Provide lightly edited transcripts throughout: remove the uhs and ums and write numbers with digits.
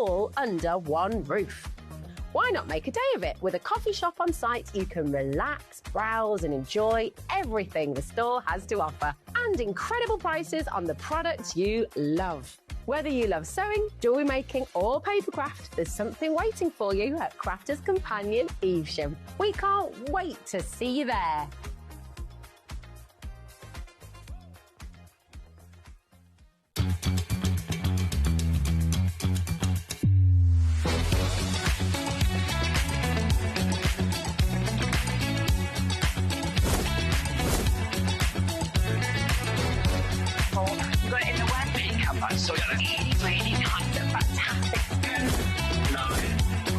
all under one roof. Why not make a day of it? With a coffee shop on site, you can relax, browse and enjoy everything the store has to offer, and incredible prices on the products you love. Whether you love sewing, jewellery making or papercraft, there's something waiting for you at Crafter's Companion Evesham. We can't wait to see you there. You got it in the web makeup. I saw it. Really kind of fantastic. 9,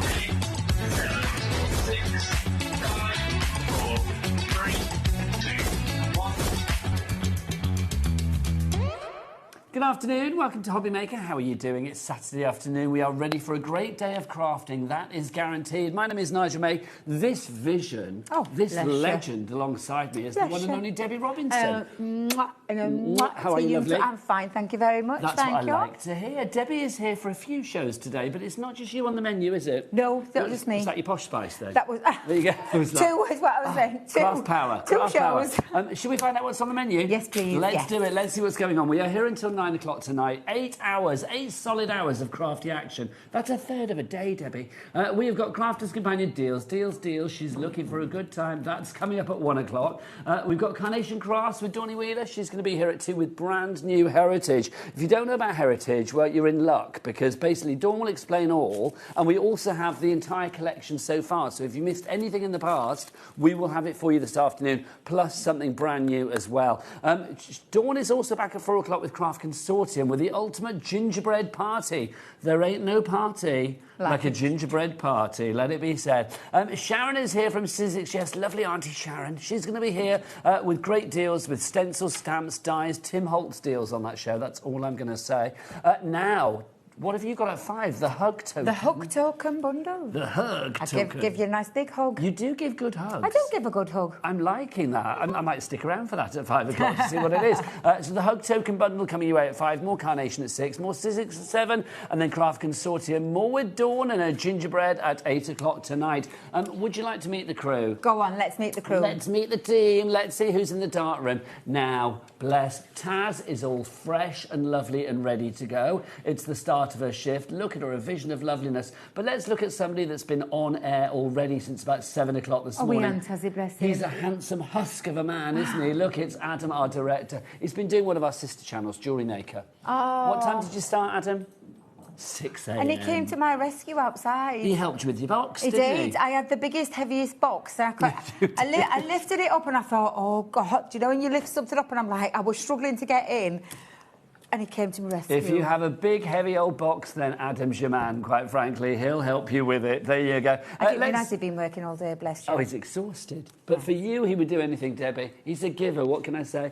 8, 7, 6, 5, 4, 3, 2, 1. Good afternoon, welcome to HobbyMaker. How are you doing? It's Saturday afternoon. We are ready for a great day of crafting. That is guaranteed. My name is Nigel May. This vision, this legend alongside me is the one and only Debbie Robinson. How are you, lovely? I'm fine, thank you very much. That's what I like to hear. Debbie is here for a few shows today, but it's not just you on the menu, is it? No, that was just me. Was that your posh spice then? That was... There you go. Two is what I was saying. Craft power. Two Craft shows. Power. Should we find out what's on the menu? Yes, please. Let's do it. Let's see what's going on. We are here until 9 o'clock tonight. 8 hours, 8 solid hours of crafty action. That's a third of a day, Debbie. We have got Crafter's Companion deals. She's looking for a good time. That's coming up at 1 o'clock. We've got Carnation Crafts with Donnie Wheeler. She's going to be here at 2 with brand new Heritage. If you don't know about Heritage, well, you're in luck because basically Dawn will explain all, and we also have the entire collection so far. So if you missed anything in the past, we will have it for you this afternoon, plus something brand new as well. Dawn is also back at 4 o'clock with Craft Consortium with the ultimate gingerbread party. There ain't no party like a gingerbread party, let it be said. Sharon is here from Sizzix. Yes, lovely Auntie Sharon. She's going to be here with great deals with stencils, stamps, dies, Tim Holtz deals on that show. That's all I'm going to say. Now, what have you got at 5? The hug token. The hug token bundle. The hug token. I give you a nice big hug. You do give good hugs. I do give a good hug. I'm liking that. I might stick around for that at 5 o'clock to see what it is. So the hug token bundle coming your way at 5, more Carnation at 6, more Sizzix at 7, and then Craft Consortium, more with Dawn and a gingerbread at 8 o'clock tonight. Would you like to meet the crew? Go on, let's meet the crew. Let's meet the team. Let's see who's in the dark room. Now, bless, Taz is all fresh and lovely and ready to go. It's the start of her shift. Look at her, a vision of loveliness. But let's look at somebody that's been on air already since about 7 o'clock this morning. Oh, we Tazzy, bless him. He's a handsome husk of a man, isn't he? Look, it's Adam, our director. He's been doing one of our sister channels, Jewellery Maker. Oh. What time did you start, Adam? 6 a.m. And he came to my rescue outside. He helped you with your box, didn't he? He did. I had the biggest, heaviest box. I lifted it up and I thought, oh, God. Do you know when you lift something up and I'm like, I was struggling to get in. And he came to my rescue. If you have a big, heavy old box, then Adam's your man, quite frankly. He'll help you with it. There you go. I didn't realise he'd been working all day, bless you. Oh, he's exhausted. But for you, he would do anything, Debbie. He's a giver, what can I say?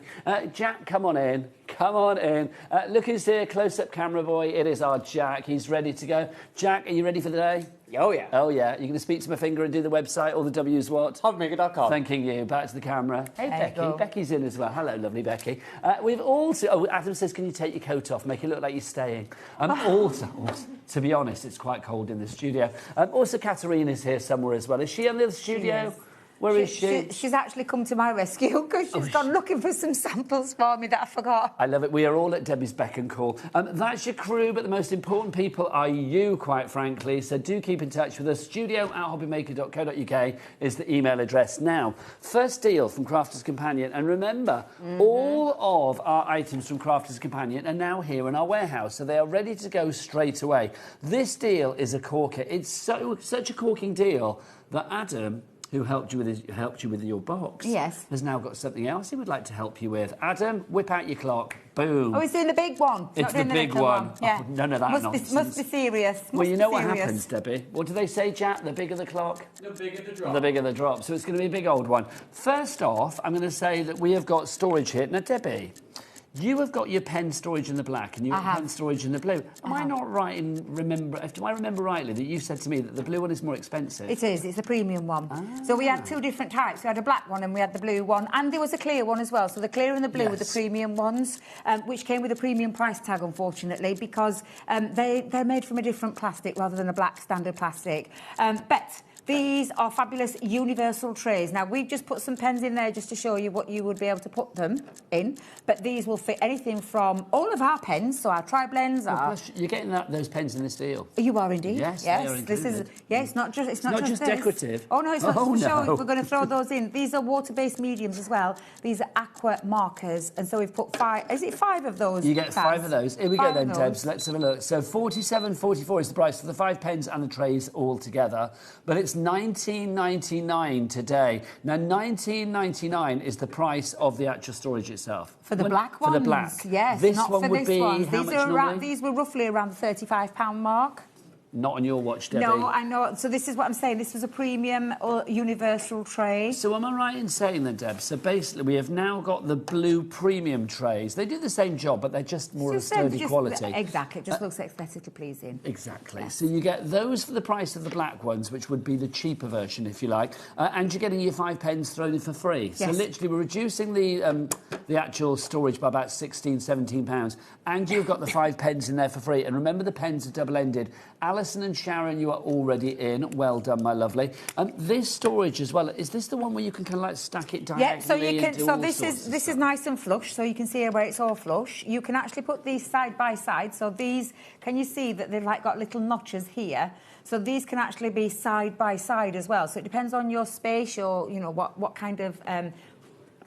Jack, come on in. Come on in. Look who's here, close-up camera boy. It is our Jack. He's ready to go. Jack, are you ready for the day? Oh, yeah. Oh, yeah. You're going to speak to my finger and do the website. All the W's what? HobbyMaker.com. Thanking you. Back to the camera. Hey, Becky. Becky's in as well. Hello, lovely Becky. We've also... Oh, Adam says, can you take your coat off? Make it look like you're staying. Also, to be honest, it's quite cold in the studio. Also, Katarina's here somewhere as well. Is she in the studio? Where is she? She's actually come to my rescue because she's gone looking for some samples for me that I forgot. I love it. We are all at Debbie's beck and call. That's your crew, but the most important people are you, quite frankly. So do keep in touch with us. studio@hobbymaker.co.uk is the email address. Now, first deal from Crafter's Companion. And remember, all of our items from Crafter's Companion are now here in our warehouse. So they are ready to go straight away. This deal is a corker. It's such a corking deal that Adam, who helped you with your box, yes, has now got something else he would like to help you with. Adam, whip out your clock. Boom. Oh, he's doing the big one. It's the big one. Yeah. Oh, none of that nonsense. Must be serious. Well, you know what happens, Debbie? What do they say, Jack? The bigger the clock? The bigger the drop. The bigger the drop. So it's going to be a big old one. First off, I'm going to say that we have got storage here. Now, Debbie, You have got your pen storage in the black and you have pen storage in the blue. Am I not right in do I remember rightly that you said to me that the blue one is more expensive? It is. It's the premium one. So we had two different types. We had a black one and we had the blue one. And there was a clear one as well. So the clear and the blue were the premium ones, which came with a premium price tag, unfortunately, because they're made from a different plastic rather than a black standard plastic. But these are fabulous universal trays. Now, we've just put some pens in there just to show you what you would be able to put them in. But these will fit anything from all of our pens, so our tri-blends are... You're getting those pens in this deal. You are indeed. Yes, yes. They are this is. Yeah, it's not just. It's not just this. decorative. Oh no, it's not. Oh, no. We're going to throw those in. These are water-based mediums as well. These are aqua markers, and so we've put 5. Is it 5 of those? You get 5 of those. Here we go then, Debs. Let's have a look. So 47.44 is the price for the 5 pens and the trays all together, but it's $19.99 today. Now, $19.99 is the price of the actual storage itself. For the black ones? For the black. Yes, this not one for would this be one. how much normally? These were roughly around the £35 mark. Not on your watch, Debbie. No, I know. So this is what I'm saying. This was a premium or universal tray. So am I right in saying then, Deb? So basically, we have now got the blue premium trays. They do the same job, but they're just more of sturdy quality. Exactly. It just looks aesthetically pleasing. Exactly. Yes. So you get those for the price of the black ones, which would be the cheaper version, if you like, and you're getting your 5 pens thrown in for free. Yes. So literally, we're reducing the actual storage by about £16, £17, and you've got the 5 pens in there for free. And remember, the pens are double-ended. Alison and Sharon, you are already in. Well done, my lovely. This storage as well, is this the one where you can kind of like stack it diagonally? Yeah, so you can. So this is nice and flush, so you can see where it's all flush. You can actually put these side by side. So these, can you see that they've like got little notches here? So these can actually be side by side as well. So it depends on your space, or you know what kind of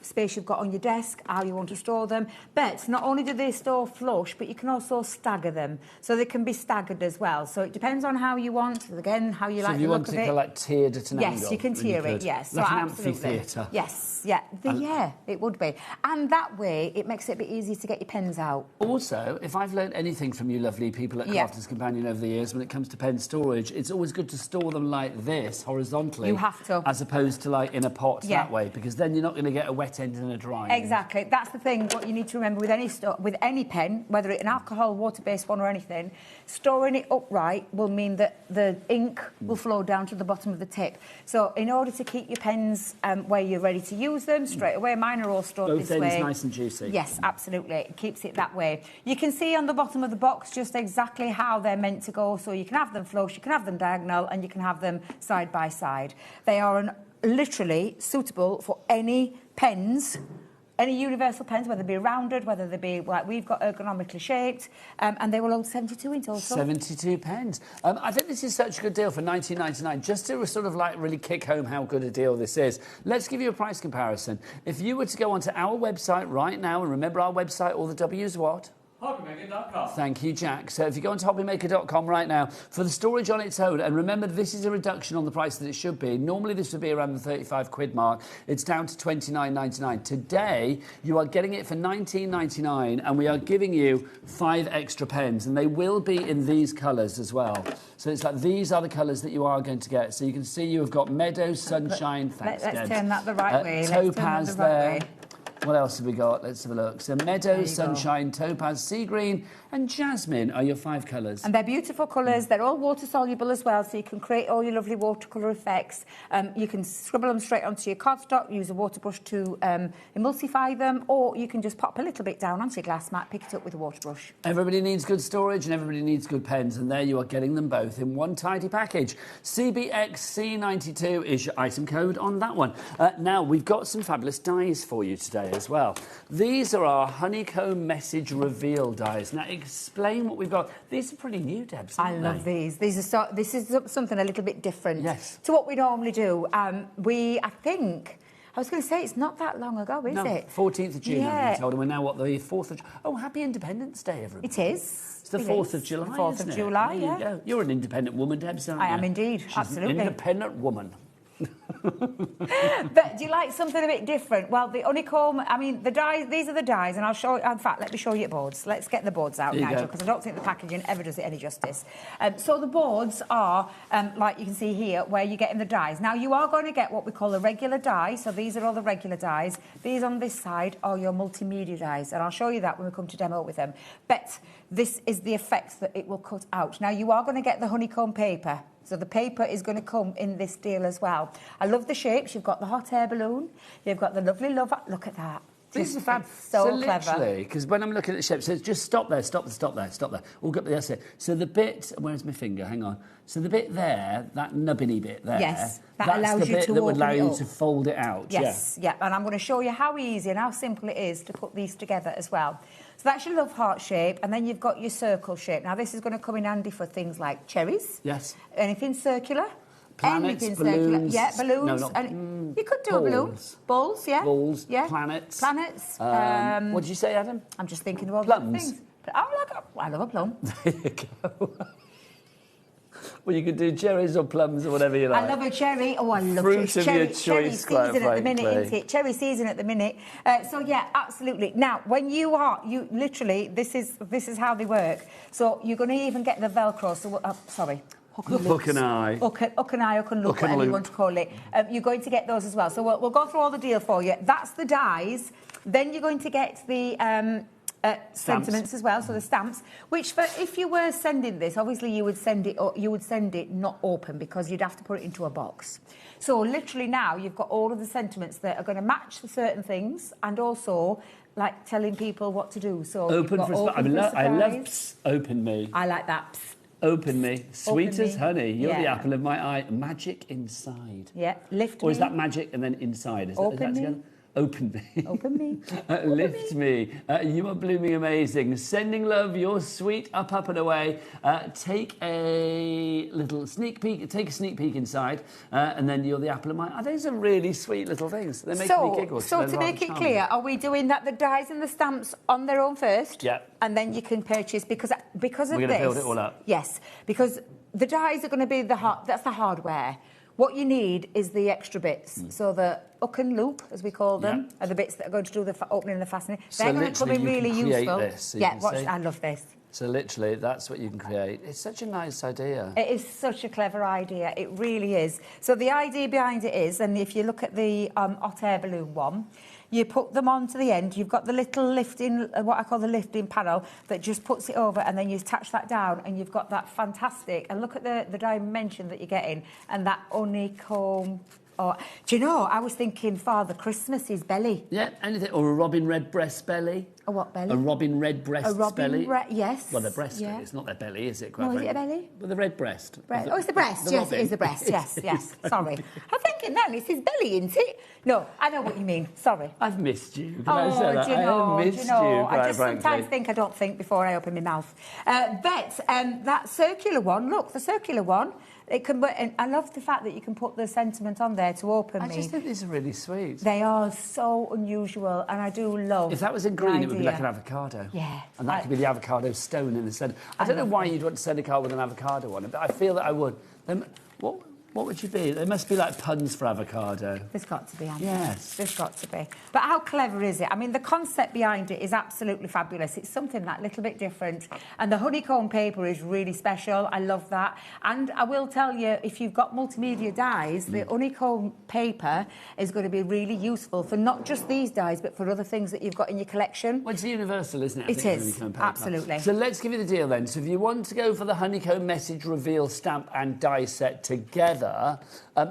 space you've got on your desk, how you want to store them. But not only do they store flush, but you can also stagger them. So they can be staggered as well. So it depends on how you want, again, how you like the look of it. So you want to like tiered at an angle? Yes, you can tier it, yes. Like so an absolutely. amphitheatre? Yes, yeah. Yeah, it would be. And that way, it makes it a bit easier to get your pens out. Also, if I've learned anything from you lovely people at Crafters Companion over the years, when it comes to pen storage, it's always good to store them like this, horizontally. You have to. As opposed to like in a pot that way, because then you're not going to get a wet end and a dry end. Exactly. That's the thing. What you need to remember with any pen, whether it's an alcohol, water-based one or anything, storing it upright will mean that the ink will flow down to the bottom of the tip. So in order to keep your pens where you're ready to use them straight away, mine are all stored this way. Both ends nice and juicy. Yes, absolutely. It keeps it that way. You can see on the bottom of the box just exactly how they're meant to go. So you can have them flush, you can have them diagonal, and you can have them side by side. They are literally suitable for any pens, any universal pens, whether they be rounded, whether they be like we've got ergonomically shaped, and they will hold 72 in total. 72 pens. I think this is such a good deal for $19.99. Just to sort of like really kick home how good a deal this is, let's give you a price comparison. If you were to go onto our website right now, and remember our website, all the W's what? HobbyMaker.com. Thank you, Jack. So if you go onto HobbyMaker.com right now, for the storage on its own, and remember this is a reduction on the price that it should be. Normally this would be around the £35 mark. It's down to $29.99. Today, you are getting it for $19.99, and we are giving you 5 extra pens, and they will be in these colours as well. So it's like these are the colours that you are going to get. So you can see you have got Meadow, Sunshine, thanks, Let's turn that the right way. Topaz there. What else have we got? Let's have a look. So Meadow, Sunshine, Topaz, Sea Green and Jasmine are your 5 colours. And they're beautiful colours. They're all water-soluble as well, so you can create all your lovely watercolour effects. You can scribble them straight onto your cardstock, use a water brush to emulsify them, or you can just pop a little bit down onto your glass mat, pick it up with a water brush. Everybody needs good storage and everybody needs good pens, and there you are getting them both in one tidy package. CBXC92 is your item code on that one. Now, we've got some fabulous dies for you today as well. These are our honeycomb message reveal dies. Now, explain what we've got. These are pretty new, Debs, aren't I love these. This is something a little bit different to what we normally do. I think, I was going to say, it's not that long ago, is it? 14th of June, Yeah. I'm told, and we're now, what, the 4th of... Oh, happy Independence Day, everybody. It is. It's the 4th of July, the 4th isn't of it? July, There you go. You're an independent woman, Debs, aren't you? I am indeed, She's absolutely. an independent woman. But do you like something a bit different? Well, the honeycomb, I mean, the dies, these are the dies, and I'll show you, in fact, let me show you the boards. Let's get the boards out, Nigel, because I don't think the packaging ever does it any justice. So the boards are, like you can see here, where you're getting the dies. Now, you are going to get what we call a regular die, so these are all the regular dies. These on this side are your multimedia dies, and I'll show you that when we come to demo with them. But this is the effect that it will cut out. Now, you are going to get the honeycomb paper. So the paper is going to come in this deal as well. I love the shapes. You've got the hot air balloon. You've got the lovely love. Look at that. These are fab. So clever. Because when I'm looking at the shape, it says just stop there, stop there. All good, that's it. So the bit, where's my finger? Hang on. So the bit there, that nubbiny bit there, yes, that's allows the you bit to that would allow you up. to fold it out. Yes, yeah. And I'm going to show you how easy and how simple it is to put these together as well. So that's your love heart shape, and then you've got your circle shape. Now this is going to come in handy for things like cherries. Yes. Anything circular. Planets, Anything balloons. Circular. Yeah, balloons. No, not, and you could do a balloon. Balls, yeah. Balls, yeah. planets. Planets. What did you say, Adam? I'm just thinking of all Plums. the things. I love a plum. There you go. Well, you could do cherries or plums or whatever you like. I love a cherry. Oh, I love Fruit of cherry. your choice, cherry season quite at the minute, frankly. isn't it? Cherry season at the minute. So yeah, absolutely. Now, when you literally, this is how they work. So you're going to even get the Velcro. So sorry. Hook and eye. Hook and eye, hook and loop, whatever you want to call it. You're going to get those as well. So we'll go through all the deal for you. That's the dies. Then you're going to get the sentiments as well, so the stamps. Which, if you were sending this, obviously you would send it not open because you'd have to put it into a box. So literally now you've got all of the sentiments that are going to match the certain things, and also like telling people what to do. So open for a surprise. I love psst, open me. I like that. Psst. Open me, sweet Open as me. honey. You're the Yeah. apple of my eye. Magic inside. Yeah, lift me. Or is that magic and then inside? Is Open that me. together? Open me. Open me. Lift me. You are blooming amazing. Sending love, you're sweet, up and away. Take a little sneak peek. Take a sneak peek inside, and then you're the apple of my eye. These are really sweet little things. They make me giggle. So to make it clear, are we doing that the dies and the stamps on their own first? Yeah. And then you can purchase because of We're going to build it all up. Yes, because the dies are going to be that's the hardware. What you need is the extra bits. So the hook and loop, as we call them, are the bits that are going to do the opening and the fastening. They're going to come in really useful. This, so yeah, I love this. So literally, that's what you can create. It's such a nice idea. It is such a clever idea. It really is. So the idea behind it is, and if you look at the hot air balloon one, you put them onto the end. You've got the little lifting, what I call the lifting panel, that just puts it over, and then you attach that down, and you've got that fantastic. And look at the dimension that you're getting, and that honeycomb. Oh, do you know, I was thinking Father Christmas's belly. Yeah, anything. Or a robin redbreast belly. A what belly? A robin redbreast belly. Yes. Well, the breast yeah. belly. It's not their belly, is it? Quite No, is it a frankly? belly? Well, the red breast. Oh, it's the breast. Yes, it is the breast. Yes, yes. Sorry. I'm thinking then, it's his belly, isn't it? No, I know what you mean. Sorry. I've missed you. Can I say that? Do you know? I have missed you, quite I just frankly. sometimes think I don't think before I open my mouth. But that circular one, look, the circular one, it can. And I love the fact that you can put the sentiment on there to open I just think these are really sweet. They are so unusual, and I do love. If that was in the green, it would be idea. like an avocado. Yeah. And that could be the avocado stone in the centre. I don't know why you'd want to send a card with an avocado on it, but I feel that I would. Then what would you be? There must be like puns for avocado. There's got to be, Andy. Yes. There's got to be. But how clever is it? I mean, the concept behind it is absolutely fabulous. It's something that little bit different. And the honeycomb paper is really special. I love that. And I will tell you, if you've got multimedia dies, the honeycomb paper is going to be really useful for not just these dies, but for other things that you've got in your collection. Well, it's universal, isn't it? It is, absolutely. So let's give you the deal then. So if you want to go for the honeycomb message reveal stamp and die set together,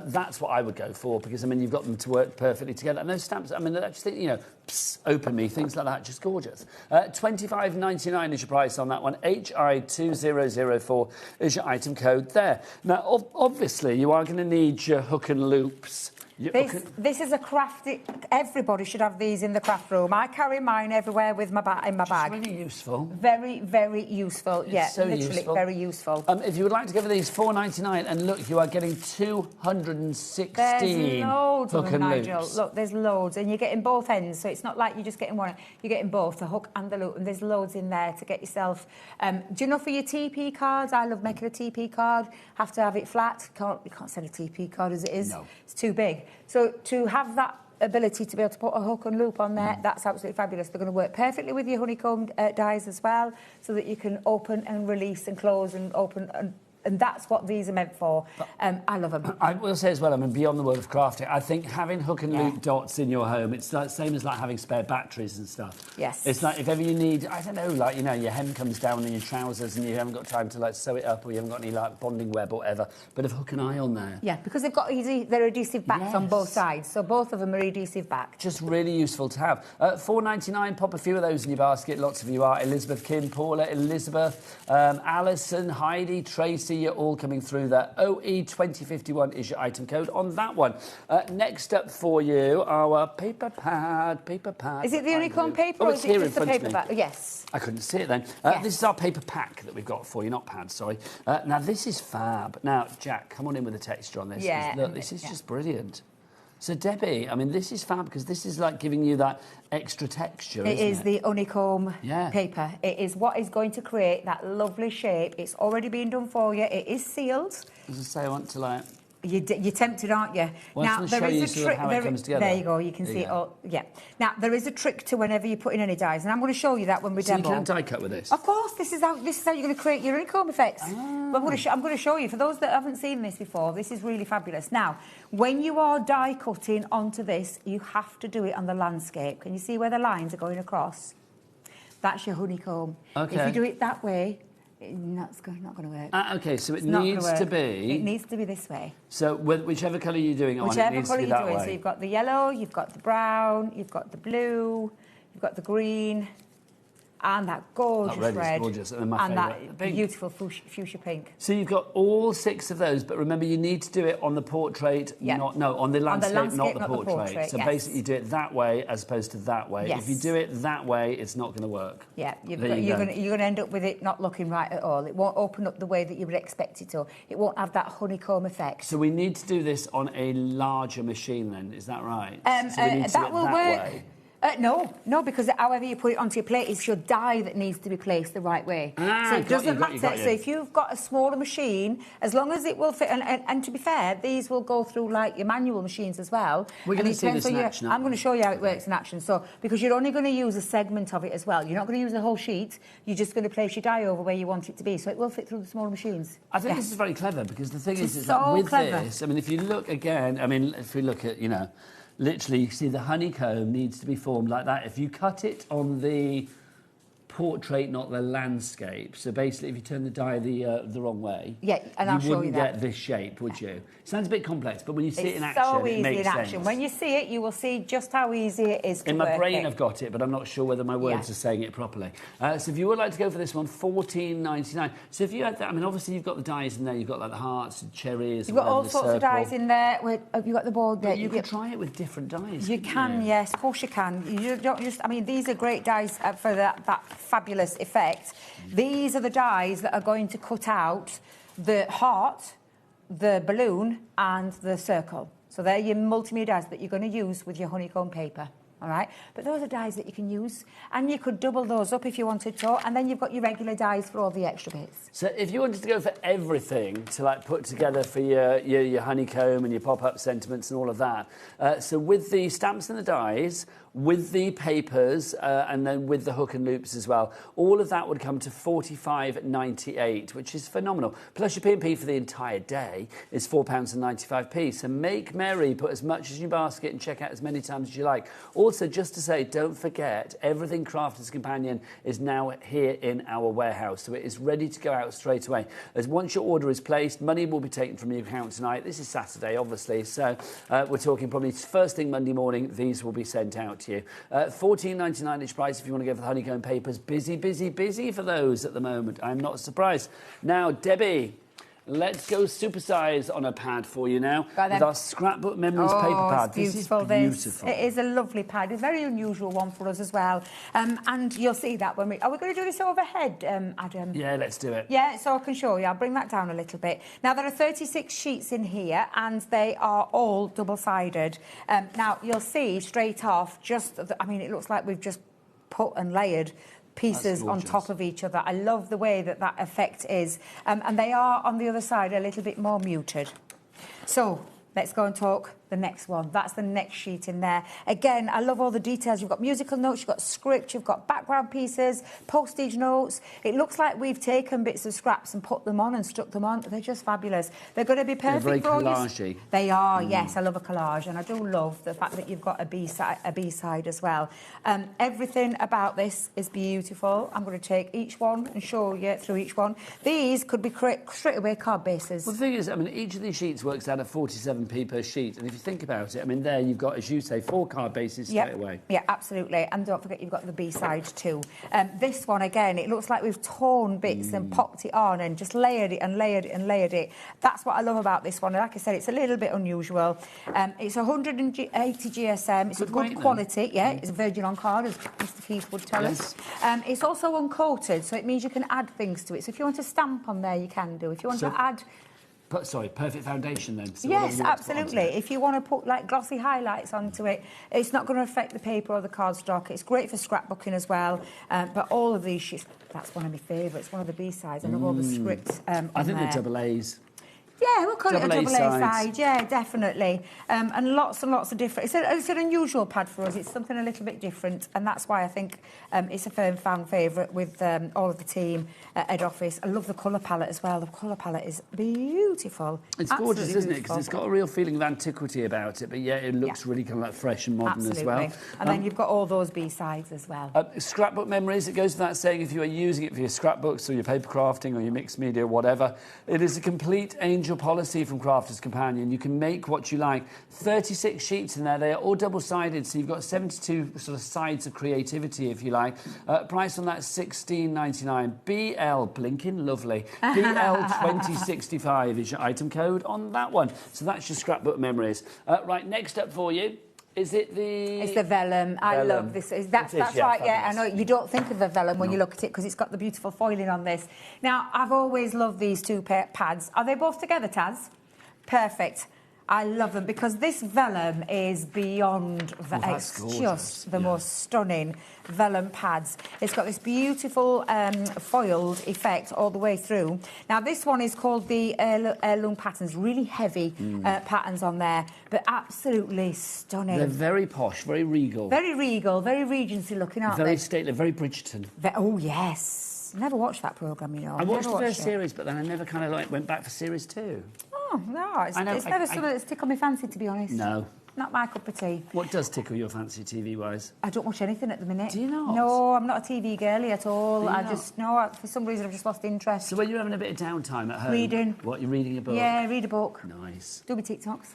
that's what I would go for, because, I mean, you've got them to work perfectly together. And those stamps, I mean, I just think, you know, psst, open me, things like that, just gorgeous. $25.99 is your price on that one. HI2004 is your item code there. Now, obviously, you are going to need your hook and loops This is a crafty. Everybody should have these in the craft room. I carry mine everywhere with my in my bag. It's really useful. Very, very useful. It's so literally useful. very useful. If you would like to go for these, $4.99, and look, you are getting 216 There's loads hook of them, and Nigel. loops. Look, there's loads, and you're getting both ends, so it's not like you're just getting one. You're getting both, the hook and the loop, and there's loads in there to get yourself. Do you know, for your TP cards, I love making a TP card. Have to have it flat. You can't send a TP card as it is. No. It's too big. So to have that ability to be able to put a hook and loop on there, that's absolutely fabulous. They're going to work perfectly with your honeycomb dies as well, so that you can open and release and close and open and that's what these are meant for. I love them. I will say as well, I mean, beyond the world of crafting, I think having hook and loop dots in your home, it's like same as like having spare batteries and stuff. Yes. It's like if ever you need, I don't know, like, you know, your hem comes down in your trousers and you haven't got time to like sew it up, or you haven't got any like bonding web or whatever, bit of hook and eye on there. Yeah, because they've got they're adhesive backs on both sides, so both of them are adhesive back. Just really useful to have. $4.99, pop a few of those in your basket. Lots of you are. Elizabeth, Kim, Paula, Elizabeth, Alison, Heidi, Tracy, you're all coming through that. OE2051 is your item code on that one. Next up for you, our paper pad. Is it the honeycomb paper, or it's is it here just in the front of paper me. bag? Yes. I couldn't see it then. Yes. This is our paper pack that we've got for you, not pad, sorry. Now, this is fab. Now, Jack, come on in with the texture on this. Yeah. Look, this is just brilliant. So, Debbie, I mean, this is fab because this is like giving you that extra texture, isn't it? It is the honeycomb paper. It is what is going to create that lovely shape. It's already been done for you. It is sealed. As I say, I want to like... You're tempted, aren't you? Well, now, there is a trick. How it comes together. There you go. You can see it all. Yeah. Now, there is a trick to whenever you put in any dies, and I'm going to show you that when we demo. So you can die cut with this? Of course. This is how you're going to create your honeycomb effects. But I'm going to show you. For those that haven't seen this before, this is really fabulous. Now, when you are die cutting onto this, you have to do it on the landscape. Can you see where the lines are going across? That's your honeycomb. Okay. If you do it that way, not going to work. Okay, so it needs to be... It needs to be this way. So whichever colour you're doing on, it needs to be that way. So you've got the yellow, you've got the brown, you've got the blue, you've got the green, and that gorgeous red. Gorgeous, and my favourite, that beautiful fuchsia pink. So you've got all 6 of those, but remember you need to do it on the portrait, on the landscape, not the portrait. So basically you do it that way as opposed to that way. Yes. If you do it that way, it's not going to work. Yeah, you're going to end up with it not looking right at all. It won't open up the way that you would expect it to. It won't have that honeycomb effect. So we need to do this on a larger machine then, is that right? So we need to that will work. Way. No, because however you put it onto your plate, it's your die that needs to be placed the right way. So it doesn't matter. So if you've got a smaller machine, as long as it will fit, and to be fair, these will go through like your manual machines as well. We're going to see this in action. I'm going to show you how it works in action. So because you're only going to use a segment of it as well. You're not going to use the whole sheet. You're just going to place your die over where you want it to be. So it will fit through the smaller machines. I think this is very clever because the thing is that with this, I mean, if you look again, I mean, if we look at, literally, you see the honeycomb needs to be formed like that. If you cut it on the portrait, not the landscape, so basically if you turn the die the wrong way, you wouldn't get this shape, would you? Sounds a bit complex, but when you see it in action, it makes sense. When you see it, you will see just how easy it is to work. In my brain, I've got it, but I'm not sure whether my words are saying it properly. So if you would like to go for this one, $14.99. So if you had that, I mean, obviously you've got the dies in there, you've got like the hearts and cherries. You've got all sorts of dies in there. Have you got the board there? But you could try it with different dies. You can, yes, of course you can. You don't just. I mean, these are great dies for that fabulous effect. These are the dies that are going to cut out the heart, the balloon and the circle. So they're your multimedia dies that you're going to use with your honeycomb paper. All right, but those are dies that you can use, and you could double those up if you wanted to, and then you've got your regular dies for all the extra bits. So if you wanted to go for everything to like put together for your honeycomb and your pop-up sentiments and all of that, so with the stamps and the dies, with the papers, and then with the hook and loops as well, all of that would come to $45.98, which is phenomenal. Plus your P&P for the entire day is £4.95. So make merry, put as much as in your basket and check out as many times as you like. Also, just to say, don't forget, everything Crafter's Companion is now here in our warehouse, so it is ready to go out straight away. As once your order is placed, money will be taken from your account tonight. This is Saturday, obviously, so we're talking probably first thing Monday morning, these will be sent out to you. $14.99 each price if you want to go for the honeycomb papers. Busy for those at the moment. I'm not surprised. Now, Debbie, Let's go supersize on a pad for you now Go then. with our Scrapbook Memories paper pad. It's beautiful, This is beautiful. It is a lovely pad, a very unusual one for us as well. And you'll see that when we... Are we going to do this overhead, Adam? Yeah, let's do it. Yeah, so I can show you. I'll bring that down a little bit. Now, there are 36 sheets in here, and they are all double-sided. Now, you'll see straight off, I mean, it looks like we've just put and layered pieces on top of each other. I love the way that effect is. And they are, on the other side, a little bit more muted. So, let's go and talk the next one. That's the next sheet in there. Again, I love all the details. You've got musical notes, you've got script, you've got background pieces, postage notes. It looks like we've taken bits of scraps and put them on and stuck them on. They're just fabulous. They're going to be perfect They're for very all collagey. They are, yes. I love a collage, and I do love the fact that you've got a B-side as well. Everything about this is beautiful. I'm going to take each one and show you through each one. These could be straight away card bases. Well, the thing is, I mean, each of these sheets works out at 47p per sheet, and if you think about it, I mean, there you've got, as you say, 4 card bases straight away. Yeah, absolutely. And don't forget, you've got the B-side too. This one, again, it looks like we've torn bits and popped it on and just layered it and layered it and layered it. That's what I love about this one. And like I said, it's a little bit unusual. It's 180 GSM. It's a good quality. Yeah, it's a virgin on card, as Mr. Keith would tell us. It's also uncoated, so it means you can add things to it. So if you want a stamp on there, you can do. If you want to add... Sorry, perfect foundation then. So yes, absolutely. If you want to put like glossy highlights onto it, it's not going to affect the paper or the cardstock. It's great for scrapbooking as well. But all of these sheets, that's one of my favourites, one of the B-sides. I love all the script I think they're double A's. Yeah, we'll call it a double A sides. side. Yeah, definitely. And lots of different... It's an unusual pad for us. It's something a little bit different, and that's why I think it's a firm fan favourite with all of the team at head office. I love the colour palette as well. The colour palette is beautiful. It's gorgeous, isn't it? Because it's got a real feeling of antiquity about it, but yeah, it looks really kind of like fresh and modern as well. And then you've got all those B-sides as well. Scrapbook Memories, it goes without saying, if you are using it for your scrapbooks or your paper crafting or your mixed media, whatever, it is a complete angel policy from Crafter's Companion. You can make what you like. 36 sheets in there. They are all double-sided, so you've got 72 sort of sides of creativity, if you like. Price on that $16.99. BL, blinking lovely. BL2065 is your item code on that one. So that's your Scrapbook Memories. Right, next up for you. Is it the... It's the vellum. I love this. That's right, yeah. I know you don't think of the vellum when you look at it because it's got the beautiful foiling on this. Now, I've always loved these two pads. Are they both together, Taz? Perfect. I love them because this vellum is beyond... it's just the most stunning vellum pads. It's got this beautiful foiled effect all the way through. Now, this one is called the heirloom patterns. Really heavy patterns on there, but absolutely stunning. They're very posh, very regal. Very regal, very Regency looking, aren't they? Very stately, very Bridgerton. Oh, yes. Never watched that programme, you know. I watched the first series, but then I never kind of went back for series 2. Oh, no, it's never something that's tickled my fancy, to be honest. No. Not my cup of tea. What does tickle your fancy TV-wise? I don't watch anything at the minute. Do you not? No, I'm not a TV girly at all. For some reason, I've just lost interest. So when you're having a bit of downtime at home... Reading. What, you're reading a book? Yeah, read a book. Nice. Do my TikToks.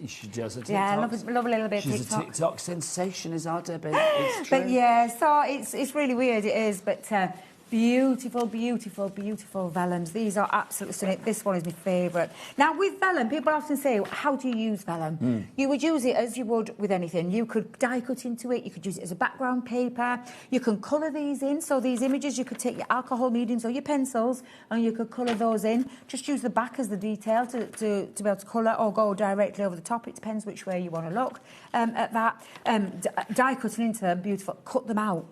She does a TikTok. Yeah, I love a little bit of TikTok. She's a TikTok sensation, is our Debbie. It's true. But yeah, so it's really weird, it is, but... beautiful, beautiful, beautiful vellums. These are absolutely stunning. This one is my favourite. Now, with vellum, people often say, how do you use vellum? You would use it as you would with anything. You could die cut into it. You could use it as a background paper. You can colour these in. So these images, you could take your alcohol mediums or your pencils and you could colour those in. Just use the back as the detail to be able to colour or go directly over the top. It depends which way you want to look at that. Die cutting into them, beautiful. Cut them out.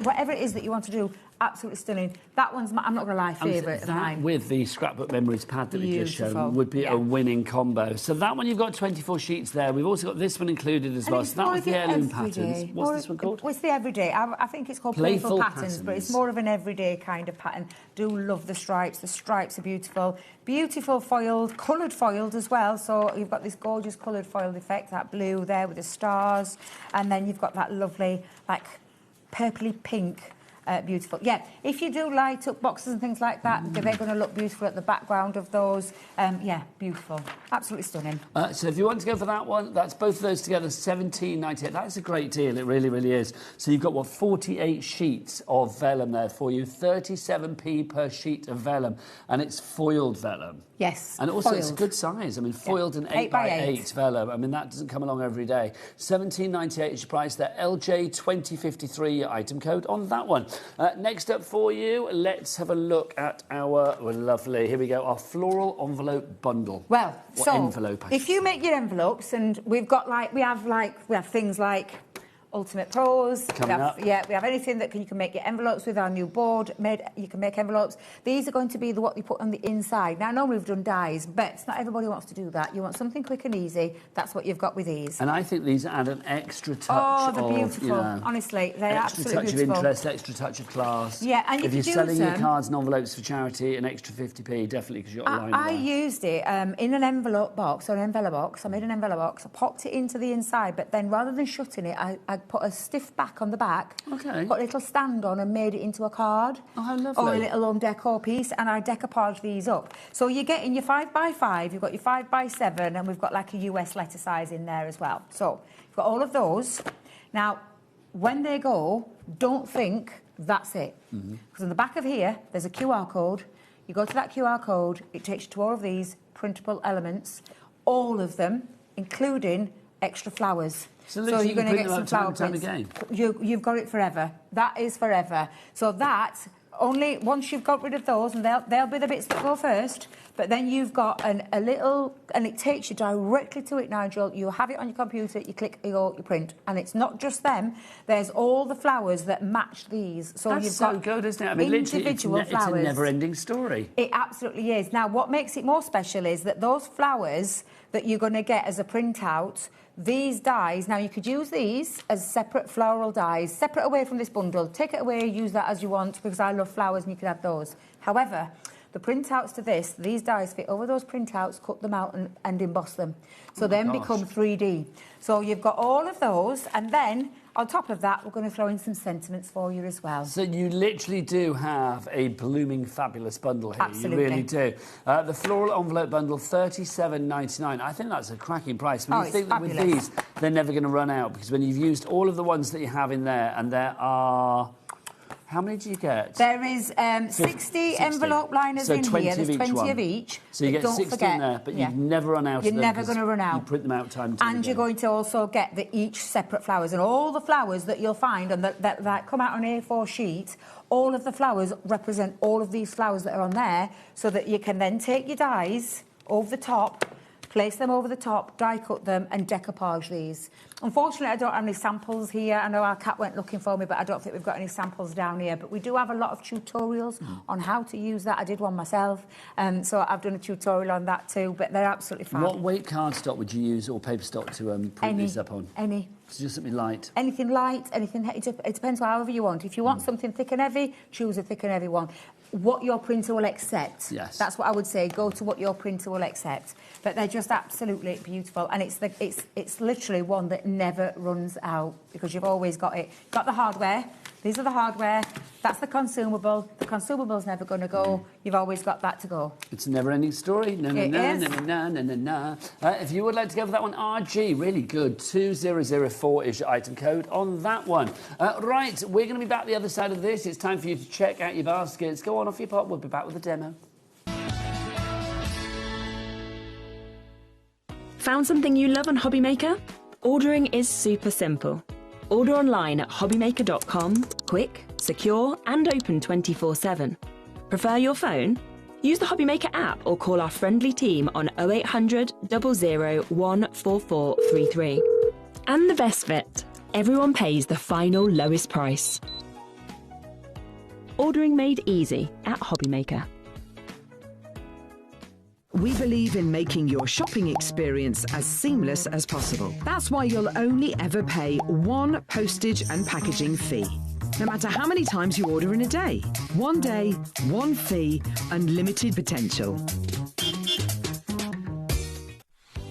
Whatever it is that you want to do, absolutely stunning. That one's, I'm not going to lie, favourite of mine. With the Scrapbook Memories pad that we just shown would be a winning combo. So that one, you've got 24 sheets there. We've also got this one included as well. So that was the heirloom patterns. What's this one called? Well, it's the everyday. I think it's called Playful Patterns, but it's more of an everyday kind of pattern. Do love the stripes. The stripes are beautiful. Beautiful foiled, coloured foiled as well. So you've got this gorgeous coloured foiled effect, that blue there with the stars. And then you've got that lovely, like, purpley pink, beautiful. Yeah, if you do light up boxes and things like that, they're going to look beautiful at the background of those. Yeah, beautiful. Absolutely stunning. So if you want to go for that one, that's both of those together, $17.98. That's a great deal. It really, really is. So you've got, 48 sheets of vellum there for you, 37p per sheet of vellum, and it's foiled vellum. Yes. And also, it's a foiled. good size. I mean, foiled and 8 8 by by 8 8 vellum. I mean, that doesn't come along every day. $17.98 is your price there. LJ2053 your item code on that one. Next up for you, let's have a look at our lovely, here we go, our floral envelope bundle. Well, What so envelope, I if you make your envelopes, and we have things like Ultimate Pros. Coming up. Yeah, we have anything that you can make your envelopes with. Our new board you can make envelopes. These are going to be what you put on the inside. Now, normally we've done dies, but not everybody wants to do that. You want something quick and easy. That's what you've got with these. And I think these add an extra touch Oh, they're of, beautiful. you know, Honestly, they're extra absolutely touch beautiful. of interest, extra touch of class. Yeah, and you if can you're use selling your them. cards and envelopes for charity, an extra 50p, definitely, because you've got a line I there. used it in an envelope box, or an envelope box. I made an envelope box. I popped it into the inside, but then rather than shutting it, I put a stiff back on the back. Okay. Put a little stand on and made it into a card. Oh, how lovely. Or a little home decor piece, and I decoupage these up. So you're getting your 5x5, you've got your 5x7, and we've got like a US letter size in there as well. So you've got all of those. Now, when they go, don't think that's it. Because on the back of here, there's a QR code. You go to that QR code, it takes you to all of these printable elements, all of them, including extra flowers. So literally you're going to you get print some them out flower time and time prints. You've got it forever. That is forever. So that, only once you've got rid of those, and they'll be the bits that go first, but then you've got a little, and it takes you directly to it, Nigel. You have it on your computer, you click, you print. And it's not just them. There's all the flowers that match these. So That's you've so got good, isn't it? I mean, literally, it's flowers. a never-ending story. It absolutely is. Now, what makes it more special is that those flowers that you're going to get as a printout, these dies, now you could use these as separate floral dies, separate away from this bundle. Take it away, use that as you want, because I love flowers and you can have those. However, the printouts to this, these dies fit over those printouts, cut them out and emboss them. So then become 3D. So you've got all of those, and then on top of that, we're going to throw in some sentiments for you as well. So you literally do have a blooming fabulous bundle here. Absolutely. You really do. The floral envelope bundle, $37.99. I think that's a cracking price. When you think that with these, they're never going to run out, because when you've used all of the ones that you have in there, and there are... How many do you get? There is 60 envelope liners in here. There's 20 of each. So you get 60 in there, but you've never run out of them. You're never going to run out. You print them out time and time And again. you're going to also get each separate flowers. And all the flowers that you'll find and that come out on an A4 sheet, all of the flowers represent all of these flowers that are on there, so that you can then take your dies over the top, place them over the top, die cut them, and decoupage these. Unfortunately, I don't have any samples here. I know our cat went looking for me, but I don't think we've got any samples down here. But we do have a lot of tutorials on how to use that. I did one myself, so I've done a tutorial on that too, but they're absolutely fine. What weight cardstock would you use, or paper stock, to print these up on? Any. So just something light? Anything light, anything... It depends however you want. If you want something thick and heavy, choose a thick and heavy one. What your printer will accept. Yes. That's what I would say. Go to what your printer will accept. But they're just absolutely beautiful. And it's literally one that never runs out, because you've always got it. Got the hardware. These are the hardware. That's the consumable. The consumable's never going to go. You've always got that to go. It's a never-ending story. No, no, It no, is. no, no, no, no, no. If you would like to go for that one, RG, really good. 2004 is your item code on that one. Right, we're going to be back the other side of this. It's time for you to check out your baskets. Go on off your pot. We'll be back with a demo. Found something you love on HobbyMaker? Ordering is super simple. Order online at hobbymaker.com, quick, secure and open 24/7. Prefer your phone? Use the HobbyMaker app or call our friendly team on 0800 00 14433. And the best bit, everyone pays the final lowest price. Ordering made easy at HobbyMaker. We believe in making your shopping experience as seamless as possible. That's why you'll only ever pay one postage and packaging fee, no matter how many times you order in a day. One day, one fee, unlimited potential.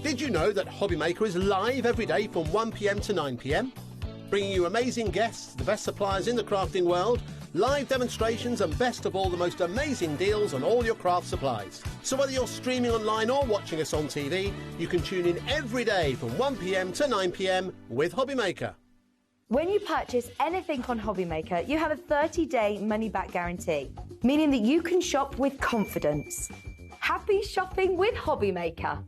Did you know that HobbyMaker is live every day from 1 p.m. to 9 p.m? Bringing you amazing guests, the best suppliers in the crafting world, live demonstrations and best of all, the most amazing deals on all your craft supplies. So whether you're streaming online or watching us on TV, you can tune in every day from 1 p.m. to 9 p.m. with HobbyMaker. When you purchase anything on HobbyMaker, you have a 30-day money-back guarantee, meaning that you can shop with confidence. Happy shopping with HobbyMaker.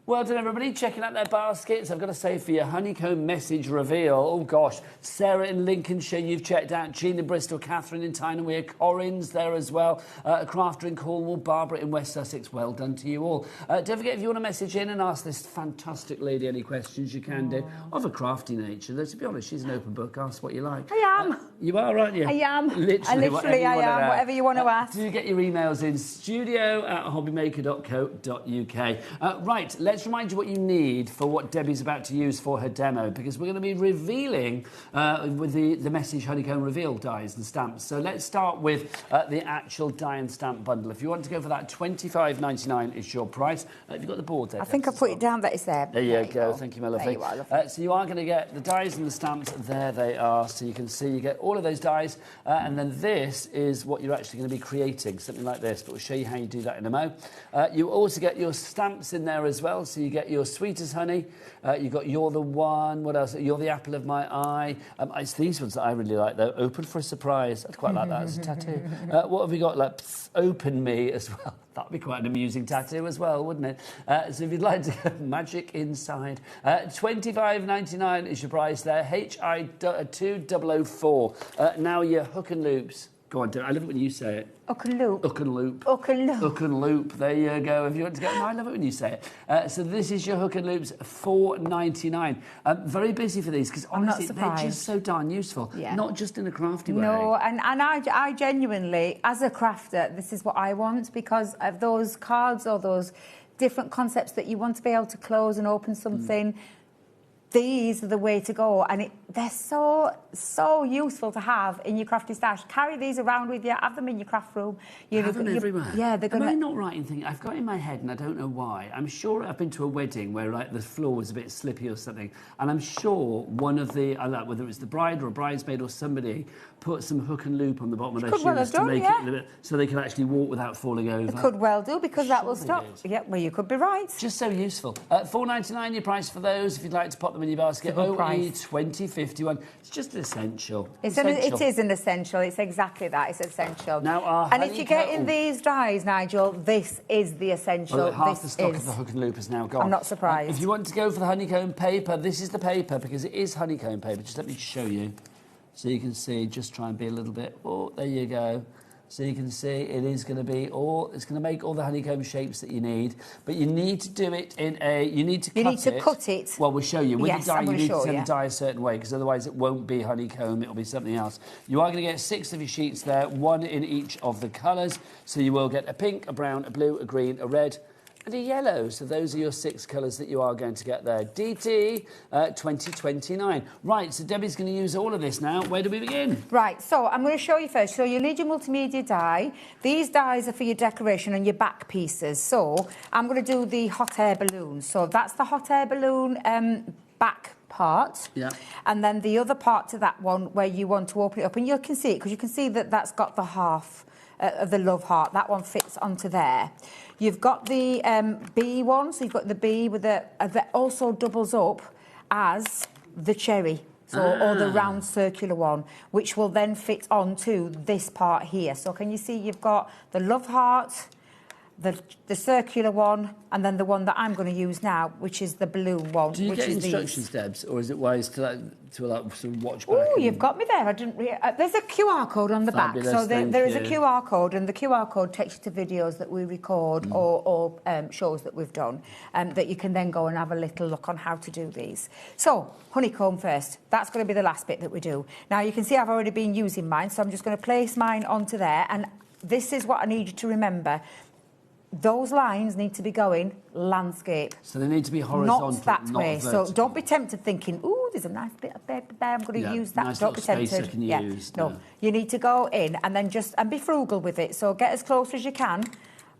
Well done, everybody. Checking out their baskets. I've got to say, for your honeycomb message reveal, oh gosh, Sarah in Lincolnshire, you've checked out. Jean in Bristol, Catherine in Tyne Weir, Corinne's there as well. A crafter in Cornwall, Barbara in West Sussex. Well done to you all. Don't forget, if you want to message in and ask this fantastic lady any questions, you can do. Of a crafty nature. Though, to be honest, she's an open book. Ask what you like. I am. You are, aren't you? I am. Literally, I am. Whatever you want to ask. Do get your emails in studio@hobbymaker.co.uk. Right, let's remind you what you need for what Debbie's about to use for her demo, because we're going to be revealing with the message honeycomb reveal dies and stamps. So let's start with the actual die and stamp bundle. If you want to go for that, $25.99 is your price. Have you got the board there? I think I put it down that it's there. There you go. Thank you, my lovely. There you are, lovely. So you are going to get the dies and the stamps. There they are. So you can see you get all of those dies, and then this is what you're actually going to be creating, something like this. But we'll show you how you do that in a mo. You also get your stamps in there as well. So you get your sweet as honey. You got you're the one. What else? You're the apple of my eye. It's these ones that I really like though. Open for a surprise. I'd quite like that as a tattoo. What have we got? Like open me as well. That'd be quite an amusing tattoo as well, wouldn't it? So if you'd like to go magic inside, $25.99 is your price there. HI2004. Now your hook and loops. Go on, I love it when you say it. Hook and loop. Hook and loop. Hook and loop. Hook and loop. There you go. If you want to go, no, I love it when you say it. So this is your hook and loops, $4.99. Very busy for these because honestly they're just so darn useful. Yeah. Not just in a crafty way. No, and I genuinely, as a crafter, this is what I want, because of those cards or those different concepts that you want to be able to close and open something. These are the way to go, and they're so useful to have in your crafty stash. Carry these around with you, have them in your craft room. Have them everywhere. Yeah, they're going to... Am I not right in thinking, I've got in my head, and I don't know why, I'm sure I've been to a wedding where like the floor was a bit slippy or something, and I'm sure one of the, whether it was the bride or a bridesmaid or somebody, put some hook and loop on the bottom of their shoes to make it a little bit, so they can actually walk without falling over. It could well do, because that will stop. Yeah, well, you could be right. Just so useful. $4.99 your price for those, if you'd like to pop them in your basket. OE 2051. It's just essential. It is an essential. It's exactly that. It's essential. Now, and if you get in these dies, Nigel, this is the essential. Well, half the stock of the hook and loop is now gone. I'm not surprised. If you want to go for the honeycomb paper, this is the paper, because it is honeycomb paper. Just let me show you. So you can see, just try and be a little bit... Oh, there you go. So you can see it is going to be it's going to make all the honeycomb shapes that you need. But you need to do it in a... You need to cut it. Well, we'll show you. With the die, you need to send the die a certain way, because otherwise it won't be honeycomb, it'll be something else. You are going to get 6 of your sheets there, 1 in each of the colours. So you will get a pink, a brown, a blue, a green, a red, and a yellow. So those are your 6 colours that you are going to get there. DT 2029. Right, so Debbie's going to use all of this now. Where do we begin? Right, so I'm going to show you first. So you need your multimedia die. These dies are for your decoration and your back pieces. So I'm going to do the hot air balloon. So that's the hot air balloon back part. Yeah. And then the other part to that one where you want to open it up. And you can see it, because you can see that that's got the half of the love heart. That one fits onto there. You've got the bee one, so you've got the bee with that also doubles up as the cherry, or the round circular one, which will then fit onto this part here. So can you see you've got the love heart, the circular one, and then the one that I'm going to use now, which is the balloon one. Do you get instructions, Debs, or is it wise to sort of watch back? Oh, you've got me there. I didn't. There's a QR code on the back, so there is a QR code, and the QR code takes you to videos that we record or shows that we've done, that you can then go and have a little look on how to do these. So honeycomb first. That's going to be the last bit that we do. Now you can see I've already been using mine, so I'm just going to place mine onto there, and this is what I need you to remember. Those lines need to be going landscape. So they need to be horizontal, not that way. Vertical. So don't be tempted thinking, ooh, there's a nice bit of paper there, I'm going to use that. Nice don't be tempted. Space I can use. No, you need to go in and then and be frugal with it. So get as close as you can.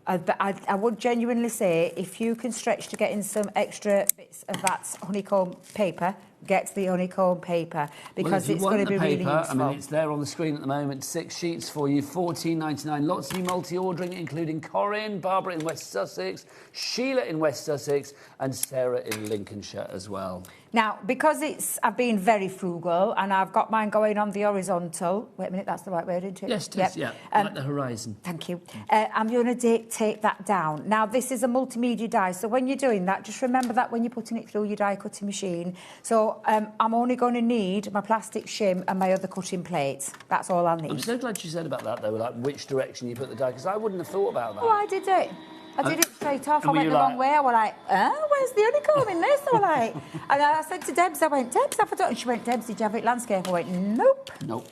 I would genuinely say, if you can stretch to get in some extra bits of that honeycomb paper, get the honeycomb paper, because it's going to be really useful. I mean, it's there on the screen at the moment. 6 sheets for you, $14.99. Lots of you multi-ordering, including Corinne, Barbara in West Sussex, Sheila in West Sussex, and Sarah in Lincolnshire as well. Now, because I've been very frugal and I've got mine going on the horizontal. Wait a minute, that's the right word, isn't it? Yes, it is, yeah. Like the horizon. Thank you. I'm going to take that down. Now, this is a multimedia die, so when you're doing that, just remember that when you're putting it through your die cutting machine. So I'm only going to need my plastic shim and my other cutting plates. That's all I need. I'm so glad you said about that, though, like which direction you put the die, because I wouldn't have thought about that. Oh, I did it. I did it straight off. I went the wrong way. I was like, where's the honeycomb in this? I was like, and I said to Debs, I went, Debs, have I done? And she went, Debs, did you have it landscape? I went, nope. Nope.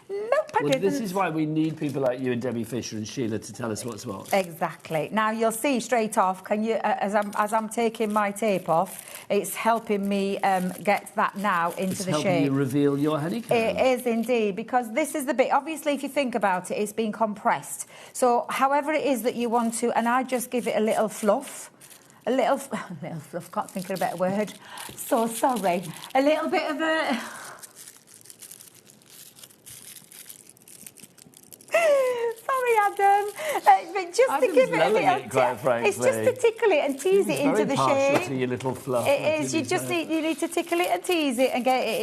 Nope, I didn't. This is why we need people like you and Debbie Fisher and Sheila to tell us what's what. Exactly. Now you'll see straight off. Can you, as I'm taking my tape off, it's helping me get that now into the shape. It's helping you reveal your honeycomb. It is indeed, because this is the bit. Obviously, if you think about it, it's been compressed. So, however it is that you want to, and I just give it a little fluff. A little fluff. Can't think of a better word. So sorry. A little bit of a. Sorry, Adam. But just to give it a little... It's just to tickle it and tease it into the shape. To your little fluff. It is. You need to tickle it and tease it and get it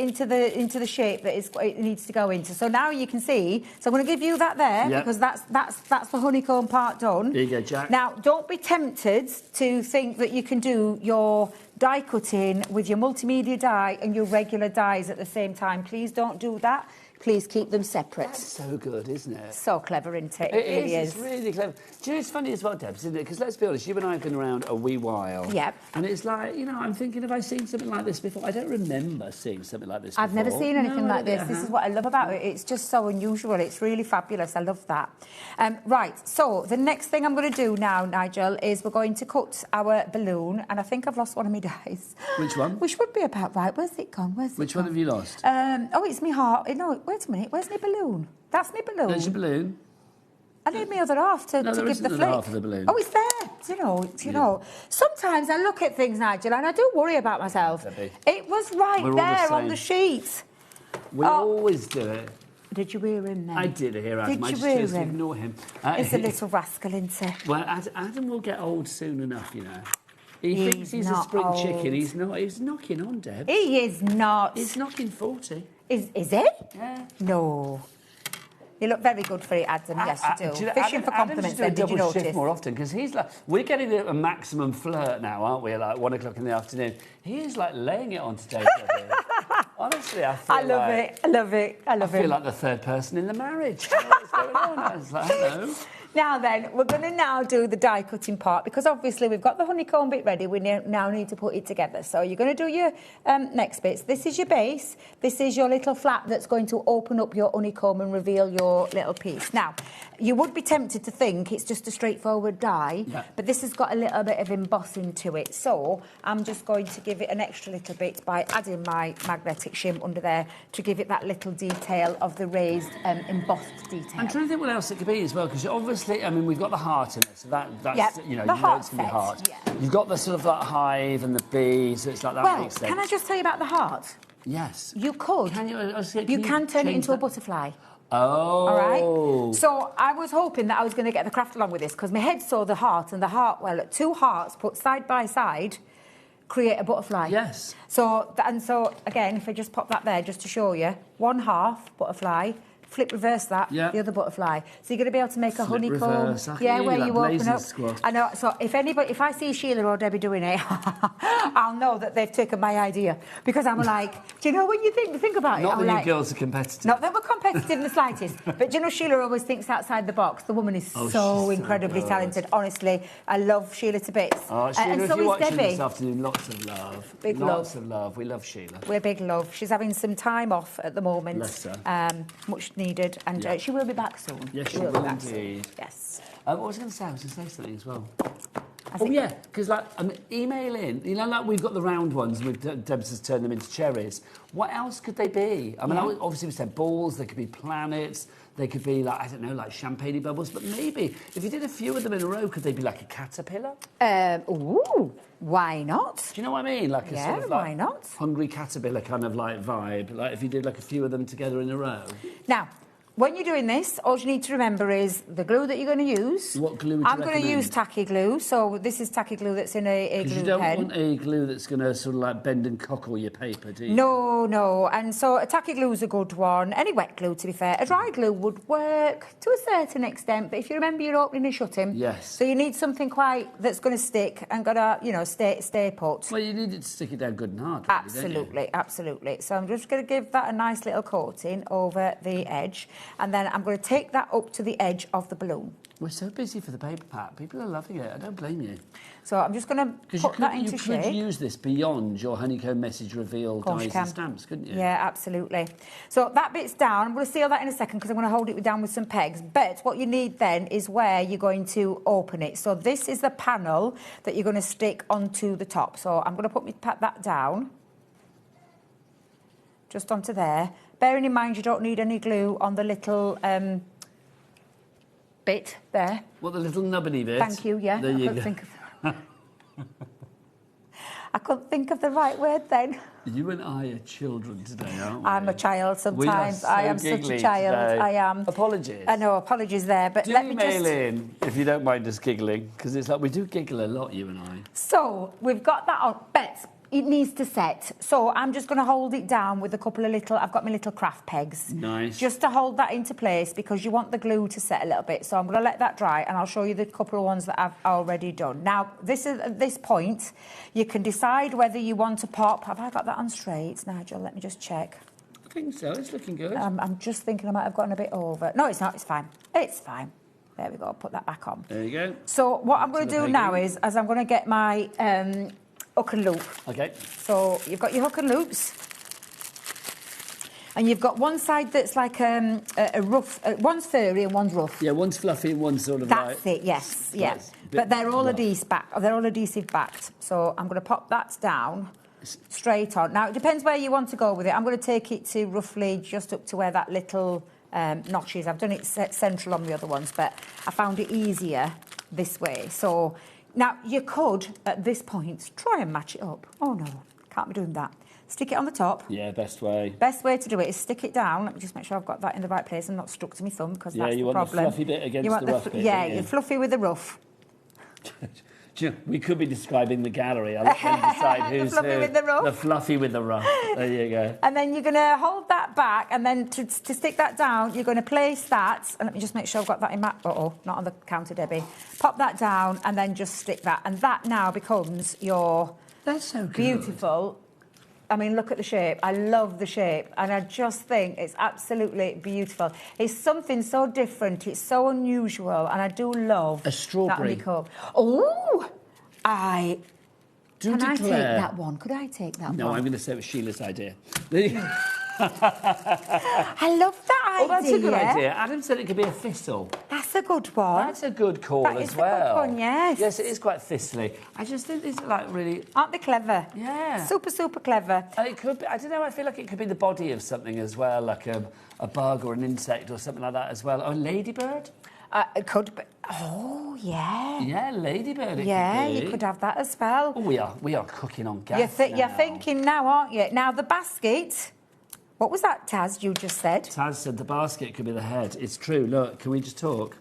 into the shape that it needs to go into. So now you can see. So I'm going to give you that there because that's the honeycomb part done. There you go, Jack. Now, don't be tempted to think that you can do your die cutting with your multimedia die and your regular dies at the same time. Please don't do that. Please keep them separate. That's so good, isn't it? So clever, isn't it? It really is. It's really clever. Do you know, it's funny as well, Debs, isn't it? Because let's be honest, you and I have been around a wee while. Yep. And it's like, you know, I'm thinking, have I seen something like this before? I don't remember seeing something like this before. I've never seen anything like this. This is what I love about it. It's just so unusual. It's really fabulous. I love that. Right, so the next thing I'm going to do now, Nigel, is we're going to cut our balloon. And I think I've lost one of my dies. Which one? Which would be about right. Where's it gone? Which one have you lost? Oh, it's my heart. No, wait a minute. Where's my balloon? That's my balloon. There's your balloon. I need my other half to give the flick. Half of the balloon. Oh, it's there. You know. Sometimes I look at things, Nigel, and I do worry about myself. Debbie. It was right there on the sheet. We always do it. Did you hear him then? I did hear Adam. Did you hear him? Ignore him. He's a little rascal, isn't he? Well, Adam will get old soon enough, you know. He thinks he's a spring chicken. He's not. He's knocking on, Deb. He is not. He's knocking 40. Is he? Yeah. No. You look very good for it, Adam. Yes, you do. Fishing for compliments, then, did you notice? Shift more often, because he's like... We're getting a maximum flirt now, aren't we? Like 1 o'clock in the afternoon. He is like laying it on today. Honestly, I feel I love it. I love it. I love it. I feel like the third person in the marriage. What's going on? I was like, hello. Now then, we're going to now do the die cutting part, because obviously we've got the honeycomb bit ready. We now need to put it together. So you're going to do your next bits. This is your base. This is your little flap that's going to open up your honeycomb and reveal your little piece. Now, you would be tempted to think it's just a straightforward die, but this has got a little bit of embossing to it. So I'm just going to give it an extra little bit by adding my magnetic shim under there to give it that little detail of the raised embossed detail. I'm trying to think what else it could be as well, because obviously, I mean, we've got the heart in it, so that's you know, it's going to be heart. Yeah. You've got the sort of that hive and the bee, so it's like that makes sense. Can I just tell you about the heart? Yes. You could. You can turn it into a butterfly. Oh. All right. So I was hoping that I was going to get the craft along with this, because my head saw the heart, and the heart, well, 2 hearts put side by side create a butterfly. Yes. So again, if I just pop that there just to show you, 1/2 butterfly. Flip reverse that, the other butterfly. So you're going to be able to make a honeycomb. Reverse. Where you open up. Squad. I know. So if I see Sheila or Debbie doing it, I'll know that they've taken my idea, because I'm like, do you know when you think about it? Not that you girls are competitive. Not that we're competitive in the slightest, but do you know Sheila always thinks outside the box. The woman is so incredibly talented. Honestly, I love Sheila to bits. Oh, Sheila, and if so you're is watching Debbie. this afternoon, lots of love. Lots of love. We love Sheila. We're big love. She's having some time off at the moment. Bless her. Much needed, and she will be back soon. Yes, she will indeed. Yes. What was I going to say? I was going to say something as well. Because like email in. You know, like we've got the round ones. Debs has turned them into cherries. What else could they be? I mean, obviously we said balls. They could be planets. They could be like, I don't know, like champagne bubbles. But maybe if you did a few of them in a row, could they be like a caterpillar? Ooh, why not? Do you know what I mean? Like a sort of like why not? hungry caterpillar kind of like vibe. Like if you did like a few of them together in a row. Now, when you're doing this, all you need to remember is the glue that you're going to use. What glue would you I'm going to recommend? use tacky glue. So this is tacky glue that's in a glue You don't pen. want a glue that's going to sort of like bend and cockle your paper, do you? No, no. And so a tacky glue is a good one. Any wet glue, to be fair. A dry glue would work to a certain extent, but if you remember, you're opening and shutting. Yes. So you need something that's going to stick and got to, you know, stay put. Well, you need it to stick it down good and hard, really, Absolutely, don't you? absolutely. So I'm just going to give that a nice little coating over the edge, and then I'm going to take that up to the edge of the balloon. We're so busy for the paper pack. People are loving it. I don't blame you. So I'm just going to put that into shape. You could use this beyond your honeycomb message reveal dies and stamps, couldn't you? Yeah, absolutely. So that bit's down. I'm going to seal that in a second because I'm going to hold it down with some pegs. But what you need then is where you're going to open it. So this is the panel that you're going to stick onto the top. So I'm going to pat that down. Just onto there. Bearing in mind you don't need any glue on the little bit there. What, the little nubbiny bit? Thank you, yeah. There you go. I couldn't think of the right word then. You and I are children today, aren't we? I'm a child sometimes. We are so I am such a giggly child. today. I am. Apologies. I know, apologies there. But let me email just... in if you don't mind us giggling, because it's like we do giggle a lot, you and I. So we've got that on, but it needs to set. So I'm just going to hold it down with a couple of little, I've got my little craft pegs. Nice. Just to hold that into place because you want the glue to set a little bit. So I'm going to let that dry and I'll show you the couple of ones that I've already done. Now, at this point, you can decide whether you want to pop. Have I got that on straight, Nigel? Let me just check. I think so. It's looking good. I'm just thinking I might have gotten a bit over. No, it's not. It's fine. It's fine. There we go. Put that back on. There you go. So what I'm going to do now is I'm going to get my hook and loop. Okay. So you've got your hook and loops, and you've got one side that's like a rough, one's furry and one's rough. Yeah, one's fluffy and one's sort of That's it. Yes, yes. But they're all adhesive backed. So I'm going to pop that down straight on. Now it depends where you want to go with it. I'm going to take it to roughly just up to where that little notch is. I've done it central on the other ones, but I found it easier this way. So. Now, you could, at this point, try and match it up. Oh, no, can't be doing that. Stick it on the top. Yeah, best way. Best way to do it is stick it down. Let me just make sure I've got that in the right place and not stuck to my thumb, because that's the problem. Yeah, you want the fluffy bit against the rough bit, yeah, don't you? you're fluffy with the rough. We could be describing the gallery. I'll let them decide who's fluffy with the rough. The fluffy with the rough. There you go. And then you're going to hold that back, and then to stick that down, you're going to place that. And let me just make sure I've got that in my... Uh-oh, not on the counter, Debbie. Pop that down, and then just stick that. And that now becomes your... That's so good. Beautiful. I mean, look at the shape. I love the shape. And I just think it's absolutely beautiful. It's something so different. It's so unusual. And I do love... A strawberry. That honeycomb. Oh! Do Can I declare. take that one? Could I take that one? No, I'm going to say it was Sheila's idea. I love that idea. Oh, that's a good idea. Adam said it could be a thistle. That's a good one. That's a good call That as is well. a good one, yes. Yes, it is quite thistly. I just think these are like really... Aren't they clever? Yeah. Super, super clever. It could be, I don't know, I feel like it could be the body of something as well, like a bug or an insect or something like that as well. Or a ladybird? It could be. Oh, yeah. Yeah, ladybird. Yeah, could be. you could have that as well. Oh, we are cooking on gas. You're thinking now, aren't you? Now, the basket. What was that, Taz, you just said? Taz said the basket could be the head. It's true. Look, can we just talk?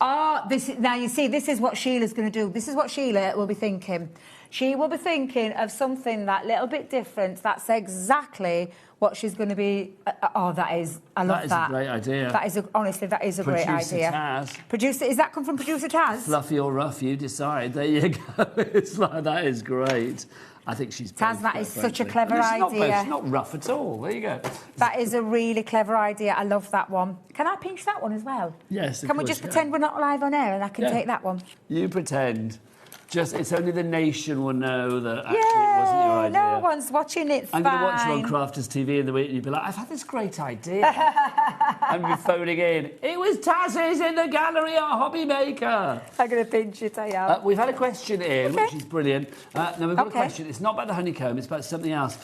Oh, now you see, this is what Sheila's going to do. This is what Sheila will be thinking. She will be thinking of something that little bit different. That's exactly what she's going to be... that is... I love that. That is a great idea. Honestly, that is a great idea. Taz. Producer, is that come from Producer Taz? Fluffy or rough, you decide. There you go. It's like, that is great. I think she's... Taz, that is such a clever idea. It's not rough at all. There you go. That is a really clever idea. I love that one. Can I pinch that one as well? Yes, of Can we course, just yeah. pretend we're not live on air and I can take that one? You pretend. It's only the nation will know that actually it wasn't your idea. No one's watching it. I'm going to watch you on Crafters TV in the week and you'll be like, I've had this great idea. And be phoning in. It was Taz's in the gallery at HobbyMaker. I'm going to pinch it, I am. We've had a question in, which is brilliant. Now, we've got a question. It's not about the honeycomb, it's about something else.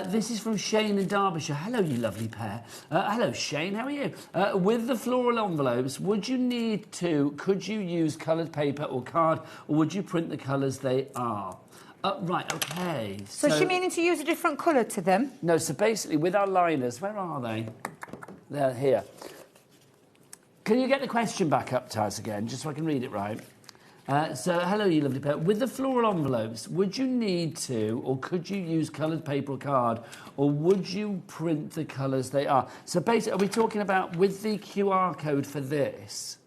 This is from Shane in Derbyshire. Hello, you lovely pair. Hello, Shane, how are you? With the floral envelopes, could you use coloured paper or card, or would you print the colours they are? Right, OK. So is she meaning to use a different colour to them? No, so basically with our liners, where are they? They're here. Can you get the question back up, Taz, again, just so I can read it right? So, hello, you lovely pair. With the floral envelopes, would you need to, or could you use coloured paper or card, or would you print the colours they are? So, basically, are we talking about with the QR code for this,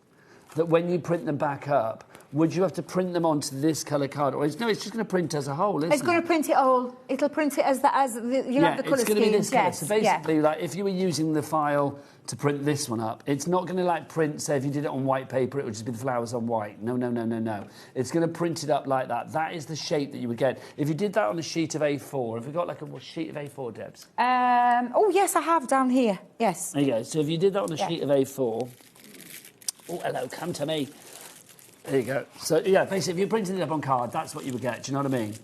that when you print them back up, would you have to print them onto this colour card? Or no, it's just going to print as a whole, isn't it? It's going to print it all. It'll print it as you'll have the colour it's going to be this colour. Yes, So basically, like if you were using the file to print this one up, it's not going to like print, say if you did it on white paper, it would just be the flowers on white. No. It's going to print it up like that. That is the shape that you would get. If you did that on a sheet of A4, have you got like a sheet of A4, Debs? Oh, yes, I have down here. Yes. There you go. So if you did that on a sheet of A4... Oh, hello, come to me. There you go. So, yeah, basically, if you printed it up on card, that's what you would get. Do you know what I mean?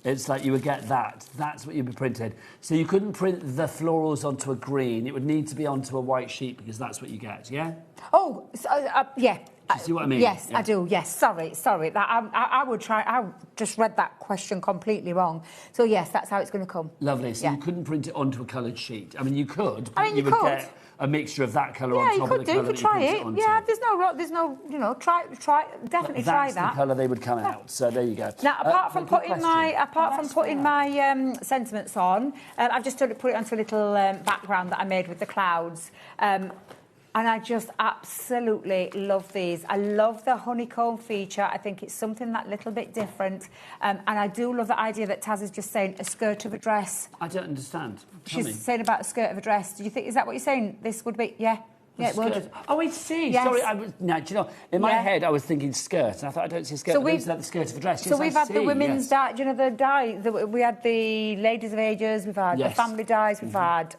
It's like you would get that. That's what you'd be printed. So you couldn't print the florals onto a green. It would need to be onto a white sheet because that's what you get, yeah? Oh, so, yeah. Do you see what I mean? Yes, yeah. I do. Yes, sorry. I would try. I just read that question completely wrong. So yes, that's how it's going to come. Lovely. So you couldn't print it onto a coloured sheet. I mean, you could. But you would could get a mixture of that colour on top of the colour. Yeah, you could try it. Yeah, there's no. Try. Definitely try that. That's the colour they would come out. So there you go. Now, apart from putting my sentiments on, I've just put it onto a little background that I made with the clouds. And I just absolutely love these. I love the honeycomb feature. I think it's something that little bit different. And I do love the idea that Taz is just saying a skirt of a dress. I don't understand. She's saying about a skirt of a dress. Do you think, is that what you're saying? This would be, yeah. Yeah, it would. Oh, I see. Yes. Sorry, do you know, in my head I was thinking skirt, and I thought I don't see a skirt. So we've the skirt of a dress. So we've had the women's dye. Do you know the dye? We had the ladies of ages. We've had the family dyes. We've had.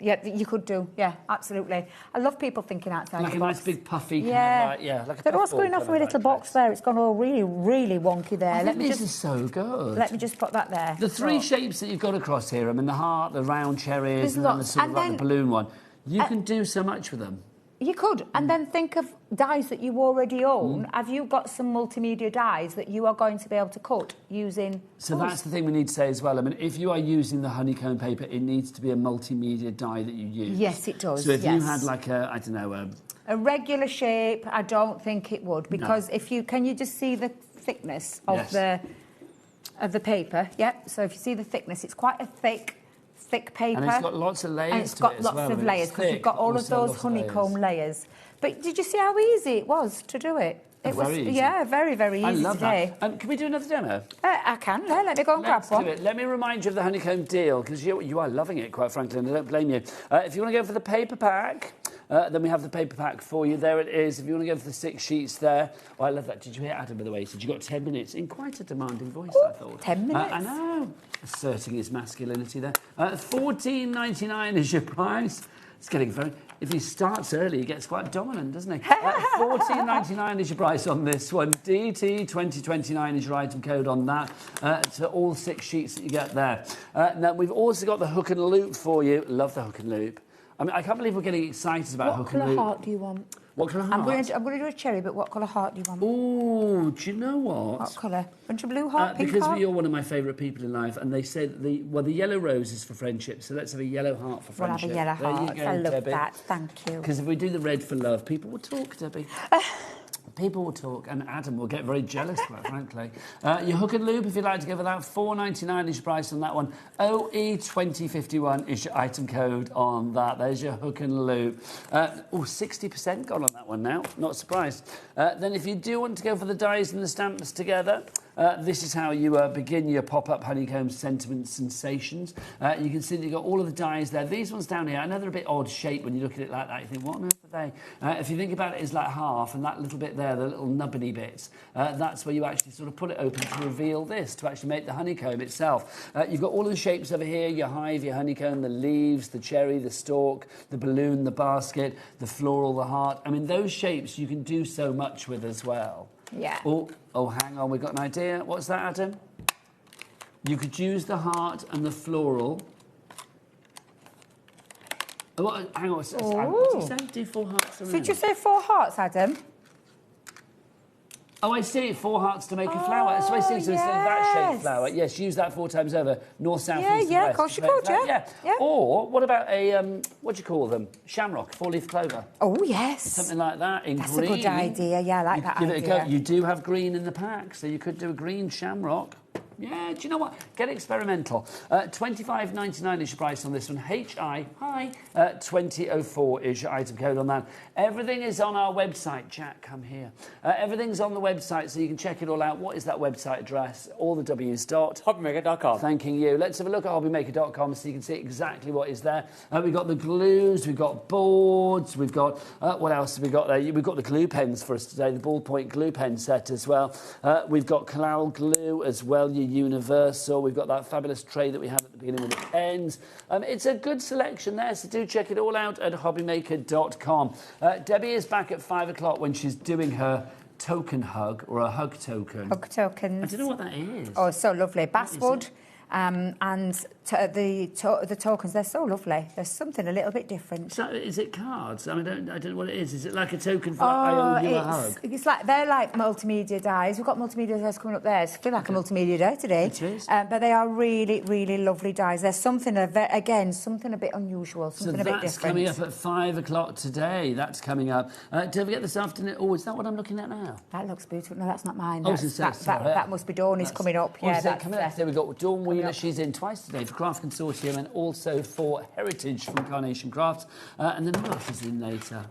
Yeah, you could do. Yeah, absolutely. I love people thinking outside. Like a nice big puffy. Yeah. Like a but what's going off with a little box there? It's gone all really, really wonky there. This is so good. Let me just put that there. The three shapes that you've got across here. I mean, the heart, the round cherries, and then the sort of like the balloon one. You can do so much with them. You could, and then think of dyes that you already own. Have you got some multimedia dyes that you are going to be able to cut using? So that's the thing we need to say as well. I mean, if you are using the honeycomb paper, it needs to be a multimedia dye that you use. Yes, it does. So if you had like a regular shape, I don't think it would, because can you just see the thickness of the paper? Yep. So if you see the thickness, it's quite a thick paper. And it's got lots of layers. And it's got lots of layers because you've got all of those honeycomb layers. But did you see how easy it was to do it? It was very easy. Yeah, very, very easy. I love today. that. Can we do another demo? I can. Let me go and grab one. Do it. Let me remind you of the honeycomb deal, because you are loving it, quite frankly, and I don't blame you. If you want to go for the paper pack, then we have the paper pack for you. There it is. If you want to go for the 6 sheets there. Oh, I love that. Did you hear Adam, by the way? He said you got 10 minutes in quite a demanding voice, I thought. 10 minutes? I know. Asserting his masculinity there. $14.99 is your price. It's getting very... If he starts early, he gets quite dominant, doesn't he? $14.99 is your price on this one. DT2029 is your item code on that. To all 6 sheets that you get there. Now, we've also got the hook and loop for you. Love the hook and loop. I mean, I can't believe we're getting excited about hook and loop. What colour heart do you want? What colour heart? I'm going to do a cherry, but what colour heart do you want? Oh, do you know what? What colour? Bunch of blue heart, pink because heart? you're one of my favourite people in life, and they said the yellow rose is for friendship, so let's have a yellow heart for friendship. We'll have a yellow heart. I love Debbie. that. Thank you. Because if we do the red for love, people will talk, Debbie. People will talk, and Adam will get very jealous, quite frankly. Your hook and loop, if you'd like to go for that, $4.99 is your price on that one. OE2051 is your item code on that. There's your hook and loop. 60% gone on that one now. Not surprised. Then if you do want to go for the dies and the stamps together, this is how you begin your pop-up honeycomb sentiment sensations. You can see that you've got all of the dies there. These ones down here, I know they're a bit odd shape when you look at it like that. You think, what on earth are they? If you think about it as like half, and that little bit there, the little nubbiny bits, that's where you actually sort of put it open to reveal this, to actually make the honeycomb itself. You've got all of the shapes over here, your hive, your honeycomb, the leaves, the cherry, the stalk, the balloon, the basket, the floral, the heart. I mean, those shapes you can do so much with as well. Yeah. Oh, hang on, we've got an idea. What's that, Adam? You could use the heart and the floral. Oh, hang on, what's he say? Do 4 hearts. Did you say 4 hearts, Adam? Oh, I see. 4 hearts to make a flower. So I see. So instead of that shaped flower, yes, use that 4 times over. North, south, east, and west. Yeah, of course you could, yeah. Or what about a, what do you call them? Shamrock, 4-leaf clover. Oh, yes. Something like that in That's green. a good idea. Yeah, I like that Give idea. it a go. You do have green in the pack, so you could do a green shamrock. Yeah, do you know what? Get experimental. $25.99 is your price on this one. HI 2004 is your item code on that. Everything is on our website. Jack, come here. Everything's on the website, so you can check it all out. What is that website address? All the W's dot. HobbyMaker.com. Thanking you. Let's have a look at HobbyMaker.com so you can see exactly what is there. We've got the glues, we've got boards, we've got... what else have we got there? We've got the glue pens for us today, the ballpoint glue pen set as well. We've got Collal glue as well, your universal. We've got that fabulous tray that we had at the beginning with the pens. It's a good selection there, so do check it all out at hobbymaker.com. Debbie is back at 5 o'clock when she's doing her token hug, or a hug token. Hug tokens. I don't know what that is. Oh, so lovely. Basswood. And the tokens, they're so lovely. There's something a little bit different. So, is it cards? I don't know what it is. Is it like a token for I owe you a hug? It's like, they're like multimedia dies. We've got multimedia dies coming up there. It's feel like a multimedia day today. It is. But they are really, really lovely dies. There's something, again, something a bit unusual, something a bit different. So that's coming up at 5 o'clock today. That's coming up. Don't forget this afternoon. Oh, is that what I'm looking at now? That looks beautiful. No, that's not mine. Oh, that must be Dawn is coming up. Oh, Yeah, that's coming up. that's There we've got Dawn Wheeler. She's in twice today for Craft Consortium and also for Heritage from Carnation Crafts. And then who else is in later?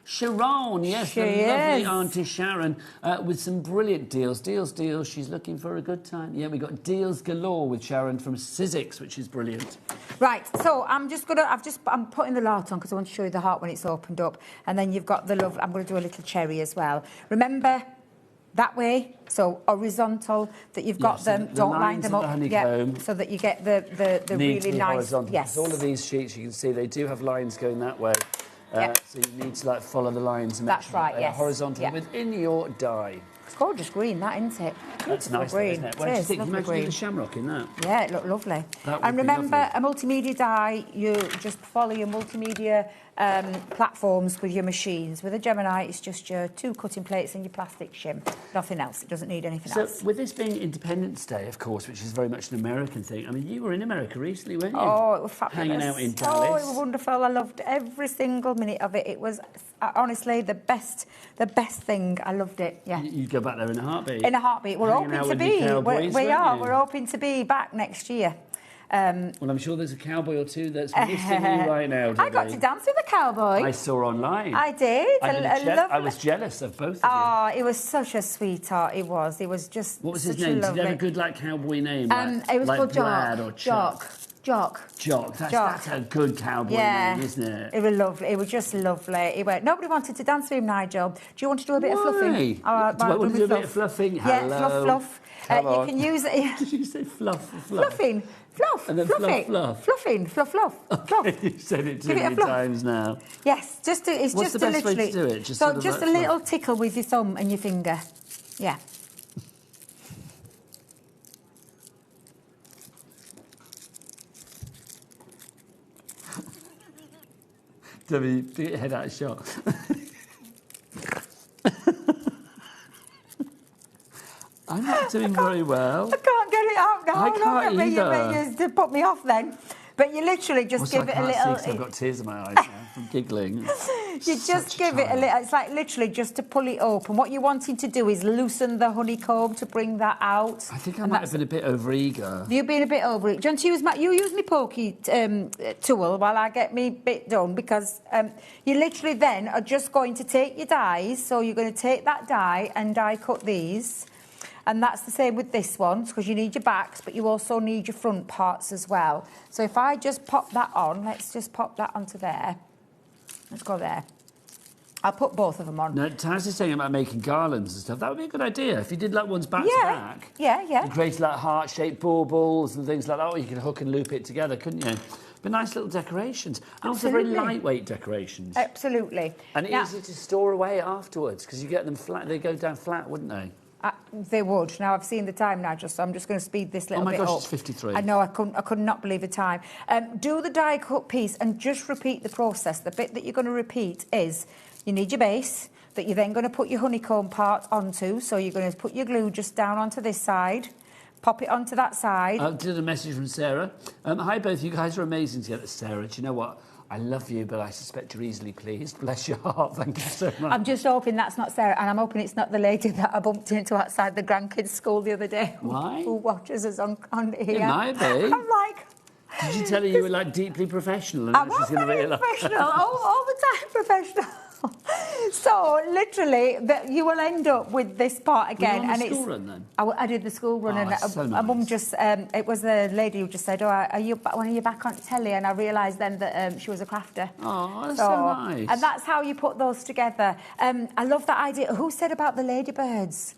Sharon, yes, She the lovely is. Auntie Sharon, with some brilliant deals. Deals. She's looking for a good time. Yeah, we got deals galore with Sharon from Sizzix, which is brilliant. Right, so I'm putting the heart on because I want to show you the heart when it's opened up. And then you've got the love. I'm going to do a little cherry as well. Remember, that way, so horizontal, that you've got them, the don't line lines them of up, the honeycomb so that you get the need to really be nice. horizontal. Yes. All of these sheets, you can see they do have lines going that way. So you need to like follow the lines and make That's sure right, they yes. are horizontal Yeah. within your die. It's gorgeous green, that, isn't it? That's Beautiful nice, green. isn't it? What do you It is, think? lovely Imagine green. the shamrock in that. Yeah, it looked lovely. That would And be remember, lovely. a multimedia die, you just follow your multimedia platforms with your machines. With a Gemini, it's just your 2 cutting plates and your plastic shim. Nothing else. It doesn't need anything So, else. with this being Independence Day, of course, which is very much an American thing, I mean, you were in America recently, weren't you? Oh, it was fabulous. Hanging out in Oh, Dallas. it was wonderful. I loved every single minute of it. It was, honestly, the best thing. I loved it, yeah. You'd go back there in a heartbeat. In a heartbeat. We're Hanging hoping out to with be. your cowboys, We are. weren't you? We're hoping to be back next year. Well, I'm sure there's a cowboy or two that's missing you right now, I got Debbie. to dance with a cowboy. I saw online. I did. I was jealous of both of you. Oh, it was such a sweetheart. It was just. What was his such a name? Did lovely... he have a good like cowboy name? It was like called Brad Jock. or Chuck? Jock. That's a good cowboy Yeah, name, isn't it? It was lovely. It was just lovely. Nobody wanted to dance with him, Nigel. Do you want to do a bit of fluffing? Do I want to do a bit of fluffing? Yeah, Hello. fluff. Come on. You can use it. Did you say fluff? Fluffing. Fluff. And then fluffing. fluff. Fluffing. Fluff. You said it too Give it a many fluff. times now. Yes, it's What's just the best way literally. to do it? Just so sort of just like a little fluff? tickle with your thumb and your finger. Yeah. Debbie, get your head out of shot. I'm not doing very well. I can't get it out now. I can't either. You put me off then. But you literally just Also, give I it a can't see little. 'cause I've got tears in my eyes now from giggling. You just give it a little. It's like literally just to pull it open. What you're wanting to do is loosen the honeycomb to bring that out. I think I might have been a bit over-eager. You've been a bit over it. Do you want to use you use my pokey tool while I get me bit done, because you literally then are just going to take your dies. So you're going to take that die and die cut these. And that's the same with this one, because you need your backs, but you also need your front parts as well. So if I just pop that on, let's just pop that onto there. Let's go there. I'll put both of them on. No, Taz is saying about making garlands and stuff. That would be a good idea. If you did like ones back to back. Yeah. You created like heart-shaped baubles and things like that, or you could hook and loop it together, couldn't you? But nice little decorations. And also very lightweight decorations. Absolutely. And easy to store away afterwards, because you get them flat. They go down flat, wouldn't they? They would. Now, I've seen the time now, so I'm just going to speed this little bit up. Oh my gosh, it's 53. I know, I could not believe the time. Do the die cut piece and just repeat the process. The bit that you're going to repeat is you need your base. that you're then going to put your honeycomb part onto. So you're going to put your glue just down onto this side, pop it onto that side. I did a message from Sarah. Hi, both. You guys are amazing together. Sarah, do you know what? I love you, but I suspect you're easily pleased. Bless your heart. Thank you so much. I'm just hoping that's not Sarah, and I'm hoping it's not the lady that I bumped into outside the grandkids' school the other day. Why? Who watches us on here. It might be. I'm like... Did you tell her you were, like, deeply professional? And I'm she's going to realise? professional, all the time professional. So, literally, you will end up with this part again. Were you on the and school run, then? I did the school run, and so my mum nice. just, it was the lady who just said, when are you back on telly? And I realised then that she was a crafter. Oh, that's so nice. And that's how you put those together. I love that idea. Who said about the ladybirds?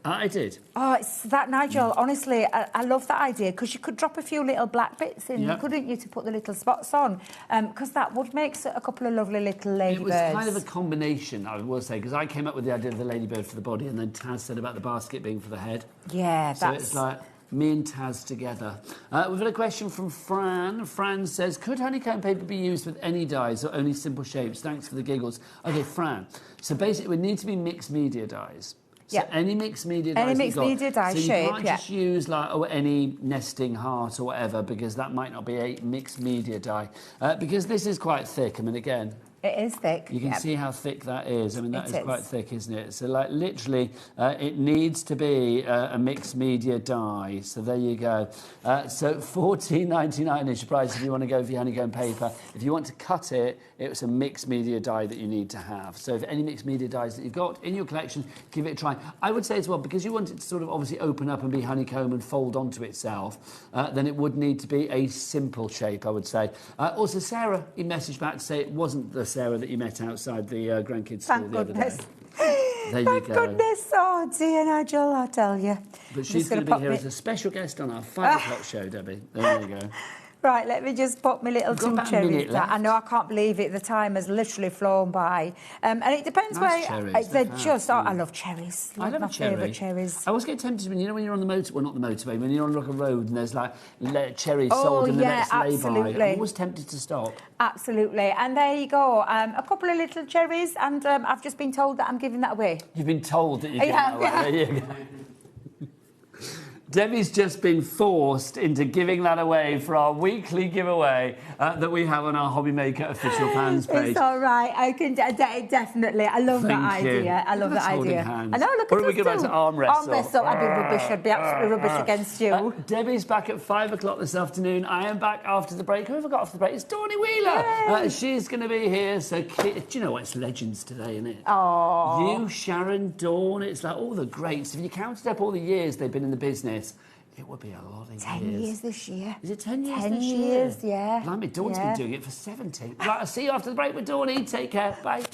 I did. Oh, it's that, Nigel. Honestly, I love that idea because you could drop a few little black bits in, couldn't you, to put the little spots on? Because that would make a couple of lovely little ladybirds. It was kind of a combination, I will say, because I came up with the idea of the ladybird for the body, and then Taz said about the basket being for the head. Yeah, so it's like me and Taz together. We've got a question from Fran. Fran says, could honeycomb paper be used with any dyes or only simple shapes? Thanks for the giggles. Okay, Fran. So basically, it would need to be mixed media dyes. So any mixed media dyes. Any mixed media dye shape, you can't just use like any nesting heart or whatever, because that might not be a mixed media dye. Because this is quite thick. I mean, again, it is thick. You can see how thick that is. I mean, that is quite thick, isn't it? So, like, literally, it needs to be a mixed media dye. So there you go. So $14.99 is your price if you want to go for your honeycomb paper. If you want to cut it, it's a mixed media dye that you need to have. So if any mixed media dyes that you've got in your collection, give it a try. I would say as well, because you want it to sort of obviously open up and be honeycomb and fold onto itself, then it would need to be a simple shape, I would say. Also, Sarah, he messaged back to say it wasn't the Sarah that you met outside the grandkids' school the other day. There you go. Thank goodness. Oh, dear Nigel, I tell you. But she's going to be here as a special guest on our 5 o'clock show, Debbie. There you go. Right, let me just pop my little two cherries down. I know, I can't believe it. The time has literally flown by. And it depends cherries, they're just... Oh, I love cherries. I love my favourite cherries. I always get tempted when you're on the motor... Well, not the motorway, when you're on like a road and there's like cherries sold in the next lay-by. I'm always tempted to stop. Absolutely. And there you go. A couple of little cherries, and I've just been told that I'm giving that away. You've been told that you're giving that away. There you go. Debbie's just been forced into giving that away for our weekly giveaway that we have on our HobbyMaker official fans page. It's all right. I can definitely. I love that idea. I love that idea. Hands. I know. Look or at are we going back to arm wrestle? Arm wrestle. I'd be rubbish. I'd be absolutely rubbish against you. Debbie's back at 5 o'clock this afternoon. I am back after the break. Who have I got after the break? It's Dawney Wheeler. She's going to be here. So, do you know what? It's legends today, isn't it? Oh. You, Sharon, Dawn. It's like all the greats. If you counted up all the years they've been in the business, it would be a lot of years. 10 years this year. Is it 10 years 10 this year? 10 years, yeah. Blimey, Dawn's been doing it for 17. Right, I'll see you after the break with Dawney. Take care. Bye.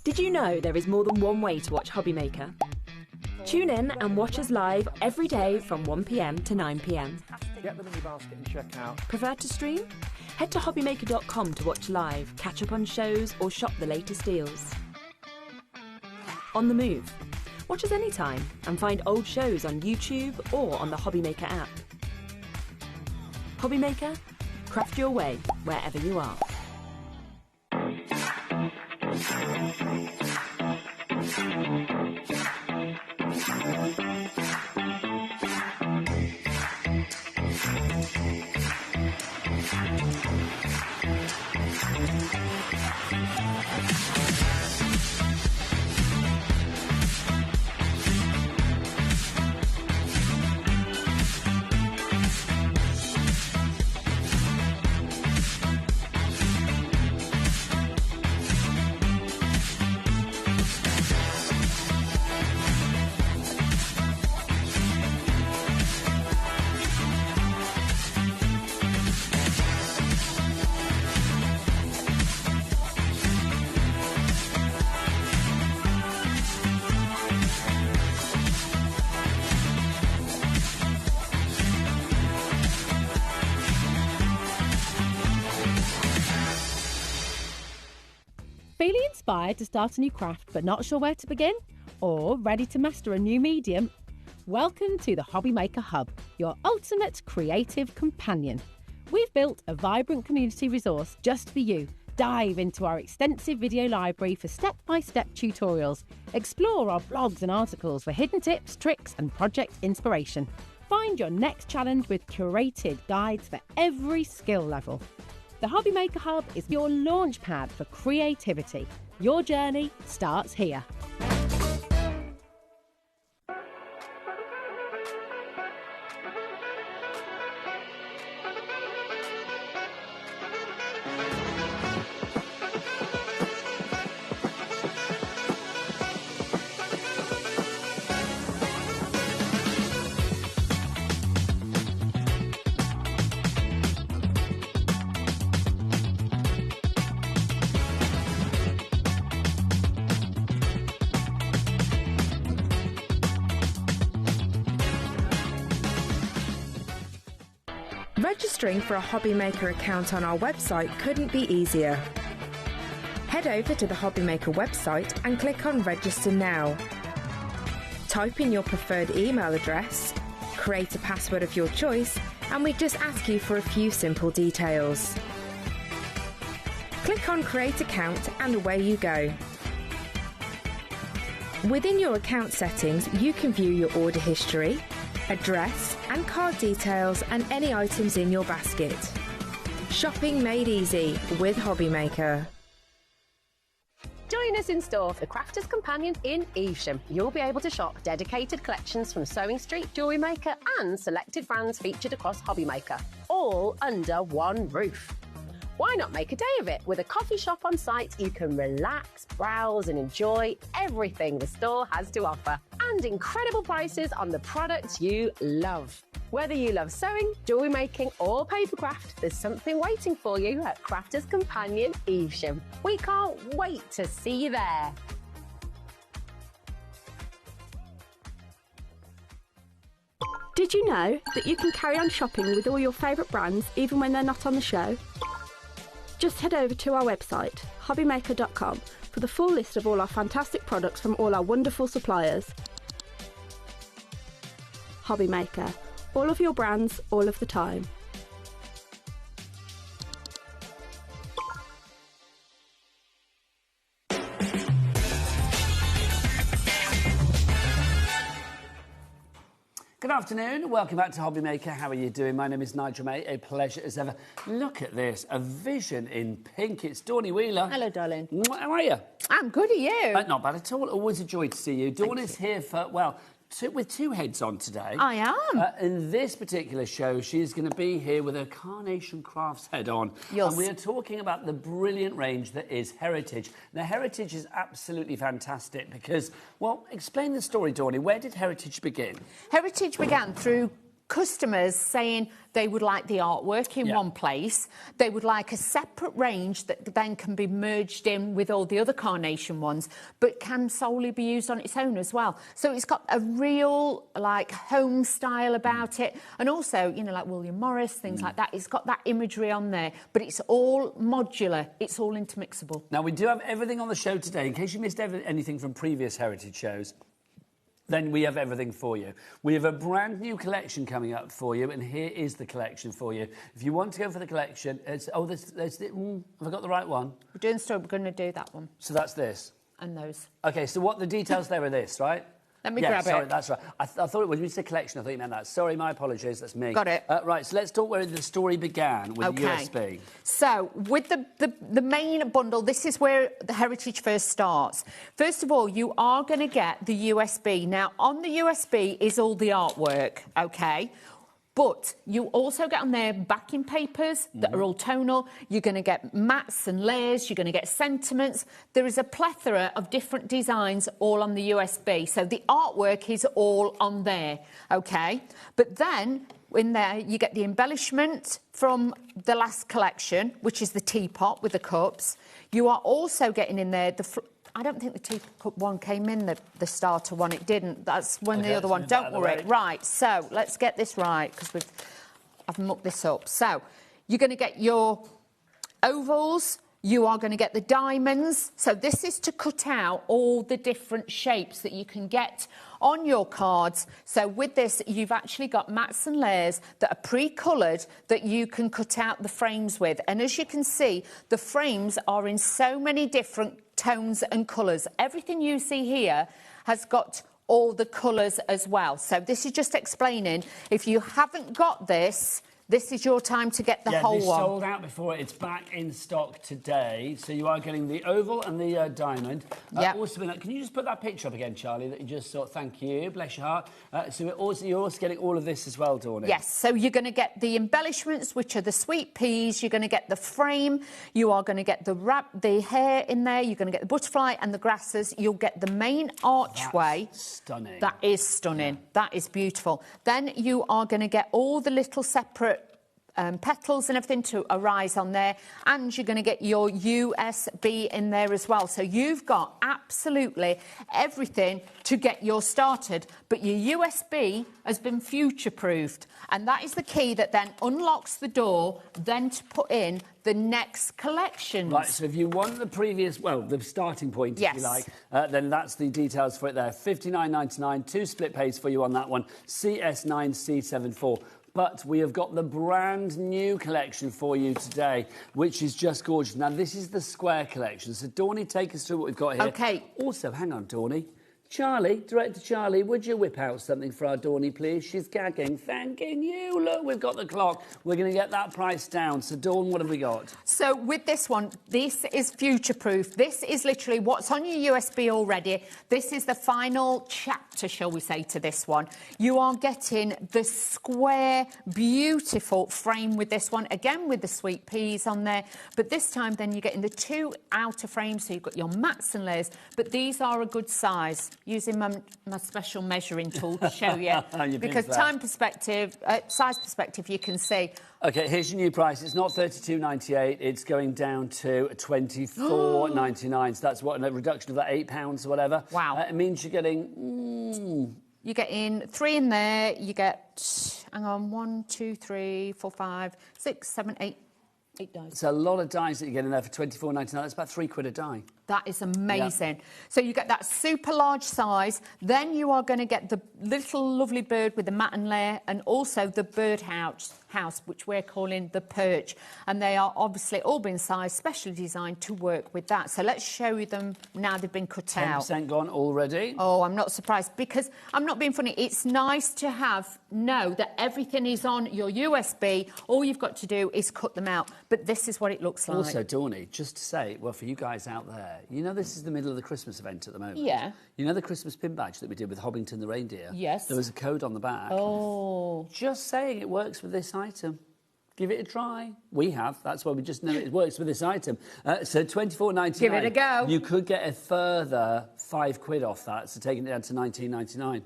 Did you know there is more than one way to watch HobbyMaker? Tune in and watch us live every day from 1 p.m. to 9 p.m. Get them in your basket and check out. Prefer to stream? Head to hobbymaker.com to watch live, catch up on shows, or shop the latest deals. On the move? Watch us anytime and find old shows on YouTube or on the HobbyMaker app. HobbyMaker? Craft your way wherever you are. Inspired to start a new craft but not sure where to begin? Or ready to master a new medium? Welcome to the HobbyMaker Hub, your ultimate creative companion. We've built a vibrant community resource just for you. Dive into our extensive video library for step-by-step tutorials. Explore our blogs and articles for hidden tips, tricks and project inspiration. Find your next challenge with curated guides for every skill level. The HobbyMaker Hub is your launch pad for creativity. Your journey starts here. Registering for a HobbyMaker account on our website couldn't be easier. Head over to the HobbyMaker website and click on Register Now. Type in your preferred email address, create a password of your choice, and we just ask you for a few simple details. Click on Create Account and away you go. Within your account settings, you can view your order history, address and card details and any items in your basket. Shopping made easy with HobbyMaker. Join us in store for the Crafter's Companion in Evesham. You'll be able to shop dedicated collections from Sewing Street, Jewellery Maker and selected brands featured across HobbyMaker, all under one roof. Why not make a day of it? With a coffee shop on site, you can relax, browse and enjoy everything the store has to offer. And incredible prices on the products you love. Whether you love sewing, jewellery making or papercraft, there's something waiting for you at Crafter's Companion Evesham. We can't wait to see you there. Did you know that you can carry on shopping with all your favourite brands even when they're not on the show? Just head over to our website, hobbymaker.com, for the full list of all our fantastic products from all our wonderful suppliers. HobbyMaker. All of your brands, all of the time. Good afternoon, welcome back to HobbyMaker. How are you doing? My name is Nigel May, a pleasure as ever. Look at this, a vision in pink. It's Dawnny Wheeler. Hello, darling. How are you? I'm good, are you? Not bad at all, always a joy to see you. Dawn is here for, well, with two heads on today. I am. In this particular show, she's going to be here with her Carnation Crafts head on. Yes. And we are talking about the brilliant range that is Heritage. Now, Heritage is absolutely fantastic because, well, explain the story, Dawnny. Where did Heritage begin? Heritage began through customers saying they would like the artwork in one place. They would like a separate range that then can be merged in with all the other Carnation ones, but can solely be used on its own as well. So it's got a real, like, home style about it. And also, you know, like William Morris, things like that. It's got that imagery on there, but it's all modular. It's all intermixable. Now, we do have everything on the show today. In case you missed anything from previous Heritage shows, then we have everything for you. We have a brand new collection coming up for you, and here is the collection for you. If you want to go for the collection, have I got the right one? We're doing story, we're going to do that one. So that's this? And those. OK, so what the details there are this, right? Let me grab sorry, it. That's right. I thought it was, when you said collection, I thought you meant that. Sorry, my apologies, that's me. Got it. Right, so let's talk where the story began with the USB. So, with the main bundle, this is where the Heritage first starts. First of all, you are going to get the USB. Now, on the USB is all the artwork, OK? But you also get on there backing papers that are all tonal. You're going to get mats and layers. You're going to get sentiments. There is a plethora of different designs all on the USB. So the artwork is all on there, OK? But then in there you get the embellishment from the last collection, which is the teapot with the cups. You are also getting in there I don't think the teacup one came in, the starter one. It didn't. That's when the other one. Don't worry. Right, so let's get this right, because I've mucked this up. So you're going to get your ovals, You are going to get the diamonds. So this is to cut out all the different shapes that you can get on your cards. So with this, you've actually got mats and layers that are pre-coloured that you can cut out the frames with. And as you can see, the frames are in so many different tones and colours. Everything you see here has got all the colours as well. So this is just explaining, if you haven't got this, this is your time to get the whole this one. sold out before. It's back in stock today. So you are getting the oval and the diamond. Also, can you just put that picture up again, Charlie, that you just saw? Thank you. Bless your heart. So you're also getting all of this as well, Dawney. Yes. So you're going to get the embellishments, which are the sweet peas. You're going to get the frame. You are going to get the hair in there. You're going to get the butterfly and the grasses. You'll get the main archway. That's stunning. That is stunning. Yeah. That is beautiful. Then you are going to get all the little separate petals and everything to arise on there, and you're going to get your USB in there as well. So you've got absolutely everything to get yours started, but your USB has been future-proofed, and that is the key that then unlocks the door then to put in the next collections. Right, so if you want the previous, well, the starting point, if you like, then that's the details for it there. $59.99, 2 split pays for you on that one, CS9C74. But we have got the brand new collection for you today, which is just gorgeous. Now, this is the square collection. So, Dawney, take us through what we've got here. OK. Also, hang on, Dawney. Charlie, Director Charlie, would you whip out something for our Dawney, please? She's gagging. Thanking you. Look, we've got the clock. We're going to get that price down. So, Dawn, what have we got? So, with this one, this is future-proof. This is literally what's on your USB already. This is the final chapter, shall we say, to this one. You are getting the square, beautiful frame with this one. Again, with the sweet peas on there. But this time, then, you're getting the 2 outer frames. So, you've got your mats and layers. But these are a good size. Using my special measuring tool to show you. Because size perspective, you can see. OK, here's your new price. It's not $32.98. It's going down to $24.99. So that's what, a reduction of that £8 or whatever. Wow. It means you're getting... You're getting 3 in there. You get, hang on, 1, 2, 3, 4, 5, 6, 7, 8 dies. It's a lot of dies that you get in there for £24.99. That's about £3 a die. That is amazing. Yeah. So you get that super large size. Then you are going to get the little lovely bird with the mat and layer, and also the bird house, which we're calling the perch. And they are obviously all been sized, specially designed to work with that. So let's show you them now they've been cut out. 10% gone already. Oh, I'm not surprised, because I'm not being funny. It's nice to know that everything is on your USB. All you've got to do is cut them out. But this is what it looks like. Also, Dawney, just to say, well, for you guys out there, you know this is the middle of the Christmas event at the moment. Yeah. You know the Christmas pin badge that we did with Hobbington the reindeer? Yes. There was a code on the back. Oh. Just saying it works with this item. Give it a try. We have. That's why we just know it works with this item. So $24.99. Give it a go. You could get a further £5 off that, so taking it down to $19.99.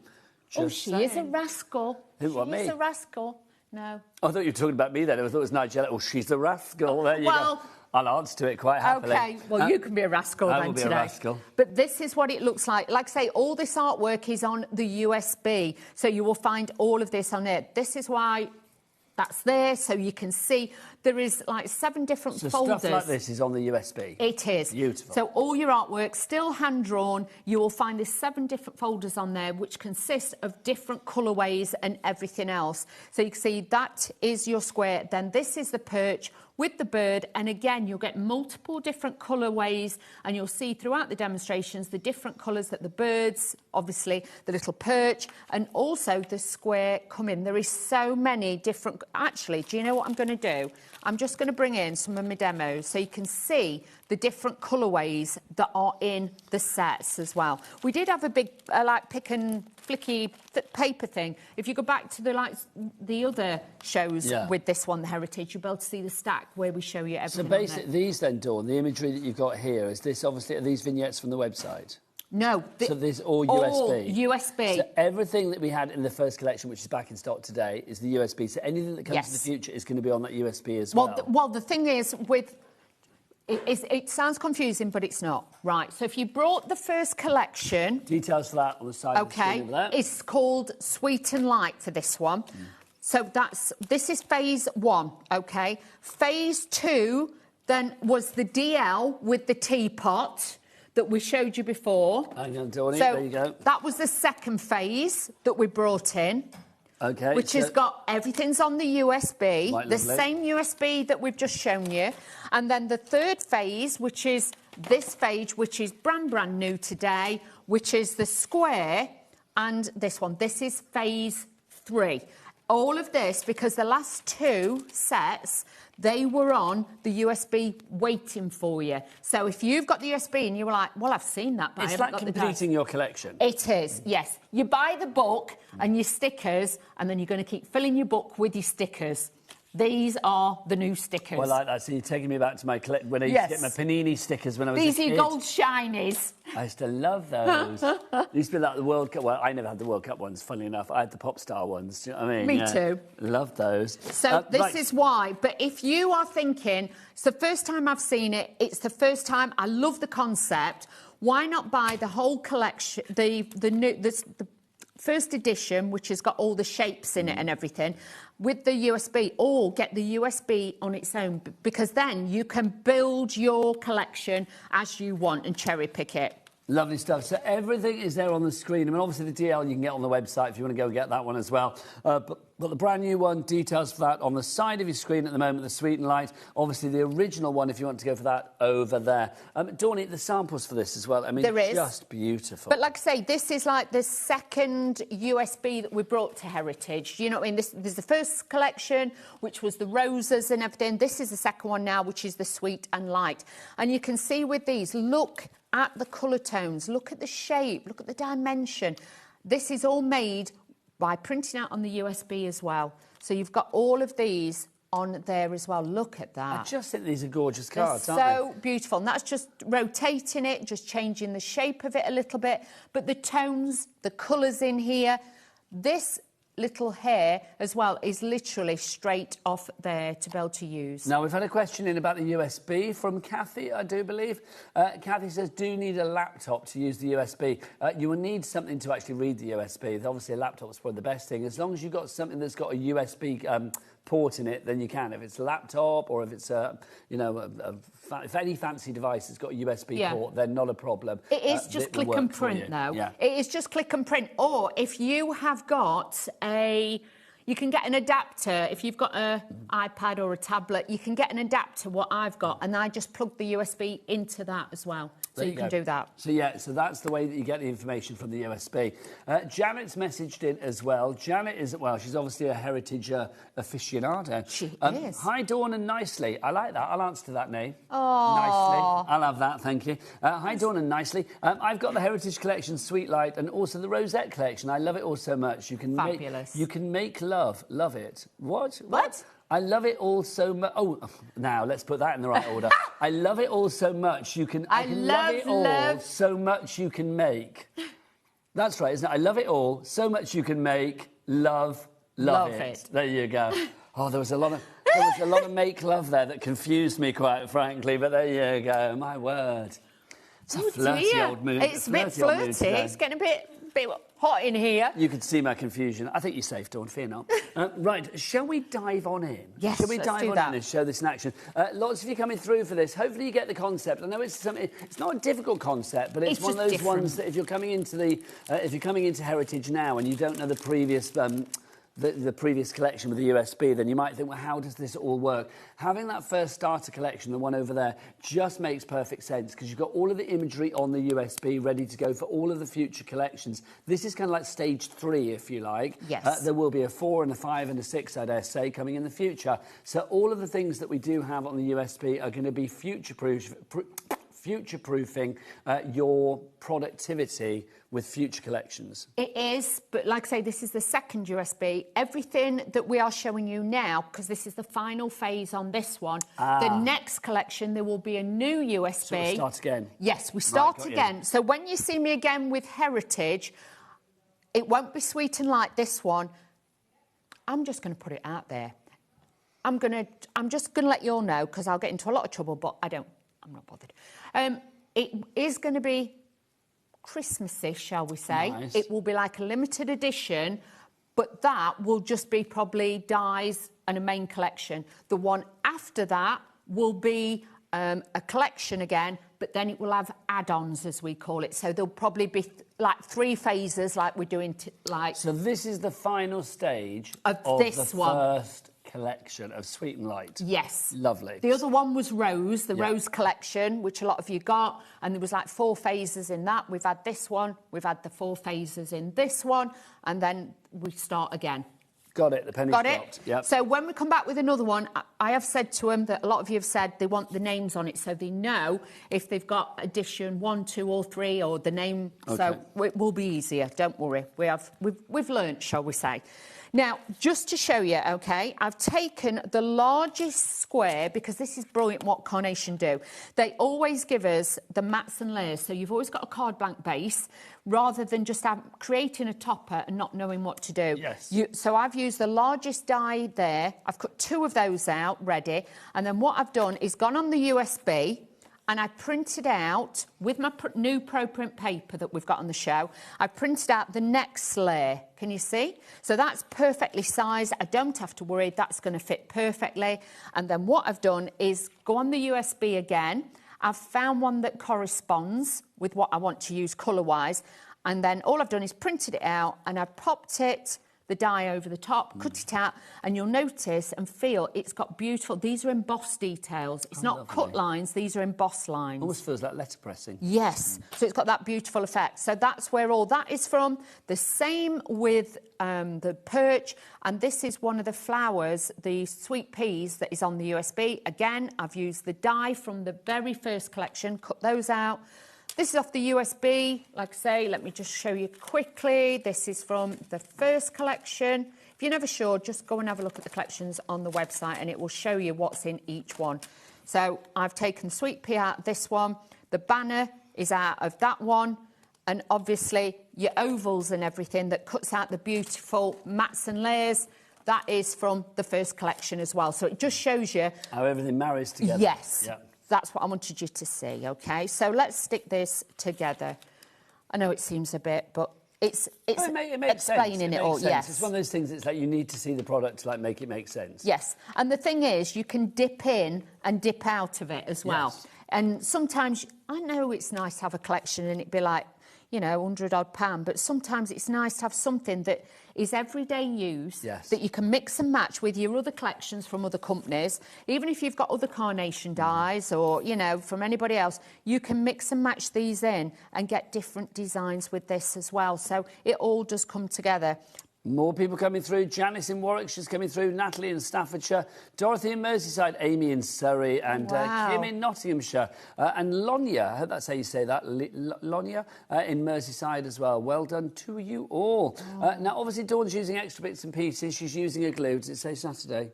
Oh, she is a rascal. Who, me? She's a rascal. No. I thought you were talking about me then. I thought it was Nigella. Oh, she's a rascal. There you go. I'll answer to it quite happily. OK, well, you can be a rascal then today. I will be a rascal. But this is what it looks like. Like I say, all this artwork is on the USB, so you will find all of this on it. This is why that's there, so you can see there is like 7 different folders. Stuff like this is on the USB. It is. Beautiful. So all your artwork, still hand-drawn. You will find there's 7 different folders on there, which consist of different colourways and everything else. So you can see that is your square. Then this is the perch with the bird, and again you'll get multiple different colourways, and you'll see throughout the demonstrations the different colours that the birds, obviously the little perch, and also the square come in. There is so many different... Actually, do you know what I'm going to do? I'm just going to bring in some of my demos so you can see the different colourways that are in the sets as well. We did have a big like pick and flicky paper thing. If you go back to the other shows with this one, the Heritage, you'll be able to see the stack where we show you everything. So basically, these then, Dawn, the imagery that you've got here, is this obviously, are these vignettes from the website? No. So this all USB? All USB. So everything that we had in the first collection, which is back in stock today, is the USB. So anything that comes in the future is going to be on that USB as well. Well, the thing is, with... It sounds confusing, but it's not. Right, so if you brought the first collection... Details for that on the side of the screen over there. It's called Sweet and Light for this one. So this is phase 1, OK? Phase 2 then was the DL with the teapot that we showed you before. Hang on, Dawney, so there you go. That was the second phase that we brought in. Okay. Which has got, everything's on the USB, the same USB that we've just shown you. And then the third phase, which is this phase, which is brand new today, which is the square and this one. This is phase 3. All of this, because the last 2 sets, they were on the USB waiting for you. So if you've got the USB and you were like, well, I've seen that, but it's I like haven't got completing your collection. It is, yes. You buy the book and your stickers, and then you're going to keep filling your book with your stickers. These are the new stickers. Well, I like that. So you're taking me back to my collection when I used to get my Panini stickers when I was a kid. These are gold shinies. I used to love those. It used to be like the World Cup. Well, I never had the World Cup ones, funnily enough. I had the pop star ones. Do you know what I mean? Me too. Loved those. So this is why. But if you are thinking, it's the first time I've seen it, it's the first time, I love the concept, why not buy the whole collection, the first edition, which has got all the shapes in it and everything, with the USB, or get the USB on its own, because then you can build your collection as you want and cherry pick it. Lovely stuff. So everything is there on the screen. I mean, obviously the DL you can get on the website if you want to go and get that one as well. But the brand new one, details for that on the side of your screen at the moment, the Sweet and Light. Obviously the original one, if you want to go for that, over there. Dawney, the samples for this as well. I mean, there is. Just beautiful. But like I say, this is like the second USB that we brought to Heritage. You know what I mean? There's the first collection, which was the roses and everything. This is the second one now, which is the Sweet and Light. And you can see with these, look at the colour tones, look at the shape, look at the dimension. This is all made by printing out on the USB as well. So you've got all of these on there as well. Look at that. I just think these are gorgeous cards, They're aren't so beautiful. And that's just rotating it, just changing the shape of it a little bit. But the tones, the colours in here, this little hair as well is literally straight off there to be able to use. Now, we've had a question in about the USB from Kathy, I do believe. Kathy says, do you need a laptop to use the USB? You will need something to actually read the USB. Obviously, a laptop's probably the best thing. As long as you've got something that's got a USB port in it, then you can. If it's a laptop or if it's if any fancy device has got a USB port, then not a problem. It is just click and print now. Yeah. It is just click and print. Or if you have got you can get an adapter. If you've got an iPad or a tablet, you can get an adapter, what I've got, and I just plug the USB into that as well. So you can do that. So, so that's the way that you get the information from the USB. Janet's messaged in as well. Janet is, she's obviously a heritage aficionado. She is. Hi, Dawn and Nicely. I like that. I'll answer to that name. Oh. Nicely. I'll have that, thank you. Hi, Dawn and Nicely. I've got the Heritage Collection Sweet Light and also the Rosette Collection. I love it all so much. You can Fabulous. You can make love. Love it. What? I love it all so much. Oh, now let's put that in the right order. I love it all so much you can. I love it all so much you can make. That's right, isn't it? I love it all so much you can make love it. There you go. Oh, there was a lot of make love there that confused me, quite frankly. But there you go. My word. It's a flirty old mood. It's a bit flirty. It's getting a bit hot in here. You can see my confusion. I think you're safe, Dawn, fear not. Right, shall we dive on in? Yes, shall we let's dive do on that. in and show this in action? Lots of you coming through for this. Hopefully you get the concept. I know it's not a difficult concept, but it's one of those ones that if you're coming into Heritage now and you don't know the previous the previous collection with the USB, then you might think, well, how does this all work? Having that first starter collection, the one over there, just makes perfect sense because you've got all of the imagery on the USB ready to go for all of the future collections. This is kind of like stage 3, if you like. Yes. There will be a 4 and a 5 and a 6, I dare say, coming in the future. So all of the things that we do have on the USB are going to be future-proofing your productivity with future collections. It is, but like I say, this is the second USB. Everything that we are showing you now, because this is the final phase on this one, the next collection, there will be a new USB. So we'll start again? Yes, we start again. So when you see me again with Heritage, it won't be Sweet and Light, this one. I'm just going to put it out there. I'm just going to let you all know, because I'll get into a lot of trouble, but I'm not bothered. It is going to be Christmassy, shall we say. Nice. It will be like a limited edition, but that will just be probably dies and a main collection. The one after that will be a collection again, but then it will have add-ons, as we call it. So there'll probably be like 3 phases, like we're doing. So this is the final stage of this the one. First collection of Sweet and Light. Yes. Lovely. The other one was Rose, the Rose collection, which a lot of you got, and there was like 4 phases in that. We've had this one, we've had the 4 phases in this one, and then we start again. Got it, the penny's Got dropped. it? Yep. So when we come back with another one, I have said to them that a lot of you have said they want the names on it, so they know if they've got edition 1, 2 or 3 or the name. Okay. So it will be easier, don't worry. We've learnt, shall we say. Now, just to show you, OK, I've taken the largest square, because this is brilliant what Carnation do. They always give us the mats and layers, so you've always got a card blank base, rather than just creating a topper and not knowing what to do. Yes. So I've used the largest die there. I've cut 2 of those out, ready. And then what I've done is gone on the USB, and I printed out, with my new Pro Print paper that we've got on the show, I printed out the next layer. Can you see? So that's perfectly sized. I don't have to worry, that's going to fit perfectly. And then what I've done is go on the USB again. I've found one that corresponds with what I want to use colour-wise. And then all I've done is printed it out, and I've popped it, the die over the top, cut it out, and you'll notice and feel it's got beautiful... These are embossed details. It's not lovely. cut lines, these are embossed lines. Almost feels like letterpressing. Yes, so it's got that beautiful effect. So that's where all that is from. The same with the perch, and this is one of the flowers, the sweet peas that is on the USB. Again, I've used the die from the very first collection, cut those out. This is off the USB, like I say, let me just show you quickly. This is from the first collection. If you're never sure, just go and have a look at the collections on the website and it will show you what's in each one. So I've taken Sweet Pea out of this one. The banner is out of that one. And obviously, your ovals and everything that cuts out the beautiful mats and layers, that is from the first collection as well. So it just shows you... how everything marries together. Yes. Yep. That's what I wanted you to see, OK? So let's stick this together. I know it seems a bit, but it's it makes explaining sense. it all, yes. It's one of those things, it's like you need to see the product to like make it make sense. Yes, and the thing is, you can dip in and dip out of it as well. Yes. And sometimes, I know it's nice to have a collection and it'd be like, you know, £100 odd, but sometimes it's nice to have something that is everyday use, that you can mix and match with your other collections from other companies. Even if you've got other Carnation dies or, you know, from anybody else, you can mix and match these in and get different designs with this as well. So it all does come together. More people coming through. Janice in Warwickshire's coming through. Natalie in Staffordshire. Dorothy in Merseyside. Amy in Surrey. And Kim in Nottinghamshire. And Lonia, I hope that's how you say that, Lonia, in Merseyside as well. Well done to you all. Now, obviously, Dawn's using extra bits and pieces. She's using a glue. Does it say Saturday?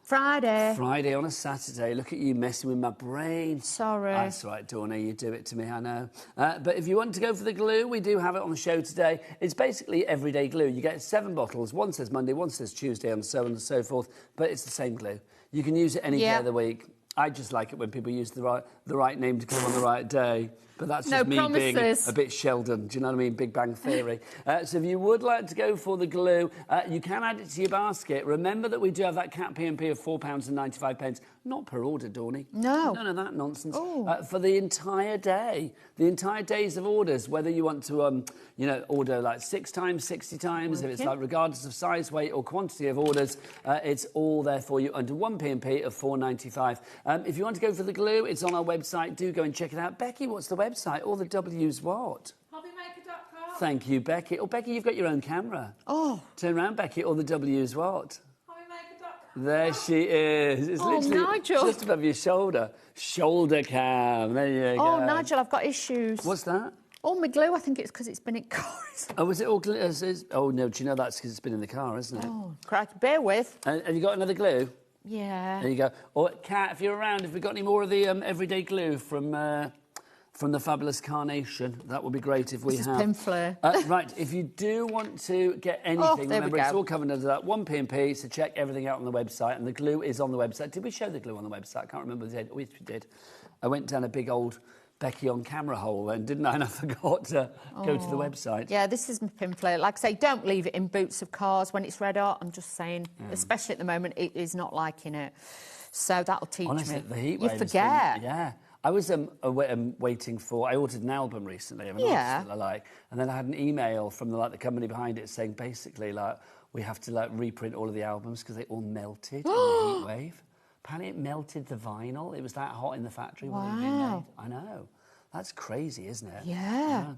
Friday. Friday on a Saturday. Look at you messing with my brain. Sorry. That's right, Dawna, you do it to me, I know. But if you want to go for the glue, we do have it on the show today. It's basically everyday glue. You get 7 bottles. One says Monday, one says Tuesday, and so on and so forth. But it's the same glue. You can use it any day of the week. I just like it when people use the right named glue on the right day. But that's just me being a bit Sheldon. Do you know what I mean? Big Bang Theory. So if you would like to go for the glue, you can add it to your basket. Remember that we do have that cap P&P of £4.95. Not per order, Dawny. No. None of that nonsense. For the entire day. The entire days of orders, whether you want to, you know, order like 6 times, 60 times, if it's like regardless of size, weight or quantity of orders, it's all there for you under one P&P of £4.95. If you want to go for the glue, it's on our website. Do go and check it out. Becky, what's the website? All the W's what? HobbyMaker.com. Thank you, Becky. Oh, Becky, you've got your own camera. Oh. Turn around, Becky. All the W's what? HobbyMaker.com. There she is. It's literally Nigel. just above your shoulder. Shoulder cam. There you go. Oh, Nigel, I've got issues. What's that? Oh, my glue, I think it's because it's been in cars. Oh, was it all glue? Oh, no, do you know that's because it's been in the car, isn't it? Oh, crack. Bear with. Have you got another glue? Yeah. There you go. Or, Kat, if you're around, have we got any more of the everyday glue from the fabulous Carnation? That would be great if we this have. Is Pin Flare. Right, if you do want to get anything, remember it's all covered under that one P&P, so check everything out on the website, and the glue is on the website. Did we show the glue on the website? I can't remember the date. We did. I went down a big old Becky on camera hole then, didn't I? And I forgot to go to the website. Yeah, this is my pin flare. Like I say, don't leave it in boots of cars when it's red hot. I'm just saying, especially at the moment, it is not liking it. So that'll teach Honestly, me. the heat You wave has forget. been- yeah. I was waiting for... I ordered an album recently of an artist that I like, and then I had an email from the company behind it saying basically, we have to, reprint all of the albums because they all melted in the heat wave. Apparently it melted the vinyl. It was that hot in the factory when they were being made. I know. That's crazy, isn't it? Yeah.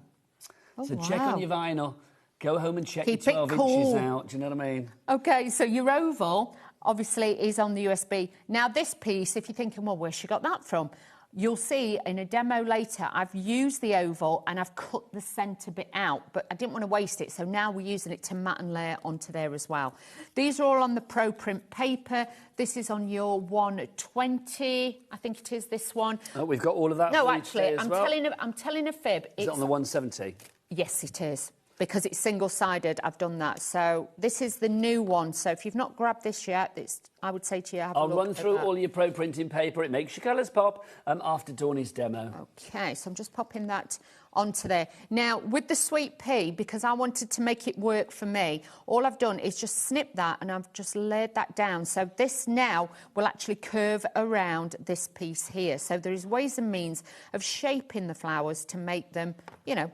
Oh, so check on your vinyl. Go home and check Keep your it 12 cool. inches out. Do you know what I mean? OK, so your oval, obviously, is on the USB. Now, this piece, if you're thinking, well, where's she got that from? You'll see in a demo later, I've used the oval and I've cut the centre bit out, but I didn't want to waste it, so now we're using it to mat and layer onto there as well. These are all on the Pro Print paper. This is on your 120, I think it is, this one. Oh, we've got all of that No, for you actually, today as well. I'm telling a fib. Is it on the 170? Yes, it is. Because it's single-sided, I've done that. So this is the new one. So if you've not grabbed this yet, I would say to you, have a look. I'll run through all your Pro Printing paper. It makes your colours pop after Dawney's demo. OK, so I'm just popping that onto there. Now, with the sweet pea, because I wanted to make it work for me, all I've done is just snip that and I've just laid that down. So this now will actually curve around this piece here. So there is ways and means of shaping the flowers to make them,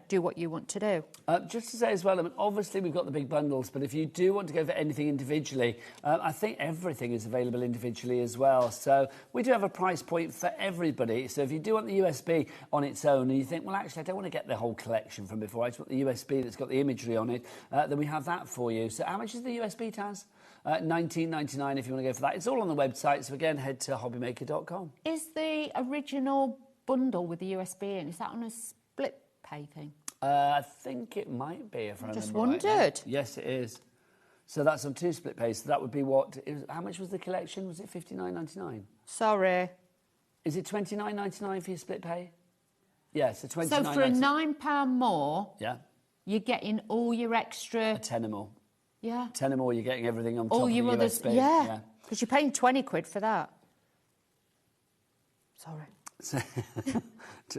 do what you want to do. Just to say as well, obviously we've got the big bundles, but if you do want to go for anything individually, I think everything is available individually as well. So we do have a price point for everybody. So if you do want the USB on its own and you think, well, actually, I don't want to get the whole collection from before, I just want the USB that's got the imagery on it, then we have that for you. So how much is the USB, Taz? $19.99 if you want to go for that. It's all on the website, so again, head to hobbymaker.com. Is the original bundle with the USB in, is that on a split pay thing? I think it might be, if I remember Just right now. wondered. Yes, it is. So that's on 2 split pays. So that would be what? How much was the collection? Was it $59.99? Sorry. Is it $29.99 for your split pay? Yeah, so $29.99. So for a £9 more, yeah, you're getting all your extra... a tenner more. Yeah. Tenner more, you're getting everything on top All of the your others, USB. yeah. Because you're paying 20 quid for that. Sorry. So,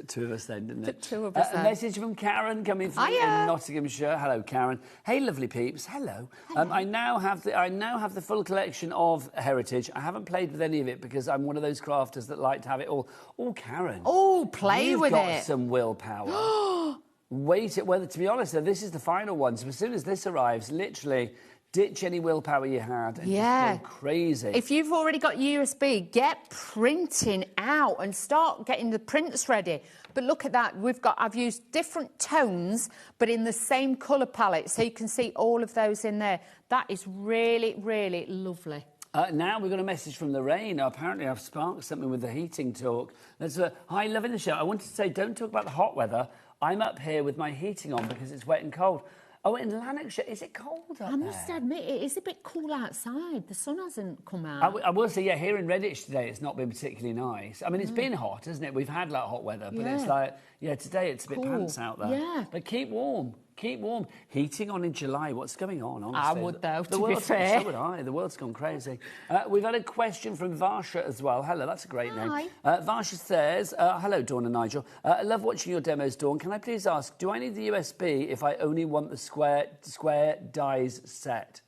two of us then, didn't it? Two of us A then. message from Karen coming through in Nottinghamshire. Hello, Karen. Hey, lovely peeps. Hello. I now have the full collection of Heritage. I haven't played with any of it because I'm one of those crafters that like to have it all. Oh, Karen. Oh, play with You've it. got some willpower. Wait. Well, to be honest, though, this is the final one. So as soon as this arrives, literally... ditch any willpower you had and just go crazy. If you've already got USB, get printing out and start getting the prints ready. But look at that. I've used different tones, but in the same colour palette. So you can see all of those in there. That is really, really lovely. Now we've got a message from Lorraine. Apparently I've sparked something with the heating talk. Hi, loving the show. I wanted to say, don't talk about the hot weather. I'm up here with my heating on because it's wet and cold. Oh, in Lanarkshire, is it cold up there? I must admit, it is a bit cool outside. The sun hasn't come out. I will say, yeah, here in Redditch today, it's not been particularly nice. I mean, it's been hot, hasn't it? We've had, hot weather, but it's today it's a bit pants out there. Yeah. But keep warm. Keep warm. Heating on in July. What's going on, honestly? I would, though, to be fair. So would I. The world's gone crazy. We've had a question from Varsha as well. Hello, that's a great name. Varsha says, hello, Dawn and Nigel. I love watching your demos, Dawn. Can I please ask, do I need the USB if I only want the square dies set?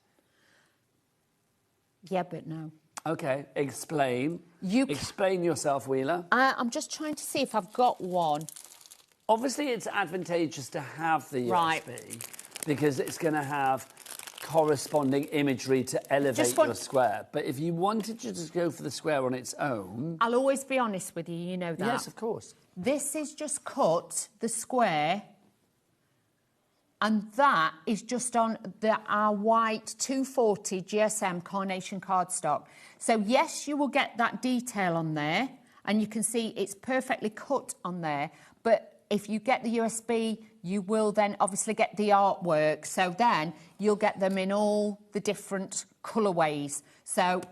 Yeah, but no. OK, explain. Explain yourself, Wheeler. I'm just trying to see if I've got one. Obviously, it's advantageous to have the USB because it's going to have corresponding imagery to elevate your square. But if you wanted to just go for the square on its own... I'll always be honest with you, you know that. Yes, of course. This is just cut, the square, and that is just on our white 240 GSM Carnation cardstock. So, yes, you will get that detail on there, and you can see it's perfectly cut on there, but... if you get the USB, you will then obviously get the artwork. So then you'll get them in all the different colourways. So,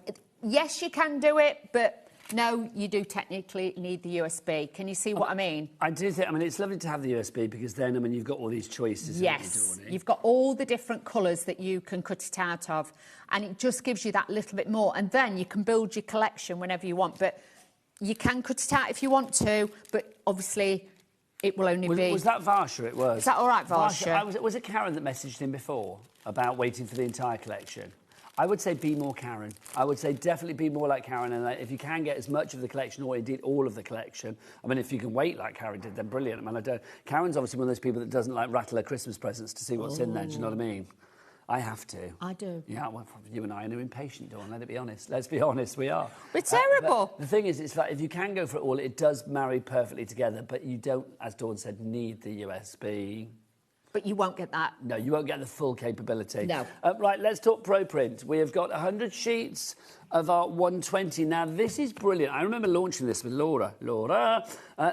yes, you can do it, but no, you do technically need the USB. Can you see what I mean? I do think, it's lovely to have the USB because then, you've got all these choices. Yes, you've got all the different colours that you can cut it out of. And it just gives you that little bit more. And then you can build your collection whenever you want. But you can cut it out if you want to, but obviously... it will only be... Was that Varsha it was? Is that all right, Varsha? Was it Karen that messaged him before about waiting for the entire collection? I would say be more Karen. I would say definitely be more like Karen, and if you can get as much of the collection, or indeed all of the collection, I mean, if you can wait like Karen did, then brilliant. I mean, Karen's obviously one of those people that doesn't like rattle her Christmas presents to see what's in there, do you know what I mean? I have to. I do. Yeah, well, you and I are impatient, Dawn, let it be honest. Let's be honest, we are. We're terrible. The thing is, it's like, if you can go for it all, it does marry perfectly together, but you don't, as Dawn said, need the USB. But you won't get that. No, you won't get the full capability. No. Right, let's talk ProPrint. We have got 100 sheets of our 120. Now, this is brilliant. I remember launching this with Laura.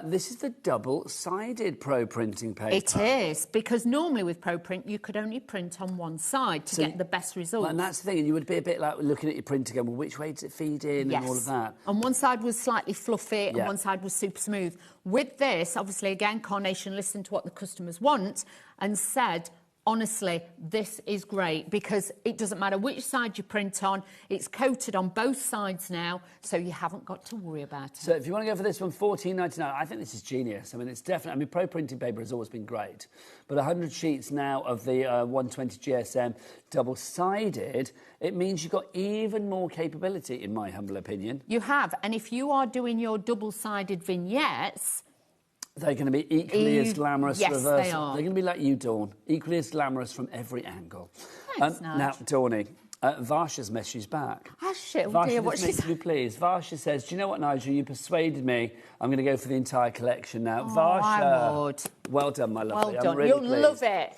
This is the double-sided pro-printing paper. It is, because normally with ProPrint, you could only print on one side to get the best results. And that's the thing, and you would be a bit like looking at your print again, well, which way does it feed in and all of that? And one side was slightly fluffy and one side was super smooth. With this, obviously, again, Carnation listened to what the customers want and said, honestly, this is great because it doesn't matter which side you print on. It's coated on both sides now, so you haven't got to worry about it. So if you want to go for this one, $14.99, I think this is genius. I mean, it's definitely... I mean, pro-printing paper has always been great, but 100 sheets now of the 120 GSM double-sided, it means you've got even more capability, in my humble opinion. You have, and if you are doing your double-sided vignettes... They're going to be equally as glamorous. Yes, reversal. they are. They're going to be like you, Dawn. Equally as glamorous from every angle. Thanks, Nige. Now, Dawny, Varsha's message back. Oh, shit. Varsha, Dear, what just make me please. Varsha says, do you know what, Nigel? You persuaded me. I'm going to go for the entire collection now. Varsha. I would. Well done, my lovely. Well done. I'm really You'll pleased. love it.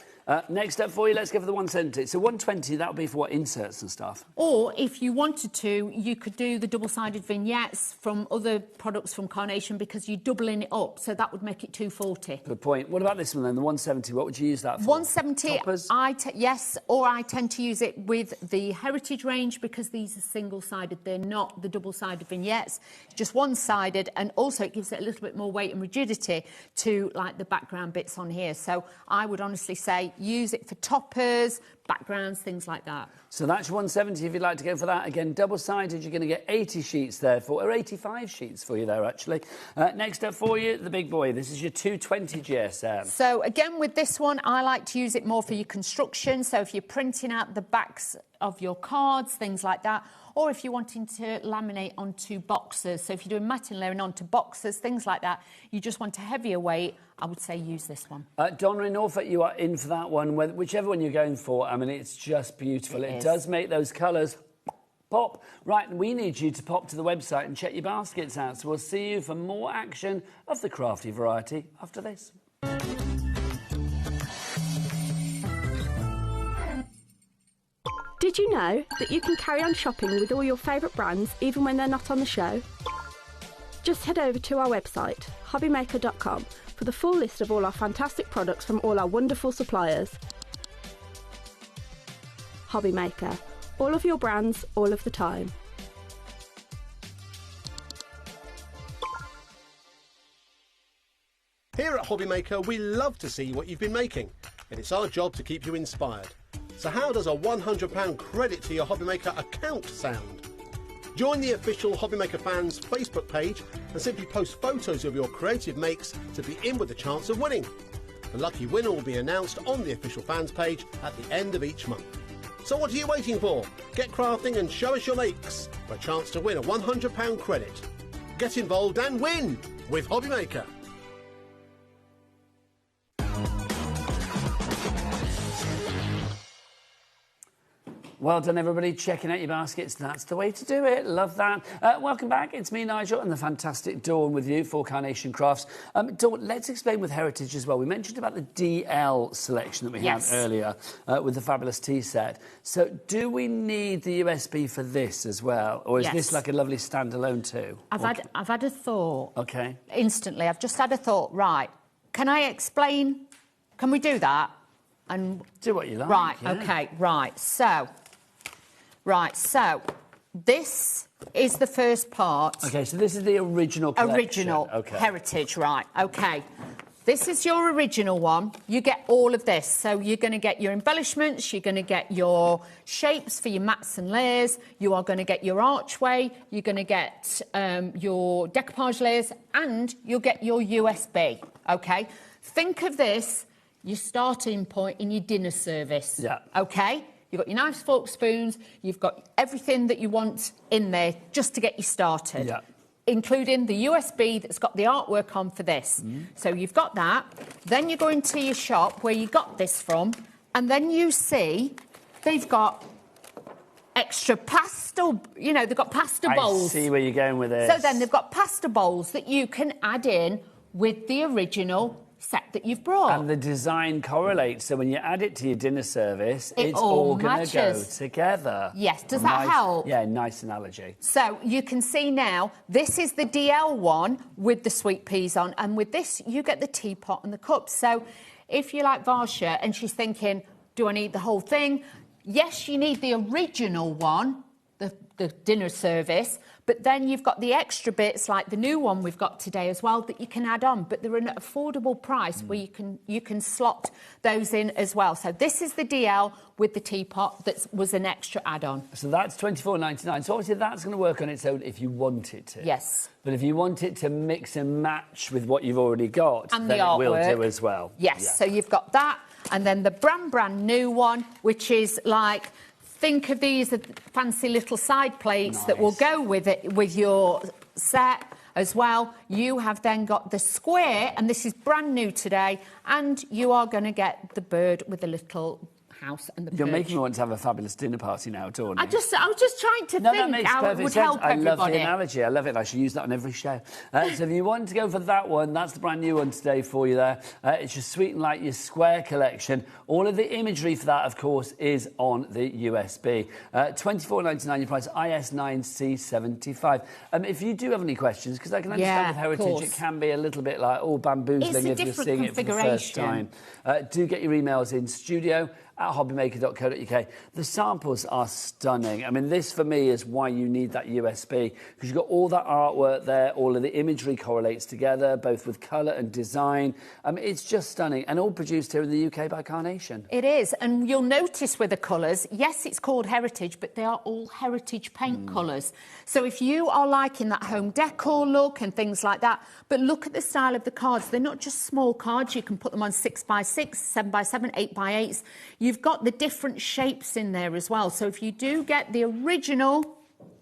Next up for you, let's go for the 170. So 120, that would be for what, inserts and stuff? Or, if you wanted to, you could do the double-sided vignettes from other products from Carnation because you're doubling it up, so that would make it 240. Good point. What about this one then, the 170? What would you use that for? 170, Toppers? yes, or I tend to use it with the Heritage range because these are single-sided. They're not the double-sided vignettes, just one-sided, and also it gives it a little bit more weight and rigidity to, like, the background bits on here. So I would honestly say use it for toppers, backgrounds, things like that. So that's 170 if you'd like to go for that. Again, double-sided, you're going to get 80 sheets there for, or 85 sheets for you there, actually. Next up for you, the big boy. This is your 220 GSM. So, again, with this one, I like to use it more for your construction. So if you're printing out the backs of your cards, things like that, or if you're wanting to laminate onto boxes. So if you're doing matte and layering onto boxes, things like that, you just want a heavier weight, I would say use this one. Donna in Norfolk, you are in for that one. Whichever one you're going for, I mean, it's just beautiful. It does make those colours pop. Right, we need you to pop to the website and check your baskets out. So we'll see you for more action of the crafty variety after this. Did you know that you can carry on shopping with all your favourite brands even when they're not on the show? Just head over to our website, HobbyMaker.com, for the full list of all our fantastic products from all our wonderful suppliers. HobbyMaker. All of your brands, all of the time. Here at HobbyMaker, we love to see what you've been making, and it's our job to keep you inspired. So how does a £100 credit to your HobbyMaker account sound? Join the official HobbyMaker fans Facebook page and simply post photos of your creative makes to be in with a chance of winning. The lucky winner will be announced on the official fans page at the end of each month. So what are you waiting for? Get crafting and show us your makes for a chance to win a £100 credit. Get involved and win with HobbyMaker. Well done, everybody. Checking out your baskets. That's the way to do it. Love that. Welcome back. It's me, Nigel, and the fantastic Dawn with you for Carnation Crafts. Dawn, let's explain with Heritage as well. We mentioned about the DL selection that we had earlier with the fabulous tea set. So do we need the USB for this as well? Or is this like a lovely standalone too? I've had a thought. Okay. Instantly. I've just had a thought. Right. Can I explain? Can we do that? And do what you like. Right. Yeah. Okay. Right. So this is the first part. Okay, so this is the original collection. Original Heritage, right. Okay. This is your original one. You get all of this. So you're going to get your embellishments, you're going to get your shapes for your mats and layers, you are going to get your archway, you're going to get your decoupage layers, and you'll get your USB. Okay? Think of this, your starting point in your dinner service. Yeah. Okay? You've got your knives, forks, spoons, you've got everything that you want in there just to get you started. Yeah. Including the USB that's got the artwork on for this. So you've got that. Then you go into your shop where you got this from, and then you see they've got extra pasta, you know, they've got pasta bowls. I see where you're going with this. So then they've got pasta bowls that you can add in with the original set that you've brought. And the design correlates, so when you add it to your dinner service, it's all going to go together. Yes, does that help? Yeah, nice analogy. So you can see now, this is the DL one with the sweet peas on, and with this, you get the teapot and the cups. So if you're like Varsha and she's thinking, do I need the whole thing? Yes, you need the original one, the dinner service, but then you've got the extra bits like the new one we've got today as well that you can add on, but they're an affordable price where you can slot those in as well. So this is the DL with the teapot that was an extra add-on. So that's $24.99. So obviously that's going to work on its own if you want it to. Yes. But if you want it to mix and match with what you've already got, and then the it will artwork. do as well. Yes, Yeah. so you've got that, and then the brand new one, which is like, think of these as fancy little side plates that will go with it, with your set as well. You have then got the square, and this is brand new today, and you are going to get the bird with the little house and the You're perch. making me want to have a fabulous dinner party now, Dawn. I was just trying to that think makes how it perfect would sense. help I everybody. love the analogy. I love it. I should use that on every show. So if you want to go for that one, that's the brand new one today for you there. It's your Sweet and Light, your square collection. All of the imagery for that, of course, is on the USB. $24.99 your price, IS9C75. If you do have any questions, because I can understand with heritage, it can be a little bit like, bamboozling if you're seeing it for the first time. Do get your emails in studio@hobbymaker.co.uk. The samples are stunning. I mean, this for me is why you need that USB, because you've got all that artwork there, all of the imagery correlates together, both with colour and design. It's just stunning, and all produced here in the UK by Carnation. It is, and you'll notice with the colours, yes, it's called heritage, but they are all heritage paint colours. So if you are liking that home decor look and things like that, but look at the style of the cards. They're not just small cards. You can put them on 6x6, 7x7, 8x8s. You've got the different shapes in there as well. So if you do get the original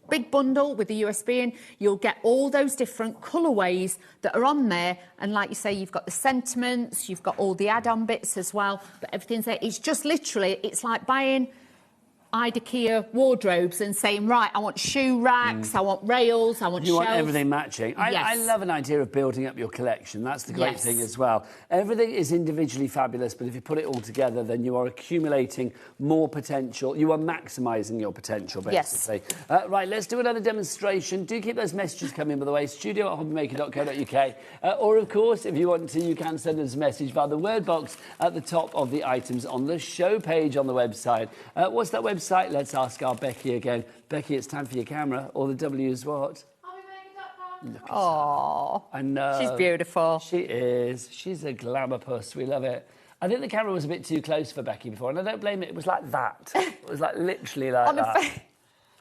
big bundle with the USB in, you'll get all those different colourways that are on there. And like you say, you've got the sentiments, you've got all the add-on bits as well, but everything's there. It's just literally, it's like buying IKEA wardrobes and saying, right, I want shoe racks, I want rails, I want You shelves. want everything matching. Yes. I love an idea of building up your collection. That's the great thing as well. Everything is individually fabulous, but if you put it all together, then you are accumulating more potential. You are maximising your potential, basically. Yes. Right, let's do another demonstration. Do keep those messages coming, by the way, studio@hobbymaker.co.uk. Or, of course, if you want to, you can send us a message via the word box at the top of the items on the show page on the website. What's that website? Let's ask our Becky again. Becky, it's time for your camera. All the W is what? Oh, I know. She's beautiful. She is. She's a glamour puss. We love it. I think the camera was a bit too close for Becky before, and I don't blame it. It was like that. It was like literally like On that.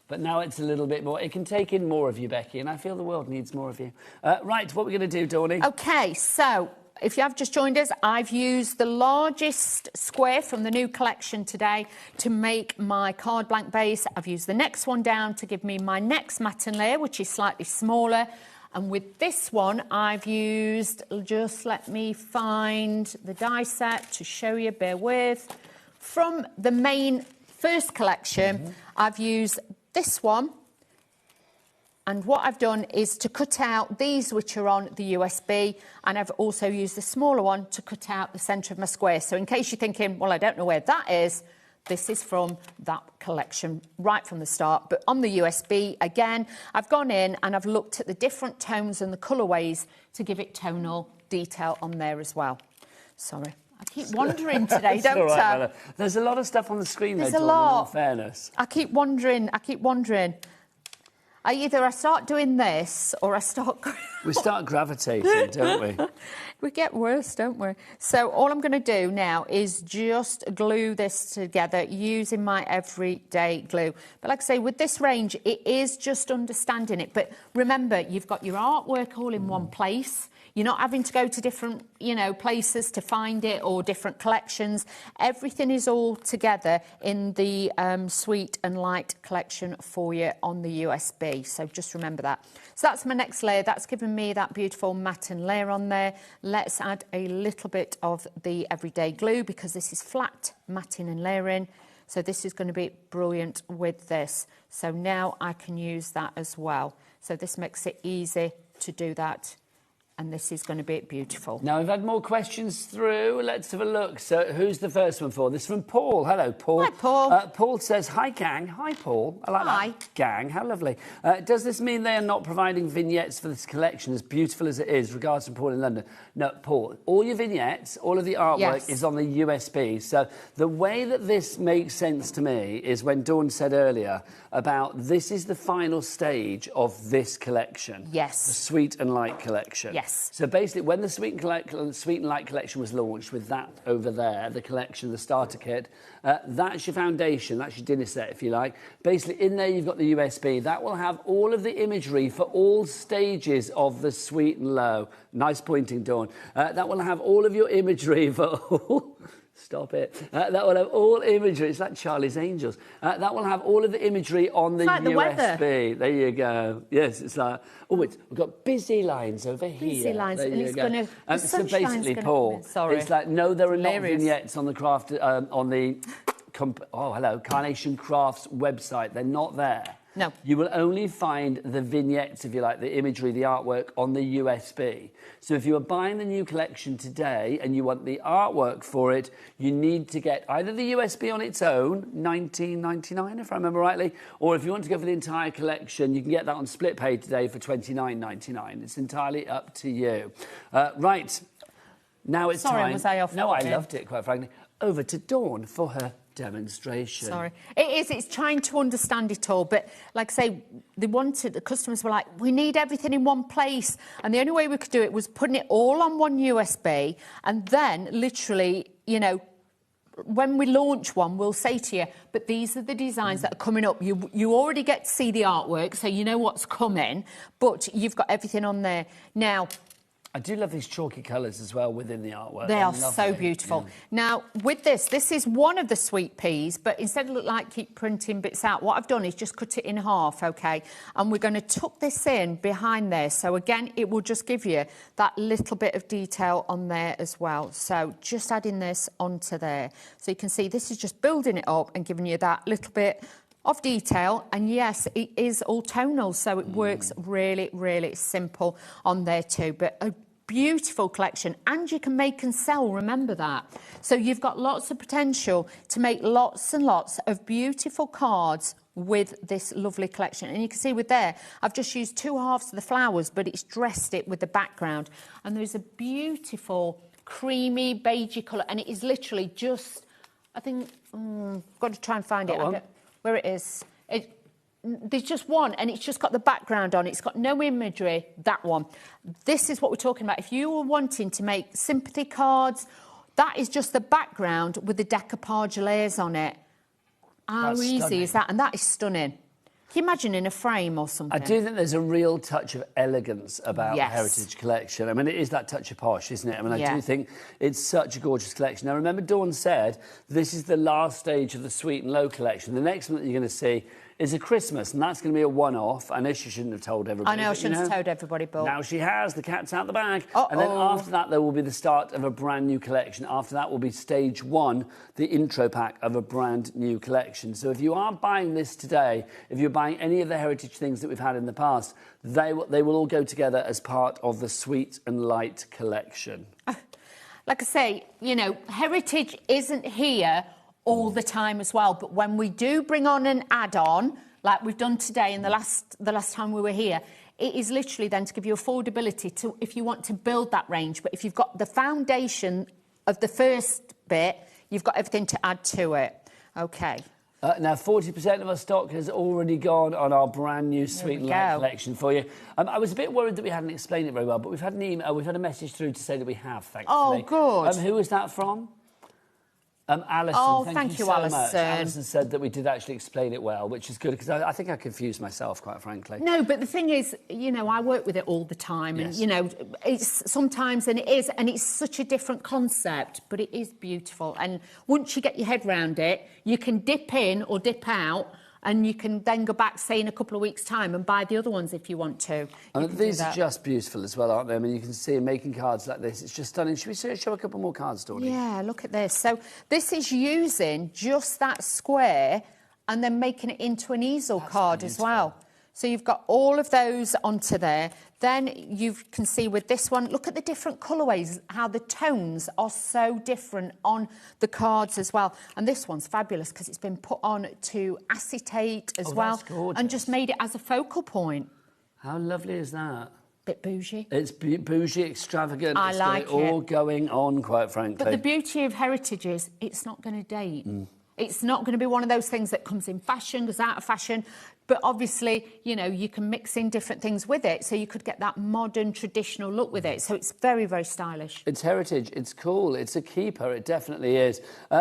But now it's a little bit more. It can take in more of you, Becky, and I feel the world needs more of you. Right, what are we going to do, Dawny? OK, so if you have just joined us, I've used the largest square from the new collection today to make my card blank base. I've used the next one down to give me my next matten layer, which is slightly smaller. And with this one, I've used, just let me find the die set to show you, bear with. From the main first collection, I've used this one. And what I've done is to cut out these which are on the USB, and I've also used the smaller one to cut out the centre of my square. So in case you're thinking, well, I don't know where that is, this is from that collection right from the start. But on the USB, again, I've gone in and I've looked at the different tones and the colourways to give it tonal detail on there as well. Sorry. I keep wandering today, don't I? There's a lot of stuff on the screen, There's though, a Dawn, lot. in all fairness. I keep wandering. Either I start doing this or I start We start gravitating, don't we? We get worse, don't we? So all I'm going to do now is just glue this together using my everyday glue. But like I say, with this range, it is just understanding it. But remember, you've got your artwork all in one place. You're not having to go to different, places to find it or different collections. Everything is all together in the Sweet and Light collection for you on the USB. So just remember that. So that's my next layer. That's given me that beautiful matten layer on there. Let's add a little bit of the everyday glue because this is flat matting and layering. So this is going to be brilliant with this. So now I can use that as well. So this makes it easy to do that. And this is going to be beautiful. Now, we've had more questions through. Let's have a look. So, who's the first one for? This is from Paul. Hello, Paul. Hi, Paul. Paul says, hi, gang. Hi, Paul. I like Hi. that. Gang. How lovely. Does this mean they are not providing vignettes for this collection, as beautiful as it is? Regards from Paul in London. No, Paul, all your vignettes, all of the artwork is on the USB. So, the way that this makes sense to me is when Dawn said earlier about this is the final stage of this collection. Yes. The Sweet and Light collection. Yes. So basically, when the Sweet and Light collection was launched with that over there, the collection, the starter kit, that's your foundation, that's your dinner set, if you like. Basically, in there you've got the USB. That will have all of the imagery for all stages of the Sweet and Low. Nice pointing, Dawn. That will have all of your imagery for all... Stop it. That will have all imagery. It's like Charlie's Angels. That will have all of the imagery on the USB. Weather. There you go. Yes, it's like... Oh, we've got busy lines over here. Busy lines. There And you it's go. going to... So basically, Paul, it's like, no, there are not vignettes on the craft... on the... Carnation Crafts website. They're not there. No. You will only find the vignettes, if you like, the imagery, the artwork on the USB. So if you are buying the new collection today and you want the artwork for it, you need to get either the USB on its own, $19.99 if I remember rightly, or if you want to go for the entire collection, you can get that on split pay today for $29.99. It's entirely up to you. Right. Now it's time. Sorry, was I off? No, I loved it, quite frankly. Over to Dawn for her demonstration. Sorry. It's trying to understand it all, but like I say, the customers were like, we need everything in one place. And the only way we could do it was putting it all on one USB and then literally, when we launch one, we'll say to you, but these are the designs that are coming up. You already get to see the artwork, so you know what's coming, but you've got everything on there. Now, I do love these chalky colours as well within the artwork. They are so beautiful. Yeah. Now, with this is one of the sweet peas, but instead of keep printing bits out, what I've done is just cut it in half, OK? And we're going to tuck this in behind there. So, again, it will just give you that little bit of detail on there as well. So, just adding this onto there. So, you can see this is just building it up and giving you that little bit of detail. And yes, it is all tonal, so it works really, really simple on there too. But a beautiful collection, and you can make and sell, remember that. So you've got lots of potential to make lots and lots of beautiful cards with this lovely collection. And you can see with there, I've just used 2 halves of the flowers, but it's dressed it with the background. And there's a beautiful creamy beigey colour, and it is literally just, I think, got to try and find it. Where it is. There's just one, and it's just got the background on. It's got no imagery, that one. This is what we're talking about. If you were wanting to make sympathy cards, that is just the background with the decoupage layers on it. How easy is that? And that is stunning. Can you imagine in a frame or something? I do think there's a real touch of elegance about the Heritage Collection. I mean, it is that touch of posh, isn't it? I mean, I do think it's such a gorgeous collection. Now, remember, Dawn said this is the last stage of the Sweet and Low collection. The next one that you're going to see is a Christmas, and that's going to be a one-off. I know she shouldn't have told everybody. I know, I shouldn't have told everybody, but... Now she has. The cat's out the bag. And then after that, there will be the start of a brand new collection. After that will be stage 1, the intro pack of a brand new collection. So if you are buying this today, if you're buying any of the heritage things that we've had in the past, they will all go together as part of the Sweet and Light collection. Like I say, heritage isn't here all the time as well, but when we do bring on an add-on like we've done today and the last time we were here, it is literally then to give you affordability to if you want to build that range. But if you've got the foundation of the first bit, you've got everything to add to it. Okay. Now, 40% of our stock has already gone on our brand new Sweet and Light collection for you. I was a bit worried that we hadn't explained it very well, but we've had an email, we've had a message through to say that we have, thankfully. Oh, good. Who was that from? Alison. Oh, thank you so Alison. much. Alison said that we did actually explain it well, which is good, because I think I confused myself, quite frankly. No, but the thing is, you know, I work with it all the time, and, you know, it's sometimes, and it's such a different concept, but it is beautiful. And once you get your head round it, you can dip in or dip out, and you can then go back, say, in a couple of weeks' time and buy the other ones if you want to. And these are just beautiful as well, aren't they? I mean, you can see making cards like this. It's just stunning. Should we show a couple more cards, Dawn? Yeah, look at this. So this is using just that square and then making it into an easel card as well. So you've got all of those onto there. Then you can see with this one, look at the different colourways, how the tones are so different on the cards as well. And this one's fabulous because it's been put on to acetate as well. That's gorgeous. And just made it as a focal point. How lovely is that? Bit bougie. It's bougie, extravagant. I it's like got it all going on, quite frankly. But the beauty of heritage is it's not going to date. It's not going to be one of those things that comes in fashion, goes out of fashion. But obviously, you know, you can mix in different things with it. So you could get that modern, traditional look with it. So it's very, very stylish. It's heritage. It's cool. It's a keeper. It definitely is.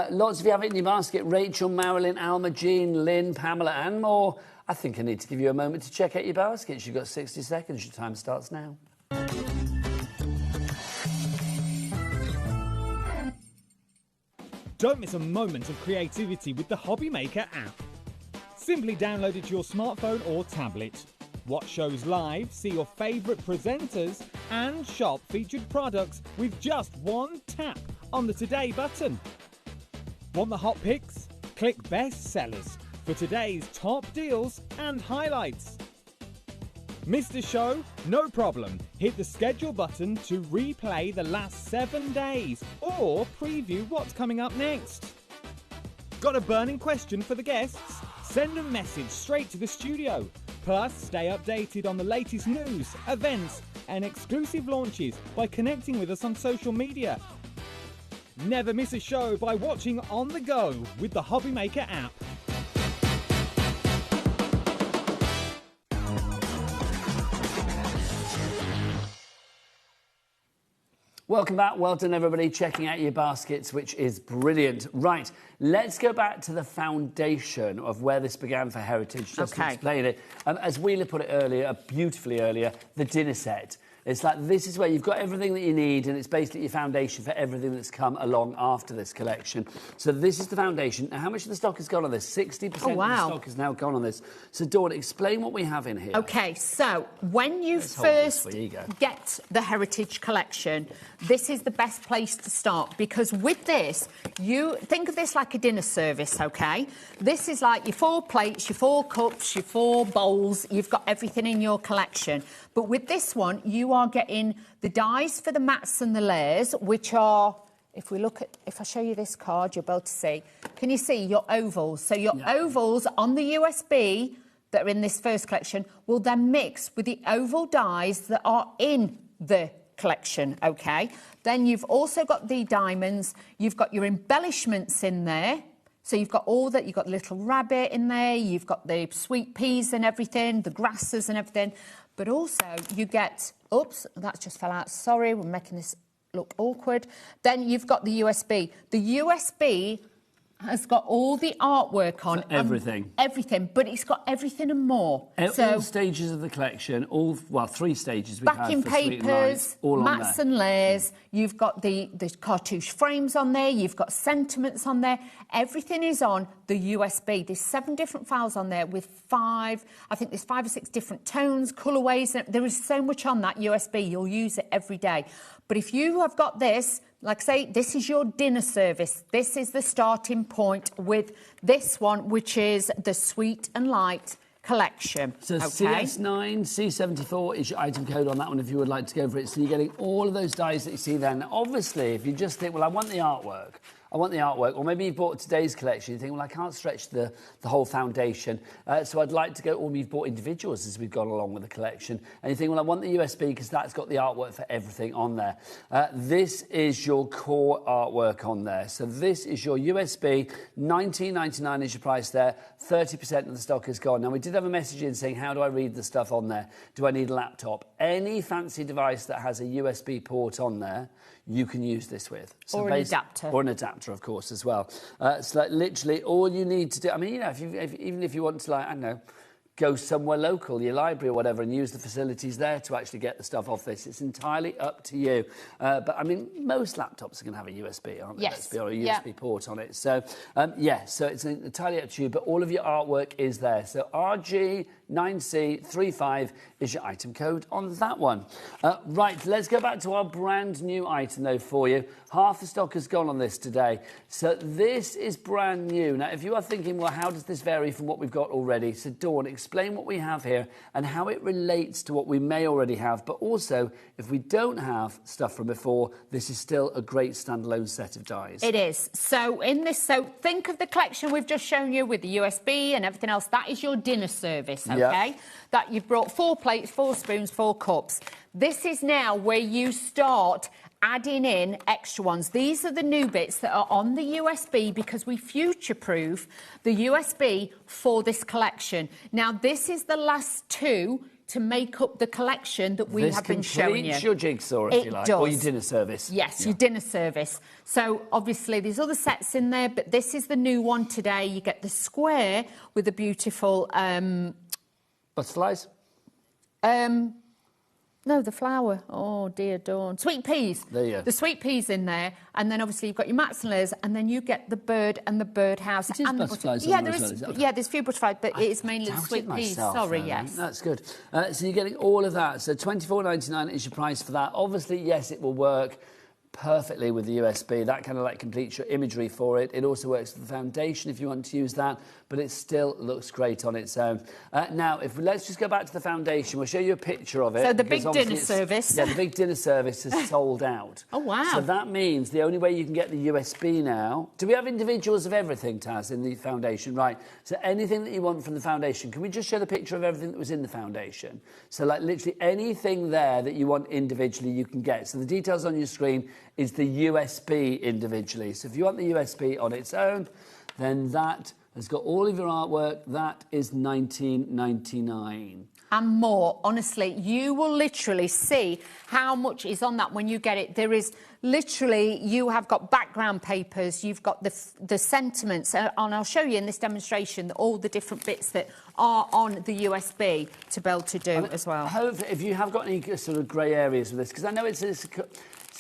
Lots of you have it in your basket. Rachel, Marilyn, Alma, Jean, Lynn, Pamela and more. I think I need to give you a moment to check out your baskets. You've got 60 seconds. Your time starts now. Don't miss a moment of creativity with the HobbyMaker app. Simply download it to your smartphone or tablet. Watch shows live, see your favourite presenters and shop featured products with just one tap on the Today button. Want the hot picks? Click Best Sellers for today's top deals and highlights. Missed a show? No problem. Hit the schedule button to replay the last 7 days or preview what's coming up next. Got a burning question for the guests? Send a message straight to the studio. Plus, stay updated on the latest news, events and exclusive launches by connecting with us on social media. Never miss a show by watching on the go with the HobbyMaker app. Welcome back. Well done, everybody, checking out your baskets, which is brilliant. Right, let's go back to the foundation of where this began for Heritage, just to explain it. As Wheeler put it earlier, beautifully earlier, the dinner set. It's like, this is where you've got everything that you need, and it's basically your foundation for everything that's come along after this collection. So this is the foundation. Now, how much of the stock has gone on this? 60% of the stock has now gone on this. So, Dawn, explain what we have in here. OK, so when you first get the Heritage collection, this is the best place to start, because with this, you think of this like a dinner service, OK? This is like your 4 plates, your 4 cups, your 4 bowls. You've got everything in your collection. But with this one, you are getting the dies for the mats and the layers, which are, if I show you this card, you'll be able to see. Can you see your ovals? So your ovals on the USB that are in this first collection will then mix with the oval dies that are in the collection, OK? Then you've also got the diamonds. You've got your embellishments in there. So you've got all that, you've got the little rabbit in there, you've got the sweet peas and everything, the grasses and everything. But also you get, oops, that just fell out. Sorry, we're making this look awkward. Then you've got the USB. The USB has got all the artwork on. Everything. Everything, but it's got everything and more. All stages of the collection, 3 stages we've had backing for Sweet and Light, papers, all on mats there. and layers. You've got the cartouche frames on there. You've got sentiments on there. Everything is on the USB. There's 7 different files on there with 5, I think there's 5 or 6 different tones, colourways. There is so much on that USB. You'll use it every day. But if you have got this, like I say, this is your dinner service. This is the starting point with this one, which is the Sweet and Light collection. So CS9, C74 is your item code on that one if you would like to go for it. So you're getting all of those dies that you see there. Now, obviously, if you just think, well, I want the artwork, I want the artwork. Or maybe you've bought today's collection, you think, well, I can't stretch the whole foundation, so I'd like to go, or you've bought individuals as we've gone along with the collection, and you think, well, I want the USB because that's got the artwork for everything on there. This is your core artwork on there. So this is your USB, $19.99 is your price there, 30% of the stock is gone. Now, we did have a message in saying, how do I read the stuff on there? Do I need a laptop? Any fancy device that has a USB port on there, you can use this with. So or an adapter. Or an adapter, of course, as well. So like literally all you need to do, I mean, you know, even if you want to, like, I don't know, go somewhere local, your library or whatever, and use the facilities there to actually get the stuff off this. It's entirely up to you. But, I mean, most laptops are going to have a USB, aren't they? Yes. Or a USB port on it. So, yeah, so it's entirely up to you. But all of your artwork is there. So RG9C35 is your item code on that one. Right, let's go back to our brand new item, though, for you. Half the stock has gone on this today. So this is brand new. Now, if you are thinking, well, how does this vary from what we've got already? So, Dawn, explain what we have here and how it relates to what we may already have. But also, if we don't have stuff from before, this is still a great standalone set of dies. It is. So think of the collection we've just shown you with the USB and everything else. That is your dinner service, okay? Yep. That you've brought 4 plates, 4 spoons, 4 cups. This is now where you start adding in extra ones. These are the new bits that are on the USB because we future-proof the USB for this collection. Now, this is the last 2 to make up the collection that we have been showing you. This completes your jigsaw, if you like, or your dinner service. Yes, your dinner service. So, obviously, there's other sets in there, but this is the new one today. You get the square with the beautiful... Butterflies? No, the flour. Oh, dear, Dawn. Sweet peas. There you go. The sweet peas in there. And then, obviously, you've got your mats and layers, and then you get the bird and the birdhouse. It is and butterflies. Yeah, there's a few butterflies, but it is mainly the sweet peas. Sorry, yes. That's good. So you're getting all of that. So $24.99 is your price for that. Obviously, yes, it will work perfectly with the USB. That kind of like completes your imagery for it. It also works with the foundation if you want to use that, but it still looks great on its own. Now, let's just go back to the foundation. We'll show you a picture of it. So the big dinner service. Yeah, the big dinner service is sold out. Oh, wow. So that means the only way you can get the USB now... Do we have individuals of everything, Taz, in the foundation? Right. So anything that you want from the foundation. Can we just show the picture of everything that was in the foundation? So, like, literally anything there that you want individually, you can get. So the details on your screen is the USB individually. So if you want the USB on its own, then that has got all of your artwork. That is $19.99. And more. Honestly, you will literally see how much is on that when you get it. There is literally, you have got background papers, you've got the sentiments, and I'll show you in this demonstration all the different bits that are on the USB to be able to do as well. Hopefully, if you have got any sort of grey areas with this, because I know it's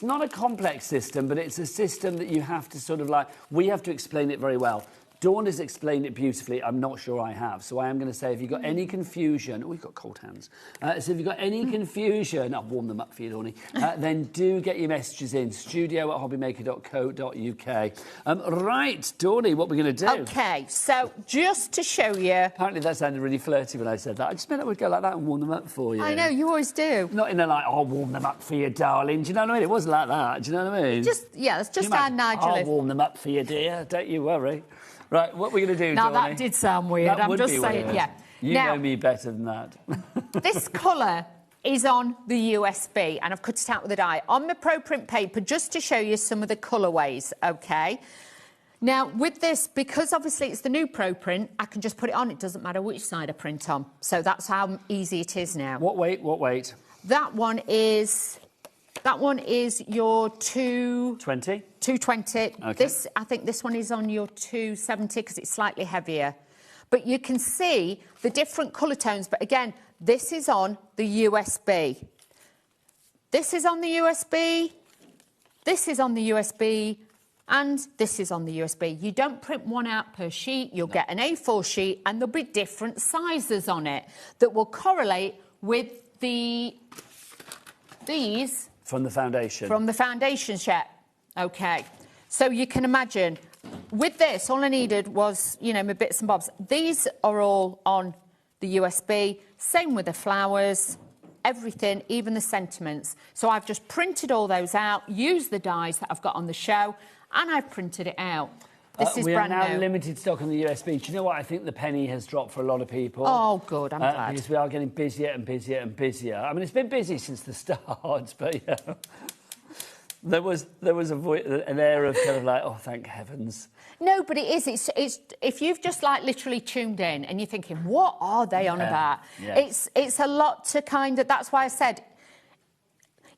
not a complex system, but it's a system that you have to sort of like, we have to explain it very well. Dawn has explained it beautifully. I'm not sure I have. So I am going to say, if you've got any confusion... Oh, you've got cold hands. So if you've got any confusion... I'll warm them up for you, Dawny. Then do get your messages in. studio@hobbymaker.co.uk. Right, Dawny, what we're going to do... OK, so just to show you... Apparently that sounded really flirty when I said that. I just meant I would go like that and warm them up for you. I know, you always do. Not in a like, I'll warm them up for you, darling. Do you know what I mean? It wasn't like that. Do you know what I mean? It's just how Nigel I'll is. warm them up for you, dear. Don't you worry. Right, what are we going to do, Now, Dawny? that did sound weird. I'm just saying, weird. yeah. You now, know me better than that. This colour is on the USB, and I've cut it out with a die. On the Pro Print paper, just to show you some of the colourways, OK? Now, with this, because obviously it's the new Pro Print, I can just put it on. It doesn't matter which side I print on. So that's how easy it is now. What weight? That one is your 220. 220. Okay. I think this one is on your 270 because it's slightly heavier. But you can see the different colour tones. But again, this is on the USB. This is on the USB. This is on the USB. And this is on the USB. You don't print one out per sheet. You'll get an A4 sheet, and there'll be different sizes on it that will correlate with these... From the foundation. From the foundation set. OK. So you can imagine, with this, all I needed was, you know, my bits and bobs. These are all on the USB. Same with the flowers, everything, even the sentiments. So I've just printed all those out, used the dies that I've got on the show, and I've printed it out. This is we are brand now new. limited stock on the USB. Do you know what? I think the penny has dropped for a lot of people. Oh, good. I'm glad. Because we are getting busier and busier and busier. I mean, it's been busy since the start, but yeah. There was an air of kind of like, oh, thank heavens. No, but it is. It's if you've just like literally tuned in and you're thinking, what are they on about? Yeah. It's a lot to kind of. That's why I said.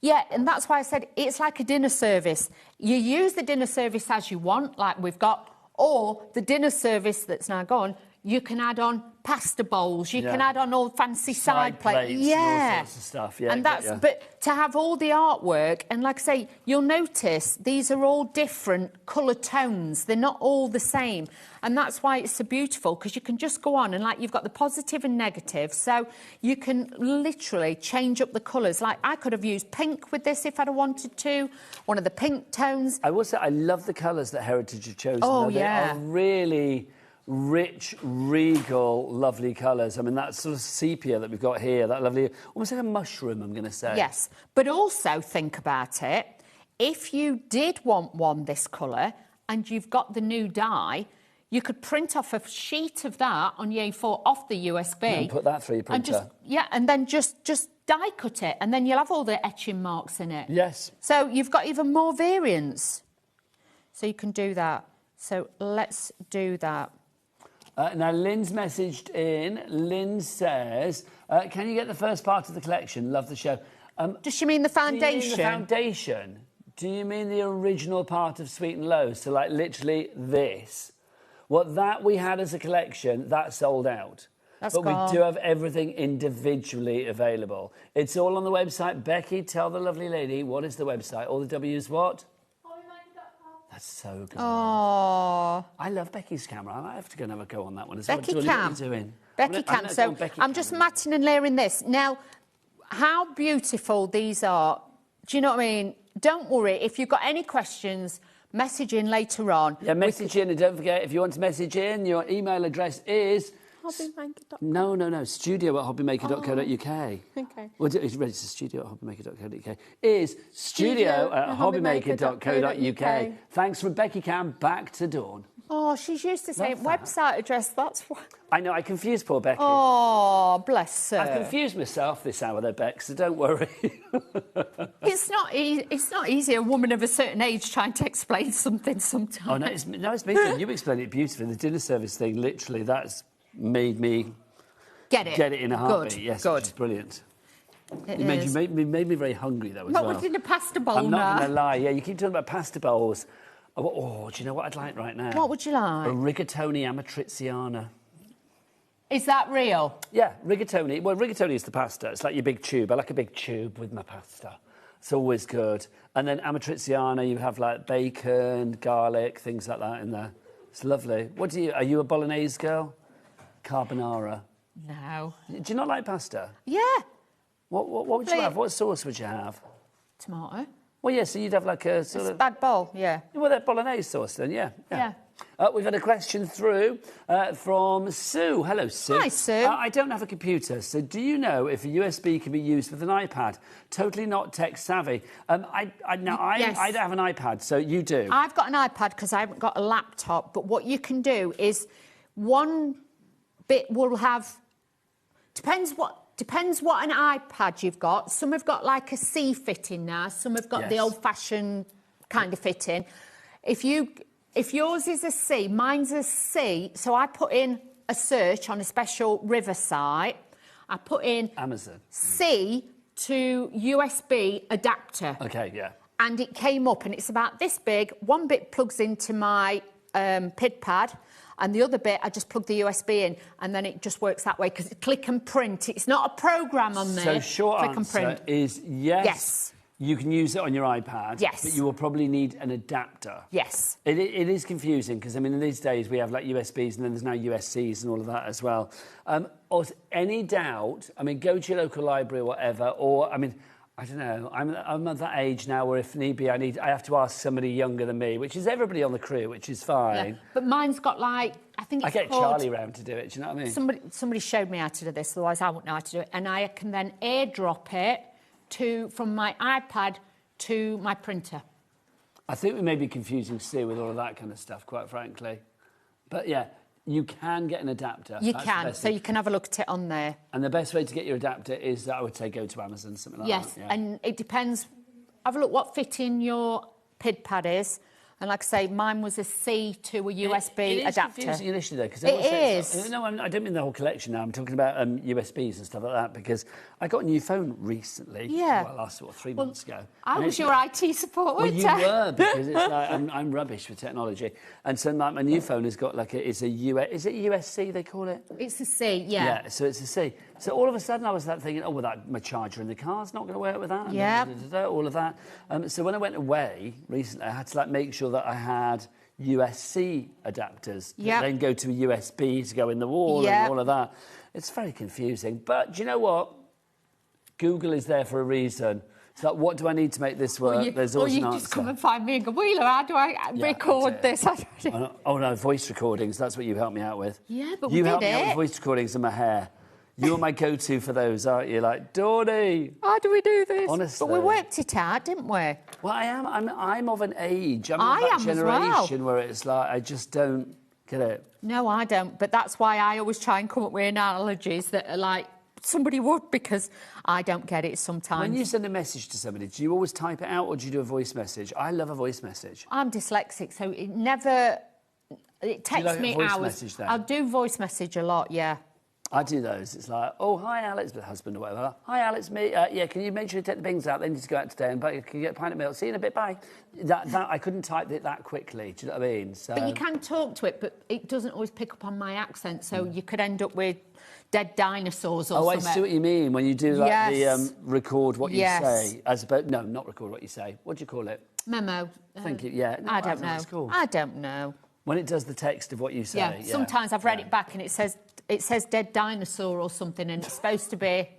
Yeah, and that's why I said it's like a dinner service. You use the dinner service as you want, like we've got, or the dinner service that's now gone. You can add on pasta bowls. You can add on all fancy side plates. And all sorts of stuff. Yeah, and that's but to have all the artwork and like I say, you'll notice these are all different colour tones. They're not all the same, and that's why it's so beautiful because you can just go on and like you've got the positive and negative, so you can literally change up the colours. Like I could have used pink with this if I'd have wanted to. One of the pink tones. I will say I love the colours that Heritage have chosen. Oh, They yeah. are really rich, regal, lovely colours. I mean, that sort of sepia that we've got here, that lovely, almost like a mushroom, I'm going to say. Yes, but also think about it. If you did want one this colour and you've got the new dye, you could print off a sheet of that on your A4 off the USB. And put that through your printer. And then just die cut it, and then you'll have all the etching marks in it. Yes. So you've got even more variants. So you can do that. So let's do that. Now, Lynn's messaged in. Lynn says, can you get the first part of the collection? Love the show. Does she mean the foundation? Do you mean the foundation? Do you mean the original part of Sweet and Low? So, like, literally this. What that we had as a collection, that sold out. But we do have everything individually available. It's all on the website. Becky, tell the lovely lady, what is the website? All the W's what? That's so good. Oh, I love Becky's camera. I might have to go and have a go on that one as Becky well. Cam. What are you doing? Becky Cam. So I'm just matting and layering this. Now, how beautiful these are. Do you know what I mean? Don't worry. If you've got any questions, message in later on. Yeah, message in, and don't forget, if you want to message in, your email address is... HobbyMaker.com. No. studio@hobbymaker.co.uk. Okay. Well, it's registered studio@hobbymaker.co.uk. Is studio@hobbymaker.co.uk. Thanks from Becky Cam. Back to Dawn. Oh, she's used to saying website address. That's why. I know, I confused poor Becky. Oh, bless her. I've confused myself this hour, though, Beck, so don't worry. It's not easy, a woman of a certain age trying to explain something sometimes. Oh, no, it's me. You explained it beautifully. The dinner service thing, literally, that's made me get it in a heartbeat. Good. Yes, Good. which is brilliant. It made me very hungry, though, as well. What was in the pasta bowl I'm not now? going to lie. Yeah, you keep talking about pasta bowls. Oh, do you know what I'd like right now? What would you like? A rigatoni amatriciana. Is that real? Yeah, rigatoni. Well, rigatoni is the pasta. It's like your big tube. I like a big tube with my pasta. It's always good. And then amatriciana, you have like bacon, garlic, things like that in there. It's lovely. Are you a bolognese girl? Carbonara. No. Do you not like pasta? Yeah. What would you have? What sauce would you have? Tomato. Well, yeah, so you'd have like a sort of... bad bowl, yeah. Well, that bolognese sauce then, yeah. Yeah. We've had a question through from Sue. Hello, Sue. Hi, Sue. I don't have a computer, so do you know if a USB can be used with an iPad? Totally not tech savvy. I have an iPad, so you do. I've got an iPad because I haven't got a laptop, but what you can do is one bit will have... Depends what an iPad you've got. Some have got like a C fitting now. Some have got the old-fashioned kind of fitting. If yours is a C, mine's a C, so I put in a search on a special River site. I put in Amazon. C to USB adapter. Okay, yeah. And it came up, and it's about this big. One bit plugs into my PID pad, and the other bit, I just plug the USB in, and then it just works that way, because it's click and print. It's not a programme on there. So short click answer and print. is yes. You can use it on your iPad. Yes. But you will probably need an adapter. Yes. It is confusing, because, I mean, in these days we have, like, USBs, and then there's now USCs and all of that as well. Or any doubt, I mean, go to your local library or whatever, or, I mean... I don't know. I'm at that age now where, if need be, I have to ask somebody younger than me, which is everybody on the crew, which is fine. Yeah. But mine's got I think it's I get called, Charlie round to do it. Do you know what I mean? Somebody showed me how to do this, otherwise I wouldn't know how to do it. And I can then airdrop it from my iPad to my printer. I think we may be confusing Sue with all of that kind of stuff, quite frankly. But yeah, you can get an adapter. You That's can, so you can have a look at it on there. And the best way to get your adapter is, I would say, go to Amazon, something like that. Yes, and it depends. Have a look what fitting your PID pad is. And like I say, mine was a C to a USB adapter. It is confusing initially, though. Cause it is. No, I don't mean the whole collection now. I'm talking about USBs and stuff like that, because I got a new phone recently. Yeah. Well, last 3 months ago. I was your IT support, well, weren't you I? were, because it's like, I'm rubbish with technology. And so my new phone has got is it USC they call it? It's a C, yeah. Yeah, so it's a C. So all of a sudden I was thinking, oh, well, my charger in the car's not going to work with that. Yeah. All of that. So when I went away recently, I had to make sure that I had USB adapters that then go to a USB to go in the wall and all of that. It's very confusing. But do you know what? Google is there for a reason. It's like, what do I need to make this work? There's always an answer. Or you just come and find me and go, Wheeler, how do I record this? Oh, no, voice recordings. That's what you helped me out with. Yeah, but you helped me out with voice recordings and my hair. You're my go-to for those, aren't you? Like, Dawny! How do we do this? Honestly. But we worked it out, didn't we? Well, I'm of an age. I'm of that generation where it's like, I just don't get it. No, I don't. But that's why I always try and come up with analogies that are like, somebody would, because I don't get it sometimes. When you send a message to somebody, do you always type it out or do you do a voice message? I love a voice message. I'm dyslexic, so it takes me hours. I'll do voice message a lot, yeah. I do those. It's like, oh, hi, Alex, the husband or whatever. Hi, Alex, me. Yeah, can you make sure you take the bings out? Then you just go out today and can you get a pint of milk? See you in a bit, bye. That I couldn't type it that quickly, do you know what I mean? So... But you can talk to it, but it doesn't always pick up on my accent, so you could end up with dead dinosaurs or something. I see what you mean when you do the record what you say. No, not record what you say. What do you call it? Memo. Thank you, yeah. No, I don't know. Cool. I don't know. When it does the text of what you say. Yeah, sometimes I've read it back and it says dead dinosaur or something, and it's supposed to be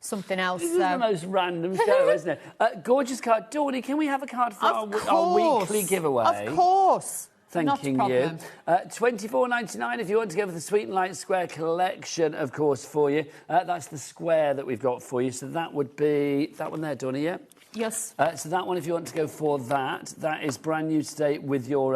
something else. This is the most random show, isn't it? Gorgeous card. Dawny, can we have a card for our weekly giveaway? Of course. Thanking you. $24.99 if you want to go for the Sweet and Light Square collection, of course, for you. That's the square that we've got for you. So that would be that one there, Dawny, yeah? Yes. So that one, if you want to go for that, that is brand new today with your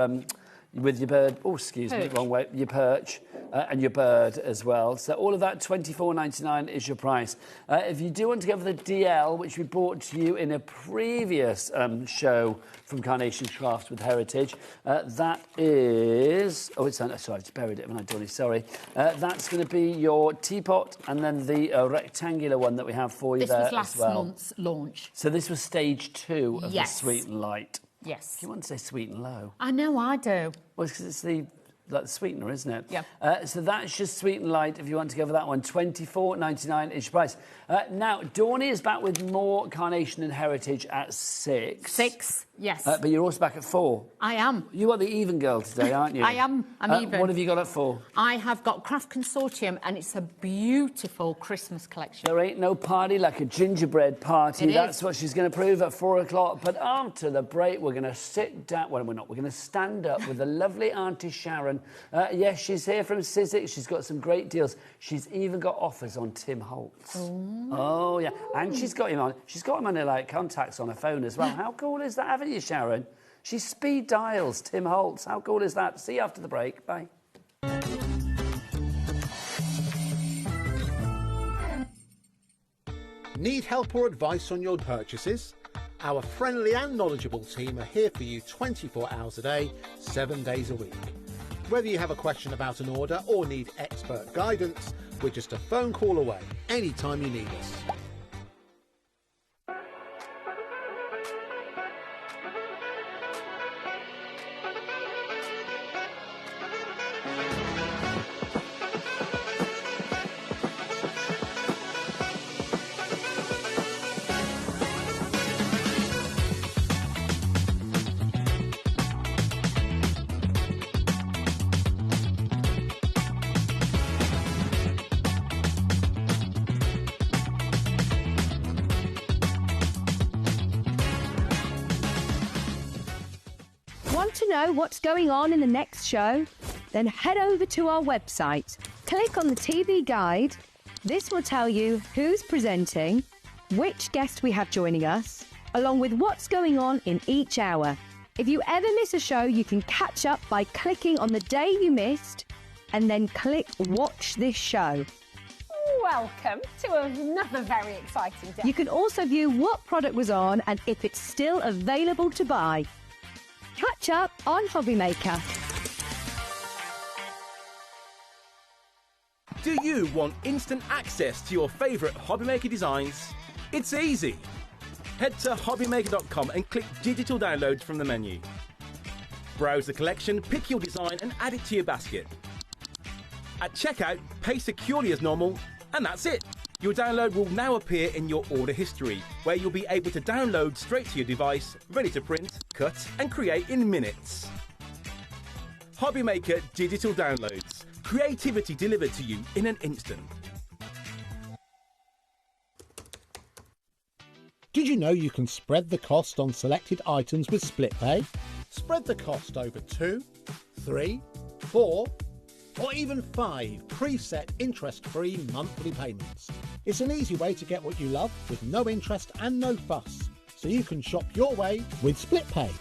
bird. Oh, excuse me, wrong way. Your perch and your bird as well. So all of that, $24.99 is your price. If you do want to go for the DL, which we brought to you in a previous show from Carnation Crafts with Heritage, that is... Oh, it's... Sorry, I just buried it when I done it. Sorry. That's going to be your teapot and then the rectangular one that we have for you there as well. This was last month's launch. So this was stage 2 of the Sweet and Light. Yes. You want to say sweet and low? I know, I do. Well, it's because it's the sweetener, isn't it? Yeah. So that's just Sweet and Light if you want to go for that one. $24.99 is your price. Now, Dawny is back with more Carnation and Heritage at 6. 6, yes. But you're also back at 4. I am. You are the even girl today, aren't you? I am. I'm even. What have you got at 4? I have got Craft Consortium, and it's a beautiful Christmas collection. There ain't no party like a gingerbread party. That's what she's going to prove at 4 o'clock. But after the break, we're going to sit down. Well, we're not. We're going to stand up with the lovely Auntie Sharon. Yes, she's here from Chiswick. She's got some great deals. She's even got offers on Tim Holtz. Oh, yeah. And she's got him on. She's got him on her contacts on her phone as well. How cool is that, haven't you, Sharon? She speed dials Tim Holtz. How cool is that? See you after the break. Bye. Need help or advice on your purchases? Our friendly and knowledgeable team are here for you 24 hours a day, 7 days a week. Whether you have a question about an order or need expert guidance, we're just a phone call away anytime you need us. Want to know what's going on in the next show? Then head over to our website. Click on the TV guide. This will tell you who's presenting, which guest we have joining us, along with what's going on in each hour. If you ever miss a show, you can catch up by clicking on the day you missed and then click Watch This Show. Welcome to another very exciting day. You can also view what product was on and if it's still available to buy. Catch up on HobbyMaker. Do you want instant access to your favourite HobbyMaker designs? It's easy. Head to HobbyMaker.com and click Digital Downloads from the menu. Browse the collection, pick your design and add it to your basket. At checkout, pay securely as normal, and that's it. Your download will now appear in your order history, where you'll be able to download straight to your device, ready to print, cut and create in minutes. HobbyMaker Digital Downloads. Creativity delivered to you in an instant. Did you know you can spread the cost on selected items with split pay? Spread the cost over 2, 3, 4, or even 5 preset interest-free monthly payments. It's an easy way to get what you love with no interest and no fuss, so you can shop your way with split pay.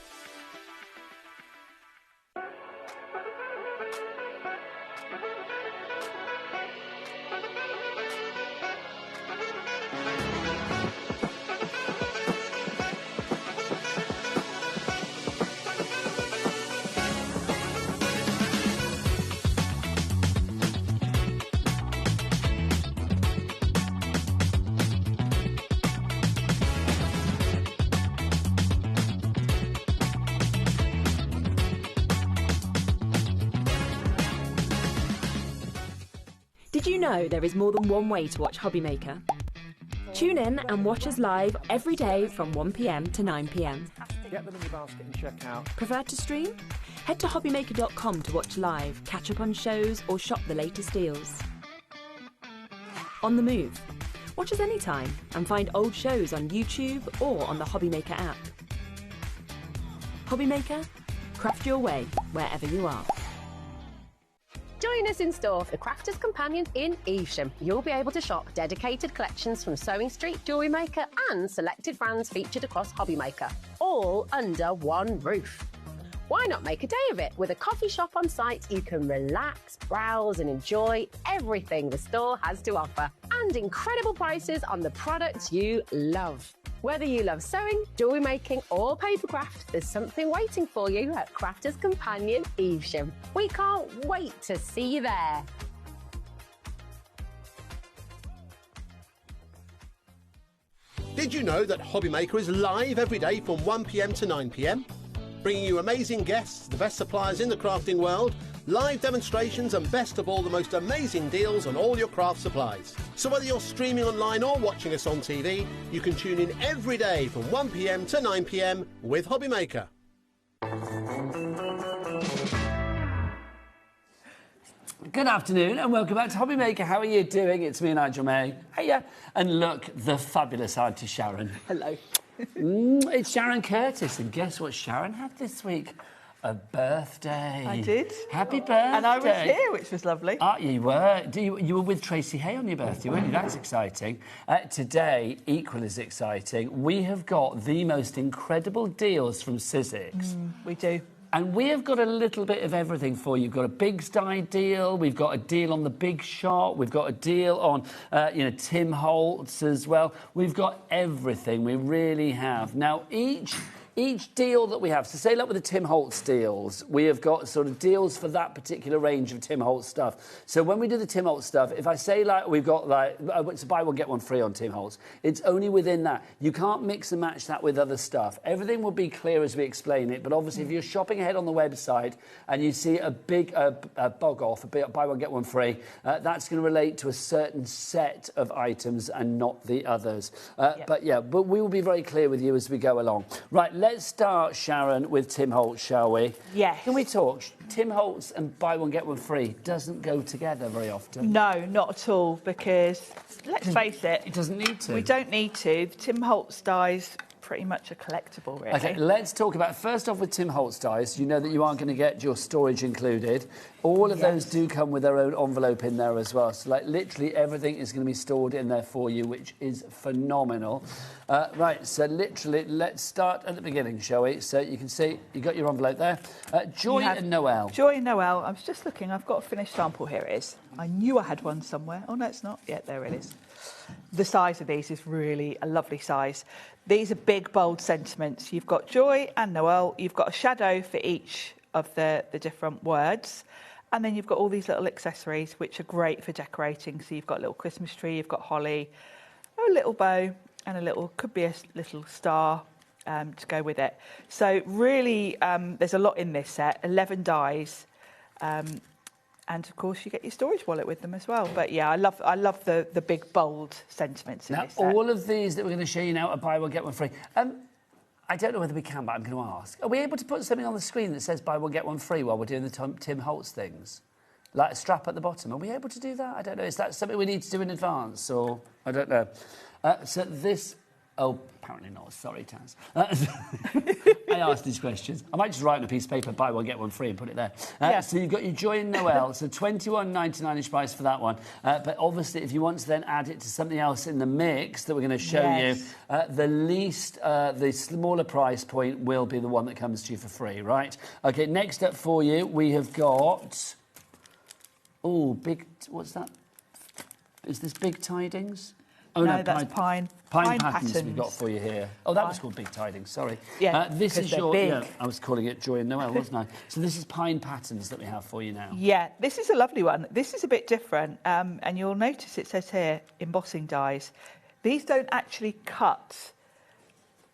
Did you know there is more than one way to watch HobbyMaker? Tune in and watch us live every day from 1 p.m. to 9 p.m. Get them in your basket and check out. Prefer to stream? Head to HobbyMaker.com to watch live, catch up on shows or shop the latest deals. On the move. Watch us anytime and find old shows on YouTube or on the HobbyMaker app. HobbyMaker, craft your way wherever you are. Join us in store for the Crafter's Companion in Evesham. You'll be able to shop dedicated collections from Sewing Street, Jewellery Maker and selected brands featured across HobbyMaker, all under one roof. Why not make a day of it? With a coffee shop on site, you can relax, browse and enjoy everything the store has to offer and incredible prices on the products you love. Whether you love sewing, jewellery making or papercraft, there's something waiting for you at Crafter's Companion Evesham. We can't wait to see you there. Did you know that HobbyMaker is live every day from 1 p.m. to 9 p.m? Bringing you amazing guests, the best suppliers in the crafting world, live demonstrations and best of all, the most amazing deals on all your craft supplies. So whether you're streaming online or watching us on TV, you can tune in every day from 1 p.m. to 9 p.m. with HobbyMaker. Good afternoon and welcome back to HobbyMaker. How are you doing? It's me, Nigel May. Hiya. And look, the fabulous Auntie Sharon. Hello. It's Sharon Curtis, and guess what Sharon had this week? A birthday. I did. Happy birthday. And I was here, which was lovely. You were. You were with Tracy Hay on your birthday, weren't you? That's exciting. Today, equally as exciting, we have got the most incredible deals from Sizzix. We do. And we have got a little bit of everything for you. We've got a Big Style deal. We've got a deal on the Big Shot. We've got a deal on, Tim Holtz as well. We've got everything. We really have. Now, each deal that we have, so say like with the Tim Holtz deals, we have got sort of deals for that particular range of Tim Holtz stuff. So when we do the Tim Holtz stuff, if I say like we've got like, it's buy one, get one free on Tim Holtz, it's only within that. You can't mix and match that with other stuff. Everything will be clear as we explain it, but obviously if you're shopping ahead on the website and you see a big bog off, buy one, get one free, that's going to relate to a certain set of items and not the others. But we will be very clear with you as we go along. Right, let's start, Sharon, with Tim Holtz, shall we? Yes. Can we talk? Tim Holtz and buy one, get one free doesn't go together very often. No, not at all, because let's face it. It doesn't need to. We don't need to. The Tim Holtz dies pretty much a collectible, really. Okay, let's talk about, first off with Tim Holtz dies, you know that you aren't going to get your storage included. All of those do come with their own envelope in there as well. So, like, literally everything is going to be stored in there for you, which is phenomenal. Right, so literally, let's start at the beginning, shall we? So you can see, you got your envelope there. Joy and Noel. Joy and Noel. I was just looking. I've got a finished sample. Here it is. I knew I had one somewhere. Oh, no, it's not. Yeah, there it is. The size of these is really a lovely size. These are big, bold sentiments. You've got Joy and Noel. You've got a shadow for each of the different words. And then you've got all these little accessories, which are great for decorating. So you've got a little Christmas tree, you've got holly, a little bow, and a little, could be a little star to go with it. So really, there's a lot in this set, 11 dies. And of course, you get your storage wallet with them as well. But yeah, I love the big, bold sentiments in now, this set. all of these that we're going to show you now are buy one, get one free. I don't know whether we can, but I'm going to ask. Are we able to put something on the screen that says buy one, get one free while we're doing the Tim Holtz things? Like a strap at the bottom. Are we able to do that? I don't know. Is that something we need to do in advance? Or I don't know. So this... Oh, apparently not. Sorry, Taz. I asked these questions. I might just write on a piece of paper, buy one, get one free, and put it there. So you've got your Joy and Noel. So $21.99-ish price for that one. But obviously, if you want to then add it to something else in the mix that we're going to show you, the smaller price point will be the one that comes to you for free, right? Okay, next up for you, we have got... Oh, big... What's that? Is this Big Tidings? Oh, no, that's Pine Patterns we've got for you here. Oh, that was called Big Tidings, sorry. Yeah, this is your... big. Yeah, I was calling it Joy and Noel, wasn't I? So this is Pine Patterns that we have for you now. Yeah, this is a lovely one. This is a bit different, and you'll notice it says here, embossing dies. These don't actually cut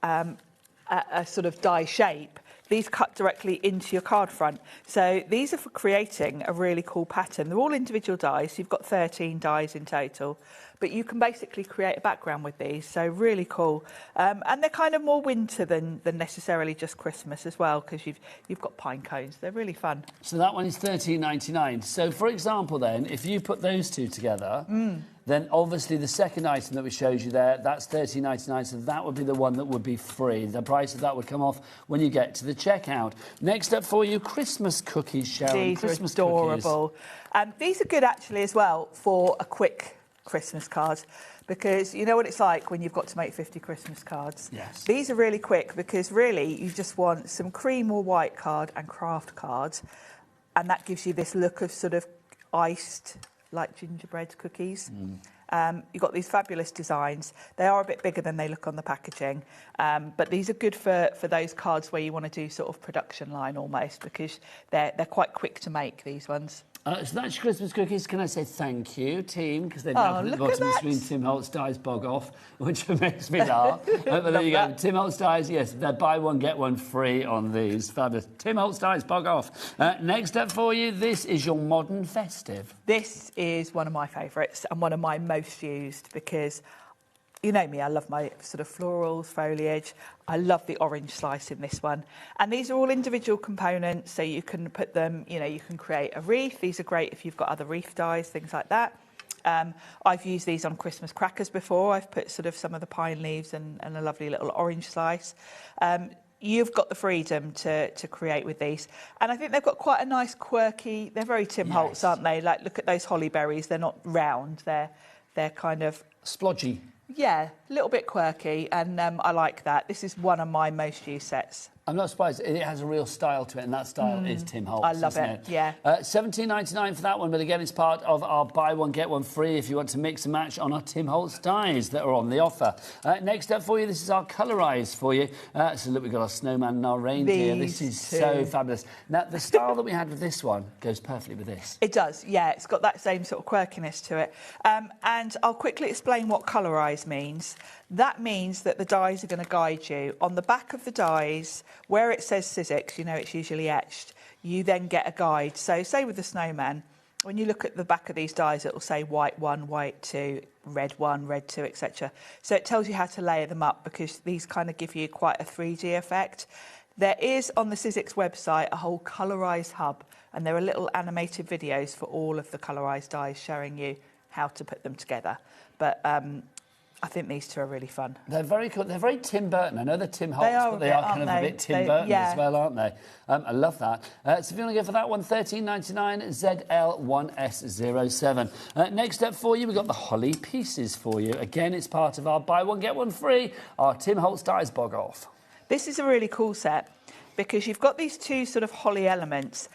a sort of die shape. These cut directly into your card front. So these are for creating a really cool pattern. They're all individual dies. So you've got 13 dies in total. But you can basically create a background with these. So really cool. And they're kind of more winter than necessarily just Christmas as well, because you've got pine cones. They're really fun. So that one is $13.99. So, for example, then, if you put those two together... Then obviously the second item that we showed you there, that's $13.99, so that would be the one that would be free. The price of that would come off when you get to the checkout. Next up for you, Christmas cookies, Sharon. These Christmas are adorable. These are good actually as well for a quick Christmas card, because you know what it's like when you've got to make 50 Christmas cards. Yes. These are really quick because really you just want some cream or white card and craft cards, and that gives you this look of sort of iced, like gingerbread cookies. You've got these fabulous designs. They are a bit bigger than they look on the packaging, but these are good for those cards where you want to do sort of production line almost, because they're quite quick to make, these ones. So that's your Christmas cookies. Can I say thank you, team? Because they've now put at the bottom of the screen, Tim Holtz dies bog off, which makes me laugh. But there you go. Tim Holtz dies, yes, they're buy one, get one free on these. Fabulous. Tim Holtz dies bog off. Next up for you, this is your modern festive. This is one of my favourites and one of my most used, because you know me, I love my sort of florals, foliage. I love the orange slice in this one. And these are all individual components, so you can put them, you know, you can create a wreath. These are great if you've got other wreath dies, things like that. I've used these on Christmas crackers before. I've put sort of some of the pine leaves and a lovely little orange slice. You've got the freedom to create with these. And I think they've got quite a nice quirky, they're very Tim Holtz, aren't they? Like, look at those holly berries. They're not round. They're kind of... splodgy. Yeah, a little bit quirky, and I like that. This is one of my most used sets. I'm not surprised. It has a real style to it, and that style is Tim Holtz. I love it. Yeah. $17.99 for that one, but again, it's part of our buy one, get one free if you want to mix and match on our Tim Holtz dies that are on the offer. Next up for you, this is our colorise for you. So look, we've got our snowman and our reindeer. This is so fabulous. Now, the style that we had with this one goes perfectly with this. It does, yeah. It's got that same sort of quirkiness to it. And I'll quickly explain what colorise means. That means that the dies are going to guide you. On the back of the dies, where it says Sizzix, you know it's usually etched, you then get a guide. So say with the snowman, when you look at the back of these dies, it will say white 1, white 2, red 1, red 2, etc. So it tells you how to layer them up, because these kind of give you quite a 3D effect. There is, on the Sizzix website, a whole colorise hub, and there are little animated videos for all of the colorised dies showing you how to put them together. But I think these two are really fun. They're very cool. They're very Tim Burton. I know they're Tim Holtz, but they are kind of a bit Tim Burton as well, aren't they? I love that. So if you want to go for that one, $13.99 ZL1S07. Next up for you, we've got the Holly Pieces for you. Again, it's part of our buy one, get one free, our Tim Holtz Dies Bog Off. This is a really cool set because you've got these two sort of holly elements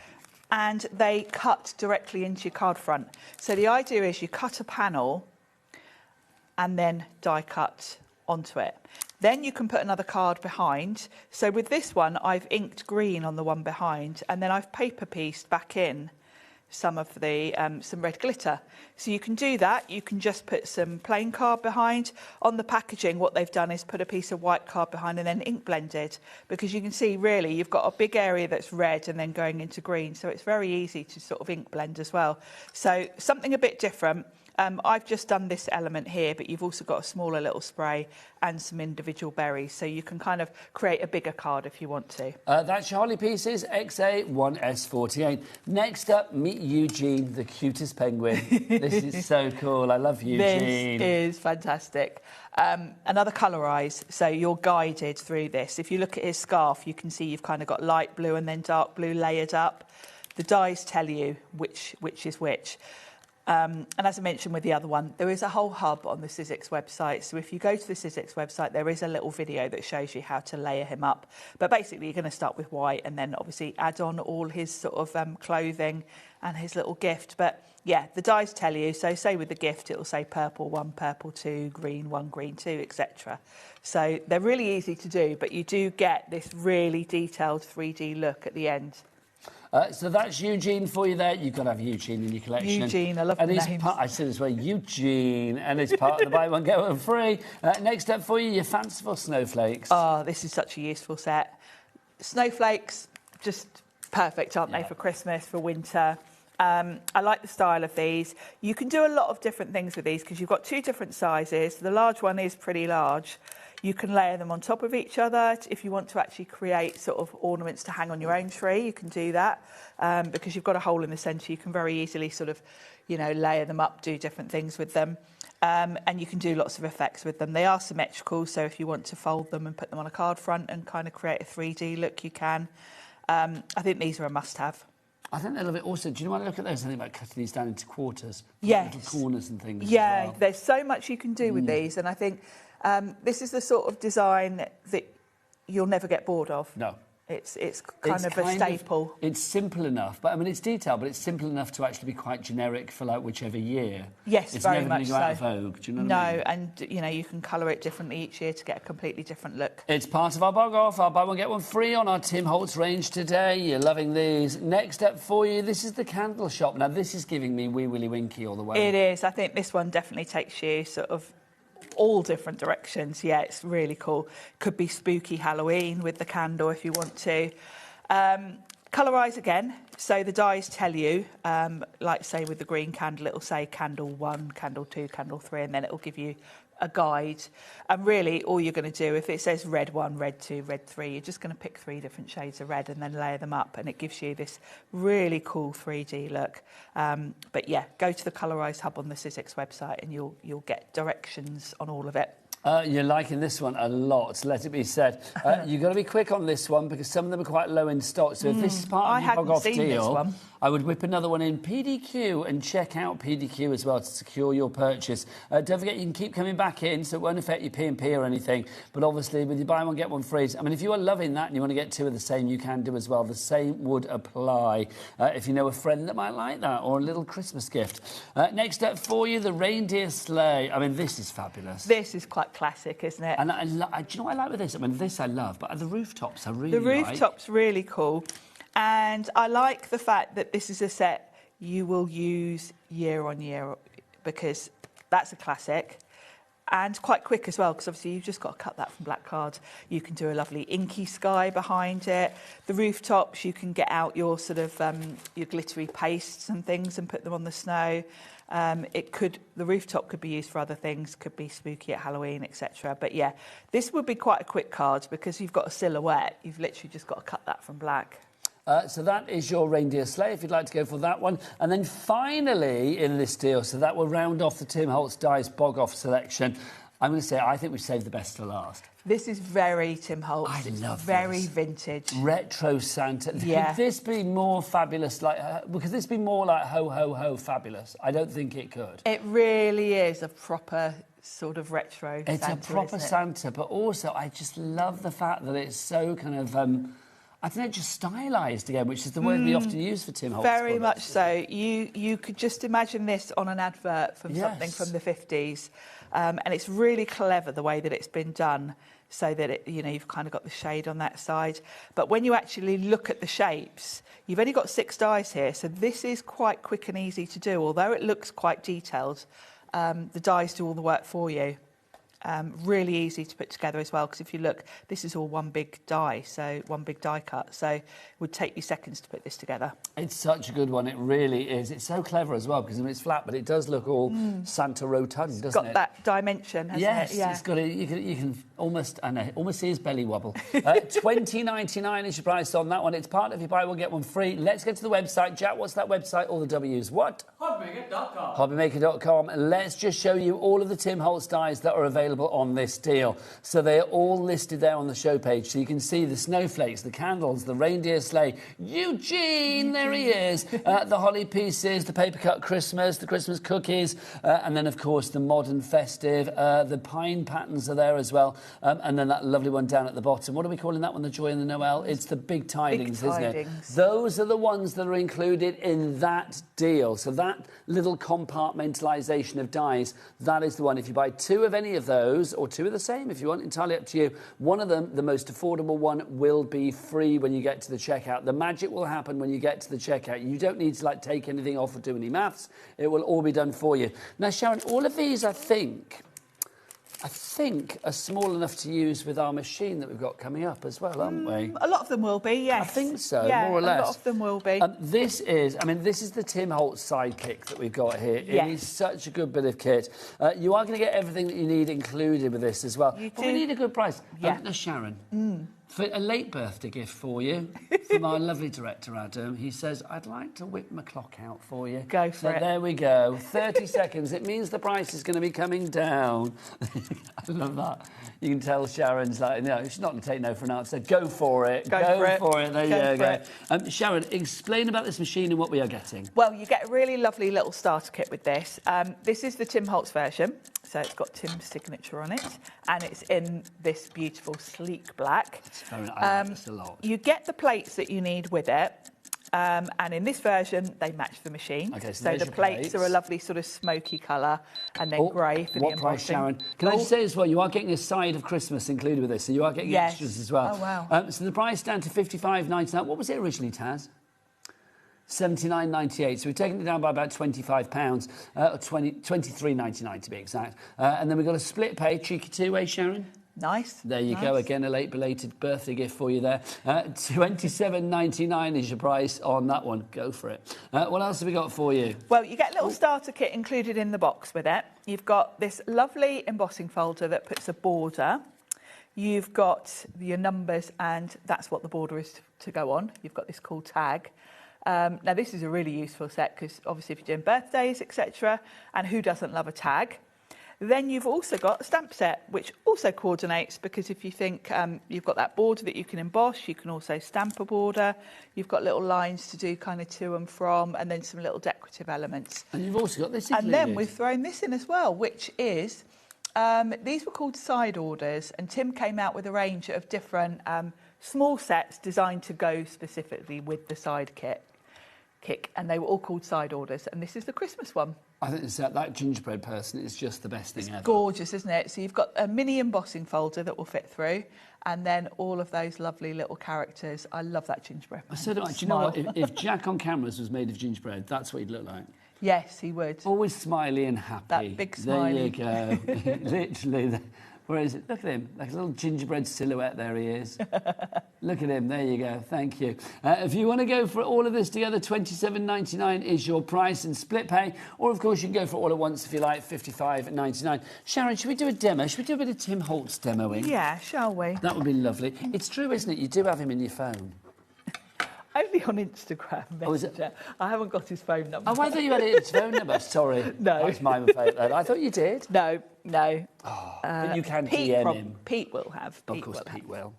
and they cut directly into your card front. So the idea is you cut a panel and then die cut onto it. Then you can put another card behind. So with this one, I've inked green on the one behind, and then I've paper pieced back in some of the some red glitter. So you can do that. You can just put some plain card behind. On the packaging, what they've done is put a piece of white card behind and then ink blended, because you can see really you've got a big area that's red and then going into green. So it's very easy to sort of ink blend as well. So something a bit different. I've just done this element here, but you've also got a smaller little spray and some individual berries, so you can kind of create a bigger card if you want to. That's your Holly Pieces XA1S48. Next up, meet Eugene, the cutest penguin. This is so cool. I love Eugene. This is fantastic. Another colorise, so you're guided through this. If you look at his scarf, you can see you've kind of got light blue and then dark blue layered up. The dies tell you which is which. And as I mentioned with the other one, there is a whole hub on the Sizzix website. So if you go to the Sizzix website, there is a little video that shows you how to layer him up. But basically, you're going to start with white and then obviously add on all his sort of clothing and his little gift. But yeah, the dies tell you. So say with the gift, it will say purple 1, purple 2, green 1, green 2, etc. So they're really easy to do, but you do get this really detailed 3D look at the end. So that's Eugene for you there. You've got to have Eugene in your collection. Eugene, I love the names. I said this way, Eugene, and it's part of the buy one, get one free. Next up for you, your fanciful snowflakes. Oh, this is such a useful set. Snowflakes, just perfect, aren't they, for Christmas, for winter. I like the style of these. You can do a lot of different things with these because you've got two different sizes. The large one is pretty large. You can layer them on top of each other. If you want to actually create sort of ornaments to hang on your own tree, you can do that. Because you've got a hole in the centre, you can very easily sort of, you know, layer them up, do different things with them. And you can do lots of effects with them. They are symmetrical, so if you want to fold them and put them on a card front and kind of create a 3D look, you can. I think these are a must-have. I think they love it also. Do you know when I look at those, I think about cutting these down into quarters? Yes. Little corners and things. Yeah, as well. There's so much you can do with these, and I think this is the sort of design that you'll never get bored of. No. It's kind of a staple. It's simple enough, but I mean, it's detailed, but it's simple enough to actually be quite generic for like whichever year. Yes, it's very never much going to go out of so. vogue. Do you know what I mean? No, and you know, you can colour it differently each year to get a completely different look. It's part of our bog off. Our buy one, get one free on our Tim Holtz range today. You're loving these. Next up for you, this is the candle shop. Now, this is giving me Wee Willy Winky all the way. It is. I think this one definitely takes you sort of all different directions. Yeah, it's really cool. Could be spooky Halloween with the candle if you want to. Colorise again, so the dies tell you, like say with the green candle, it'll say candle 1, candle 2, candle 3, and then it'll give you a guide. And really, all you're going to do, if it says red 1, red 2, red 3, you're just going to pick 3 different shades of red and then layer them up, and it gives you this really cool 3D look. But yeah, go to the Colorise Hub on the Sizzix website and you'll get directions on all of it. You're liking this one a lot, let it be said. You've got to be quick on this one because some of them are quite low in stock. So if this is part of your bog off deal, I would whip another one in PDQ and check out PDQ as well to secure your purchase. Don't forget, you can keep coming back in, so it won't affect your P&P or anything. But obviously, with your buy one, get one free, I mean, if you are loving that and you want to get 2 of the same, you can do as well. The same would apply if you know a friend that might like that, or a little Christmas gift. Next up for you, the reindeer sleigh. I mean, this is fabulous. This is quite classic, isn't it? And do you know what I like with this? I mean, this I love, but the rooftops I really The rooftop's really cool. And I like the fact that this is a set you will use year on year because that's a classic. And quite quick as well, because obviously you've just got to cut that from black card. You can do a lovely inky sky behind it. The rooftops, you can get out your sort of your glittery pastes and things and put them on the snow. The rooftop could be used for other things, could be spooky at Halloween, etc. But yeah, this would be quite a quick card because you've got a silhouette. You've literally just got to cut that from black. So that is your reindeer sleigh, if you'd like to go for that one. And then finally in this deal, so that will round off the Tim Holtz Dies Bog Off selection, I'm going to say I think we've saved the best to last. This is very Tim Holtz. I love very this. vintage. Retro Santa. Yeah. Could this be more fabulous? Could this be more like ho, ho, ho fabulous? I don't think it could. It really is a proper sort of retro It's Santa, a proper isn't it? Santa, but also I just love the fact that it's so kind of, I don't know, just stylised again, which is the word we often use for Tim Holtz. Very much so. You could just imagine this on an advert from something from the 50s. And it's really clever the way that it's been done, so that it, you've kind of got the shade on that side. But when you actually look at the shapes, you've only got 6 dies here, so this is quite quick and easy to do. Although it looks quite detailed, the dies do all the work for you. Really easy to put together as well, because if you look, this is all one big die, so one big die cut, so it would take you seconds to put this together. It's such a good one, it really is. It's so clever as well, because it's flat, but it does look all Santa rotund, doesn't it? Got that dimension, hasn't yes, it? Yeah. It's got you can almost, I know, almost see his belly wobble. $20.99 is your price on that one. It's part of you buy one, get one free. Let's get to the website. Jack, what's that website? All the W's. What? HobbyMaker.com. HobbyMaker.com. Let's just show you all of the Tim Holtz dies that are available on this deal. So they're all listed there on the show page. So you can see the snowflakes, the candles, the reindeer sleigh, Eugene, there he is, the holly pieces, the paper cut Christmas, the Christmas cookies, and then, of course, the modern festive. The pine patterns are there as well. And then that lovely one down at the bottom. What are we calling that one? The Joy and the Noel? It's the Big Tidings, isn't it? Those are the ones that are included in that deal. So that little compartmentalisation of dies, that is the one. If you buy 2 of any of those, or 2 of the same if you want, entirely up to you, one of them, the most affordable one, will be free when you get to the checkout. The magic will happen when you get to the checkout. You don't need to take anything off or do any maths. It will all be done for you. Now, Sharon, all of these, I think are small enough to use with our machine that we've got coming up as well, aren't we? A lot of them will be, yes. I think so, yeah, more or less. A lot of them will be. This is the Tim Holtz sidekick that we've got here. Yes. It is such a good bit of kit. You are going to get everything that you need included with this as well. But we need a good price. Yeah. Now, Sharon, for a late birthday gift for you from our lovely director, Adam, he says, I'd like to whip my clock out for you. Go for it. There we go. 30 seconds. It means the price is going to be coming down. I love that. You can tell Sharon's like, no, she's not going to take no for an answer. Go for it. Go for it. There you go. Sharon, explain about this machine and what we are getting. Well, you get a really lovely little starter kit with this. This is the Tim Holtz version, so it's got Tim's signature on it, and it's in this beautiful sleek black. I like this a lot. You get the plates that you need with it. And in this version, they match the machine. Okay, so the plates are a lovely sort of smoky colour, and then grey for the What price, embossing. Sharon? Can I just say as well, you are getting a side of Christmas included with this, so you are getting extras as well. Oh, wow. So the price down to $55.99. What was it originally, Taz? $79.98. So we've taken it down by about £25, or $23.99 to be exact. And then we've got a split pay, cheeky two-way, Sharon. Nice. There you go. Again, a late belated birthday gift for you there. $27.99 is your price on that one. Go for it. What else have we got for you? Well, you get a little starter kit included in the box with it. You've got this lovely embossing folder that puts a border. You've got your numbers, and that's what the border is to go on. You've got this cool tag. Now, this is a really useful set because obviously if you're doing birthdays, etc., and who doesn't love a tag? Then you've also got a stamp set, which also coordinates, because if you think you've got that border that you can emboss, you can also stamp a border. You've got little lines to do kind of to and from, and then some little decorative elements. And you've also got this included. And then included. we've thrown this in as well, which is, these were called side orders, and Tim came out with a range of different small sets designed to go specifically with the side kick, and they were all called side orders, and this is the Christmas one. I think that gingerbread person is just the best thing ever. Gorgeous, isn't it? So you've got a mini embossing folder that will fit through, and then all of those lovely little characters. I love that gingerbread man. So do I. Do you know what? If Jack on cameras was made of gingerbread, that's what he'd look like. Yes, he would. Always smiley and happy. That big smiley. There you go. Literally. Where is it? Look at him, like a little gingerbread silhouette. There he is. Look at him. There you go. Thank you. If you want to go for all of this together, $27.99 is your price and split pay. Or, of course, you can go for it all at once if you like, $55.99. Sharon, should we do a demo? Should we do a bit of Tim Holtz demoing? Yeah, shall we? That would be lovely. It's true, isn't it? You do have him in your phone. Only on Instagram Messenger. I haven't got his phone number. Oh, I thought you had his phone number. Sorry. No. That's my mistake then. I thought you did. No. But you can Pete DM him. Pete will have. Of course, Pete will.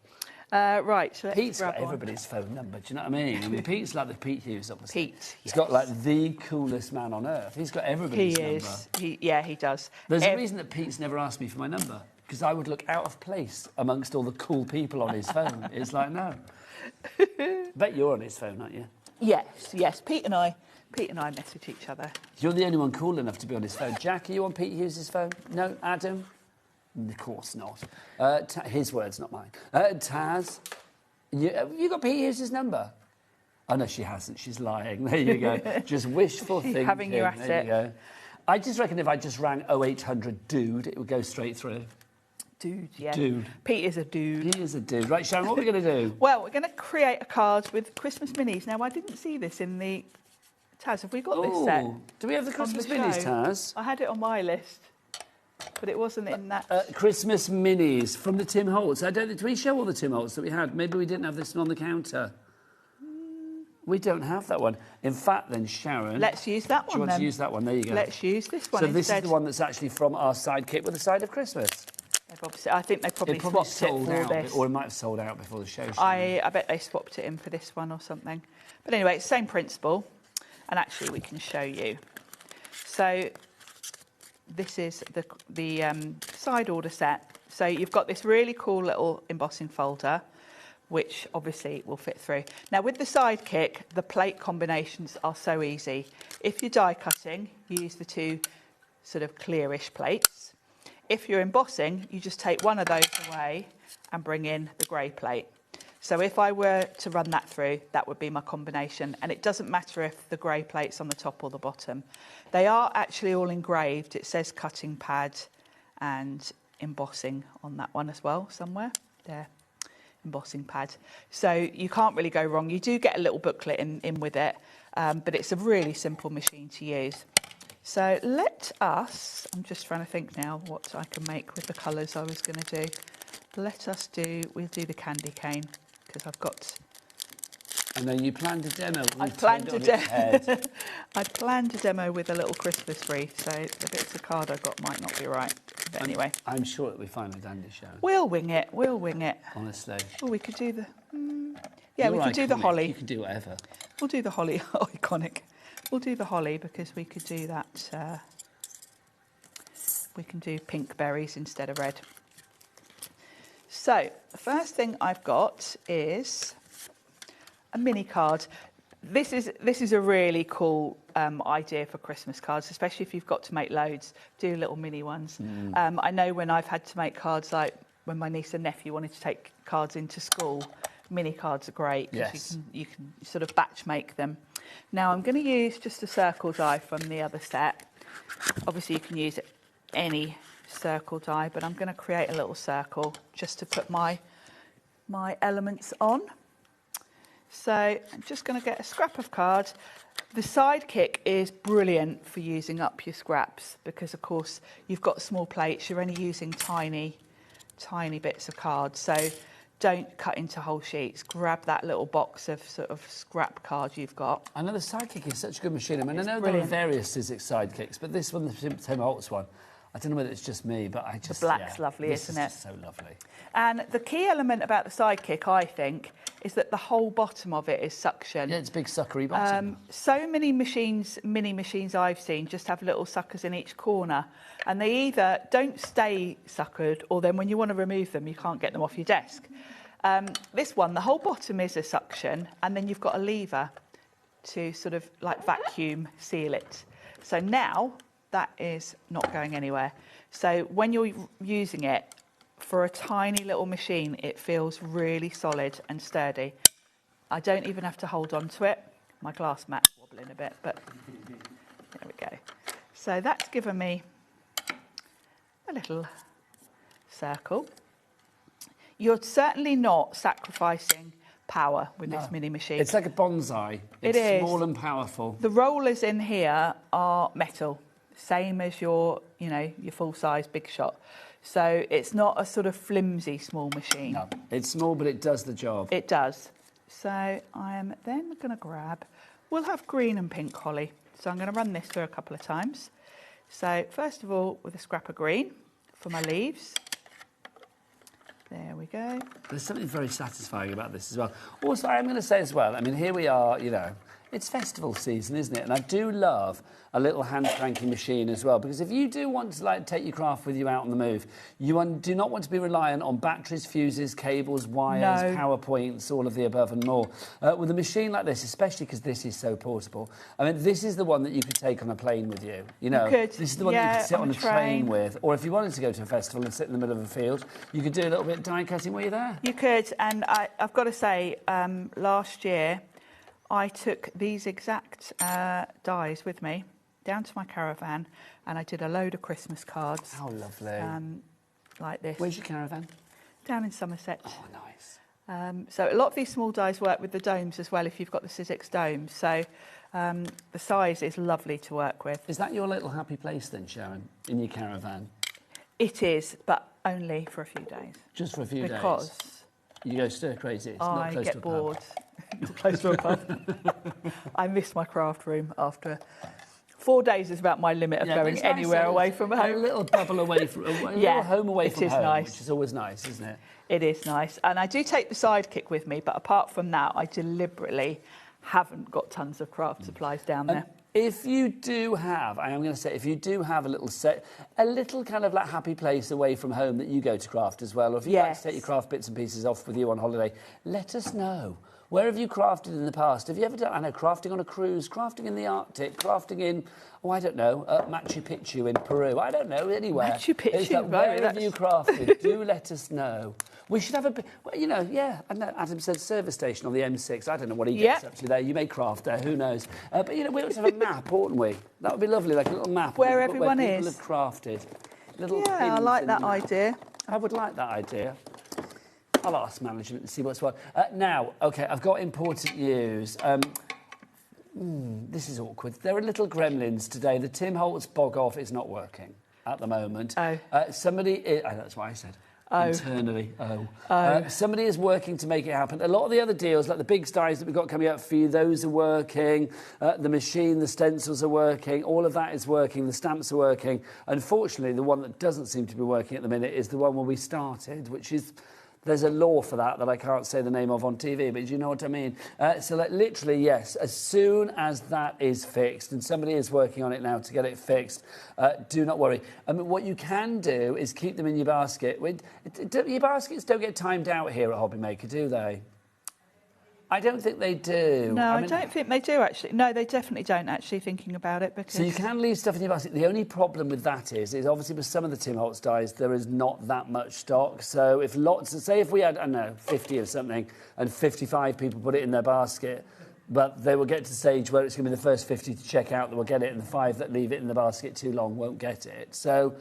Right, so let's Pete's grab got one. everybody's phone number. Do you know what I mean? I mean, Pete's like the Pete Hughes, obviously. Pete, He's got like the coolest man on earth. He's got everybody's number. He does. There's a reason that Pete's never asked me for my number, because I would look out of place amongst all the cool people on his phone. It's like, no. Bet you're on his phone, aren't you? Yes. Pete and I message each other. You're the only one cool enough to be on his phone. Jack, are you on Pete Hughes' phone? No? Adam? Of course not. His words, not mine. Taz? Have you got Pete Hughes' number? Oh, no, she hasn't. She's lying. There you go. Just wishful thinking. Having you at there it. You go. I just reckon if I just rang 0800 dude, it would go straight through. Dude, yeah. Dude. Pete is a dude. He is a dude. Right, Sharon, what are we going to do? Well, we're going to create a card with Christmas minis. Now, I didn't see this in the... Taz, have we got this set? Do we have the on Christmas the minis, show? Taz? I had it on my list, but it wasn't in that... Christmas minis from the Tim Holtz. Did we show all the Tim Holtz that we had? Maybe we didn't have this one on the counter. We don't have that one. In fact, then, Sharon... Let's use that one, Do you want then. to use that one? There you go. Let's use this one So this instead. is the one that's actually from our sidekick with the side of Christmas. I think they probably swapped sold it for out, this. or it might have sold out before the show. I bet they swapped it in for this one or something. But anyway, it's same principle. And actually, we can show you. So this is the side order set. So you've got this really cool little embossing folder, which obviously will fit through. Now, with the sidekick, the plate combinations are so easy. If you're die cutting, you use the two sort of clearish plates. If you're embossing, you just take one of those away and bring in the grey plate. So if I were to run that through, that would be my combination. And it doesn't matter if the grey plate's on the top or the bottom. They are actually all engraved. It says cutting pad and embossing on that one as well, somewhere. There, embossing pad. So you can't really go wrong. You do get a little booklet in with it, but it's a really simple machine to use. So let us, I'm just trying to think now what I can make with the colours I was going to do. We'll do the candy cane, because I've got... And then you planned a demo. I planned a demo with a little Christmas wreath, so the bits of card I got might not be right. But anyway. I'm sure it'll be fine with Dandy, Sharon. We'll wing it. Honestly. Oh, we could do the... You're we could do the iconic. holly. You can do whatever. We'll do the holly. Oh, iconic. We'll do the holly because we could do that. We can do pink berries instead of red. So the first thing I've got is a mini card. This is a really cool idea for Christmas cards, especially if you've got to make loads. Do little mini ones. I know when I've had to make cards, like when my niece and nephew wanted to take cards into school, mini cards are great because Yes. you can sort of batch make them. Now I'm going to use just a circle die from the other set. Obviously you can use any circle die, but I'm going to create a little circle just to put my elements on. So I'm just going to get a scrap of card. The sidekick is brilliant for using up your scraps because of course you've got small plates, you're only using tiny bits of card. So don't cut into whole sheets. Grab that little box of sort of scrap card you've got. I know the Sidekick is such a good machine. I mean, I know brilliant. there are various Sizzix Sidekicks, but this one, the Tim Holtz one, I don't know whether it's just me, but I just... The black's lovely, this isn't it? Just so lovely. And the key element about the Sidekick, I think, is that the whole bottom of it is suction. Yeah, it's a big suckery bottom. So many mini machines I've seen just have little suckers in each corner, and they either don't stay suckered, or then when you want to remove them, you can't get them off your desk. This one, the whole bottom is a suction, and then you've got a lever to sort of like vacuum seal it. So now that is not going anywhere. So when you're using it for a tiny little machine, it feels really solid and sturdy. I don't even have to hold on to it. My glass mat's wobbling a bit, but there we go. So that's given me a little circle. You're certainly not sacrificing power with this mini machine. It's like a bonsai. It's small and powerful. The rollers in here are metal, same as your full-size Big Shot. So it's not a sort of flimsy small machine. No, it's small, but it does the job. It does. So I am then going to grab, we'll have green and pink holly. So I'm going to run this through a couple of times. So first of all, with a scrap of green for my leaves. There we go. There's something very satisfying about this as well. Also, I'm going to say as well, I mean, here we are, you know, it's festival season, isn't it? And I do love a little hand cranking machine as well, because if you do want to like take your craft with you out on the move, you do not want to be reliant on batteries, fuses, cables, wires, power points, all of the above and more. With a machine like this, especially because this is so portable, I mean, this is the one that you could take on a plane with you. You know, this is the one that you could sit on a train with, or if you wanted to go to a festival and sit in the middle of a field, you could do a little bit of die cutting while you're there. You could, and I've got to say, last year I took these exact dies with me down to my caravan, and I did a load of Christmas cards. How lovely. Like this. Where's your caravan? Down in Somerset. Oh, nice. So a lot of these small dies work with the domes as well, if you've got the Sizzix domes. So the size is lovely to work with. Is that your little happy place then, Sharon, in your caravan? It is, but only for a few days. Just for a few days? Because you go stir crazy. It's not close get to a bored. pub. Close to a pub. I miss my craft room after 4 days is about my limit of going anywhere away from home. A little bubble away from little home away from home, nice. which is always nice, isn't it? It is nice. And I do take the sidekick with me, but apart from that, I deliberately haven't got tons of craft supplies down there. If you do have, I am going to say, if you do have a little set, a little kind of like happy place away from home that you go to craft as well, or if you like to take your craft bits and pieces off with you on holiday, let us know. Where have you crafted in the past? Have you ever done, I know, crafting on a cruise, crafting in the Arctic, crafting in, oh, I don't know, Machu Picchu in Peru, I don't know, anywhere. Machu Picchu, it's like, where have you crafted? Do let us know. We should have well, you know, I know Adam said service station on the M6. I don't know what he gets up to there. You may craft there, who knows? But, you know, we ought to have a map, oughtn't we? That would be lovely, like a little map. Where everyone where is. people have crafted. Little I like that idea. I would like that idea. I'll ask management and see what's what. Now, OK, I've got important news. This is awkward. There are little gremlins today. The Tim Holtz bog off is not working at the moment. Somebody... that's what I said. Internally, somebody is working to make it happen. A lot of the other deals, like the big styles that we've got coming up for you, those are working. The machine, the stencils are working. All of that is working. The stamps are working. Unfortunately, the one that doesn't seem to be working at the minute is the one where we started, which is... There's a law for that I can't say the name of on TV, but do you know what I mean? So like, literally, yes, as soon as that is fixed, and somebody is working on it now to get it fixed, do not worry. I mean, what you can do is keep them in your basket. Your baskets don't get timed out here at HobbyMaker, do they? I don't think they do. No, I don't think they do, actually. No, they definitely don't, actually, thinking about it. Because... So you can leave stuff in your basket. The only problem with that is obviously with some of the Tim Holtz dies, there is not that much stock. So if say if we had, I don't know, 50 or something, and 55 people put it in their basket, but they will get to the stage where it's going to be the first 50 to check out that will get it, and the 5 that leave it in the basket too long won't get it. So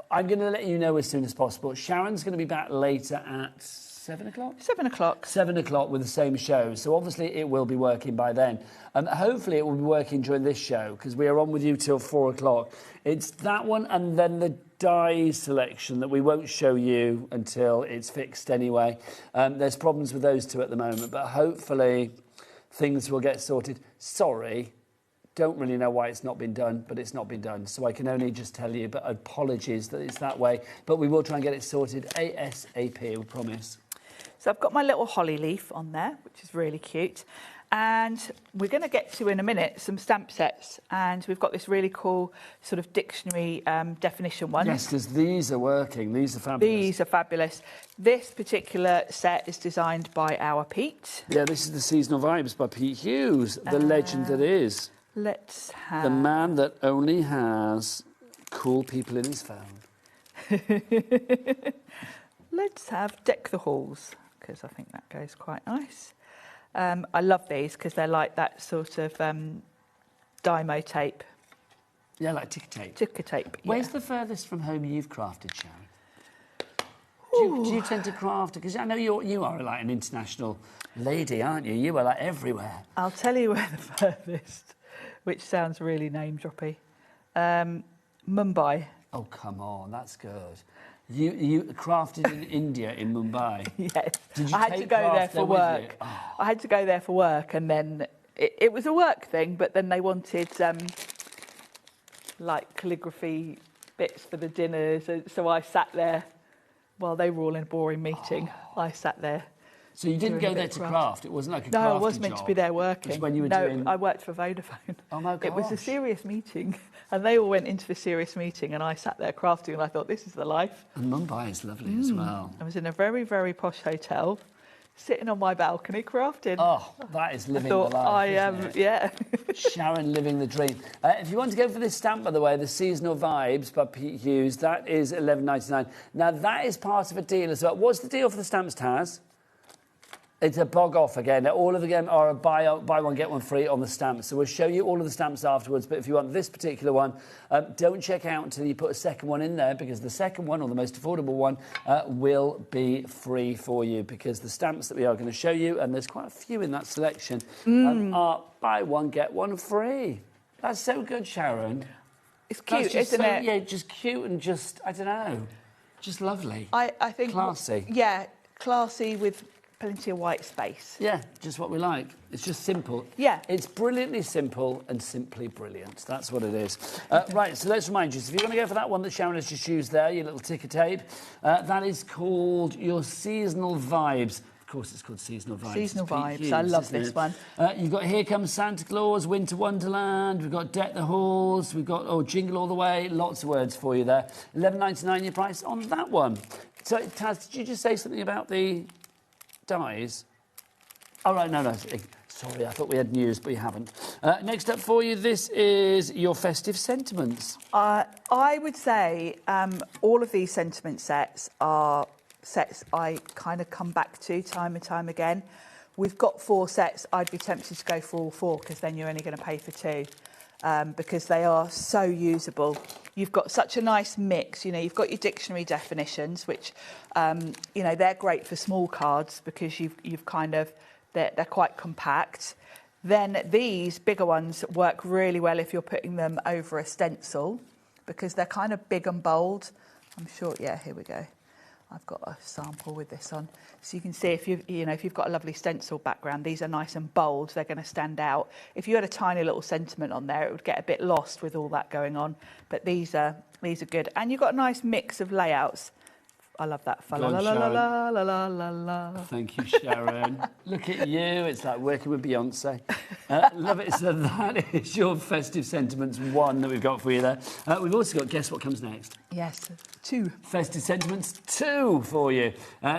I'm going to let you know as soon as possible. Sharon's going to be back later at... 7 o'clock? 7 o'clock. 7 o'clock with the same show. So obviously it will be working by then. And hopefully it will be working during this show because we are on with you till 4 o'clock. It's that one and then the die selection that we won't show you until it's fixed anyway. There's problems with those two at the moment, but hopefully things will get sorted. Sorry. Don't really know why it's not been done, but it's not been done. So I can only just tell you, but apologies that it's that way. But we will try and get it sorted ASAP, we promise. So I've got my little holly leaf on there, which is really cute. And we're going to get to, in a minute, some stamp sets. And we've got this really cool sort of dictionary definition one. Yes, because these are working. These are fabulous. These are fabulous. This particular set is designed by our Pete. Yeah, this is the Seasonal Vibes by Pete Hughes, the legend that is. Let's have... The man that only has cool people in his phone. Let's have Deck the Halls, because I think that goes quite nice. I love these because they're like that sort of Dymo tape. Yeah, like ticker tape. Ticker tape, yeah. Where's the furthest from home you've crafted, Sharon? Do you tend to craft? Because I know you are like an international lady, aren't you? You are like everywhere. I'll tell you where the furthest, which sounds really name-droppy. Mumbai. Oh, come on, that's good. You crafted in India, in Mumbai? Yes. Did you I had take to go there craft for with you? work. I had to go there for work, and then it was a work thing, but then they wanted like calligraphy bits for the dinners, so I sat there while they were all in a boring meeting. I sat there. So you didn't doing go a there bit to of craft? It wasn't like a crafty No, I was meant to be there working. It's when you were no, doing... I worked for Vodafone. Oh my It was a gosh. serious meeting, and they all went into the serious meeting, and I sat there crafting, and I thought, this is the life. And Mumbai is lovely as well. I was in a very, very posh hotel, sitting on my balcony crafting. Oh, that is living I thought, the life, isn't it? yeah. Sharon living the dream. If you want to go for this stamp, by the way, the Seasonal Vibes by Pete Hughes, that is $11.99. Now, that is part of a deal as well. What's the deal for the stamps, Taz? It's a bog off again. All of them are a buy one, get one free on the stamps. So we'll show you all of the stamps afterwards. But if you want this particular one, don't check out until you put a second one in there, because the second one, or the most affordable one, will be free for you, because the stamps that we are going to show you, and there's quite a few in that selection, are buy one, get one free. That's so good, Sharon. It's cute, isn't so, it? Yeah, just cute and just, I don't know, just lovely. I think... Classy. Yeah, classy with plenty of white space. Yeah, just what we like. It's just simple. Yeah. It's brilliantly simple and simply brilliant. That's what it is. Right, so let's remind you, so if you want to go for that one that Sharon has just used there, your little ticker tape, that is called your Seasonal Vibes. Of course, it's called Seasonal Vibes. Seasonal It's Pete Vibes. Hughes, I love isn't this it? one. You've got Here Comes Santa Claus, Winter Wonderland, we've got Deck the Halls, we've got, Jingle All the Way, lots of words for you there. $11.99 your price on that one. So, Taz, did you just say something about the dies? Oh, right, no. Sorry, I thought we had news, but you haven't. Next up for you, this is your festive sentiments. I would say all of these sentiment sets are sets I kind of come back to time and time again. We've got 4 sets. I'd be tempted to go for all 4, because then you're only going to pay for 2, because they are so usable. You've got such a nice mix. You know, you've got your dictionary definitions, which, you know, they're great for small cards, because you've kind of... They're quite compact. Then these bigger ones work really well if you're putting them over a stencil, because they're kind of big and bold. I'm sure, yeah, here we go. I've got a sample with this on. So you can see if you've got a lovely stencil background, these are nice and bold, they're going to stand out. If you had a tiny little sentiment on there, it would get a bit lost with all that going on. But these are good. And you've got a nice mix of layouts. I love that. Go on, Sharon. La la la la la. Thank you, Sharon. Look at you. It's like working with Beyonce. Love it. So that is your Festive Sentiments 1 that we've got for you there. We've also got, guess what comes next? Yes, 2. Festive Sentiments 2 for you.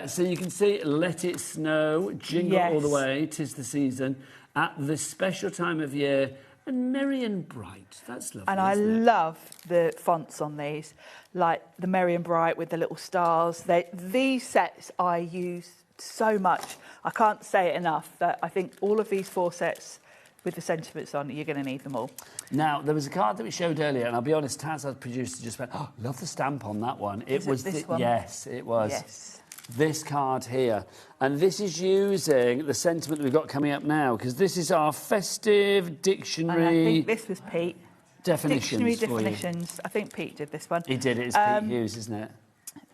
So you can see Let It Snow, Jingle All the Way, 'Tis the Season, at this special time of year, and merry and bright. That's lovely. And I love the fonts on these, like the merry and bright with the little stars. These sets I use so much. I can't say it enough that I think all of these 4 sets with the sentiments on, you're going to need them all. Now, there was a card that we showed earlier, and I'll be honest, Taz, our producer, just went, oh, love the stamp on that one. Is it this one? Yes, it was. Yes. This card here. And this is using the sentiment that we've got coming up now, because this is our festive dictionary... And I think this was Pete. Definitions. Dictionary definitions. I think Pete did this one. He did it. It's Pete Hughes, isn't it?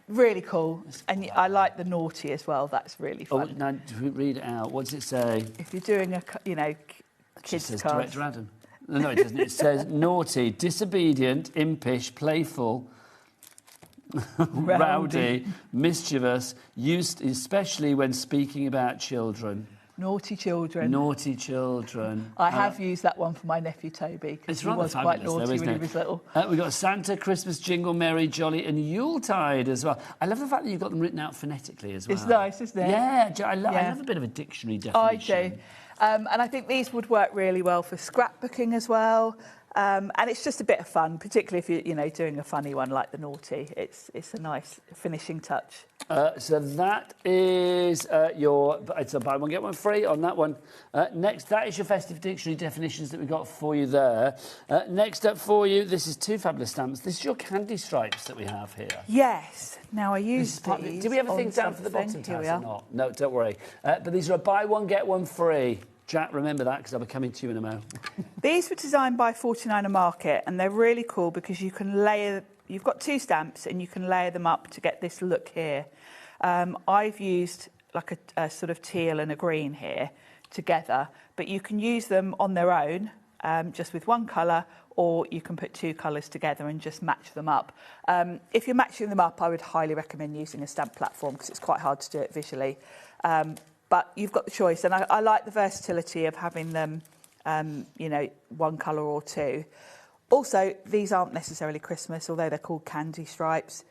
Really cool. And I like the naughty as well. That's really fun. Oh, now, read it out. What does it say? If you're doing a, kids' says card. Director Adam. No, it doesn't. It says naughty, disobedient, impish, playful, rowdy, mischievous, used especially when speaking about children. Naughty children. Naughty children. I have used that one for my nephew Toby, because he was quite naughty when he was little. We've got Santa, Christmas, Jingle, Merry, Jolly and Yuletide as well. I love the fact that you've got them written out phonetically as well. It's nice, isn't it? Yeah, I love a bit of a dictionary definition. I do. And I think these would work really well for scrapbooking as well. And it's just a bit of fun, particularly if you're doing a funny one like the naughty. It's a nice finishing touch. So that is it's a buy one get one free on that one. Next, that is your festive dictionary definitions that we've got for you there. Next up for you, this is 2 fabulous stamps. This is your candy stripes that we have here. Yes. Now I use these. Do we have a thing down for the bottom, Taz, or not? No, don't worry. But these are a buy one get one free. Jack, remember that, because I'll be coming to you in a moment. These were designed by 49er Market, and they're really cool because you can layer you've got 2 stamps and you can layer them up to get this look here. I've used like a sort of teal and a green here together, but you can use them on their own, just with one colour, or you can put 2 colours together and just match them up. If you're matching them up, I would highly recommend using a stamp platform because it's quite hard to do it visually. But you've got the choice, and I like the versatility of having them, you know, 1 colour or 2. Also, these aren't necessarily Christmas, although they're called candy stripes.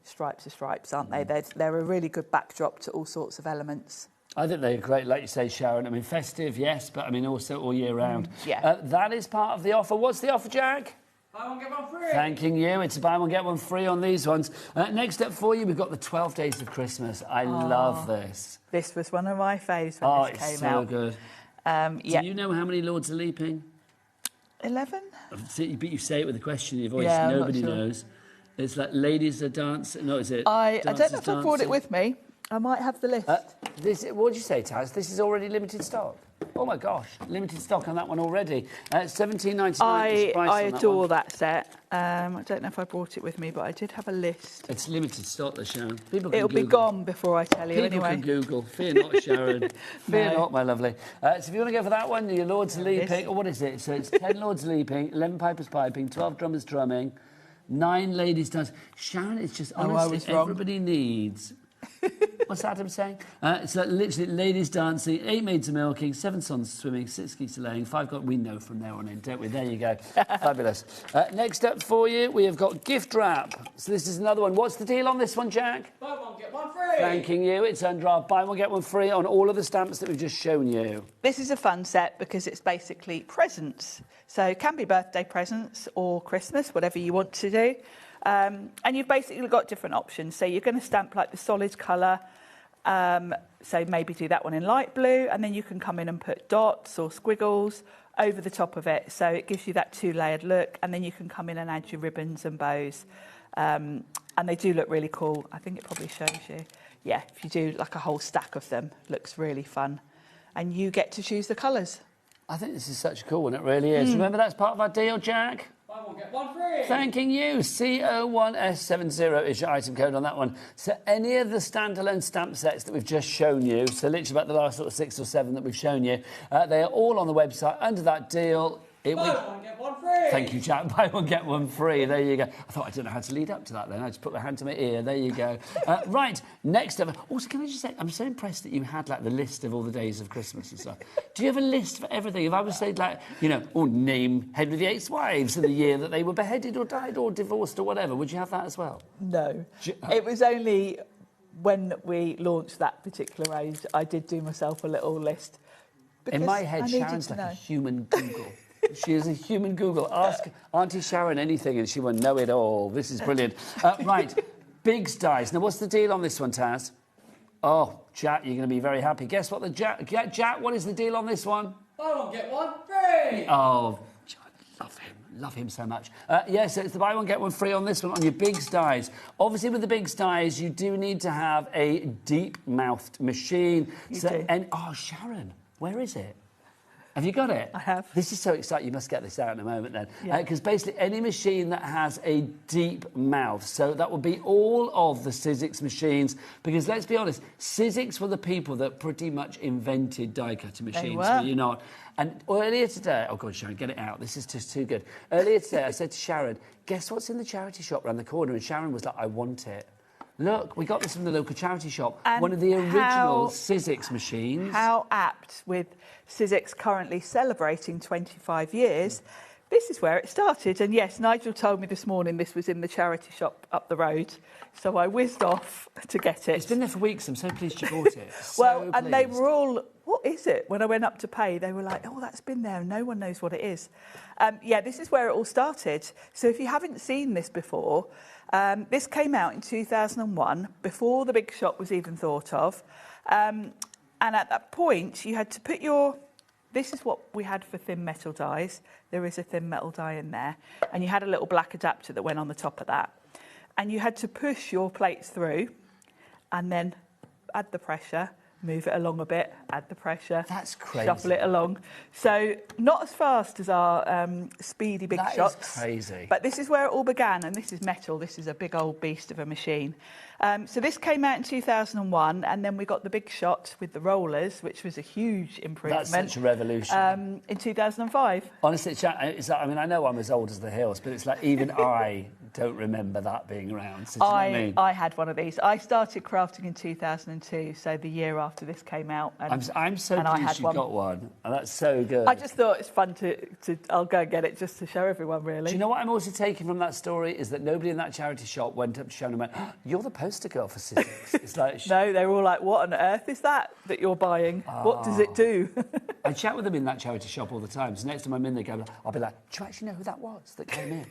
Stripes are stripes, aren't they? They're a really good backdrop to all sorts of elements. I think they're great, like you say, Sharon. I mean, festive, yes, but I mean, also all year round. Yeah. That is part of the offer. What's the offer, Jack? Buy one, get one free. Thanking you. It's a buy one, get one free on these ones. Next up for you, we've got the 12 Days of Christmas. I love this. This was one of my faves when this came out. Oh, it's so good. Yeah. Do you know how many Lords are leaping? 11? But you say it with a question in your voice. Yeah, I'm not Nobody sure. knows. It's like ladies are dancing. No, is it? I don't know dancers if I brought it dancing? with me. I might have the list. What did you say, Taz? This is already limited stock. Oh my gosh, limited stock on that one already. $17.99. I adore that set. I don't know if I brought it with me, but I did have a list. It's limited stock, though, Sharon. People can It'll be Google. gone before I tell you People anyway. can Google. Fear not, Sharon. Fear No. not, my lovely. So if you want to go for that one, your Lords leaping. What is it? So it's 10 Lords leaping, 11 pipers piping, 12 drummers drumming, 9 ladies dancing. Sharon, it's just I honestly, was wrong. everybody needs... What's Adam saying? It's like literally ladies dancing, 8 maids a milking, 7 sons swimming, 6 geese a laying, 5 got... We know from there on in, don't we? There you go. Fabulous. Next up for you, we have got gift wrap. So this is another one. What's the deal on this one, Jack? Buy one, get one free. Thanking you. It's under our buy one, get one free on all of the stamps that we've just shown you. This is a fun set because it's basically presents. So it can be birthday presents or Christmas, whatever you want to do. And you've basically got different options. So you're going to stamp like the solid colour. So maybe do that one in light blue, and then you can come in and put dots or squiggles over the top of it. So it gives you that 2-layered look, and then you can come in and add your ribbons and bows. And they do look really cool. I think it probably shows you. Yeah, if you do like a whole stack of them, looks really fun. And you get to choose the colours. I think this is such a cool one, it really is. Remember that's part of our deal, Jack? Buy one, get one free. Thanking you. CO1S70 is your item code on that one. So any of the standalone stamp sets that we've just shown you, so literally about the last sort of 6 or 7 that we've shown you, they are all on the website under that deal. Buy one, get one free. Thank you, Jack. Buy one, get one free. There you go. I thought I didn't know how to lead up to that then. I just put my hand to my ear. There you go. Right, next up. Also, can I just say, I'm so impressed that you had, like, the list of all the days of Christmas and stuff. Do you have a list for everything? If I was saying, like, you know, or name Henry VIII's wives in the year that they were beheaded or died or divorced or whatever, would you have that as well? No. It was only when we launched that particular age, I did do myself a little list. In my head, Sharon's like a human Google. She is a human Google. Ask Auntie Sharon anything and she will know it all. This is brilliant. Right, Biggs dies. Now, what's the deal on this one, Taz? Oh, Jack, you're going to be very happy. Guess what? Jack, what is the deal on this one? Buy one, get one free. Oh, love him so much. Yes, it's the buy one, get one free on this one, on your Biggs dies. Obviously, with the Biggs dies, you do need to have a deep-mouthed machine. You do. And, oh, Sharon, where is it? Have you got it? I have. This is so exciting. You must get this out in a moment then. Yeah. Because basically any machine that has a deep mouth, so that would be all of the Sizzix machines, because let's be honest, Sizzix were the people that pretty much invented die-cutting machines, were. you not? And earlier today, oh God, Sharon, get it out. This is just too good. Earlier today, I said to Sharon, guess what's in the charity shop around the corner? And Sharon was like, I want it. Look, we got this from the local charity shop. And one of the original Sizzix machines. How apt, with Sizzix currently celebrating 25 years, this is where it started. And yes, Nigel told me this morning this was in the charity shop up the road. So I whizzed off to get it. It's been there for weeks. I'm so pleased you bought it. Well, and they were all, what is it? When I went up to pay, they were like, oh, that's been there. No one knows what it is. Yeah, this is where it all started. So if you haven't seen this before, this came out in 2001, before the big shop was even thought of. And at that point, you had to put your... This is what we had for thin metal dies. There is a thin metal die in there. And you had a little black adapter that went on the top of that. And you had to push your plates through and then add the pressure, move it along a bit, add the pressure. That's crazy. Shuffle it along. So not as fast as our speedy big shots. That is crazy. But this is where it all began, and this is metal. This is a big old beast of a machine. So this came out in 2001, and then we got the big shot with the rollers, which was a huge improvement. That's such a revolution. In 2005. Honestly, it's like, I mean, I know I'm as old as the hills, but it's like even I don't remember that being around. So do you know what I mean? I had one of these. I started crafting in 2002, so the year after this came out. And, I'm so and I pleased had you one. got one. And that's so good. I just thought it's fun to I'll go and get it just to show everyone, really. Do you know what I'm also taking from that story is that nobody in that charity shop went up to Sharon and went, oh, you're the poster girl for scissors. It's like... No, they were all like, what on earth is that you're buying? What does it do? I chat with them in that charity shop all the time. So next time I'm in there, I'll be like, do you actually know who that was that came in?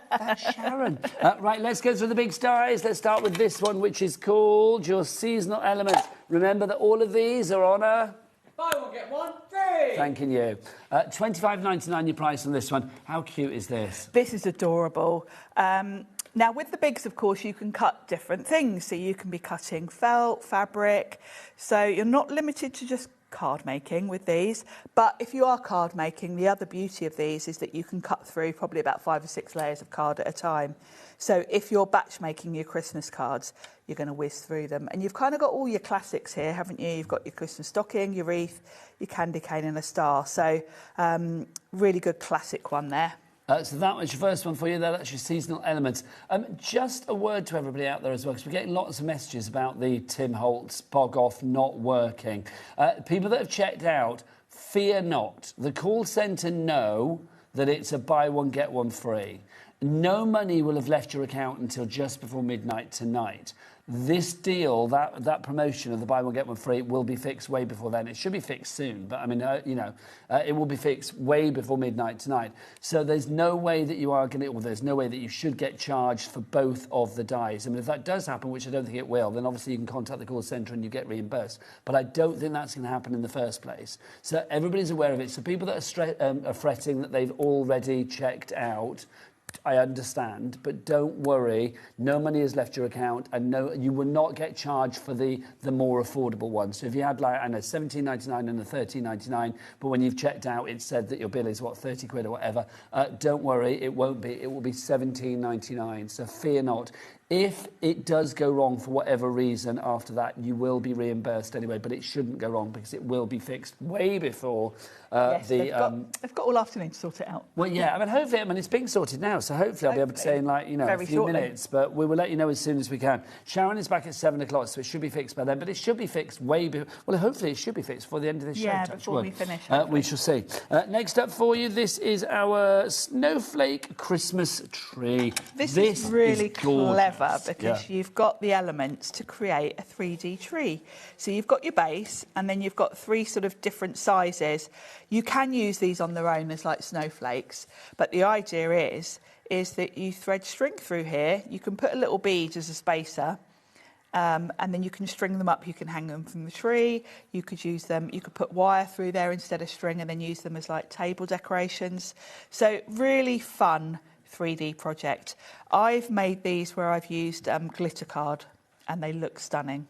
That's Sharon. Right, let's go through the big styles. Let's start with this one, which is called your seasonal elements. Remember that all of these are on a... Buy one, get one free. Thanking you. $25.99 your price on this one. How cute is this? This is adorable. Now, with the bigs, of course, you can cut different things. So you can be cutting felt, fabric. So you're not limited to just card making with these. But if you are card making, the other beauty of these is that you can cut through probably about 5 or 6 layers of card at a time. So if you're batch making your Christmas cards, you're going to whiz through them. And you've kind of got all your classics here, haven't you? You've got your Christmas stocking, your wreath, your candy cane and a star. So really good classic one there. So that was your first one for you there. That's your seasonal elements. Just a word to everybody out there as well, because we're getting lots of messages about the Tim Holtz bog off not working. People that have checked out, fear not. The call centre know that it's a buy one, get one free. No money will have left your account until just before midnight tonight. This deal, that promotion of the buy one, get one free will be fixed way before then. It should be fixed soon, but I mean, it will be fixed way before midnight tonight. So there's no way that you are going to, or there's no way that you should get charged for both of the dies. I mean, if that does happen, which I don't think it will, then obviously you can contact the call centre and you get reimbursed. But I don't think that's going to happen in the first place. So everybody's aware of it. So people that are fretting that they've already checked out, I understand, but don't worry. No money has left your account, and no, you will not get charged for the more affordable ones. So if you had, like, I know, $17.99 and a $13.99, but when you've checked out, it said that your bill is, what, 30 quid or whatever, don't worry, it won't be. It will be $17.99, so fear not. If it does go wrong for whatever reason after that, you will be reimbursed anyway, but it shouldn't go wrong because it will be fixed way before yes, they've got all afternoon to sort it out. Well, yeah, I mean, hopefully, it's being sorted now, so hopefully I'll be able to say in, like, a few shortly. minutes, but we will let you know as soon as we can. Sharon is back at 7 o'clock, so it should be fixed by then, but it should be fixed way before... Well, hopefully it should be fixed before the end of this show. Yeah, before we finish. We shall see. Next up for you, this is our snowflake Christmas tree. This is really clever because yeah. you've got the elements to create a 3D tree. So you've got your base and then you've got 3 sort of different sizes. You can use these on their own as like snowflakes, but the idea is that you thread string through here. You can put a little bead as a spacer. And then you can string them up. You can hang them from the tree. You could use them. You could put wire through there instead of string and then use them as like table decorations. So really fun 3D project. I've made these where I've used glitter card and they look stunning.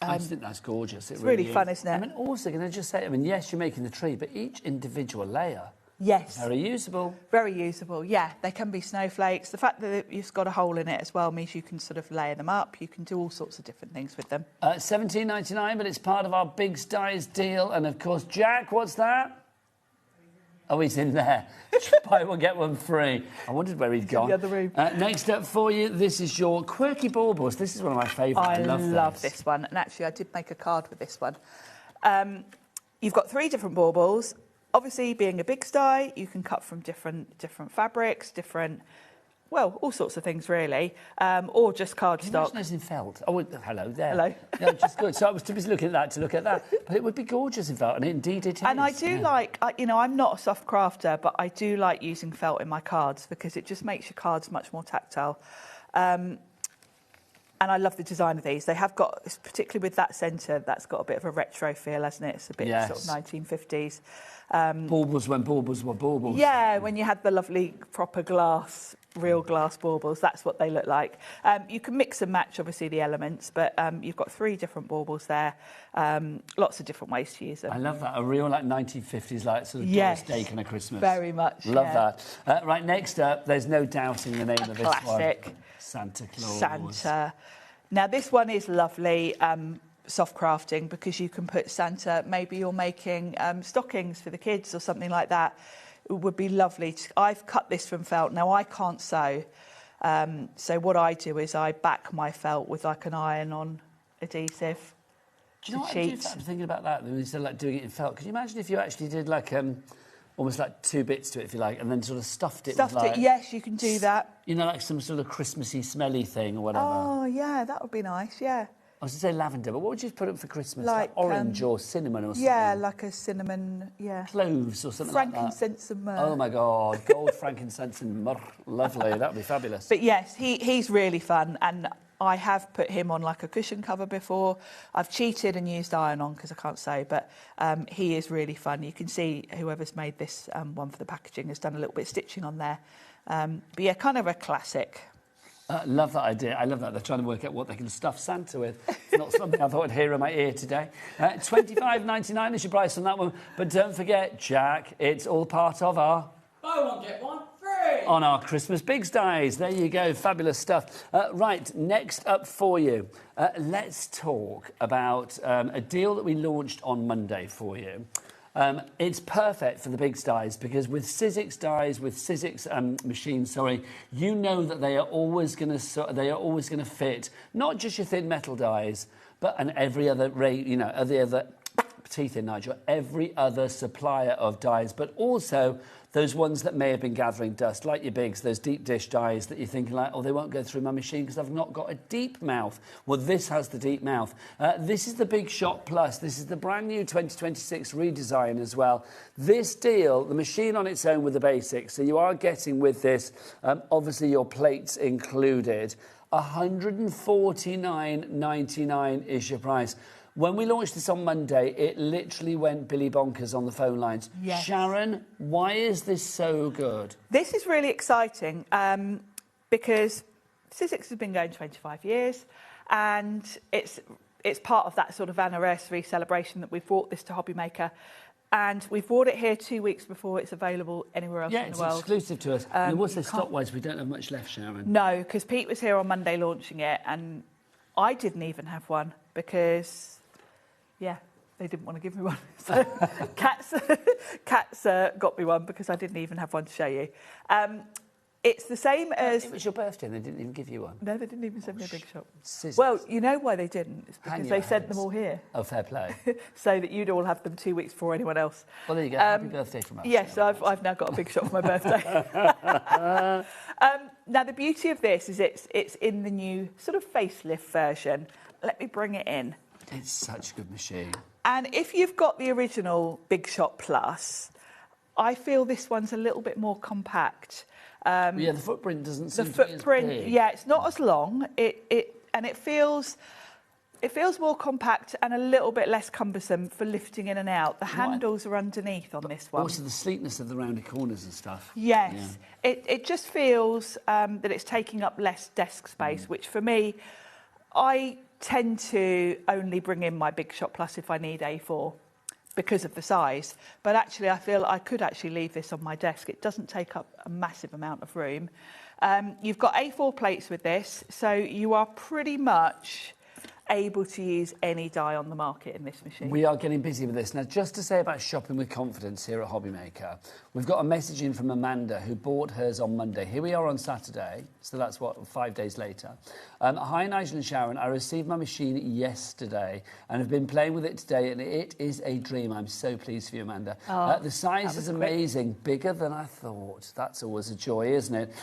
I just think that's gorgeous. It's really fun, isn't it? I mean, also, can I just say, yes, you're making the tree, but each individual layer... Yes. Very usable. Very usable, yeah. They can be snowflakes. The fact that you've got a hole in it as well means you can sort of layer them up. You can do all sorts of different things with them. $17.99, but it's part of our Big Styles deal. And, of course, Jack, what's that? Oh, he's in there. Buy one, get one free. I wondered where he'd gone. In the other room. Next up for you, this is your quirky baubles. This is one of my favourites. I love this one. And actually, I did make a card with this one. You've got 3 different baubles. Obviously, being a big stye, you can cut from different fabrics, all sorts of things, really, or just cardstock. Imagine those in felt. Oh, hello there. Hello. Yeah, just good. So I was too busy looking at that to look at that. But it would be gorgeous in felt, and indeed it is. And I do like, I'm not a soft crafter, but I do like using felt in my cards because it just makes your cards much more tactile. And I love the design of these. They have got, particularly with that centre, that's got a bit of a retro feel, hasn't it? It's a bit sort of 1950s. Baubles when baubles were baubles. Yeah, when you had the lovely proper glass, real glass baubles, that's what they look like. You can mix and match, obviously, the elements, but you've got 3 different baubles there. Lots of different ways to use them. I love that. A real, like, 1950s, like, sort of Doris Day kind of Christmas. Very much, Love yeah. that. Right, next up, there's no doubting the name of this Classic. one. Santa Claus. Santa. Now, this one is lovely. Soft crafting, because you can put Santa, maybe you're making stockings for the kids or something like that. It would be lovely. I've cut this from felt. Now, I can't sew, so what I do is I back my felt with like an iron-on adhesive. Do you know what I'm thinking about that? Instead of like doing it in felt, could you imagine if you actually did like almost like 2 bits to it, if you like, and then sort of stuffed it with, like, yes, you can do that. You know, like some sort of Christmassy smelly thing or whatever. Oh, yeah, that would be nice, yeah. I was going to say lavender, but what would you put up for Christmas? Like, orange or cinnamon or something? Yeah, like a cinnamon, yeah. Cloves or something like that. Frankincense and myrrh. Oh, my God. Gold, frankincense and myrrh. Lovely. That would be fabulous. But, yes, he's really fun, and I have put him on, like, a cushion cover before. I've cheated and used iron-on because I can't sew, but he is really fun. You can see whoever's made this one for the packaging has done a little bit of stitching on there. But, yeah, kind of a classic. Love that idea. I love that. They're trying to work out what they can stuff Santa with. It's not something I thought I'd hear in my ear today. $25.99 is your price on that one. But don't forget, Jack, it's all part of our... Buy one, get one free! On our Christmas Bigs Dies. There you go. Fabulous stuff. Right, next up for you. Let's talk about a deal that we launched on Monday for you. It's perfect for the big dies because with Sizzix dies, with Sizzix machines, you know that they are always going to fit not just your thin metal dies, but every other teeth in Nigel, every other supplier of dies, but also those ones that may have been gathering dust, like your bigs, those deep dish dies that you're thinking like, oh, they won't go through my machine because I've not got a deep mouth. Well, this has the deep mouth. This is the Big Shot Plus. This is the brand new 2026 redesign as well. This deal, the machine on its own with the basics, so you are getting with this, obviously your plates included, $149.99 is your price. When we launched this on Monday, it literally went Billy bonkers on the phone lines. Yes. Sharon, why is this so good? This is really exciting because Sizzix has been going 25 years and it's part of that sort of anniversary celebration that we've brought this to HobbyMaker. And we've brought it here 2 weeks before it's available anywhere else in the world. Yeah, it's exclusive to us. And also, stock-wise, we don't have much left, Sharon. No, because Pete was here on Monday launching it and I didn't even have one because... yeah, they didn't want to give me one. So Cats got me one because I didn't even have one to show you. It's the same as... It was your birthday and they didn't even give you one? No, they didn't even send me a big shot. Scissors. Well, you know why they didn't? It's because they sent them all here. Oh, fair play. So that you'd all have them 2 weeks before anyone else. Well, there you go. Happy birthday from us. Yes, I've now got a big shot for my birthday. Now, the beauty of this is it's in the new sort of facelift version. Let me bring it in. It's such a good machine. And if you've got the original Big Shot Plus, I feel this one's a little bit more compact. Yeah, the footprint doesn't seem to be as big. Yeah, it's not as long. It feels more compact and a little bit less cumbersome for lifting in and out. The handles are underneath on this one. Also, the sleekness of the rounded corners and stuff. Yes, yeah. It just feels that it's taking up less desk space, which for me, I tend to only bring in my Big Shot Plus if I need A4 because of the size. But actually, I feel I could actually leave this on my desk. It doesn't take up a massive amount of room. You've got A4 plates with this, so you are pretty much able to use any die on the market in this machine. We are getting busy with this. Now, just to say about shopping with confidence here at HobbyMaker, we've got a message in from Amanda who bought hers on Monday. Here we are on Saturday, so that's, 5 days later. Hi, Nigel and Sharon. I received my machine yesterday and have been playing with it today, and it is a dream. I'm so pleased for you, Amanda. The size is amazing, bigger than I thought. That's always a joy, isn't it?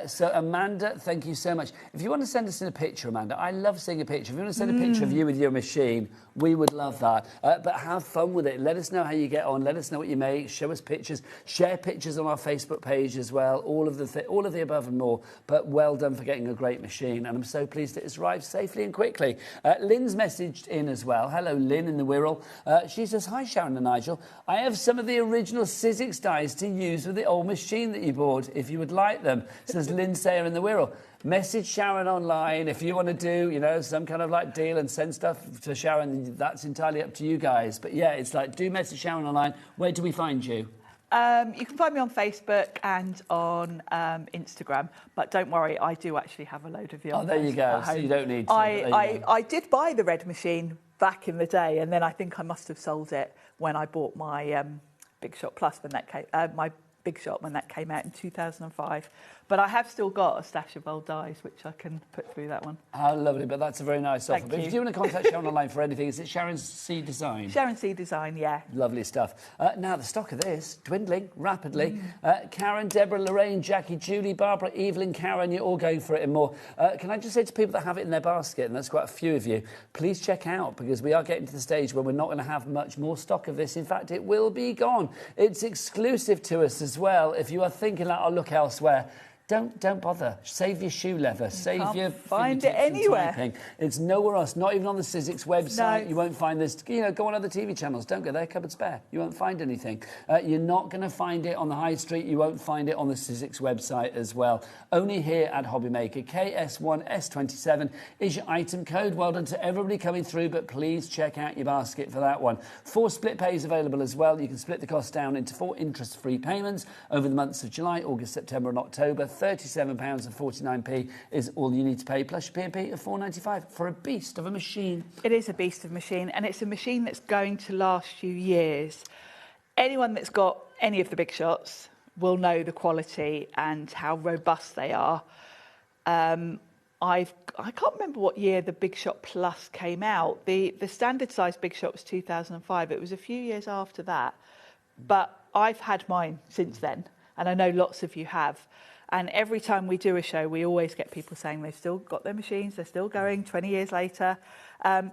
So, Amanda, thank you so much. If you want to send us in a picture, Amanda, I love seeing a picture. If you want to send a picture of you with your machine, we would love that. But have fun with it. Let us know how you get on. Let us know what you make. Show us pictures. Share pictures on our Facebook page as well. All of the above and more. But well done for getting a great machine, and I'm so pleased it has arrived safely and quickly. Lynn's messaged in as well. Hello, Lynn in the Wirral. She says, hi, Sharon and Nigel. I have some of the original Sizzix dies to use with the old machine that you bought, if you would like them, says Lynn Sayer in the Wirral. Message Sharon online if you want to do, you know, some kind of like deal and send stuff to Sharon. That's entirely up to you guys. But yeah, it's like, do message Sharon online. Where do we find you? You can find me on Facebook and on Instagram, but don't worry, I do actually have a load of the. Oh, there you go. So you don't need to. I did buy the red machine back in the day, and then I think I must have sold it when I bought my Big Shot Plus when that came. My Big Shot when that came out in 2005. But I have still got a stash of old dies, which I can put through that one. How lovely, but that's a very nice offer. Thank But you. if you want to contact Sharon online for anything, is it Sharon C Design? Sharon C Design, yeah. Lovely stuff. Now, the stock of this, dwindling rapidly. Karen, Deborah, Lorraine, Jackie, Julie, Barbara, Evelyn, Karen, you're all going for it and more. Can I just say to people that have it in their basket, and that's quite a few of you, please check out, because we are getting to the stage where we're not going to have much more stock of this. In fact, it will be gone. It's exclusive to us as well. If you are thinking that I'll look elsewhere, don't bother. Save your shoe leather. Save your find it anywhere. Typing. It's nowhere else. Not even on the Sizzix website. No. You won't find this. You know, go on other TV channels. Don't go there. Cupboard spare. You won't find anything. You're not going to find it on the high street. You won't find it on the Sizzix website as well. Only here at HobbyMaker. KS1S27 is your item code. Well done to everybody coming through, but please check out your basket for that one. 4 split pays available as well. You can split the cost down into 4 interest-free payments over the months of July, August, September and October. £37.49 is all you need to pay, plus your P&P of £4.95 for a beast of a machine. It is a beast of a machine, and it's a machine that's going to last you years. Anyone that's got any of the Big Shots will know the quality and how robust they are. I can't remember what year the Big Shot Plus came out. The standard size Big Shot was 2005. It was a few years after that, but I've had mine since then, and I know lots of you have. And every time we do a show, we always get people saying they've still got their machines, they're still going 20 years later.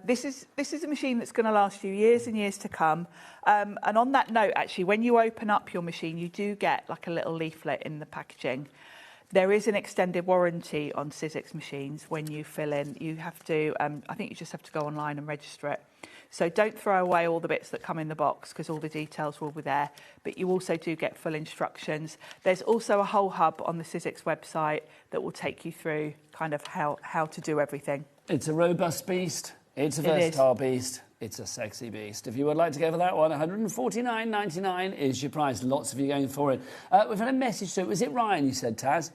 This is a machine that's going to last you years and years to come. And on that note, actually, when you open up your machine, you do get like a little leaflet in the packaging. There is an extended warranty on Sizzix machines when you fill in. You have to, I think you just have to go online and register it. So don't throw away all the bits that come in the box, because all the details will be there. But you also do get full instructions. There's also a whole hub on the Sizzix website that will take you through kind of how to do everything. It's a robust beast. It's a versatile beast. It's a sexy beast. If you would like to go for that one, £149.99 is your price. Lots of you going for it. We've had a message to it. Was it Ryan you said, Taz?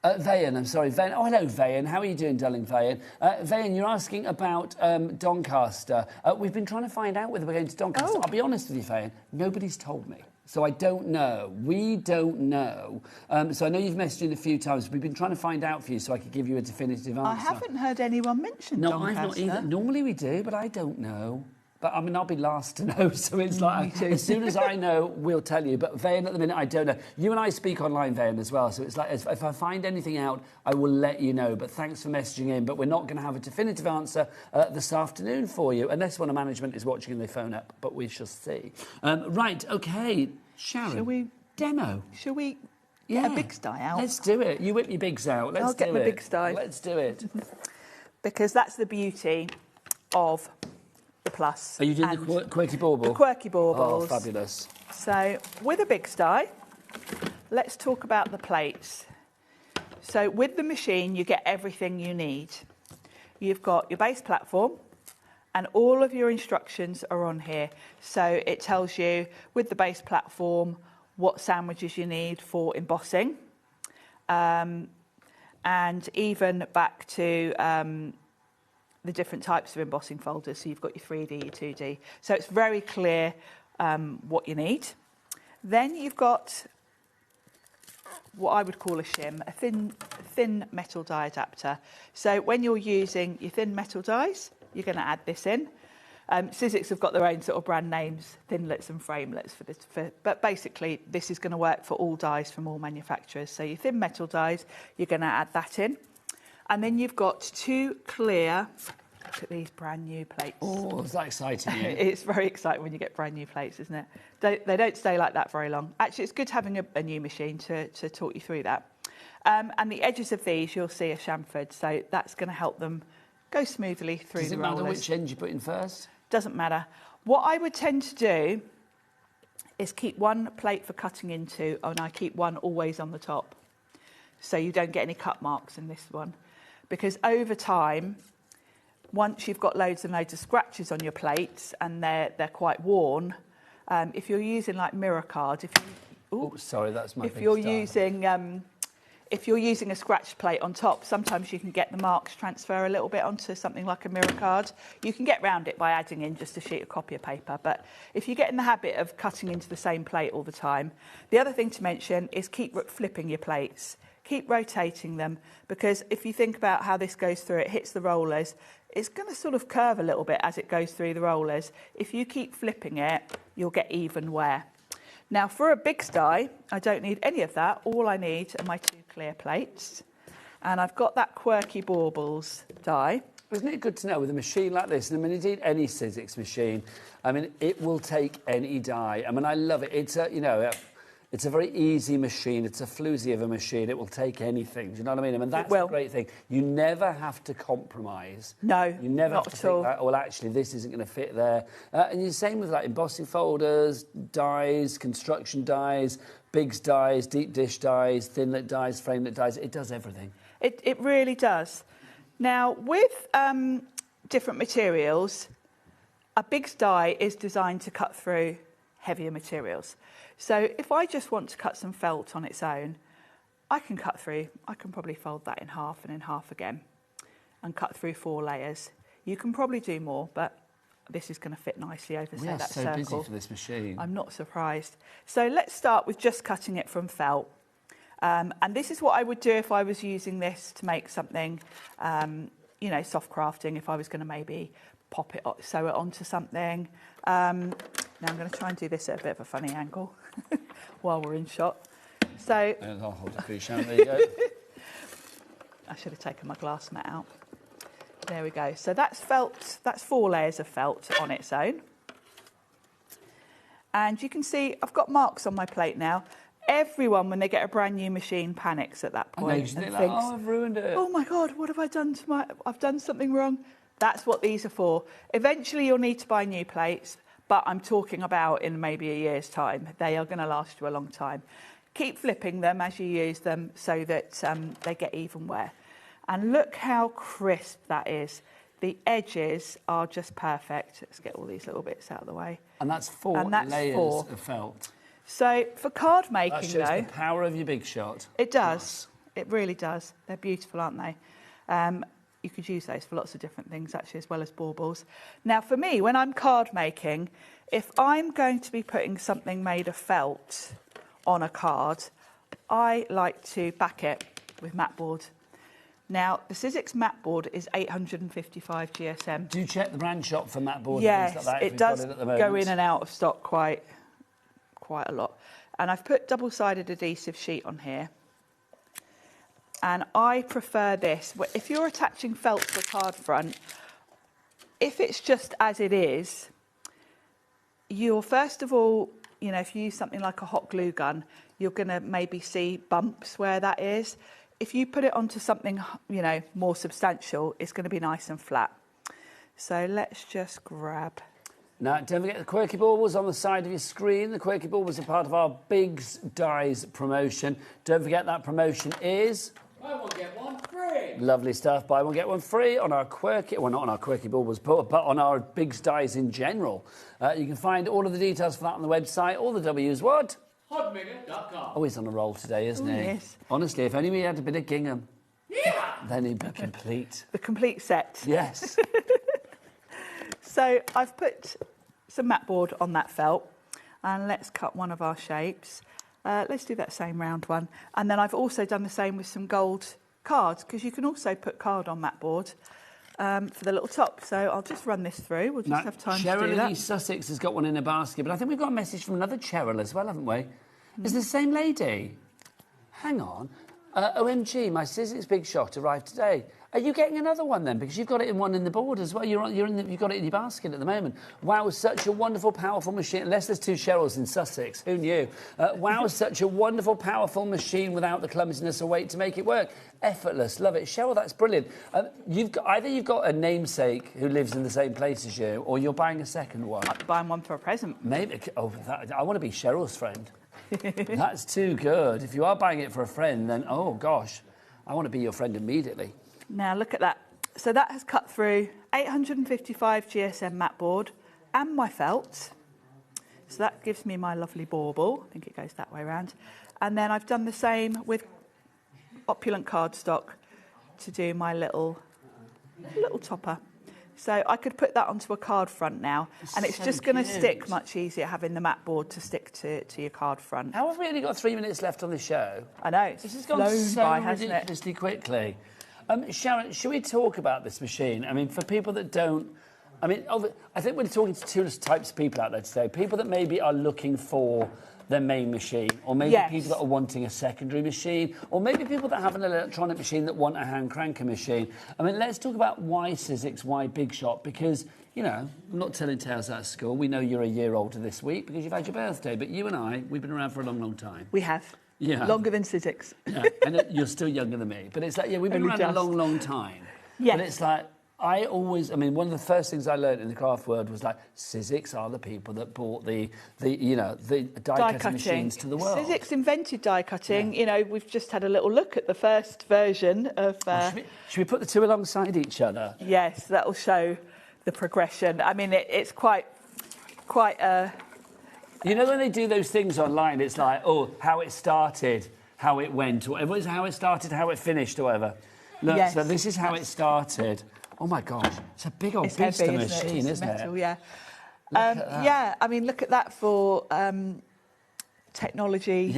Vayan, I'm sorry, Vayan. Oh, hello, Vayan. How are you doing, darling, Vayan? Vayan, you're asking about Doncaster. We've been trying to find out whether we're going to Doncaster. I'll be honest with you, Vayan, nobody's told me. So I don't know. We don't know. So I know you've messaged in a few times. We've been trying to find out for you so I could give you a definitive answer. I haven't heard anyone mention Doncaster. No, I've not either. Normally we do, but I don't know. But, I mean, I'll be last to know, so it's like, as soon as I know, we'll tell you. But Vayan, at the minute, I don't know. You and I speak online, Vayan, as well, so it's like, if I find anything out, I will let you know. But thanks for messaging in. But we're not going to have a definitive answer this afternoon for you, unless one of management is watching and they phone up, but we shall see. Right, OK, Sharon. Shall we... Demo. Shall we get a Big Sty out? Let's do it. You whip your bigs out. Let's I'll get my Big Sty. Let's do it. Because that's the beauty of... the Plus. Are you doing the quirky bauble? The quirky baubles. Oh, fabulous. So, with a Big Sty, let's talk about the plates. So, with the machine, you get everything you need. You've got your base platform, and all of your instructions are on here. So, it tells you, with the base platform, what sandwiches you need for embossing, and even back to... the different types of embossing folders. So you've got your 3D, your 2D. So it's very clear what you need. Then you've got what I would call a shim, a thin metal die adapter. So when you're using your thin metal dies, you're going to add this in. Sizzix have got their own sort of brand names, thinlets and framelets for this. But basically, this is going to work for all dies from all manufacturers. So your thin metal dies, you're going to add that in. And then you've got 2 clear, look at these brand new plates. Oh, is that exciting? It's very exciting when you get brand new plates, isn't it? They don't stay like that very long. Actually, it's good having a new machine to talk you through that. And the edges of these, you'll see, are chamfered, so that's going to help them go smoothly through Does the it rollers. matter which end you put in first? Doesn't matter. What I would tend to do is keep one plate for cutting into, and I keep one always on the top, so you don't get any cut marks in this one. Because over time, once you've got loads and loads of scratches on your plates and they're quite worn, if you're using like mirror card, Sorry, that's my if big you're star. using if you're using a scratch plate on top, sometimes you can get the marks transfer a little bit onto something like a mirror card. You can get round it by adding in just a sheet of copier paper, but if you get in the habit of cutting into the same plate all the time, the other thing to mention is keep flipping your plates. Keep rotating them, because if you think about how this goes through, it hits the rollers, it's going to sort of curve a little bit as it goes through the rollers. If you keep flipping it, you'll get even wear. Now, for a big die, I don't need any of that. All I need are my 2 clear plates. And I've got that quirky baubles die. Isn't it good to know with a machine like this, and I mean, indeed any Sizzix machine, I mean, it will take any die. I mean, I love it. It's a, you know, it's a very easy machine. It's a floozy of a machine. It will take anything. Do you know what I mean? I mean, that's the great thing. You never have to compromise. No, you never not have to at all. think, well, actually, this isn't going to fit there. And the same with like embossing folders, dies, construction dies, bigs dies, deep dish dies, thinlet dies, framelit dies. It does everything. It really does. Now, with different materials, a big die is designed to cut through heavier materials. So if I just want to cut some felt on its own, I can cut through, I can probably fold that in half and in half again and cut through 4 layers. You can probably do more, but this is going to fit nicely over, say, that circle. We are so busy for this machine. I'm not surprised. So let's start with just cutting it from felt. And this is what I would do if I was using this to make something, you know, soft crafting, if I was going to maybe pop it, sew it onto something. Now I'm going to try and do this at a bit of a funny angle while we're in shot. So I'll hold it for you, Sharon. There you go. I should have taken my glass mat out. There we go. So that's felt. That's 4 layers of felt on its own. And you can see I've got marks on my plate now. Everyone, when they get a brand new machine, panics at that point and thinks, like, oh, I've ruined it. Oh my God, what have I done to my... I've done something wrong. That's what these are for. Eventually, you'll need to buy new plates, but I'm talking about in maybe a year's time. They are going to last you a long time. Keep flipping them as you use them so that they get even wear. And look how crisp that is. The edges are just perfect. Let's get all these little bits out of the way. And that's 4 layers of felt. So for card making, that shows the power of your big shot. It does. It really does. They're beautiful, aren't they? You could use those for lots of different things, actually, as well as baubles. Now, for me, when I'm card making, if I'm going to be putting something made of felt on a card, I like to back it with mat board. Now, the Sizzix mat board is 855 GSM. Do you check the brand shop for mat board? Yes, and things like that, it does go in and out of stock quite a lot. And I've put double-sided adhesive sheet on here. And I prefer this. If you're attaching felt to a card front, if it's just as it is, you'll first of all, you know, if you use something like a hot glue gun, you're going to maybe see bumps where that is. If you put it onto something, you know, more substantial, it's going to be nice and flat. So let's just grab... Now, don't forget the Quirky Baubles on the side of your screen. The Quirky Baubles are part of our Bigs Dies promotion. Don't forget that promotion is... Buy one, get one free. Lovely stuff. Buy one, get one free on our Quirky... Well, not on our Quirky Baubles, but on our Bigs Dies in general. You can find all of the details for that on the website. All the W's what? HobbyMaker.com. Oh, he's on a roll today, isn't he? Yes. Honestly, if only we had a bit of gingham. Yeah! Then he'd be complete. The complete set. Yes. So I've put some mat board on that felt, and let's cut one of our shapes. Let's do that same round one. And then I've also done the same with some gold cards, because you can also put card on mat board for the little top. So I'll just run this through. We'll just have time to do Cheryl that. Lee Sussex has got one in a basket, but I think we've got a message from another Cheryl as well, haven't we? Is it the same lady? Hang on. OMG, my Sizzix Big Shot arrived today. Are you getting another one then? Because you've got it in one in the board as well. You've got it in your basket at the moment. Wow, such a wonderful, powerful machine. Unless there's 2 Cheryls in Sussex, who knew? Wow, such a wonderful, powerful machine without the clumsiness or weight to make it work. Effortless, love it. Cheryl, that's brilliant. Either you've got a namesake who lives in the same place as you, or you're buying a second one. I'd be buying one for a present. Maybe. Oh, I want to be Cheryl's friend. That's too good. If you are buying it for a friend, then, oh, gosh, I want to be your friend immediately. Now, look at that. So that has cut through 855 GSM mat board and my felt. So that gives me my lovely bauble. I think it goes that way around. And then I've done the same with opulent cardstock to do my little topper. So I could put that onto a card front now, and it's so just going to cute. stick much easier having the mat board to stick to your card front. How have we only got 3 minutes left on the show? I know, it's This has gone flown so by, hasn't it? ridiculously quickly. Sharon, should we talk about this machine? I mean, for people that don't... I mean, I think we're talking to 2 types of people out there today. People that maybe are looking for their main machine, or maybe people that are wanting a secondary machine, or maybe people that have an electronic machine that want a hand cranker machine. I mean, let's talk about why Sizzix, why Big Shot, because, you know, I'm not telling tales out of school. We know you're a year older this week because you've had your birthday, but you and I, we've been around for a long, long time. We have. Yeah. Longer than Sizzix. Yeah, and you're still younger than me. But it's like, yeah, we've been Only around just. a long, long time. Yes. But it's like, one of the first things I learned in the craft world was like, Sizzix are the people that brought the die-cutting machines to the world. Sizzix invented die cutting. Yeah. You know, we've just had a little look at the first version of... Should we put the 2 alongside each other? Yes, that will show the progression. I mean, it's quite You know, when they do those things online, it's like, oh, how it started, how it went, or it was how it started, how it finished, or whatever. Look, yes. So this is how it started. Oh, my gosh. It's a big old beast of a machine, isn't metal, it? Yeah. That. Yeah, I mean, look at that for technology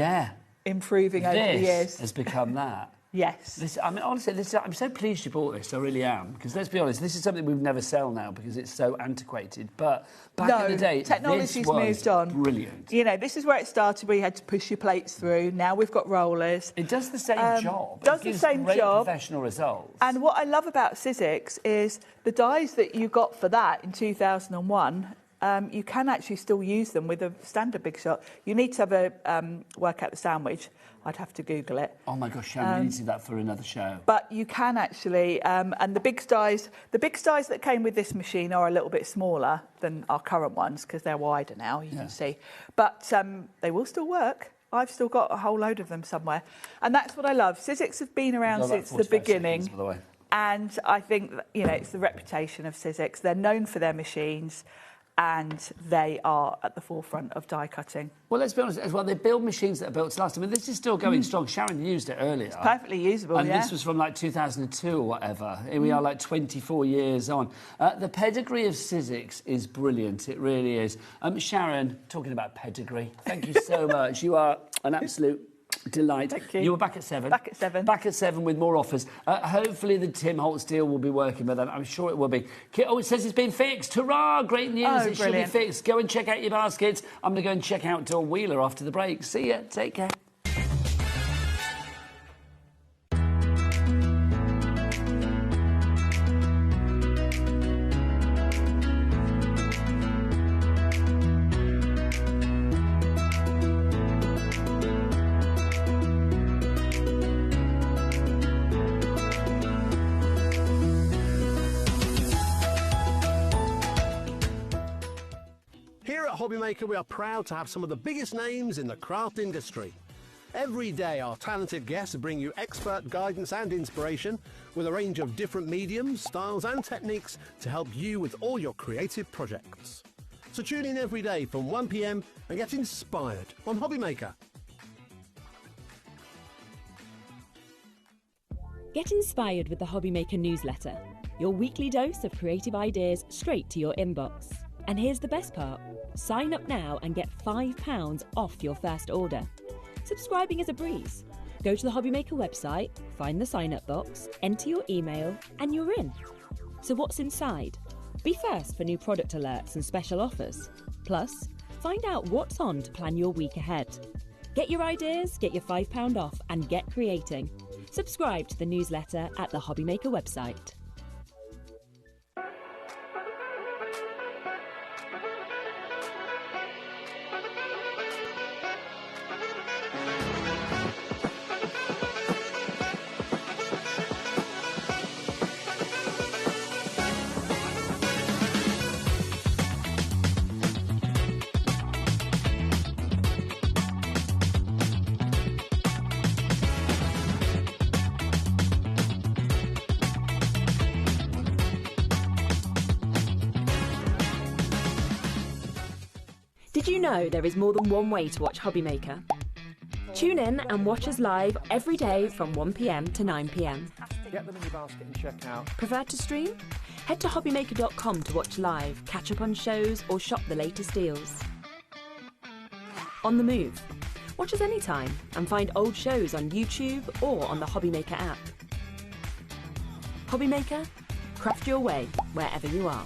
improving over the years. This has become that. Yes. I mean, honestly, I'm so pleased you bought this. I really am. Because let's be honest, this is something we've never sell now because it's so antiquated. But back in the day, technology's this was moved on. Brilliant. You know, this is where it started. We had to push your plates through. Now we've got rollers. It does the same job. Does it gives the same great job. Professional results. And what I love about Sizzix is the dies that you got for that in 2001. You can actually still use them with a standard Big Shot. You need to have work out the sandwich. I'd have to Google it. Oh my gosh, Sharon, we need to do that for another show. But you can actually, and the big dies that came with this machine are a little bit smaller than our current ones because they're wider now, you can see. But they will still work. I've still got a whole load of them somewhere. And that's what I love. Sizzix have been around since the beginning. Seconds, by the way. And I think, you know, it's the reputation of Sizzix. They're known for their machines. And they are at the forefront of die cutting. Well, let's be honest as well. They build machines that are built to last. I mean, this is still going strong. Sharon used it earlier. It's perfectly usable, and this was from like 2002 or whatever. Here we are, like 24 years on. The pedigree of Sizzix is brilliant. It really is. Sharon, talking about pedigree, thank you so much. You are an absolute delight. Thank you. You were back at 7. Back at 7. Back at 7 with more offers. Hopefully the Tim Holtz deal will be working with them. I'm sure it will be. Oh, it says it's been fixed. Hurrah! Great news. Oh, it should be fixed. Go and check out your baskets. I'm going to go and check out Dawn Wheeler after the break. See ya. Take care. Here at HobbyMaker, we are proud to have some of the biggest names in the craft industry. Every day, our talented guests bring you expert guidance and inspiration with a range of different mediums, styles and techniques to help you with all your creative projects. So tune in every day from 1 p.m. and get inspired on HobbyMaker. Get inspired with the HobbyMaker newsletter, your weekly dose of creative ideas straight to your inbox. And here's the best part. Sign up now and get £5 off your first order. Subscribing is a breeze. Go to the HobbyMaker website, find the sign-up box, enter your email, and you're in. So what's inside? Be first for new product alerts and special offers. Plus, find out what's on to plan your week ahead. Get your ideas, get your £5 off, and get creating. Subscribe to the newsletter at the HobbyMaker website. Did you know there is more than one way to watch HobbyMaker? Tune in and watch us live every day from 1 p.m. to 9 p.m. Get them in your basket and check out. Prefer to stream? Head to HobbyMaker.com to watch live, catch up on shows, or shop the latest deals. On the move? Watch us anytime and find old shows on YouTube or on the HobbyMaker app. HobbyMaker, craft your way wherever you are.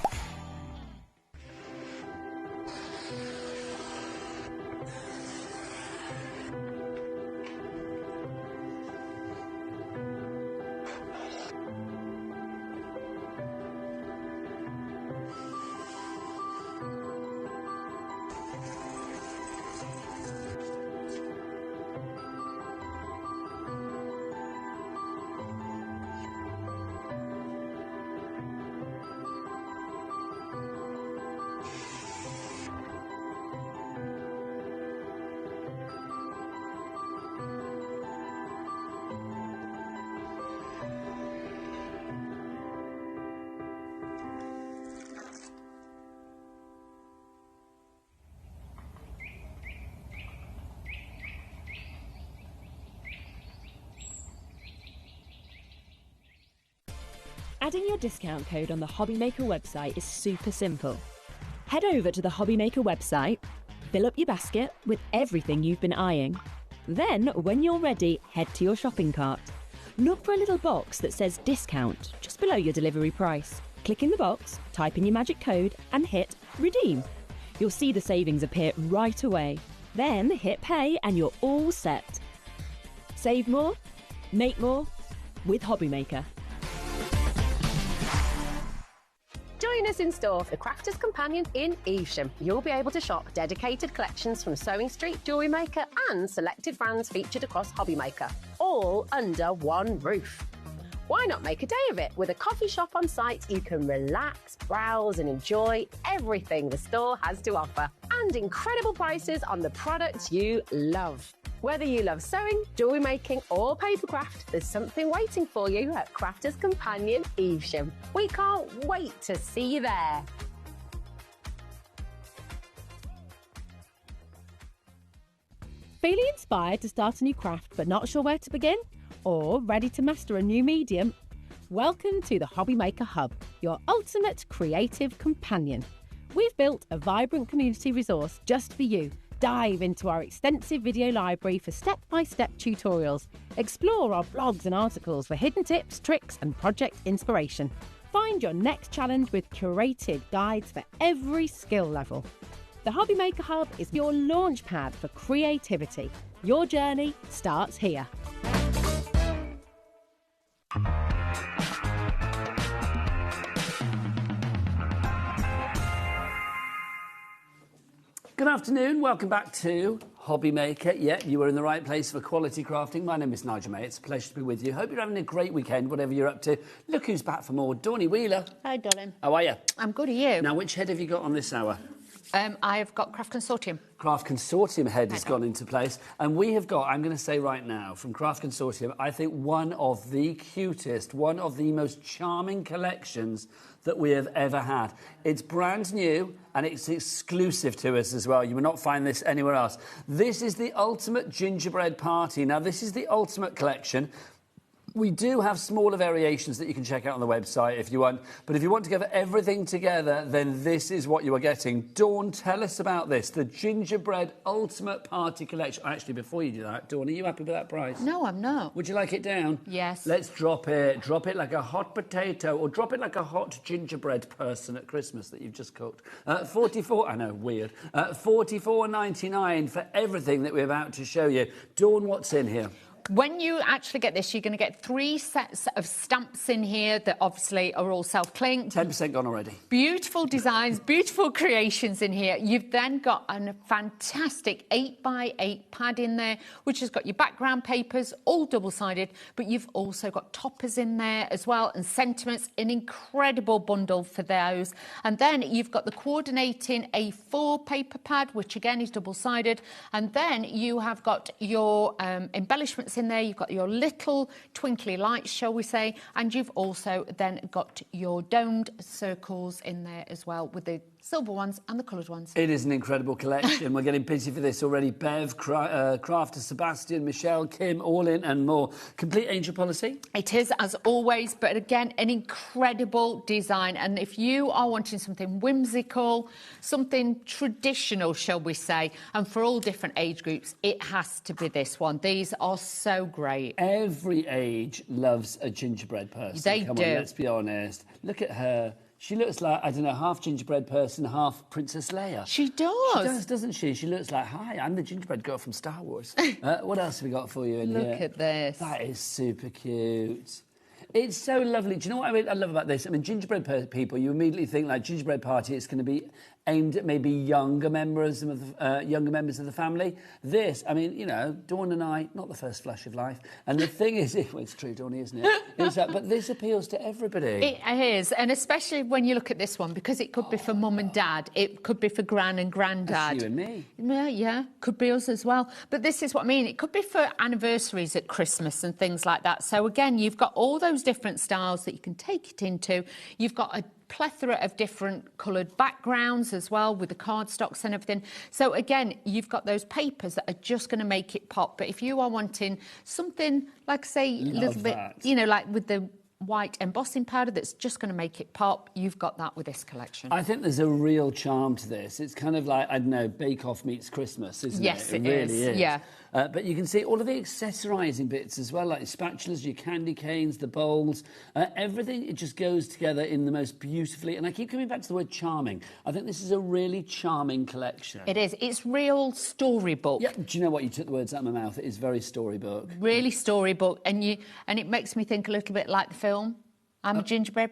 Adding your discount code on the HobbyMaker website is super simple. Head over to the HobbyMaker website, fill up your basket with everything you've been eyeing. Then, when you're ready, head to your shopping cart. Look for a little box that says discount just below your delivery price. Click in the box, type in your magic code and hit redeem. You'll see the savings appear right away. Then hit pay and you're all set. Save more, make more with HobbyMaker. Join us in store for Crafter's Companion in Evesham. You'll be able to shop dedicated collections from Sewing Street, Jewellery Maker and selected brands featured across HobbyMaker, all under one roof. Why not make a day of it? With a coffee shop on site, you can relax, browse and enjoy everything the store has to offer. And incredible prices on the products you love. Whether you love sewing, jewellery making or papercraft, there's something waiting for you at Crafter's Companion Evesham. We can't wait to see you there. Feeling inspired to start a new craft but not sure where to begin? Or ready to master a new medium? Welcome to the HobbyMaker Hub, your ultimate creative companion. We've built a vibrant community resource just for you. Dive into our extensive video library for step-by-step tutorials. Explore our blogs and articles for hidden tips, tricks and project inspiration. Find your next challenge with curated guides for every skill level. The HobbyMaker Hub is your launch pad for creativity. Your journey starts here. Good afternoon, welcome back to HobbyMaker. Yeah, you were in the right place for quality crafting. My name is Nigel May. It's a pleasure to be with you. Hope you're having a great weekend, whatever you're up to. Look who's back for more. Dawnnie Wheeler. Hi, darling. How are you? I'm good, are you? Now, which head have you got on this hour? I've got Craft Consortium. Craft Consortium head has gone into place. And we have got, I'm going to say right now, from Craft Consortium, I think one of the cutest, one of the most charming collections that we have ever had. It's brand new and it's exclusive to us as well. You will not find this anywhere else. This is the Ultimate Gingerbread Party. Now, this is the Ultimate Collection. We do have smaller variations that you can check out on the website if you want. But if you want to get everything together, then this is what you are getting. Dawn, tell us about this, the Gingerbread Ultimate Party Collection. Actually, before you do that, Dawn, are you happy with that price? No, I'm not. Would you like it down? Yes. Let's drop it. Drop it like a hot potato, or drop it like a hot gingerbread person at Christmas that you've just cooked. 44, I know, weird. $44.99 for everything that we're about to show you. Dawn, what's in here? when you actually get this, you're going to get 3 sets of stamps in here that obviously are all self-clinked. 10% gone already. Beautiful designs, beautiful creations in here. You've then got a fantastic 8x8 pad in there, which has got your background papers, all double-sided, but you've also got toppers in there as well, and sentiments, an incredible bundle for those. And then you've got the coordinating A4 paper pad, which again is double-sided, and then you have got your embellishments in there. You've got your little twinkly lights, shall we say, and you've also then got your domed circles in there as well, with the silver ones and the coloured ones. It is an incredible collection. We're getting busy for this already. Bev, Crafter, Sebastian, Michelle, Kim, all in and more. Complete Angel policy? It is, as always, but again, an incredible design. And if you are wanting something whimsical, something traditional, shall we say, and for all different age groups, it has to be this one. These are so great. Every age loves a gingerbread person. They Come do. on, let's be honest. Look at her. She looks like, I don't know, half gingerbread person, half Princess Leia. She does. She does, doesn't she? She looks like, hi, I'm the gingerbread girl from Star Wars. What else have we got for you in here? Look at this. That is super cute. It's so lovely. Do you know what I love about this? I mean, gingerbread people, you immediately think, like, gingerbread party, it's going to be aimed at maybe younger members of the family. This, I mean, you know, Dawn and I, not the first flush of life. And the thing is, well, it's true, Dawny, isn't it? But this appeals to everybody. It is, and especially when you look at this one, because it could be for mum and dad, it could be for gran and granddad. That's you and me. Yeah, could be us as well. But this is what I mean. It could be for anniversaries at Christmas and things like that. So again, you've got all those different styles that you can take it into. You've got a plethora of different coloured backgrounds as well, with the cardstocks and everything. So again, you've got those papers that are just going to make it pop. But if you are wanting something like, say, a little bit, you know, like with the white embossing powder that's just going to make it pop, you've got that with this collection. I think there's a real charm to this. It's kind of like, I don't know, Bake Off meets Christmas, isn't it? Yes, it really is. Yeah. But you can see all of the accessorising bits as well, like your spatulas, your candy canes, the bowls, everything. It just goes together in the most beautifully. And I keep coming back to the word charming. I think this is a really charming collection. It is. It's real storybook. Yeah. Do you know what? You took the words out of my mouth. It is very storybook. Really storybook, and it makes me think a little bit like the film. I'm a gingerbread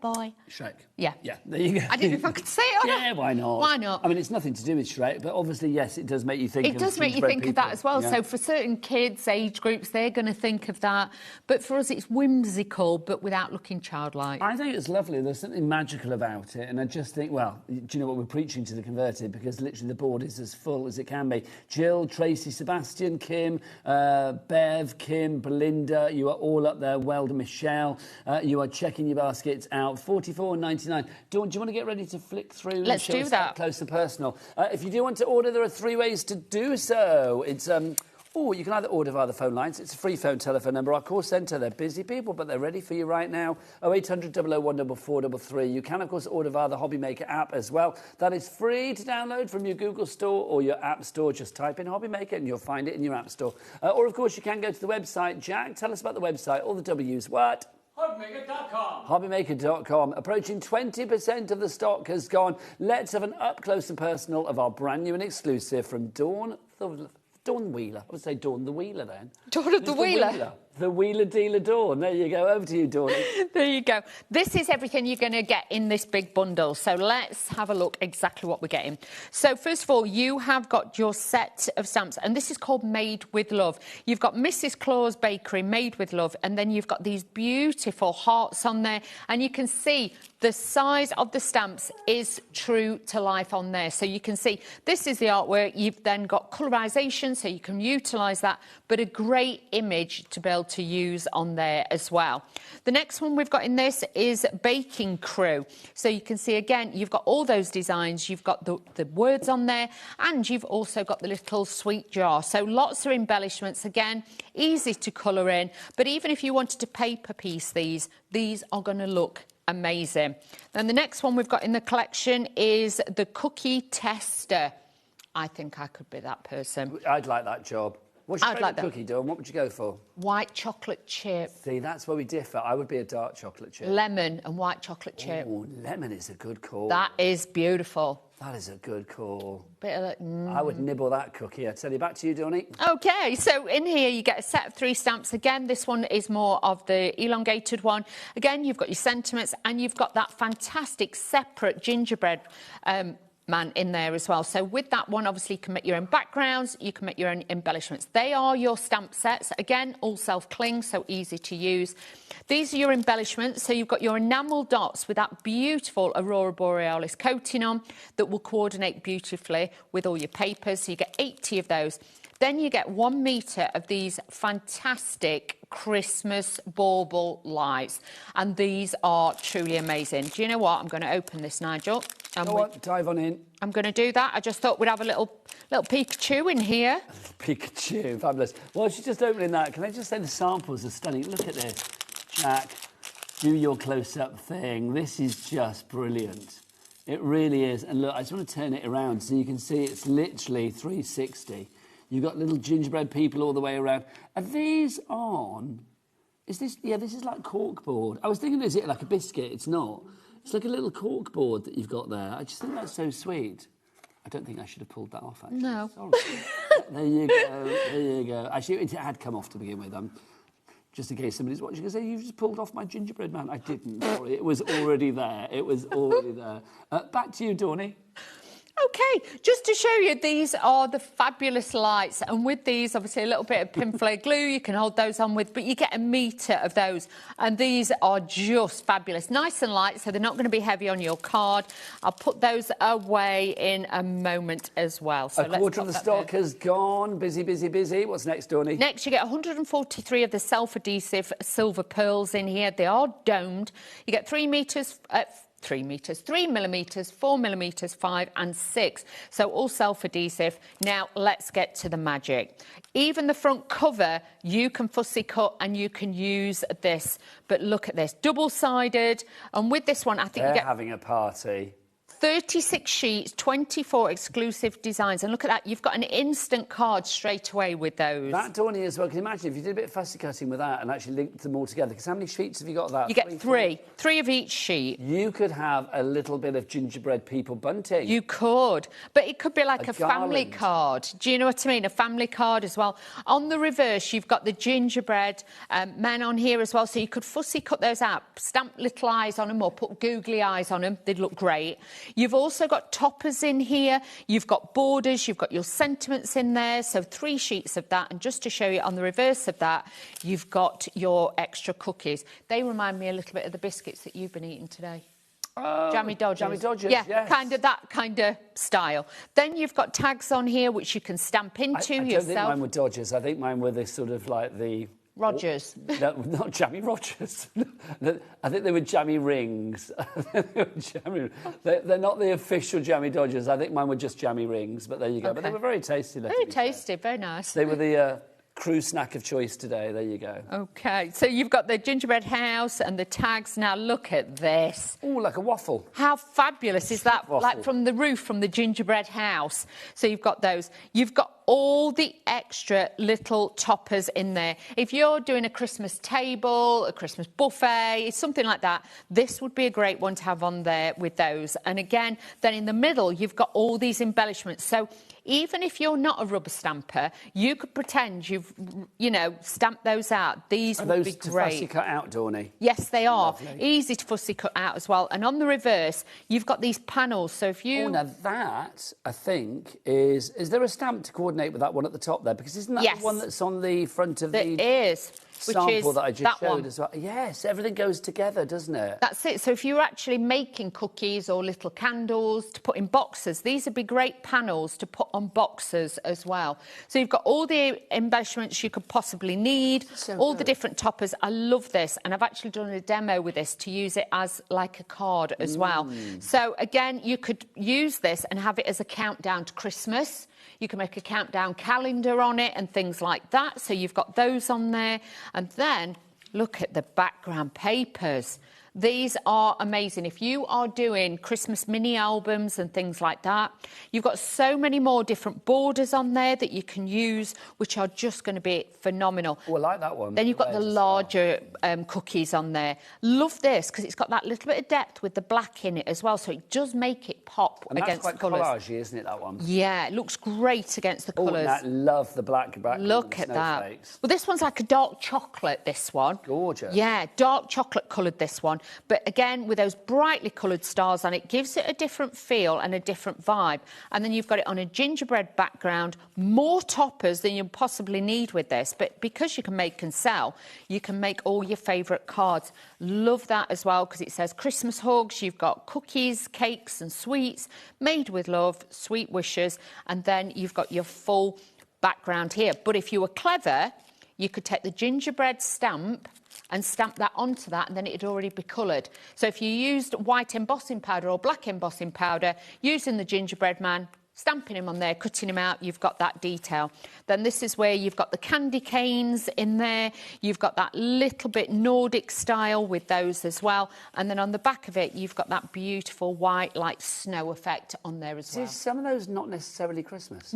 boy. Shrek. Yeah. Yeah, there you go. I didn't know if I could say it or not. Yeah, why not? Why not? I mean, it's nothing to do with Shrek, but obviously, yes, it does make you think of It does make you gingerbread think of that people. as well. Yeah. So for certain kids, age groups, they're going to think of that. But for us, it's whimsical, but without looking childlike. I think it's lovely. There's something magical about it. And I just think, well, do you know what we're preaching to the converted? Because literally the board is as full as it can be. Jill, Tracy, Sebastian, Kim, Bev, Kim, Belinda, you are all up there. Well done, Michelle. You are checking your baskets out. $44.99. Dawn, do you want to get ready to flick through? Let's do that. Close and personal. If you do want to order, there are 3 ways to do so. It's you can either order via the phone lines. It's a free telephone number. Our call centre, they're busy people, but they're ready for you right now. 0800 001 4433. You can, of course, order via the HobbyMaker app as well. That is free to download from your Google Store or your App Store. Just type in HobbyMaker and you'll find it in your App Store. Or, of course, you can go to the website. Jack, tell us about the website. All the W's. What? HobbyMaker.com. HobbyMaker.com. Approaching 20% of the stock has gone. Let's have an up close and personal of our brand new and exclusive from Dawn Wheeler. I would say Dawn the Wheeler then. Dawn of the Wheeler. The Wheeler Dealer Dawn. There you go. Over to you, Dawn. There you go. This is everything you're going to get in this big bundle. So let's have a look exactly what we're getting. So first of all, you have got your set of stamps, and this is called Made with Love. You've got Mrs. Claus Bakery, Made with Love, and then you've got these beautiful hearts on there, and you can see the size of the stamps is true to life on there. So you can see this is the artwork. You've then got colorization, so you can utilise that, but a great image to be able to use on there as well. The next one we've got in this is Baking Crew. So you can see again, you've got all those designs, you've got the words on there, and you've also got the little sweet jar. So lots of embellishments, again, easy to colour in, but even if you wanted to paper piece these are going to look amazing. Then the next one we've got in the collection is the Cookie Tester. I think I could be that person. I'd like that job. What's your I'd favourite like that. cookie, Dawn? What would you go for? White chocolate chip. See, that's where we differ. I would be a dark chocolate chip. Lemon and white chocolate chip. Oh, lemon is a good call. That is beautiful. That is a good call. Bit of like, I would nibble that cookie. I tell you, back to you, Donny. Okay, so in here you get a set of 3 stamps. Again, this one is more of the elongated one. Again, you've got your sentiments and you've got that fantastic separate gingerbread man in there as well. So with that one, obviously, you can make your own backgrounds, you can make your own embellishments. They are your stamp sets. Again, all self-cling, so easy to use. These are your embellishments. So you've got your enamel dots with that beautiful Aurora Borealis coating on that will coordinate beautifully with all your papers. So you get 80 of those. Then you get 1 metre of these fantastic Christmas bauble lights. And these are truly amazing. Do you know what? I'm going to open this, Nigel. Go on, dive on in. I'm going to do that. I just thought we'd have a little Pikachu in here. Pikachu, fabulous. While she's just opening that, can I just say the samples are stunning. Look at this. Jack, do your close-up thing. This is just brilliant. It really is. And look, I just want to turn it around so you can see it's literally 360. You've got little gingerbread people all the way around. Are these on? Is this... Yeah, this is like corkboard. I was thinking, is it like a biscuit? It's not. It's like a little corkboard that you've got there. I just think that's so sweet. I don't think I should have pulled that off, actually. No. Sorry. There you go. There you go. Actually, it had come off to begin with. Just in case somebody's watching and say, you've just pulled off my gingerbread man. I didn't. Sorry. It was already there. It was already there. Back to you, Dawny. Okay, just to show you, these are the fabulous lights. And with these, obviously, a little bit of pin flare glue, you can hold those on with, but you get 1 metre of those. And these are just fabulous. Nice and light, so they're not going to be heavy on your card. I'll put those away in a moment as well. So a quarter of the stock has gone. Busy, busy, busy. What's next, Dawny? Next, you get 143 of the self-adhesive silver pearls in here. They are domed. You get 3 metres... 3 metres, 3 millimetres, 4 millimetres, 5 and 6. So all self-adhesive. Now, let's get to the magic. Even the front cover, you can fussy cut and you can use this. But look at this, double-sided. And with this one, I think They're you get... having a party. 36 sheets, 24 exclusive designs. And look at that, you've got an instant card straight away with those. That, Dawny, as well. Can you imagine if you did a bit of fussy cutting with that and actually linked them all together? Because how many sheets have you got of that? You get 3. 3 of each sheet. You could have a little bit of gingerbread people bunting. You could. But it could be like a family garland. card. Do you know what I mean? A family card as well. On the reverse, you've got the gingerbread men on here as well. So you could fussy cut those out, stamp little eyes on them or put googly eyes on them. They'd look great. You've also got toppers in here. You've got borders. You've got your sentiments in there. So 3 sheets of that. And just to show you on the reverse of that, you've got your extra cookies. They remind me a little bit of the biscuits that you've been eating today. Oh, Jammy Dodgers. Jammy Dodgers, yeah, yes. that kind of style. Then you've got tags on here which you can stamp into I yourself. don't think mine were Dodgers. I think mine were the sort of like the... Rogers. No, not Jammy Rogers. I think they were Jammy Rings. They're not the official Jammy Dodgers. I think mine were just Jammy Rings, but there you go. Okay. But they were very tasty. Very tasty, very nice. They were the crew snack of choice today. There you go. Okay, so you've got the gingerbread house and the tags. Now look at this. Oh, like a waffle. How fabulous is that? Waffle. Like from the roof, from the gingerbread house. So you've got those. You've got all the extra little toppers in there. If you're doing a Christmas table, a Christmas buffet, something like that, this would be a great one to have on there with those. And again, then in the middle, you've got all these embellishments. So even if you're not a rubber stamper, you could pretend you've, stamped those out. These would be great. Are those fussy cut out, Dawny? Yes, they are. Lovely. Easy to fussy cut out as well. And on the reverse, you've got these panels. So if you... Oh, now that, I think, is there a stamp to coordinate with that one at the top there? Because isn't that the one that's on the front of the... It is. Sample that I just showed one. as well. Yes, everything goes together, doesn't it? That's it. So if you're actually making cookies or little candles to put in boxes, these would be great panels to put on boxes as well. So you've got all the embellishments you could possibly need, all the different toppers. I love this, and I've actually done a demo with this to use it as like a card as well. So again, you could use this and have it as a countdown to Christmas. You can make a countdown calendar on it and things like that. So you've got those on there. And then look at the background papers. These are amazing. If you are doing Christmas mini albums and things like that, you've got so many more different borders on there that you can use, which are just going to be phenomenal. Oh, I like that one. Then you've got the larger cookies on there. Love this because it's got that little bit of depth with the black in it as well, so it does make it pop And against that's the quite colours. collagey, isn't it, that one? Yeah, it looks great against the Oh, colours. and I love the black Look at that. snowflakes. Well, this one's like a dark chocolate, this one. Gorgeous. Yeah, dark chocolate coloured, this one. But again, with those brightly coloured stars on it, gives it a different feel and a different vibe. And then you've got it on a gingerbread background, more toppers than you possibly need with this. But because you can make and sell, you can make all your favourite cards. Love that as well, because it says Christmas hugs. You've got cookies, cakes and sweets, made with love, sweet wishes. And then you've got your full background here. But if you were clever, you could take the gingerbread stamp and stamp that onto that, and then it'd already be coloured. So if you used white embossing powder or black embossing powder, using the gingerbread man, stamping him on there, cutting him out, you've got that detail. Then this is where you've got the candy canes in there. You've got that little bit Nordic style with those as well. And then on the back of it, you've got that beautiful white, like snow effect on there as well. Is some of those not necessarily Christmas?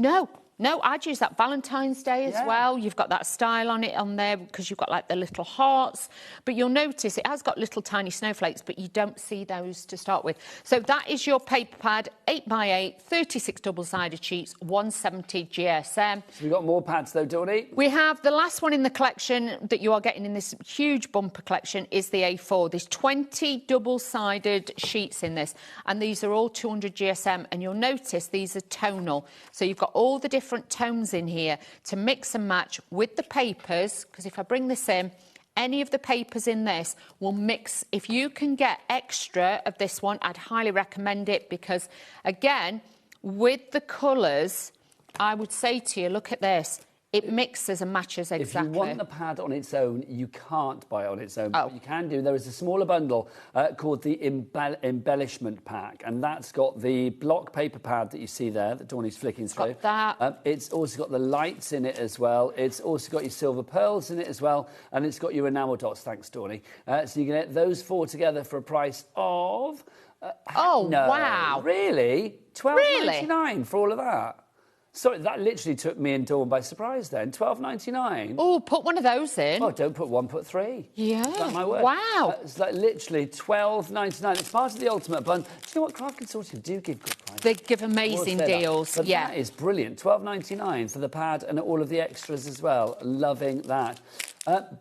No, I'd use that Valentine's Day as well. You've got that style on it on there because you've got like the little hearts. But you'll notice it has got little tiny snowflakes, but you don't see those to start with. So that is your paper pad, 8x8, 36 double-sided sheets, 170 GSM. So we've got more pads though, Dawney? We have the last one in the collection that you are getting in this huge bumper collection is the A4. There's 20 double-sided sheets in this, and these are all 200 GSM, and you'll notice these are tonal. So you've got all the different tones in here to mix and match with the papers, because if I bring this in, any of the papers in this will mix. If you can get extra of this one, I'd highly recommend it, because again, with the colours, I would say to you, look at this. It mixes and matches exactly. If you want the pad on its own, you can't buy it on its own. But what you can do, there is a smaller bundle called the Embellishment Pack, and that's got the block paper pad that you see there that Dawney's flicking through. Got that. It's also got the lights in it as well. It's also got your silver pearls in it as well, and it's got your enamel dots, thanks, Dawney. So you can get those four together for a price of... wow. Really? $12.99 for all of that? Sorry, that literally took me and Dawn by surprise then. $12.99. Oh, put one of those in. Oh, don't put one, put three. Yeah. That's my word. Wow. It's like literally $12.99. It's part of the ultimate bundle. Do you know what? Craft Consortium do give good prices. They give amazing deals. But that is brilliant. $12.99 for the pad and all of the extras as well. Loving that.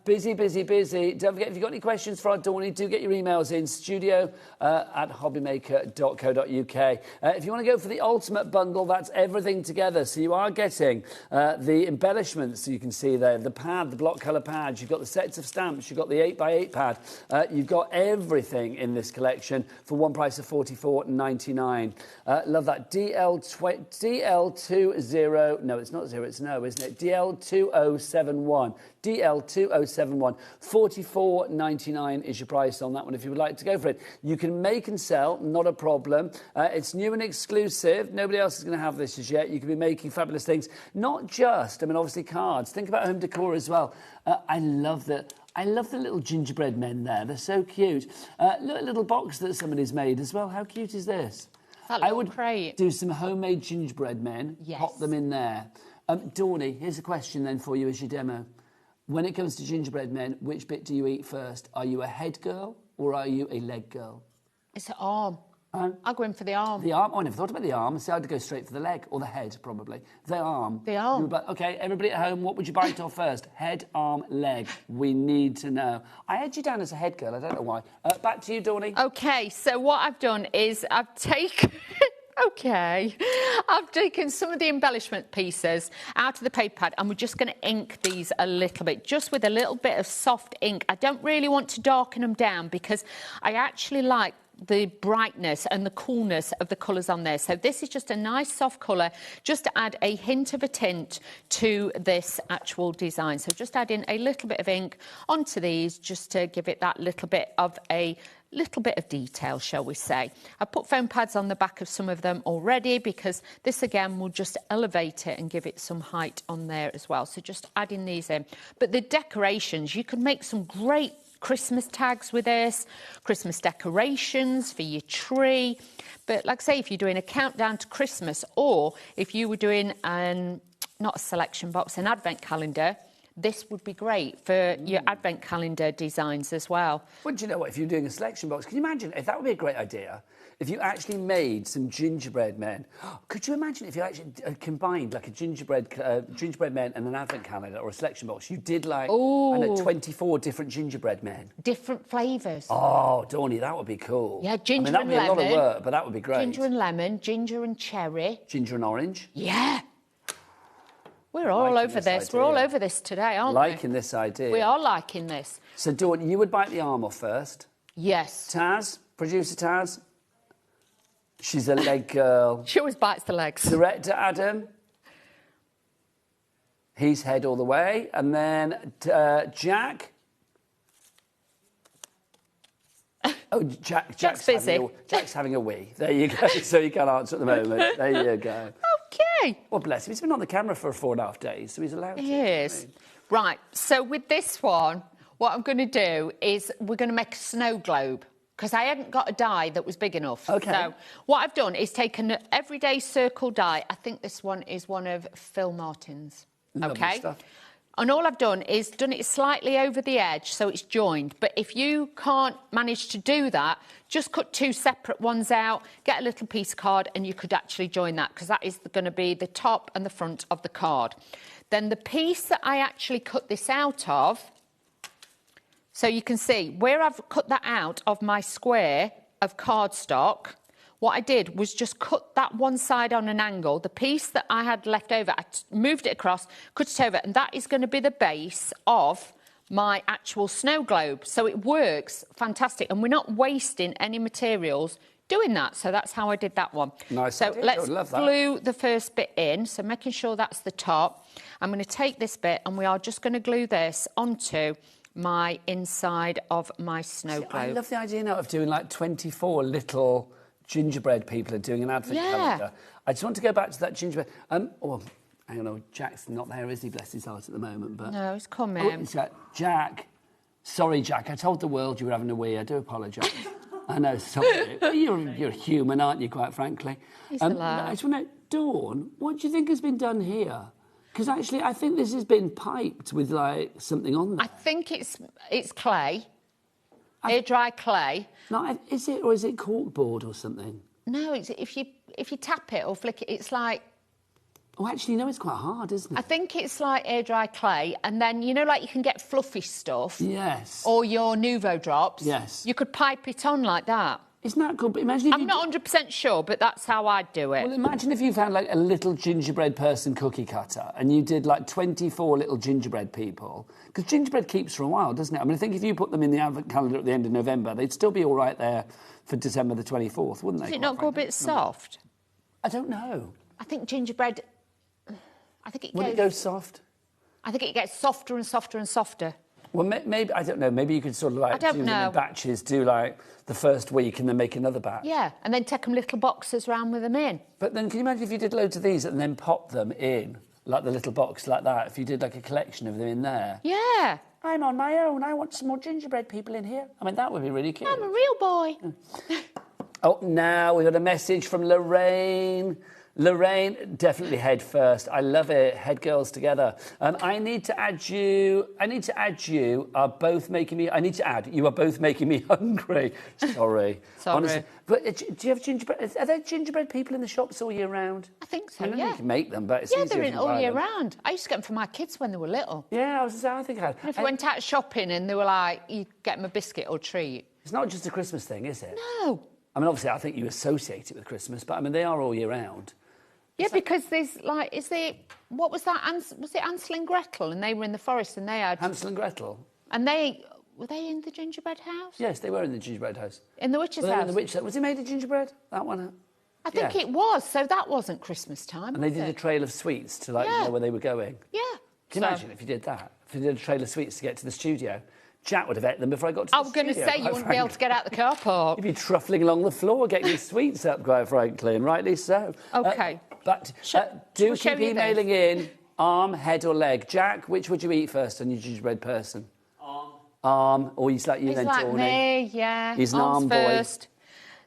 Busy. Don't forget, if you've got any questions for our Dawney, do get your emails in, studio@hobbymaker.co.uk. If you want to go for the ultimate bundle, that's everything together. So you are getting the embellishments, you can see there, the pad, the block colour pads, you've got the sets of stamps, you've got the 8x8 pad, you've got everything in this collection for one price of $44.99. Love that. DL20, no, it's not zero, it's no, isn't it? DL2071. DL2071. $44.99 is your price on that one if you would like to go for it. You can make and sell, not a problem. It's new and exclusive. Nobody else is going to have this as yet. You can be making fabulous things. Not just, obviously cards. Think about home decor as well. I love the little gingerbread men there. They're so cute. Look at a little box that somebody's made as well. How cute is this? I would do some homemade gingerbread men. Yes. Pop them in there. Dawney, here's a question then for you as your demo. When it comes to gingerbread men, which bit do you eat first? Are you a head girl or are you a leg girl? It's an arm. I'll go in for the arm. The arm? Oh, I never thought about the arm. So I'd go straight for the leg or the head, probably. The arm. The arm. OK, everybody at home, what would you bite off first? Head, arm, leg. We need to know. I had you down as a head girl. I don't know why. Back to you, Dawney. OK, so what I've done is I've taken... OK, I've taken some of the embellishment pieces out of the paper pad and we're just going to ink these a little bit, just with a little bit of soft ink. I don't really want to darken them down because I actually like the brightness and the coolness of the colours on there. So this is just a nice soft colour, just to add a hint of a tint to this actual design. So just add in a little bit of ink onto these just to give it that little bit of detail, shall we say. I put foam pads on the back of some of them already because this again will just elevate it and give it some height on there as well. So just adding these in. But the decorations, you could make some great Christmas tags with this, Christmas decorations for your tree. But like I say, if you're doing a countdown to Christmas, or if you were doing not a selection box, an advent calendar, this would be great for your advent calendar designs as well. Well, do you know what? If you're doing a selection box, can you imagine if that would be a great idea? If you actually made some gingerbread men, could you imagine if you actually combined like a gingerbread men and an advent calendar or a selection box? You did like, I know, 24 different gingerbread men. Different flavours. Oh, Dawny, that would be cool. Yeah, ginger I mean, and that would be lemon. a lot of work, but that would be great. Ginger and lemon, ginger and cherry. Ginger and orange. Yeah. We're all over this. We're all over this today, aren't we? Liking this idea. We are liking this. So, Dawn, you would bite the arm off first? Yes. Taz, producer Taz? She's a leg girl. She always bites the legs. Director Adam? He's head all the way. And then Jack? Oh, Jack's busy. Jack's having a wee. There you go. So you can't answer at the moment. There you go. Okay. Well, bless him. He's been on the camera for 4.5 days, so he's allowed to. He is. Right. So with this one, what I'm going to do is we're going to make a snow globe, because I hadn't got a die that was big enough. Okay. So what I've done is taken an everyday circle die. I think this one is one of Phil Martin's. Lovely Okay. stuff. And all I've done is done it slightly over the edge so it's joined. But if you can't manage to do that, just cut 2 separate ones out, get a little piece of card, and you could actually join that, because that is going to be the top and the front of the card. Then the piece that I actually cut this out of, so you can see where I've cut that out of my square of cardstock, what I did was just cut that one side on an angle. The piece that I had left over, I moved it across, cut it over, and that is going to be the base of my actual snow globe. So it works fantastic, and we're not wasting any materials doing that. So that's how I did that one. Nice. So idea. let's Love that. glue the first bit in. So making sure that's the top. I'm going to take this bit, and we are just going to glue this onto my inside of my snow globe. I love the idea now of doing like 24 little gingerbread people are doing an advent calendar. I just want to go back to that gingerbread. Oh, hang on, Jack's not there, is he? Bless his heart at the moment. But no, he's coming. Oh, Jack. Sorry, Jack. I told the world you were having a wee. I do apologise. I know, sorry. You're human, aren't you, quite frankly? He's allowed. I just want to know, Dawn, what do you think has been done here? Because actually, I think this has been piped with, like, something on there. I think it's clay. Air dry clay. No, is it, or is it corkboard or something? No, it's, if you tap it or flick it, it's like. Oh, actually, no, it's quite hard, isn't it? I think it's like air dry clay, and then you know, like you can get fluffy stuff. Yes. Or your Nuvo drops. Yes. You could pipe it on like that. Isn't that cool? But imagine if I'm not 100% sure, but that's how I'd do it. Well, imagine if you found like a little gingerbread person cookie cutter and you did like 24 little gingerbread people. Because gingerbread keeps for a while, doesn't it? I mean, I think if you put them in the advent calendar at the end of November, they'd still be all right there for December the 24th, wouldn't they? Does it not go a bit soft? I don't know. I think gingerbread. I think it Would goes. it go soft? I think it gets softer and softer and softer. Well, maybe, I don't know, maybe you could sort of like don't do them know. in batches, do like the first week and then make another batch. Yeah, and then take them little boxes round with them in. But then can you imagine if you did loads of these and then pop them in, like the little box like that, if you did like a collection of them in there? Yeah. I'm on my own, I want some more gingerbread people in here. I mean, that would be really cute. I'm a real boy. Oh, now we've got a message from Lorraine. Lorraine, definitely head first. I love it. Head girls together. I need to add you. Are both making me. I need to add. You are both making me hungry. Sorry. Sorry. Honestly. But do you have gingerbread? Are there gingerbread people in the shops all year round? I think so, I know yeah. you can make them, but it's Yeah, easier they're if in you all buy year them. round. I used to get them for my kids when they were little. Yeah, I think I had. If we went out shopping and they were like, you get them a biscuit or treat. It's not just a Christmas thing, is it? No. I mean, obviously, I think you associate it with Christmas, but I mean, they are all year round. Yeah, because there's like, what was that? Was it Hansel and Gretel? And they were in the forest and they had. Hansel and Gretel? And were they in the gingerbread house? Yes, they were in the gingerbread house. In the witch's Were they in house? the witch house? Was it made of gingerbread? That one? I think it was, so that wasn't Christmas time. And they was did a it? trail of sweets to know where they were going. Yeah. Can you imagine if you did that? If you did a trail of sweets to get to the studio? Jack would have ate them before I got to the I was going to studio, say, you quite wouldn't be able to get out the car park. You'd be truffling along the floor getting your sweets up, quite frankly, and rightly so. OK. But do show keep you emailing in arm, head or leg. Jack, which would you eat first on your gingerbread person? Arm. arm, or he's like you He's then, like Tawny. me, yeah. He's an Arms arm boy. first.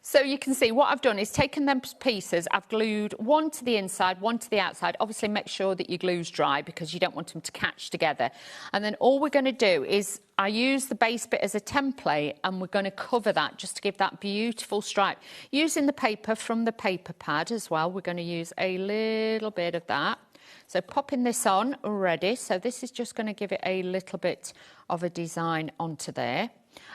So you can see what I've done is taken them pieces, I've glued one to the inside, one to the outside. Obviously make sure that your glue's dry because you don't want them to catch together. And then all we're going to do is I use the base bit as a template and we're going to cover that just to give that beautiful stripe. Using the paper from the paper pad as well, we're going to use a little bit of that. So popping this on already. So this is just going to give it a little bit of a design onto there.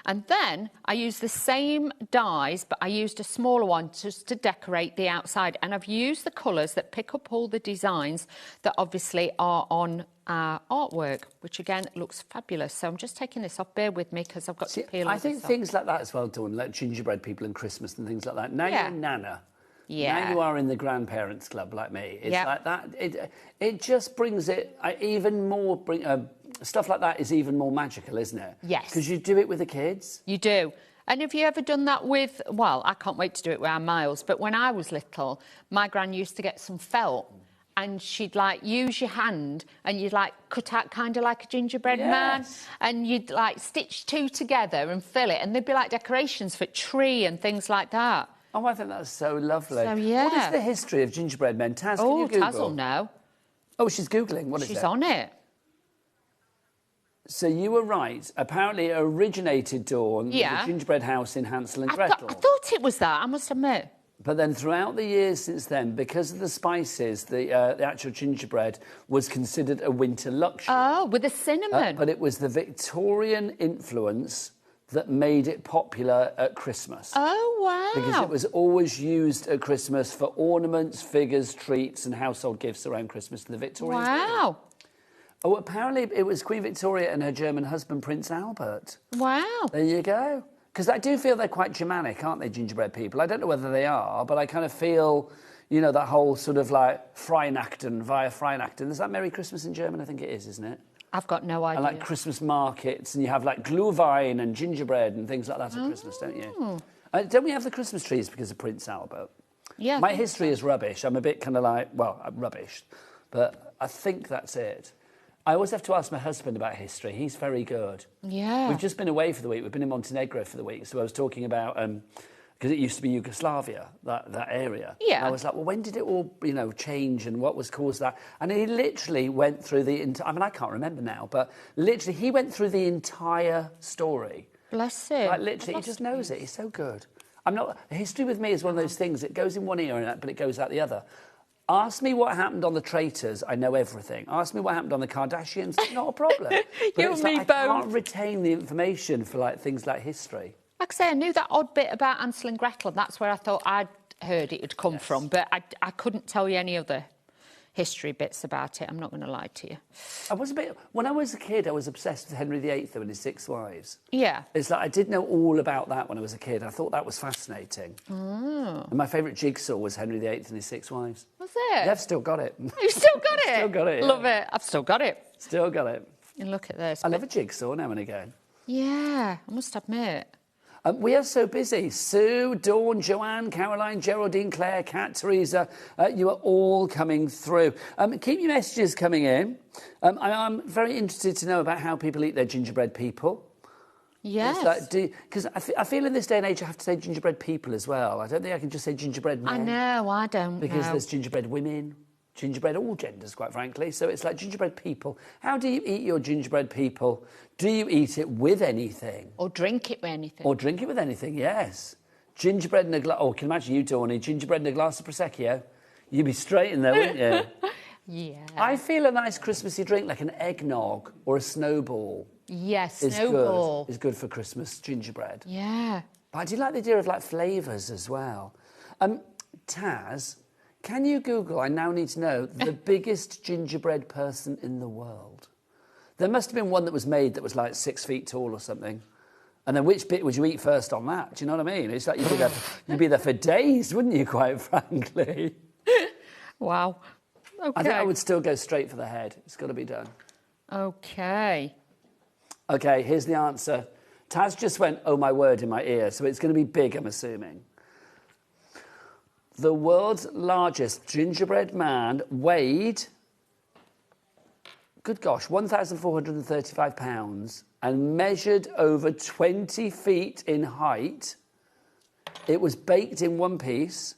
And then I used the same dies, but I used a smaller one just to decorate the outside. And I've used the colours that pick up all the designs that obviously are on our artwork, which again looks fabulous. So I'm just taking this off. Bear with me because I've got to peel I all think this off. things like that as well, Dawn, like gingerbread people and Christmas and things like that. Now Yeah. you're Nana. Yeah. Now you are in the grandparents club like me. It's Yep. like that. It just brings it even more. Stuff like that is even more magical, isn't it? Yes. Because you do it with the kids. You do. And have you ever done that with, well, I can't wait to do it with our Miles, but when I was little, my gran used to get some felt and she'd like use your hand and you'd like cut out kind of like a gingerbread man and you'd like stitch two together and fill it and there'd be like decorations for a tree and things like that. Oh, I think that's so lovely. So, yeah. What is the history of gingerbread men? Taz, can you Google? Taz will know. Oh, she's Googling. What is it? She's on it. So you were right. Apparently it originated, Dawn, with Yeah. the gingerbread house in Hansel and I Gretel. thought it was that, I must admit. But then throughout the years since then, because of the spices, the actual gingerbread was considered a winter luxury. Oh, with the cinnamon. But it was the Victorian influence that made it popular at Christmas. Oh, wow. Because it was always used at Christmas for ornaments, figures, treats and household gifts around Christmas in the Victorian period. Wow. Oh, apparently it was Queen Victoria and her German husband, Prince Albert. Wow. There you go. Because I do feel they're quite Germanic, aren't they, gingerbread people? I don't know whether they are, but I kind of feel, you know, that whole sort of like Freinachten, via Freinachten. Is that Merry Christmas in German? I think it is, isn't it? I've got no idea. And like Christmas markets, and you have like Glühwein and gingerbread and things like that at Christmas, don't you? Don't we have the Christmas trees because of Prince Albert? Yeah. My history is rubbish. I'm a bit kind of like, well, I'm rubbish, but I think that's it. I always have to ask my husband about history. He's very good. Yeah. We've just been away for the week. We've been in Montenegro for the week. So I was talking about, because it used to be Yugoslavia, that area. Yeah. And I was like, well, when did it all, you know, change and what was caused that? And he literally went through I mean, I can't remember now, but literally he went through the entire story. Bless him. Like literally, he just knows it. He's so good. History with me is one of those things, it goes in one ear, but it goes out the other. Ask me what happened on the Traitors, I know everything. Ask me what happened on the Kardashians, not a problem. But You it's and me like, I both. can't retain the information for like things like history. Like I say, I knew that odd bit about Hansel and Gretel, and that's where I thought I'd heard it had come from, but I couldn't tell you any other history bits about it. I'm not going to lie to you. When I was a kid, I was obsessed with Henry VIII and his 6 wives. Yeah. It's like I did know all about that when I was a kid. I thought that was fascinating. And my favourite jigsaw was Henry VIII and his 6 wives. Was it? Yeah, I've still got it. You've still got it? Still got it, yeah. Love it. I've still got it. Still got it. And look at this. I love a jigsaw now and again. Yeah, I must admit. We are so busy. Sue, Dawn, Joanne, Caroline, Geraldine, Claire, Kat, Teresa, you are all coming through. Keep your messages coming in. I'm very interested to know about how people eat their gingerbread people. Yes. Because I feel in this day and age I have to say gingerbread people as well. I don't think I can just say gingerbread men. I know, I don't Because know. there's gingerbread women, gingerbread all genders, quite frankly. So it's like gingerbread people. How do you eat your gingerbread people? Do you eat it with anything? Or drink it with anything. Or drink it with anything, yes. Gingerbread in a glass... Oh, can you imagine you, Dawny? Gingerbread in a glass of Prosecco? You'd be straight in there, wouldn't you? Yeah. I feel a nice Christmassy drink, like an eggnog or a snowball. Yes, is snowball. Good, is good for Christmas gingerbread. Yeah. But I do like the idea of, like, flavours as well. Taz, can you Google, I now need to know, the biggest gingerbread person in the world? There must have been one that was made that was like 6 feet tall or something. And then which bit would you eat first on that? Do you know what I mean? It's like you'd be there for days, wouldn't you, quite frankly? Wow. Okay. I think I would still go straight for the head. It's got to be done. Okay. OK, here's the answer. Taz just went, oh, my word, in my ear. So it's going to be big, I'm assuming. The world's largest gingerbread man weighed... good gosh, £1,435 and measured over 20 feet in height. It was baked in one piece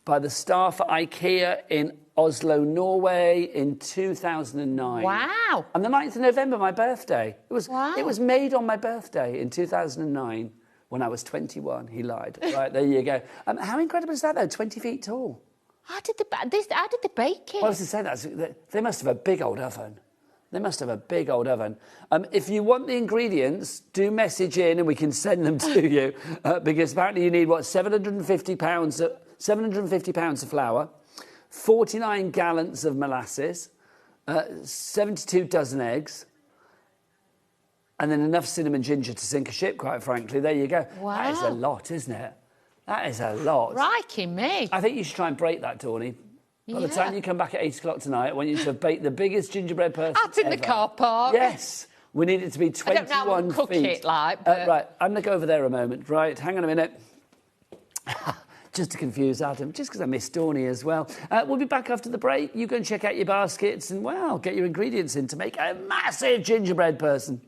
by the staff at IKEA in Oslo, Norway in 2009. Wow. And the 9th of November, my birthday. It was made on my birthday in 2009 when I was 21. He lied. Right, there you go. How incredible is that, though? 20 feet tall. How did they bake it? Well, I was to say they must have a big old oven. They must have a big old oven. If you want the ingredients, do message in and we can send them to you because apparently you need, 750 pounds of flour, 49 gallons of molasses, 72 dozen eggs, and then enough cinnamon ginger to sink a ship, quite frankly. There you go. Wow. That is a lot, isn't it? That is a lot. Crikey me. I think you should try and break that, Tawny. By the time you come back at 8 o'clock tonight, I want you to have baked the biggest gingerbread person Out in the car park. Yes. We need it to be 21 I don't know how to cook feet. it, like, but... Right, I'm going to go over there a moment. Right, hang on a minute. Just to confuse Adam, just because I miss Tawny as well. We'll be back after the break. You go and check out your baskets and, well, get your ingredients in to make a massive gingerbread person.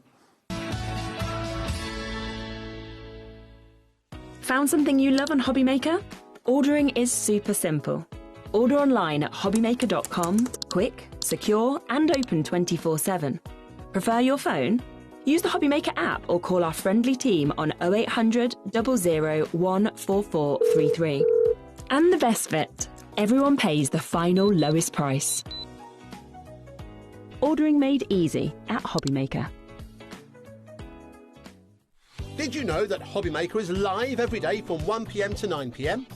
Found something you love on HobbyMaker? Ordering is super simple. Order online at hobbymaker.com, quick, secure and open 24/7. Prefer your phone? Use the HobbyMaker app or call our friendly team on 0800 00 14433. And the best bit, everyone pays the final lowest price. Ordering made easy at HobbyMaker. Did you know that HobbyMaker is live every day from 1 p.m. to 9 p.m?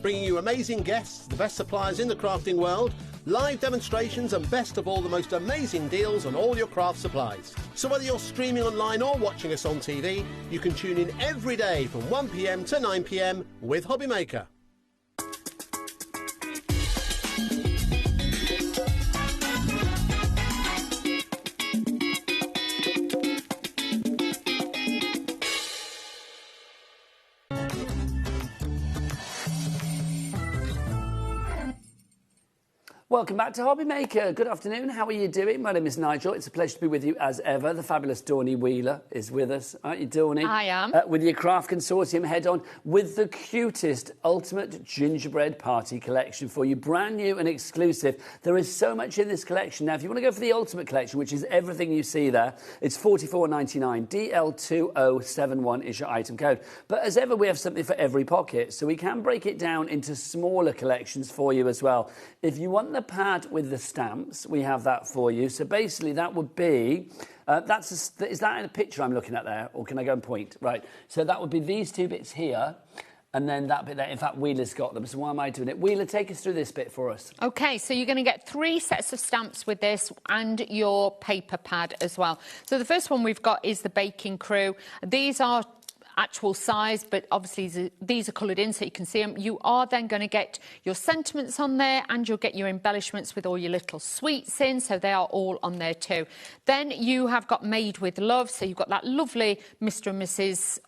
Bringing you amazing guests, the best suppliers in the crafting world, live demonstrations and best of all, the most amazing deals on all your craft supplies. So whether you're streaming online or watching us on TV, you can tune in every day from 1 p.m. to 9 p.m. with HobbyMaker. Welcome back to HobbyMaker. Good afternoon. How are you doing? My name is Nigel. It's a pleasure to be with you as ever. The fabulous Dawney Wheeler is with us, aren't you, Dawney? I am. With your Craft Consortium head on with the cutest ultimate gingerbread party collection for you. Brand new and exclusive. There is so much in this collection. Now, if you want to go for the ultimate collection, which is everything you see there, it's $44.99. DL2071 is your item code. But as ever, we have something for every pocket, so we can break it down into smaller collections for you as well. If you want the pad with the stamps, we have that for you. So basically that would be, is that in a picture I'm looking at there, or can I go and point? Right, so that would be these two bits here, and then that bit there. In fact, Wheeler's got them, so why am I doing it? Wheeler, take us through this bit for us. OK, so you're going to get 3 sets of stamps with this and your paper pad as well. So the first one we've got is the baking crew. These are actual size, but obviously these are coloured in so you can see them. You are then going to get your sentiments on there, and you'll get your embellishments with all your little sweets in, so they are all on there too. Then you have got Made with Love, so you've got that lovely Mr. and Mrs.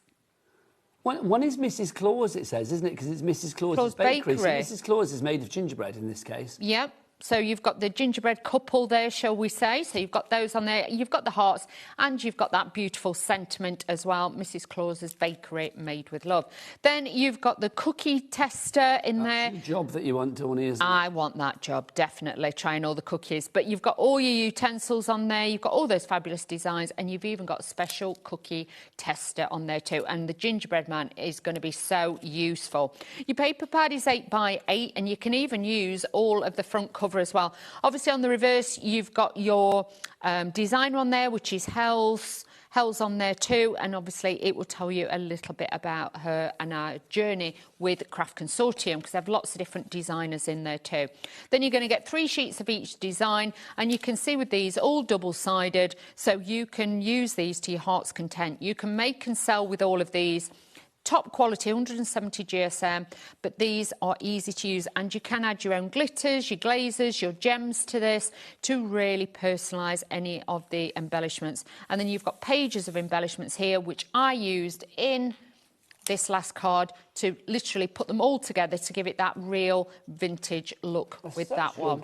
One is Mrs. Claus, it says, isn't it? Because it's Mrs. Claus's Bakery. So Mrs. Claus is made of gingerbread in this case. Yep. So you've got the gingerbread couple there, shall we say. So you've got those on there. You've got the hearts, and you've got that beautiful sentiment as well. Mrs. Claus's Bakery, Made with Love. Then you've got the cookie tester in there. That's the job that you want, Dawney, isn't it? I want that job, definitely, trying all the cookies. But you've got all your utensils on there. You've got all those fabulous designs, and you've even got a special cookie tester on there too. And the gingerbread man is going to be so useful. Your paper pad is 8 by 8, and you can even use all of the front cover as well. Obviously on the reverse you've got your designer on there, which is Hell's on there too, and obviously it will tell you a little bit about her and our journey with Craft Consortium, because they have lots of different designers in there too. Then you're going to get 3 sheets of each design, and you can see with these all double-sided, so you can use these to your heart's content. You can make and sell with all of these. Top quality, 170 GSM, but these are easy to use, and you can add your own glitters, your glazes, your gems to this to really personalise any of the embellishments. And then you've got pages of embellishments here, which I used in this last card to literally put them all together to give it that real vintage look with that one.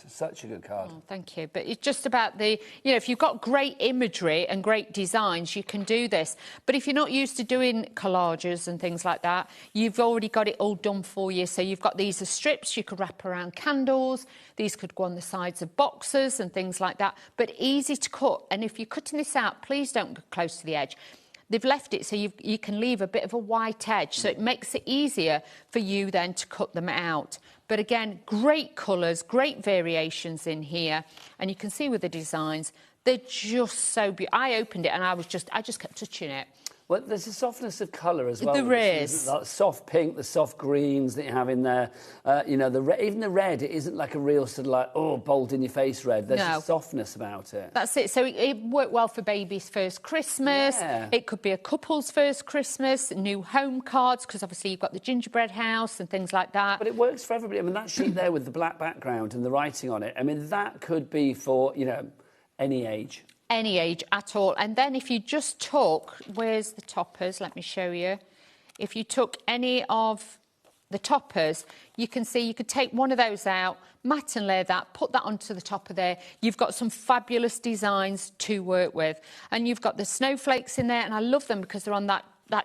Such a good card. Oh, thank you. But it's just about the, you know, if you've got great imagery and great designs, you can do this. But if you're not used to doing collages and things like that, you've already got it all done for you. So you've got these as strips, you could wrap around candles, these could go on the sides of boxes and things like that, but easy to cut. And if you're cutting this out, please don't go close to the edge. They've left it so you can leave a bit of a white edge, so it makes it easier for you then to cut them out. But again, great colours, great variations in here, and you can see with the designs, they're just so beautiful. I opened it and I just kept touching it. Well, there's a softness of colour as well. There is. The soft pink, the soft greens that you have in there. You know, even the red, it isn't like a real sort of like, oh, bold in your face red. There's a softness about it. That's it. So it worked well for baby's first Christmas. Yeah. It could be a couple's first Christmas, new home cards, because obviously you've got the gingerbread house and things like that. But it works for everybody. I mean, that sheet there with the black background and the writing on it, I mean, that could be for, you know, any age. Any age at all. And then if you just took, where's the toppers? Let me show you. If you took any of the toppers, you can see you could take one of those out, mat and layer that, put that onto the top of there. You've got some fabulous designs to work with. And you've got the snowflakes in there, and I love them because they're on that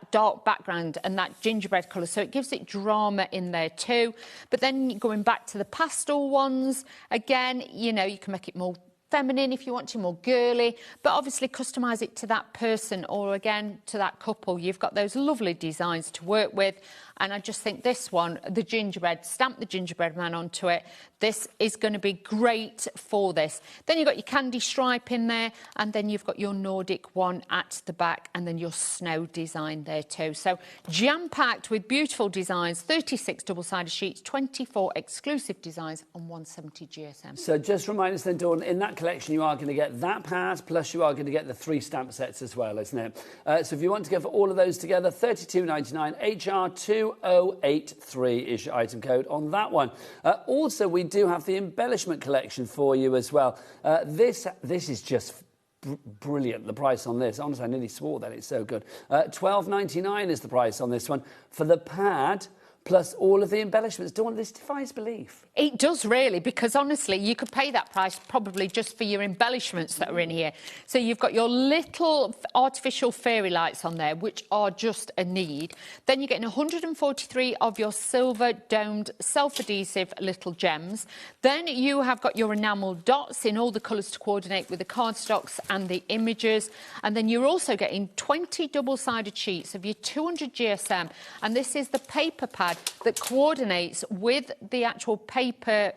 dark background and that gingerbread colour, so it gives it drama in there too. But then going back to the pastel ones, again, you know, you can make it more feminine if you want to, more girly, but obviously customise it to that person or, again, to that couple. You've got those lovely designs to work with, and I just think this one, the gingerbread, stamp the gingerbread man onto it. This is going to be great for this. Then you've got your candy stripe in there, and then you've got your Nordic one at the back, and then your snow design there too. So jam-packed with beautiful designs, 36 double-sided sheets, 24 exclusive designs, and 170 GSM. So just remind us then, Dawn, in that collection you are going to get that pad, plus you are going to get the 3 stamp sets as well, isn't it? So if you want to go for all of those together, $32.99, HR2083 is your item code on that one. Also, we do have the embellishment collection for you as well. This is just brilliant, the price on this. Honestly, I nearly swore that, it's so good. $12.99 is the price on this one for the pad, plus all of the embellishments. Dawn, this defies belief. It does really, because honestly, you could pay that price probably just for your embellishments that are in here. So you've got your little artificial fairy lights on there, which are just a need. Then you're getting 143 of your silver domed self-adhesive little gems. Then you have got your enamel dots in all the colours to coordinate with the cardstocks and the images. And then you're also getting 20 double-sided sheets of your 200 GSM. And this is the paper pad that coordinates with the actual paper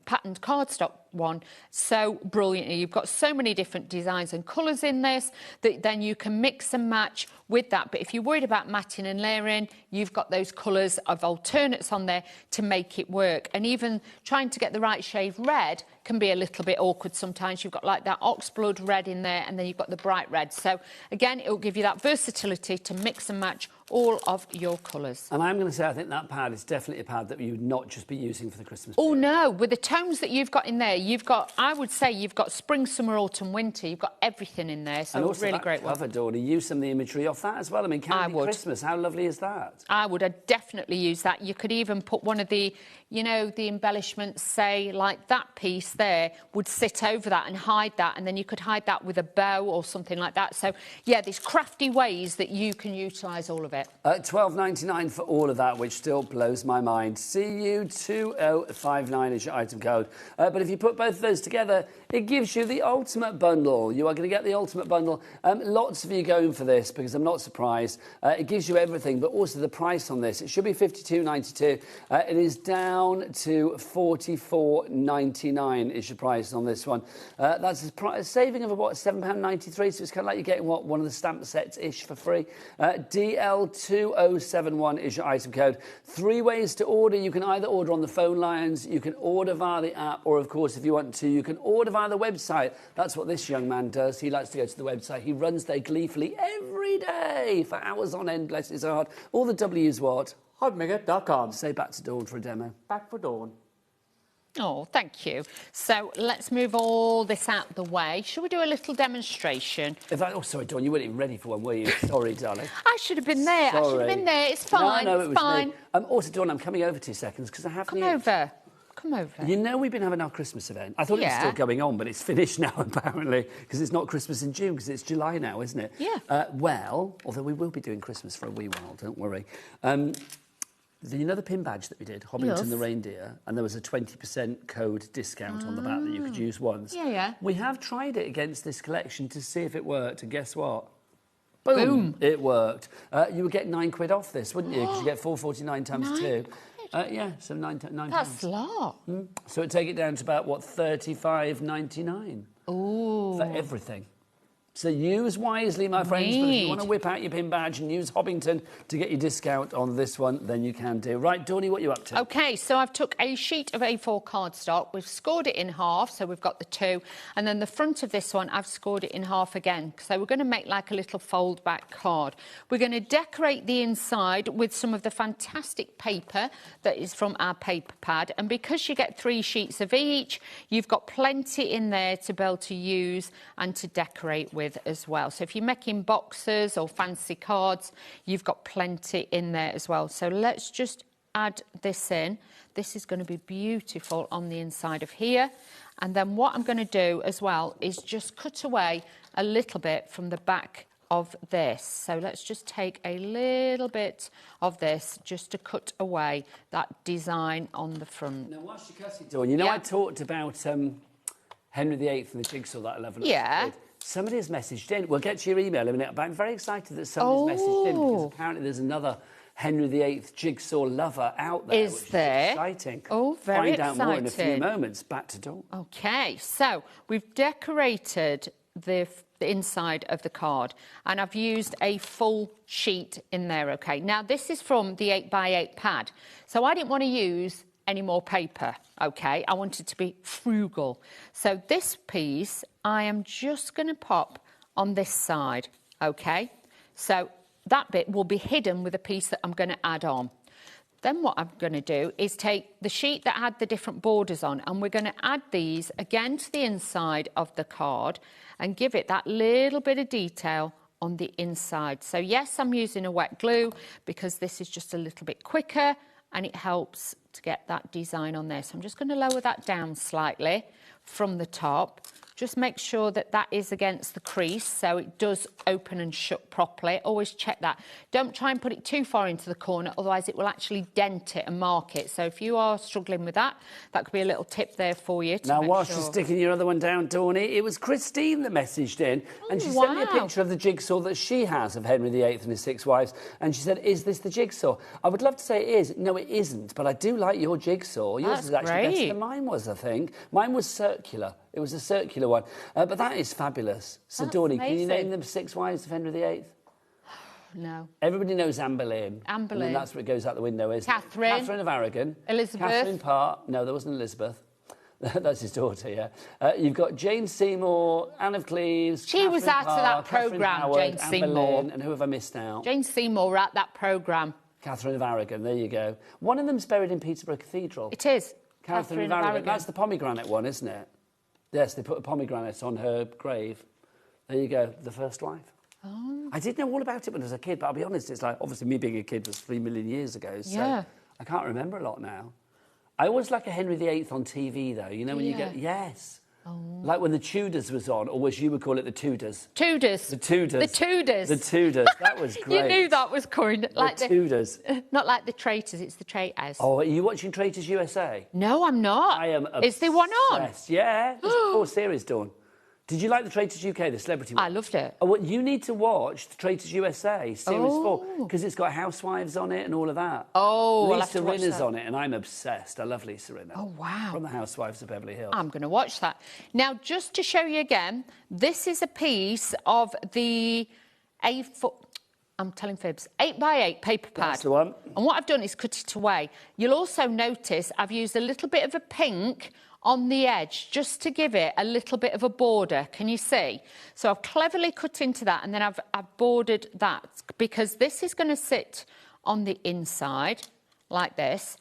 patterned cardstock one so brilliantly. You've got so many different designs and colours in this that then you can mix and match with that. But if you're worried about matting and layering, you've got those colours of alternates on there to make it work. And even trying to get the right shade red can be a little bit awkward sometimes. You've got like that oxblood red in there, and then you've got the bright red. So again, it will give you that versatility to mix and match all of your colours. And I'm going to say I think that pad is definitely a pad that you would not just be using for the Christmas period. Oh no, with the tones that you've got in there, you've got, I would say you've got spring, summer, autumn, winter. You've got everything in there, so and it's really great one. Cover, Dawn, use some of the imagery off that as well. I mean, Candy Christmas, how lovely is that? I would definitely use that. You could even put one of the, you know, the embellishments, say, like that piece there, would sit over that and hide that, and then you could hide that with a bow or something like that. So, yeah, there's crafty ways that you can utilise all of it. $12.99 for all of that, which still blows my mind. CU2059 is your item code. But if you put both of those together, it gives you the ultimate bundle. You are going to get the ultimate bundle. Lots of you going for this, because I'm not surprised. It gives you everything, but also the price on this. It should be $52.92. It is down to $44.99 is your price on this one. That's a saving of about £7.93, so it's kind of like you're getting one of the stamp sets-ish for free. DL2071 is your item code. 3 ways to order. You can either order on the phone lines, you can order via the app, or of course, if you want to, you can order via the website. That's what this young man does. He likes to go to the website. He runs there gleefully every day for hours on end, bless his heart. All the W's what? HobbyMaker.com. Say back to Dawn for a demo. Back for Dawn. Oh, thank you. So let's move all this out the way. Shall we do a little demonstration? Oh, sorry, Dawn, you weren't even ready for one, were you? Sorry, darling. I should have been there. I should have been there. It's fine. No, it's it was fine. me. Also, Dawn, I'm coming over 2 seconds because I have Come over. Come over. You know we've been having our Christmas event. I thought it was still going on, but it's finished now, apparently, because it's not Christmas in June, because it's July now, isn't it? Yeah. Well, although we will be doing Christmas for a wee while, don't worry. You know the pin badge that we did, Hobbington the Reindeer, and there was a 20% code discount on the back that you could use once. Yeah. We have tried it against this collection to see if it worked, and guess what? Boom! It worked. You would get £9 off this, wouldn't you? Because you get £4.49 times 2. Yeah, so £9. That's a lot. So it'd take it down to about, what, £35.99? Ooh. For everything. So use wisely, my friends. But if you want to whip out your pin badge and use Hobbington to get your discount on this one, then you can do. Right, Dawny, what are you up to? OK, so I've took a sheet of A4 cardstock. We've scored it in half, so we've got the 2. And then the front of this one, I've scored it in half again. So we're going to make like a little fold-back card. We're going to decorate the inside with some of the fantastic paper that is from our paper pad. And because you get 3 sheets of each, you've got plenty in there to be able to use and to decorate with as well. So if you're making boxes or fancy cards, you've got plenty in there as well. So let's just add this in. This is going to be beautiful on the inside of here. And then what I'm going to do as well is just cut away a little bit from the back of this. So let's just take a little bit of this just to cut away that design on the front. Now, whilst you're cutting, Dawn, you know I talked about Henry VIII and the jigsaw that 11. Yeah. Somebody has messaged in. We'll get to your email in a minute, but I'm very excited that somebody's messaged in because apparently there's another Henry VIII jigsaw lover out there. Is there? Exciting. Oh, very exciting. Find out more in a few moments. Back to Dawn. OK, so we've decorated the inside of the card and I've used a full sheet in there, OK. Now, this is from the 8x8 pad, so I didn't want to use any more paper, OK? I wanted to be frugal. So this piece I am just going to pop on this side, OK? So that bit will be hidden with a piece that I'm going to add on. Then what I'm going to do is take the sheet that had the different borders on and we're going to add these again to the inside of the card and give it that little bit of detail on the inside. So yes, I'm using a wet glue because this is just a little bit quicker and it helps to get that design on there. So I'm just going to lower that down slightly from the top. Just make sure that that is against the crease so it does open and shut properly. Always check that. Don't try and put it too far into the corner, otherwise it will actually dent it and mark it. So if you are struggling with that, that could be a little tip there for you. Now, whilst you're sticking your other one down, Dawny, it was Christine that messaged in and she sent me a picture of the jigsaw that she has of Henry VIII and his 6 wives and she said, is this the jigsaw? I would love to say it is. No, it isn't, but I do like your jigsaw. Yours is actually better than mine was, I think. Mine was circular. It was a circular one. But that is fabulous. So, Dawny, can you name the 6 wives of Henry VIII? No. Everybody knows Anne Boleyn. Anne Boleyn. And that's what goes out the window, isn't it? Catherine of Aragon. Elizabeth. Catherine Parr. No, there wasn't Elizabeth. That's his daughter, yeah. You've got Jane Seymour, Anne of Cleves. She was out of that programme, Jane Anne Seymour. Boleyn, and who have I missed now? Jane Seymour at that programme. Catherine of Aragon, there you go. One of them's buried in Peterborough Cathedral. It is. Catherine of Aragon. That's the pomegranate one, isn't it? Yes, they put a pomegranate on her grave. There you go, the first wife. Oh. I did know all about it when I was a kid, but I'll be honest, it's like, obviously me being a kid was 3 million years ago, so I can't remember a lot now. I always like a Henry VIII on TV, though, you know, when you get... Yes. Oh. Like when the Tudors was on, or as you would call it, the Tudors. Tudors. The Tudors. The Tudors. The Tudors. That was great. You knew that was coming. Like the Tudors. Not like the Traitors, it's the Traitors. Oh, are you watching Traitors USA? No, I'm not. I am obsessed. Is there one on? Yeah, there's 4 series, Dawn. Did you like the Traitors UK, the celebrity one? I loved it. Oh, well, you need to watch the Traitors USA Series 4 because it's got housewives on it and all of that. Oh, Lisa Rinna's on it and I'm obsessed. I love Lisa Rinna. Oh, wow. From the Housewives of Beverly Hills. I'm going to watch that. Now, just to show you again, this is a piece of the A4... I'm telling fibs. 8x8 paper pad. That's the one. And what I've done is cut it away. You'll also notice I've used a little bit of a pink on the edge just to give it a little bit of a border. Can you see? So I've cleverly cut into that and then I've bordered that because this is going to sit on the inside like this.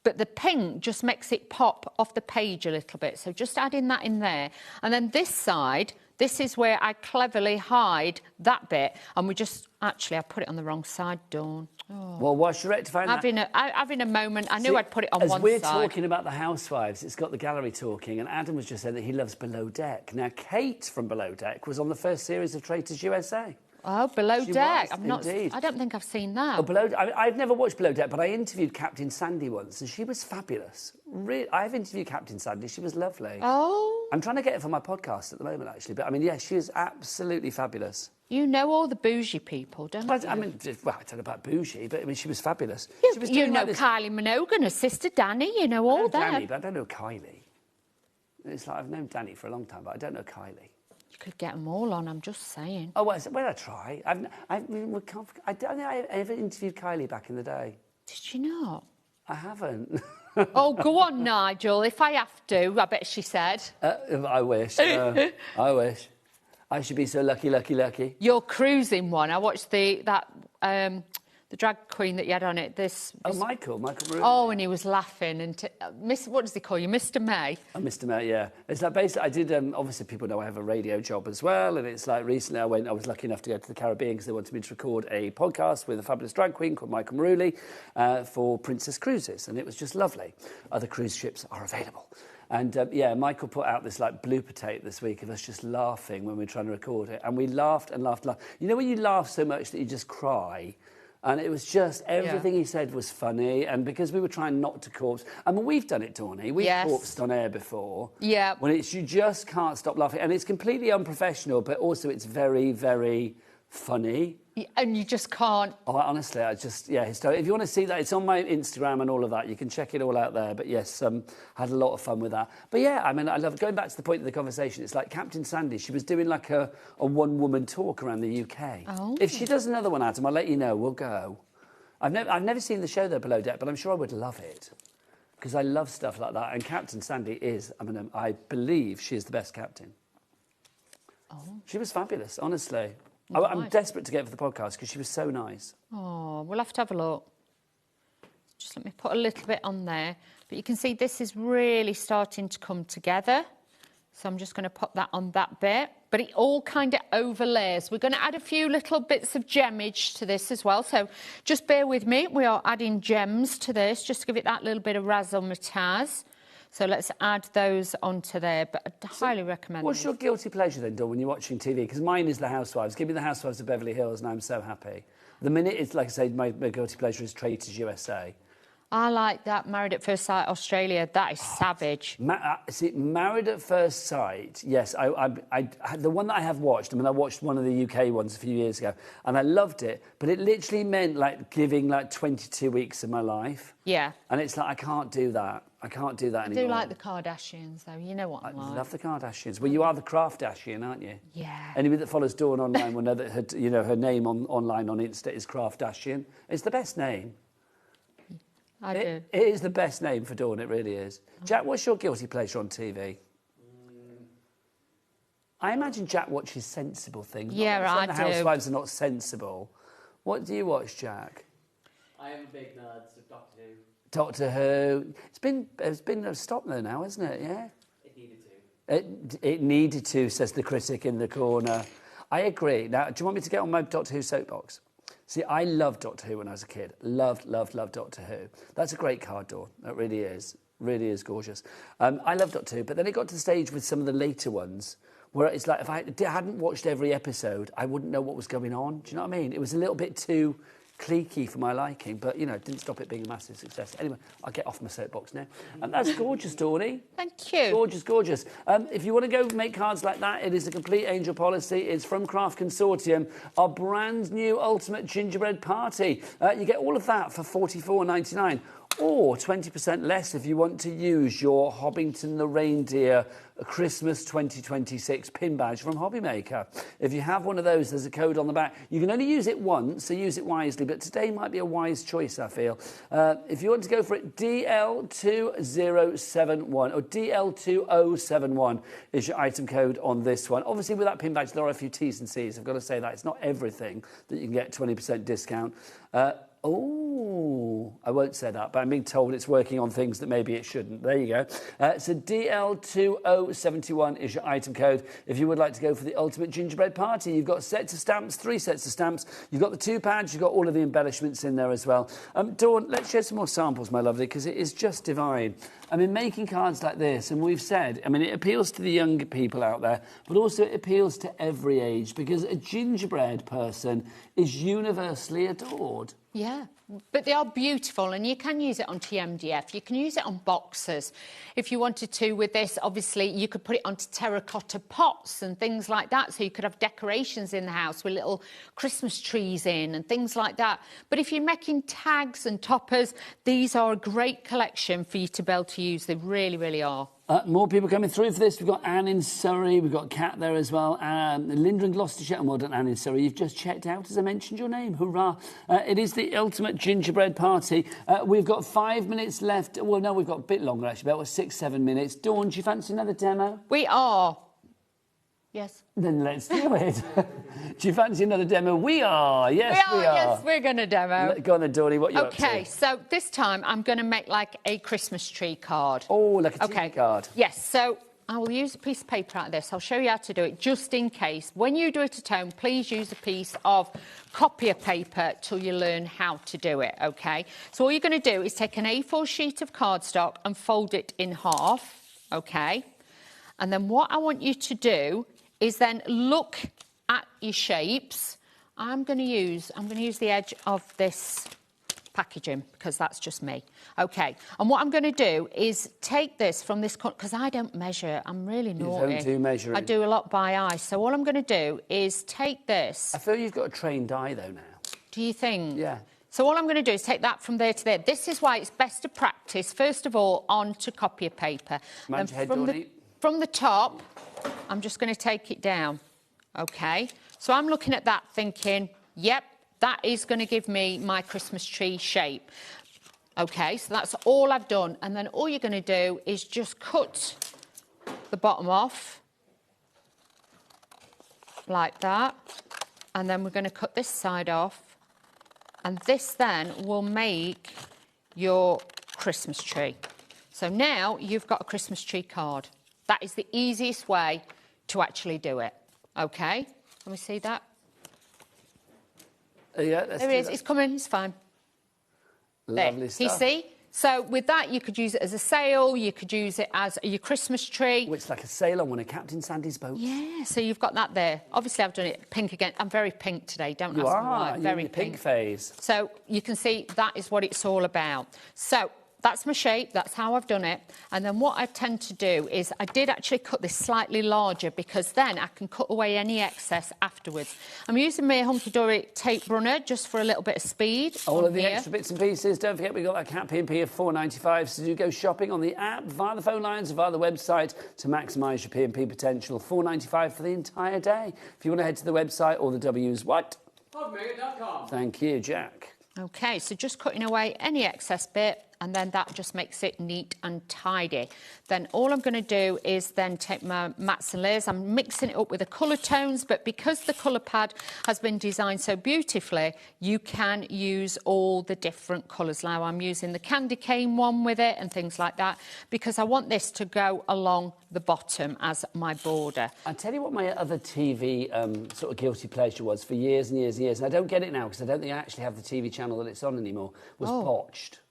but the pink just makes it pop off the page a little bit. So just adding that in there. And then this side, this is where I cleverly hide that bit. And we just, actually, I put it on the wrong side, Dawn. Oh. Well, what's your rectifying that? Having a moment, I knew I'd put it on one side. As we're talking about the housewives, it's got the gallery talking, and Adam was just saying that he loves Below Deck. Now, Kate from Below Deck was on the first series of Traitors USA. Oh, Below Deck. Indeed. I don't think I've seen that. Oh, I've never watched Below Deck, but I interviewed Captain Sandy once, and she was fabulous. I've interviewed Captain Sandy. She was lovely. Oh. I'm trying to get her for my podcast at the moment, actually. But, I mean, yeah, she is absolutely fabulous. You know all the bougie people, don't you? I mean, well, I don't know about bougie, but, I mean, she was fabulous. You know Kylie Minogue and her sister Danny, you know all them. Danny, but I don't know Kylie. It's like I've known Danny for a long time, but I don't know Kylie. You could get them all on, I'm just saying. Oh, well, I try. I don't think I ever interviewed Kylie back in the day. Did you not? I haven't. Oh, go on, Nigel. If I have to, I bet she said. I wish. I wish. I should be so lucky. Your cruising one. I watched the drag queen that you had on it. Michael Rooney. Oh, and he was laughing. And what does he call you, Mr. May? Oh, Mr. May, yeah. It's like basically I did. Obviously, people know I have a radio job as well, and it's like recently I was lucky enough to go to the Caribbean because they wanted me to record a podcast with a fabulous drag queen called Michael Rooney for Princess Cruises, and it was just lovely. Other cruise ships are available. And, Michael put out this, like, blooper tape this week of us just laughing when we were trying to record it. And we laughed and laughed and laughed. You know when you laugh so much that you just cry? And it was just, everything he said was funny. And because we were trying not to corpse... I mean, we've done it, Dawny. We've corpsed on air before. Yeah. When you just can't stop laughing. And it's completely unprofessional, but also it's very, very funny. And you just can't... Oh, honestly, if you want to see that, it's on my Instagram and all of that. You can check it all out there. But yes, had a lot of fun with that. But yeah, I mean, I love going back to the point of the conversation. It's like Captain Sandy. She was doing like a one-woman talk around the UK. Oh. If she does another one, Adam, I'll let you know. We'll go. I've never seen the show though, Below Deck, but I'm sure I would love it because I love stuff like that. And Captain Sandy is, I believe she is the best captain. Oh. She was fabulous, honestly. I'm desperate to get for the podcast because she was so nice. Oh, we'll have to have a look. Just let me put a little bit on there. But you can see this is really starting to come together. So I'm just going to put that on that bit. But it all kind of overlays. We're going to add a few little bits of gemmage to this as well. So just bear with me. We are adding gems to this just to give it that little bit of razzle-matazz. So let's add those onto there, but I highly recommend What's your guilty pleasure then, Dawn, when you're watching TV? Because mine is The Housewives. Give me The Housewives of Beverly Hills and I'm so happy. The minute it's, like I say, my guilty pleasure is Traitors USA. I like that Married at First Sight Australia. That is savage. See, Married at First Sight, yes. The one that I have watched, I watched one of the UK ones a few years ago, and I loved it, but it literally meant, like, giving, like, 22 weeks of my life. Yeah. And it's like, I can't do that. I can't do that anymore. I do like the Kardashians, though. You know what I'm like. I love the Kardashians. Well, you are the Kardashian, aren't you? Yeah. Anybody that follows Dawn online will know that her name online on Insta is Kardashian. It's the best name. I do. It is the best name for Dawn, it really is. Jack, what's your guilty pleasure on TV? I imagine Jack watches sensible things. Yeah, I do. The Housewives are not sensible. What do you watch, Jack? I am a big nerd of Doctor Who. Doctor Who. It's been a stop there now, isn't it? Yeah. It needed to. It needed to, says the critic in the corner. I agree. Now, do you want me to get on my Doctor Who soapbox? See, I loved Doctor Who when I was a kid. Loved Doctor Who. That's a great card, Dawn. That really is. Really is gorgeous. I loved Doctor Who, but then it got to the stage with some of the later ones where it's like if I hadn't watched every episode, I wouldn't know what was going on. Do you know what I mean? It was a little bit too cliquey for my liking, but, it didn't stop it being a massive success. Anyway, I'll get off my soapbox now. And that's gorgeous, Dawny. Thank you. Gorgeous, gorgeous. If you want to go make cards like that, it is a complete angel policy. It's from Craft Consortium, our brand new Ultimate Gingerbread Party. You get all of that for $44.99. Or 20% less if you want to use your Hobbington the Reindeer Christmas 2026 pin badge from HobbyMaker. If you have one of those, there's a code on the back. You can only use it once, so use it wisely, but today might be a wise choice, I feel. If you want to go for it, DL2071 or DL2071 is your item code on this one. Obviously, with that pin badge, there are a few T's and C's. I've got to say that. It's not everything that you can get 20% discount. Oh, I won't say that, but I'm being told it's working on things that maybe it shouldn't. There you go. So DL2071 is your item code. If you would like to go for the ultimate gingerbread party, you've got sets of stamps, 3 sets of stamps. You've got the 2 pads. You've got all of the embellishments in there as well. Dawn, let's share some more samples, my lovely, because it is just divine. I mean, making cards like this, and we've said, I mean, it appeals to the younger people out there, but also it appeals to every age, because a gingerbread person is universally adored. Yeah, but they are beautiful, and you can use it onto MDF. You can use it on boxes. If you wanted to with this, obviously, you could put it onto terracotta pots and things like that, so you could have decorations in the house with little Christmas trees in and things like that. But if you're making tags and toppers, these are a great collection for you to be able to use. They really, really are. More people coming through for this. We've got Anne in Surrey. We've got Kat there as well. Linda in Gloucestershire. And well done, Anne in Surrey. You've just checked out as I mentioned your name. Hurrah. It is the ultimate gingerbread party. We've got 5 minutes left. Well, no, we've got a bit longer, actually. About 6-7 minutes. Dawn, do you fancy another demo? We are. Yes. Then let's do it. Do you fancy another demo? We are. Yes, we are. Yes, we're going to demo. Go on then, Dawny. What are you up to? Okay, so this time I'm going to make like a Christmas tree card. Oh, like a TV card. Yes, so I will use a piece of paper out of this. I'll show you how to do it just in case. When you do it at home, please use a piece of copier paper till you learn how to do it, okay? So all you're going to do is take an A4 sheet of cardstock and fold it in half, okay? And then what I want you to do is then look at your shapes. I'm going to use the edge of this packaging because that's just me. Okay, and what I'm going to do is take this from this, because I don't measure. I'm really naughty. You don't do measuring. I do a lot by eye. So all I'm going to do is take this. I feel you've got a trained eye though now. Do you think? Yeah. So all I'm going to do is take that from there to there. This is why it's best to practice, first of all, onto copier paper. Mind your head, from the top, I'm just going to take it down. Okay, so I'm looking at that thinking, yep, that is going to give me my Christmas tree shape. Okay, so that's all I've done. And then all you're going to do is just cut the bottom off like that. And then we're going to cut this side off. And this then will make your Christmas tree. So now you've got a Christmas tree card. That is the easiest way to actually do it. Okay, let me see that. Yeah, there it is. It's coming. It's fine. Lovely there. stuff. You see? So with that, you could use it as a sail. You could use it as your Christmas tree. Oh, it's like a sail on one of Captain Sandy's boats. Yeah. So you've got that there. Obviously, I've done it pink again. I'm very pink today. Don't ask me why. You're Very in your pink phase. So you can see that is what it's all about. So that's my shape, that's how I've done it. And then what I tend to do is I did actually cut this slightly larger because then I can cut away any excess afterwards. I'm using my hunky-dory tape runner just for a little bit of speed. All of the extra bits and pieces. Don't forget we've got that Cat P&P of $4.95. So do go shopping on the app, via the phone lines, via the website to maximise your P&P potential. $4.95 for the entire day. If you want to head to the website, all the W's what? HobbyMaker.com. Thank you, Jack. OK, so just cutting away any excess bit, and then that just makes it neat and tidy. Then all I'm going to do is then take my mats and layers. I'm mixing it up with the colour tones, but because the colour pad has been designed so beautifully, you can use all the different colours. Now I'm using the candy cane one with it and things like that, because I want this to go along the bottom as my border. I'll tell you what my other TV sort of guilty pleasure was for years and years and years, and I don't get it now because I don't think I actually have the TV channel that it's on anymore, was Botched.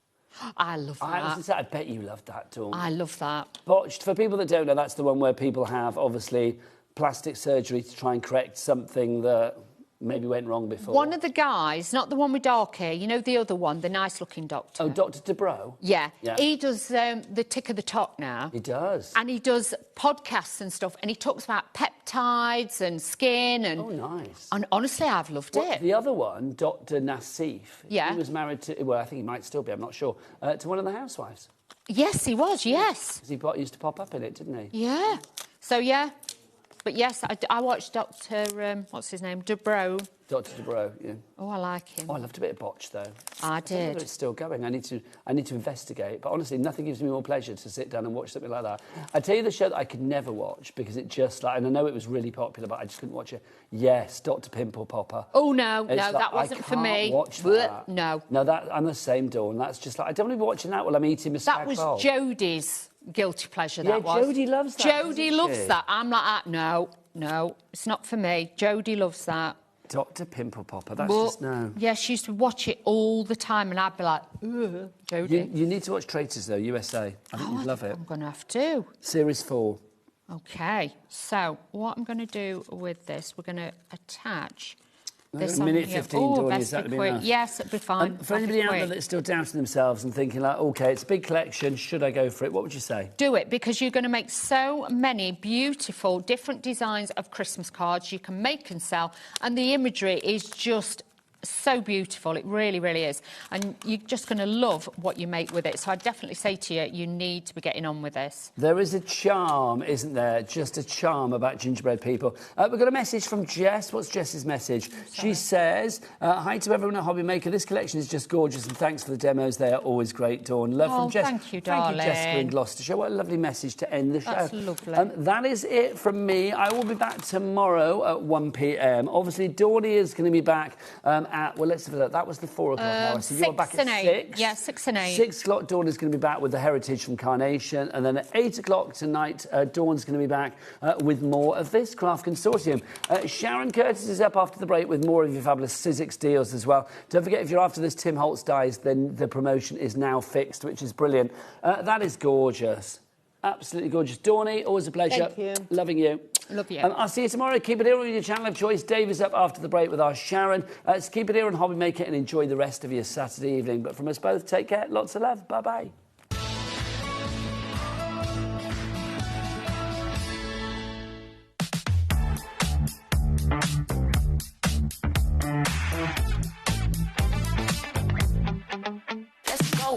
I love that. I bet you loved that, Dawn. I love that. Botched, for people that don't know, that's the one where people have, obviously, plastic surgery to try and correct something that maybe went wrong before. One of the guys, not the one with dark hair, you know the other one, the nice-looking doctor. Oh, Dr. Dubrow? Yeah. He does the Tick of the Talk now. He does. And he does podcasts and stuff, and he talks about peptides and skin and... Oh, nice. And honestly, I've loved it. The other one, Dr. Nassif, yeah, he was married to, well, I think he might still be, I'm not sure, to one of the housewives. Yes, he was, yes. He used to pop up in it, didn't he? Yeah. So, yeah. But yes, I watched Dr. what's his name? Dubrow. Dr. Dubrow, yeah. Oh, I like him. Oh, I loved a bit of Botch, though. I don't know did. whether it's still going. I need to investigate. But honestly, nothing gives me more pleasure to sit down and watch something like that. I tell you the show that I could never watch because it just like, and I know it was really popular, but I just couldn't watch it. Yes, Dr. Pimple Popper. Oh no, It's like, that wasn't for me. I can't watch Blech, that. no. No, that I'm the same, Dawn. That's just like I don't want to be watching that while I'm eating my That was roll. Jodie's guilty pleasure. Yeah, That was. Jodie loves that, Jodie doesn't loves she? that. I'm like, no, it's not for me. Jodie loves that. Dr. Pimple Popper. That's Well, just no. Yeah, she used to watch it all the time, and I'd be like, ugh, Jodie. You need to watch Traitors though, USA. I think you'd love it. I'm going to have to. Series 4. Okay, so what I'm going to do with this, we're going to attach this A on minute here. 15, Oh, Dawn, best is that be be quick. enough? Yes, it'll be fine. For I'll be anybody out there quick. that's still doubting themselves and thinking like, OK, it's a big collection, should I go for it? What would you say? Do it, because you're going to make so many beautiful different designs of Christmas cards you can make and sell, and the imagery is just so beautiful. It really, really is. And you're just going to love what you make with it. So I definitely say to you, you need to be getting on with this. There is a charm, isn't there? Just a charm about gingerbread people. We've got a message from Jess. What's Jess's message? She says, hi to everyone at HobbyMaker. This collection is just gorgeous and thanks for the demos. They are always great, Dawn. Love from Jess. Thank you, Thank darling. you, Jessica in Gloucestershire. What a lovely message to end the show. That's lovely. That is it from me. I will be back tomorrow at 1 p.m. Obviously, Dawny is going to be back at, well, let's have a look. That was the 4 o'clock hour. So you're back at 6. Yeah, 6 and 8. 6 o'clock, Dawn is going to be back with the Heritage from Carnation. And then at 8 o'clock tonight, Dawn's going to be back with more of this Craft Consortium. Sharon Curtis is up after the break with more of your fabulous Sizzix deals as well. Don't forget, if you're after this Tim Holtz dies, then the promotion is now fixed, which is brilliant. That is gorgeous. Absolutely gorgeous. Dawny, always a pleasure. Thank you. Loving you. Love you. I'll see you tomorrow. Keep it here on your channel of choice. Dave is up after the break with our Sharon. So keep it here on HobbyMaker and enjoy the rest of your Saturday evening. But from us both, take care. Lots of love. Bye-bye. Let's go.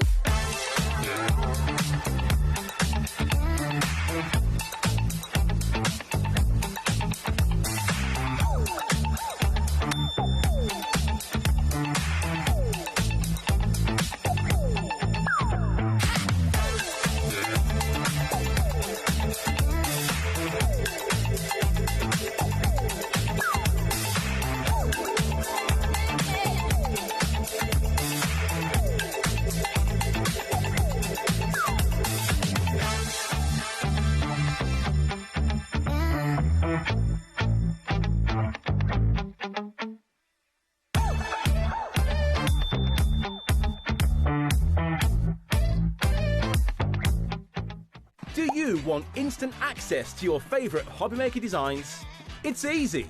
Do you want instant access to your favourite HobbyMaker designs? It's easy.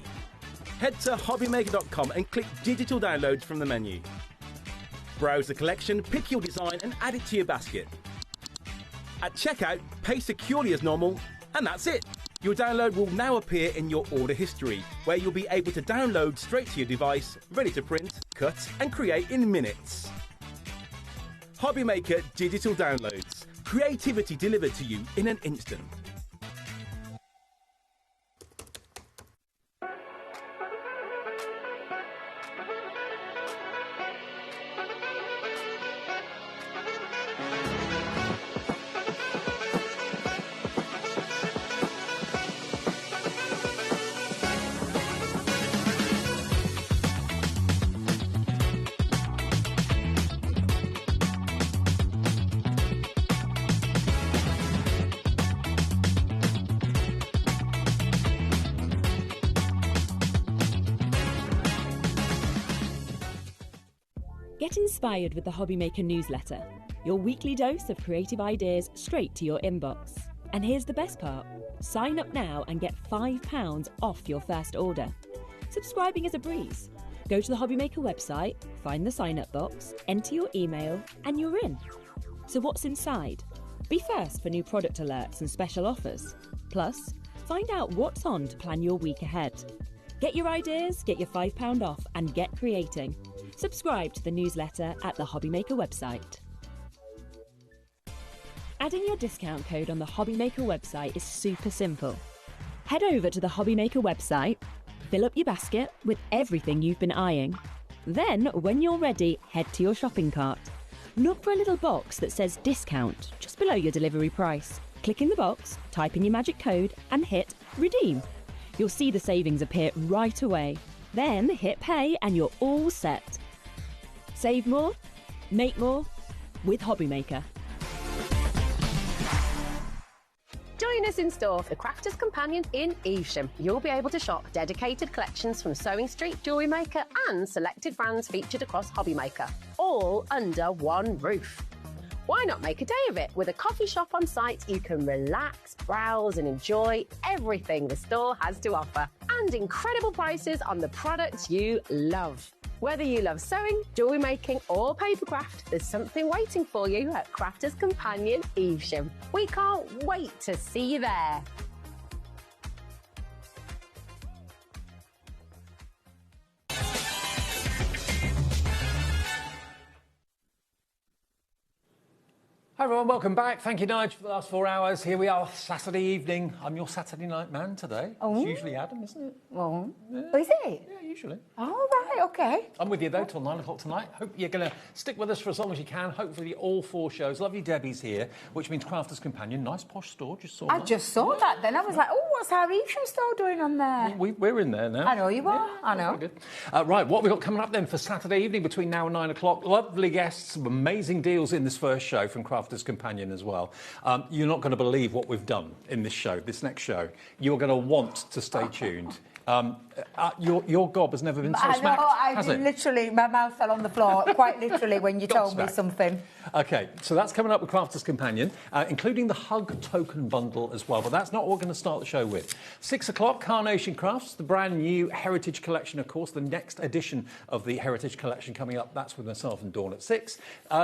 Head to HobbyMaker.com and click Digital Downloads from the menu. Browse the collection, pick your design and add it to your basket. At checkout, pay securely as normal, and that's it. Your download will now appear in your order history, where you'll be able to download straight to your device, ready to print, cut and create in minutes. HobbyMaker Digital Downloads. Creativity delivered to you in an instant. Get inspired with the HobbyMaker newsletter, your weekly dose of creative ideas straight to your inbox. And here's the best part. Sign up now and get £5 off your first order. Subscribing is a breeze. Go to the HobbyMaker website, find the sign-up box, enter your email, and you're in. So what's inside? Be first for new product alerts and special offers. Plus, find out what's on to plan your week ahead. Get your ideas, get your £5 off, and get creating. Subscribe to the newsletter at the HobbyMaker website. Adding your discount code on the HobbyMaker website is super simple. Head over to the HobbyMaker website, Fill up your basket with everything you've been eyeing. Then, when you're ready, head to your shopping cart. Look for a little box that says discount just below your delivery price. Click in the box, type in your magic code and hit redeem. You'll see the savings appear right away. Then hit pay and you're all set. Save more, make more with HobbyMaker. Join us in store for the Crafter's Companion in Evesham. You'll be able to shop dedicated collections from Sewing Street, Jewellery Maker and selected brands featured across HobbyMaker, all under one roof. Why not make a day of it? With a coffee shop on site, you can relax, browse and enjoy everything the store has to offer, and incredible prices on the products you love. Whether you love sewing, jewellery making or papercraft, there's something waiting for you at Crafter's Companion Evesham. We can't wait to see you there. Hi everyone, welcome back. Thank you, Nigel, for the last 4 hours. Here we are, Saturday evening. I'm your Saturday night man today. Oh. It's usually Adam, isn't it? Oh. Yeah. Oh, is it? Yeah, usually. Oh, right, okay. I'm with you though till 9 o'clock tonight. Hope you're going to stick with us for as long as you can. Hopefully all 4 shows. Lovely Debbie's here, which means Crafter's Companion. Nice posh store, just saw I that. just saw that then. I was like, oh, what's our Evesham store doing on there? We're in there now. I know you are. Yeah, I know. good. Right, what we've got coming up then for Saturday evening between now and 9 o'clock. Lovely guests, some amazing deals in this first show from Crafter's Companion as well. You're not going to believe what we've done in this show, this next show. You're going to want to stay tuned. Your gob has never been so smacked, has it? Literally, my mouth fell on the floor, quite literally, when you told me something. OK, so that's coming up with Crafter's Companion, including the Hug Token Bundle as well, but that's not what we're going to start the show with. 6 o'clock, Carnation Crafts, the brand new Heritage Collection, of course, the next edition of the Heritage Collection coming up. That's with myself and Dawn at 6.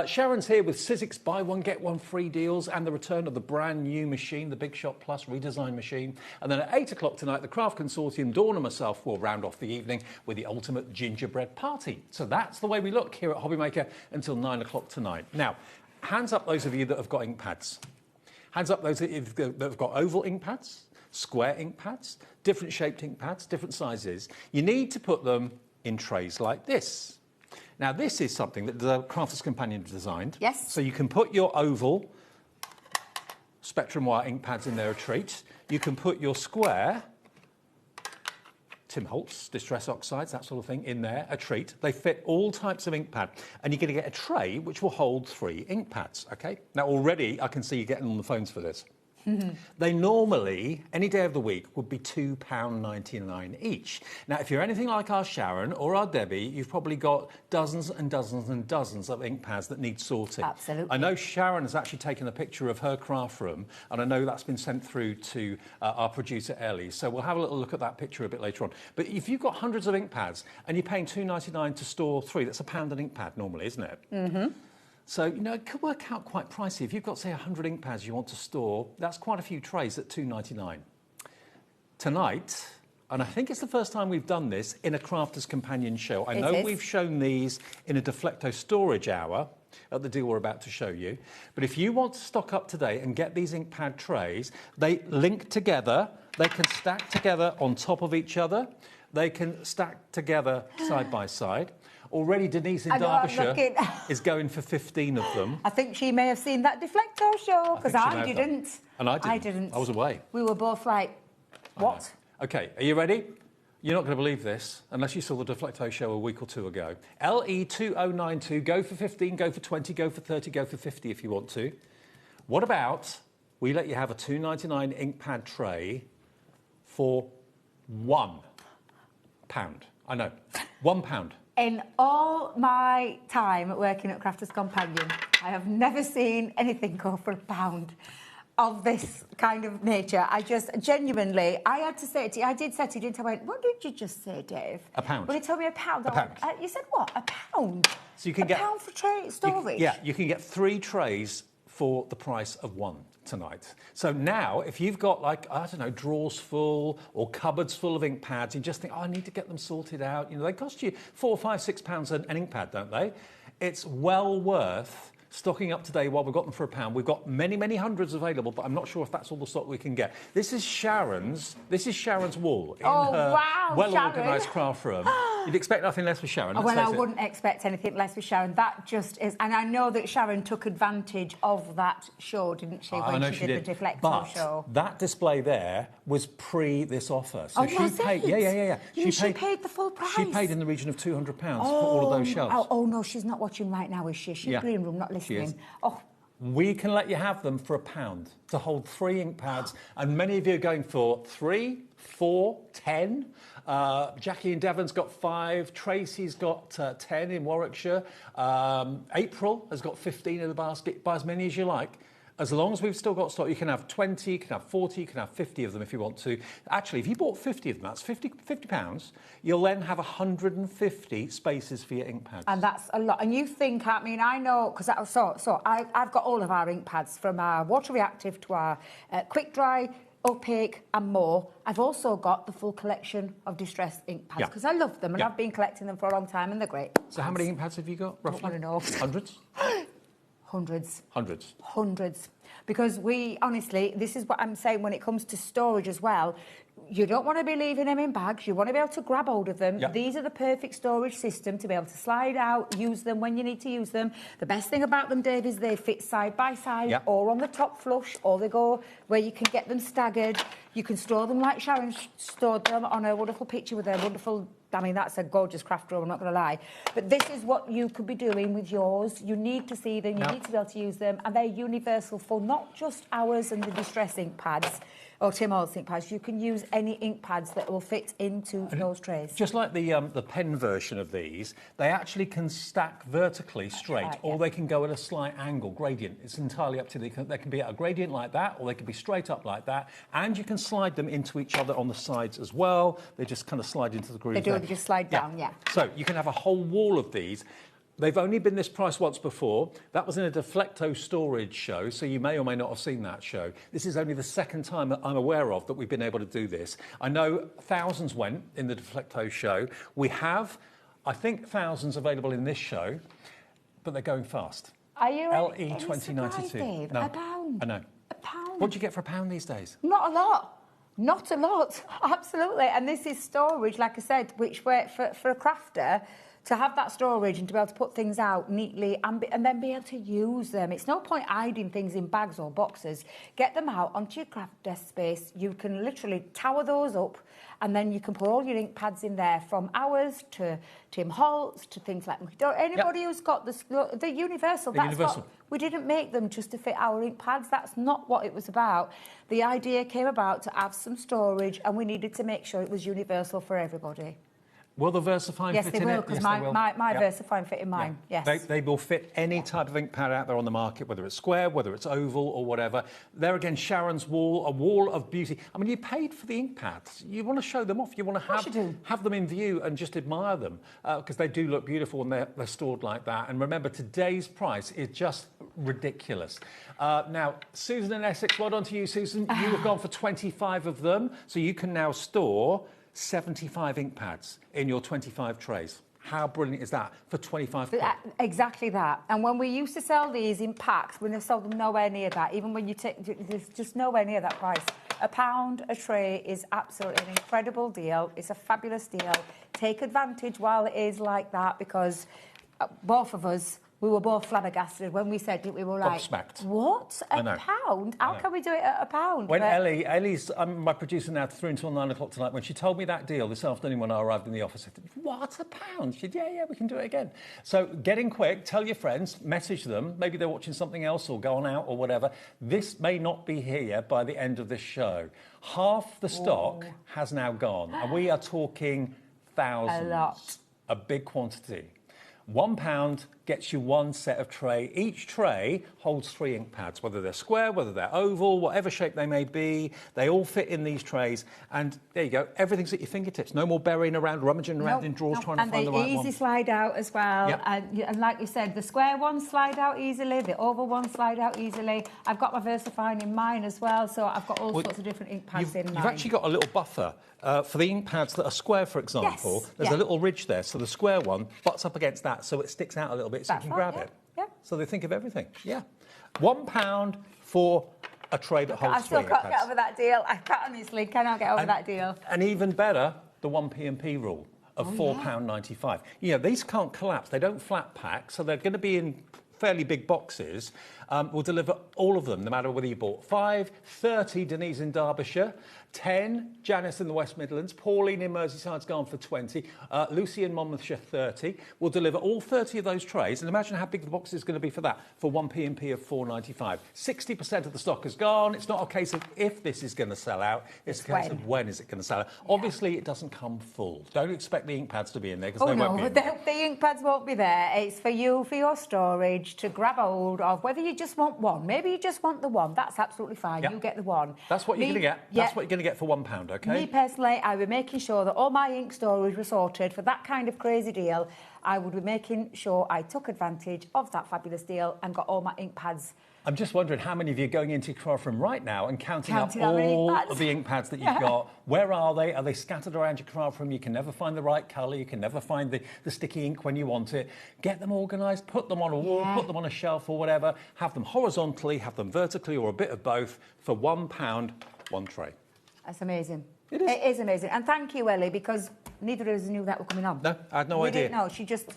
Sharon's here with Sizzix buy one, get one free deals and the return of the brand new machine, the Big Shot Plus redesigned machine. And then at 8 o'clock tonight, the Craft Consortium, Dawn and myself will round off the evening with the ultimate gingerbread party. So that's the way we look here at HobbyMaker until 9 o'clock tonight. Now, hands up those of you that have got ink pads. Hands up those that have got oval ink pads, square ink pads, different shaped ink pads, different sizes. You need to put them in trays like this. Now, this is something that the Crafter's Companion designed. Yes. So you can put your oval Spectrum Wire ink pads in there, a treat. You can put your square Tim Holtz, Distress Oxides, that sort of thing, in there, a treat. They fit all types of ink pad. And you're going to get a tray which will hold 3 ink pads, OK? Now, already, I can see you getting on the phones for this. They normally, any day of the week, would be £2.99 each. Now, if you're anything like our Sharon or our Debbie, you've probably got dozens and dozens and dozens of ink pads that need sorting. Absolutely. I know Sharon has actually taken a picture of her craft room, and I know that's been sent through to our producer, Ellie. So we'll have a little look at that picture a bit later on. But if you've got hundreds of ink pads and you're paying £2.99 to store 3, that's £1 an ink pad normally, isn't it? Mm-hmm. So, you know, it could work out quite pricey. If you've got, say, 100 ink pads you want to store, that's quite a few trays at £2.99. Tonight, and I think it's the first time we've done this in a Crafter's Companion show. I know we've shown these in a Deflecto storage hour at the deal we're about to show you. But if you want to stock up today and get these ink pad trays, they link together. They can stack together on top of each other. They can stack together side by side. Already Denise in Derbyshire is going for 15 of them. I think she may have seen that Deflecto show, because I didn't. And I didn't. I was away. We were both like, what? OK, are you ready? You're not going to believe this, unless you saw the Deflecto show a week or 2 ago. LE2092, go for 15, go for 20, go for 30, go for 50 if you want to. What about we let you have a £2.99 ink pad tray for £1? I know, £1. In all my time working at Crafter's Companion, I have never seen anything go for £1 of this kind of nature. I just genuinely, I had to say to you, I did say to you, didn't I? I went, what did you just say, Dave? £1. When he told me £1. £1. You said what? £1? So you can get £1 for tray storage? You can get 3 trays for the price of 1 tonight. So now, if you've got, like, I don't know, drawers full or cupboards full of ink pads, you just think, oh, I need to get them sorted out. You know, they cost you £4, £5, £6 an ink pad, don't they? It's well worth stocking up today while we've got them for £1. We've got many, many hundreds available, but I'm not sure if that's all the stock we can get. This is Sharon's wool in her well-organised craft room. You'd expect nothing less with Sharon. Well, I wouldn't expect anything less with Sharon. That just is... And I know that Sharon took advantage of that show, didn't she, when she did the Deflecto show? That display there was pre this offer. So she paid... Yeah. She paid the full price? She paid in the region of £200 for all of those shelves. Oh, no, she's not watching right now, is she? She's green room, not listening. Oh. We can let you have them for £1 to hold 3 ink pads, and many of you are going for 3, 4, 10. Jackie in Devon's got 5. Tracy's got 10 in Warwickshire. April has got 15 in the basket. Buy as many as you like. As long as we've still got stock, you can have 20, you can have 40, you can have 50 of them if you want to. Actually, if you bought 50 of them, that's £50. You'll then have 150 spaces for your ink pads. And that's a lot. And you think, I mean, I know, because I've got all of our ink pads, from our water reactive to our quick dry, opaque and more. I've also got the full collection of distressed ink pads because I love them and I've been collecting them for a long time and they're great. So how many ink pads have you got, roughly? I don't want to know. Hundreds? Hundreds. Because we, honestly, this is what I'm saying when it comes to storage as well. You don't want to be leaving them in bags. You want to be able to grab hold of them. These are the perfect storage system to be able to slide out, use them when you need to use them. The best thing about them, Dave, is they fit side by side or on the top flush, or they go where you can get them staggered. You can store them like Sharon stored them on a wonderful picture with a wonderful... I mean, that's a gorgeous craft room, I'm not going to lie. But this is what you could be doing with yours. You need to see them, you need to be able to use them, and they're universal for not just ours and the distress ink pads, or Tim Hall's ink pads. You can use any ink pads that will fit into those trays. Just like the pen version of these, they actually can stack vertically straight, or they can go at a slight angle, gradient. It's entirely up to you. They can be at a gradient like that, or they can be straight up like that, and you can slide them into each other on the sides as well. They just kind of slide into the groove. They just slide down, So you can have a whole wall of these. They've only been this price once before. That was in a Deflecto storage show, so you may or may not have seen that show. This is only the second time that I'm aware of that we've been able to do this. I know thousands went in the Deflecto show. We have, I think, thousands available in this show, but they're going fast. Are you LE 2092. Dave? No, £1? I know. £1? What do you get for £1 these days? Not a lot. Not a lot, absolutely. And this is storage, like I said, which for a crafter, to have that storage and to be able to put things out neatly and then be able to use them. It's no point hiding things in bags or boxes. Get them out onto your craft desk space. You can literally tower those up, and then you can put all your ink pads in there, from ours to Tim Holtz to things like... Anybody who's got the universal, we didn't make them just to fit our ink pads. That's not what it was about. The idea came about to have some storage, and we needed to make sure it was universal for everybody. Will the VersaFine fit in it? Yes, they will, because my VersaFine fit in mine, yes. They will fit any type of ink pad out there on the market, whether it's square, whether it's oval or whatever. There again, Sharon's wall, a wall of beauty. I mean, you paid for the ink pads. You want to show them off. You want to have them in view and just admire them, because they do look beautiful when they're stored like that. And remember, today's price is just ridiculous. Now, Susan in Essex, well done to you, Susan. You have gone for 25 of them, so you can now store 75 ink pads in your 25 trays. How brilliant is that for 25 quid? Exactly that. And when we used to sell these in packs, we sold them nowhere near that. Even when you take, there's just nowhere near that price. £1 a tray is absolutely an incredible deal. It's a fabulous deal. Take advantage while it is like that, because both of us, we were both flabbergasted when we said it. We were like, what? £1? How can we do it at £1? When Ellie's my producer now through until 9 o'clock tonight, when she told me that deal this afternoon when I arrived in the office, I said, what, £1? She said, yeah, we can do it again. So get in quick, tell your friends, message them. Maybe they're watching something else or going out or whatever. This may not be here by the end of this show. Half the stock has now gone, and we are talking thousands. A lot. A big quantity. £1 gets you one set of tray. Each tray holds 3 ink pads, whether they're square, whether they're oval, whatever shape they may be. They all fit in these trays. And there you go. Everything's at your fingertips. No more burying around, rummaging around in drawers trying to find the right one. And they easy slide out as well. And like you said, the square ones slide out easily. The oval ones slide out easily. I've got my VersaFine in mine as well, so I've got all sorts of different ink pads in mine. You've actually got a little buffer. For the ink pads that are square, for example, there's a little ridge there, so the square one butts up against that, so it sticks out a little bit, so you can grab it. Yeah. So they think of everything. Yeah. £1 for a tray that holds I still three can't ink get pads. over that deal. I honestly cannot get over that deal. And even better, the 1p&p rule of £4.95. You know, these can't collapse. They don't flat pack, so they're going to be in fairly big boxes. We'll deliver all of them, no matter whether you bought 5, 30, Denise in Derbyshire, 10, Janice in the West Midlands, Pauline in Merseyside's gone for 20, Lucy in Monmouthshire 30. We'll deliver all 30 of those trays, and imagine how big the box is going to be for that, for 1p&p of £4.95. 60% of the stock is gone. It's not a case of if this is going to sell out, it's a case of when is it going to sell out. Yeah. Obviously, it doesn't come full. Don't expect the ink pads to be in there, because they won't be in there. The ink pads won't be there. It's for you, for your storage, to grab hold of, whether you just want one. Maybe you just want the one. That's absolutely fine. Yep. You get the one. That's what you're going to get. That's what you're going to get for £1, OK? Me personally, I would be making sure that all my ink storage was sorted for that kind of crazy deal. I would be making sure I took advantage of that fabulous deal and got all my ink pads. I'm just wondering how many of you are going into your craft room right now and counting up all of the ink pads that you've got. Where are they? Are they scattered around your craft room? You can never find the right colour. You can never find the sticky ink when you want it. Get them organised, put them on a wall, put them on a shelf or whatever. Have them horizontally, have them vertically, or a bit of both for £1, one tray. That's amazing. It is amazing. And thank you, Ellie, because neither of us knew that were coming on. No, I had no idea. We didn't know.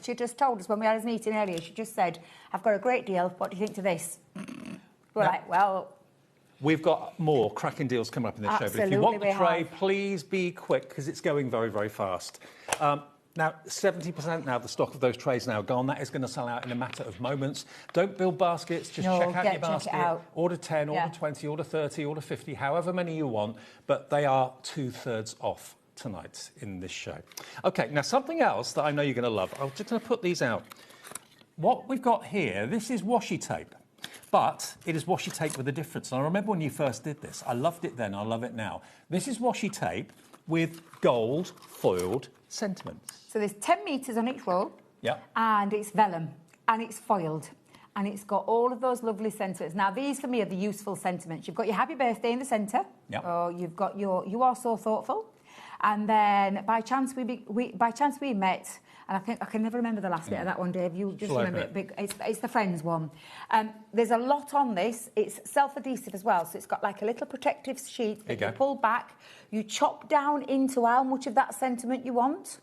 She just told us when we had this meeting earlier. She just said, I've got a great deal. What do you think to this? We're like, well... We've got more cracking deals coming up in this show. But if you want the tray, please be quick, because it's going very, very fast. Now, 70% now, the stock of those trays now gone. That is going to sell out in a matter of moments. Don't build baskets. Just check out your basket. Order 10, order 20, order 30, order 50, however many you want. But they are 2/3 off tonight in this show. OK, now something else that I know you're going to love. I'm just going to put these out. What we've got here, this is washi tape. But it is washi tape with a difference. And I remember when you first did this. I loved it then. I love it now. This is washi tape with gold foiled sentiments. So there's 10 metres on each roll. Yeah. And it's vellum. And it's foiled. And it's got all of those lovely sentiments. Now, these for me are the useful sentiments. You've got your happy birthday in the centre. Yeah. Or you've got your you are so thoughtful. And then by chance we met. And I can never remember the last bit of that one, Dave. You just remember it. It's the Friends one. There's a lot on this. It's self-adhesive as well, so it's got like a little protective sheet that you pull back. You chop down into how much of that sentiment you want,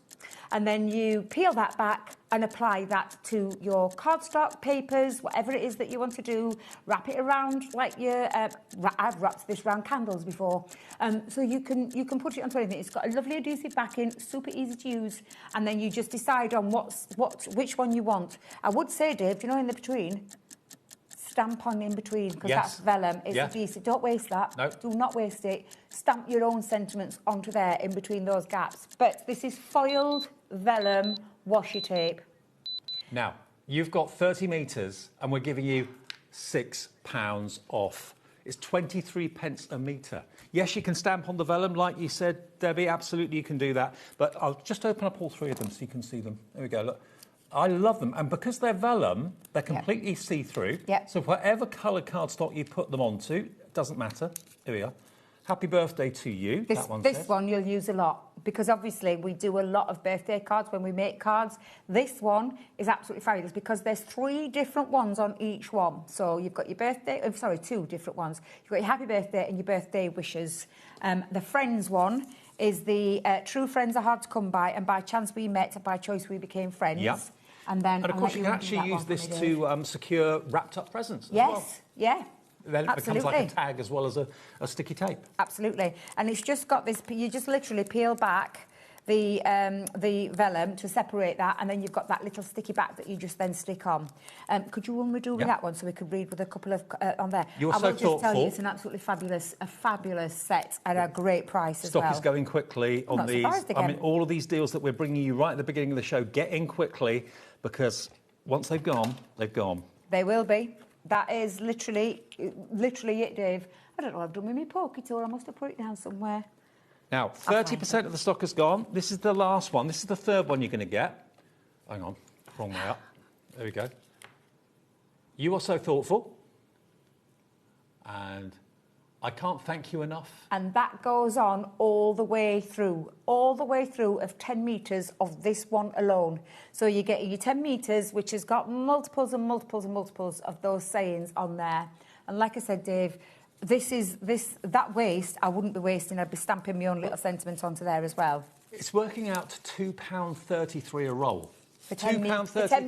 and then you peel that back and apply that to your cardstock, papers, whatever it is that you want to do. Wrap it around like your... I've wrapped this around candles before. So you can put it onto anything. It's got a lovely adhesive backing, super easy to use, and then you just decide on which one you want. I would say, Dave, you know, in the between, stamp on in between, because that's vellum. It's adhesive. Don't waste that. No. Do not waste it. Stamp your own sentiments onto there in between those gaps. But this is foiled vellum washi tape. Now, you've got 30 metres and we're giving you £6 off. It's 23p a metre. Yes, you can stamp on the vellum, like you said, Debbie. Absolutely, you can do that. But I'll just open up all three of them so you can see them. There we go, look. I love them. And because they're vellum, they're completely see-through. Yep. So whatever colour cardstock you put them onto, it doesn't matter. Here we are. Happy birthday to you. This one you'll use a lot, because obviously we do a lot of birthday cards when we make cards. This one is absolutely fabulous because there's 3 different ones on each one. So you've got your birthday, 2 different ones. You've got your happy birthday and your birthday wishes. The Friends one is the true friends are hard to come by, and by chance we met, and by choice we became friends. Yeah. And then, of course, you can actually use this to secure wrapped-up presents as well. Yeah. Then it becomes like a tag as well as a sticky tape. Absolutely. And it's just got this... You just literally peel back the vellum to separate that, and then you've got that little sticky back that you just then stick on. Could you redo that one so we could read with a couple of on there? You're so thoughtful. I will just tell you, it's an absolutely fabulous set at a great price as well. Stock is going quickly on these. I mean, all of these deals that we're bringing you right at the beginning of the show, get in quickly, because once they've gone, they've gone. They will be. That is literally it, Dave. I don't know what I've done with my pocket, or I must have put it down somewhere. Now, 30% of the stock is gone. This is the last one. This is the third one you're going to get. Hang on, wrong way up. There we go. You are so thoughtful. And I can't thank you enough. And that goes on all the way through of 10 metres of this one alone. So you get your 10 metres, which has got multiples and multiples and multiples of those sayings on there. And like I said, Dave, that waste, I wouldn't be wasting, I'd be stamping my own little sentiments onto there as well. It's working out to £2.33 a roll. For 10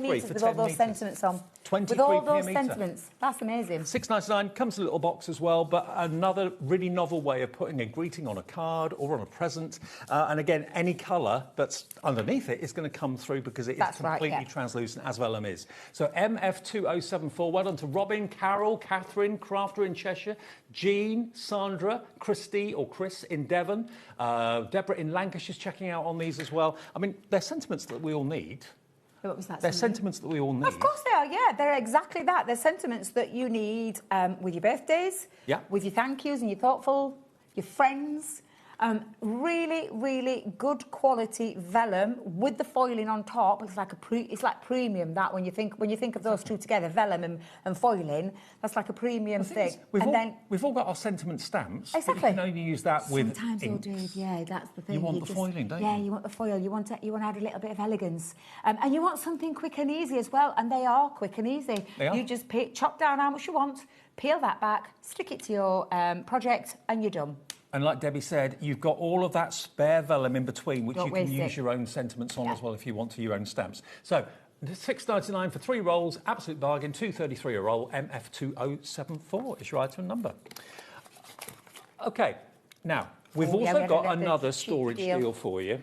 metres with all those sentiments on. 23 with all per those metre. sentiments. That's amazing. $6.99 comes in a little box as well, but another really novel way of putting a greeting on a card or on a present. And again, any colour that's underneath it is going to come through because it is completely translucent, as vellum is. So MF2074, well done to Robin, Carol, Catherine, Crafter in Cheshire, Jean, Sandra, Christy or Chris in Devon, Deborah in Lancashire's checking out on these as well. I mean, they're sentiments that we all need. What was that? They're sentiments that we all need. Of course they are, yeah. They're exactly that. They're sentiments that you need with your birthdays, with your thank yous and your thoughtful, your friends. Really, really good quality vellum with the foiling on top. It's like premium. That when you think of those two together, vellum and foiling, that's like a premium thing. We've all got our sentiment stamps. Exactly. But you can only use that with sometimes inks. you'll do, yeah. That's the thing. You want the foiling, don't you? Yeah, you want the foil. You want to add a little bit of elegance, and you want something quick and easy as well. And they are quick and easy. They are. You just chop down how much you want, peel that back, stick it to your project, and you're done. And like Debbie said, you've got all of that spare vellum in between, which you can use your own sentiments on as well if you want to, your own stamps. So, $6.99 for 3 rolls, absolute bargain, $2.33 a roll, MF2074 is your item number. OK, now, we've also got another storage deal for you.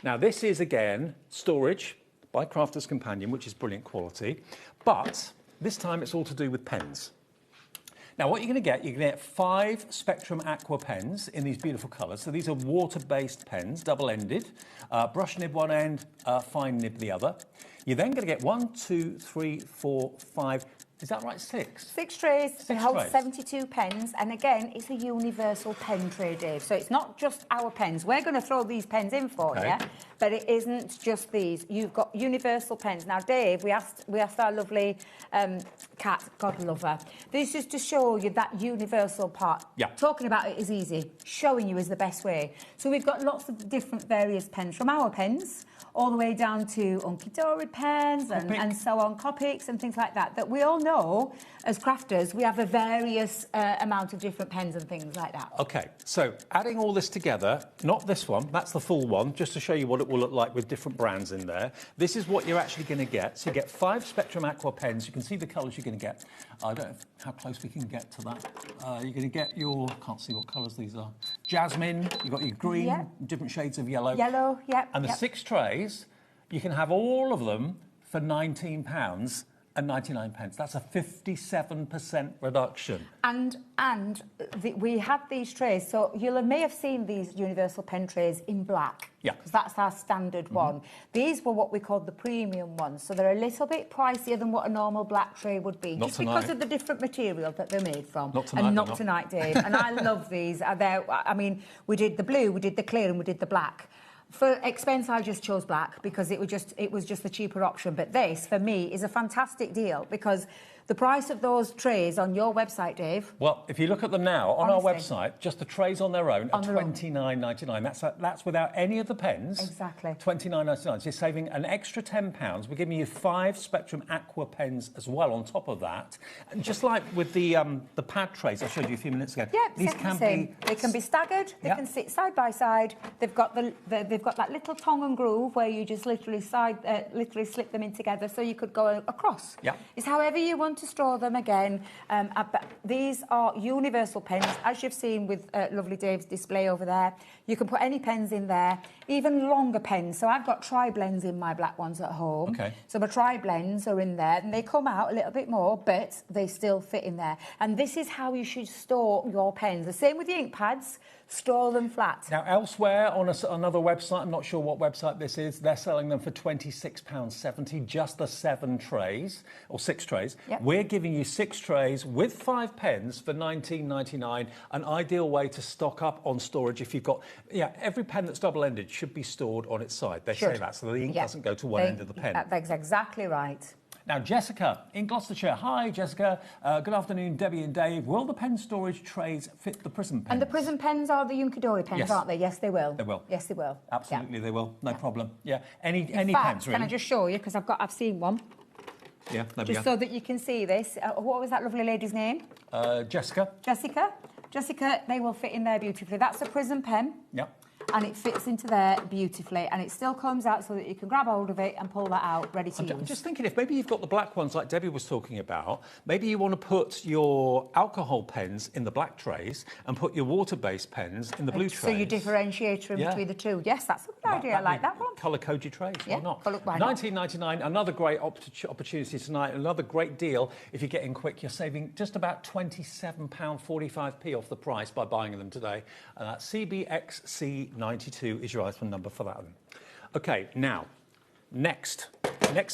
Now, this is, again, storage by Crafter's Companion, which is brilliant quality, but this time it's all to do with pens. Now, what you're going to get 5 Spectrum Aqua pens in these beautiful colours. So these are water-based pens, double-ended, brush nib one end, fine nib the other. You're then going to get 1, 2, 3, 4, 5... Is that right? 6? 6 trays. It holds 72 pens. And again, it's a universal pen tray, Dave. So it's not just our pens. We're going to throw these pens in for you, but it isn't just these. You've got universal pens. Now, Dave, we asked our lovely Kat, God love her. This is to show you that universal part. Yeah. Talking about it is easy. Showing you is the best way. So we've got lots of different various pens, from our pens all the way down to Unki pens and so on, Copics and things like that, that we all know as crafters we have a various amount of different pens and things like that. OK, so adding all this together, not this one, that's the full one, just to show you what it will look like with different brands in there. This is what you're actually going to get. So you get 5 Spectrum Aqua pens. You can see the colours you're going to get. I don't know how close we can get to that. You're going to get your, can't see what colours these are. Jasmine, you've got your green, different shades of yellow. Yellow, And the 6 trays, you can have all of them for £19.99. That's a 57% reduction. And we had these trays, so you may have seen these universal pen trays in black. Yeah. Because that's our standard one. These were what we called the premium ones, so they're a little bit pricier than what a normal black tray would be. Not just tonight. because of the different material that they're made from. Not tonight, and not tonight, Dave. And I love these. I mean, we did the blue, we did the clear, and we did the black. For expense, I just chose black because it was just the cheaper option. But this, for me, is a fantastic deal because the price of those trays on your website, Dave... Well, if you look at them now, on our website, just the trays on their own are $29.99. That's without any of the pens. Exactly. $29.99. So you're saving an extra £10. We're giving you 5 Spectrum Aqua pens as well on top of that. And just like with the pad trays I showed you a few minutes ago. Yeah, these can be... They can be staggered. They can sit side by side. They've got they've got that little tongue and groove where you just literally slip them in together, so you could go across. Yeah. It's however you want to store them again. These are universal pens, as you've seen with lovely Dave's display over there. You can put any pens in there, even longer pens. So I've got tri-blends in my black ones at home. Okay. So my tri-blends are in there, and they come out a little bit more, but they still fit in there. And this is how you should store your pens. The same with the ink pads. Store them flat. Now, elsewhere on another website, I'm not sure what website this is, they're selling them for £26.70, just the 7 trays, or 6 trays. Yep. We're giving you 6 trays with 5 pens for £19.99, an ideal way to stock up on storage if you've got... Yeah, every pen that's double-ended should be stored on its side. They say that, so the ink doesn't go to one end of the pen. That's exactly right. Now, Jessica in Gloucestershire. Hi, Jessica. Good afternoon, Debbie and Dave. Will the pen storage trays fit the prism pens? And the prism pens are the Yunkadori pens, Yes. aren't they? Yes, they will. They will. Yes, they will. Absolutely, they will. No problem. Yeah. Any In fact, pens, really? can I just show you, because I've seen one. Yeah, there we Just go. so that you can see this. What was that lovely lady's name? Jessica. Jessica, they will fit in there beautifully. That's a prism pen. Yep. And it fits into there beautifully, and it still comes out so that you can grab hold of it and pull that out, ready to use. I'm just thinking, if maybe you've got the black ones like Debbie was talking about, maybe you want to put your alcohol pens in the black trays and put your water-based pens in the blue trays. So you differentiate between the two. Yes, that's a good idea. I like that one. Colour-coded trays, Yeah, why not? why not? $19.99, another great opportunity tonight, another great deal. If you get in quick, you're saving just about £27.45p off the price by buying them today. And that CBXC92 is your item number for that one. OK, now, next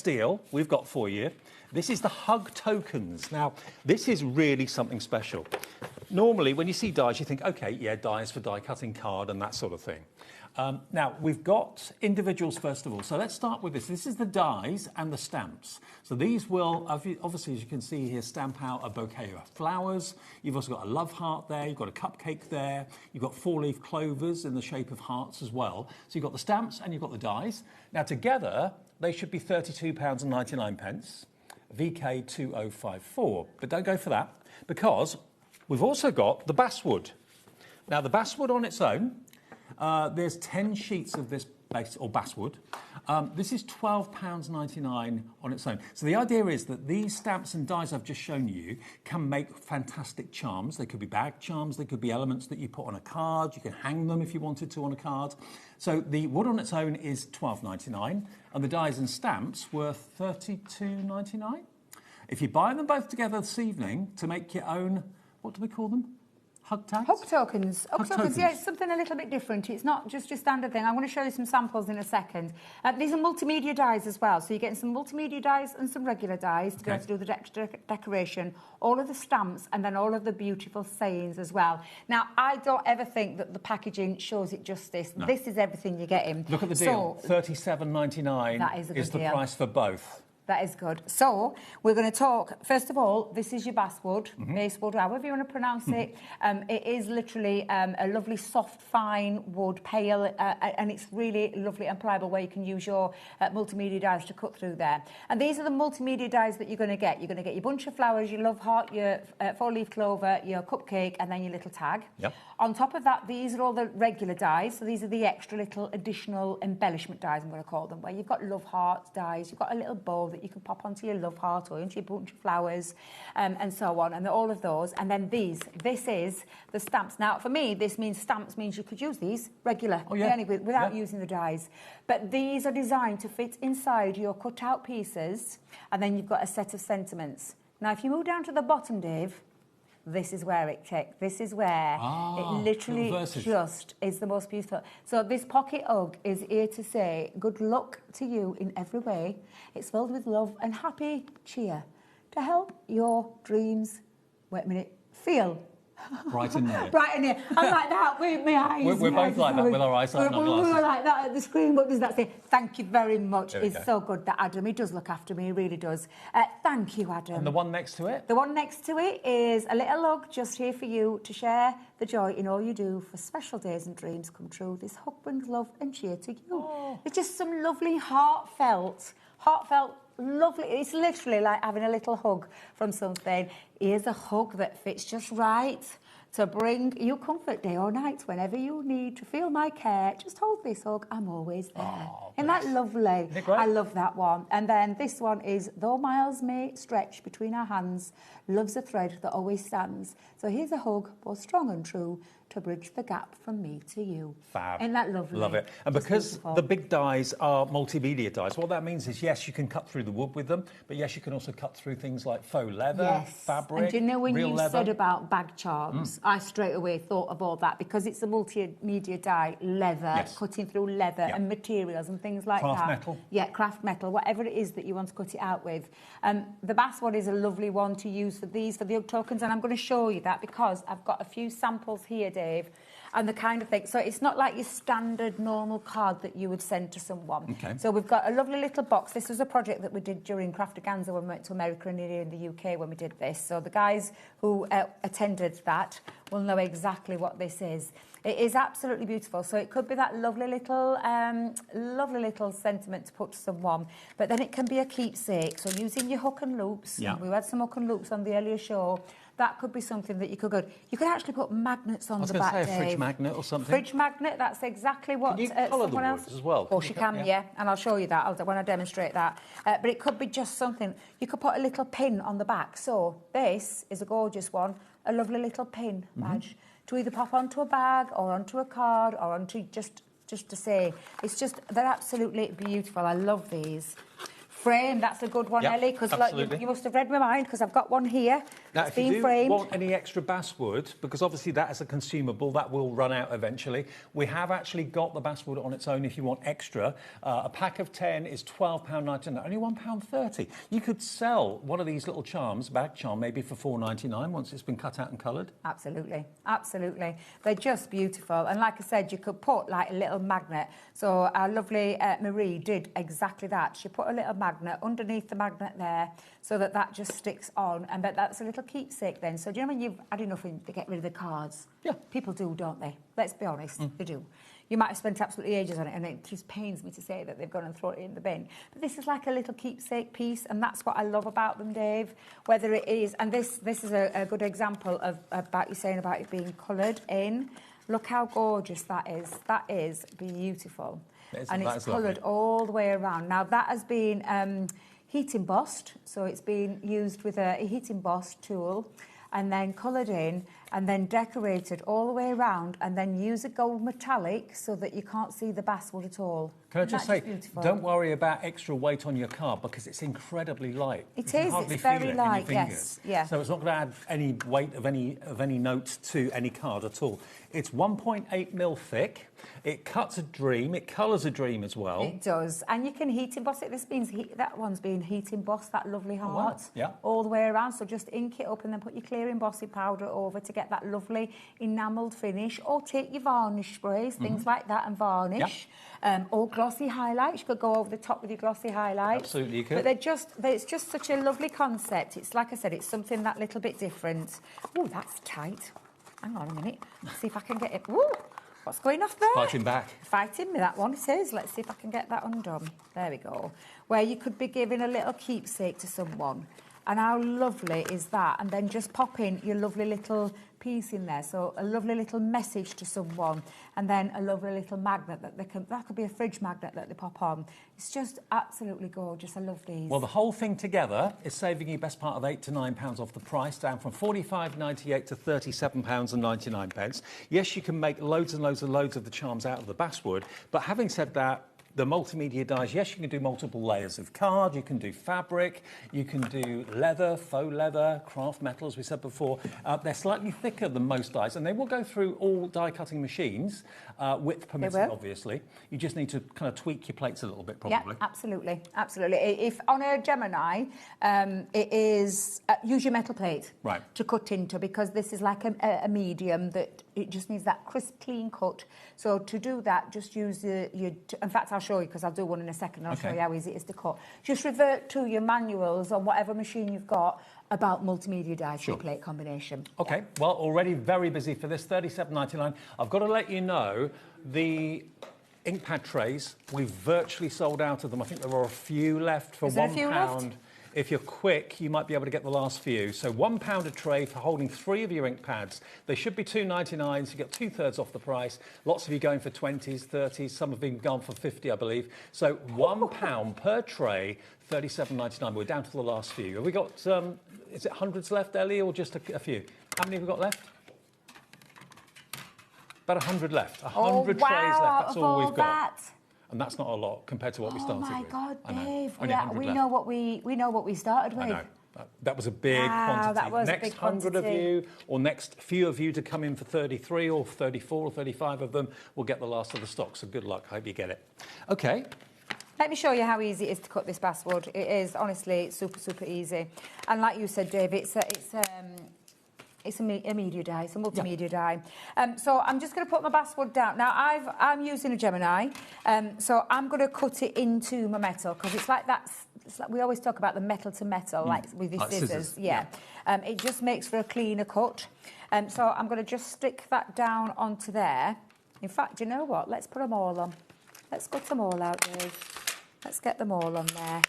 deal we've got for you. This is the Hug tokens. Now, this is really something special. Normally, when you see dies, you think, OK, yeah, dies for die cutting card and that sort of thing. Now, we've got individuals first of all. So let's start with this. This is the dies and the stamps. So these will, obviously, as you can see here, stamp out a bouquet of flowers. You've also got a love heart there. You've got a cupcake there. You've got 4-leaf clovers in the shape of hearts as well. So you've got the stamps and you've got the dies. Now, together, they should be £32.99, VK2054. But don't go for that, because we've also got the basswood. Now, the basswood on its own, there's 10 sheets of this base or basswood. This is £12.99 on its own. So the idea is that these stamps and dies I've just shown you can make fantastic charms. They could be bag charms, they could be elements that you put on a card. You can hang them if you wanted to on a card. So the wood on its own is £12.99 and the dies and stamps were £32.99. If you buy them both together this evening to make your own, what do we call them? Hug tags? Hug tokens. Hug tokens. Yeah, it's something a little bit different. It's not just your standard thing. I'm going to show you some samples in a second. These are multimedia dies as well. So you're getting some multimedia dies and some regular dies to be able to do the decoration, all of the stamps, and then all of the beautiful sayings as well. Now, I don't ever think that the packaging shows it justice. No. This is everything you're getting. Look at the deal. So, £37.99 is the price for both. That is good. So we're going to talk, first of all, this is your basswood, basswood, however you want to pronounce it. It is literally a lovely, soft, fine wood, pale, and it's really lovely and pliable where you can use your multimedia dies to cut through there. And these are the multimedia dies that you're going to get. You're going to get your bunch of flowers, your love heart, your 4-leaf clover, your cupcake, and then your little tag. Yep. On top of that, these are all the regular dies. So these are the extra little additional embellishment dies, I'm going to call them, where you've got love heart dies, you've got a little bow that you can pop onto your love heart or into your bunch of flowers, and so on, and all of those. And then this is the stamps. Now, for me, stamps means you could use these regular, without using the dies. But these are designed to fit inside your cut-out pieces, and then you've got a set of sentiments. Now, if you move down to the bottom, Dave, this is where this is where it literally just is the most beautiful. So this pocket hug is here to say good luck to you in every way. It's filled with love and happy cheer to help your dreams, feel bright and near. Bright and near. I'm like that with my eyes. We're both like that with our eyes on our glasses. We're like that at the screen. What does that say? Thank you very much. It's so good that Adam, he does look after me, he really does. Thank you, Adam. And the one next to it? The one next to it is a little hug just here for you to share the joy in all you do for special days and dreams come true. This hug brings love and cheer to you. Oh. It's just some lovely heartfelt, lovely. It's literally like having a little hug from something. Here's a hug that fits just right to bring you comfort day or night whenever you need to feel my care. Just hold this hug. I'm always there. Oh, isn't that lovely? I love that one. And then this one is, though miles may stretch between our hands, love's a thread that always stands. So here's a hug, both strong and true, to bridge the gap from me to you. Fab. Isn't that lovely? Love it. And because the big dies are multimedia dies, what that means is, yes, you can cut through the wood with them, but yes, you can also cut through things like faux leather, fabric, and do you know when real you leather. said about bag charms, I straight away thought of all that because it's a multimedia die, leather, cutting through leather and materials and things like craft that. Metal. Yeah, craft metal, whatever it is that you want to cut it out with. The basswood is a lovely one to use for these, for the hug tokens, and I'm going to show you that because I've got a few samples here, Dave, and the kind of thing. So it's not like your standard normal card that you would send to someone. Okay. So we've got a lovely little box. This was a project that we did during Craftaganza when we went to America and here in the UK when we did this. So the guys who attended that will know exactly what this is. It is absolutely beautiful. So it could be that lovely little sentiment to put to someone, but then it can be a keepsake. So using your hook and loops, we had some hook and loops on the earlier show. That could be something that you could go. You could actually put magnets on the back. I was going to say a fridge magnet or something. Fridge magnet. That's exactly what. Can you colour the someone else woods as well? Of course you can, yeah. And I'll show you that when I demonstrate that. But it could be just something. You could put a little pin on the back. So this is a gorgeous one, a lovely little pin badge to either pop onto a bag or onto a card or onto just to say. It's just they're absolutely beautiful. I love these. Frame, that's a good one, Ellie, because you must have read my mind because I've got one here. Now, it's if you been framed. want any extra basswood, because obviously that is a consumable, that will run out eventually, we have actually got the basswood on its own if you want extra. A pack of 10 is £12.99, only £1.30. You could sell one of these little charms, bag charm, maybe for £4.99 once it's been cut out and coloured. Absolutely, absolutely. They're just beautiful. And like I said, you could put like a little magnet. So our lovely Marie did exactly that. She put a little magnet underneath the magnet there so that just sticks on, and that's a little keepsake then. So do you know when you've had enough to get rid of the cards? Yeah. People do, don't they? Let's be honest, they do. You might have spent absolutely ages on it, and it just pains me to say that they've gone and thrown it in the bin. But this is like a little keepsake piece, and that's what I love about them, Dave. Whether it is, and this is a good example of about you saying about it being coloured in. Look how gorgeous that is. That is beautiful. And it's coloured all the way around. Now, that has been heat embossed, so it's been used with a heat embossed tool and then coloured in and then decorated all the way around and then use a gold metallic so that you can't see the basswood at all. Can I just say, don't worry about extra weight on your card because it's incredibly light. It is, it's very light, yes. Yeah. So it's not going to add any weight of any note to any card at all. It's 1.8 mil thick. It cuts a dream. It colours a dream as well. It does. And you can heat emboss it. That one's been heat embossed, that lovely heart, all the way around. So just ink it up and then put your clear embossing powder over to get that lovely enamelled finish. Or take your varnish sprays, things like that, and varnish. Or glossy highlights. You could go over the top with your glossy highlights. Absolutely, you could. But it's just such a lovely concept. It's like I said, it's something that little bit different. Oh, that's tight. Hang on a minute. Let's see if I can get it. Ooh, what's going off there? Fighting back. Fighting me, that one, it is. Let's see if I can get that undone. There we go. Where you could be giving a little keepsake to someone. And how lovely is that? And then just pop in your lovely little piece in there. So a lovely little message to someone. And then a lovely little magnet that could be a fridge magnet that they pop on. It's just absolutely gorgeous. I love these. Well, the whole thing together is saving you best part of £8 to £9 off the price, down from £45.98 to £37.99. Yes, you can make loads and loads and loads of the charms out of the basswood, but having said that, the multimedia dies, yes, you can do multiple layers of card, you can do fabric, you can do leather, faux leather, craft metal, as we said before. They're slightly thicker than most dies, and they will go through all die-cutting machines, width permitting, obviously. You just need to kind of tweak your plates a little bit, probably. Yeah, absolutely, absolutely. If on a Gemini, it is use your metal plate to cut into, because this is like a medium that it just needs that crisp, clean cut. So to do that, just use in fact, I'll show you, because I'll do one in a second. I'll show you how easy it is to cut. Just revert to your manuals on whatever machine you've got about multimedia die plate combination. Okay, well, already very busy for this, £37.99. I've got to let you know, the ink pad trays, we've virtually sold out of them. I think there are a few left for £1. If you're quick, you might be able to get the last few. So £1 a tray for holding 3 of your ink pads. They should be $2.99, so you get 2/3 off the price. Lots of you going for 20s, 30s, some have been gone for 50, I believe. So £1 per tray, £37.99. We're down to the last few. Have we got, is it hundreds left, Ellie, or just a few? How many have we got left? About 100 left. 100 trays left, that's all we've got. And that's not a lot compared to what we started with. Oh my God, I know. Dave! Only 100 we left. know what we started with. I know. That was a big quantity. That was next a big 100 of quantity. you, or next few of you to come in for 33 or 34 or 35 of them will get the last of the stock. So good luck. Hope you get it. Okay. Let me show you how easy it is to cut this basswood. It is honestly super, super easy. And like you said, Dave, it's a media die, it's a multimedia die. So I'm just going to put my basswood down. Now I'm using a Gemini, so I'm going to cut it into my metal because it's like we always talk about the metal to metal, like with the scissors. Yeah. It just makes for a cleaner cut. So I'm going to just stick that down onto there. In fact, you know what? Let's put them all on. Let's cut them all out, Dave. Let's get them all on there.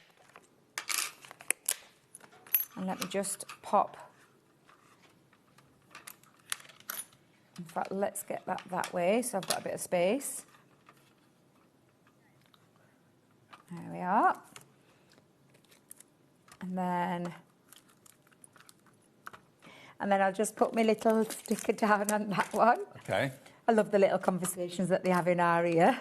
And let me just pop. In fact, let's get that way, so I've got a bit of space. There we are. And then I'll just put my little sticker down on that one. Okay. I love the little conversations that they have in our ear.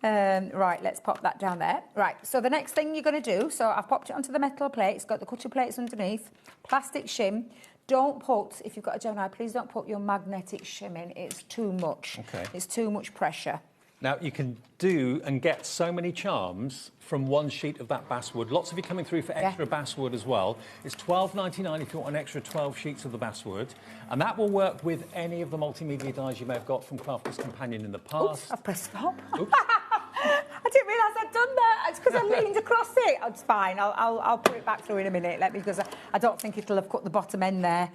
Right, let's pop that down there. Right, so the next thing you're going to do, so I've popped it onto the metal plate. It's got the cutting plates underneath, plastic shim. Don't put, if you've got a Gemini, please don't put your magnetic shim in. It's too much. Okay. It's too much pressure. Now, you can do and get so many charms from one sheet of that basswood. Lots of you coming through for extra basswood as well. It's $12.99 if you want an extra 12 sheets of the basswood. And that will work with any of the multimedia dies you may have got from Crafter's Companion in the past. Oops, I've pressed stop. I didn't realise I'd done that. It's because I leaned across it. It's fine. I'll put it back through in a minute. Because I don't think it'll have cut the bottom end there.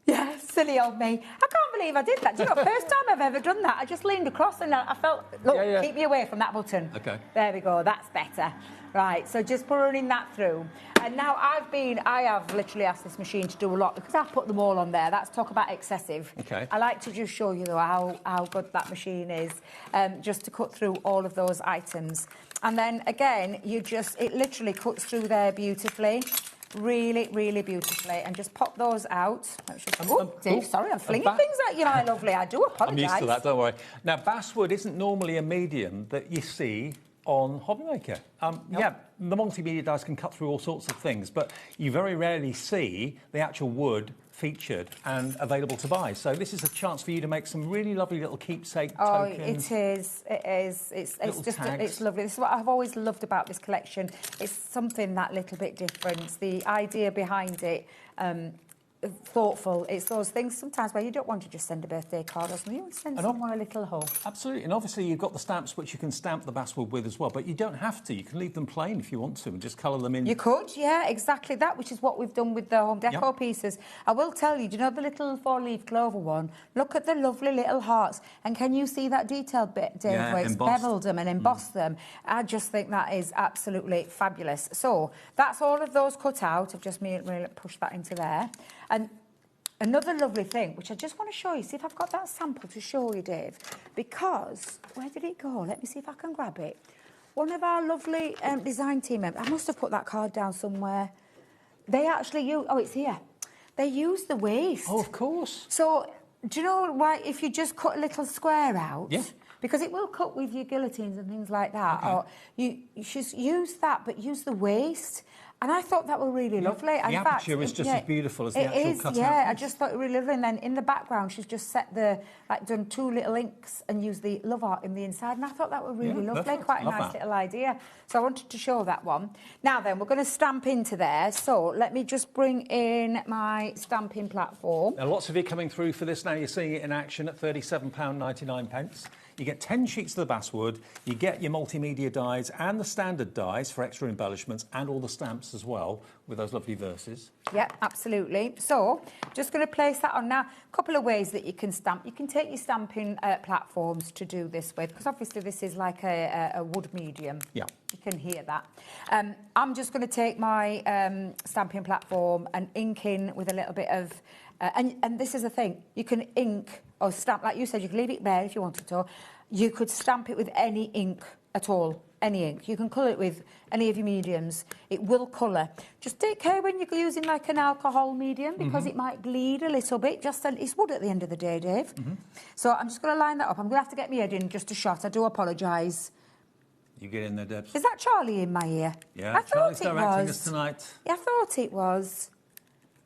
Yeah, silly old me. I can't believe I did that. Do you know, first time I've ever done that. I just leaned across and I felt, look, keep me away from that button. Okay. There we go, that's better. Right, so just running that through. And now I have literally asked this machine to do a lot because I've put them all on there. That's talk about excessive. Okay. I like to just show you, though, how good that machine is, just to cut through all of those items. And then, again, it literally cuts through there beautifully. Really, really beautifully, and just pop those out. Dave, sorry, I'm flinging things at you, my lovely. I do apologise. I'm used to that, don't worry. Now, basswood isn't normally a medium that you see on HobbyMaker. Yeah, the multimedia dies can cut through all sorts of things, but you very rarely see the actual wood featured and available to buy. So this is a chance for you to make some really lovely little keepsake tokens. It is. It's just, it's lovely. This is what I've always loved about this collection. It's something that little bit different. The idea behind it, thoughtful. It's those things sometimes where you don't want to just send a birthday card or something. You want to send someone a little hug. Absolutely. And obviously you've got the stamps which you can stamp the basswood with as well, but you don't have to. You can leave them plain if you want to and just colour them in. You could, yeah, exactly that, which is what we've done with the home decor pieces. I will tell you, do you know the little 4-leaf clover one? Look at the lovely little hearts. And can you see that detailed bit, Dave, where it's beveled them and embossed them? I just think that is absolutely fabulous. So that's all of those cut out. I've just really pushed that into there. And another lovely thing, which I just want to show you, see if I've got that sample to show you, Dave, because, where did it go? Let me see if I can grab it. One of our lovely design team members, I must have put that card down somewhere. They actually use, it's here. They use the waste. Oh, of course. So, do you know why, if you just cut a little square out, because it will cut with your guillotines and things like that, or you should use that, but use the waste. And I thought that were really lovely. The aperture is just as beautiful as the actual cutout. Yeah, I just thought it really lovely. And then in the background, she's just set done 2 little inks and used the love art in the inside. And I thought that were really lovely. Perfect. Quite a nice little idea. So I wanted to show that one. Now then, we're going to stamp into there. So let me just bring in my stamping platform. Now, lots of you coming through for this now. You're seeing it in action at £37.99. You get 10 sheets of the basswood, you get your multimedia dies and the standard dies for extra embellishments and all the stamps as well with those lovely verses. Yeah, absolutely. So, just going to place that on now. A couple of ways that you can stamp. You can take your stamping platforms to do this with, because obviously this is like a wood medium. Yeah. You can hear that. I'm just going to take my stamping platform and ink in with a little bit of... and this is the thing, you can ink or stamp, like you said, you can leave it bare if you wanted to. You could stamp it with any ink at all, any ink. You can colour it with any of your mediums. It will colour. Just take care when you're using like an alcohol medium because it might bleed a little bit. It's wood at the end of the day, Dave. So I'm just going to line that up. I'm going to have to get my head in just a shot. I do apologise. You get in there, Debs. Is that Charlie in my ear? Yeah, I Charlie's thought it directing was. us tonight. Yeah, I thought it was.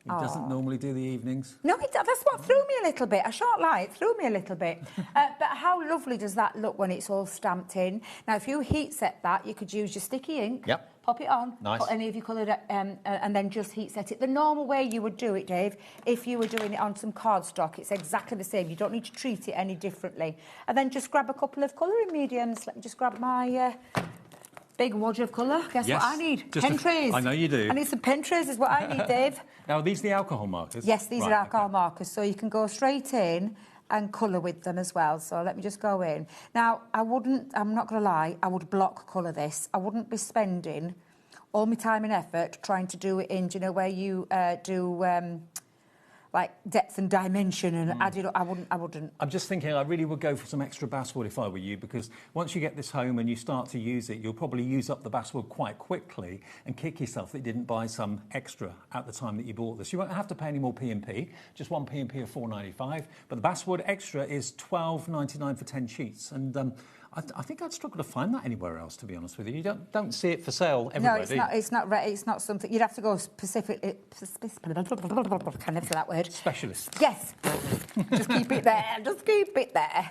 He doesn't normally do the evenings. No, that's what threw me a little bit. I shan't lie, it threw me a little bit. But how lovely does that look when it's all stamped in? Now, if you heat set that, you could use your sticky ink. Yep. Pop it on, Nice. put any of your coloured, and then just heat set it. The normal way you would do it, Dave, if you were doing it on some cardstock, it's exactly the same. You don't need to treat it any differently. And then just grab a couple of colouring mediums. Let me just grab my big wad of colour. Guess Yes, what I need? just Pen trays. I know you do. I need some pen trays is what I need, Dave. Now, are these the alcohol markers? Yes, these Right, are alcohol markers, so you can go straight in and colour with them as well. So let me just go in. Now, I'm not going to lie, I would block colour this. I wouldn't be spending all my time and effort trying to do it in, do you know, where you do like depth and dimension and add it up. I wouldn't. I'm just thinking I really would go for some extra basswood if I were you, because once you get this home and you start to use it, you'll probably use up the basswood quite quickly and kick yourself that you didn't buy some extra at the time that you bought this. You won't have to pay any more P&P, just one P&P of $4.95, but the basswood extra is $12.99 for 10 sheets. And I think I'd struggle to find that anywhere else, to be honest with you. You don't see it for sale everywhere, No, it's not something... You'd have to go specific... I can never say that word. Specialist. Yes. Just keep it there. Just keep it there.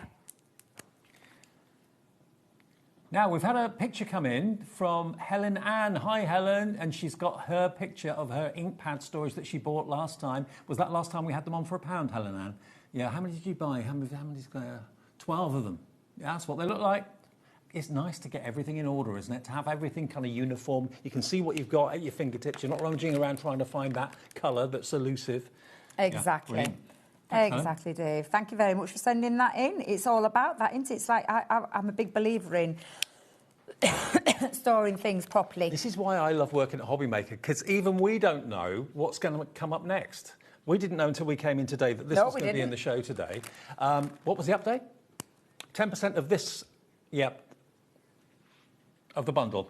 Now, we've had a picture come in from Helen Ann. Hi, Helen. And she's got her picture of her ink pad storage that she bought last time. Was that last time we had them on for £1, Helen Ann? Yeah, how many did you buy? How many's got 12 of them. Yeah, that's what they look like. It's nice to get everything in order, isn't it? To have everything kind of uniform. You can see what you've got at your fingertips. You're not rummaging around trying to find that colour that's elusive. Exactly. Yeah, exactly, Dave. Thank you very much for sending that in. It's all about that, isn't it? It's like I'm a big believer in storing things properly. This is why I love working at HobbyMaker, because even we don't know what's going to come up next. We didn't know until we came in today that this was going to be in the show today. What was the update? 10% of this, of the bundle,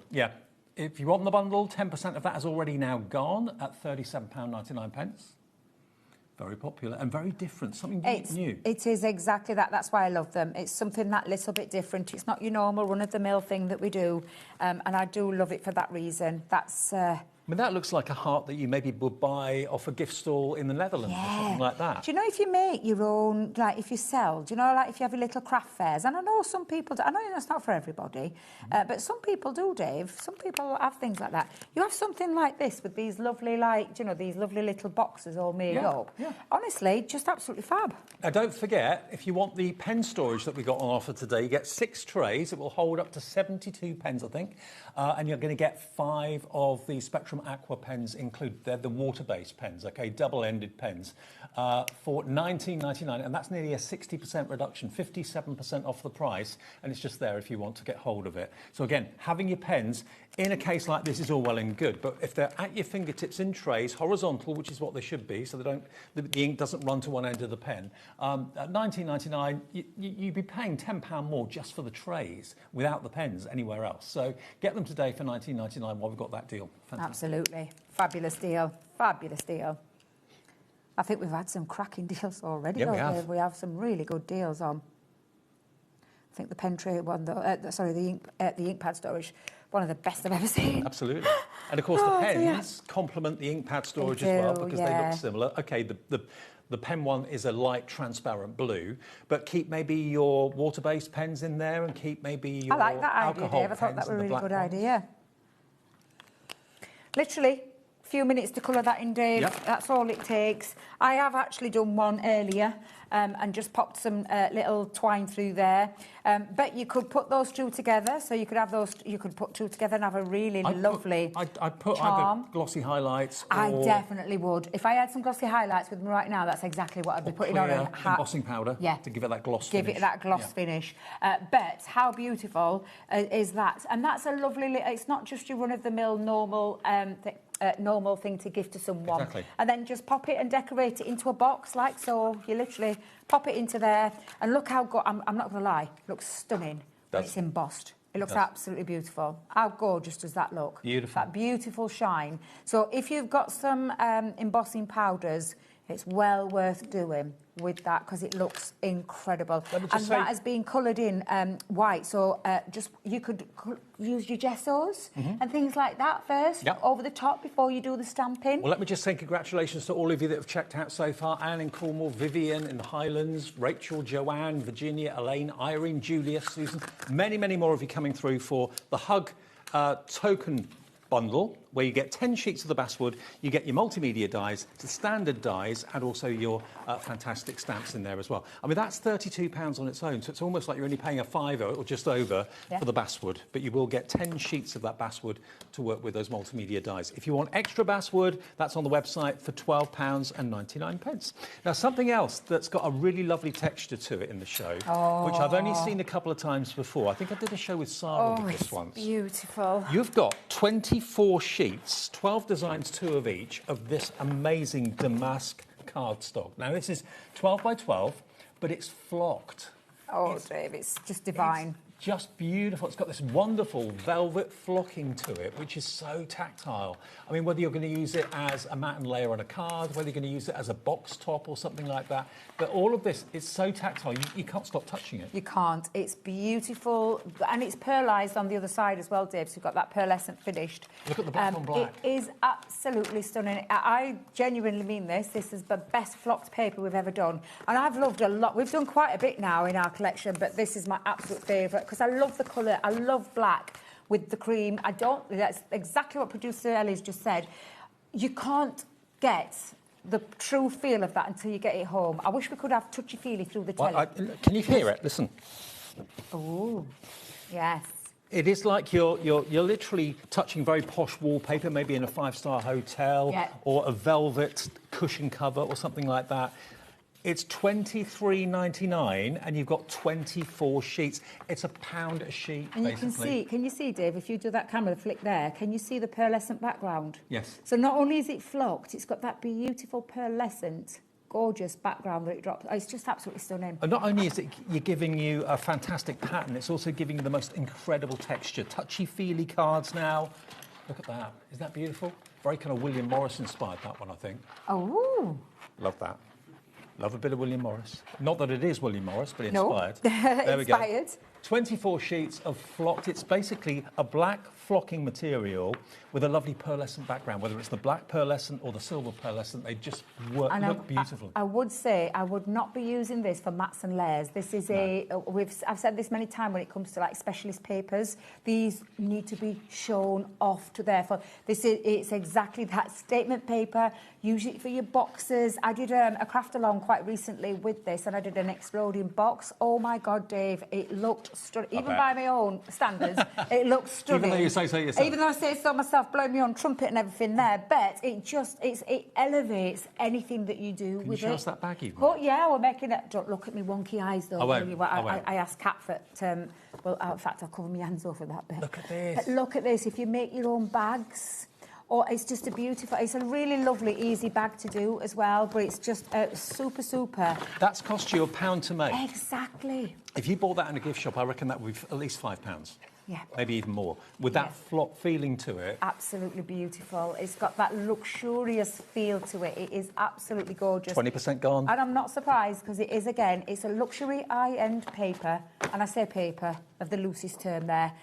If you want the bundle, 10% of that is already now gone at £37.99. Very popular and very different, something new. It is exactly that. That's why I love them. It's something that little bit different. It's not your normal run-of-the-mill thing that we do, and I do love it for that reason. That's... I mean, that looks like a heart that you maybe would buy off a gift stall in the Netherlands or something like that. Do you know, if you make your own, like if you sell, do you know, like if you have your little craft fairs, and I know some people do, I know that's not for everybody, but some people do, Dave. Some people have things like that. You have something like this with these lovely, like, you know, these lovely little boxes all made up. Yeah. Honestly, just absolutely fab. Now, don't forget, if you want the pen storage that we got on offer today, you get 6 trays. It will hold up to 72 pens, I think, and you're going to get 5 of the Spectrum Aqua pens included. They're the water-based pens, okay, double-ended pens, for $19.99, and that's nearly a 60% reduction, 57% off the price, and it's just there if you want to get hold of it. So again, having your pens in a case like this is all well and good, but if they're at your fingertips in trays, horizontal, which is what they should be, so they don't, the ink doesn't run to one end of the pen, at $19.99, you'd be paying £10 more just for the trays without the pens anywhere else. So get them today for $19.99 while we've got that deal. Fantastic. Absolutely. Fabulous deal. Fabulous deal. I think we've had some cracking deals already. Yeah, we have. We have some really good deals on. I think the pen tray one, the ink pad storage, one of the best I've ever seen. Absolutely. And of course the pens complement the ink pad storage as well, because they look similar. Okay, the pen one is a light transparent blue, but keep maybe your water-based pens in there and keep maybe your I like that idea, alcohol Dave. I thought that pens was a and the really black good ones. idea. Literally, a few minutes to colour that in, Dave. Yep. That's all it takes. I have actually done one earlier and just popped some little twine through there. But you could put those two together, so you could have those. You could put two together and have a really lovely I'd put charm. either glossy highlights or... I definitely would. If I had some glossy highlights with me right now, that's exactly what I'd be putting on. Embossing powder to give it that gloss finish. Give it that gloss finish. But how beautiful is that? And that's a lovely... It's not just your run-of-the-mill normal normal thing to give to someone. Exactly. And then just pop it and decorate it into a box like so. You literally pop it into there and look how good... I'm not going to lie, it looks stunning when it's embossed. It looks absolutely beautiful. How gorgeous does that look? Beautiful. That beautiful shine. So if you've got some embossing powders It's well worth doing with that because it looks incredible. And say- that has been coloured in white, so just you could use your gessos and things like that first over the top before you do the stamping. Well, let me just say congratulations to all of you that have checked out so far. Anne in Cornwall, Vivian in the Highlands, Rachel, Joanne, Virginia, Elaine, Irene, Julia, Susan. Many, many more of you coming through for the Hug token bundle, where you get 10 sheets of the basswood, you get your multimedia dies, the standard dies, and also your fantastic stamps in there as well. I mean, that's £32 on its own, so it's almost like you're only paying a fiver or just over for the basswood, but you will get 10 sheets of that basswood to work with those multimedia dies. If you want extra basswood, that's on the website for £12.99. Now, something else that's got a really lovely texture to it in the show, which I've only seen a couple of times before. I think I did a show with Sarah with this once. Beautiful. You've got 24 sheets, 12 designs, 2 of each, of this amazing damask cardstock. Now, this is 12 by 12, but it's flocked. Dave, it's just divine. It's just beautiful. It's got this wonderful velvet flocking to it, which is so tactile. I mean, whether you're going to use it as a matte and layer on a card, whether you're going to use it as a box top or something like that, but all of this is so tactile, you can't stop touching it. You can't. It's beautiful, and it's pearlised on the other side as well, Dave, so you've got that pearlescent finished. Look at the black on black. It is absolutely stunning. I genuinely mean this. This is the best flocked paper we've ever done, and I've loved a lot. We've done quite a bit now in our collection, but this is my absolute favourite because I love the colour. I love black with the cream. That's exactly what producer Ellie's just said. You can't get the true feel of that until you get it home. I wish we could have touchy-feely through the telly. Can you hear it? Listen. Oh, yes. It is like you're literally touching very posh wallpaper, maybe in a 5-star hotel, or a velvet cushion cover or something like that. It's $23.99, and you've got 24 sheets. It's £1 a sheet, and basically. can you see, Dave, if you do that camera flick there, can you see the pearlescent background? Yes. So not only is it flocked, it's got that beautiful pearlescent, gorgeous background that it drops. Oh, it's just absolutely stunning. And not only is it giving you a fantastic pattern, it's also giving you the most incredible texture. Touchy-feely cards now. Look at that. Isn't that beautiful? Very kind of William Morris inspired, that one, I think. Oh. Love that. Love a bit of William Morris. Not that it is William Morris, but inspired. No. There we go. Inspired. 24 sheets of flocked. It's basically a black flocking material with a lovely pearlescent background. Whether it's the black pearlescent or the silver pearlescent, they just look beautiful. I would say I would not be using this for mats and layers. This is I've said this many times when it comes to like specialist papers. These need to be shown off to therefore. It's exactly that statement paper. Use it for your boxes. I did a craft along quite recently with this, and I did an exploding box. Oh my God, Dave! It looked stunning. Even by my own standards, it looked stunning. Even though you say so yourself. Even though I say so myself, blowing me on trumpet and everything there, but it elevates anything that you do with it. Can you show us that bag even? Oh, yeah, we're making it. Don't look at me wonky eyes, though. I won't. I asked Kat for well, in fact, I'll cover my hands over that bit. Look at this. But look at this. If you make your own bags, it's just it's a really lovely, easy bag to do as well, but it's just super. That's cost you £1 to make. Exactly. If you bought that in a gift shop, I reckon that would be at least £5. Yeah. Maybe even more. With that flock feeling to it. Absolutely beautiful. It's got that luxurious feel to it. It is absolutely gorgeous. 20% gone. And I'm not surprised because it is, again, it's a luxury high-end paper. And I say paper of the loosest term there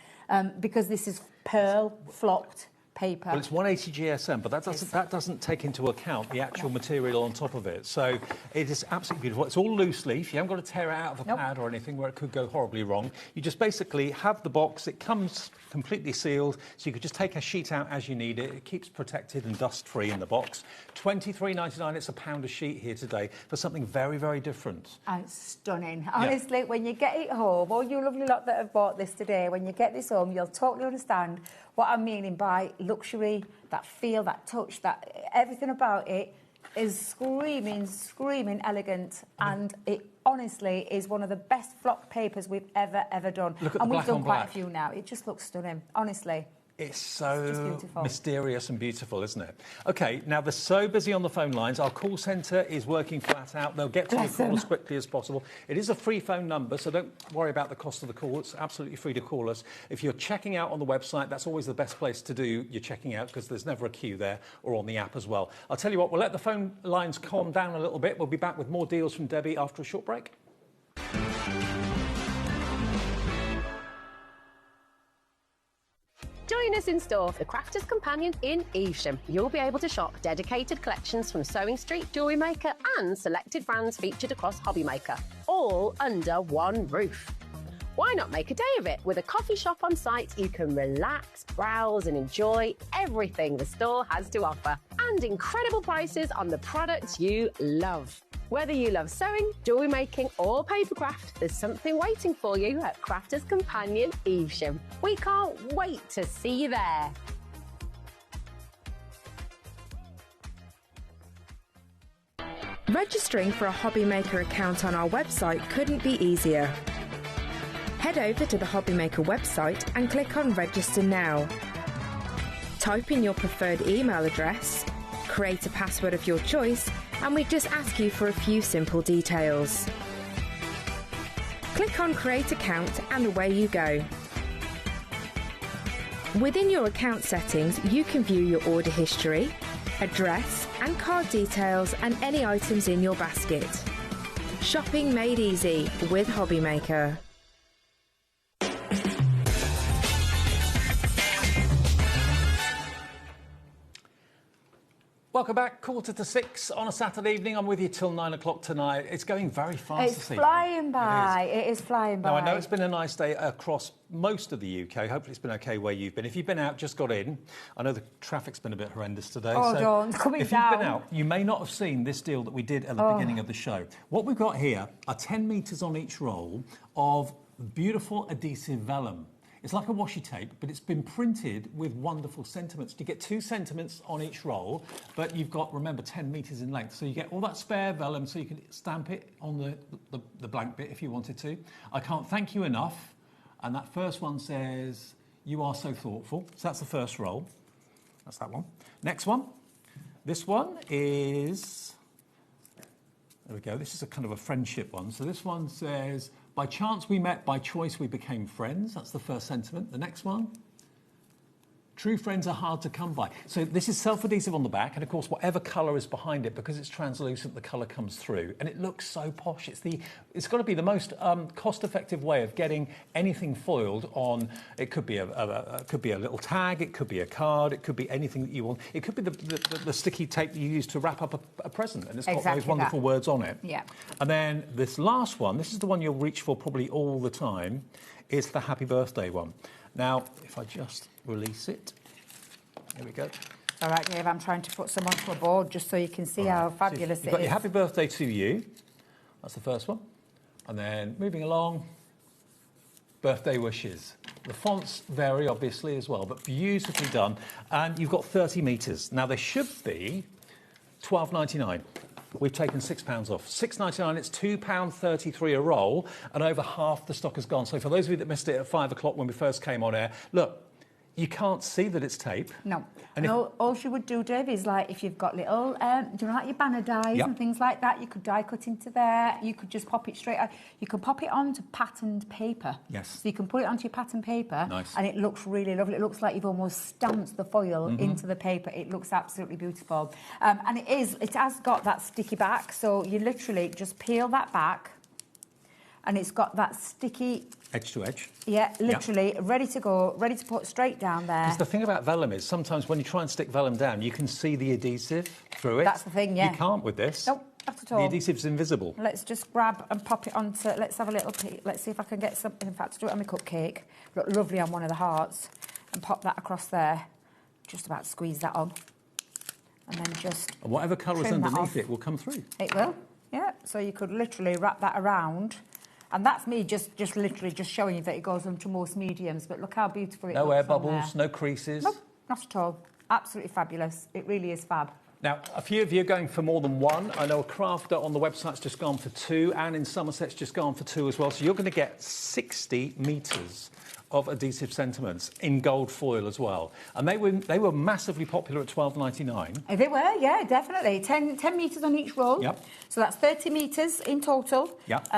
because this is pearl flocked paper. Well, it's 180 GSM, but that doesn't take into account the actual material on top of it. So it is absolutely beautiful. It's all loose leaf. You haven't got to tear it out of a pad or anything where it could go horribly wrong. You just basically have the box. It comes completely sealed, so you could just take a sheet out as you need it. It keeps protected and dust-free in the box. $23.99. It's £1 a sheet here today for something very, very different. And stunning. Honestly, when you get it home, all you lovely lot that have bought this today, when you get this home, you'll totally understand what I'm meaning by luxury, that feel, that touch, that everything about it is screaming elegant, and it honestly is one of the best flock papers we've ever done. Look at and the we've black done on quite black. a few now. It just looks stunning, honestly. It's so just beautiful. mysterious and beautiful, isn't it? OK, now they're so busy on the phone lines. Our call centre is working flat out. They'll get to your call as quickly as possible. It is a free phone number, so don't worry about the cost of the call. It's absolutely free to call us. If you're checking out on the website, that's always the best place to do your checking out because there's never a queue there, or on the app as well. I'll tell you what, we'll let the phone lines calm down a little bit. We'll be back with more deals from Debbie after a short break. Join us in store for the Crafters Companion in Evesham. You'll be able to shop dedicated collections from Sewing Street, Jewellery Maker and selected brands featured across HobbyMaker, all under one roof. Why not make a day of it? With a coffee shop on site, you can relax, browse and enjoy everything the store has to offer, and incredible prices on the products you love. Whether you love sewing, jewellery making or papercraft, there's something waiting for you at Crafters Companion Evesham. We can't wait to see you there. Registering for a HobbyMaker account on our website couldn't be easier. Head over to the HobbyMaker website and click on Register Now. Type in your preferred email address, create a password of your choice, and we just ask you for a few simple details. Click on Create Account and away you go. Within your account settings, you can view your order history, address and card details and any items in your basket. Shopping made easy with HobbyMaker. Welcome back, 5:45 on a Saturday evening. I'm with you till 9 o'clock tonight. It's going very fast It's this evening. flying by. It is flying by. Now, I know it's been a nice day across most of the UK. Hopefully it's been OK where you've been. If you've been out, just got in. I know the traffic's been a bit horrendous today. Oh, so don't. It's coming if down. you've been out, you may not have seen this deal that we did at the beginning of the show. What we've got here are 10 metres on each roll of beautiful adhesive vellum. It's like a washi tape, but it's been printed with wonderful sentiments. You get 2 sentiments on each roll, but you've got, remember, 10 metres in length. So you get all that spare vellum so you can stamp it on the blank bit if you wanted to. I can't thank you enough. And that first one says, "You are so thoughtful." So that's the first roll. That's that one. Next one. This one is... There we go. This is a kind of a friendship one. So this one says, "By chance we met, by choice we became friends." That's the first sentiment. The next one, "True friends are hard to come by." So this is self-adhesive on the back, and of course whatever colour is behind it, because it's translucent, the colour comes through, and it looks so posh. It's got to be the most cost-effective way of getting anything foiled on. It could be a little tag, it could be a card, it could be anything that you want. It could be the sticky tape that you use to wrap up a present, and it's got those wonderful words on it. Yeah. And then this last one, this is the one you'll reach for probably all the time, is the happy birthday one. Now, if I just release it, here we go. All right, Dave, I'm trying to put some onto a board just so you can see how fabulous it is. You've got your happy birthday to you. That's the first one. And then moving along, birthday wishes. The fonts vary, obviously, as well, but beautifully done. And you've got 30 metres. Now, they should be £12.99. We've taken £6 off. £6.99, it's £2.33 a roll, and over half the stock has gone. So for those of you that missed it at 5 o'clock when we first came on air, look, you can't see that it's tape. No. And all she would do, Dave, is like if you've got little, do you know, like your banner dies and things like that, you could die cut into there. You could just pop it straight out. You can pop it onto patterned paper. Yes. So you can put it onto your patterned paper. Nice. And it looks really lovely. It looks like you've almost stamped the foil into the paper. It looks absolutely beautiful. And it has got that sticky back. So you literally just peel that back. And it's got that sticky... Edge to edge. Yeah, literally, ready to go, ready to put straight down there. Because the thing about vellum is sometimes when you try and stick vellum down, you can see the adhesive through it. That's the thing, yeah. You can't with this. Nope, not at all. The adhesive's invisible. Let's just grab and pop it onto... Let's have a little peek. Let's see if I can get something. In fact, do it on my cupcake. Look lovely on one of the hearts. And pop that across there. Just about squeeze that on. And then just... And whatever colour is underneath it will come through. It will, yeah. So you could literally wrap that around... And that's me just literally just showing you that it goes onto most mediums. But look how beautiful it looks. No air bubbles, no creases. Nope, not at all. Absolutely fabulous. It really is fab. Now, a few of you are going for more than one. I know a crafter on the website's just gone for 2, and in Somerset's just gone for 2 as well. So you're going to get 60 metres of adhesive sentiments in gold foil as well. And they were massively popular at $12.99. They were, yeah, definitely. 10 metres on each roll. Yep. So that's 30 metres in total. Yep.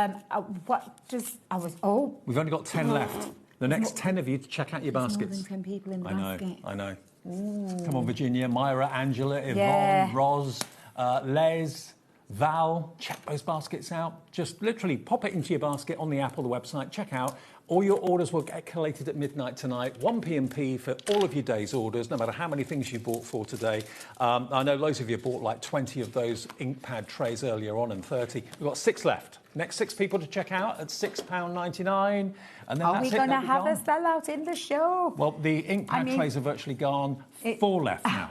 We've only got 10 left. The next 10 of you to check out your baskets. More than 10 people in the basket. I know. Ooh. Come on, Virginia, Myra, Angela, Yvonne, Yeah. Roz, Les, Val, check those baskets out. Just literally pop it into your basket on the app or the website, check out. All your orders will get collated at midnight tonight, 1 p.m. for all of your day's orders, no matter how many things you bought for today. I know loads of you bought like 20 of those ink pad trays earlier on and 30. We've got 6 left. Next 6 people to check out at £6.99. And then Are that's we it, going to they'll be have a gone. sellout in the show? Well, the ink pad trays are virtually gone. 4 left now.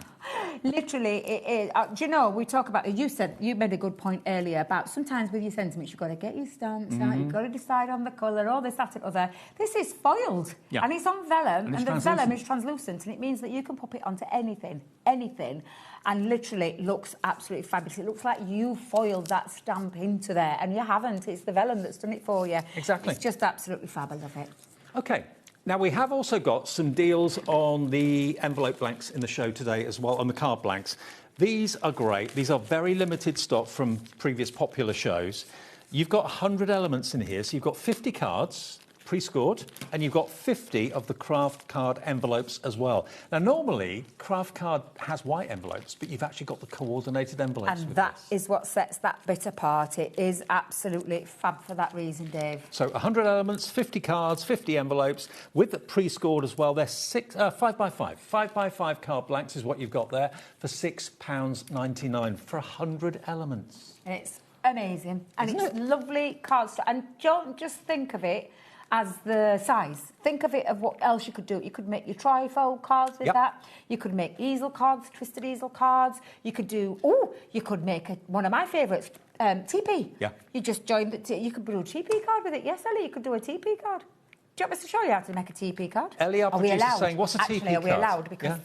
Literally, it is. Do you know, we talk about, you made a good point earlier about sometimes with your sentiments, you've got to get your stamps out, you've got to decide on the colour, all this, that and other. This is foiled, and it's on vellum, and the vellum is translucent, and it means that you can pop it onto anything, and literally it looks absolutely fabulous. It looks like you foiled that stamp into there, and you haven't. It's the vellum that's done it for you. Exactly. It's just absolutely fab. I love it. OK. Now, we have also got some deals on the envelope blanks in the show today as well, on the card blanks. These are great. These are very limited stock from previous popular shows. You've got 100 elements in here, so you've got 50 cards pre-scored, and you've got 50 of the craft card envelopes as well. Now, normally, craft card has white envelopes, but you've actually got the coordinated envelopes. And that is what sets that bit apart. It is absolutely fab for that reason, Dave. So 100 elements, 50 cards, 50 envelopes, with the pre-scored as well. They're 5x5. 5x5 card blanks is what you've got there for £6.99 for 100 elements. And it's amazing. And it's lovely cards. And don't just think of it as the size. Think of it of what else you could do. You could make your trifold cards with that. You could make easel cards, twisted easel cards. You could do, you could make one of my favourites, TP. Yeah. You just join you could do a TP card with it. Yes, Ellie, you could do a TP card. Do you want us to show you how to make a TP card? Ellie, our producer's saying, what's a TP Actually, card? are we allowed? Because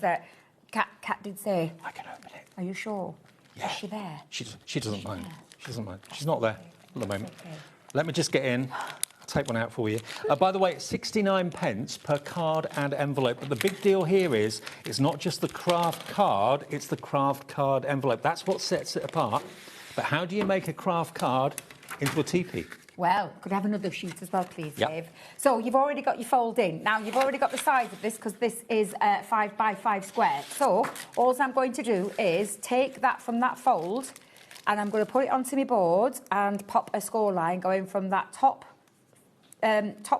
Kat did say. I can open it. Are you sure? Yeah. Is she there? She doesn't mind. She doesn't mind. She's not there at the moment. Okay. Let me just get in. I'll take one out for you. By the way, it's 69 pence per card and envelope. But the big deal here is it's not just the craft card, it's the craft card envelope. That's what sets it apart. But how do you make a craft card into a TP? Well, could I have another sheet as well, please, Dave? So you've already got your fold in. Now, you've already got the size of this because this is 5x5 square. So all I'm going to do is take that from that fold and I'm going to put it onto my board and pop a score line going from that top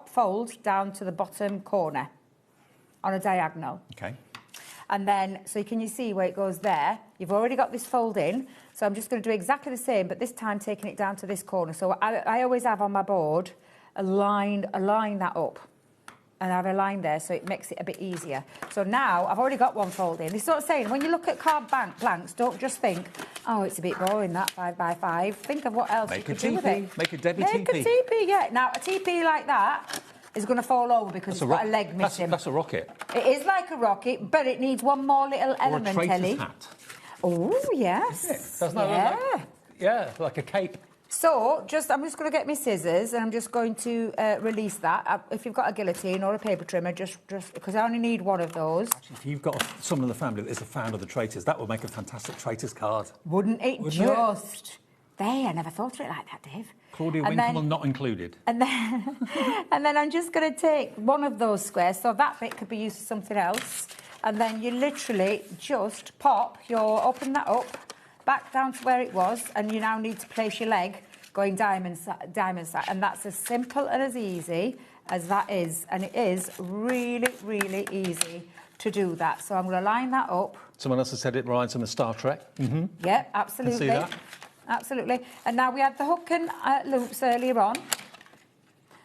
fold down to the bottom corner on a diagonal. Okay. And then, so can you see where it goes there? You've already got this fold in, so I'm just going to do exactly the same, but this time taking it down to this corner. So I always have on my board a line that up. And I have a line there, so it makes it a bit easier. So now, I've already got one fold in. This is what I'm saying. When you look at card blanks, don't just think, oh, it's a bit boring, that 5x5. Think of what else you could do with it. Make a Debbie TP. Make a TP, yeah. Now, a TP like that is going to fall over because it's got a leg missing. That's a rocket. It is like a rocket, but it needs one more little element, or a traitor's Ellie. hat. Oh, yes. Doesn't that look like, like a cape? So, I'm just going to get my scissors and I'm just going to release that. If you've got a guillotine or a paper trimmer, just because I only need one of those. Actually, if you've got someone in the family that is a fan of the traitors, that would make a fantastic traitors card. Wouldn't it just? There, I never thought of it like that, Dave. Claudia Winkleman not included. And then, and then I'm just going to take one of those squares, so that bit could be used for something else. And then you literally just open that up, back down to where it was, and you now need to place your leg going diamond side. And that's as simple and as easy as that is. And it is really, really easy to do that. So I'm going to line that up. Someone else has said it reminds them of Star Trek. Mm-hmm. Yeah, absolutely. I can see that. Absolutely. And now we had the hook and loops earlier on.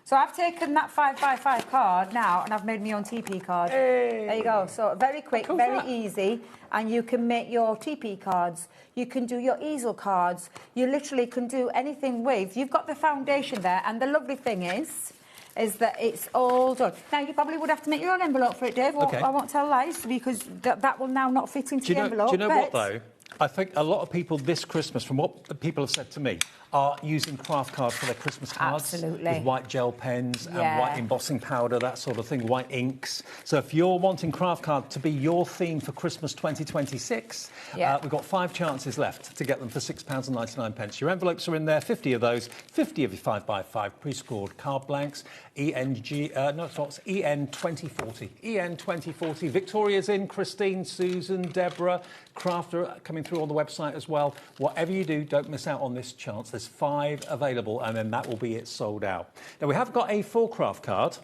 So I've taken that 5x5 card now and I've made my own TP card. Hey. There you go. So very quick, very easy. And you can make your TP cards. You can do your easel cards. You literally can do anything with. You've got the foundation there. And the lovely thing is that it's all done. Now, you probably would have to make your own envelope for it, Dave. Okay. I won't tell lies because that will now not fit into the envelope. Do you know what, though? I think a lot of people this Christmas, from what the people have said to me, are using craft cards for their Christmas cards. Absolutely. With white gel pens and Yeah. white embossing powder, that sort of thing, white inks. So if you're wanting craft card to be your theme for Christmas 2026, Yeah. we've got 5 chances left to get them for £6.99. Your envelopes are in there, 50 of those, 50 of your 5x5 pre-scored card blanks, EN2040. EN2040. Victoria's in, Christine, Susan, Deborah, Crafter coming through on the website as well. Whatever you do, don't miss out on this chance. There's 5 available, and then that will be it sold out. Now, we have got a A4 craft card.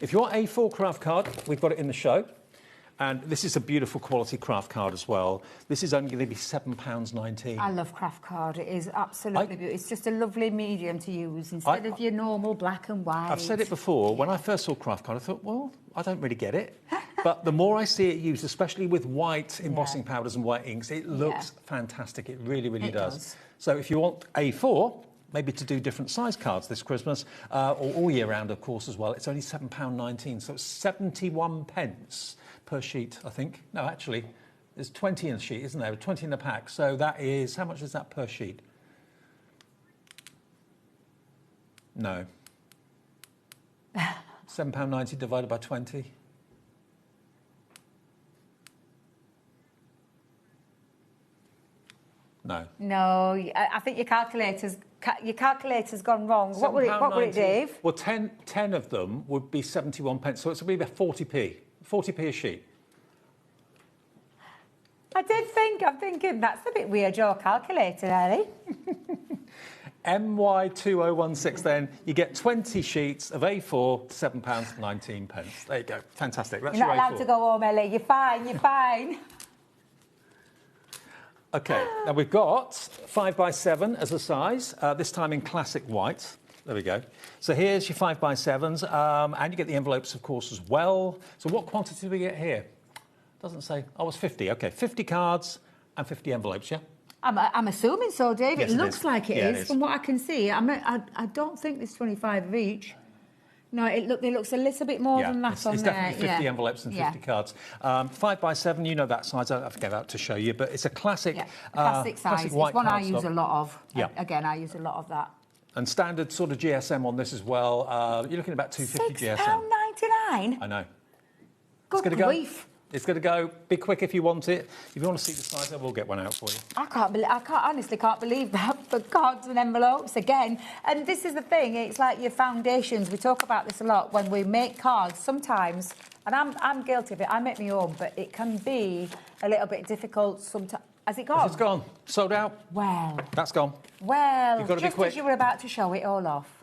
If you want a A4 craft card, we've got it in the show. And this is a beautiful quality craft card as well. This is only going to be £7.19. I love craft card. It is absolutely beautiful. It's just a lovely medium to use instead of your normal black and white. I've said it before. When I first saw craft card, I thought, well, I don't really get it. But the more I see it used, especially with white embossing powders and white inks, it looks fantastic. It really, really does. So if you want A4, maybe to do different size cards this Christmas, or all year round, of course, as well, it's only £7.19. So it's 71 pence per sheet, I think. No, actually, there's 20 in the sheet, isn't there? 20 in the pack. So that is, how much is that per sheet? No. £7.90 divided by 20. No. No, I think your calculator's gone wrong. What would it, Dave? Well, 10 of them would be 71 pence, so it's going to be about 40p. 40p a sheet. I'm thinking, that's a bit weird, your calculator, Ellie. MY2016, then, you get 20 sheets of A4, £7.19. There you go. Fantastic. That's You're not your allowed A4. to go home, Ellie. You're fine. OK, now we've got 5x7 as a size, this time in classic white. There we go. So here's your 5x7s, and you get the envelopes, of course, as well. So what quantity do we get here? Doesn't say. Oh, it's 50. OK, 50 cards and 50 envelopes, yeah? I'm assuming so, Dave. Yes, it it looks is. like it Yeah, is, it is. from what I can see. I don't think there's 25 of each. No, it looks a little bit more than that on it's there. definitely 50 envelopes and 50 cards. 5x7, you know that size. I forget that to show you, but it's a classic, Classic size. It's white one I cardstock. use a lot of. Yeah. Again, I use a lot of that. And standard sort of GSM on this as well. You're looking at about 250 GSM. £6.99? I know. Good it's going to go. grief. It's going to go. Be quick if you want it. If you want to see the size, I will get one out for you. I honestly can't believe that for cards and envelopes again. And this is the thing, it's like your foundations. We talk about this a lot when we make cards sometimes, and I'm guilty of it. I make my own, but it can be a little bit difficult sometimes. Has it gone? It's gone. Sold out. Well. That's gone. Well, You've got to be just quick. as you were about to show it all off.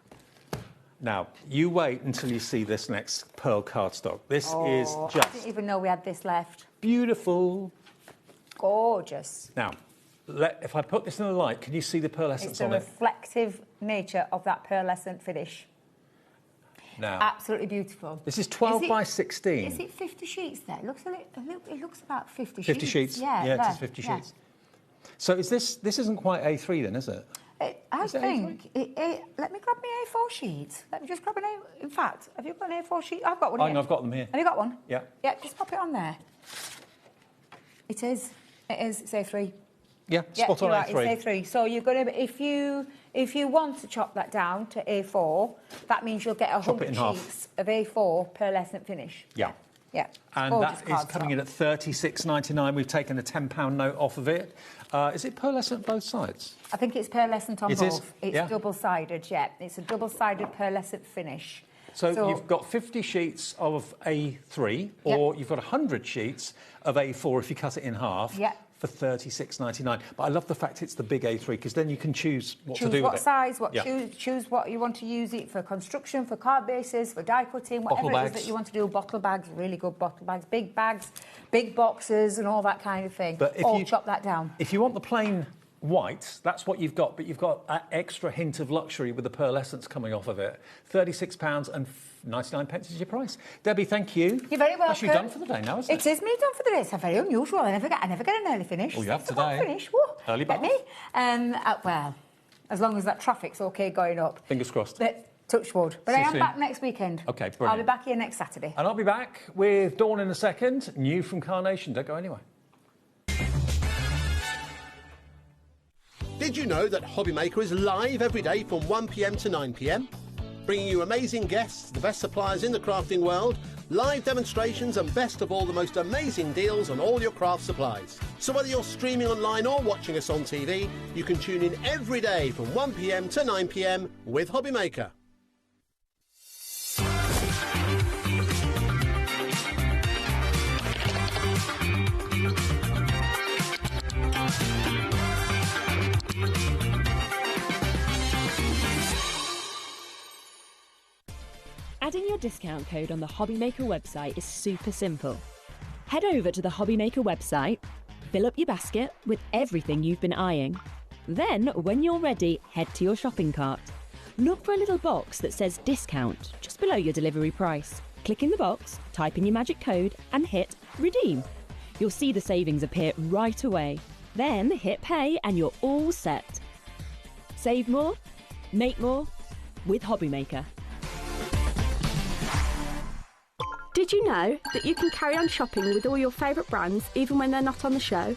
Now, you wait until you see this next pearl cardstock. This is I just didn't even know we had this left. beautiful. Gorgeous. Now, if I put this in the light, can you see the pearlescence It's the on it? reflective nature of that pearlescent finish. Now, Absolutely beautiful. this is 12 by 16. Is it 50 sheets there? It looks it looks about 50 sheets. 50 sheets. Yeah, it there, is 50 yeah. sheets. So is this isn't quite A3 then, is it? I Is it think. Let me grab my A4 sheet. Let me just grab an A. In fact, have you got an A4 sheet? I've got one Oh, here. no, I've got them here. Have you got one? Yeah. Yeah, just pop it on there. It is. It is. It's A3. Yeah, spot on you're A3. right, it's A3. So you're going to, if you want to chop that down to A4, that means you'll get Chop it 100 in half. sheets of A4 pearlescent finish. Yeah. Yeah. And Gorgeous that is coming in at £36.99. We've taken a £10 note off of it. Is it pearlescent both sides? I think it's pearlescent on It is? both. It's Yeah. double-sided, yeah. It's a double-sided pearlescent finish. So you've got 50 sheets of A3, or you've got 100 sheets of A4 if you cut it in half. Yeah. For £36.99. But I love the fact it's the big A3 because then you can choose what to do Choose what with it. size, Yeah. choose what you want to use it for construction, for card bases, for die cutting, whatever Bottle it is bags. that you want to do. Bottle bags, really good bottle bags, big boxes and all that kind of thing. But if All you- chop that down. If you want the plain white, that's what you've got, but you've got that extra hint of luxury with the pearlescence coming off of it. £36.99 is your price. Debbie, thank you. You're very welcome. That's you done for the day now, isn't it? It is me done for the day. It's very unusual. I never get an early finish. Oh, you have 6 o'clock today. Finish. Woo. Early Get bath. me. Well, as long as that traffic's okay going up. Fingers crossed. Touch wood. But See I you am soon. back next weekend. OK, I'll be brilliant. back here next Saturday. And I'll be back with Dawn in a second. New from Carnation. Don't go anywhere. Did you know that HobbyMaker is live every day from 1 p.m. to 9 p.m? Bringing you amazing guests, the best suppliers in the crafting world, live demonstrations and best of all the most amazing deals on all your craft supplies. So whether you're streaming online or watching us on TV, you can tune in every day from 1 p.m. to 9 p.m. with HobbyMaker. Adding your discount code on the HobbyMaker website is super simple. Head over to the HobbyMaker website, fill up your basket with everything you've been eyeing. Then, when you're ready, head to your shopping cart. Look for a little box that says discount just below your delivery price. Click in the box, type in your magic code and hit redeem. You'll see the savings appear right away. Then hit pay and you're all set. Save more, make more with HobbyMaker. Did you know that you can carry on shopping with all your favourite brands even when they're not on the show?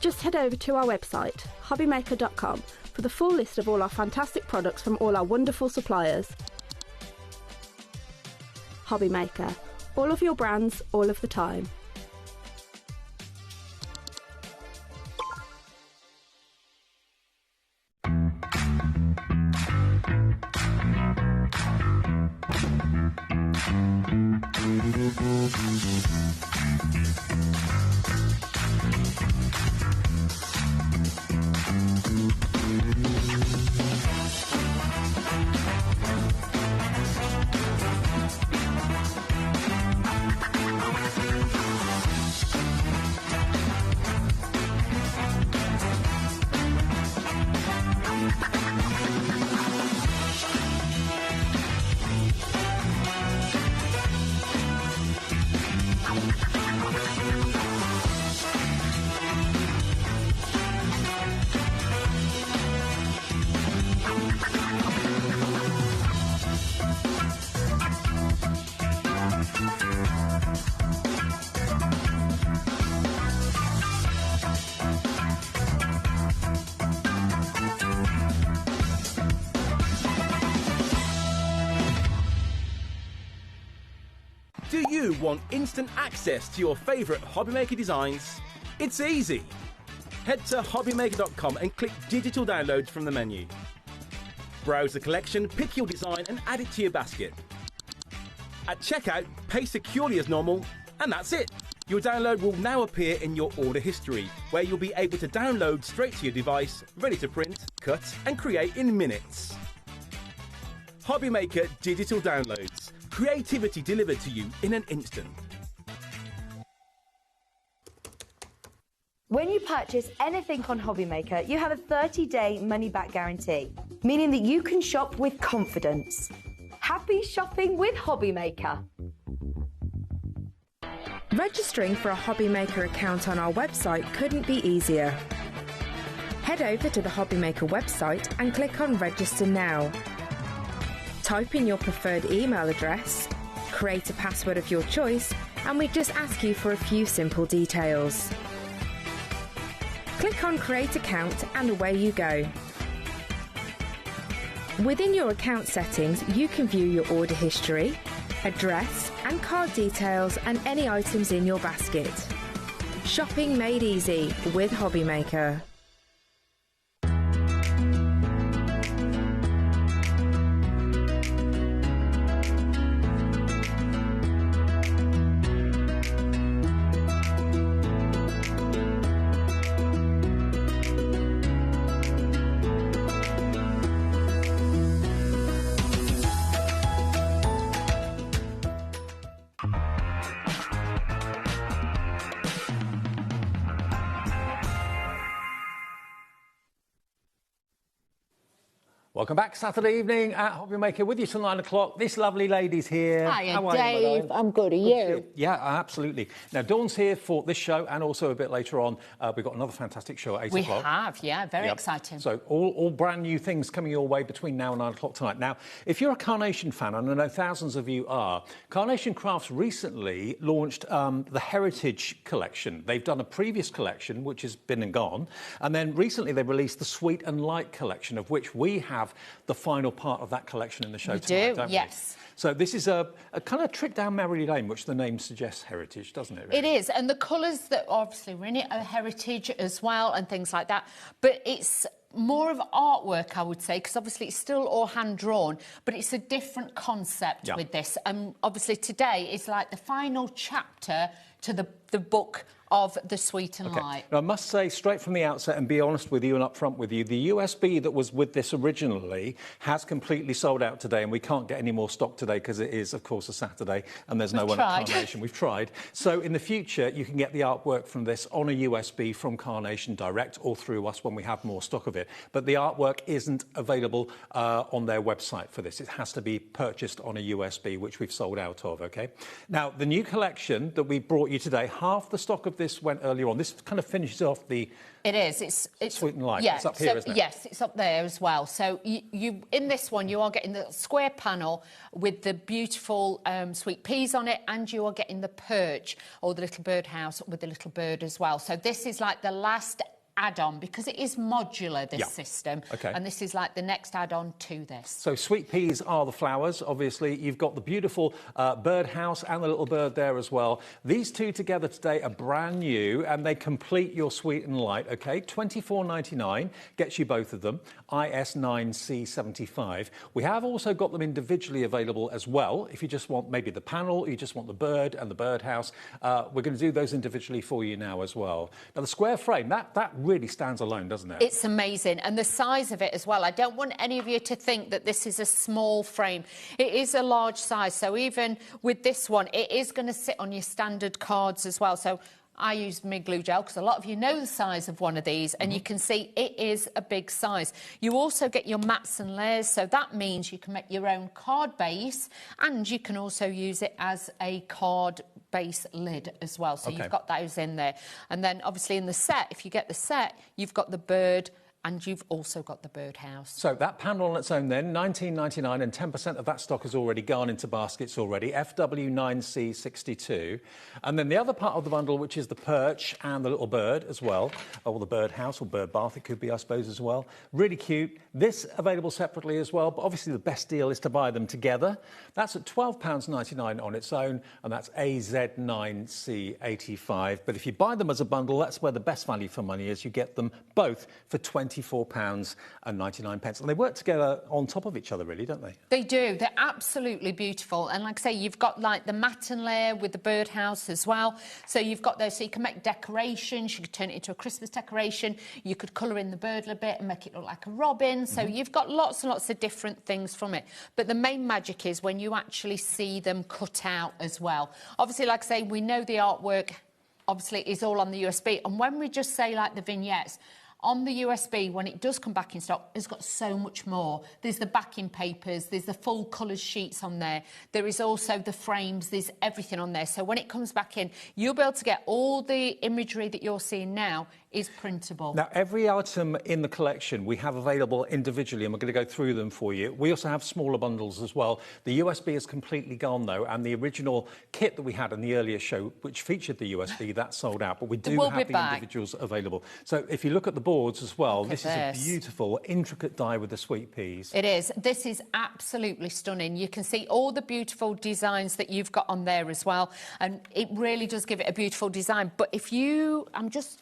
Just head over to our website, HobbyMaker.com, for the full list of all our fantastic products from all our wonderful suppliers. HobbyMaker, all of your brands, all of the time. Do you want instant access to your favourite HobbyMaker designs? It's easy. Head to HobbyMaker.com and click Digital Downloads from the menu. Browse the collection, pick your design and add it to your basket. At checkout, pay securely as normal, and that's it. Your download will now appear in your order history, where you'll be able to download straight to your device, ready to print, cut and create in minutes. HobbyMaker Digital Downloads. Creativity delivered to you in an instant. When you purchase anything on HobbyMaker, you have a 30-day money-back guarantee, meaning that you can shop with confidence. Happy shopping with HobbyMaker. Registering for a HobbyMaker account on our website couldn't be easier. Head over to the HobbyMaker website and click on Register Now. Type in your preferred email address, create a password of your choice, and we just ask you for a few simple details. Click on Create Account and away you go. Within your account settings, you can view your order history, address and card details and any items in your basket. Shopping made easy with HobbyMaker. Welcome back, Saturday evening at HobbyMaker with you till 9 o'clock. This lovely lady's here. Hiya, How are you, Dave. my darling? I'm good. Are you? Yeah, absolutely. Now, Dawn's here for this show and also a bit later on. We've got another fantastic show at 8 We o'clock. have, yeah. Very exciting. So all brand new things coming your way between now and 9 o'clock tonight. Now, if you're a Carnation fan, and I know thousands of you are, Carnation Crafts recently launched the Heritage Collection. They've done a previous collection, which has been and gone, and then recently they released the Sweet and Light Collection, of which we have the final part of that collection in the show tonight, don't we? Yes. So this is a kind of trip down memory lane, which the name suggests heritage, doesn't it? Really? It is, and the colours that obviously were in it are heritage as well and things like that. But it's more of artwork, I would say, because obviously it's still all hand-drawn, but it's a different concept with this. And obviously today is like the final chapter to the book of the Sweet and Light. Now, I must say straight from the outset and be honest with you and upfront with you, the USB that was with this originally has completely sold out today, and we can't get any more stock today because it is, of course, a Saturday and there's no one at Carnation. We've tried. So in the future, you can get the artwork from this on a USB from Carnation direct or through us when we have more stock of it. But the artwork isn't available on their website for this. It has to be purchased on a USB, which we've sold out of, OK? Now, the new collection that we brought you today, half the stock of this went earlier on. This kind of finishes off the... It is. It's Sweet and Light. Yeah, it's up here, isn't it? Yes, it's up there as well. So you in this one, you are getting the square panel with the beautiful sweet peas on it, and you are getting the perch or the little birdhouse with the little bird as well. So this is like the last add-on because it is modular, this system. Okay. And this is like the next add-on to this. So sweet peas are the flowers, obviously. You've got the beautiful birdhouse and the little bird there as well. These two together today are brand new and they complete your Sweet and Light, OK? $24.99 gets you both of them, IS9C75. We have also got them individually available as well. If you just want maybe the panel, you just want the bird and the birdhouse, we're going to do those individually for you now as well. Now, the square frame, that really stands alone, doesn't it? It's amazing. And the size of it as well. I don't want any of you to think that this is a small frame. It is a large size. So even with this one, it is going to sit on your standard cards as well. So I use my glue gel because a lot of you know the size of one of these, and you can see it is a big size. You also get your mats and layers, so that means you can make your own card base, and you can also use it as a card base lid as well. So you've got those in there. And then obviously in the set, if you get the set, you've got the bird, and you've also got the birdhouse. So that panel on its own then, $19.99, and 10% of that stock has already gone into baskets already, FW9C62. And then the other part of the bundle, which is the perch and the little bird as well, or the birdhouse or bird bath, it could be, I suppose, as well. Really cute. This available separately as well, but obviously the best deal is to buy them together. That's at £12.99 on its own, and that's AZ9C85. But if you buy them as a bundle, that's where the best value for money is. You get them both for £24.99. And they work together on top of each other, really, don't they? They do. They're absolutely beautiful. And like I say, you've got like the mat and layer with the birdhouse as well. So you've got those, so you can make decorations. You could turn it into a Christmas decoration. You could colour in the bird a little bit and make it look like a robin. So you've got lots and lots of different things from it. But the main magic is when you actually see them cut out as well. Obviously, like I say, we know the artwork obviously is all on the USB. And when we just say like the vignettes, on the USB, when it does come back in stock, it's got so much more. There's the backing papers, there's the full coloured sheets on there. There is also the frames, there's everything on there. So when it comes back in, you'll be able to get all the imagery that you're seeing now is printable. Now, every item in the collection we have available individually, and we're going to go through them for you. We also have smaller bundles as well. The USB is completely gone, though, and the original kit that we had in the earlier show, which featured the USB, that sold out. But we do have the individuals available. So if you look at the boards as well, this is a beautiful, intricate die with the sweet peas. It is. This is absolutely stunning. You can see all the beautiful designs that you've got on there as well, and it really does give it a beautiful design. But if you...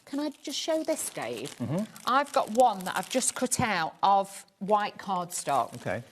Can I just show this, Dave? I've got one that I've just cut out of white cardstock. Okay.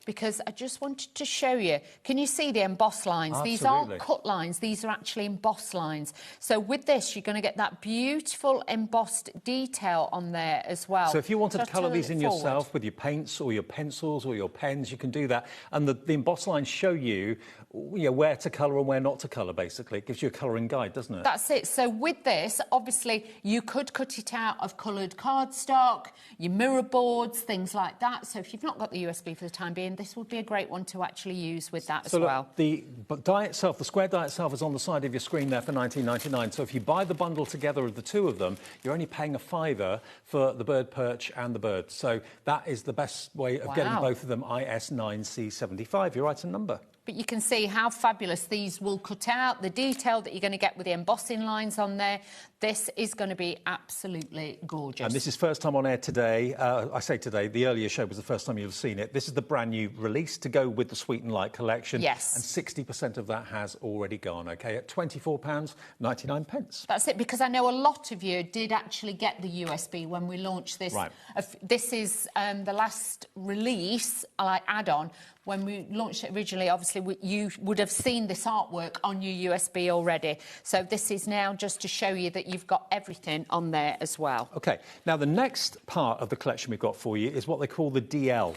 because I just wanted to show you. Can you see the embossed lines? Absolutely. These aren't cut lines, these are actually embossed lines. So with this, you're going to get that beautiful embossed detail on there as well. So if you wanted to colour these in forward? yourself with your paints or your pencils or your pens, you can do that. And the embossed lines show you, where to colour and where not to colour, basically. It gives you a colouring guide, doesn't it? That's it. So with this, obviously, you could cut it out of coloured cardstock, your mirror boards, things like that. So if you've not got the USB for the time being, this would be a great one to actually use with that as well. The die itself, the square die itself, is on the side of your screen there for $19.99. So if you buy the bundle together of the two of them, you're only paying a £5 for the bird perch and the bird. So that is the best way of getting both of them IS9C75, your item number. But you can see how fabulous these will cut out, the detail that you're going to get with the embossing lines on there. This is going to be absolutely gorgeous. And this is first time on air today. I say today, the earlier show was the first time you've seen it. This is the brand new release to go with the Sweet and Light collection. Yes. And 60% of that has already gone, OK, at £24.99. That's it, because I know a lot of you did actually get the USB when we launched this. Right. This is the last release, like add-on. When we launched it originally, obviously, you would have seen this artwork on your USB already. So this is now just to show you that you've got everything on there as well. OK. Now, the next part of the collection we've got for you is what they call the DL.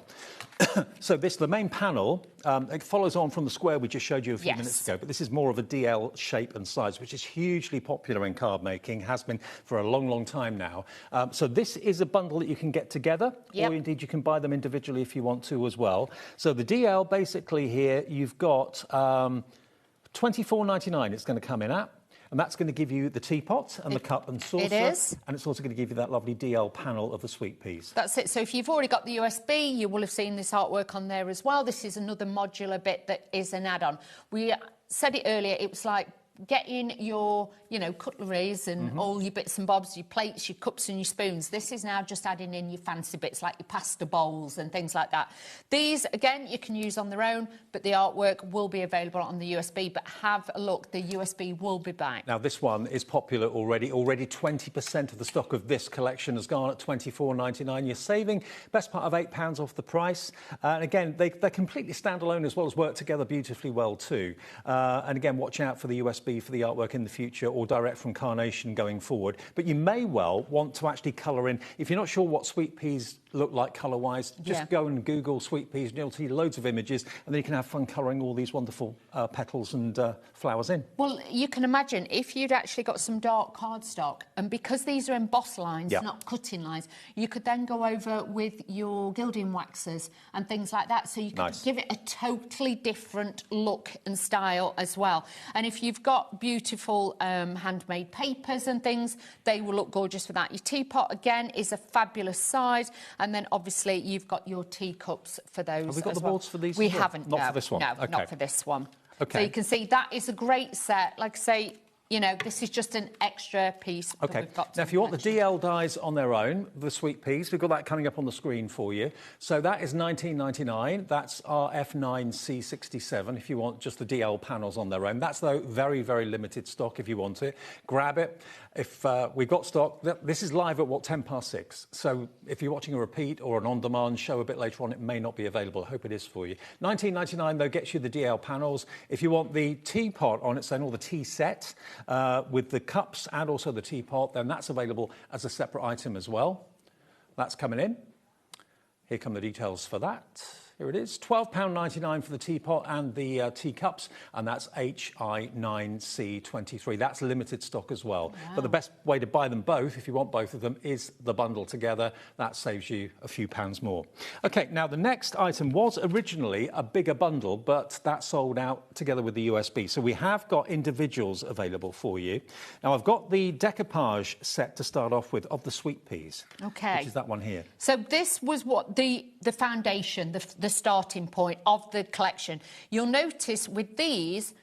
So the main panel, it follows on from the square we just showed you a few minutes ago, but this is more of a DL shape and size, which is hugely popular in card making, has been for a long, long time now. So this is a bundle that you can get together, or indeed you can buy them individually if you want to as well. So the DL, basically here, you've got $24.99 it's going to come in at. And that's going to give you the teapot and the cup and saucer. It is. And it's also going to give you that lovely DL panel of the sweet peas. That's it. So if you've already got the USB, you will have seen this artwork on there as well. This is another modular bit that is an add-on. We said it earlier, it was like getting your, cutleries and all your bits and bobs, your plates, your cups and your spoons. This is now just adding in your fancy bits like your pasta bowls and things like that. These, again, you can use on their own, but the artwork will be available on the USB. But have a look, the USB will be back. Now, this one is popular already. Already 20% of the stock of this collection has gone at $24.99. You're saving best part of £8 off the price. And again, they're completely standalone as well as work together beautifully well too. And again, watch out for the USB for the artwork in the future or direct from Carnation going forward. But you may well want to actually colour in. If you're not sure what sweet peas look like colour-wise, just go and Google sweet peas and you'll see loads of images, and then you can have fun colouring all these wonderful petals and flowers in. Well, you can imagine if you'd actually got some dark cardstock, and because these are embossed lines, not cutting lines, you could then go over with your gilding waxes and things like that, so you could give it a totally different look and style as well. And if you've got beautiful handmade papers and things, they will look gorgeous for that. Your teapot, again, is a fabulous size. And then, obviously, you've got your teacups for those. Have we got as the well. boards for these? We haven't. Not for this one? No, okay. not for this one. Okay. So you can see that is a great set. Like I say, this is just an extra piece. OK. We've got now, if you want the DL dies on their own, the sweet peas, we've got that coming up on the screen for you. So that is $19.99. That's RF9C67 if you want just the DL panels on their own. That's, though, very, very limited stock if you want it. Grab it. If we've got stock, this is live at, 6:10. So if you're watching a repeat or an on-demand show a bit later on, it may not be available. I hope it is for you. $19.99, though, gets you the DL panels. If you want the teapot on its own, or the tea set, with the cups and also the teapot, then that's available as a separate item as well. That's coming in. Here come the details for that. Here it is, £12.99 for the teapot and the teacups, and that's HI9C23. That's limited stock as well. Wow. But the best way to buy them both, if you want both of them, is the bundle together. That saves you a few pounds more. OK, now the next item was originally a bigger bundle, but that sold out together with the USB. So we have got individuals available for you. Now, I've got the decoupage set to start off with of the sweet peas. OK. Which is that one here. So this was what the foundation, the starting point of the collection. You'll notice with these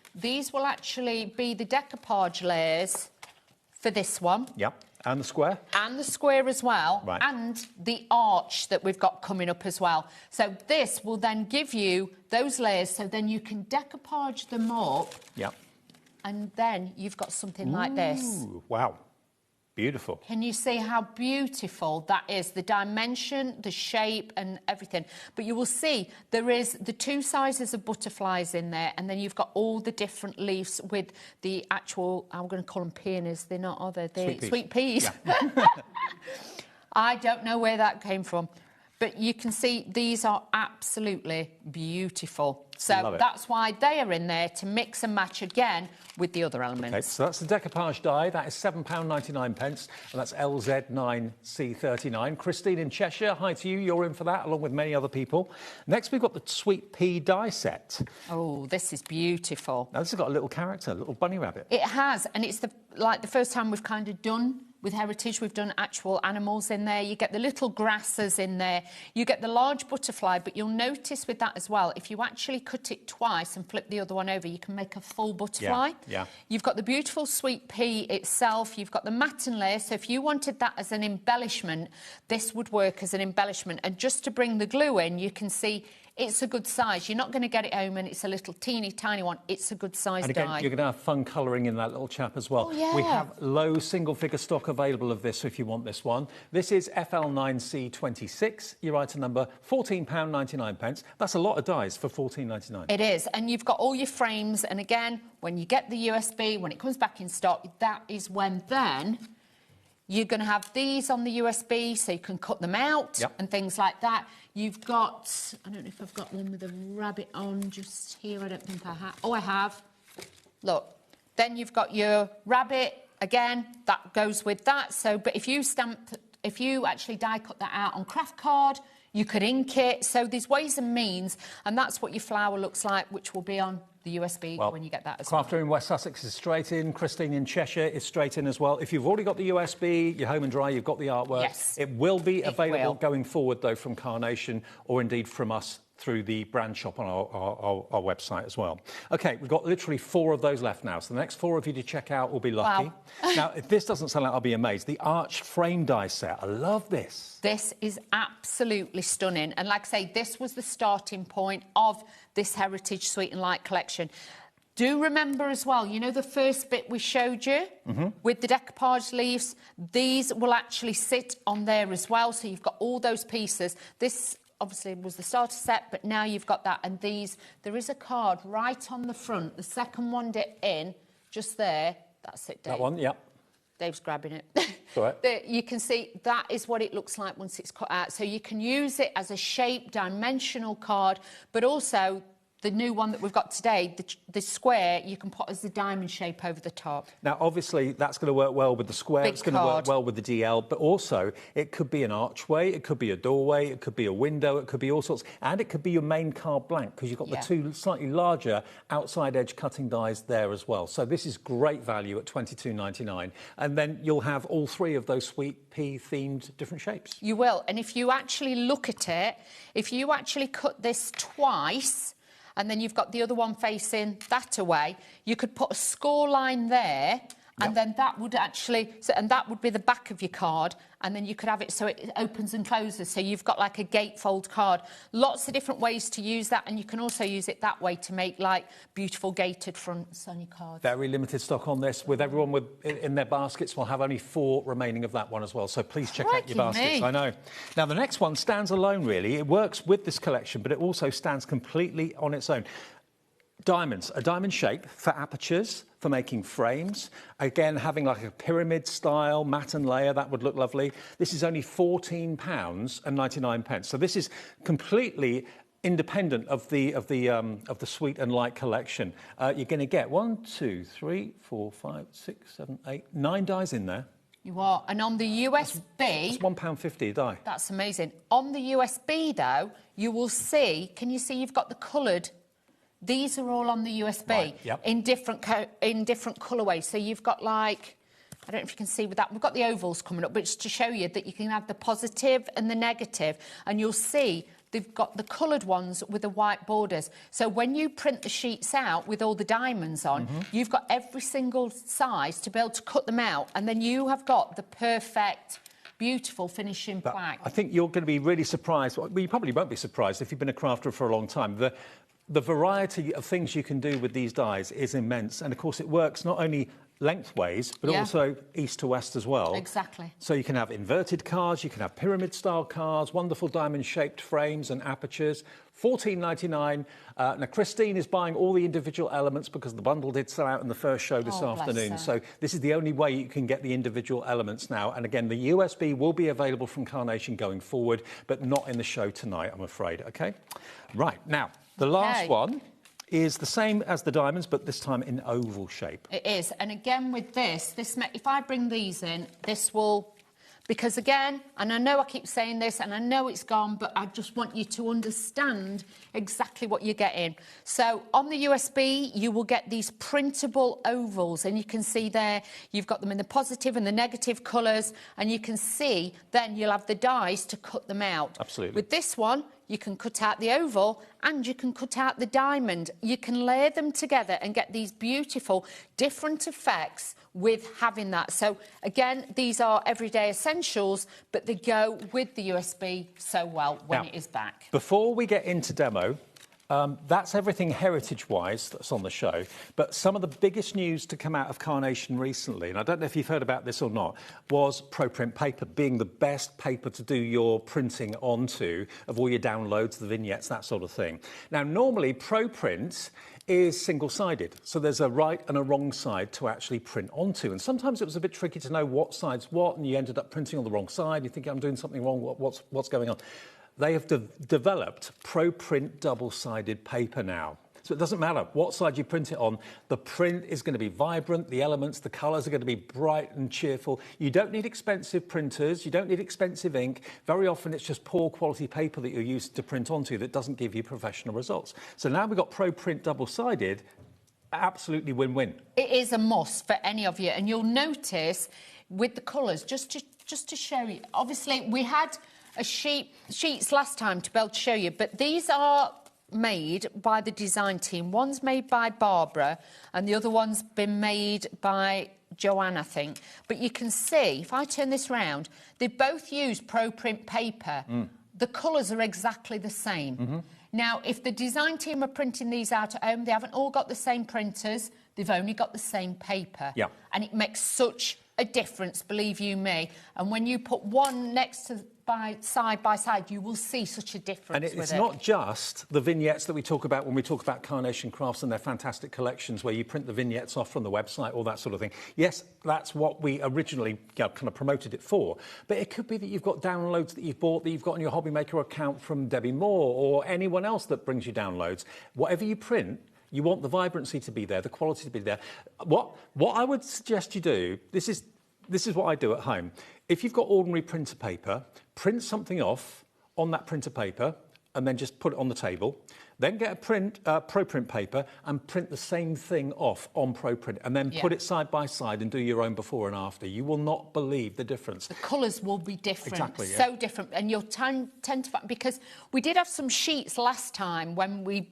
will actually be the decoupage layers for this one. Yep, and the square. And the square as well. Right. And the arch that we've got coming up as well. So this will then give you those layers, so then you can decoupage them up. Yep. And then you've got something like this. Wow. Beautiful. Can you see how beautiful that is? The dimension, the shape and everything. But you will see there is the 2 sizes of butterflies in there, and then you've got all the different leaves with the actual, I'm going to call them peonies. They're not, are they? They're sweet peas. Yeah. I don't know where that came from. But you can see these are absolutely beautiful. So that's why they are in there, to mix and match again with the other elements. Okay, so that's the decoupage die. That is £7.99, and that's LZ9C39. Christine in Cheshire, hi to you. You're in for that, along with many other people. Next, we've got the sweet pea die set. Oh, this is beautiful. Now, this has got a little character, a little bunny rabbit. It has, and it's the first time we've kind of done. With Heritage, we've done actual animals in there. You get the little grasses in there. You get the large butterfly, but you'll notice with that as well, if you actually cut it twice and flip the other one over, you can make a full butterfly. Yeah. You've got the beautiful sweet pea itself. You've got the matten layer. So if you wanted that as an embellishment, this would work as an embellishment. And just to bring the glue in, you can see it's a good size. You're not going to get it home and it's a little teeny tiny one. It's a good size and again, die. You're going to have fun colouring in that little chap as well. Oh, yeah. We have low single figure stock available of this if you want this one. This is FL9C26, your item number, £14.99. That's a lot of dies for £14.99. It is, and you've got all your frames, and again, when you get the USB, when it comes back in stock, that is when then you're going to have these on the USB, so you can cut them out and things like that. You've got, I don't know if I've got one with a rabbit on just here. I don't think I have. Oh, I have. Look. Then you've got your rabbit. Again, that goes with that. So, but if you actually die cut that out on craft card, you could ink it. So there's ways and means, and that's what your flower looks like, which will be on the USB when you get that as well. Crafter in West Sussex is straight in. Christine in Cheshire is straight in as well. If you've already got the USB, you're home and dry, you've got the artwork. Yes. It will be available going forward, though, from Carnation or indeed from us through the brand shop on our website as well. OK, we've got literally 4 of those left now. So the next 4 of you to check out will be lucky. Wow. Now, if this doesn't sell out, I'll be amazed. The Arch frame die set. I love this. This is absolutely stunning. And like I say, this was the starting point of this Heritage Sweet and Light collection. Do remember as well, you know the first bit we showed you with the decoupage leaves? These will actually sit on there as well. So you've got all those pieces. This obviously was the starter set, but now you've got that. And these, there is a card right on the front. The second one in, just there. That's it, Dave. That one, yep. Dave's grabbing it. All right. You can see that is what it looks like once it's cut out. So you can use it as a shape, dimensional card, but also the new one that we've got today, the square, you can put as the diamond shape over the top. Now, obviously, that's going to work well with the square. It's going to work well with the DL, but also it could be an archway, it could be a doorway, it could be a window, it could be all sorts, and it could be your main card blank because you've got the 2 slightly larger outside edge cutting dies there as well. So this is great value at $22.99, and then you'll have all 3 of those sweet pea themed different shapes. You will, and if you actually look at it, if you actually cut this twice, and then you've got the other one facing that away, you could put a score line there, and then that would actually, and that would be the back of your card, and then you could have it so it opens and closes, so you've got like a gatefold card. Lots of different ways to use that, and you can also use it that way to make like beautiful gated fronts on your cards. Very limited stock on this. With everyone in their baskets, we'll have only 4 remaining of that one as well, so please check out your baskets. I know. Now, the next one stands alone, really. It works with this collection, but it also stands completely on its own. Diamonds, a diamond shape for apertures, for making frames. Again, having like a pyramid style matten layer, that would look lovely. This is only £14.99. So this is completely independent of the Sweet and Light collection. You're going to get 1, 2, 3, 4, 5, 6, 7, 8, 9 dies in there. You are, and on the USB... It's £1.50 a die. That's amazing. On the USB, though, you will see, can you see you've got the coloured... These are all on the USB in different colourways. So you've got like, I don't know if you can see with that, we've got the ovals coming up, but it's to show you that you can have the positive and the negative, and you'll see they've got the coloured ones with the white borders. So when you print the sheets out with all the diamonds on, you've got every single size to be able to cut them out, and then you have got the perfect... beautiful finishing plaque. I think you're going to be really surprised. Well, you probably won't be surprised if you've been a crafter for a long time. The variety of things you can do with these dies is immense. And, of course, it works not only lengthways, but Yeah. also east to west as well. Exactly. So you can have inverted cars, you can have pyramid-style cars, wonderful diamond-shaped frames and apertures. $14.99. Now, Christine is buying all the individual elements because the bundle did sell out in the first show this Oh, bless afternoon. her. So this is the only way you can get the individual elements now. And again, the USB will be available from Carnation going forward, but not in the show tonight, I'm afraid. OK? Right. Now, the last Okay. one is the same as the diamonds, but this time in oval shape. It is. And again, with this if I bring these in, this will... Because again, and I know I keep saying this, and I know it's gone, but I just want you to understand exactly what you're getting. So on the USB, you will get these printable ovals, and you can see there, you've got them in the positive and the negative colours, and you can see then you'll have the dies to cut them out. Absolutely. With this one, you can cut out the oval and you can cut out the diamond. You can layer them together and get these beautiful different effects with having that. So again, these are everyday essentials, but they go with the USB so well when Now, it is back. Before we get into demo, that's everything heritage-wise that's on the show. But some of the biggest news to come out of Carnation recently, and I don't know if you've heard about this or not, was ProPrint paper being the best paper to do your printing onto of all your downloads, the vignettes, that sort of thing. Now, normally, ProPrint is single-sided, so there's a right and a wrong side to actually print onto, and sometimes it was a bit tricky to know what side's what, and you ended up printing on the wrong side. You think, I'm doing something wrong, what's going on? They have developed ProPrint double-sided paper now. So it doesn't matter what side you print it on, the print is going to be vibrant, the elements, the colours are going to be bright and cheerful. You don't need expensive printers, you don't need expensive ink. Very often it's just poor quality paper that you're used to print onto that doesn't give you professional results. So now we've got ProPrint double-sided, absolutely win-win. It is a must for any of you, and you'll notice with the colours, just to show you, obviously we had sheets last time to be able to show you, but these are made by the design team. One's made by Barbara and the other one's been made by Joanne, I think. But you can see, if I turn this round, they both use ProPrint paper. The colours are exactly the same. Now, if the design team are printing these out at home, they haven't all got the same printers, they've only got the same paper. Yeah. And it makes such a difference, believe you me. And when you put one next to side by side, you will see such a difference. And it's with not just the vignettes that we talk about when we talk about Carnation Crafts and their fantastic collections where you print the vignettes off from the website, all that sort of thing. Yes, that's what we originally kind of promoted it for. But it could be that you've got downloads that you've bought that you've got on your HobbyMaker account from Debbie Moore or anyone else that brings you downloads. Whatever you print, you want the vibrancy to be there, the quality to be there. What I would suggest you do, this is what I do at home. If you've got ordinary printer paper, print something off on that printer paper and then just put it on the table. Then get a ProPrint paper and print the same thing off on ProPrint and then put it side by side and do your own before and after. You will not believe the difference. The colours will be different. Exactly, yeah. So different. And you'll tend to find, because we did have some sheets last time when we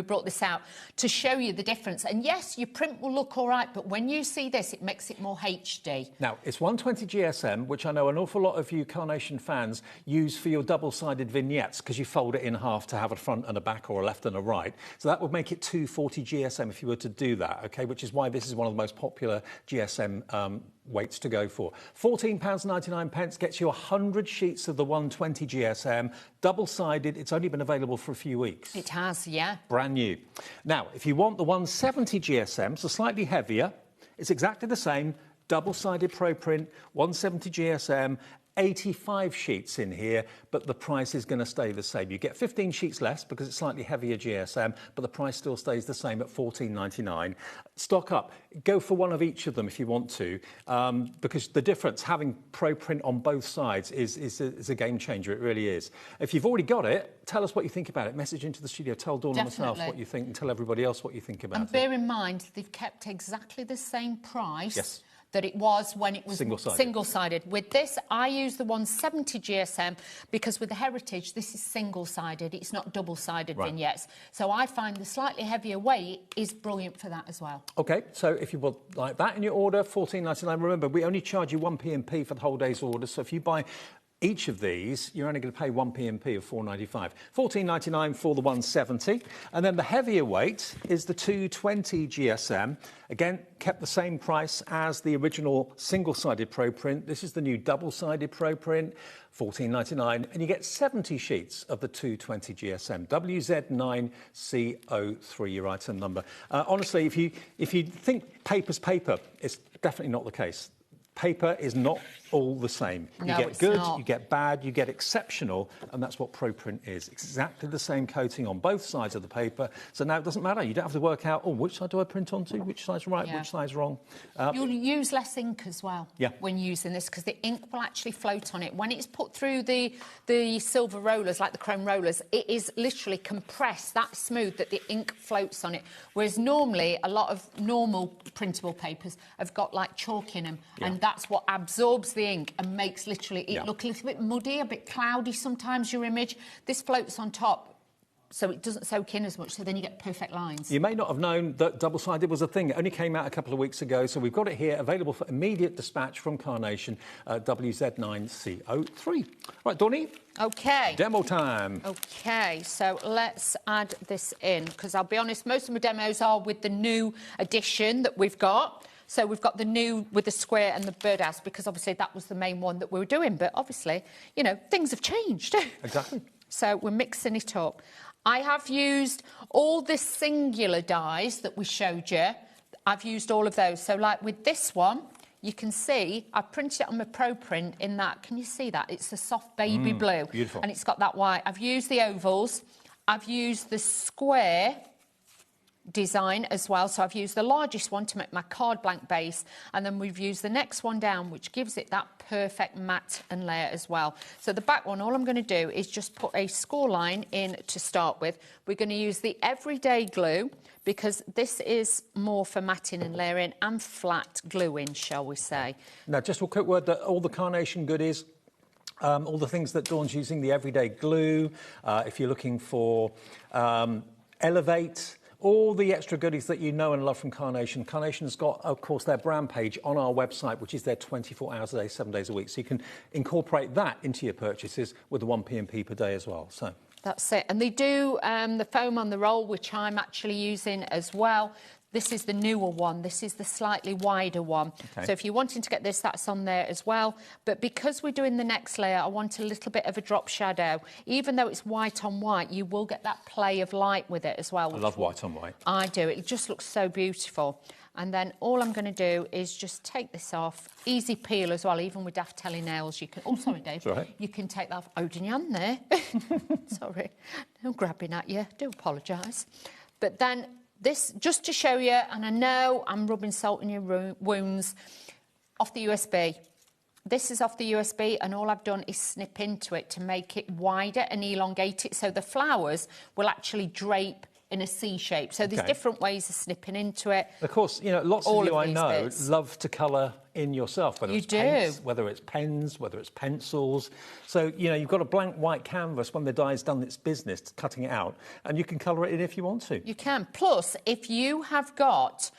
brought this out to show you the difference. And yes, your print will look all right, but when you see this, it makes it more HD. Now, it's 120 GSM, which I know an awful lot of you Carnation fans use for your double-sided vignettes because you fold it in half to have a front and a back or a left and a right. So that would make it 240 GSM if you were to do that, OK? Which is why this is one of the most popular GSM weights to go for. £14.99 gets you 100 sheets of the 120 GSM, double-sided. It's only been available for a few weeks. It has, yeah. Brand new. Now, if you want the 170 GSM, so slightly heavier, it's exactly the same, double-sided ProPrint, 170 GSM, 85 sheets in here, but the price is going to stay the same. You get 15 sheets less because it's slightly heavier GSM, but the price still stays the same at $14.99. Stock up. Go for one of each of them if you want to, because the difference, having ProPrint on both sides is a game changer. It really is. If you've already got it, tell us what you think about it. Message into the studio. Tell Dawn and myself what you think and tell everybody else what you think about it. And bear in mind, they've kept exactly the same price. Yes. That it was when it was single-sided. With this, I use the 170 GSM because with the Heritage, this is single-sided. It's not double-sided vignettes. So I find the slightly heavier weight is brilliant for that as well. OK, so if you would like that in your order, $14.99. Remember, we only charge you 1p and P for the whole day's order. So if you buy each of these, you're only going to pay 1p&p of £4.95. £14.99 for the 170. And then the heavier weight is the 220 GSM. Again, kept the same price as the original single-sided Pro Print. This is the new double-sided Pro Print, £14.99. And you get 70 sheets of the 220 GSM. WZ9CO3, your item number. Honestly, if you think paper's paper, it's definitely not the case. Paper is not all the same. You get good, you get bad, you get exceptional, and that's what Pro Print is. Exactly the same coating on both sides of the paper. So now it doesn't matter. You don't have to work out, oh, which side do I print onto? Which side's right, which side's wrong? You'll use less ink as well when using this, because the ink will actually float on it. When it's put through the silver rollers, like the chrome rollers, it is literally compressed that smooth that the ink floats on it. Whereas normally, a lot of normal printable papers have got like chalk in them, and that's what absorbs the ink and makes literally it look a little bit muddy, a bit cloudy sometimes, your image. This floats on top, so it doesn't soak in as much, so then you get perfect lines. You may not have known that double-sided was a thing. It only came out a couple of weeks ago, so we've got it here, available for immediate dispatch from Carnation, WZ9CO3. Right, Donnie? OK. Demo time. OK, so let's add this in, because I'll be honest, most of my demos are with the new edition that we've got. So we've got the new with the square and the birdhouse, because obviously that was the main one that we were doing. But obviously, you know, things have changed. Exactly. So we're mixing it up. I have used all the singular dies that we showed you. I've used all of those. So like with this one, you can see I printed it on my Pro Print in that. Can you see that? It's a soft baby blue. Beautiful. And it's got that white. I've used the ovals. I've used the square design as well, so I've used the largest one to make my card blank base, and then we've used the next one down, which gives it that perfect matte and layer as well. So the back one, all I'm going to do is just put a score line in to start with. We're going to use the everyday glue, because this is more for matting and layering and flat gluing, shall we say. Now, just a quick word that all the Carnation goodies, all the things that Dawn's using, the everyday glue, if you're looking for Elevate, all the extra goodies that you know and love from Carnation. Carnation's got, of course, their brand page on our website, which is there 24 hours a day, 7 days a week. So you can incorporate that into your purchases with the 1p&p per day as well. So that's it. And they do the foam on the roll, which I'm actually using as well. This is the newer one. This is the slightly wider one. Okay. So if you're wanting to get this, that's on there as well. But because we're doing the next layer, I want a little bit of a drop shadow. Even though it's white on white, you will get that play of light with it as well. I love white on white. I do. It just looks so beautiful. And then all I'm going to do is just take this off. Easy peel as well, even with daft telly nails. You can. Oh, sorry, Dave. Right. You can take that off. Oh, didn't you hand there? Sorry. No grabbing at you. Do apologise. But then this, just to show you, and I know I'm rubbing salt in your wounds, off the USB. This is off the USB, and all I've done is snip into it to make it wider and elongate it, so the flowers will actually drape in a C shape. So there's different ways of snipping into it. Of course, you know, lots of you I know love to colour in yourself, whether it's paints, whether it's pens, whether it's pencils. So, you know, you've got a blank white canvas when the die's done its business, cutting it out, and you can colour it in if you want to. You can. Plus, if you have got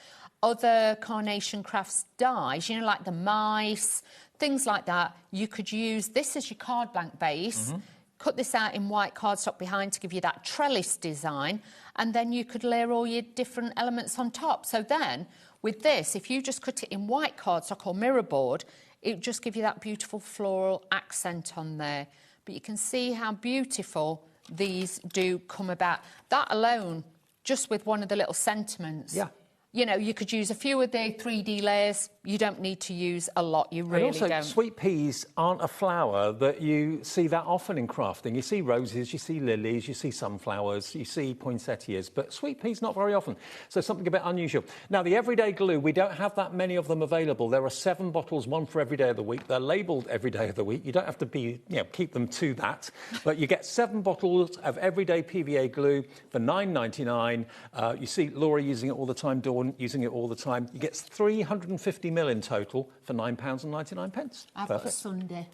other Carnation Crafts dies, you know, like the mice, things like that, you could use this as your card blank base, cut this out in white cardstock behind to give you that trellis design, and then you could layer all your different elements on top. So then, with this, if you just cut it in white cardstock or mirror board, it would just give you that beautiful floral accent on there. But you can see how beautiful these do come about. That alone, just with one of the little sentiments. Yeah. You know, you could use a few of the 3D layers. You don't need to use a lot. You really don't. And also, sweet peas aren't a flower that you see that often in crafting. You see roses, you see lilies, you see sunflowers, you see poinsettias, but sweet peas not very often. So something a bit unusual. Now, the everyday glue, we don't have that many of them available. There are 7 bottles, one for every day of the week. They're labelled every day of the week. You don't have to be, you know, keep them to that. But you get 7 bottles of everyday PVA glue for $9.99. You see Laura using it all the time, Dawn using it all the time. You get 350 ml in total for £9.99. I've got a Sunday.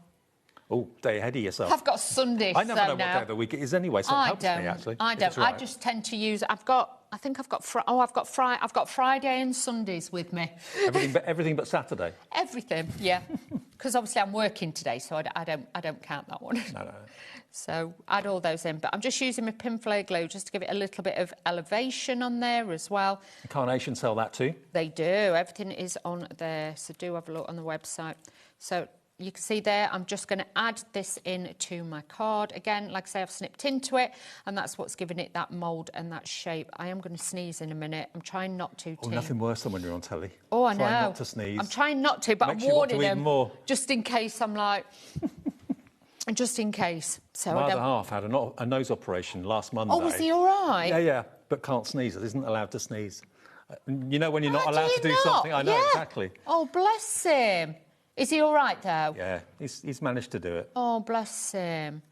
Oh, day ahead of yourself. I've got Sunday. I never know what day of the week it is anyway, so it helps me actually. I don't. I just tend to use. I've got Friday and Sundays with me. Everything but Saturday. Everything, yeah. because obviously I'm working today, so I don't count that one. No. So add all those in, but I'm just using my Pinflair glue just to give it a little bit of elevation on there as well. Carnation sell that too? They do. Everything is on there, so do have a look on the website. So you can see there, I'm just going to add this in to my card. Again, like I say, I've snipped into it, and that's what's giving it that mould and that shape. I am going to sneeze in a minute. I'm trying not to. Oh, nothing worse than when you're on telly. Oh, I know. Trying not to sneeze. I'm trying not to, but I'm warning them just in case I'm like... just in case. So my other half had a nose operation last Monday. Oh, was he all right? Yeah, but can't sneeze. Isn't allowed to sneeze. You know when you're not allowed to do something? I know, exactly. Oh, bless him. Is he all right, though? Yeah, he's managed to do it. Oh, bless him.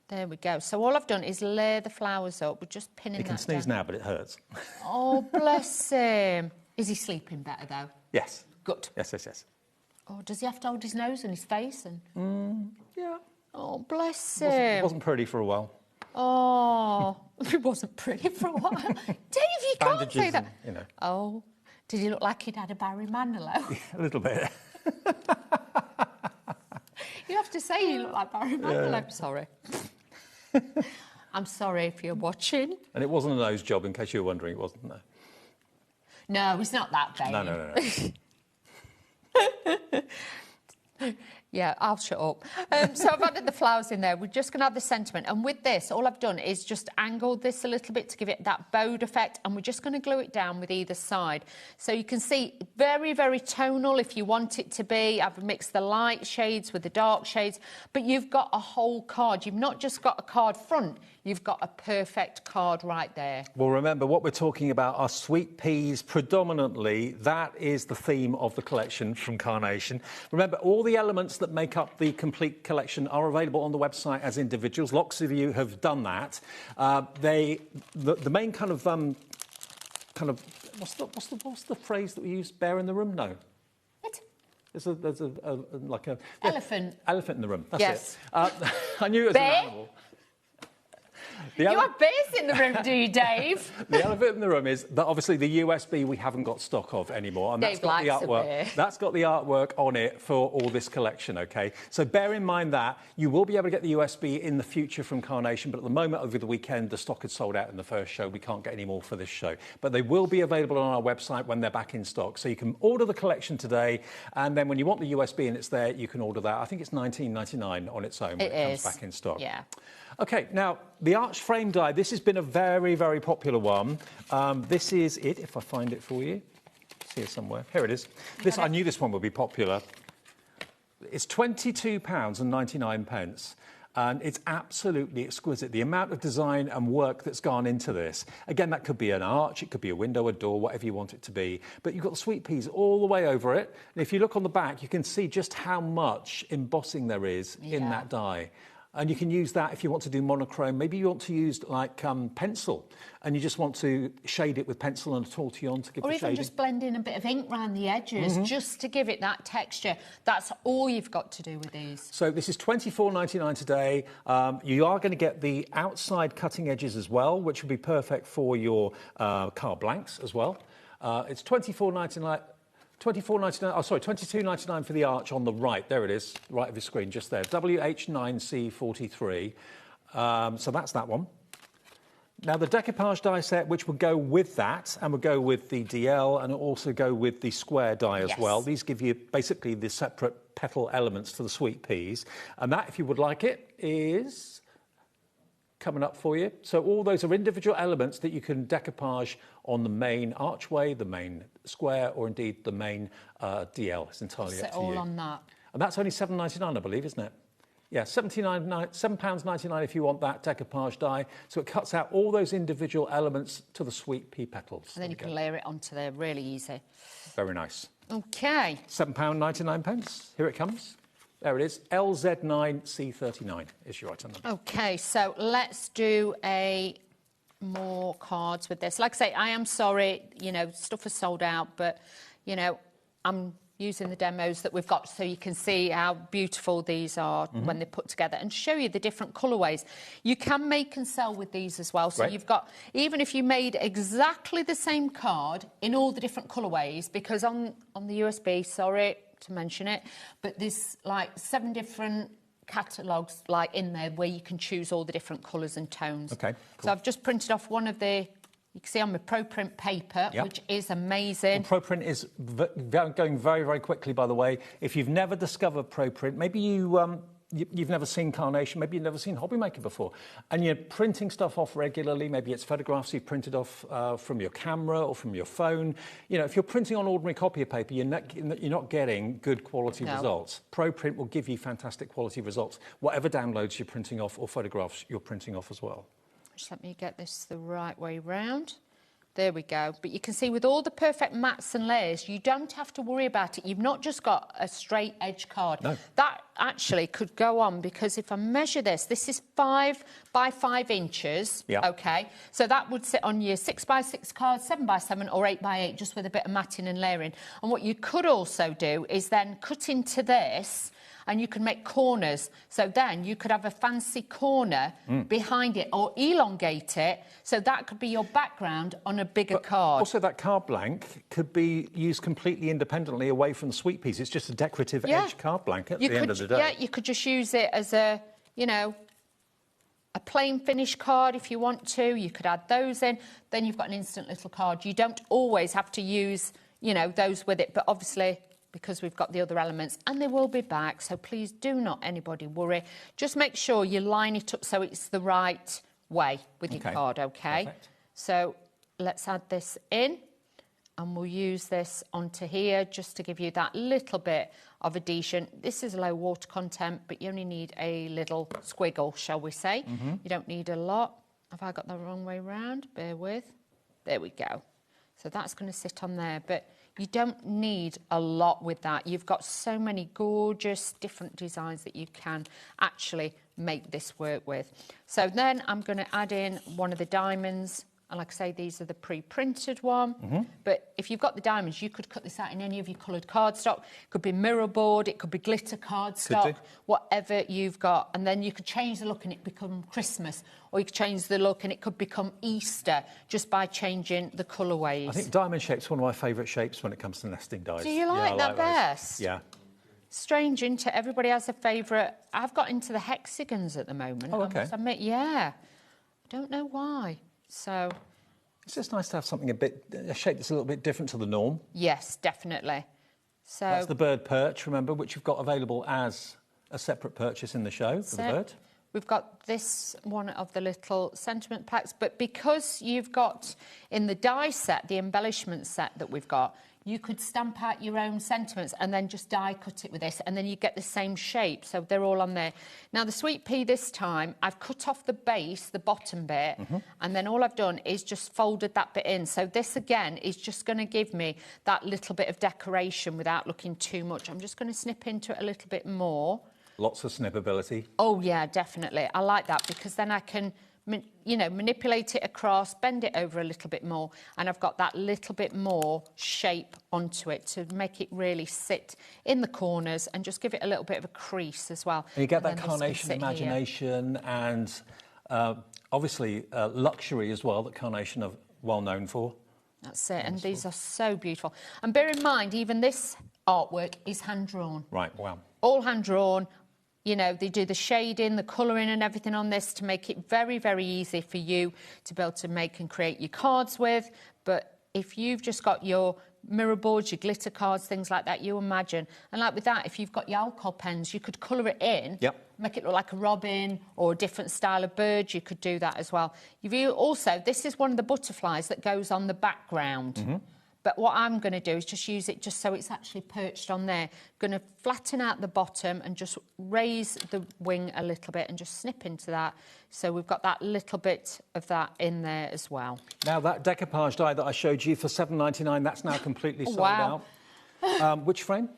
There we go. So all I've done is layer the flowers up. We're just pinning that down. He can sneeze now, but it hurts. Oh, bless him. Is he sleeping better, though? Yes. Good. Yes. Oh, does he have to hold his nose and his face? Yeah. Oh, bless him. It wasn't pretty for a while. Oh, it wasn't pretty for a while. Dave, you can't say that. You know. Oh, did he look like he'd had a Barry Manilow? A little bit. You have to say he looked like Barry Manilow. Yeah. Sorry. I'm sorry if you're watching. And it wasn't a nose job, in case you were wondering. It wasn't, no. No, it's not that vain. No. Yeah, I'll shut up. So I've added the flowers in there. We're just going to add the sentiment. And with this, all I've done is just angled this a little bit to give it that bowed effect. And we're just going to glue it down with either side. So you can see very, very tonal if you want it to be. I've mixed the light shades with the dark shades. But you've got a whole card. You've not just got a card front. You've got a perfect card right there. Well, remember, what we're talking about are sweet peas predominantly. That is the theme of the collection from Carnation. Remember, all the elements that make up the complete collection are available on the website as individuals. Lots of you have done that. The main kind of what's the phrase that we use? Bear in the room? No. What? There's like a elephant. Elephant in the room. That's yes. It. I knew it was an animal. You have bears in the room, do you, Dave? The elephant in the room is that obviously the USB we haven't got stock of anymore, and Dave that's got the likes artwork. A bear. That's got the artwork on it for all this collection. Okay, so bear in mind that you will be able to get the USB in the future from Carnation, but at the moment over the weekend the stock had sold out in the first show. We can't get any more for this show, but they will be available on our website when they're back in stock. So you can order the collection today, and then when you want the USB and it's there, you can order that. I think it's $19.99 on its own when it comes back in stock. Yeah. OK, now, the arch frame die, this has been a very, very popular one. This is it, if I find it for you. It's here somewhere. Here it is. I knew this one would be popular. It's £22.99, and it's absolutely exquisite. The amount of design and work that's gone into this. Again, that could be an arch, it could be a window, a door, whatever you want it to be. But you've got the sweet peas all the way over it. And if you look on the back, you can see just how much embossing there is in that die. And you can use that if you want to do monochrome. Maybe you want to use like pencil, and you just want to shade it with pencil and a tortillon to give or the even shading. just blend in a bit of ink around the edges, just to give it that texture. That's all you've got to do with these. So this is $24.99 today. You are going to get the outside cutting edges as well, which will be perfect for your card blanks as well. It's $24.99. $22.99 for the arch on the right. There it is, right of your screen, just there. WH9C43. So that's that one. Now, the decoupage die set, which will go with that, and will go with the DL, and also go with the square die as well. These give you basically the separate petal elements for the sweet peas. And that, if you would like it, is coming up for you. So all those are individual elements that you can decoupage on the main archway, the main square, or indeed the main DL. It's entirely up to you. All on that. And that's only $7.99, I believe, isn't it? Yeah, £7.99 if you want that decoupage die. So it cuts out all those individual elements to the sweet pea petals. And then you can layer it onto there really easy. Very nice. OK. £7.99. Here it comes. There it is. LZ9C39 is your item number. OK, so let's do more cards with this. Like I say, I am sorry, you know, stuff is sold out, but, you know, I'm using the demos that we've got so you can see how beautiful these are when they're put together and show you the different colourways. You can make and sell with these as well. So you've got, even if you made exactly the same card in all the different colourways, because on the USB, sorry, to mention it, but there's like 7 different catalogues like in there where you can choose all the different colours and tones. Okay, cool. So I've just printed off one of the, you can see on my Pro Print paper, Yep. which is amazing. Well, ProPrint is going very, very quickly, by the way. If you've never discovered ProPrint, maybe you've never seen Carnation, maybe you've never seen HobbyMaker before, and you're printing stuff off regularly. Maybe it's photographs you've printed off from your camera or from your phone. You know, if you're printing on ordinary copier paper, you're not getting good quality results. ProPrint will give you fantastic quality results, whatever downloads you're printing off or photographs you're printing off as well. Just let me get this the right way round. There we go. But you can see with all the perfect mats and layers, you don't have to worry about it. You've not just got a straight edge card. No. That actually could go on, because if I measure this is 5 by 5 inches. Yeah. Okay. So that would sit on your 6 by 6 card, 7 by 7 or 8 by 8, just with a bit of matting and layering. And what you could also do is then cut into this, and you can make corners. So then you could have a fancy corner behind it, or elongate it, so that could be your background on a bigger card. Also, that card blank could be used completely independently away from the sweet piece. It's just a decorative edge card blank at the end of the day. Yeah, you could just use it as a, you know, a plain finish card if you want to. You could add those in. Then you've got an instant little card. You don't always have to use, you know, those with it, but obviously, because we've got the other elements, and they will be back, so please do not anybody worry. Just make sure you line it up so it's the right way with your card, okay? Perfect. So let's add this in, and we'll use this onto here just to give you that little bit of adhesion. This is low water content, but you only need a little squiggle, shall we say. You don't need a lot. Have I got the wrong way round? Bear with. There we go. So that's going to sit on there, but you don't need a lot with that. You've got so many gorgeous different designs that you can actually make this work with. So then I'm going to add in one of the diamonds. And like I say, these are the pre-printed one. But if you've got the diamonds, you could cut this out in any of your coloured cardstock. It could be mirror board, it could be glitter cardstock, whatever you've got. And then you could change the look and it become Christmas. Or you could change the look and it could become Easter just by changing the colourways. I think diamond shape's one of my favourite shapes when it comes to nesting dies. Do you like that best? Yeah. Strange, isn't it? Everybody has a favourite. I've got into the hexagons at the moment. Oh, okay. I must admit, yeah. I don't know why. So it's just nice to have something a shape that's a little bit different to the norm. Yes, definitely. So that's the bird perch, remember, which you've got available as a separate purchase in the show for the bird. We've got this one of the little sentiment packs, but because you've got in the die set, the embellishment set that we've got, you could stamp out your own sentiments and then just die cut it with this, and then you get the same shape. So they're all on there. Now, the sweet pea this time, I've cut off the base, the bottom bit, and then all I've done is just folded that bit in. So this, again, is just going to give me that little bit of decoration without looking too much. I'm just going to snip into it a little bit more. Lots of snippability. Oh, yeah, definitely. I like that because then I can, you know, manipulate it across, bend it over a little bit more, and I've got that little bit more shape onto it to make it really sit in the corners and just give it a little bit of a crease as well. And you get that carnation imagination and obviously luxury as well that Carnation are well known for. That's it, and these are so beautiful. And bear in mind, even this artwork is hand-drawn. Right, wow. All hand-drawn. You know, they do the shading, the colouring and everything on this to make it very, very easy for you to be able to make and create your cards with. But if you've just got your mirror boards, your glitter cards, things like that, you imagine. And like with that, if you've got your alcohol pens, you could colour it in, make it look like a robin or a different style of bird. You could do that as well. Also, this is one of the butterflies that goes on the background. But what I'm going to do is just use it just so it's actually perched on there. Going to flatten out the bottom and just raise the wing a little bit and just snip into that. So we've got that little bit of that in there as well. Now, that decoupage die that I showed you for £7.99, that's now completely sold out. Which frame?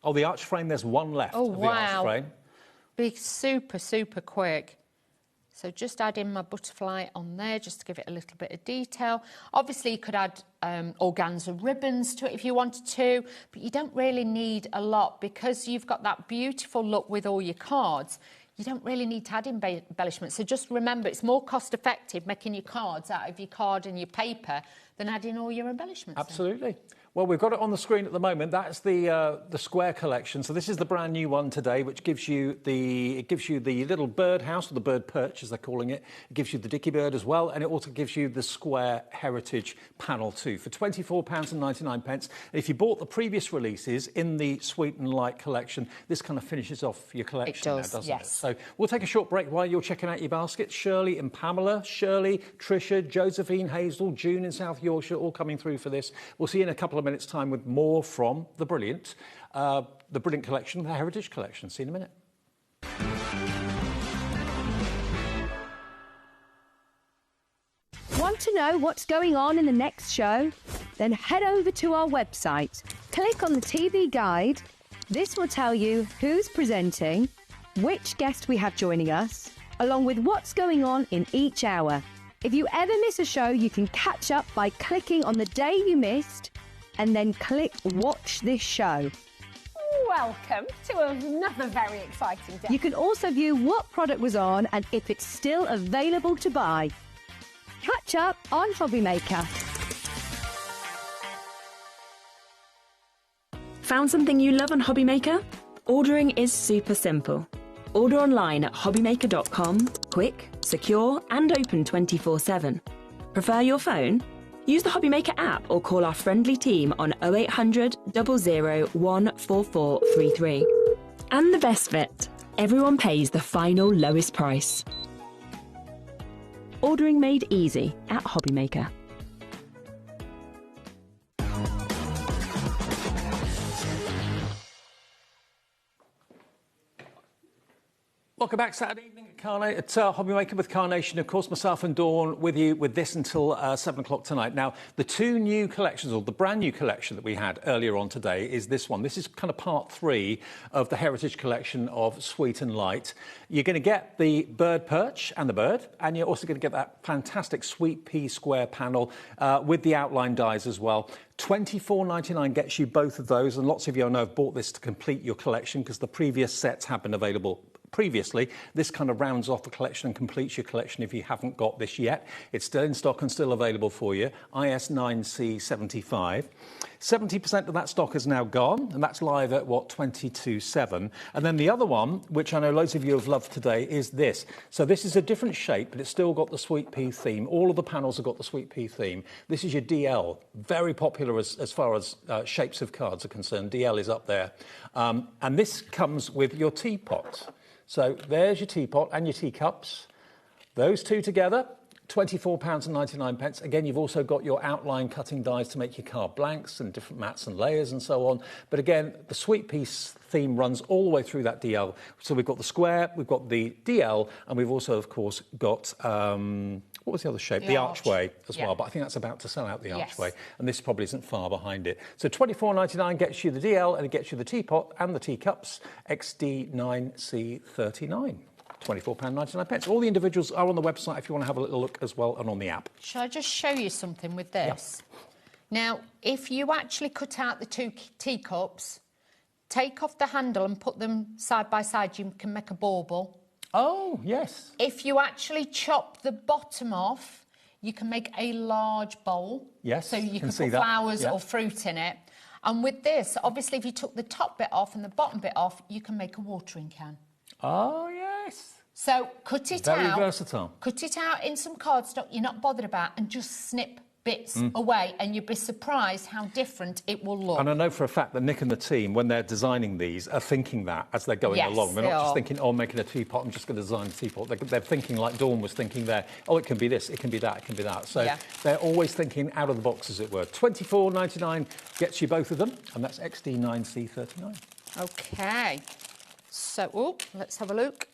Oh, the arch frame, there's one left of the arch frame. Be super, super quick. So just add in my butterfly on there just to give it a little bit of detail. Obviously, you could add organza ribbons to it if you wanted to, but you don't really need a lot because you've got that beautiful look with all your cards. You don't really need to add embellishments. So just remember, it's more cost-effective making your cards out of your card and your paper than adding all your embellishments. Absolutely. Well, we've got it on the screen at the moment. That's the square collection. So this is the brand new one today, which gives you the little bird house, or the bird perch, as they're calling it. It gives you the dicky bird as well, and it also gives you the square heritage panel too for £24.99. If you bought the previous releases in the Sweet and Light collection, this kind of finishes off your collection now, doesn't it? So we'll take a short break while you're checking out your baskets. Shirley and Pamela, Shirley, Tricia, Josephine, Hazel, June in South Yorkshire, all coming through for this. We'll see you in a couple of minutes' time with more from the brilliant collection, the Heritage Collection. See you in a minute. Want to know what's going on in the next show? Then head over to our website. Click on the TV guide. This will tell you who's presenting, which guest we have joining us, along with what's going on in each hour. If you ever miss a show, you can catch up by clicking on the day you missed and then click Watch This Show. Welcome to another very exciting day. You can also view what product was on and if it's still available to buy. Catch up on HobbyMaker. Found something you love on HobbyMaker? Ordering is super simple. Order online at hobbymaker.com, quick, secure and open 24/7. Prefer your phone? Use the HobbyMaker app or call our friendly team on 0800 00 14433. And the best bit, everyone pays the final lowest price. Ordering made easy at HobbyMaker. Welcome back, Saturday evening at HobbyMaker with Carnation. Of course, myself and Dawn with you with this until 7 o'clock tonight. Now, the two new collections, or the brand new collection that we had earlier on today is this one. This is kind of part 3 of the Heritage Collection of Sweet and Light. You're going to get the bird perch and the bird, and you're also going to get that fantastic sweet pea square panel with the outline dies as well. £24.99 gets you both of those, and lots of you I know have bought this to complete your collection because the previous sets have been available previously. This kind of rounds off the collection and completes your collection if you haven't got this yet. It's still in stock and still available for you. IS9C75. 70% of that stock is now gone, and that's live at, 22.7. And then the other one, which I know loads of you have loved today, is this. So this is a different shape, but it's still got the sweet pea theme. All of the panels have got the sweet pea theme. This is your DL. Very popular as far as shapes of cards are concerned. DL is up there. And this comes with your teapot. So there's your teapot and your teacups. Those two together, £24.99. Again, you've also got your outline cutting dies to make your card blanks and different mats and layers and so on. But again, the sweet piece theme runs all the way through that DL. So we've got the square, we've got the DL, and we've also, of course, got... what was the other shape? The archway as well, but I think that's about to sell out, the archway, and this probably isn't far behind it. So £24.99 gets you the DL and it gets you the teapot and the teacups, XD9C39. £24.99. All the individuals are on the website if you want to have a little look as well, and on the app. Shall I just show you something with this? Now, if you actually cut out the two teacups, take off the handle and put them side by side, you can make a bauble. Oh, yes. If you actually chop the bottom off, you can make a large bowl. Yes, so you can see put flowers that. or fruit in it. And with this, obviously, if you took the top bit off and the bottom bit off, you can make a watering can. Oh, yes. So cut it out. Very versatile. Cut it out in some cardstock you're not bothered about and just snip bits away, and you'd be surprised how different it will look. And I know for a fact that Nick and the team, when they're designing these, are thinking that as they're going along. They're not just thinking, oh, I'm making a teapot, I'm just going to design a teapot. They're thinking like Dawn was thinking there, oh, it can be this, it can be that, it can be that. So they're always thinking out of the box, as it were. £24.99 gets you both of them, and that's XD9C39. OK. So, let's have a look.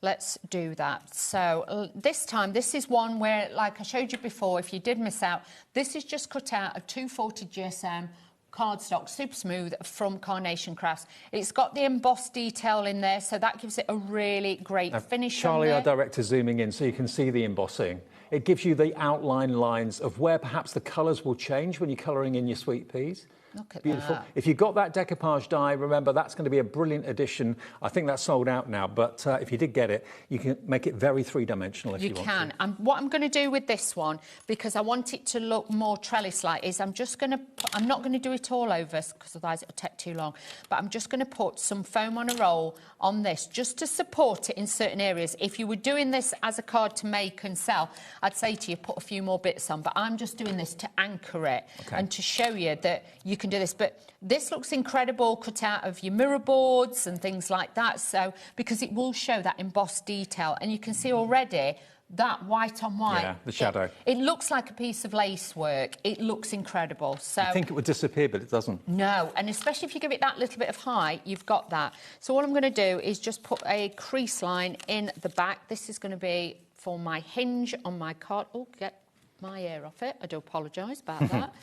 Let's do that. So this time, this is one where, like I showed you before, if you did miss out, this is just cut out of 240 GSM cardstock, super smooth, from Carnation Crafts. It's got the embossed detail in there, so that gives it a really great finish. Charlie, our director, zooming in so you can see the embossing. It gives you the outline lines of where perhaps the colours will change when you're colouring in your sweet peas. Look at Beautiful. that. If you've got that decoupage die, remember that's going to be a brilliant addition. I think that's sold out now, but if you did get it, you can make it very three-dimensional if you want to. You can. And what I'm going to do with this one, because I want it to look more trellis-like, is I'm not going to do it all over, because otherwise it'll take too long, but I'm just going to put some foam on a roll on this, just to support it in certain areas. If you were doing this as a card to make and sell, I'd say to you, put a few more bits on, but I'm just doing this to anchor it and to show you that you can do this. But this looks incredible, cut out of your mirror boards and things like that, so because it will show that embossed detail, and you can see already that white on white. Yeah, the shadow. It looks like a piece of lace work. It looks incredible. So I think it would disappear, but it doesn't. No, and especially if you give it that little bit of height, you've got that. So all I'm going to do is just put a crease line in the back. This is going to be for my hinge on my card. Oh, get my hair off it. I do apologise about that.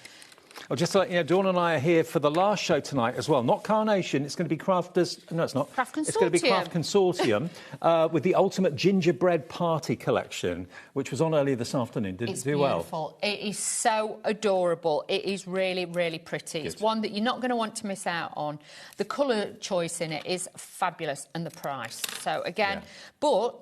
Well, just to let you know, Dawn and I are here for the last show tonight as well. Not Carnation, it's going to be Crafters... No, it's not. Craft Consortium. It's going to be Craft Consortium with the Ultimate Gingerbread Party collection, which was on earlier this afternoon. Did it do well? It's beautiful. It is so adorable. It is really, really pretty. Good. It's one that you're not going to want to miss out on. The colour choice in it is fabulous, and the price. So, again, but...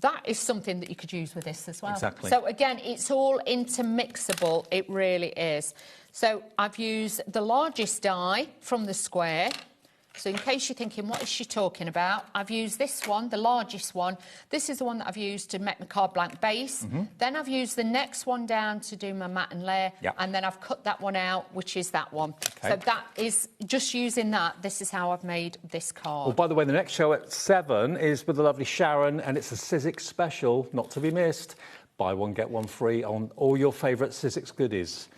that is something that you could use with this as well. Exactly. So, again, it's all intermixable. It really is. So, I've used the largest die from the square. So, in case you're thinking, what is she talking about? I've used this one, the largest one. This is the one that I've used to make my card blank base. Then I've used the next one down to do my matte and layer. And then I've cut that one out, which is that one. So that is, just using that, this is how I've made this card. Well, by the way, the next show at 7 is with the lovely Sharon, and it's a Sizzix special, not to be missed. Buy one, get one free on all your favourite Sizzix goodies.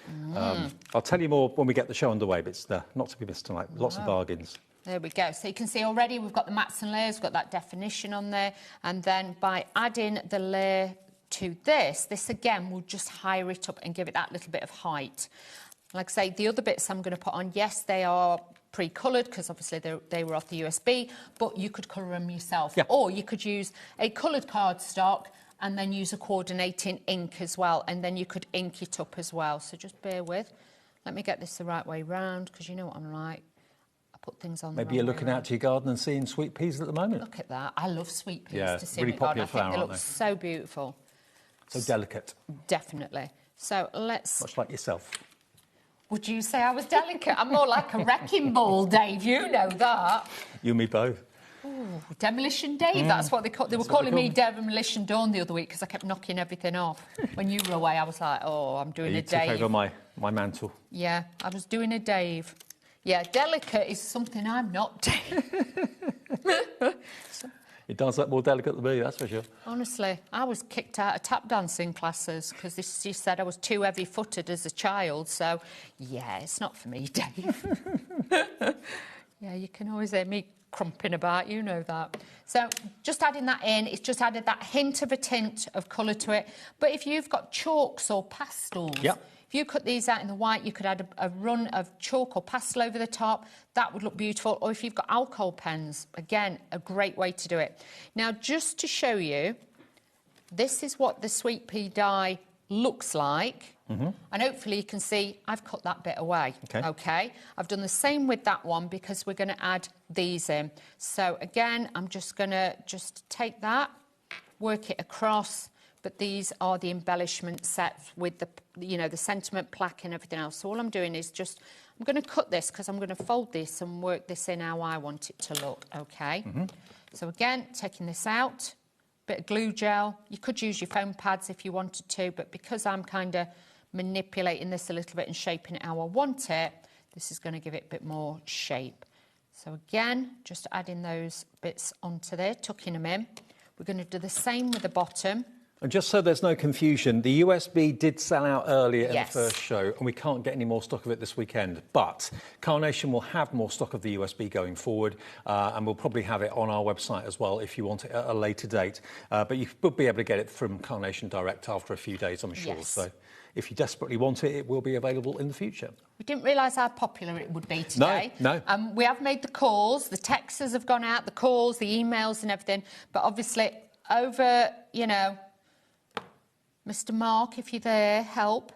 I'll tell you more when we get the show underway, but it's not to be missed tonight. Lots of bargains. There we go. So you can see already we've got the mats and layers, we've got that definition on there. And then by adding the layer to this again will just higher it up and give it that little bit of height. Like I say, the other bits I'm going to put on, yes, they are pre-coloured because obviously they were off the USB, but you could colour them yourself. Or you could use a coloured cardstock and then use a coordinating ink as well, and then you could ink it up as well. So just bear with. Let me get this the right way round, because you know what I'm like. Put things on. Maybe you're looking out to your garden and seeing sweet peas at the moment. Look at that. I love sweet peas to see really in my garden. popular I think flower, they aren't look they? so beautiful. So delicate. Definitely. So let's... Much like yourself. Would you say I was delicate? I'm more like a wrecking ball, Dave. You know that. You and me both. Ooh, Demolition Dave, that's what they call. They were calling me Demolition Dawn the other week because I kept knocking everything off. When you were away, I was like, oh, I'm doing a Dave. You took over my mantle. Yeah, I was doing a Dave. Yeah, delicate is something I'm not, Dave. It does look more delicate than me, that's for sure. Honestly, I was kicked out of tap dancing classes because she said I was too heavy-footed as a child. So, yeah, it's not for me, Dave. Yeah, you can always hear me crumping about, you know that. So just adding that in, it's just added that hint of a tint of colour to it. But if you've got chalks or pastels, if you cut these out in the white, you could add a run of chalk or pastel over the top. That would look beautiful. Or if you've got alcohol pens, again, a great way to do it. Now, just to show you, this is what the sweet pea die looks like. And hopefully you can see I've cut that bit away. Okay. I've done the same with that one because we're going to add these in. So again, I'm just going to take that, work it across. But these are the embellishment sets with the, the sentiment plaque and everything else. So all I'm doing is I'm going to cut this because I'm going to fold this and work this in how I want it to look. Okay. So again, taking this out, bit of glue gel. You could use your foam pads if you wanted to, but because I'm kind of manipulating this a little bit and shaping it how I want it, this is going to give it a bit more shape. So again, just adding those bits onto there, tucking them in. We're going to do the same with the bottom. And just so there's no confusion, the USB did sell out earlier in the first show, and we can't get any more stock of it this weekend. But Carnation will have more stock of the USB going forward, and we'll probably have it on our website as well if you want it at a later date. But you will be able to get it from Carnation Direct after a few days, I'm sure. So if you desperately want it, it will be available in the future. We didn't realise how popular it would be today. No. We have made the calls, the texts have gone out, the calls, the emails and everything. But obviously, over, Mr. Mark, if you're there, help.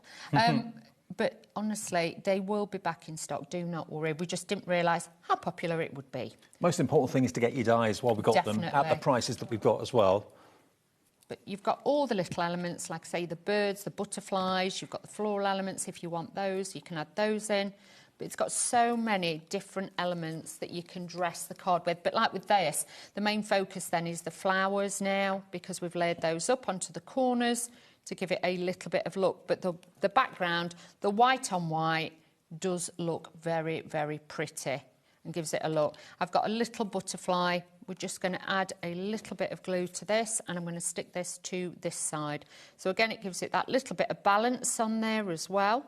But honestly, they will be back in stock. Do not worry. We just didn't realise how popular it would be. Most important thing is to get your dies while we've got them at the prices that we've got as well. But you've got all the little elements, like, say, the birds, the butterflies. You've got the floral elements if you want those. You can add those in. But it's got so many different elements that you can dress the card with. But like with this, the main focus then is the flowers now, because we've laid those up onto the corners to give it a little bit of look. But the background, the white on white, does look very, very pretty and gives it a look. I've got a little butterfly. We're just going to add a little bit of glue to this, and I'm going to stick this to this side. So again, it gives it that little bit of balance on there as well.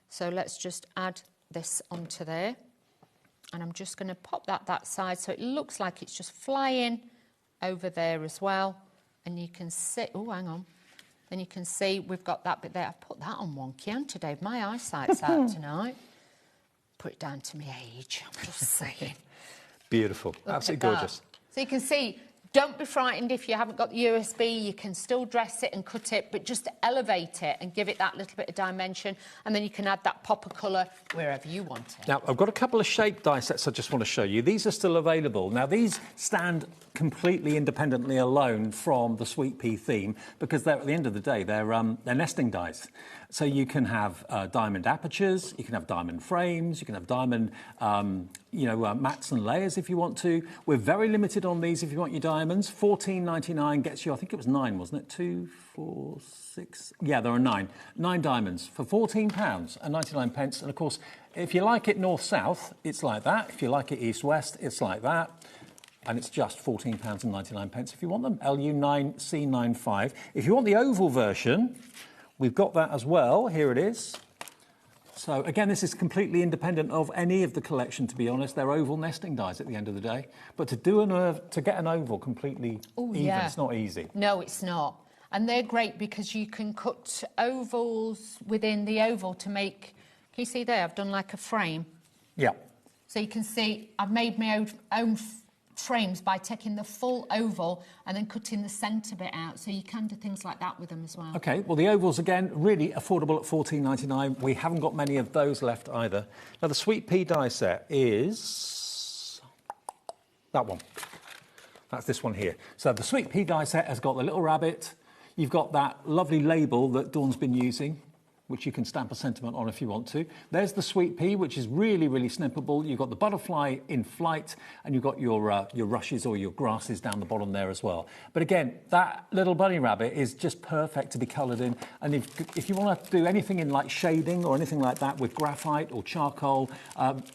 So let's just add this onto there. And I'm just going to pop that side so it looks like it's just flying over there as well. And you can see, oh, hang on. Then you can see we've got that bit there. I put that on wonky, haven't I, Dave? My eyesight's out tonight. Put it down to my age, I'm just saying. Beautiful. Absolutely gorgeous. So you can see, don't be frightened if you haven't got the USB. You can still dress it and cut it, but just elevate it and give it that little bit of dimension. And then you can add that pop of colour wherever you want it. Now, I've got a couple of shape die sets I just want to show you. These are still available. Now, these stand completely independently alone from the Sweet Pea theme because they're, at the end of the day, they're nesting dies. So you can have diamond apertures, you can have diamond frames, you can have diamond, mats and layers if you want to. We're very limited on these if you want your diamonds. $14.99 gets you, I think it was 9, wasn't it? 2, 4, 6. Yeah, there are 9. 9 diamonds for £14.99. And of course, if you like it north-south, it's like that. If you like it east-west, it's like that. And it's just £14.99 if you want them. LU9C95. If you want the oval version, we've got that as well. Here it is. So, again, this is completely independent of any of the collection, to be honest. They're oval nesting dies at the end of the day. But to get an oval completely even, it's not easy. No, it's not. And they're great because you can cut ovals within the oval to make... Can you see there? I've done like a frame. Yeah. So you can see I've made my own frames by taking the full oval and then cutting the centre bit out, so you can do things like that with them as well. OK, well, the ovals, again, really affordable at $14.99. We haven't got many of those left either. Now, the Sweet Pea die set is that one. That's this one here. So the Sweet Pea die set has got the little rabbit. You've got that lovely label that Dawn's been using, which you can stamp a sentiment on if you want to. There's the Sweet Pea, which is really, really snippable. You've got the butterfly in flight, and you've got your rushes or your grasses down the bottom there as well. But again, that little bunny rabbit is just perfect to be coloured in. And if you want to do anything in like shading or anything like that with graphite or charcoal,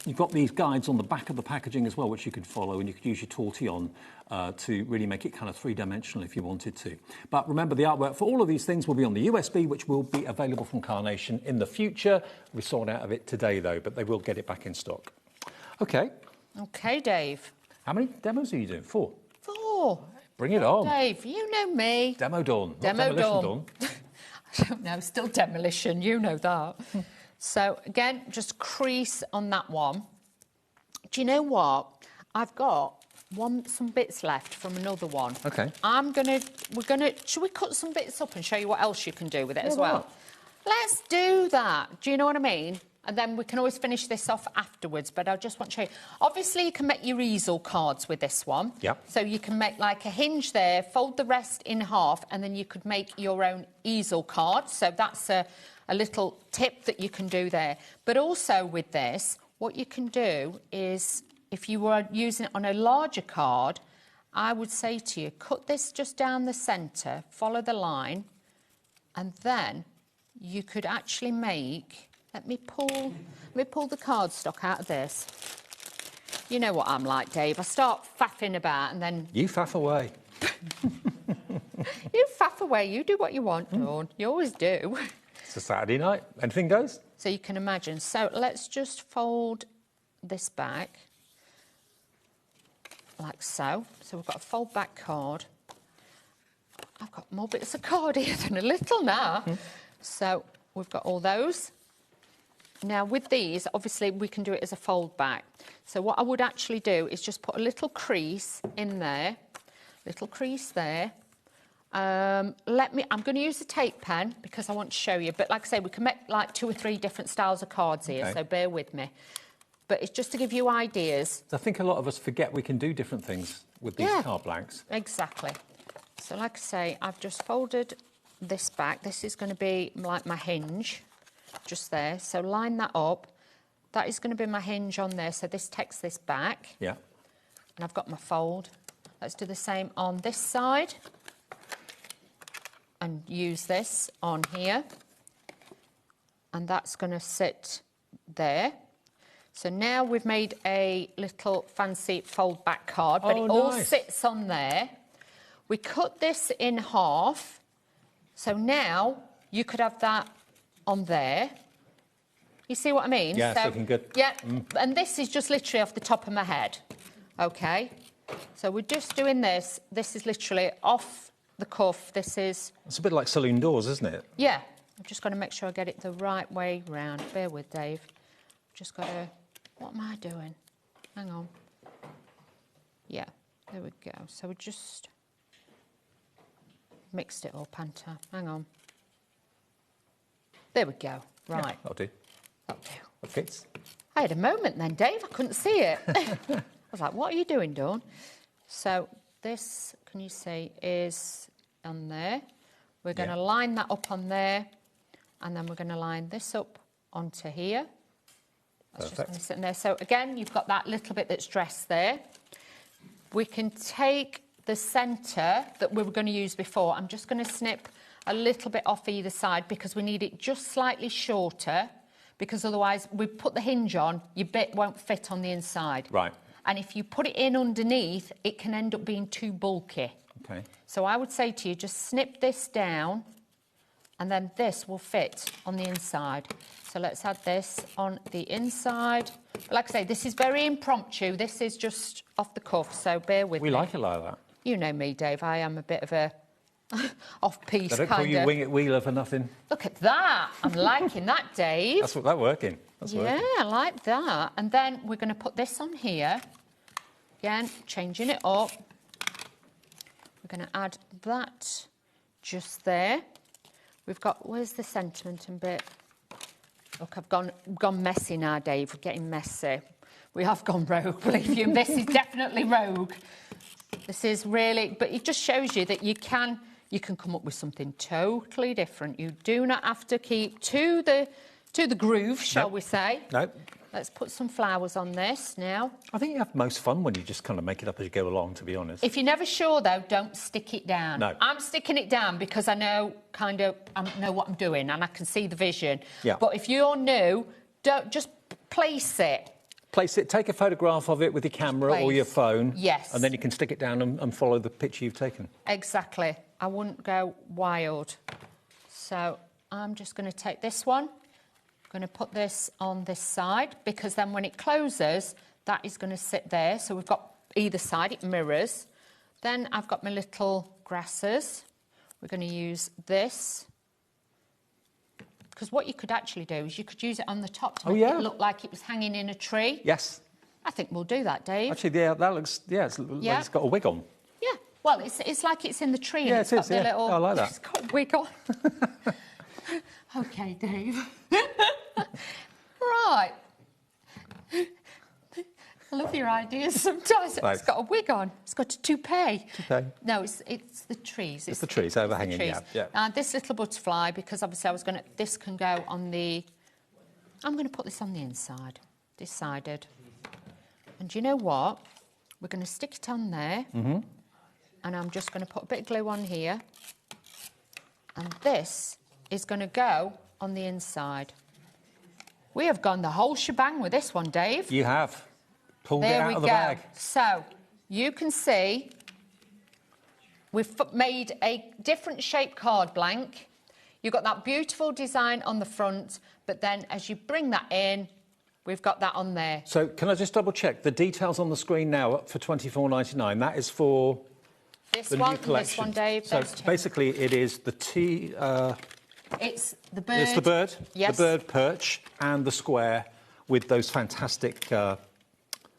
you've got these guides on the back of the packaging as well, which you could follow, and you could use your tortillon to really make it kind of three-dimensional if you wanted to. But remember, the artwork for all of these things will be on the USB, which will be available from Carnation in the future. We sold out of it today, though, but they will get it back in stock. OK. OK, Dave. How many demos are you doing? 4? 4. Bring it on. Dave, you know me. Demo Dawn. Demo Dawn. I don't know, still demolition, you know that. So, again, just crease on that one. Do you know what? I've got some bits left from another one. OK. Should we cut some bits up and show you what else you can do with it as well? Let's do that. Do you know what I mean? And then we can always finish this off afterwards, but I just want to show you. Obviously, you can make your easel cards with this one. Yeah. So you can make like a hinge there, fold the rest in half, and then you could make your own easel card. So that's a little tip that you can do there. But also with this, what you can do is, if you were using it on a larger card, I would say to you, cut this just down the centre, follow the line, and then you could actually make... Let me pull the cardstock out of this. You know what I'm like, Dave. I start faffing about and then... You faff away. You faff away. You do what you want, Dawn. You always do. It's a Saturday night. Anything goes. So you can imagine. So let's just fold this back. Like so. So we've got a fold back card. I've got more bits of card here than a little now. So we've got all those. Now with these, obviously we can do it as a fold back. So what I would actually do is just put a little crease in there, little crease there, I'm going to use the tape pen because I want to show you. But like I say, we can make like 2 or 3 different styles of cards here, Okay. so bear with me. But it's just to give you ideas. I think a lot of us forget we can do different things with these card blanks. Exactly. So like I say, I've just folded this back. This is going to be like my hinge, just there. So line that up. That is going to be my hinge on there. So this takes this back. Yeah. And I've got my fold. Let's do the same on this side. And use this on here. And that's going to sit there. So now we've made a little fancy fold back card, but it all sits on there. We cut this in half. So now you could have that on there. You see what I mean? Yeah, so, it's looking good. Yeah, and this is just literally off the top of my head. Okay, so we're just doing this. This is literally off the cuff. This is... It's a bit like saloon doors, isn't it? Yeah, I've just got to make sure I get it the right way round. Bear with, Dave. Just got to... What am I doing? Hang on. Yeah, there we go. So we just mixed it up, Anta. Hang on. There we go. Right. Yeah, that'll do. That'll do. That fits. I had a moment then, Dave. I couldn't see it. I was like, what are you doing, Dawn? So this, can you see, is on there. We're going to line that up on there, and then we're going to line this up onto here. That's just going to sit in there. So again, you've got that little bit that's dressed there. We can take the centre that we were going to use before. I'm just going to snip a little bit off either side because we need it just slightly shorter, because otherwise we put the hinge on, your bit won't fit on the inside. Right. And if you put it in underneath, it can end up being too bulky. Okay. So I would say to you, just snip this down, and then this will fit on the inside. So let's add this on the inside. But like I say, this is very impromptu. This is just off the cuff, so bear with me. We like it like that. You know me, Dave. I am a bit of a off-piece They don't kind call you of... wing it wheeler for nothing. Look at that. I'm liking that, Dave. That's working. That's yeah, working. I like that. And then we're going to put this on here. Again, changing it up. We're going to add that just there. We've got... Where's the sentiment and bit? Look, I've gone messy now, Dave. We're getting messy. We have gone rogue, believe you. This is definitely rogue. This is really... But it just shows you that you can come up with something totally different. You do not have to keep to the groove, shall we say. No. Let's put some flowers on this now. I think you have most fun when you just kind of make it up as you go along, to be honest. If you're never sure, though, don't stick it down. No. I'm sticking it down because I know I know what I'm doing and I can see the vision. Yeah. But if you're new, don't just place it. Place it, take a photograph of it with your camera or your phone. Yes. And then you can stick it down and follow the picture you've taken. Exactly. I wouldn't go wild. So I'm just going to take this one. I'm going to put this on this side because then when it closes, that is going to sit there. So we've got either side, it mirrors. Then I've got my little grasses. We're going to use this. Because what you could actually do is you could use it on the top to make it look like it was hanging in a tree. Yes. I think we'll do that, Dave. Actually, yeah, that looks... Yeah, it's like it's got a wig on. Yeah. Well, it's like it's in the tree. Yeah, and it it's is, got the yeah. little... I like that. It's got a wig on. OK, Dave. Right. I love your ideas sometimes. Thanks. It's got a wig on. It's got a toupee. Toupee. No, it's the trees. It's the trees overhanging, the trees. yeah. This little butterfly, because obviously I was going to... This can go on the... I'm going to put this on the inside. Decided. And you know what? We're going to stick it on there. Mm-hmm. And I'm just going to put a bit of glue on here. And this is going to go on the inside. We have gone the whole shebang with this one, Dave. You have. Pulled There it out we of the go. bag. So, you can see we've made a different shape card blank. You've got that beautiful design on the front, but then as you bring that in, we've got that on there. So, can I just double check? The details on the screen now up for $24.99. That is for This the one, new collection. this one, Dave. So, those two. basically, it is the It's the bird. It's the bird, Yes. the bird perch, and the square with those fantastic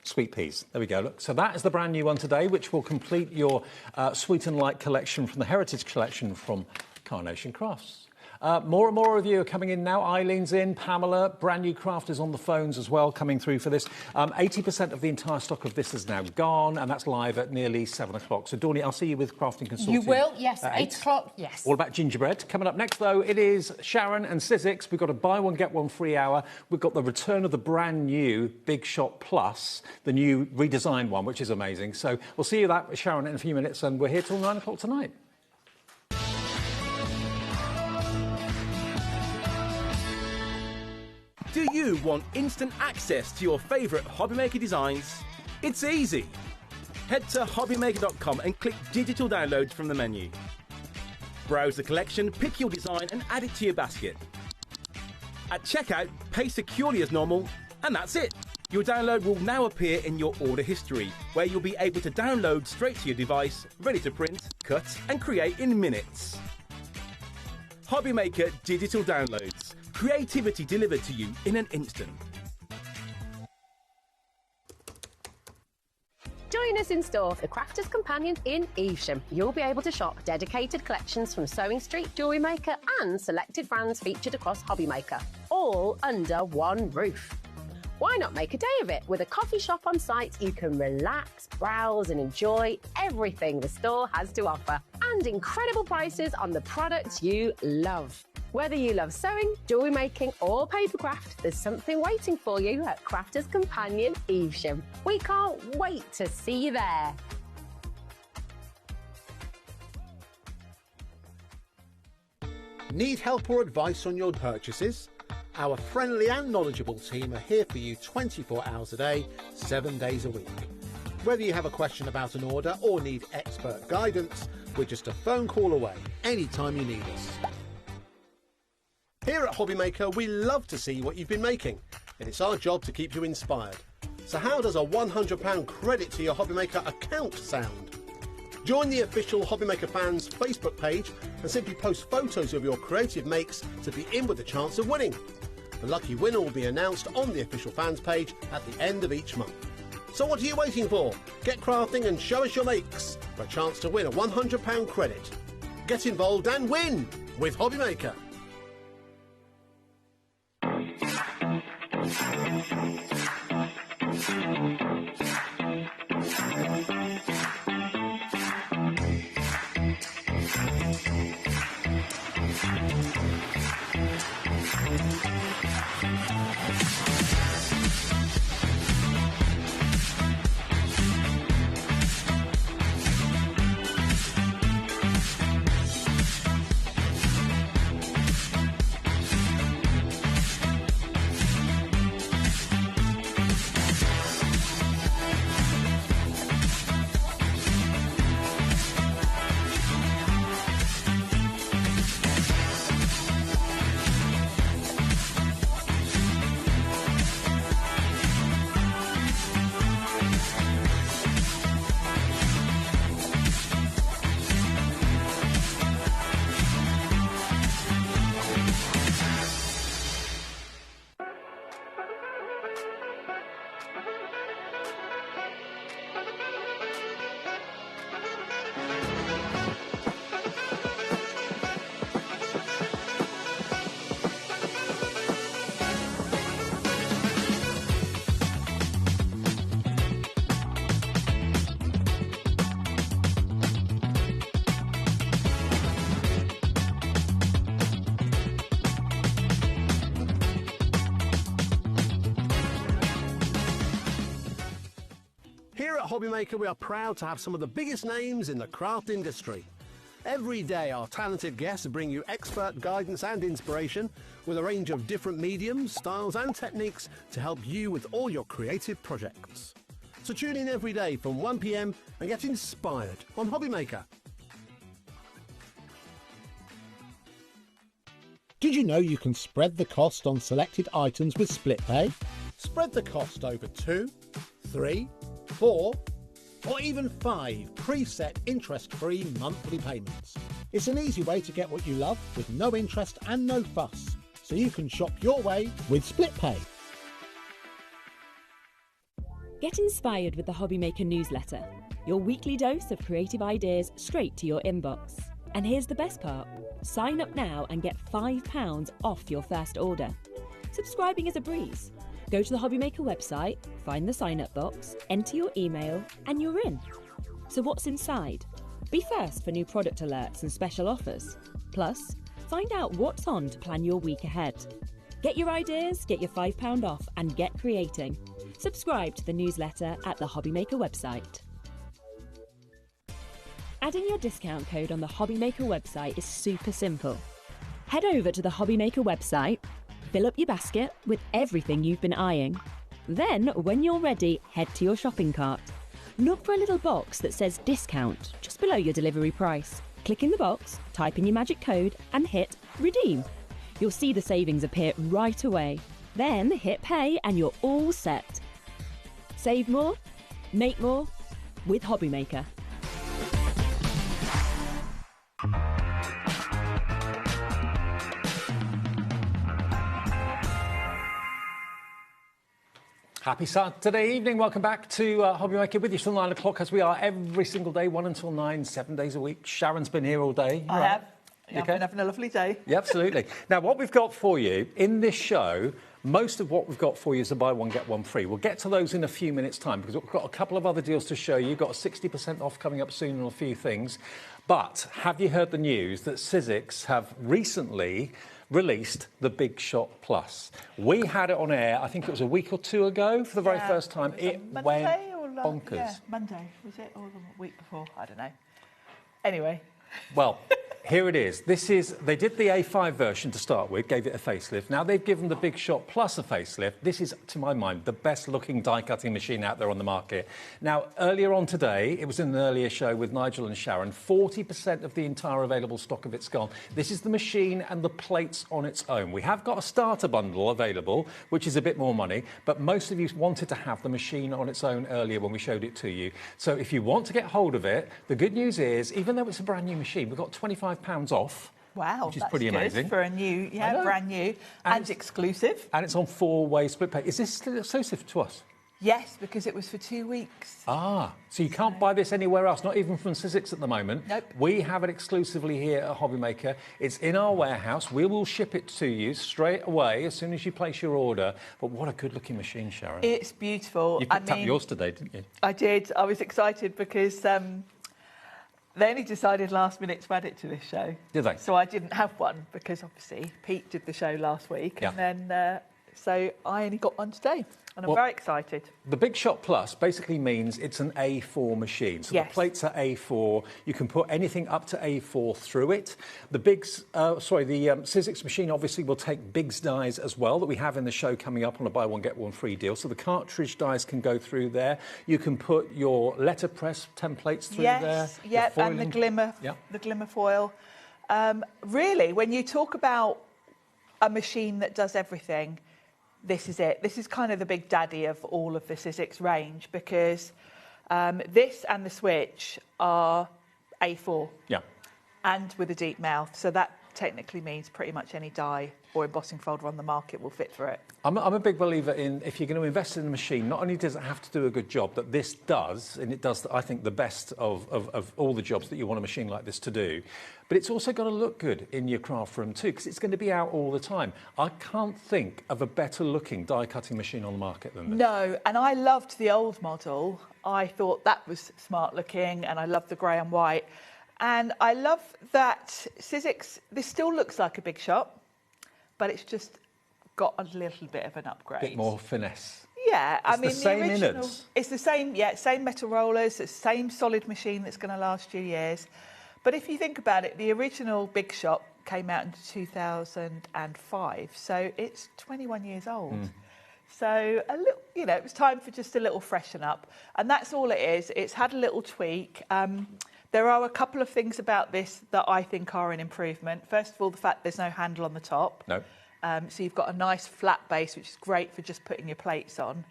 sweet peas. There we go. Look, so that is the brand new one today, which will complete your Sweet and Light collection from the Heritage collection from Carnation Crafts. More and more of you are coming in now. Eileen's in, Pamela, brand new crafters on the phones as well coming through for this. 80% of the entire stock of this is now gone, and that's live at nearly 7 o'clock. So, Dawny, I'll see you with Crafting Consortium. You will, yes, at 8 o'clock, yes. All about gingerbread. Coming up next, though, it is Sharon and Sizzix. We've got a buy one, get one free hour. We've got the return of the brand new Big Shot Plus, the new redesigned one, which is amazing. So we'll see you that with Sharon in a few minutes, and we're here till 9 o'clock tonight. Do you want instant access to your favourite HobbyMaker designs? It's easy. Head to HobbyMaker.com and click Digital Downloads from the menu. Browse the collection, pick your design and add it to your basket. At checkout, pay securely as normal, and that's it. Your download will now appear in your order history, where you'll be able to download straight to your device, ready to print, cut and create in minutes. HobbyMaker Digital Downloads. Creativity delivered to you in an instant. Join us in store for the Crafters Companion in Evesham. You'll be able to shop dedicated collections from Sewing Street, Jewellery Maker and selected brands featured across HobbyMaker, all under one roof. Why not make a day of it? With a coffee shop on site, you can relax, browse and enjoy everything the store has to offer, and incredible prices on the products you love. Whether you love sewing, jewellery making or papercraft, there's something waiting for you at Crafters Companion Evesham. We can't wait to see you there. Need help or advice on your purchases? Our friendly and knowledgeable team are here for you 24 hours a day, 7 days a week. Whether you have a question about an order or need expert guidance, we're just a phone call away anytime you need us. Here at HobbyMaker, we love to see what you've been making, and it's our job to keep you inspired. So how does a £100 credit to your HobbyMaker account sound? Join the official HobbyMaker fans Facebook page and simply post photos of your creative makes to be in with a chance of winning. The lucky winner will be announced on the official fans page at the end of each month. So what are you waiting for? Get crafting and show us your makes for a chance to win a £100 credit. Get involved and win with HobbyMaker. Here at HobbyMaker, we are proud to have some of the biggest names in the craft industry. Every day, our talented guests bring you expert guidance and inspiration with a range of different mediums, styles and techniques to help you with all your creative projects. So tune in every day from 1 p.m. and get inspired on HobbyMaker. Did you know you can spread the cost on selected items with split pay? Spread the cost over 2, 3, 4 or even 5 preset interest-free monthly payments. It's an easy way to get what you love with no interest and no fuss, so you can shop your way with split pay. Get inspired with the HobbyMaker newsletter, your weekly dose of creative ideas straight to your inbox. And here's the best part. Sign up now and get £5 off your first order. Subscribing is a breeze. Go to the HobbyMaker website, find the sign-up box, enter your email, and you're in. So what's inside? Be first for new product alerts and special offers. Plus, find out what's on to plan your week ahead. Get your ideas, get your £5 off, and get creating. Subscribe to the newsletter at the HobbyMaker website. Adding your discount code on the HobbyMaker website is super simple. Head over to the HobbyMaker website, fill up your basket with everything you've been eyeing. Then, when you're ready, head to your shopping cart. Look for a little box that says discount just below your delivery price. Click in the box, type in your magic code and hit redeem. You'll see the savings appear right away. Then hit pay and you're all set. Save more, make more with HobbyMaker. Happy Saturday evening. Welcome back to HobbyMaker with you till 9 o'clock, as we are every single day, 1 until 9, 7 days a week. Sharon's been here all day. I have. I've been having a lovely day. Yeah, absolutely. Now, what we've got for you in this show, most of what we've got for you is a buy one, get one free. We'll get to those in a few minutes' time because we've got a couple of other deals to show you. We've got a 60% off coming up soon on a few things. But have you heard the news that Sizzix have recently released the Big Shot Plus? We had it on air, I think it was a week or two ago for the very first time. It went bonkers. Yeah, Monday, was it? Or the week before? I don't know. Anyway. Well, here it is. They did the A5 version to start with, gave it a facelift. Now they've given the Big Shot Plus a facelift. This is, to my mind, the best looking die cutting machine out there on the market. Now, earlier on today, it was in an earlier show with Nigel and Sharon, 40% of the entire available stock of it's gone. This is the machine and the plates on its own. We have got a starter bundle available, which is a bit more money, but most of you wanted to have the machine on its own earlier when we showed it to you. So if you want to get hold of it, the good news is, even though it's a brand new machine, we've got £25 off. Wow, which is that's pretty good amazing for a new, brand new and exclusive. And it's on 4-way split pay. Is this still exclusive to us? Yes, because it was for 2 weeks. Ah, so you can't buy this anywhere else, not even from Sizzix at the moment. Nope. We have it exclusively here at HobbyMaker. It's in our warehouse. We will ship it to you straight away as soon as you place your order. But what a good-looking machine, Sharon. It's beautiful. You picked up yours today, didn't you? I did. I was excited because they only decided last minute to add it to this show. Did they? So I didn't have one because obviously Pete did the show last week. Yeah. And then, so I only got one today. And I'm very excited. The Big Shot Plus basically means it's an A4 machine. So yes. The plates are A4. You can put anything up to A4 through it. The Sizzix machine obviously will take Biggs dies as well that we have in the show coming up on a buy one, get one free deal. So the cartridge dies can go through there. You can put your letterpress templates through there. Yes, yeah, and the glimmer, the glimmer foil. Really, when you talk about a machine that does everything, this is it. This is kind of the big daddy of all of the Sizzix range because this and the Switch are A4. Yeah. And with a deep mouth. So that technically means pretty much any die or embossing folder on the market will fit for it. I'm a big believer in if you're going to invest in a machine, not only does it have to do a good job, that this does, and it does, I think, the best of all the jobs that you want a machine like this to do, but it's also got to look good in your craft room too, because it's going to be out all the time. I can't think of a better looking die-cutting machine on the market than this. No, and I loved the old model. I thought that was smart looking, and I loved the grey and white. And I love that Sizzix, this still looks like a Big Shot, but it's just got a little bit of an upgrade. Bit more finesse. Yeah, I mean, the same original, innards. It's the same, same metal rollers, it's the same solid machine that's going to last you years. But if you think about it, the original Big Shot came out in 2005, so it's 21 years old. So a little, it was time for just a little freshen up, and that's all it is. It's had a little tweak. There are a couple of things about this that I think are an improvement. First of all, the fact there's no handle on the top. No. So you've got a nice flat base, which is great for just putting your plates on.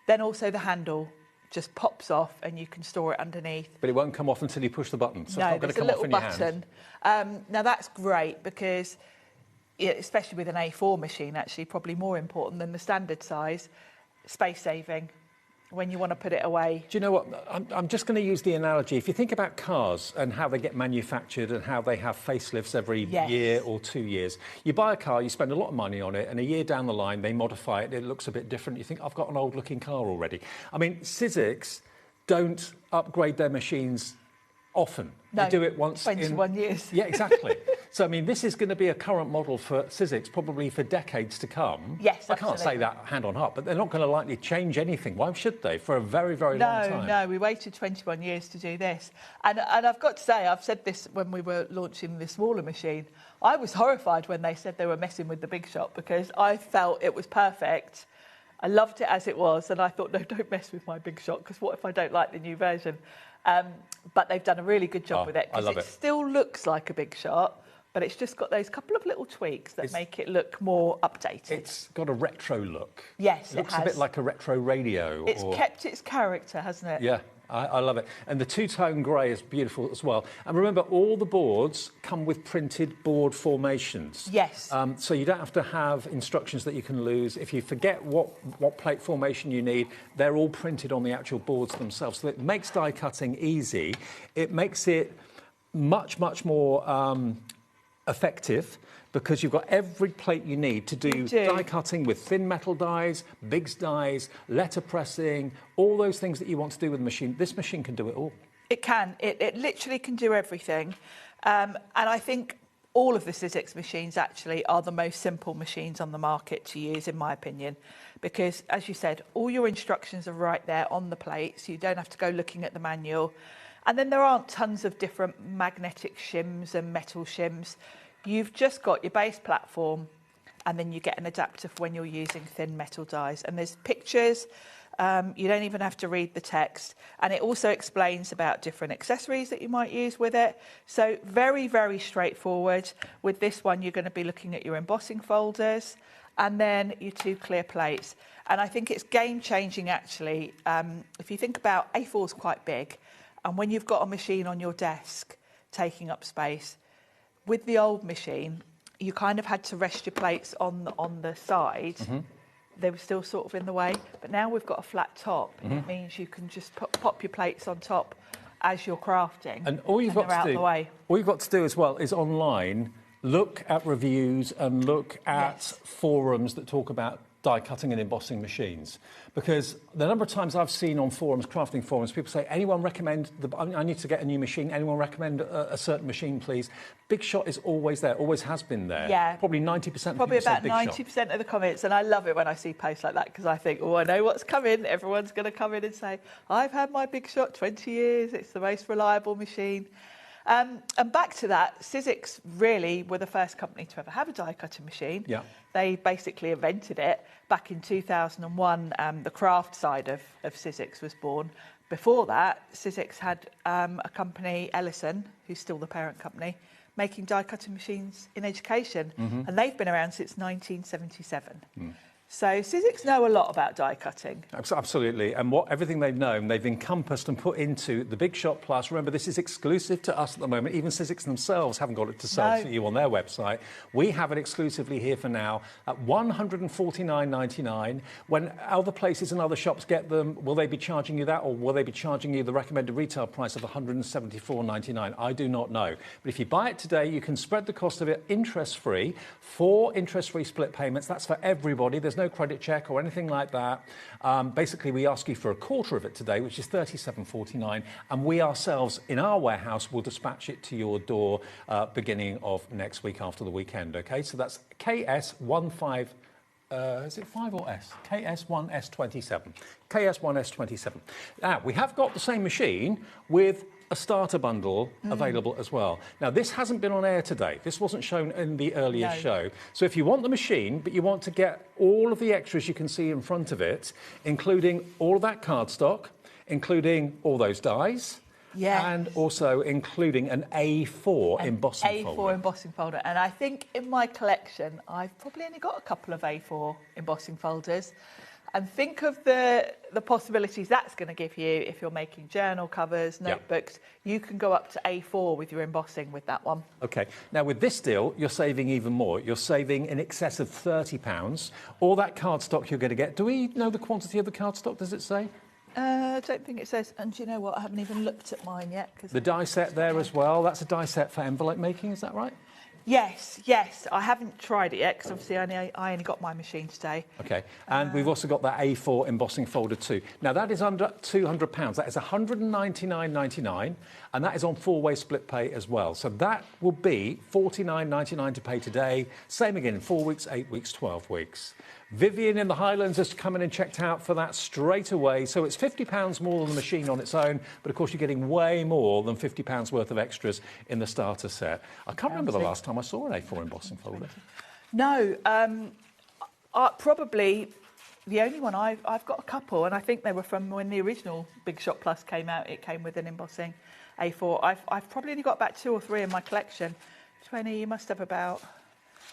Then also the handle just pops off and you can store it underneath. But it won't come off until you push the button, so No, it's not going to come off in your hand. Button. Now that's great because, especially with an A4 machine, actually probably more important than the standard size, space saving. when you want to put it away. Do you know what? I'm just going to use the analogy. If you think about cars and how they get manufactured and how they have facelifts every year or 2 years, you buy a car, you spend a lot of money on it, and a year down the line, they modify it, it looks a bit different. You think, I've got an old-looking car already. I mean, Sizzix don't upgrade their machines often. No, they do it once 21 years. Yeah, exactly. So, I mean, this is going to be a current model for Sizzix probably for decades to come. Yes, I can't say that hand on heart, but they're not going to likely change anything. Why should they? For a very, very long time. No, we waited 21 years to do this. And I've got to say, I've said this when we were launching the smaller machine, I was horrified when they said they were messing with the Big Shot because I felt it was perfect. I loved it as it was, and I thought, no, don't mess with my Big Shot, because what if I don't like the new version? But they've done a really good job with it, because it still looks like a Big Shot, but it's just got those couple of little tweaks that make it look more updated. It's got a retro look. Yes, it looks a bit like a retro radio. It's kept its character, hasn't it? Yeah. I love it. And the two-tone grey is beautiful as well. And remember, all the boards come with printed board formations. Yes. So you don't have to have instructions that you can lose. If you forget what plate formation you need, they're all printed on the actual boards themselves. So it makes die cutting easy. It makes it much, much more effective, because you've got every plate you need to do die cutting with thin metal dies, Biggs dies, letter pressing, all those things that you want to do with the machine. This machine can do it all. It can. It literally can do everything. And I think all of the Sizzix machines actually are the most simple machines on the market to use, in my opinion, because, as you said, all your instructions are right there on the plate, so you don't have to go looking at the manual. And then there aren't tons of different magnetic shims and metal shims. You've just got your base platform, and then you get an adapter for when you're using thin metal dies. And there's pictures. You don't even have to read the text. And it also explains about different accessories that you might use with it. So very, very straightforward. With this one, you're going to be looking at your embossing folders and then your two clear plates. And I think it's game-changing, actually. If you think about A4 is quite big, and when you've got a machine on your desk taking up space, with the old machine, you kind of had to rest your plates on the side. Mm-hmm. They were still sort of in the way. But now we've got a flat top. Mm-hmm. It means you can just pop your plates on top as you're crafting. And all you've got to do as well is online, look at reviews and look at forums that talk about die cutting and embossing machines, because the number of times I've seen on forums, crafting forums, people say, anyone recommend, I need to get a new machine, anyone recommend a certain machine, please? Big Shot is always there, always has been there. Yeah. Probably 90% Probably of people about 90% of the comments, and I love it when I see posts like that, because I think, oh, I know what's coming. Everyone's going to come in and say, I've had my Big Shot 20 years, it's the most reliable machine. And back to that, Sizzix really were the first company to ever have a die-cutting machine. Yeah. They basically invented it. Back in 2001, the craft side of Sizzix was born. Before that, Sizzix had a company, Ellison, who's still the parent company, making die-cutting machines in education. Mm-hmm. And they've been around since 1977. Mm. So Sizzix know a lot about die cutting. Absolutely, and everything they've known, they've encompassed and put into the Big Shot Plus. Remember, this is exclusive to us at the moment. Even Sizzix themselves haven't got it to sell to you on their website. We have it exclusively here for now at $149.99. When other places and other shops get them, will they be charging you that, or will they be charging you the recommended retail price of $174.99? I do not know. But if you buy it today, you can spread the cost of it interest-free, 4 interest-free split payments. That's for everybody. There's no credit check or anything like that. Basically, we ask you for a quarter of it today, which is $37.49, and we ourselves, in our warehouse, will dispatch it to your door beginning of next week after the weekend, OK? So that's KS15... is it 5 or S? KS1S27. KS1S27. Now, we have got the same machine with a starter bundle available as well. Now, this hasn't been on air today. This wasn't shown in the earlier show. So if you want the machine, but you want to get all of the extras you can see in front of it, including all of that cardstock, including all those dies, and also including an A4 embossing folder. A4 embossing folder. And I think in my collection, I've probably only got a couple of A4 embossing folders. And think of the possibilities that's going to give you if you're making journal covers, notebooks. You can go up to A4 with your embossing with that one. OK. Now, with this deal, you're saving even more. You're saving in excess of £30. All that cardstock you're going to get. Do we know the quantity of the cardstock, does it say? I don't think it says. And do you know what? I haven't even looked at mine yet. The die set there as well. That's a die set for envelope making, is that right? Yes, yes. I haven't tried it yet because obviously I only got my machine today. Okay, and we've also got that A4 embossing folder too. Now that is under £200. That is £199.99, and that is on 4-way split pay as well. So that will be £49.99 to pay today. Same again in 4 weeks, 8 weeks, 12 weeks. Vivian in the Highlands has come in and checked out for that straight away. So it's £50 more than the machine on its own, but of course you're getting way more than £50 worth of extras in the starter set. I can't remember the last time I saw an A4 embossing folder. No, probably the only one I've got a couple, and I think they were from when the original Big Shot Plus came out. It came with an embossing A4. I've probably only got about 2 or 3 in my collection. 20, you must have about,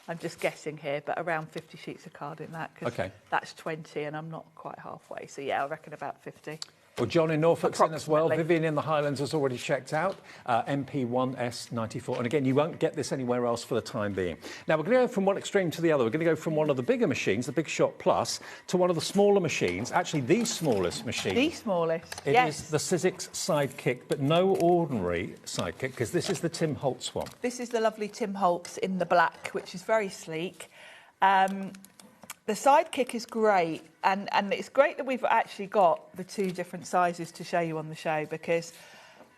I'm just guessing here, but around 50 sheets of card in that, because that's 20 and I'm not quite halfway. So yeah, I reckon about 50. Well, John in Norfolk's in as well. Vivian in the Highlands has already checked out. MP1S94. And again, you won't get this anywhere else for the time being. Now, we're going to go from one extreme to the other. We're going to go from one of the bigger machines, the Big Shot Plus, to one of the smaller machines. Actually, the smallest machine. The smallest, It is the Sizzix Sidekick, but no ordinary Sidekick, because this is the Tim Holtz one. This is the lovely Tim Holtz in the black, which is very sleek. The Sidekick is great, and it's great that we've actually got the 2 different sizes to show you on the show, because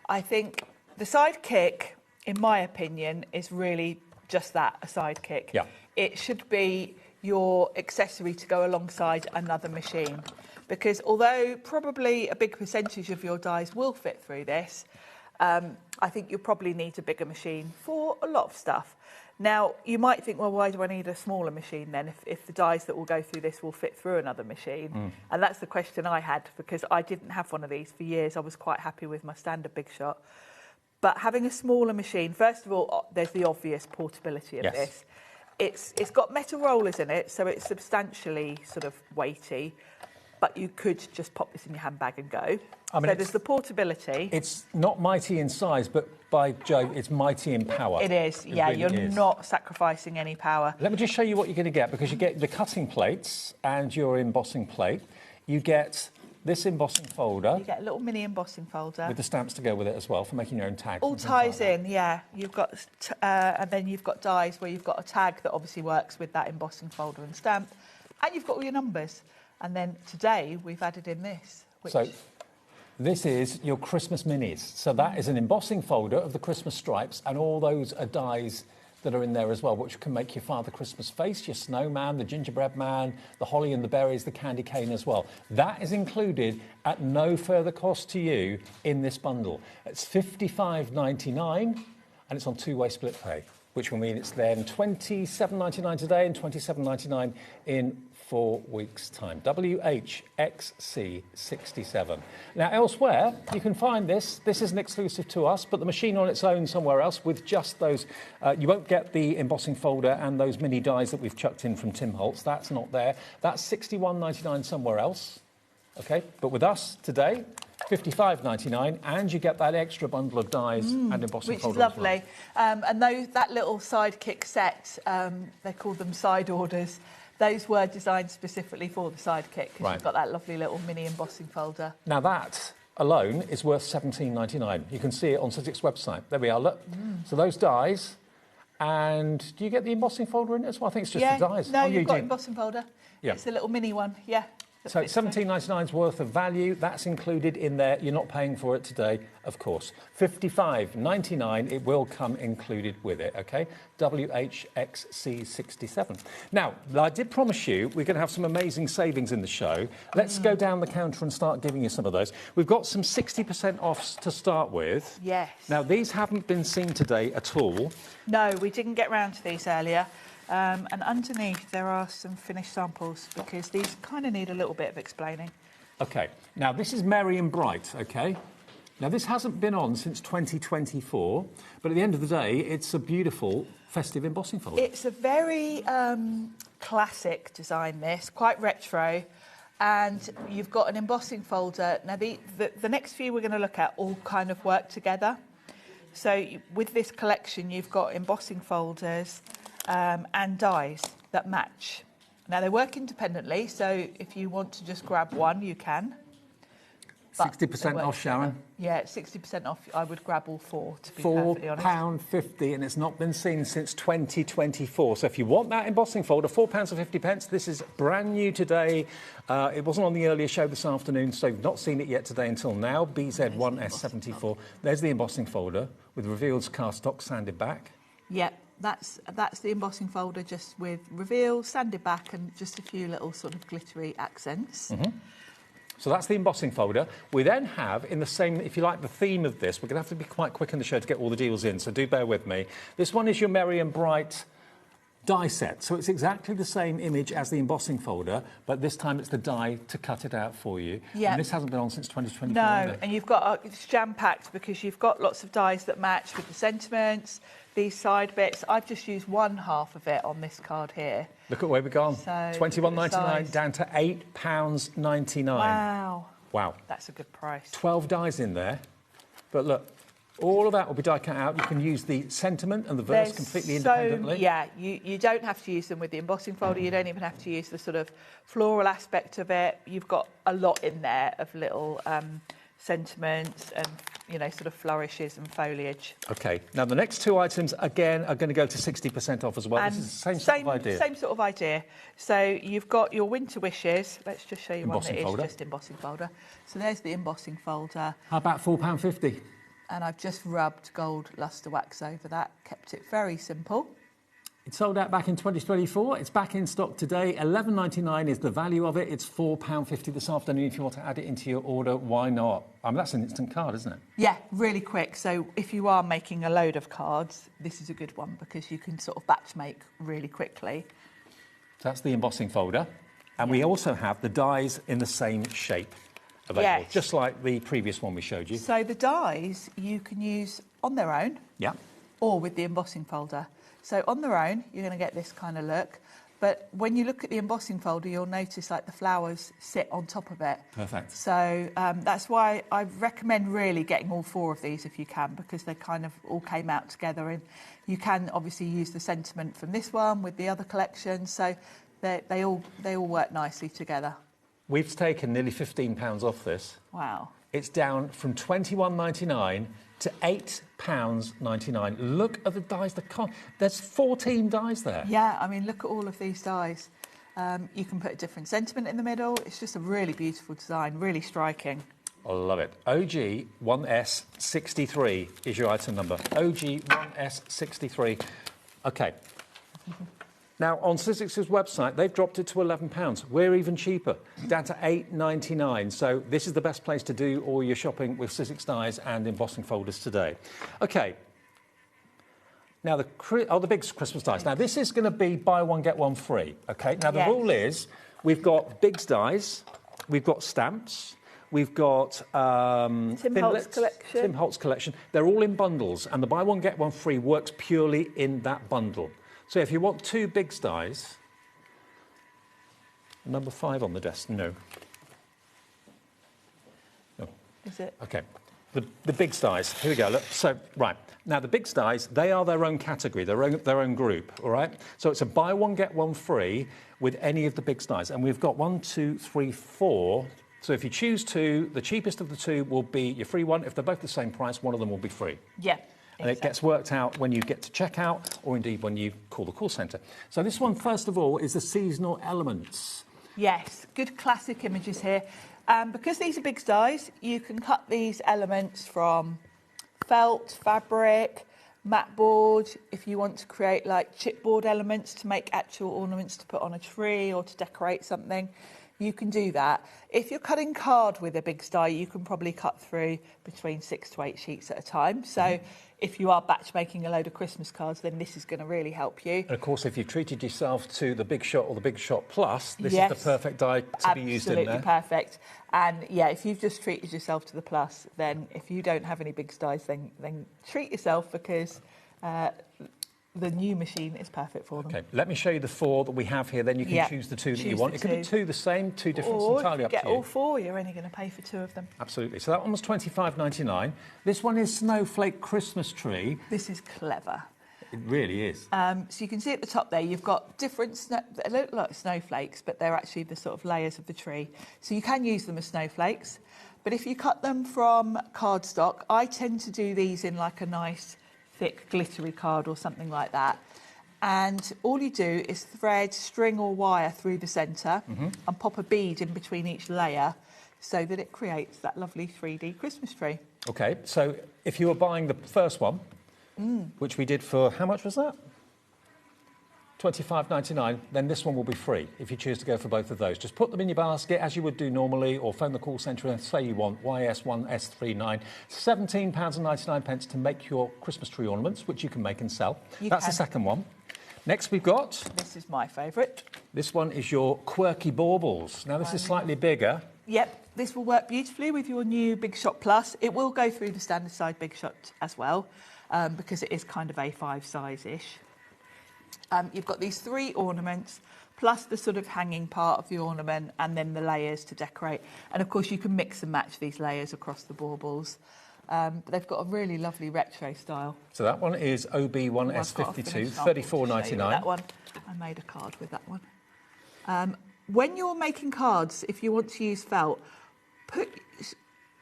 I think the Sidekick, in my opinion, is really just that, a Sidekick. Yeah. It should be your accessory to go alongside another machine, because although probably a big percentage of your dies will fit through this, I think you'll probably need a bigger machine for a lot of stuff. Now, you might think, well, why do I need a smaller machine then if the dies that will go through this will fit through another machine? And that's the question I had, because I didn't have one of these for years. I was quite happy with my standard Big Shot. But having a smaller machine, first of all, there's the obvious portability of this. It's got metal rollers in it, so it's substantially sort of weighty. But you could just pop this in your handbag and go. I mean, so there's the portability. It's not mighty in size, but by Jove, it's mighty in power. It is, yeah. Really you're not sacrificing any power. Let me just show you what you're going to get, because you get the cutting plates and your embossing plate. You get this embossing folder. You get a little mini embossing folder. With the stamps to go with it as well, for making your own tags. All ties in, yeah. You've got, and then you've got dies where you've got a tag that obviously works with that embossing folder and stamp. And you've got all your numbers. And then today we've added in this. So this is your Christmas minis. So that is an embossing folder of the Christmas stripes, and all those are dies that are in there as well, which can make your Father Christmas face, your snowman, the gingerbread man, the holly and the berries, the candy cane as well. That is included at no further cost to you in this bundle. It's $55.99 and it's on 2-way split pay, which will mean it's then $27.99 today and $27.99 in 4 weeks' time. WHXC67. Now, elsewhere, you can find this. This isn't exclusive to us, but the machine on its own somewhere else with just those. You won't get the embossing folder and those mini dies that we've chucked in from Tim Holtz. That's not there. That's $61.99 somewhere else. OK? But with us today, $55.99, and you get that extra bundle of dies and embossing folder. Which is lovely. And that little Sidekick set, they call them side orders. Those were designed specifically for the Sidekick, because you've got that lovely little mini embossing folder. Now that alone is worth $17.99. You can see it on Sizzix website. There we are, look. So those dies, and do you get the embossing folder in it as well? I think it's just the dies. No, you've got embossing folder. Yeah. It's a little mini one, yeah. So $17.99's worth of value. That's included in there. You're not paying for it today, of course. $55.99, it will come included with it, OK? WHXC67. Now, I did promise you we're going to have some amazing savings in the show. Let's go down the counter and start giving you some of those. We've got some 60% offs to start with. Yes. Now, these haven't been seen today at all. No, we didn't get round to these earlier. And underneath there are some finished samples, because these kind of need a little bit of explaining. OK, now this is Merry and Bright, OK? Now this hasn't been on since 2024, but at the end of the day, it's a beautiful festive embossing folder. It's a very classic design, this, quite retro, and you've got an embossing folder. Now the next few we're going to look at all kind of work together. So with this collection, you've got embossing folders, and dies that match. Now, they work independently, so if you want to just grab one, you can. but 60% they work off, Sharon. together. Yeah, 60% off. I would grab all 4, to be perfectly honest. £4.50, and it's not been seen since 2024. So if you want that embossing folder, £4.50. This is brand new today. It wasn't on the earlier show this afternoon, so you've not seen it yet today until now. BZ1S74. There's the embossing folder with revealed cardstock sanded back. Yep, that's the embossing folder, just with reveal, sanded back, and just a few little sort of glittery accents. So that's the embossing folder. We then have, in the same, if you like, the theme of this, we're going to have to be quite quick in the show to get all the deals in, so do bear with me. This one is your Merry and Bright die set. So it's exactly the same image as the embossing folder, but this time it's the die to cut it out for you. Yeah. And this hasn't been on since 2024. No, and you've got it's jam-packed because you've got lots of dies that match with the sentiments, these side bits. I've just used one half of it on this card here. Look at where we've gone. So, £21.99 down to £8.99. Wow. Wow. That's a good price. 12 dies in there. But look, all of that will be die cut out. You can use the sentiment and the verse completely independently. Yeah, you don't have to use them with the embossing folder. You don't even have to use the sort of floral aspect of it. You've got a lot in there of little sentiments and, you know, sort of flourishes and foliage. OK, now the next 2 items, again, are going to go to 60% off as well. And this is the same sort of idea. Same sort of idea. So you've got your winter wishes. Let's just show you Embossing one that folder. is just embossing folder. So there's the embossing folder. How about £4.50? And I've just rubbed gold lustre wax over that, kept it very simple. It sold out back in 2024. It's back in stock today. £11.99 is the value of it. It's £4.50 this afternoon. If you want to add it into your order, why not? I mean, that's an instant card, isn't it? Yeah, really quick. So if you are making a load of cards, this is a good one because you can sort of batch make really quickly. So that's the embossing folder. And we also have the dies in the same shape available, Yes. just like the previous one we showed you. So the dies you can use on their own Yeah. or with the embossing folder. So on their own, you're going to get this kind of look. But when you look at the embossing folder, you'll notice like the flowers sit on top of it. Perfect. So that's why I recommend really getting all 4 of these if you can, because they kind of all came out together. And you can obviously use the sentiment from this one with the other collection. So they all work nicely together. We've taken nearly £15 off this. Wow. It's down from £21.99 to £8.99. Look at the dies. There's 14 dies there. Yeah, I mean, look at all of these dies. You can put a different sentiment in the middle. It's just a really beautiful design, really striking. I love it. OG1S63 is your item number. OG1S63. OK. Now, on Sizzix's website, they've dropped it to £11. We're even cheaper, down to £8.99. So this is the best place to do all your shopping with Sizzix dies and embossing folders today. OK. Now, the big Christmas dies. Now, this is going to be buy one, get one free. OK. Now, the rule is we've got Biggs dies, we've got stamps, we've got Tim Holtz collection. Tim Holtz collection. They're all in bundles, and the buy one, get one free works purely in that bundle. So if you want 2 Biggs dies, number 5 on the desk, no. Is it? OK. The Biggs dies, here we go, look. So, right, now the Biggs dies, they are their own category, their own group, all right? So it's a buy one, get one free with any of the Biggs dies. And we've got 1, 2, 3, 4. So if you choose 2, the cheapest of the 2 will be your free one. If they're both the same price, one of them will be free. Yeah. And it gets worked out when you get to checkout or indeed when you call the call centre. So this one, first of all, is the seasonal elements. Yes, good classic images here. Because these are Biggs dies, you can cut these elements from felt, fabric, mat board. If you want to create like chipboard elements to make actual ornaments to put on a tree or to decorate something, you can do that. If you're cutting card with a Biggs die, you can probably cut through between 6 to 8 sheets at a time. So if you are batch making a load of Christmas cards, then this is going to really help you. And of course, if you've treated yourself to the Big Shot or the Big Shot Plus, this is the perfect die to be used in there. Absolutely perfect. And yeah, if you've just treated yourself to the Plus, then if you don't have any Biggs dies, then treat yourself, because the new machine is perfect for them. OK, let me show you the 4 that we have here, then you can choose the 2 that you want. It could be 2 the same, 2 different, it's entirely up to you. Get all 4, you're only going to pay for 2 of them. Absolutely. So that one was £25.99. This one is Snowflake Christmas Tree. This is clever. It really is. So you can see at the top there, you've got different, they look like snowflakes, but they're actually the sort of layers of the tree. So you can use them as snowflakes. But if you cut them from cardstock, I tend to do these in like a nice, thick, glittery card or something like that. And all you do is thread string or wire through the centre and pop a bead in between each layer so that it creates that lovely 3D Christmas tree. OK, so if you were buying the first one, which we did for, how much was that? £25.99, then this one will be free if you choose to go for both of those. Just put them in your basket as you would do normally, or phone the call centre and say you want YS1S39. £17.99 to make your Christmas tree ornaments, which you can make and sell. That's the second one. Next we've got... This is my favourite. This one is your quirky baubles. Now this is slightly bigger. Yep, this will work beautifully with your new Big Shot Plus. It will go through the standard side Big Shot as well, because it is kind of A5 size-ish. You've got these 3 ornaments, plus the sort of hanging part of the ornament, and then the layers to decorate. And of course, you can mix and match these layers across the baubles. But they've got a really lovely retro style. So that one is OB1S52, $34.99. That one, I made a card with that one. When you're making cards, if you want to use felt,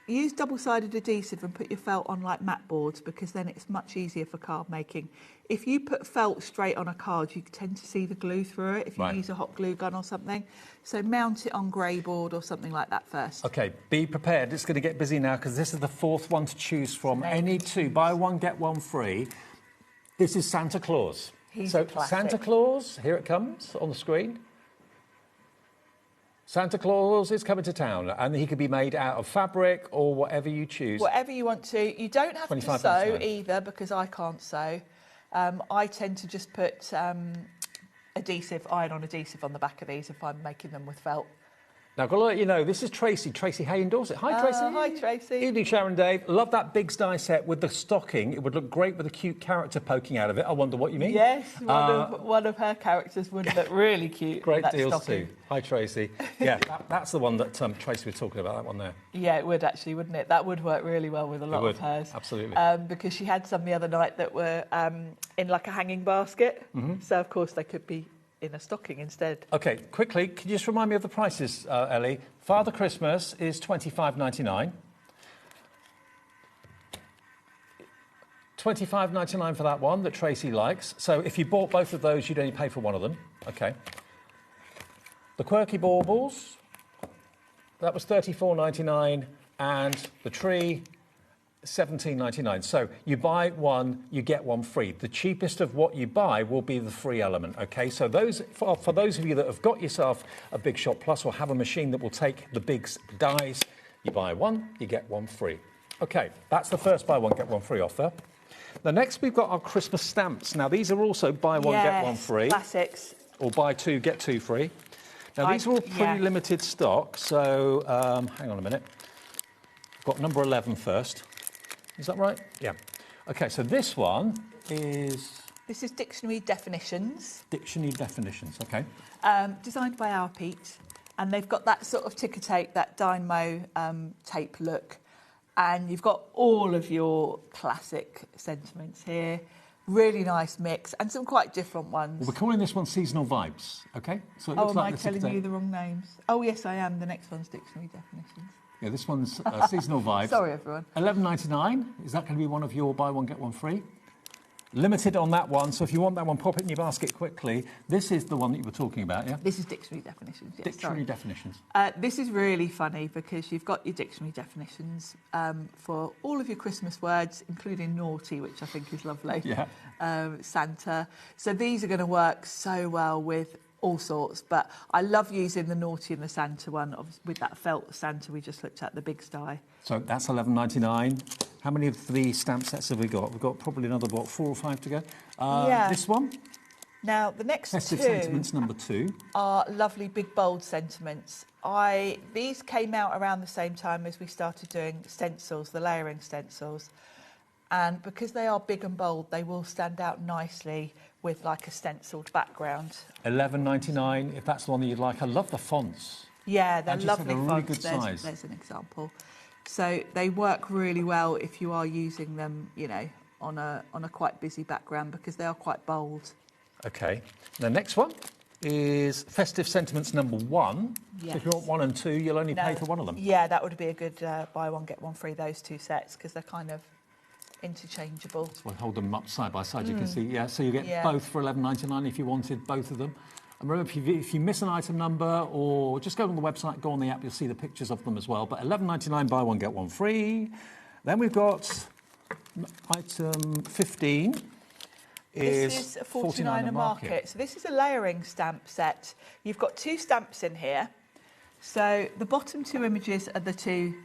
use double-sided adhesive and put your felt on like mat boards, because then it's much easier for card making. If you put felt straight on a card, you tend to see the glue through it if you use a hot glue gun or something. So mount it on grey board or something like that first. OK, be prepared. It's going to get busy now because this is the 4th one to choose from. Any 2, buy one, get one free. This is Santa Claus. He's a classic. Santa Claus, here it comes on the screen. Santa Claus is coming to town, and he could be made out of fabric or whatever you choose. Whatever you want to. You don't have to sew either, because I can't sew. I tend to just put iron-on adhesive on the back of these if I'm making them with felt. Now, I've got to let you know, this is Tracy. Tracy Hay in Dorset. Hi, Tracy. Hi, Tracy. Evening, Sharon Dave. Love that big die set with the stocking. It would look great with a cute character poking out of it. I wonder what you mean. Yes, one of her characters would look really cute. Great deals stocking. too. Hi, Tracy. Yeah, that's the one that Tracy was talking about, that one there. Yeah, it would actually, wouldn't it? That would work really well with a lot of hers. Absolutely. Because she had some the other night that were in like a hanging basket. So, of course, they could be in a stocking instead. OK, quickly, can you just remind me of the prices, Ellie? Father Christmas is $25.99. $25.99 for that one that Tracy likes. So if you bought both of those, you'd only pay for one of them. OK. The Quirky Baubles, that was $34.99, and the tree, $17.99. So you buy one, you get one free. The cheapest of what you buy will be the free element, OK? So for those of you that have got yourself a Big Shot Plus or have a machine that will take the big dies, you buy one, you get one free. OK, that's the first buy one, get one free offer. The next we've got our Christmas stamps. Now, these are also buy one, get one free. Classics. Or buy 2, get 2 free. Now, these are all pretty limited stock, so hang on a minute. I've got number 11 first. Is that right? Yeah. OK, so this one is... This is Dictionary Definitions. Dictionary Definitions, OK. Designed by our Pete. And they've got that sort of ticker tape, that Dynamo tape look. And you've got all of your classic sentiments here. Really nice mix, and some quite different ones. Well, we're calling this one Seasonal Vibes, OK? So it oh, looks am like I telling you the wrong names? Oh, yes, I am. The next one's Dictionary Definitions. Yeah, this one's Seasonal Vibes. Sorry, everyone. $11.99. Is that going to be one of your buy one, get one free? Limited on that one, so if you want that one, pop it in your basket quickly. This is the one that you were talking about, yeah? This is Dictionary Definitions, yes. Dictionary Definitions. This is really funny because you've got your dictionary definitions for all of your Christmas words, including naughty, which I think is lovely. Yeah. Santa. So these are going to work so well with all sorts, but I love using the naughty and the Santa one with that felt Santa we just looked at, the big sty. So that's $11.99. How many of the stamp sets have we got? We've got probably another, what, 4 or 5 to go? Yeah. This one? Now, the next Festive two Sentiments number 2 are lovely big bold sentiments. These came out around the same time as we started doing stencils, the layering stencils. And because they are big and bold, they will stand out nicely with like a stenciled background. $11.99, if that's the one that you'd like. I love the fonts. Yeah, they're lovely really fonts. Good size. There's an example. So they work really well if you are using them, you know, on a quite busy background because they are quite bold. OK. The next one is Festive Sentiments number 1. Yes. So if you want 1 and 2, you'll only pay No. for one of them. Yeah, that would be a good buy one, get one free, those two sets, because they're kind of interchangeable. So I hold them up side by side, you can Mm. see. Yeah, so you get Yeah. both for £11.99 if you wanted both of them. And remember, if you miss an item number or just go on the website, go on the app, you'll see the pictures of them as well. But £11.99, buy one, get one free. Then we've got item 15. This is a 49 a market. So this is a layering stamp set. You've got 2 stamps in here. So the bottom 2 images are the 2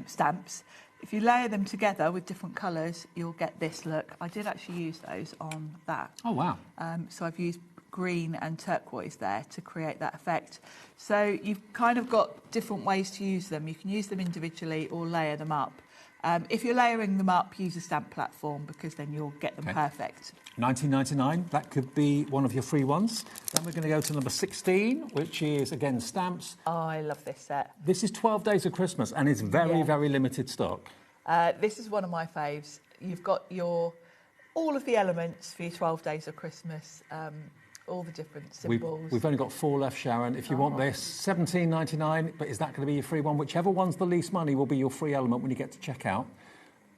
stamps. If you layer them together with different colours, you'll get this look. I did actually use those on that. Oh, wow. So I've used green and turquoise there to create that effect. So you've kind of got different ways to use them. You can use them individually or layer them up. If you're layering them up, use a stamp platform because then you'll get them perfect. £19.99, that could be one of your free ones. Then we're going to go to number 16, which is, again, stamps. Oh, I love this set. This is 12 Days of Christmas, and it's very, very limited stock. This is one of my faves. You've got all of the elements for your 12 Days of Christmas, all the different symbols. We've only got 4 left, Sharon. If you want this, £17.99, but is that going to be your free one? Whichever one's the least money will be your free element when you get to checkout.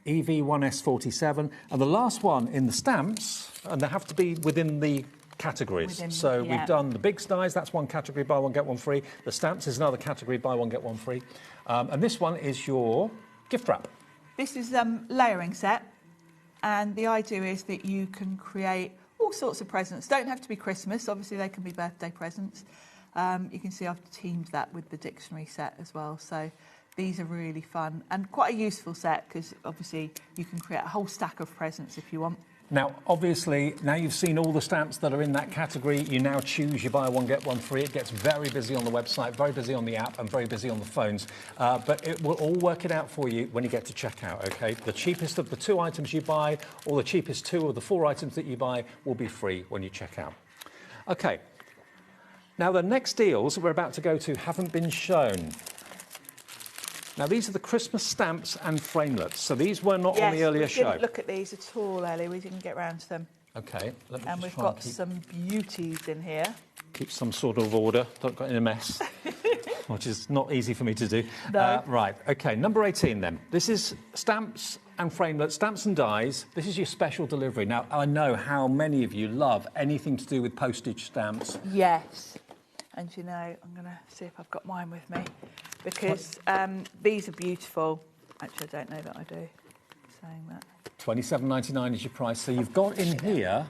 EV1S47. And the last one in the stamps, and they have to be within the categories. We've done the big dies, that's one category, buy one, get one free. The stamps is another category, buy one, get one free. And this one is your gift wrap. This is layering set, and the idea is that you can create all sorts of presents. Don't have to be Christmas, obviously they can be birthday presents. You can see I've teamed that with the dictionary set as well, so these are really fun and quite a useful set because obviously you can create a whole stack of presents if you want. Now, obviously, now you've seen all the stamps that are in that category, you now choose your buy one, get one free. It gets very busy on the website, very busy on the app and very busy on the phones. But it will all work it out for you when you get to checkout, OK? The cheapest of the 2 items you buy or the cheapest 2 of the 4 items that you buy will be free when you check out. OK. Now, the next deals that we're about to go to haven't been shown. Now, these are the Christmas stamps and framelets. So these were not on the earlier show. Yes, we didn't look at these at all, Ellie. We didn't get round to them. OK. Let me and just we've try got and keep, some beauties in here. keep some sort of order. Don't get in a mess, which is not easy for me to do. No. Right. OK, number 18 then. This is stamps and framelets, stamps and dies. This is your special delivery. Now, I know how many of you love anything to do with postage stamps. Yes. And you know, I'm going to see if I've got mine with me because these are beautiful. Actually, I don't know that I do, saying that. £27.99 is your price. So you've got in here,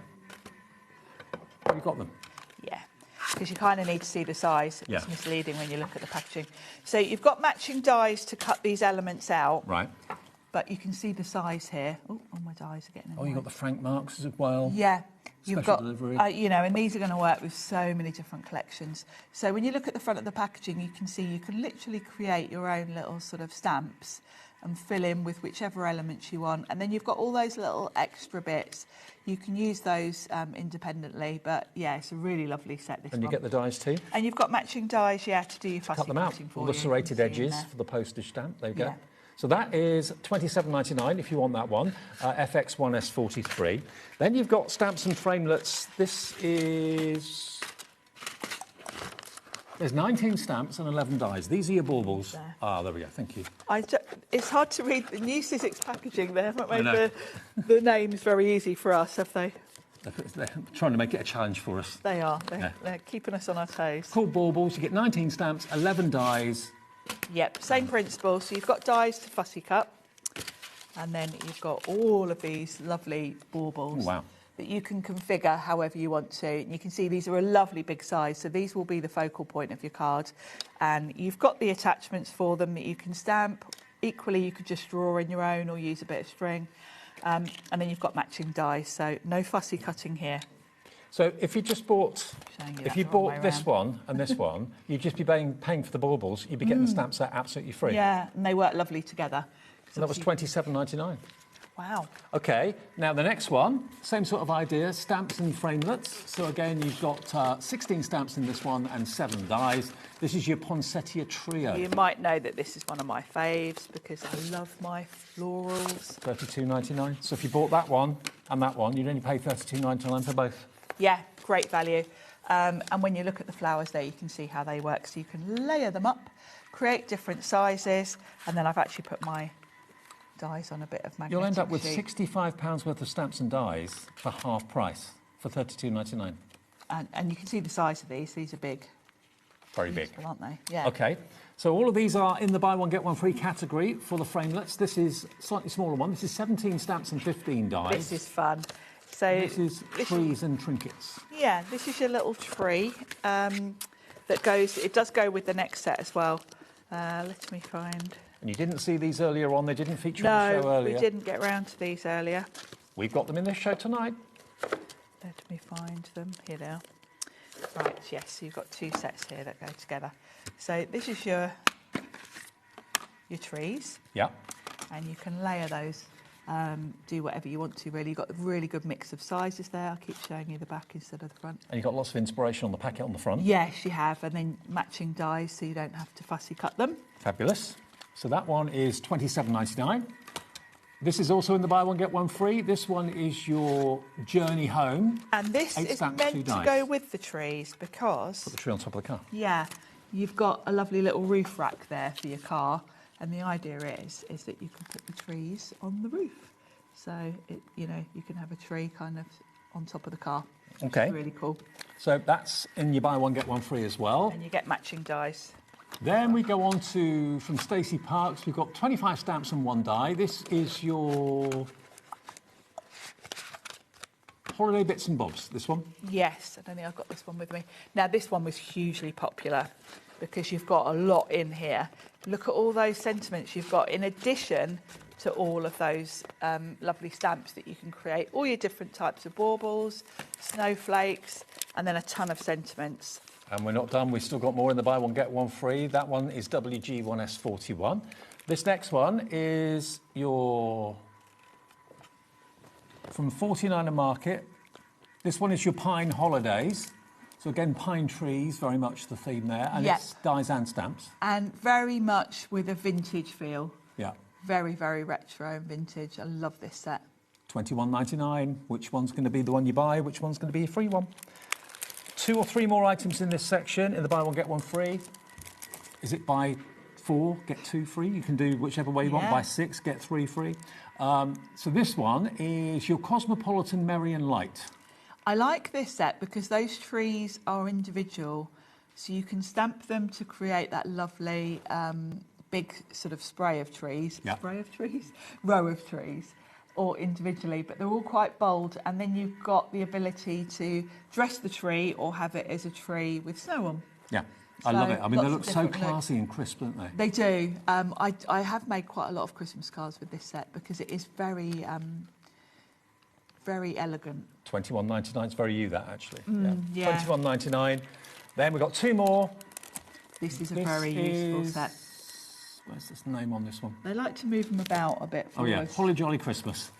you've got them. Yeah, because you kind of need to see the size. Yeah. It's misleading when you look at the packaging. So you've got matching dies to cut these elements out. Right. But you can see the size here. Oh, all my dies are getting in the Oh, you've way. got the frank marks as well. Yeah. You've Special got, delivery. you know, and these are going to work with so many different collections. So when you look at the front of the packaging, you can see you can literally create your own little sort of stamps and fill in with whichever elements you want. And then you've got all those little extra bits. You can use those independently, but yeah, it's a really lovely set, this And you one. get the dies too? And you've got matching dies, yeah, to do your fussy Cut them out. cutting for All you. the You serrated can see in edges there. for the postage stamp. There you go. Yeah. So that is £27.99 if you want that one, FX1S43. Then you've got stamps and framelets. This is... There's 19 stamps and 11 dies. These are your baubles. There. Ah, there we go. Thank you. It's hard to read the new Sizzix packaging. They haven't I made know. the names very easy for us, have they? They're trying to make it a challenge for us. They are. Yeah. They're keeping us on our toes. Called baubles. You get 19 stamps, 11 dies. Yep, same principle. So you've got dies to fussy cut, and then you've got all of these lovely baubles. Oh, wow. That you can configure however you want to. And you can see these are a lovely big size, so these will be the focal point of your card. And you've got the attachments for them that you can stamp. Equally, you could just draw in your own or use a bit of string. And then you've got matching dies, so no fussy cutting here. So if you just bought, if you the wrong way bought this round. one and this one, you'd just be paying for the baubles. You'd be getting the stamp set absolutely free. Yeah, and they work lovely together. So that was £27.99. Wow. OK, now the next one, same sort of idea, stamps and framelets. So again, you've got 16 stamps in this one and 7 dies. This is your poinsettia trio. You might know that this is one of my faves because I love my florals. £32.99. So if you bought that one and that one, you'd only pay £32.99 for both. Yeah, great value. And when you look at the flowers there, you can see how they work. So you can layer them up, create different sizes, and then I've actually put my dies on a bit of magnetic You'll end up with sheet. £65 worth of stamps and dies for half price, for $32.99. And you can see the size of these. These are big. Very big. Beautiful, aren't they? Yeah. OK, so all of these are in the buy one, get one free category for the framelets. This is a slightly smaller one. This is 17 stamps and 15 dies. This is fun. So this is trees and trinkets. Yeah, this is your little tree that goes, it does go with the next set as well. Let me find. And you didn't see these earlier on, they didn't feature on the show earlier. No, we didn't get round to these earlier. We've got them in this show tonight. Let me find them. Here they are. Right, yes, so you've got two sets here that go together. So this is your trees. Yeah. And you can layer those, do whatever you want to, really. You've got a really good mix of sizes there. I'll keep showing you the back instead of the front. And you've got lots of inspiration on the packet on the front. Yes, you have, and then matching dies so you don't have to fussy cut them. Fabulous. So that one is $27.99. This is also in the buy one, get one free. This one is your journey home. And this is meant to go with the trees because... Put the tree on top of the car. Yeah, you've got a lovely little roof rack there for your car. And the idea is that you can put the trees on the roof. So, you can have a tree kind of on top of the car. OK. It's really cool. So that's in your buy one, get one free as well. And you get matching dies. Then we go on to, from Stacey Parks, we've got 25 stamps and 1 die. This is your holiday bits and bobs, this one? Yes, I don't think I've got this one with me. Now, this one was hugely popular because you've got a lot in here. Look at all those sentiments you've got in addition to all of those lovely stamps that you can create. All your different types of baubles, snowflakes, and then a ton of sentiments. And we're not done. We've still got more in the buy one, get one free. That one is WG1S41. This next one is your... from 49er Market. This one is your Pine Holidays. So again, pine trees, very much the theme there. And it's dies and stamps. And very much with a vintage feel. Yeah. Very, very retro and vintage. I love this set. $21.99. Which one's going to be the one you buy? Which one's going to be a free one? 2 or 3 more items in this section in the buy one, get one free. Is it buy 4, get 2 free? You can do whichever way you want. Buy 6, get 3 free. So this one is your Cosmopolitan Merry and Light. I like this set because those trees are individual, so you can stamp them to create that lovely big sort of spray of trees. Yep. Spray of trees? Row of trees. Or individually, but they're all quite bold, and then you've got the ability to dress the tree or have it as a tree with snow on. Yeah, I love it. I mean, they lots look of so different classy and crisp, don't they? They do. I have made quite a lot of Christmas cards with this set because it is very, very elegant. $21.99 is very you, that, actually. Yeah. $21.99. Then we've got 2 more. This is a very useful set. Where's this name on this one? They like to move them about a bit for us. Holly Jolly Christmas.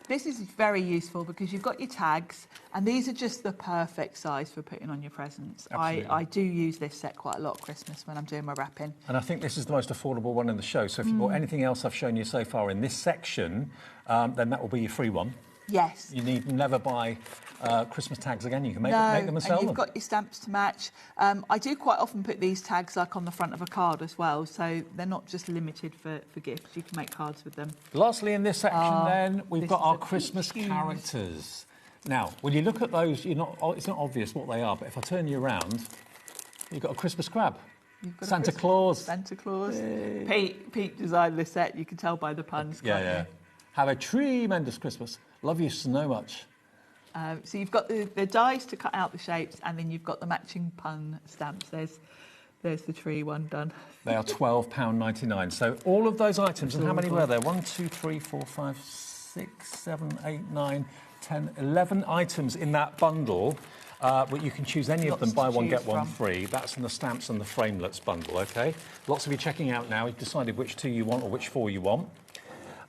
This is very useful because you've got your tags, and these are just the perfect size for putting on your presents. I do use this set quite a lot at Christmas when I'm doing my wrapping. And I think this is the most affordable one in the show. So if you bought anything else I've shown you so far in this section, then that will be your free one. Yes. You need never buy Christmas tags again. You can make them and sell them. You've got your stamps to match. I do quite often put these tags like on the front of a card as well, so they're not just limited for gifts. You can make cards with them. Lastly, in this section, then we've got our Christmas characters. Now, when you look at those, it's not obvious what they are. But if I turn you around, you've got a Christmas crab. Santa Claus. Santa Claus. Pete designed this set. You can tell by the puns. Yeah. Have a tremendous Christmas. Love you so much. So you've got the dies to cut out the shapes, and then you've got the matching pun stamps. There's the tree one done. They are £12.99. So all of those items, and how many were there? 1, 2, 3, 4, 5, 6, 7, 8, 9, 10, 11 items in that bundle. But you can choose any of them, buy one, get one free. That's in the stamps and the framelets bundle, OK? Lots of you checking out now. You've decided which 2 you want or which 4 you want.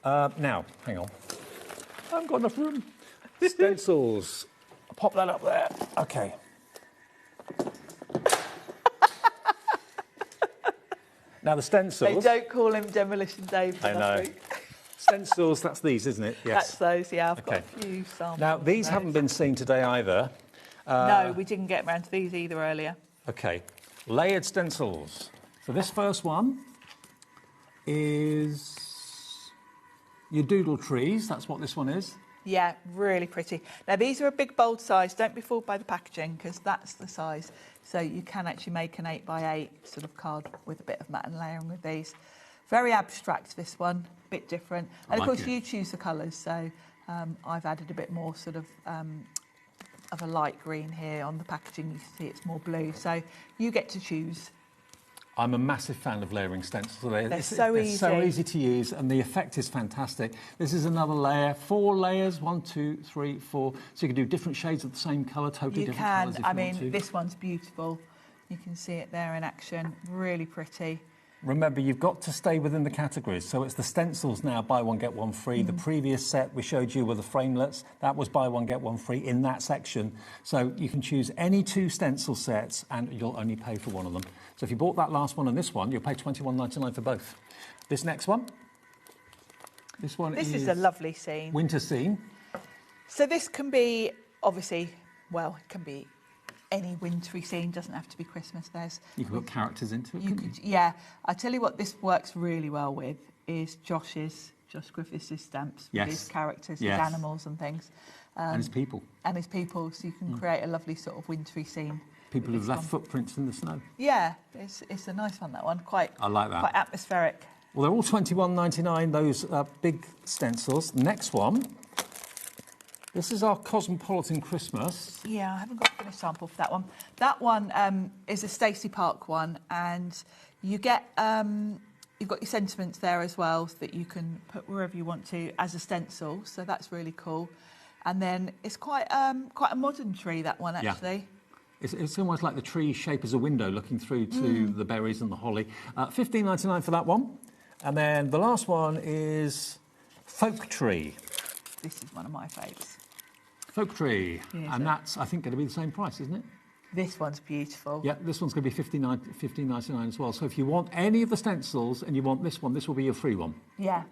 Now, hang on. I haven't got enough room. Stencils. I'll pop that up there. OK. Now, the stencils... They don't call him Demolition Dave. I know. Stencils, that's these, isn't it? Yes. That's those, yeah. I've got a few samples. Now, these haven't been seen today either. No, we didn't get around to these either earlier. Okay, layered stencils. So this first one is your doodle trees. That's what this one is. Yeah, really pretty. Now, these are a big, bold size. Don't be fooled by the packaging, because that's the size. So you can actually make an 8x8 sort of card with a bit of matte and layering with these. Very abstract, this one, a bit different. And of course, you choose the colours. So I've added a bit more sort of a light green here on the packaging. You can see it's more blue. So you get to choose. I'm a massive fan of layering stencils. They're so easy. So easy to use, and the effect is fantastic. This is another layer, 4 layers, 1, 2, 3, 4. So you can do different shades of the same colour, totally different colours if you want to. I mean, this one's beautiful. You can see it there in action. Really pretty. Remember, you've got to stay within the categories. So it's the stencils now, buy one, get one free. The previous set we showed you were the framelets. That was buy one, get one free in that section. So you can choose any 2 stencil sets and you'll only pay for one of them. So if you bought that last one and this one, you'll pay $21.99 for both. This next one. This is a lovely scene. Winter scene. So this can be, obviously, well, it can be any wintry scene, doesn't have to be Christmas. You can put characters into it, Yeah. I tell you what this works really well with is Josh Griffiths' stamps with his characters, his animals and things. And his people. And his people, so you can create a lovely sort of wintry scene. People who've left footprints in the snow. Yeah, it's a nice one, that one. I like that. Quite atmospheric. Well, they're all $21.99, those big stencils. Next one. This is our Cosmopolitan Christmas. Yeah, I haven't got a finished sample for that one. That one is a Stacey Park one, and you get you've got your sentiments there as well that you can put wherever you want to as a stencil. So that's really cool. And then it's quite a modern tree, that one actually. Yeah. It's almost like the tree shape as a window looking through to the berries and the holly. $15.99 for that one. And then the last one is Folk Tree. This is one of my faves. Folk Tree, and that's, I think, going to be the same price, isn't it? This one's beautiful. Yeah, this one's going to be $15.99 as well. So if you want any of the stencils and you want this one, this will be your free one. Yeah.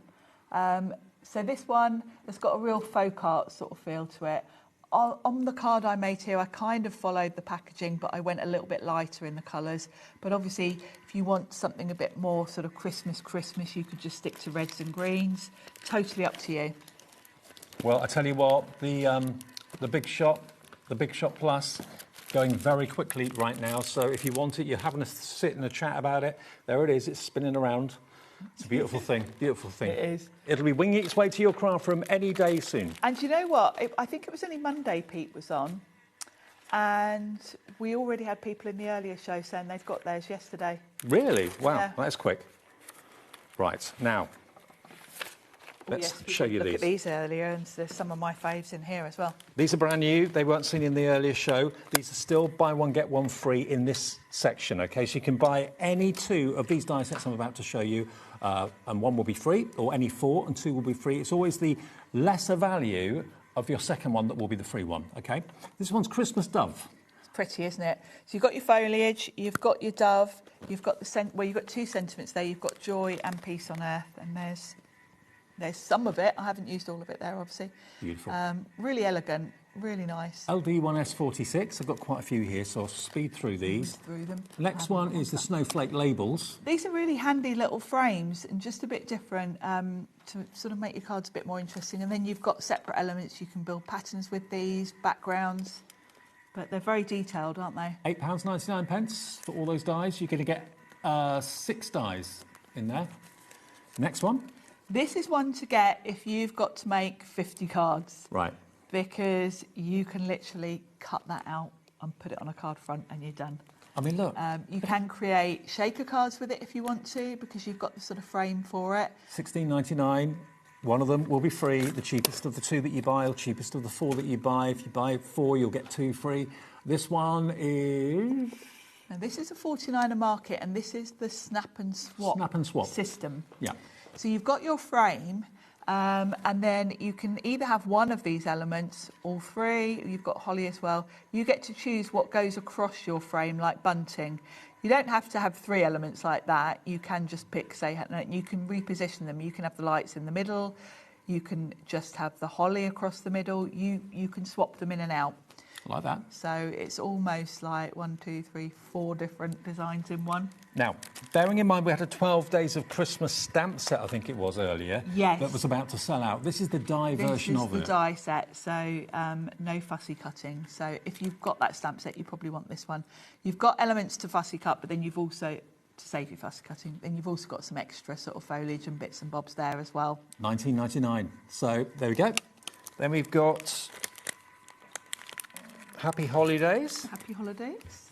So this one has got a real folk art sort of feel to it. On the card I made here, I kind of followed the packaging, but I went a little bit lighter in the colours. But obviously, if you want something a bit more sort of Christmas, you could just stick to reds and greens. Totally up to you. Well, I tell you what, the Big Shop Plus, going very quickly right now. So if you want it, you're having to sit in a chat about it. There it is. It's spinning around. It's a beautiful thing. Beautiful thing. It is. It'll be winging its way to your craft room any day soon. And you know what? I think it was only Monday Pete was on, and we already had people in the earlier show saying they've got theirs yesterday. Really? Wow, Yeah. that's quick. Right, now, let's show you Look these. at these earlier, and there's some of my faves in here as well. These are brand new. They weren't seen in the earlier show. These are still buy one, get one free in this section, OK? So you can buy any 2 of these die sets I'm about to show you, and 1 will be free, or any 4 and 2 will be free. It's always the lesser value of your second one that will be the free one, OK? This one's Christmas Dove. It's pretty, isn't it? So you've got your foliage, you've got your dove, you've got the you've got 2 sentiments there. You've got joy and peace on earth, and there's some of it. I haven't used all of it there, obviously. Beautiful. Really elegant, really nice. LD1S46. I've got quite a few here, so I'll speed through these. Through them. Next one is the snowflake labels. These are really handy little frames and just a bit different to sort of make your cards a bit more interesting. And then you've got separate elements. You can build patterns with these, backgrounds. But they're very detailed, aren't they? £8.99 for all those dies. You're going to get 6 dies in there. Next one. This is one to get if you've got to make 50 cards. Right. Because you can literally cut that out and put it on a card front and you're done. I mean, look. You can create shaker cards with it if you want to, because you've got the sort of frame for it. $16.99. One of them will be free. The cheapest of the 2 that you buy, or cheapest of the 4 that you buy. If you buy 4, you'll get 2 free. This one is... Now, this is a 49er market, and this is the snap and swap system. Yeah. So you've got your frame, and then you can either have one of these elements, all 3. You've got holly as well. You get to choose what goes across your frame, like bunting. You don't have to have 3 elements like that. You can just pick, say, you can reposition them. You can have the lights in the middle. You can just have the holly across the middle. You can swap them in and out. Like that. So it's almost like 1, 2, 3, 4 different designs in one. Now, bearing in mind we had a 12 Days of Christmas stamp set, I think it was earlier. Yes. That was about to sell out. This is the die version of This is it. the die set, so no fussy cutting. So if you've got that stamp set, you probably want this one. You've got elements to fussy cut, but then you've also, to save you fussy cutting, then you've also got some extra sort of foliage and bits and bobs there as well. 19.99. So there we go. Then we've got Happy Holidays. Happy Holidays.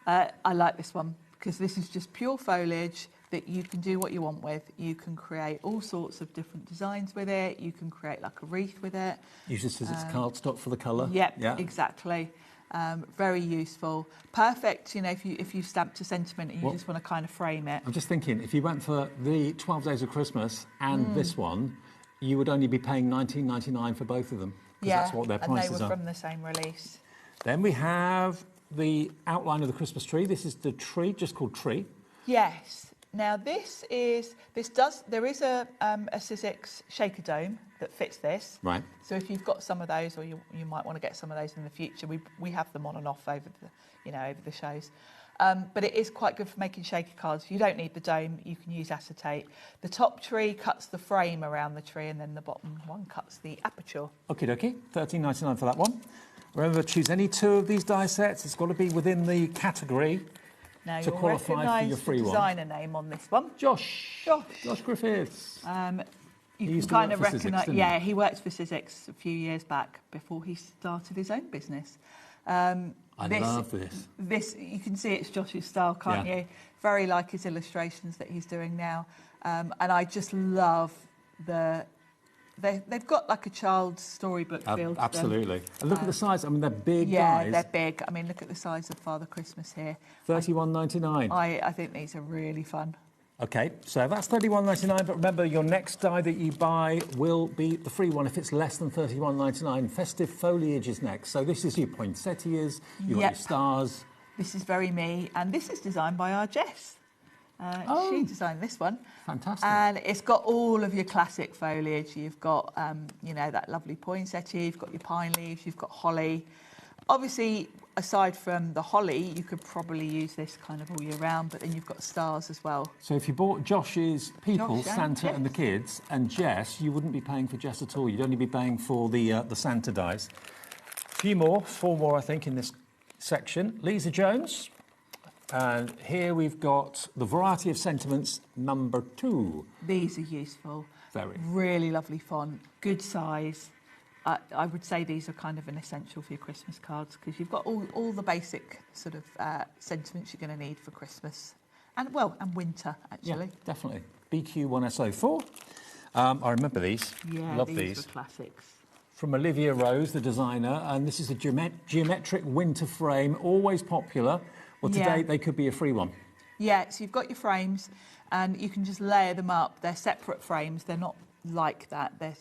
I like this one because this is just pure foliage that you can do what you want with. You can create all sorts of different designs with it. You can create like a wreath with it. Use this as its cardstock for the colour. Yep, yeah, exactly. Very useful. Perfect, you know, if you stamped a sentiment and you just want to kind of frame it. I'm just thinking, if you went for the 12 Days of Christmas and this one, you would only be paying $19.99 for both of them. Yeah, that's what their and they prices were are. from the same release. Then we have the outline of the Christmas tree. This is the tree, just called Tree. Yes. Now there is a Sizzix shaker dome that fits this. Right. So if you've got some of those, or you might want to get some of those in the future, we have them on and off over the shows. But it is quite good for making shaker cards. You don't need the dome. You can use acetate. The top tree cuts the frame around the tree, and then the bottom one cuts the aperture. Okie dokie, $13.99 for that one. Remember, choose any two of these die sets. It's got to be within the category now to qualify for your free the one. designer name on this one. Josh Griffiths. You used can to kind of work for Sizzix, recognise. didn't Yeah, he worked for Sizzix a few years back before he started his own business. I love this. This you can see it's Josh's style, can't you? Very like his illustrations that he's doing now, and I just love They've got like a child's storybook feel to them. Absolutely. And look at the size. I mean, they're big Yeah, dies. they're big. I mean, look at the size of Father Christmas here. $31.99. I think these are really fun. Okay, so that's $31.99, but remember, your next die that you buy will be the free one if it's less than $31.99. Festive foliage is next. So this is your poinsettias, you've got your stars. This is very me, and this is designed by our Jess. She designed this one. Fantastic. And it's got all of your classic foliage. You've got, that lovely poinsettia, you've got your pine leaves, you've got holly. Obviously, aside from the holly, you could probably use this kind of all year round, but then you've got stars as well. So if you bought Josh's people, Josh, yeah, Santa Jess. and the kids, and Jess, you wouldn't be paying for Jess at all. You'd only be paying for the Santa dies. Four more, I think, in this section. Lisa Jones. And here we've got the Variety of Sentiments number 2. These are useful. Very. Really lovely font, good size. I would say these are kind of an essential for your Christmas cards because you've got all the basic sort of sentiments you're going to need for Christmas and winter, actually. Yeah, definitely. BQ1SO4. I remember these. Yeah, Love these these. were classics. From Olivia Rose, the designer, and this is a geometric winter frame, always popular. Well, today they could be a free one. Yeah, so you've got your frames and you can just layer them up. They're separate frames. They're not like that. They're,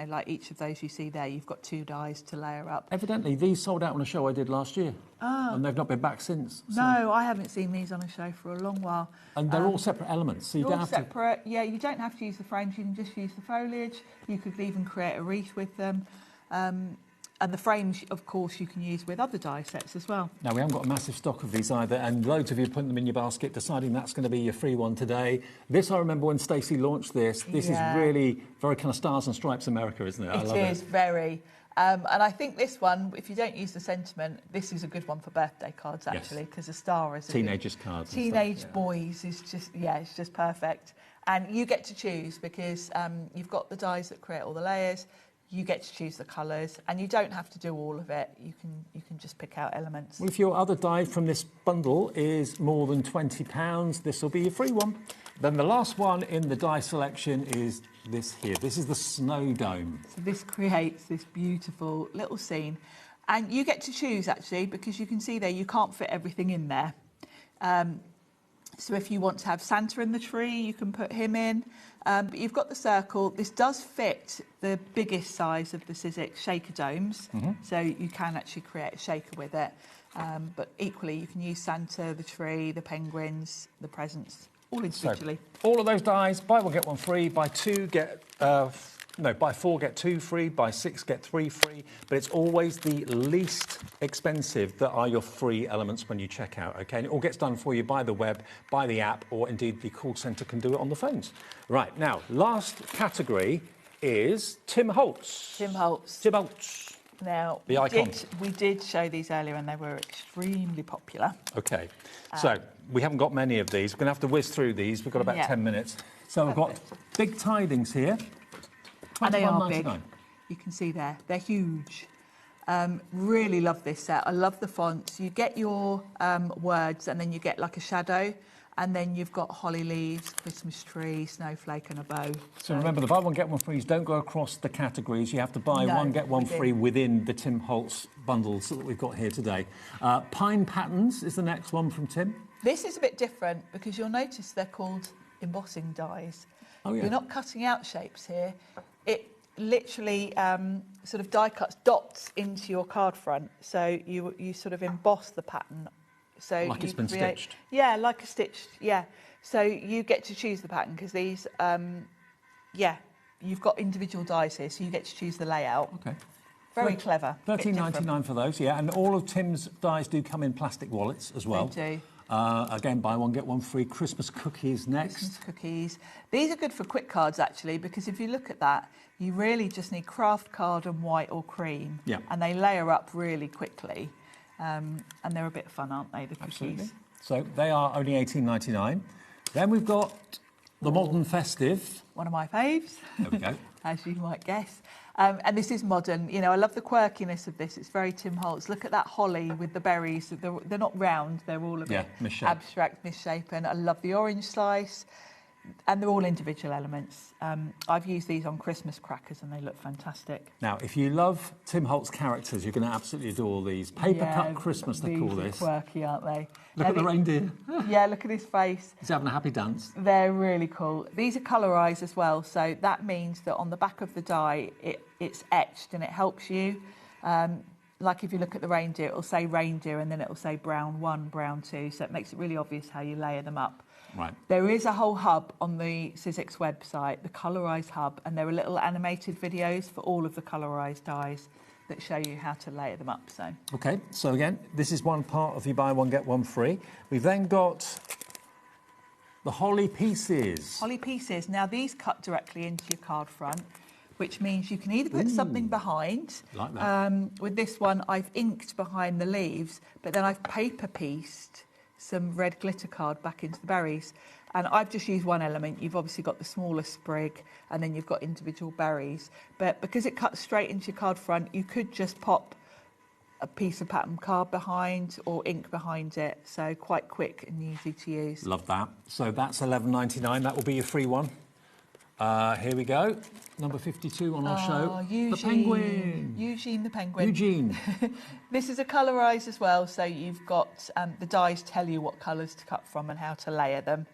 like each of those you see there, you've got 2 dies to layer up. Evidently, these sold out on a show I did last year. Oh. And they've not been back since. So. No, I haven't seen these on a show for a long while. And they're all separate elements, so you don't have separate. Yeah, you don't have to use the frames. You can just use the foliage. You could even create a wreath with them. And the frames, of course, you can use with other die sets as well. Now, we haven't got a massive stock of these either, and loads of you putting them in your basket, deciding that's going to be your free one today. This, I remember when Stacey launched this. This is really very kind of Stars and Stripes America, isn't it? I love it. It is, very. And I think this one, if you don't use the sentiment, this is a good one for birthday cards, actually, because a star is... Teenagers' cards. Teenage boys is just, it's just perfect. And you get to choose because you've got the dies that create all the layers. You get to choose the colours, and you don't have to do all of it. You can just pick out elements. Well, if your other die from this bundle is more than £20, this will be your free one. Then the last one in the die selection is this here. This is the Snow Dome. So this creates this beautiful little scene, and you get to choose actually because you can see there you can't fit everything in there. So if you want to have Santa in the tree, you can put him in. But you've got the circle. This does fit the biggest size of the Sizzix shaker domes, so you can actually create a shaker with it. But equally, you can use Santa, the tree, the penguins, the presents, all individually. So, all of those dies, buy one, get one free. Buy 2, get No, buy 4 get 2 free, buy 6 get 3 free, but it's always the least expensive that are your free elements when you check out, okay? And it all gets done for you by the web, by the app, or indeed the call centre can do it on the phones. Right, now, last category is Tim Holtz. Tim Holtz. Tim Holtz. Now, The icon. we did show these earlier and they were extremely popular. Okay, so we haven't got many of these. We're going to have to whiz through these. We've got about 10 minutes. So we've got big tidings here. And they are big. $21.99. You can see there, they're huge. Really love this set. I love the fonts. You get your words and then you get like a shadow and then you've got holly leaves, Christmas tree, snowflake and a bow. So remember, the buy one, get one frees don't go across the categories. You have to buy No, one, get one within. free within the Tim Holtz bundles that we've got here today. Pine Patterns is the next one from Tim. This is a bit different because you'll notice they're called embossing dies. Oh, yeah. You're not cutting out shapes here. It literally sort of die cuts dots into your card front. So you sort of emboss the pattern. So Like you it's been create, stitched. Yeah, like a stitched, yeah. So you get to choose the pattern because these, yeah, you've got individual dies here, so you get to choose the layout. Okay. Very clever. bit $13.99 different. for those, yeah. And all of Tim's dies do come in plastic wallets as well. They do. Again, buy one, get one free. Christmas cookies next. Christmas cookies. These are good for quick cards, actually, because if you look at that, you really just need craft card and white or cream. Yeah. And they layer up really quickly. And they're a bit fun, aren't they, the cookies? Absolutely. So they are only $18.99. Then we've got the Modern Festive. One of my faves. There we go. As you might guess. And this is modern. You know, I love the quirkiness of this. It's very Tim Holtz. Look at that holly with the berries. They're not round. They're all a bit misshapen. abstract, misshapen. I love the orange slice. And they're all individual elements. I've used these on Christmas crackers and they look fantastic. Now, if you love Tim Holtz characters, you're going to absolutely adore these. Paper Yeah, Cut Christmas, they call these are this. quirky, aren't they? Look at the reindeer. Yeah, look at his face. He's having a happy dance. They're really cool. These are colorized as well, so that means that on the back of the die, it's etched and it helps you. Like if you look at the reindeer, it'll say reindeer and then it'll say brown 1, brown 2, so it makes it really obvious how you layer them up. Right. There is a whole hub on the Sizzix website, the Colorise Hub, and there are little animated videos for all of the colorised dies that show you how to layer them up. So Okay, so again, this is one part of you buy one, get one free. We've then got the Holly Pieces. Holly Pieces. Now these cut directly into your card front, which means you can either put something behind. Like that. With this one, I've inked behind the leaves, but then I've paper pieced some red glitter card back into the berries. And I've just used one element. You've obviously got the smaller sprig and then you've got individual berries. But because it cuts straight into your card front, you could just pop a piece of pattern card behind or ink behind it. So quite quick and easy to use. Love that. So that's $11.99. That will be your free one. Here we go. Number 52 on our show. Eugene. The Penguin. Eugene the Penguin. Eugene. This is a colorise as well, so you've got the dies tell you what colours to cut from and how to layer them.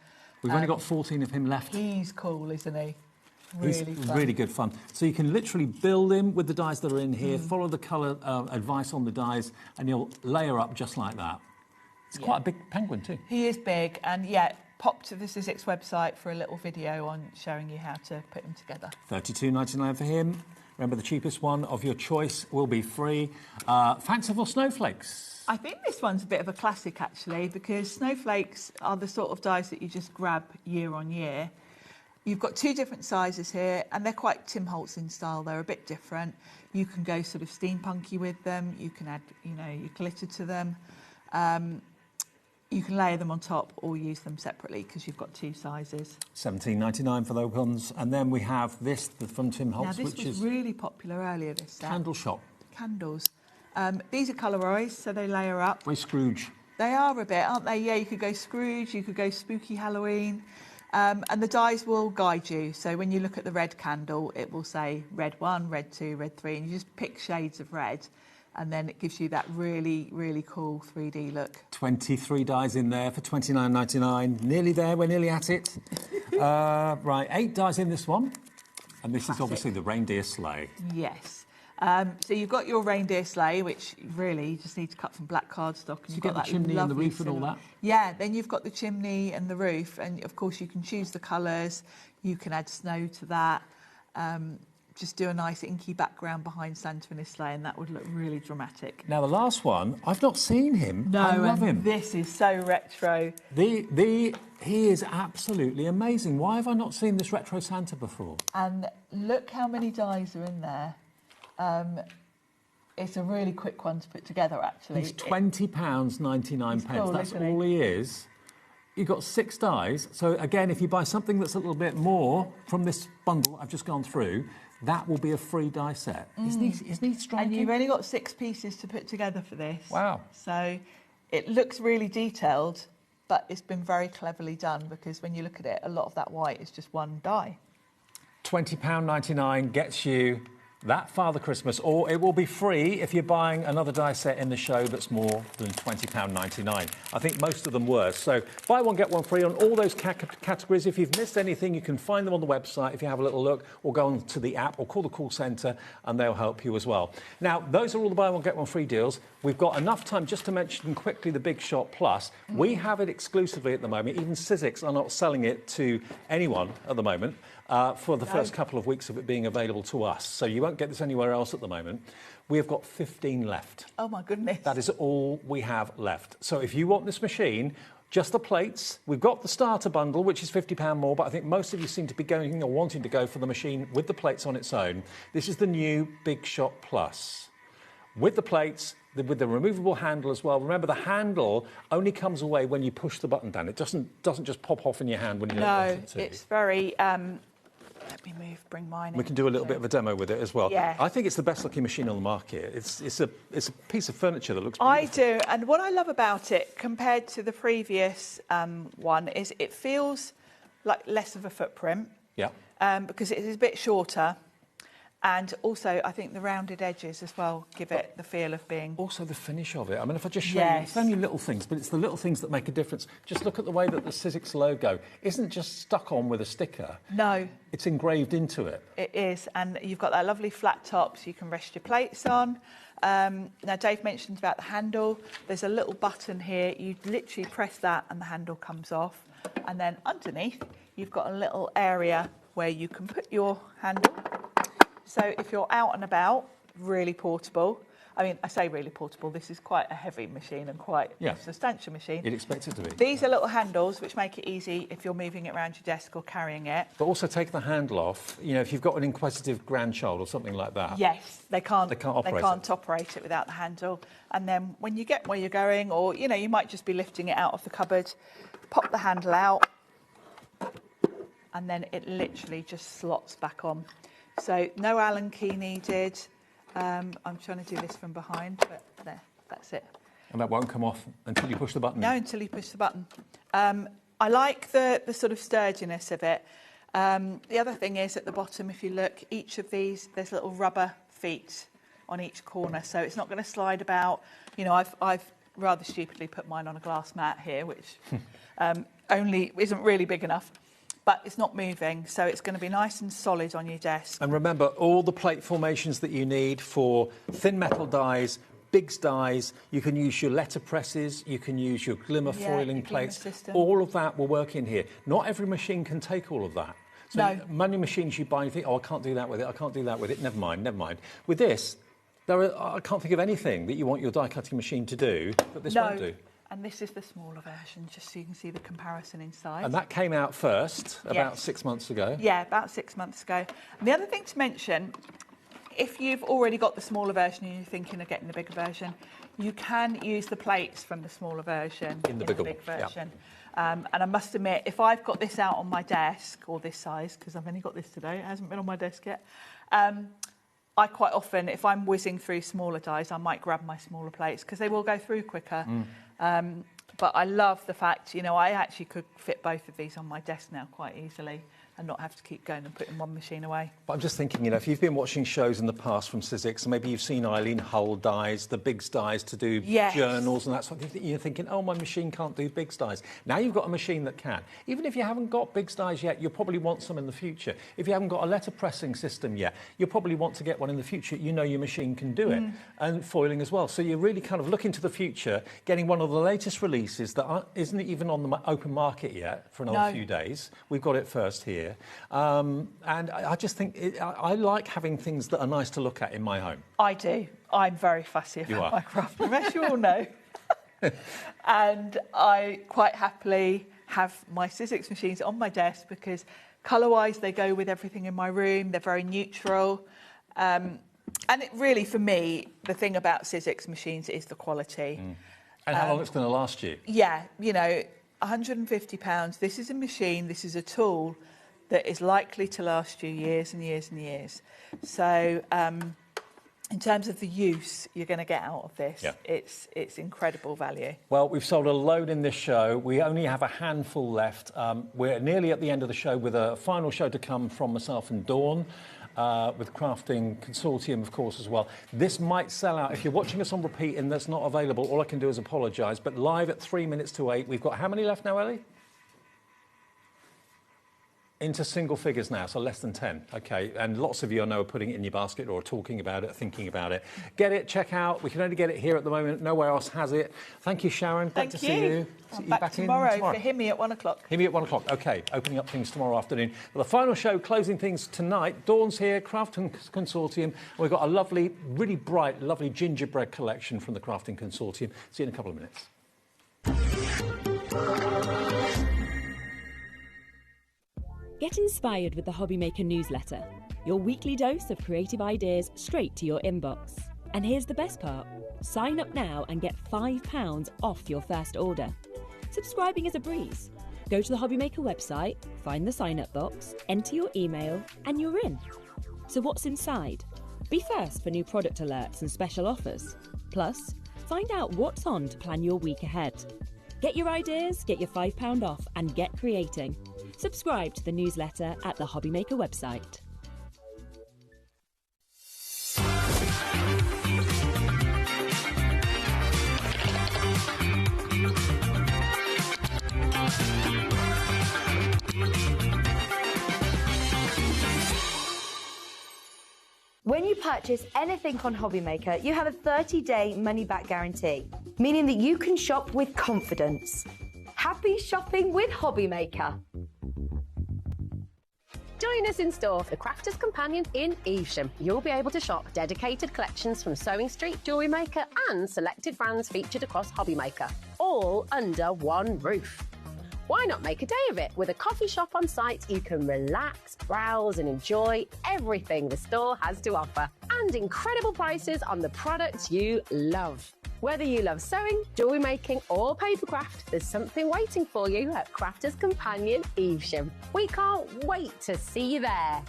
We've only got 14 of him left. He's cool, isn't he? Really He's fun. really good fun. So you can literally build him with the dies that are in here, follow the colour advice on the dies, and you'll layer up just like that. It's quite a big penguin too. He is big, and yeah, pop to the Sizzix website for a little video on showing you how to put them together. $32.99 for him. Remember, the cheapest one of your choice will be free. Fanciful Snowflakes. I think this one's a bit of a classic, actually, because snowflakes are the sort of dies that you just grab year on year. You've got two different sizes here, and they're quite Tim Holtz in style. They're a bit different. You can go sort of steampunky with them. You can add, you know, your glitter to them. You can layer them on top or use them separately because you've got two sizes. $17.99 for those ones. And then we have this from Tim Holtz, Now, this which was is really popular earlier, this set. Candle Shop. Candles. These are colorised, so they layer up. By Scrooge. They are a bit, aren't they? Yeah, you could go Scrooge, you could go Spooky Halloween. And the dies will guide you. So when you look at the red candle, it will say red 1, red 2, red 3, and you just pick shades of red. And then it gives you that really, really cool 3D look. 23 dies in there for $29.99. Nearly there, we're nearly at it. Right, 8 dies in this one. And this is obviously the reindeer sleigh. Yes. So you've got your reindeer sleigh, which really you just need to cut from black cardstock. And So you've you got get the that chimney and the lovely roof and all silhouette. that? Yeah, then you've got the chimney and the roof. And of course you can choose the colours. You can add snow to that. just do a nice inky background behind Santa and his sleigh, and that would look really dramatic. Now, the last one, I've not seen him. No, I love and him. this is so retro. He is absolutely amazing. Why have I not seen this retro Santa before? And look how many dies are in there. It's a really quick one to put together, actually. He's £20.99. Cool, That's isn't all he is. You've got 6 dies. So, again, if you buy something that's a little bit more from this bundle I've just gone through, that will be a free die set. Isn't he striking? And you've only got 6 pieces to put together for this. Wow. So it looks really detailed, but it's been very cleverly done, because when you look at it, a lot of that white is just one die. £20.99 gets you that Father Christmas, or it will be free if you're buying another die set in the show that's more than £20.99. I think most of them were. So buy one, get one free on all those categories. If you've missed anything, you can find them on the website if you have a little look, or go on to the app, or call the call centre and they'll help you as well. Now, those are all the buy one, get one free deals. We've got enough time just to mention quickly the Big Shot Plus. We have it exclusively at the moment. Even Sizzix are not selling it to anyone at the moment. For the first couple of weeks of it being available to us. So you won't get this anywhere else at the moment. We have got 15 left. Oh, my goodness. That is all we have left. So if you want this machine, just the plates. We've got the starter bundle, which is £50 more, but I think most of you seem to be going or wanting to go for the machine with the plates on its own. This is the new Big Shot Plus. With the plates, with the removable handle as well. Remember, the handle only comes away when you push the button down. It doesn't just pop off in your hand when you don't want it to. No, it's very... Let me bring mine in. We can do a little bit of a demo with it as well. Yeah. I think it's the best looking machine on the market. It's a piece of furniture that looks beautiful. I do, and what I love about it compared to the previous one is it feels like less of a footprint. Yeah. Because it is a bit shorter. And also, I think the rounded edges as well give it the feel of being... Also, the finish of it. I mean, if I just show you, it's only little things, but it's the little things that make a difference. Just look at the way that the Sizzix logo isn't just stuck on with a sticker. No. It's engraved into it. It is, and you've got that lovely flat top so you can rest your plates on. Now, Dave mentioned about the handle. There's a little button here. You literally press that and the handle comes off. And then underneath, you've got a little area where you can put your handle. So if you're out and about, really portable. I mean, I say really portable. This is quite a heavy machine and quite a substantial machine. You'd expect it to be. These are little handles which make it easy if you're moving it around your desk or carrying it. But also take the handle off. You know, if you've got an inquisitive grandchild or something like that. Yes, they can't operate it without the handle. And then when you get where you're going, or, you know, you might just be lifting it out of the cupboard, pop the handle out, and then it literally just slots back on. So no Allen key needed. I'm trying to do this from behind, but there, that's it. And that won't come off until you push the button? No, until you push the button. I like the sort of sturdiness of it. The other thing is at the bottom, if you look, each of these, there's little rubber feet on each corner, so it's not going to slide about. You know, I've rather stupidly put mine on a glass mat here, which only isn't really big enough. But it's not moving, so it's going to be nice and solid on your desk. And remember, all the plate formations that you need for thin metal dies, Biggs dies, you can use your letter presses, you can use your glimmer foiling plates. System. All of that will work in here. Not every machine can take all of that. So many machines you buy, you think, oh, I can't do that with it, I can't do that with it. Never mind, never mind. With this, I can't think of anything that you want your die-cutting machine to do that this won't do. And this is the smaller version, just so you can see the comparison inside. And that came out first, about 6 months ago. Yeah, about 6 months ago. And the other thing to mention, if you've already got the smaller version and you're thinking of getting the bigger version, you can use the plates from the smaller version in the big version. Yeah. And I must admit, if I've got this out on my desk, or this size, because I've only got this today, it hasn't been on my desk yet, I quite often, if I'm whizzing through smaller dies, I might grab my smaller plates, because they will go through quicker. But I love the fact, you know, I actually could fit both of these on my desk now quite easily and not have to keep going and putting one machine away. But I'm just thinking, you know, if you've been watching shows in the past from Sizzix, maybe you've seen Eileen Hull dies, the Biggs dies to do journals and that sort of thing, you're thinking, oh, my machine can't do Biggs dies. Now you've got a machine that can. Even if you haven't got Biggs dies yet, you'll probably want some in the future. If you haven't got a letter pressing system yet, you'll probably want to get one in the future. You know your machine can do it. And foiling as well. So you're really kind of looking to the future, getting one of the latest releases that isn't even on the open market yet for another few days. We've got it first here. year. And I just think I like having things that are nice to look at in my home. I do. I'm very fussy about my craft room, as you all know. And I quite happily have my Sizzix machines on my desk because colour-wise they go with everything in my room. They're very neutral. And it really, for me, the thing about Sizzix machines is the quality. And how long it's going to last you. Yeah, you know, £150. This is a machine, this is a tool that is likely to last you years and years and years. So in terms of the use you're going to get out of this, it's incredible value. Well, we've sold a load in this show. We only have a handful left. We're nearly at the end of the show with a final show to come from myself and Dawn. With Crafting Consortium, of course, as well. This might sell out. If you're watching us on repeat and that's not available, all I can do is apologise. But live at 3 minutes to 8, we've got how many left now, Ellie? Into single figures now, so less than 10. OK, and lots of you I know are putting it in your basket or talking about it, thinking about it. Get it, check out. We can only get it here at the moment. Nowhere else has it. Thank you, Sharon. Great to see you. I'm back tomorrow for Himmy at 1 o'clock. Himmy at 1 o'clock. OK, opening up things tomorrow afternoon. Well, the final show, closing things tonight. Dawn's here, Crafting Consortium. We've got a lovely, really bright, lovely gingerbread collection from the Crafting Consortium. See you in a couple of minutes. Get inspired with the HobbyMaker newsletter, your weekly dose of creative ideas straight to your inbox. And here's the best part. Sign up now and get £5 off your first order. Subscribing is a breeze. Go to the HobbyMaker website, find the sign-up box, enter your email, and you're in. So what's inside? Be first for new product alerts and special offers. Plus, find out what's on to plan your week ahead. Get your ideas, get your £5 off, and get creating. Subscribe to the newsletter at the HobbyMaker website. When you purchase anything on HobbyMaker, you have a 30-day money-back guarantee, meaning that you can shop with confidence. Happy shopping with HobbyMaker. Join us in store for the Crafter's Companion in Evesham. You'll be able to shop dedicated collections from Sewing Street, Jewellery Maker and selected brands featured across HobbyMaker, all under one roof. Why not make a day of it? With a coffee shop on site, you can relax, browse and enjoy everything the store has to offer and incredible prices on the products you love. Whether you love sewing, jewellery making or papercraft, there's something waiting for you at Crafter's Companion Evesham. We can't wait to see you there.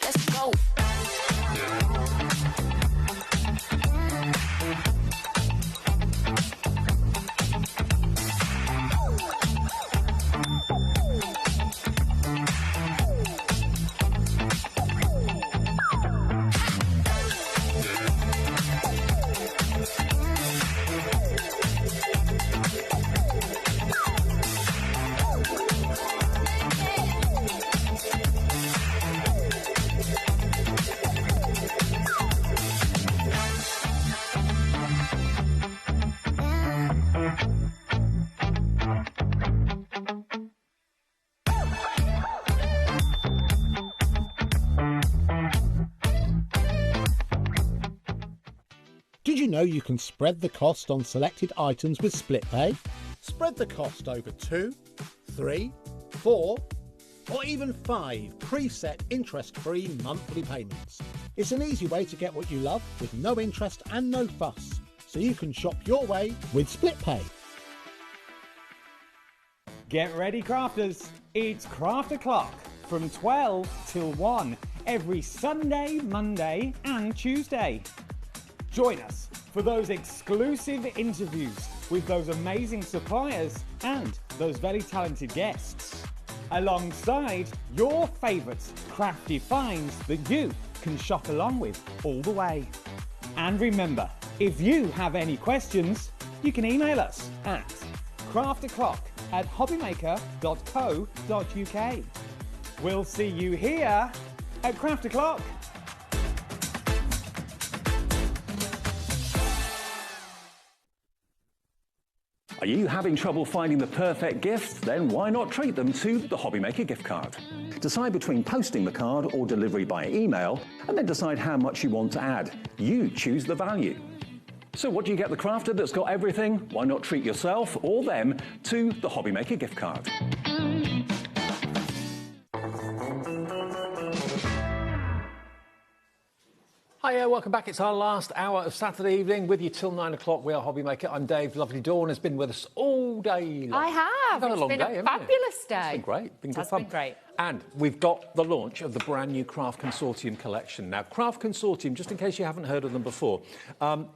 Let's go. Did you know you can spread the cost on selected items with split pay? Spread the cost over 2, 3, 4 or even 5 preset interest-free monthly payments. It's an easy way to get what you love with no interest and no fuss, so you can shop your way with split pay. Get ready, crafters. It's Craft O'Clock from 12 till 1 every Sunday, Monday and Tuesday. Join us for those exclusive interviews with those amazing suppliers and those very talented guests, alongside your favourite crafty finds that you can shop along with all the way. And remember, if you have any questions, you can email us at craftoclock@hobbymaker.co.uk. We'll see you here at Craft O'Clock Are you having trouble finding the perfect gift? Then why not treat them to the HobbyMaker gift card? Decide between posting the card or delivery by email, and then decide how much you want to add. You choose the value. So what do you get the crafter that's got everything? Why not treat yourself or them to the HobbyMaker gift card? Hiya, welcome back. It's our last hour of Saturday evening with you till 9 o'clock. We are HobbyMaker. I'm Dave. Lovely Dawn has been with us all day long. I have. It's It's been a fabulous day. It's been great. Been good It fun. has been great. And we've got the launch of the brand new Craft Consortium collection. Now, Craft Consortium, just in case you haven't heard of them before,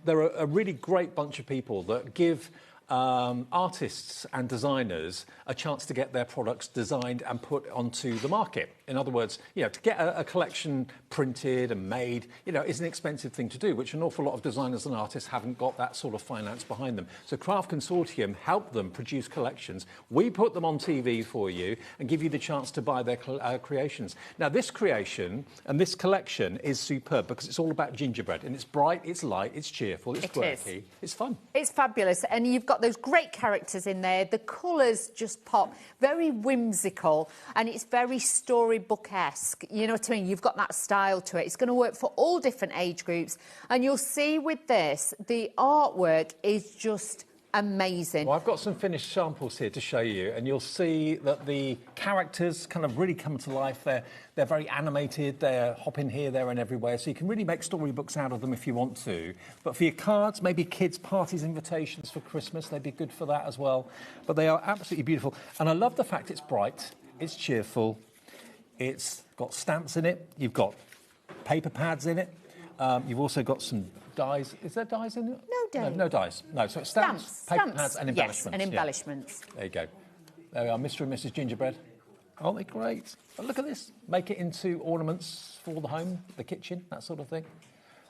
they're a really great bunch of people that give artists and designers a chance to get their products designed and put onto the market. In other words, you know, to get a collection printed and made, you know, is an expensive thing to do, which an awful lot of designers and artists haven't got that sort of finance behind them. So Craft Consortium help them produce collections. We put them on TV for you and give you the chance to buy their creations. Now, this creation and this collection is superb because it's all about gingerbread, and it's bright, it's light, it's cheerful, it's quirky, it's fun. It's fabulous, and you've got those great characters in there. The colours just pop, very whimsical, and it's very storybook-esque. You know what I mean? You've got that style to it. It's going to work for all different age groups, and you'll see with this, the artwork is just amazing. Well, I've got some finished samples here to show you, and you'll see that the characters kind of really come to life. They're very animated, they're hopping here, there and everywhere, so you can really make storybooks out of them if you want to. But for your cards, maybe kids' parties, invitations for Christmas, they'd be good for that as well. But they are absolutely beautiful. And I love the fact it's bright, it's cheerful, it's got stamps in it, you've got paper pads in it, you've also got some dies. Is there dies in it? No dies. No dies. No, so it's stamps, paper pads and embellishments. Yes, and embellishments. Yeah. There you go. There we are, Mr. and Mrs. Gingerbread. Aren't they great? But look at this. Make it into ornaments for the home, the kitchen, that sort of thing.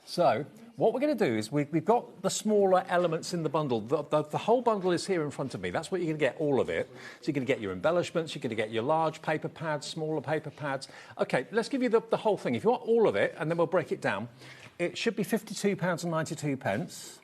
So what we're going to do is we've got the smaller elements in the bundle. The whole bundle is here in front of me. That's what you're going to get, all of it. So you're going to get your embellishments, you're going to get your large paper pads, smaller paper pads. OK, let's give you the whole thing. If you want all of it, and then we'll break it down, it should be £52.92.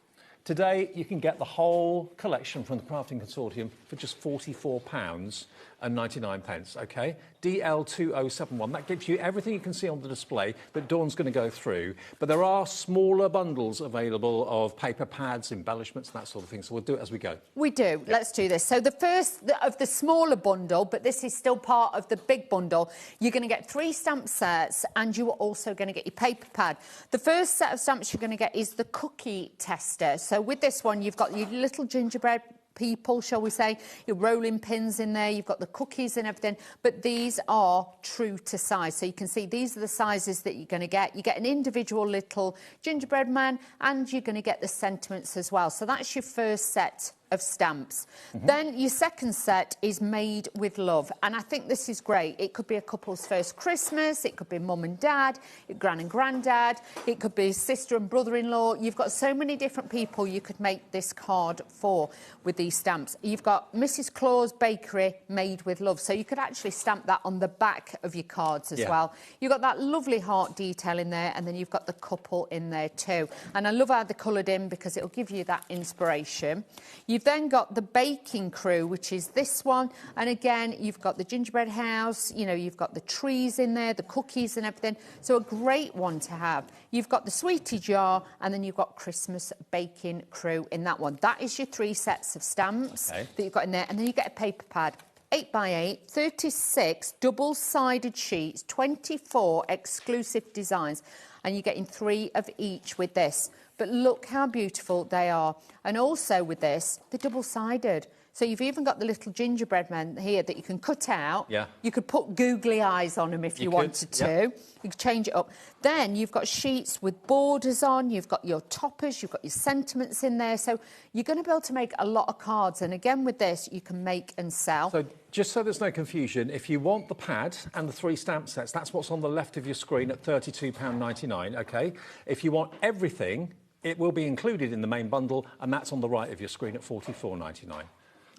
Today, you can get the whole collection from the Crafting Consortium for just £44.99, OK? DL2071. That gives you everything you can see on the display that Dawn's going to go through. But there are smaller bundles available of paper pads, embellishments, and that sort of thing. So we'll do it as we go. We do. Yep. Let's do this. So the first of the smaller bundle, but this is still part of the big bundle, you're going to get 3 stamp sets, and you are also going to get your paper pad. The first set of stamps you're going to get is the cookie tester. So with this one, you've got your little gingerbread people, shall we say, your rolling pins in there, you've got the cookies and everything, but these are true to size. So you can see these are the sizes that you're going to get. You get an individual little gingerbread man, and you're going to get the sentiments as well. So that's your first set of stamps. Then your second set is made with love, and I think this is great. It could be a couple's first Christmas, it could be mum and dad, gran and granddad, it could be sister and brother-in-law. You've got so many different people you could make this card for with these stamps. You've got Mrs. Claus Bakery made with love, so you could actually stamp that on the back of your cards as well. You've got that lovely heart detail in there, and then you've got the couple in there too. And I love how they're coloured in because it'll give you that inspiration. You've then got the baking crew, which is this one. And again, you've got the gingerbread house, you know, you've got the trees in there, the cookies and everything. So a great one to have. You've got the sweetie jar, and then you've got Christmas baking crew in that one. That is your 3 sets of stamps that you've got in there. And then you get a paper pad. 8x8, 36 double-sided sheets, 24 exclusive designs, and you're getting 3 of each with this. But look how beautiful they are. And also with this, they're double-sided. So you've even got the little gingerbread men here that you can cut out. Yeah. You could put googly eyes on them if you wanted to. Yeah. You could change it up. Then you've got sheets with borders on. You've got your toppers. You've got your sentiments in there. So you're going to be able to make a lot of cards. And again, with this, you can make and sell. So just so there's no confusion, if you want the pad and the 3 stamp sets, that's what's on the left of your screen at £32.99, OK? If you want everything, it will be included in the main bundle, and that's on the right of your screen at £44.99.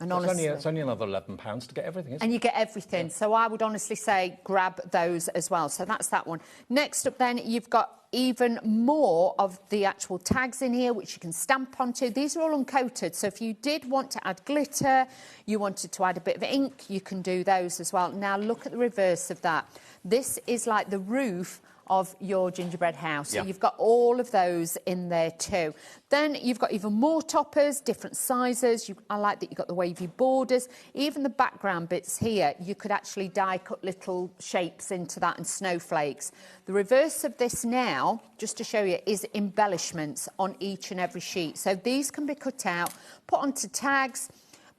And So honestly, it's only another £11 to get everything, isn't and it? you get everything. So I would honestly say grab those as well. So that's that one. Next up then, you've got even more of the actual tags in here, which you can stamp onto. These are all uncoated. So if you did want to add glitter, you wanted to add a bit of ink, you can do those as well. Now look at the reverse of that. This is like the roof of your gingerbread house. So you've got all of those in there too. Then you've got even more toppers, different sizes. I like that you've got the wavy borders. Even the background bits here, you could actually die cut little shapes into that and snowflakes. The reverse of this now, just to show you, is embellishments on each and every sheet. So these can be cut out, put onto tags.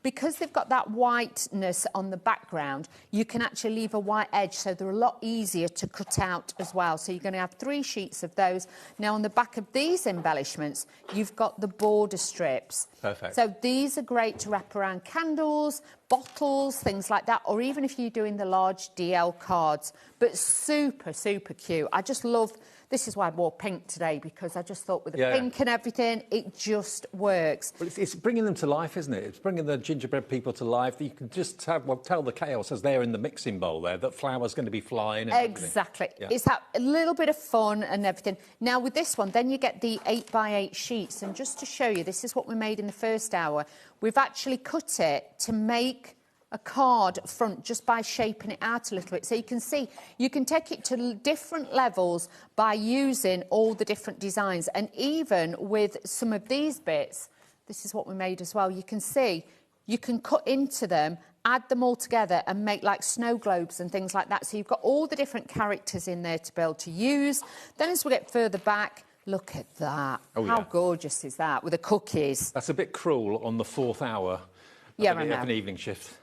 Because they've got that whiteness on the background, you can actually leave a white edge, so they're a lot easier to cut out as well. So you're going to have 3 sheets of those. Now, on the back of these embellishments, you've got the border strips. Perfect. So these are great to wrap around candles, bottles, things like that, or even if you're doing the large DL cards. But super, super cute. I just love... This is why I wore pink today, because I just thought with the pink and everything, it just works. Well, it's bringing them to life, isn't it? It's bringing the gingerbread people to life. You can just tell the chaos as they're in the mixing bowl there that flour's going to be flying. And exactly. Yeah. It's that a little bit of fun and everything. Now, with this one, then you get the 8x8 sheets. And just to show you, this is what we made in the first hour. We've actually cut it to make a card front just by shaping it out a little bit. So you can see, you can take it to different levels by using all the different designs. And even with some of these bits, this is what we made as well. You can see, you can cut into them, add them all together and make like snow globes and things like that. So you've got all the different characters in there to be able to use. Then as we get further back, look at that. Oh, How yeah. gorgeous is that with the cookies? That's a bit cruel on the 4th hour. Yeah, of I know. an evening shift.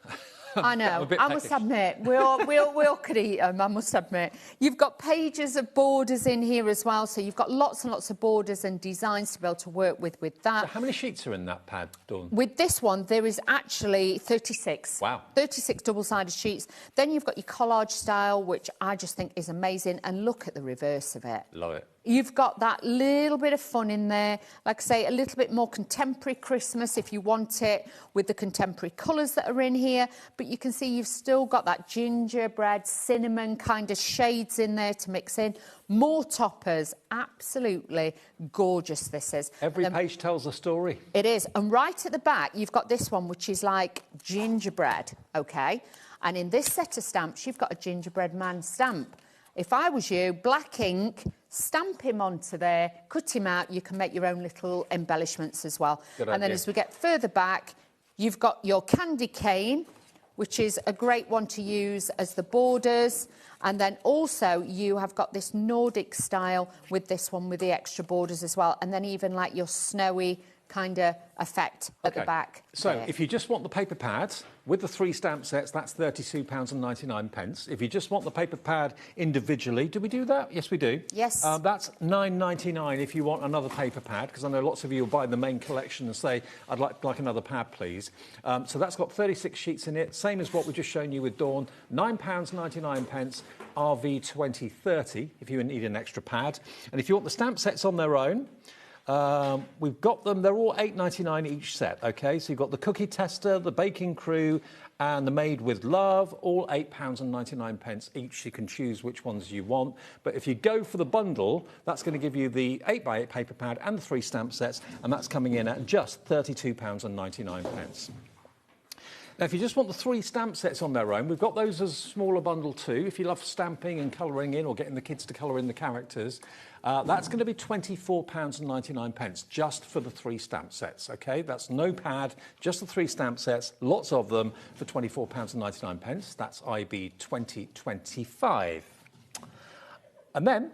I know. A bit I must peckish. admit, we all could eat them, I must admit. You've got pages of borders in here as well, so you've got lots and lots of borders and designs to be able to work with that. So how many sheets are in that pad, Dawn? With this one, there is actually 36. Wow. 36 double-sided sheets. Then you've got your collage style, which I just think is amazing. And look at the reverse of it. Love it. You've got that little bit of fun in there. Like I say, a little bit more contemporary Christmas if you want it, with the contemporary colours that are in here. But you can see you've still got that gingerbread, cinnamon kind of shades in there to mix in. More toppers. Absolutely gorgeous this is. Every page tells a story. It is. And right at the back, you've got this one, which is like gingerbread, OK? And in this set of stamps, you've got a gingerbread man stamp. If I was you, black ink, stamp him onto there, cut him out. You can make your own little embellishments as well. Good and then idea. as we get further back, you've got your candy cane, which is a great one to use as the borders. And then also you have got this Nordic style with this one with the extra borders as well. And then even like your snowy kind of effect at the back. So there. if you just want the paper pad with the 3 stamp sets, that's £32.99. If you just want the paper pad individually, do we do that? Yes, we do. Yes. That's £9.99 if you want another paper pad, because I know lots of you will buy the main collection and say, I'd like another pad, please. So that's got 36 sheets in it, same as what we've just shown you with Dawn. £9.99 RV2030 if you need an extra pad. And if you want the stamp sets on their own, we've got them. They're all £8.99 each set, OK? So you've got the cookie tester, the baking crew and the made with love, all £8.99 each. You can choose which ones you want. But if you go for the bundle, that's going to give you the 8x8 paper pad and the 3 stamp sets, and that's coming in at just £32.99. Now, if you just want the 3 stamp sets on their own, we've got those as a smaller bundle too. If you love stamping and colouring in or getting the kids to colour in the characters, that's going to be £24.99 just for the 3 stamp sets, OK? That's no pad, just the 3 stamp sets, lots of them for £24.99. That's IB 2025. And then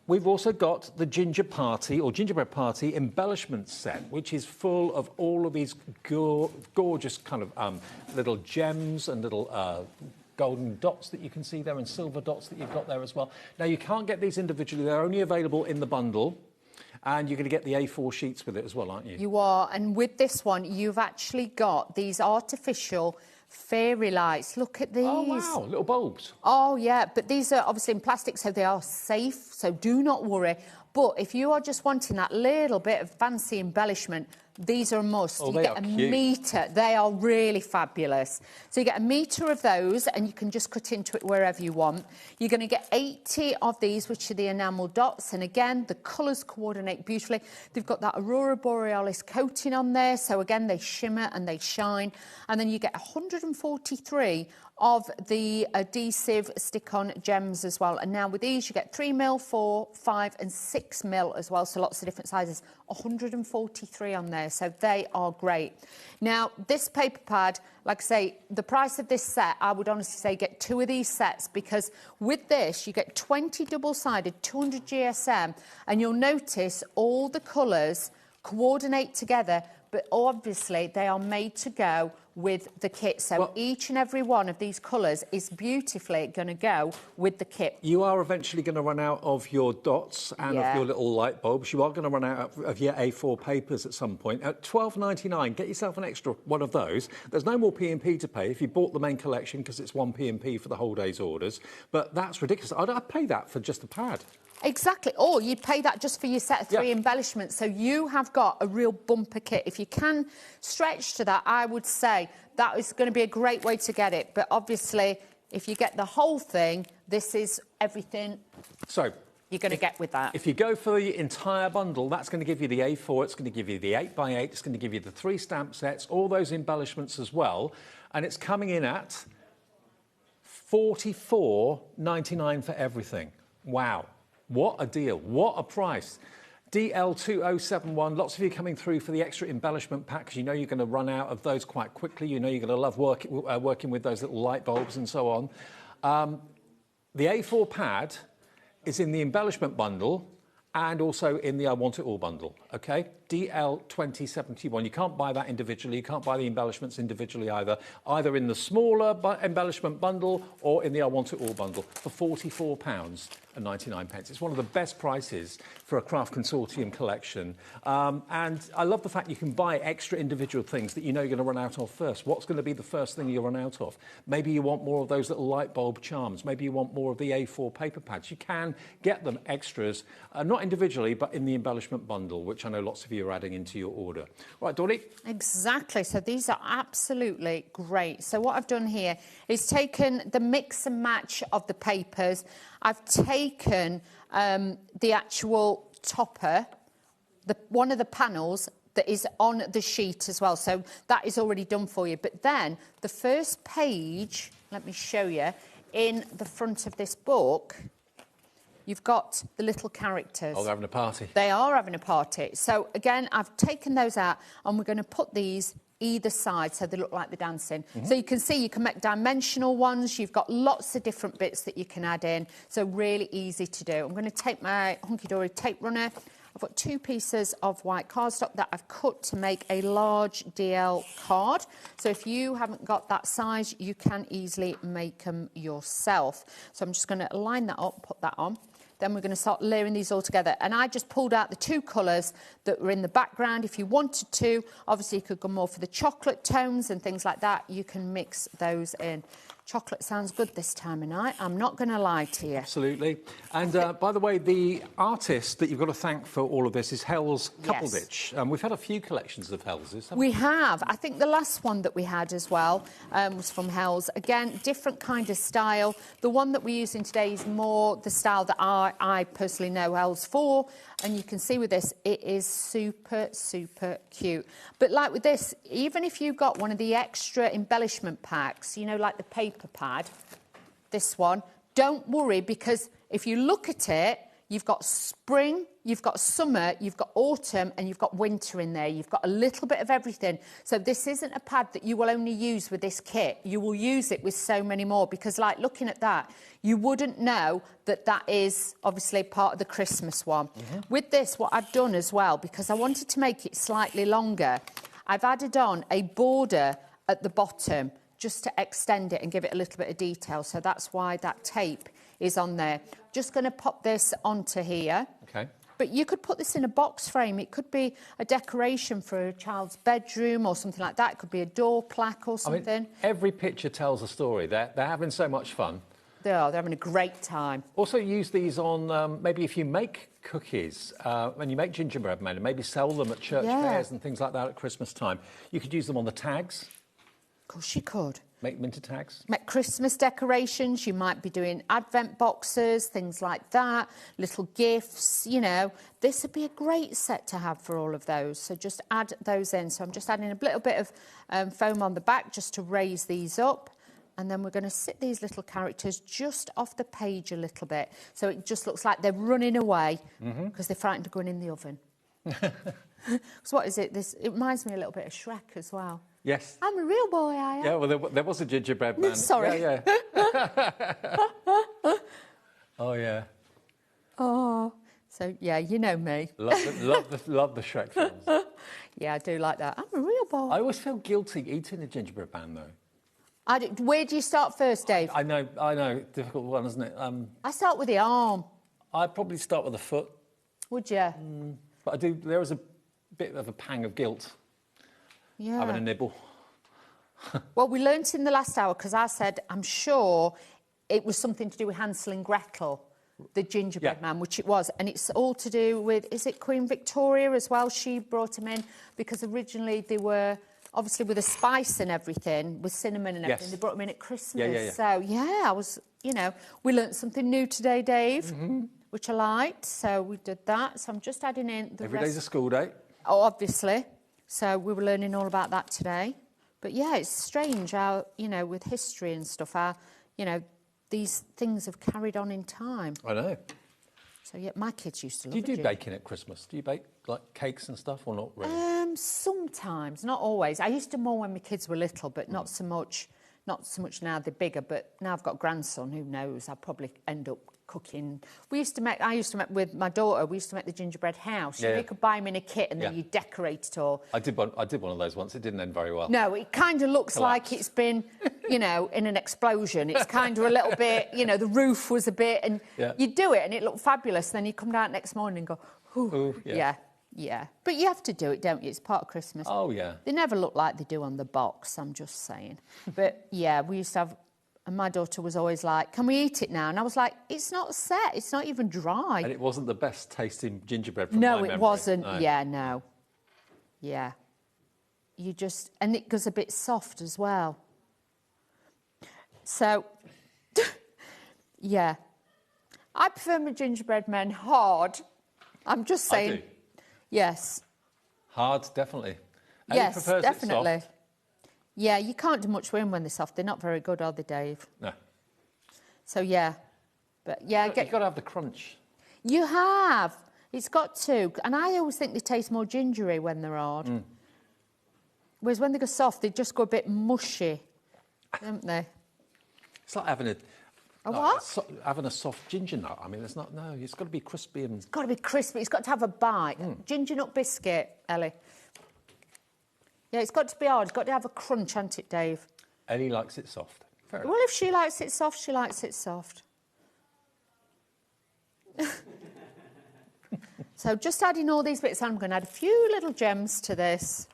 we've also got the Ginger Party or Gingerbread Party embellishment set, which is full of all of these gorgeous kind of little gems and little golden dots that you can see there and silver dots that you've got there as well. Now, you can't get these individually. They're only available in the bundle. And you're going to get the A4 sheets with it as well, aren't you? You are. And with this one, you've actually got these artificial fairy lights. Look at these. Oh, wow. Little bulbs. Oh, yeah. But these are obviously in plastic, so they are safe. So do not worry. But if you are just wanting that little bit of fancy embellishment, These are a must. Oh, You they get are a cute. metre. They are really fabulous. So you get a metre of those and you can just cut into it wherever you want. You're going to get 80 of these, which are the enamel dots. And again, the colours coordinate beautifully. They've got that Aurora Borealis coating on there. So again, they shimmer and they shine. And then you get 143 of the adhesive stick-on gems as well. And now with these, you get 3mm, 4, 5 and 6mm as well. So lots of different sizes. 143 on there. So they are great. Now, this paper pad, like I say, the price of this set, I would honestly say get 2 of these sets, because with this, you get 20 double-sided, 200 GSM, and you'll notice all the colours coordinate together, but obviously they are made to go with the kit. So each and every one of these colours is beautifully going to go with the kit. You are eventually going to run out of your dots and of your little light bulbs. You are going to run out of your A4 papers at some point. At $12.99, get yourself an extra one of those. There's no more P&P to pay if you bought the main collection, because it's one P&P for the whole day's orders. But that's ridiculous. I'd pay that for just a pad. Exactly. Or you'd pay that just for your set of 3 embellishments. So you have got a real bumper kit. If you can stretch to that, I would say that is going to be a great way to get it. But obviously, if you get the whole thing, this is everything so you're going to get with that. If you go for the entire bundle, that's going to give you the A4, it's going to give you the 8x8, it's going to give you the 3 stamp sets, all those embellishments as well. And it's coming in at $44.99 for everything. Wow. What a deal. What a price. DL2071, lots of you coming through for the extra embellishment pack, because you know you're going to run out of those quite quickly. You know you're going to love working with those little light bulbs and so on. The A4 pad is in the embellishment bundle and also in the I Want It All bundle, OK? DL2071. You can't buy that individually. You can't buy the embellishments individually either in the smaller embellishment bundle or in the I Want It All bundle for £44.99. It's one of the best prices for a craft consortium collection. And I love the fact you can buy extra individual things that you know you're going to run out of first. What's going to be the first thing you run out of? Maybe you want more of those little light bulb charms. Maybe you want more of the A4 paper pads. You can get them extras, not individually, but in the embellishment bundle, which I know lots of you are adding into your order. Right, Dolly? Exactly. So these are absolutely great. So what I've done here is taken the mix and match of the papers. I've taken the actual topper, one of the panels that is on the sheet as well. So that is already done for you. But then the first page, let me show you, in the front of this book, you've got the little characters. Oh, they're having a party. They are having a party. So, again, I've taken those out and we're going to put these either side so they look like they're dancing. So you can see you can make dimensional ones. You've got lots of different bits that you can add in. So really easy to do. I'm going to take my hunky-dory tape runner. I've got 2 pieces of white cardstock that I've cut to make a large DL card. So if you haven't got that size, you can easily make them yourself. So I'm just going to line that up, put that on. Then we're going to start layering these all together. And I just pulled out the 2 colours that were in the background. If you wanted to, obviously you could go more for the chocolate tones and things like that. You can mix those in. Chocolate sounds good this time of night. I'm not going to lie to you. Absolutely. And by the way, the artist that you've got to thank for all of this is Hell's Couplevitch. We've had a few collections of Hell's. We have. I think the last one that we had as well was from Hell's. Again, different kind of style. The one that we're using today is more the style that I personally know Hell's for. And you can see with this, it is super, super cute. But like with this, even if you got one of the extra embellishment packs, you know, like the paper pad, this one, don't worry, because if you look at it, you've got spring, you've got summer, you've got autumn, and you've got winter in there. You've got a little bit of everything. So this isn't a pad that you will only use with this kit. You will use it with so many more, because like looking at that, you wouldn't know that that is obviously part of the Christmas one. With this, what I've done as well, because I wanted to make it slightly longer, I've added on a border at the bottom just to extend it and give it a little bit of detail. So that's why that tape is on there. Just going to pop this onto here. Okay. But you could put this in a box frame. It could be a decoration for a child's bedroom or something like that. It could be a door plaque or something. I mean, every picture tells a story. They're having so much fun. they're having a great time. Also use these on, maybe if you make cookies and you make gingerbread men and maybe sell them at church fairs and things like that at Christmas time. You could use them on the tags. Of course you could. Make minter tags. Make Christmas decorations. You might be doing advent boxes, things like that, little gifts, you know. This would be a great set to have for all of those. So just add those in. So I'm just adding a little bit of foam on the back just to raise these up. And then we're going to sit these little characters just off the page a little bit. So it just looks like they're running away because they're frightened of going in the oven. So what is it? It reminds me a little bit of Shrek as well. Yes. I'm a real boy, I am. Yeah, well, there was a gingerbread man. Sorry. Yeah. Oh, yeah. Oh, so, yeah, you know me. Love the Shrek films. Yeah, I do like that. I'm a real boy. I always feel guilty eating a gingerbread man, though. Where do you start first, Dave? I know. Difficult one, isn't it? I start with the arm. I'd probably start with the foot. Would you? But there is a bit of a pang of guilt. Yeah. Having a nibble. Well, we learnt in the last hour, because I said, I'm sure it was something to do with Hansel and Gretel, the gingerbread man, which it was. And it's all to do with, is it Queen Victoria as well? She brought him in because originally they were, obviously with the spice and everything, with cinnamon and everything, they brought them in at Christmas. Yeah. So, yeah, I was, you know, we learnt something new today, Dave, which I liked. So we did that. So I'm just adding in the Every rest. day's a school day. Oh, obviously. So we were learning all about that today. But yeah, it's strange how, you know, with history and stuff, how, you know, these things have carried on in time. I know. So yeah, my kids used to love Do you it. do baking at Christmas? Do you bake like cakes and stuff or not really? Sometimes, not always. I used to more when my kids were little, but not so much now they're bigger. But now I've got a grandson, who knows, I'll probably end up cooking. I used to make with my daughter, we used to make the gingerbread house. You could buy them in a kit and then you decorate it all. I did one of those once. It didn't end very well. No, it kind of looks like it's been, you know, in an explosion. It's kind of a little bit, you know, the roof was a bit, and you do it and it looked fabulous. Then you come down next morning and go, ooh, yeah. But you have to do it, don't you? It's part of Christmas. Oh, yeah. They never look like they do on the box, I'm just saying. But, yeah, we used to have... And my daughter was always like, can we eat it now? And I was like, it's not set. It's not even dry. And it wasn't the best tasting gingerbread from my memory. No, it wasn't. No. Yeah, no. Yeah. You just... And it goes a bit soft as well. So, yeah. I prefer my gingerbread men hard. I'm just saying. I do. Yes. Hard, definitely. Yes, prefers definitely. It soft. Yeah, you can't do much with them when they're soft. They're not very good, are they, Dave? No. So, yeah. But, yeah... You've got to have the crunch. You have. It's got to. And I always think they taste more gingery when they're hard. Whereas when they go soft, they just go a bit mushy, don't they? It's like having having a soft ginger nut. I mean, it's not... No, it's got to be crispy and... It's got to be crispy. It's got to have a bite. Ginger nut biscuit, Ellie. Yeah, it's got to be hard. It's got to have a crunch, hasn't it, Dave? Ellie likes it soft. Fair Well, if she likes it soft, she likes it soft. So just adding all these bits, I'm going to add a few little gems to this.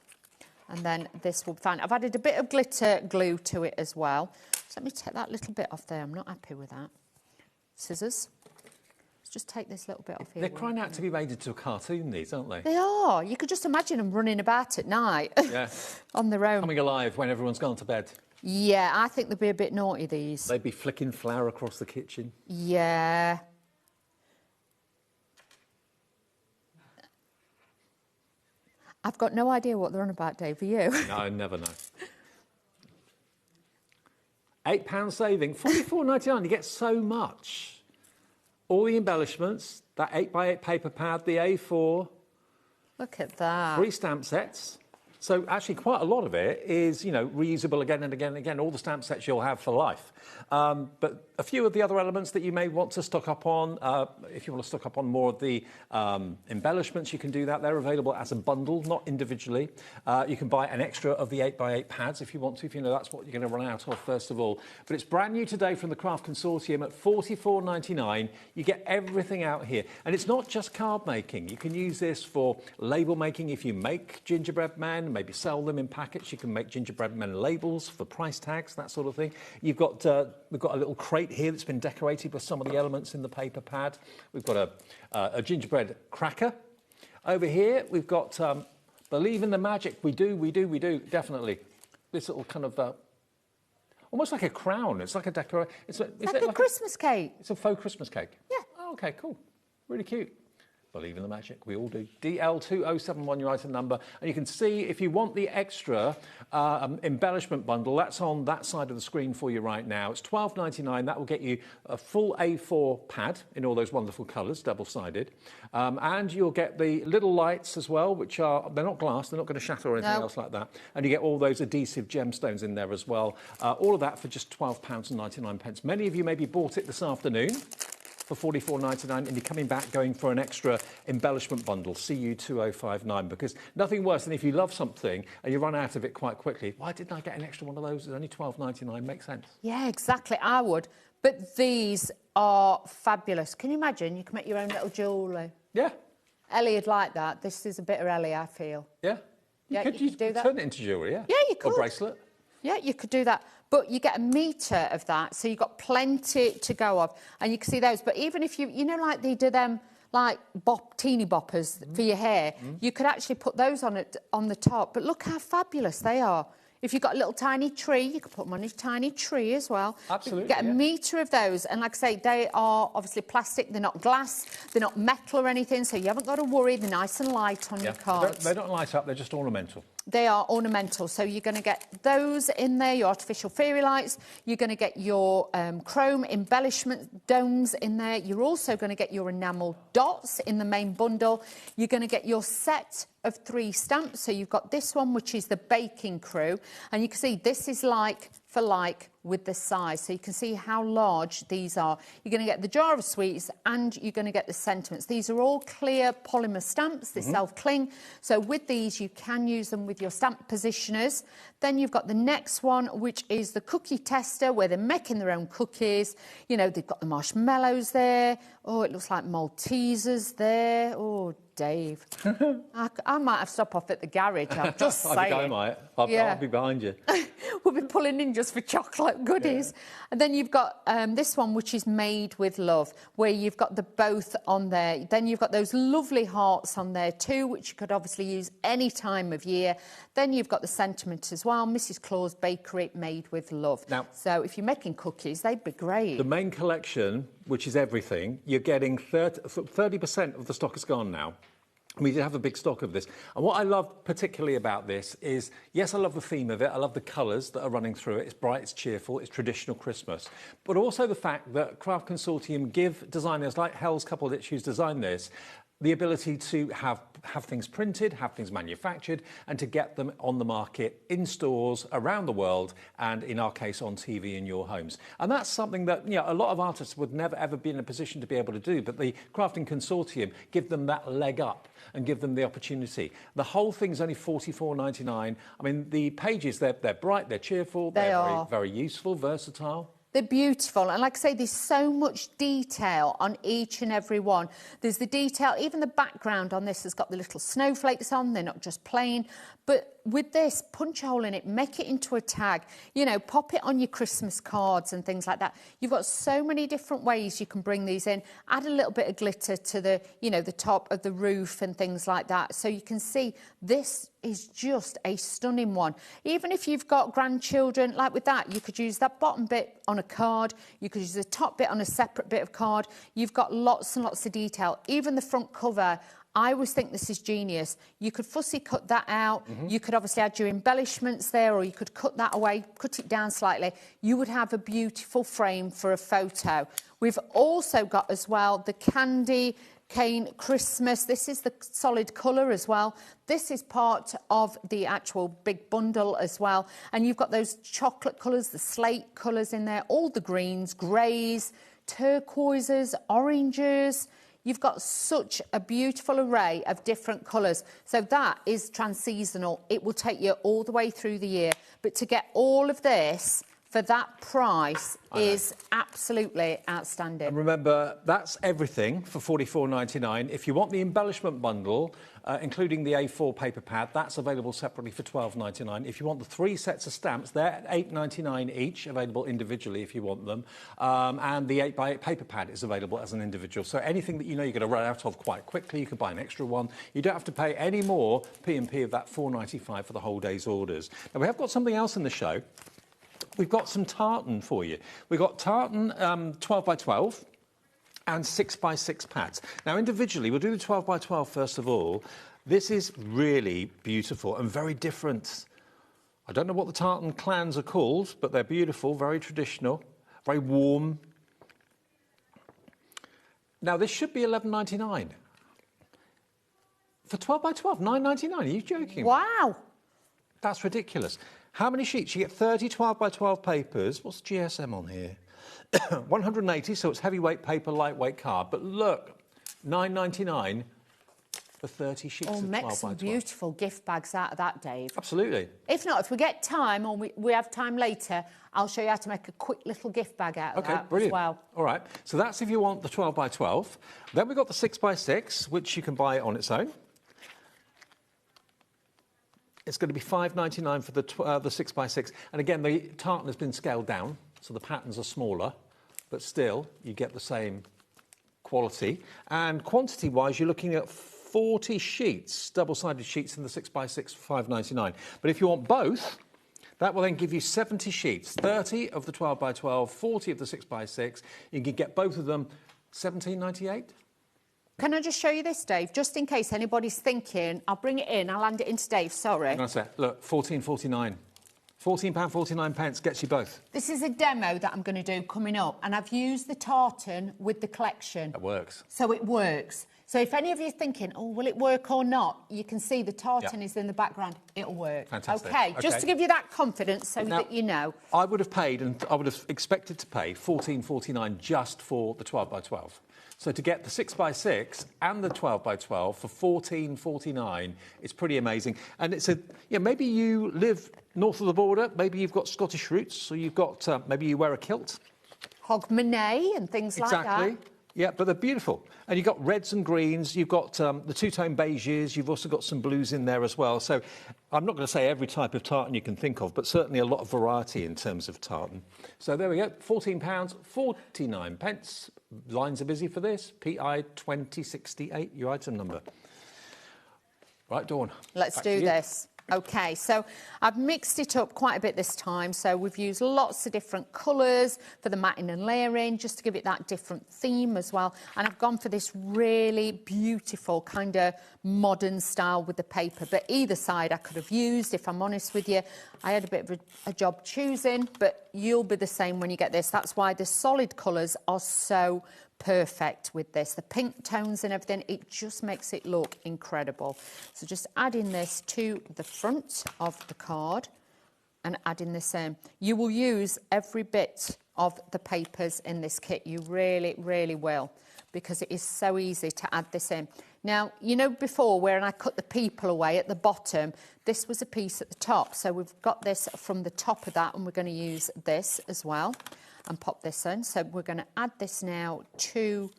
And then this will be fine. I've added a bit of glitter glue to it as well. So let me take that little bit off there. I'm not happy with that. Scissors. Let's just take this little bit off here. They're crying out to be made into a cartoon, these, aren't they? They are. You could just imagine them running about at night. Yeah. On their own. Coming alive when everyone's gone to bed. Yeah, I think they'd be a bit naughty, these. They'd be flicking flour across the kitchen. Yeah. I've got no idea what they're on about, Dave. Are you? No, I never know. £8 saving, $44.99. You get so much. All the embellishments, that 8x8 paper pad, the A4. Look at that. 3 stamp sets. So actually quite a lot of it is, you know, reusable again and again and again, all the stamp sets you'll have for life. But a few of the other elements that you may want to stock up on, if you want to stock up on more of the embellishments, you can do that. They're available as a bundle, not individually. You can buy an extra of the 8x8 pads if you want to, if you know that's what you're going to run out of first of all. But it's brand new today from the Craft Consortium at $44.99. You get everything out here. And it's not just card making. You can use this for label making if you make gingerbread men, maybe sell them in packets. You can make gingerbread men labels for price tags, that sort of thing. You've got we've got a little crate grate here that's been decorated with some of the elements in the paper pad. We've got a gingerbread cracker. Over here, we've got Believe in the Magic. We do, definitely. This little kind of... almost like a crown. It's like a decoration. It's like a Christmas cake. It's a faux Christmas cake. Yeah. Oh, okay, cool. Really cute. Believe in the magic. We all do. DL2071, your item number. And you can see if you want the extra embellishment bundle, that's on that side of the screen for you right now. It's $12.99. That will get you a full A4 pad in all those wonderful colours, double-sided. And you'll get the little lights as well, which are, they're not glass, they're not going to shatter or anything else like that. And you get all those adhesive gemstones in there as well. All of that for just £12.99. Many of you maybe bought it this afternoon for $44.99, and you're coming back going for an extra embellishment bundle, CU2059, because nothing worse than if you love something and you run out of it quite quickly. Why didn't I get an extra one of those? It's only $12.99. Makes sense. Yeah, exactly. I would. But these are fabulous. Can you imagine? You can make your own little jewellery. Yeah. Ellie would like that. This is a bit of Ellie, I feel. Yeah. You could do that. Turn it into jewellery, yeah. Yeah, you could. Or bracelet. Yeah, you could do that. But you get a metre of that, so you've got plenty to go of. And you can see those. But even if you know, like they do them, like teeny boppers for your hair, you could actually put those on the top. But look how fabulous they are. If you've got a little tiny tree, you could put them on a tiny tree as well. Absolutely. You get a metre of those. And like I say, they are obviously plastic. They're not glass. They're not metal or anything, so you haven't got to worry. They're nice and light on your cards. They don't light up. They're just ornamental. They are ornamental, so you're going to get those in there, your artificial fairy lights. You're going to get your chrome embellishment domes in there. You're also going to get your enamel dots in the main bundle. You're going to get your set of 3 stamps. So you've got this one, which is the Baking Crew. And you can see this is like for like with the size. So you can see how large these are. You're going to get the jar of sweets and you're going to get the sentiments. These are all clear polymer stamps. They self-cling. So with these, you can use them with your stamp positioners. Then you've got the next one, which is the cookie tester, where they're making their own cookies. You know, they've got the marshmallows there. Oh, it looks like Maltesers there. Oh, Dave. I might have to stop off at the garage. I'm just saying. I think I might. I'll be behind you. We'll be pulling in just for chocolate goodies. Yeah. And then you've got this one, which is Made with Love, where you've got the both on there. Then you've got those lovely hearts on there too, which you could obviously use any time of year. Then you've got the sentiment as well, Mrs. Claus Bakery Made with Love. Now, so if you're making cookies, they'd be great. The main collection, which is everything, you're getting 30% of the stock is gone now. We did have a big stock of this. And what I love particularly about this is, yes, I love the theme of it. I love the colours that are running through it. It's bright, it's cheerful, it's traditional Christmas. But also the fact that Craft Consortium give designers like Hell's Couple Ditch, who's designed this, the ability to have things printed, have things manufactured, and to get them on the market in stores around the world, and in our case on TV in your homes. And that's something that a lot of artists would never ever be in a position to be able to do, but the Crafting Consortium give them that leg up and give them the opportunity. The whole thing's only $44.99. I mean, the pages, they're bright, they're cheerful, they're very, very useful, versatile. They're beautiful. And like I say, there's so much detail on each and every one. There's the detail, even the background on this has got the little snowflakes on. They're not just plain. But with this, punch a hole in it, make it into a tag, pop it on your Christmas cards and things like that. You've got so many different ways you can bring these in. Add a little bit of glitter to the, the top of the roof and things like that. So you can see this is just a stunning one. Even if you've got grandchildren, like with that, you could use that bottom bit on a card. You could use the top bit on a separate bit of card. You've got lots and lots of detail. Even the front cover, I always think this is genius. You could fussy cut that out. You could obviously add your embellishments there, or you could cut that away, cut it down slightly. You would have a beautiful frame for a photo. We've also got as well the Candy Cane Christmas. This is the solid colour as well. This is part of the actual big bundle as well. And you've got those chocolate colours, the slate colours in there, all the greens, greys, turquoises, oranges. You've got such a beautiful array of different colours. So that is trans-seasonal. It will take you all the way through the year. But to get all of this for for that price is absolutely outstanding. And remember, that's everything for $44.99. If you want the embellishment bundle, including the A4 paper pad, that's available separately for $12.99. If you want the 3 sets of stamps, they're at $8.99 each, available individually if you want them. And the 8x8 paper pad is available as an individual. So anything that you know you're going to run out of quite quickly, you can buy an extra one. You don't have to pay any more P&P of that $4.95 for the whole day's orders. Now, we have got something else in the show. We've got some tartan for you. We've got tartan 12x12 and 6x6 pads. Now, individually, we'll do the 12x12 first of all. This is really beautiful and very different. I don't know what the tartan clans are called, but they're beautiful, very traditional, very warm. Now, this should be $11.99. For 12x12, $9.99. Are you joking? Wow. That's ridiculous. How many sheets? You get 30 12x12 papers. What's GSM on here? 180, so it's heavyweight paper, lightweight card. But look, $9.99 for 30 sheets of 12x12. Make some beautiful gift bags out of that, Dave. Absolutely. If not, if we get time or we have time later, I'll show you how to make a quick little gift bag out of that brilliant. as well. All right, so that's if you want the 12x12. Then we've got the 6x6, which you can buy on its own. It's going to be $5.99 for the 6x6. And again, the tartan has been scaled down, so the patterns are smaller, but still, you get the same quality. And quantity-wise, you're looking at 40 sheets, double-sided sheets in the 6x6 for $5.99. But if you want both, that will then give you 70 sheets, 30 of the 12x12, 40 of the 6x6. You can get both of them £17.98. Can I just show you this, Dave, just in case anybody's thinking, I'll bring it in, I'll hand it into Dave, sorry. Hang on a sec. Look, £14.49. £14.49 gets you both. This is a demo that I'm going to do coming up, and I've used the tartan with the collection. That works. So it works. So if any of you are thinking, oh, will it work or not, you can see the tartan is in the background. It'll work. Fantastic. Okay, just to give you that confidence so that you know. I would have paid, and I would have expected to pay $14.49 just for the 12x12. So to get the 6x6 and the 12x12 for $14.49 is pretty amazing. And it's maybe you live north of the border, maybe you've got Scottish roots, or you've got, maybe you wear a kilt. Hogmanay and things like that. Exactly. Yeah, but they're beautiful. And you've got reds and greens, you've got the two-tone beiges, you've also got some blues in there as well. So I'm not going to say every type of tartan you can think of, but certainly a lot of variety in terms of tartan. So there we go, £14.49. Lines are busy for this. PI 2068, your item number. Right, Dawn. Let's do this. OK, so I've mixed it up quite a bit this time. So we've used lots of different colours for the matting and layering, just to give it that different theme as well. And I've gone for this really beautiful kind of modern style with the paper. But either side I could have used, if I'm honest with you. I had a bit of a job choosing, but you'll be the same when you get this. That's why the solid colours are so perfect with this. The pink tones and everything, it just makes it look incredible. So just adding this to the front of the card and adding this in. You will use every bit of the papers in this kit. You really, really will, because it is so easy to add this in. Now, you know before where I cut the people away at the bottom, this was a piece at the top. So we've got this from the top of that, and we're going to use this as well and pop this in. So we're going to add this now to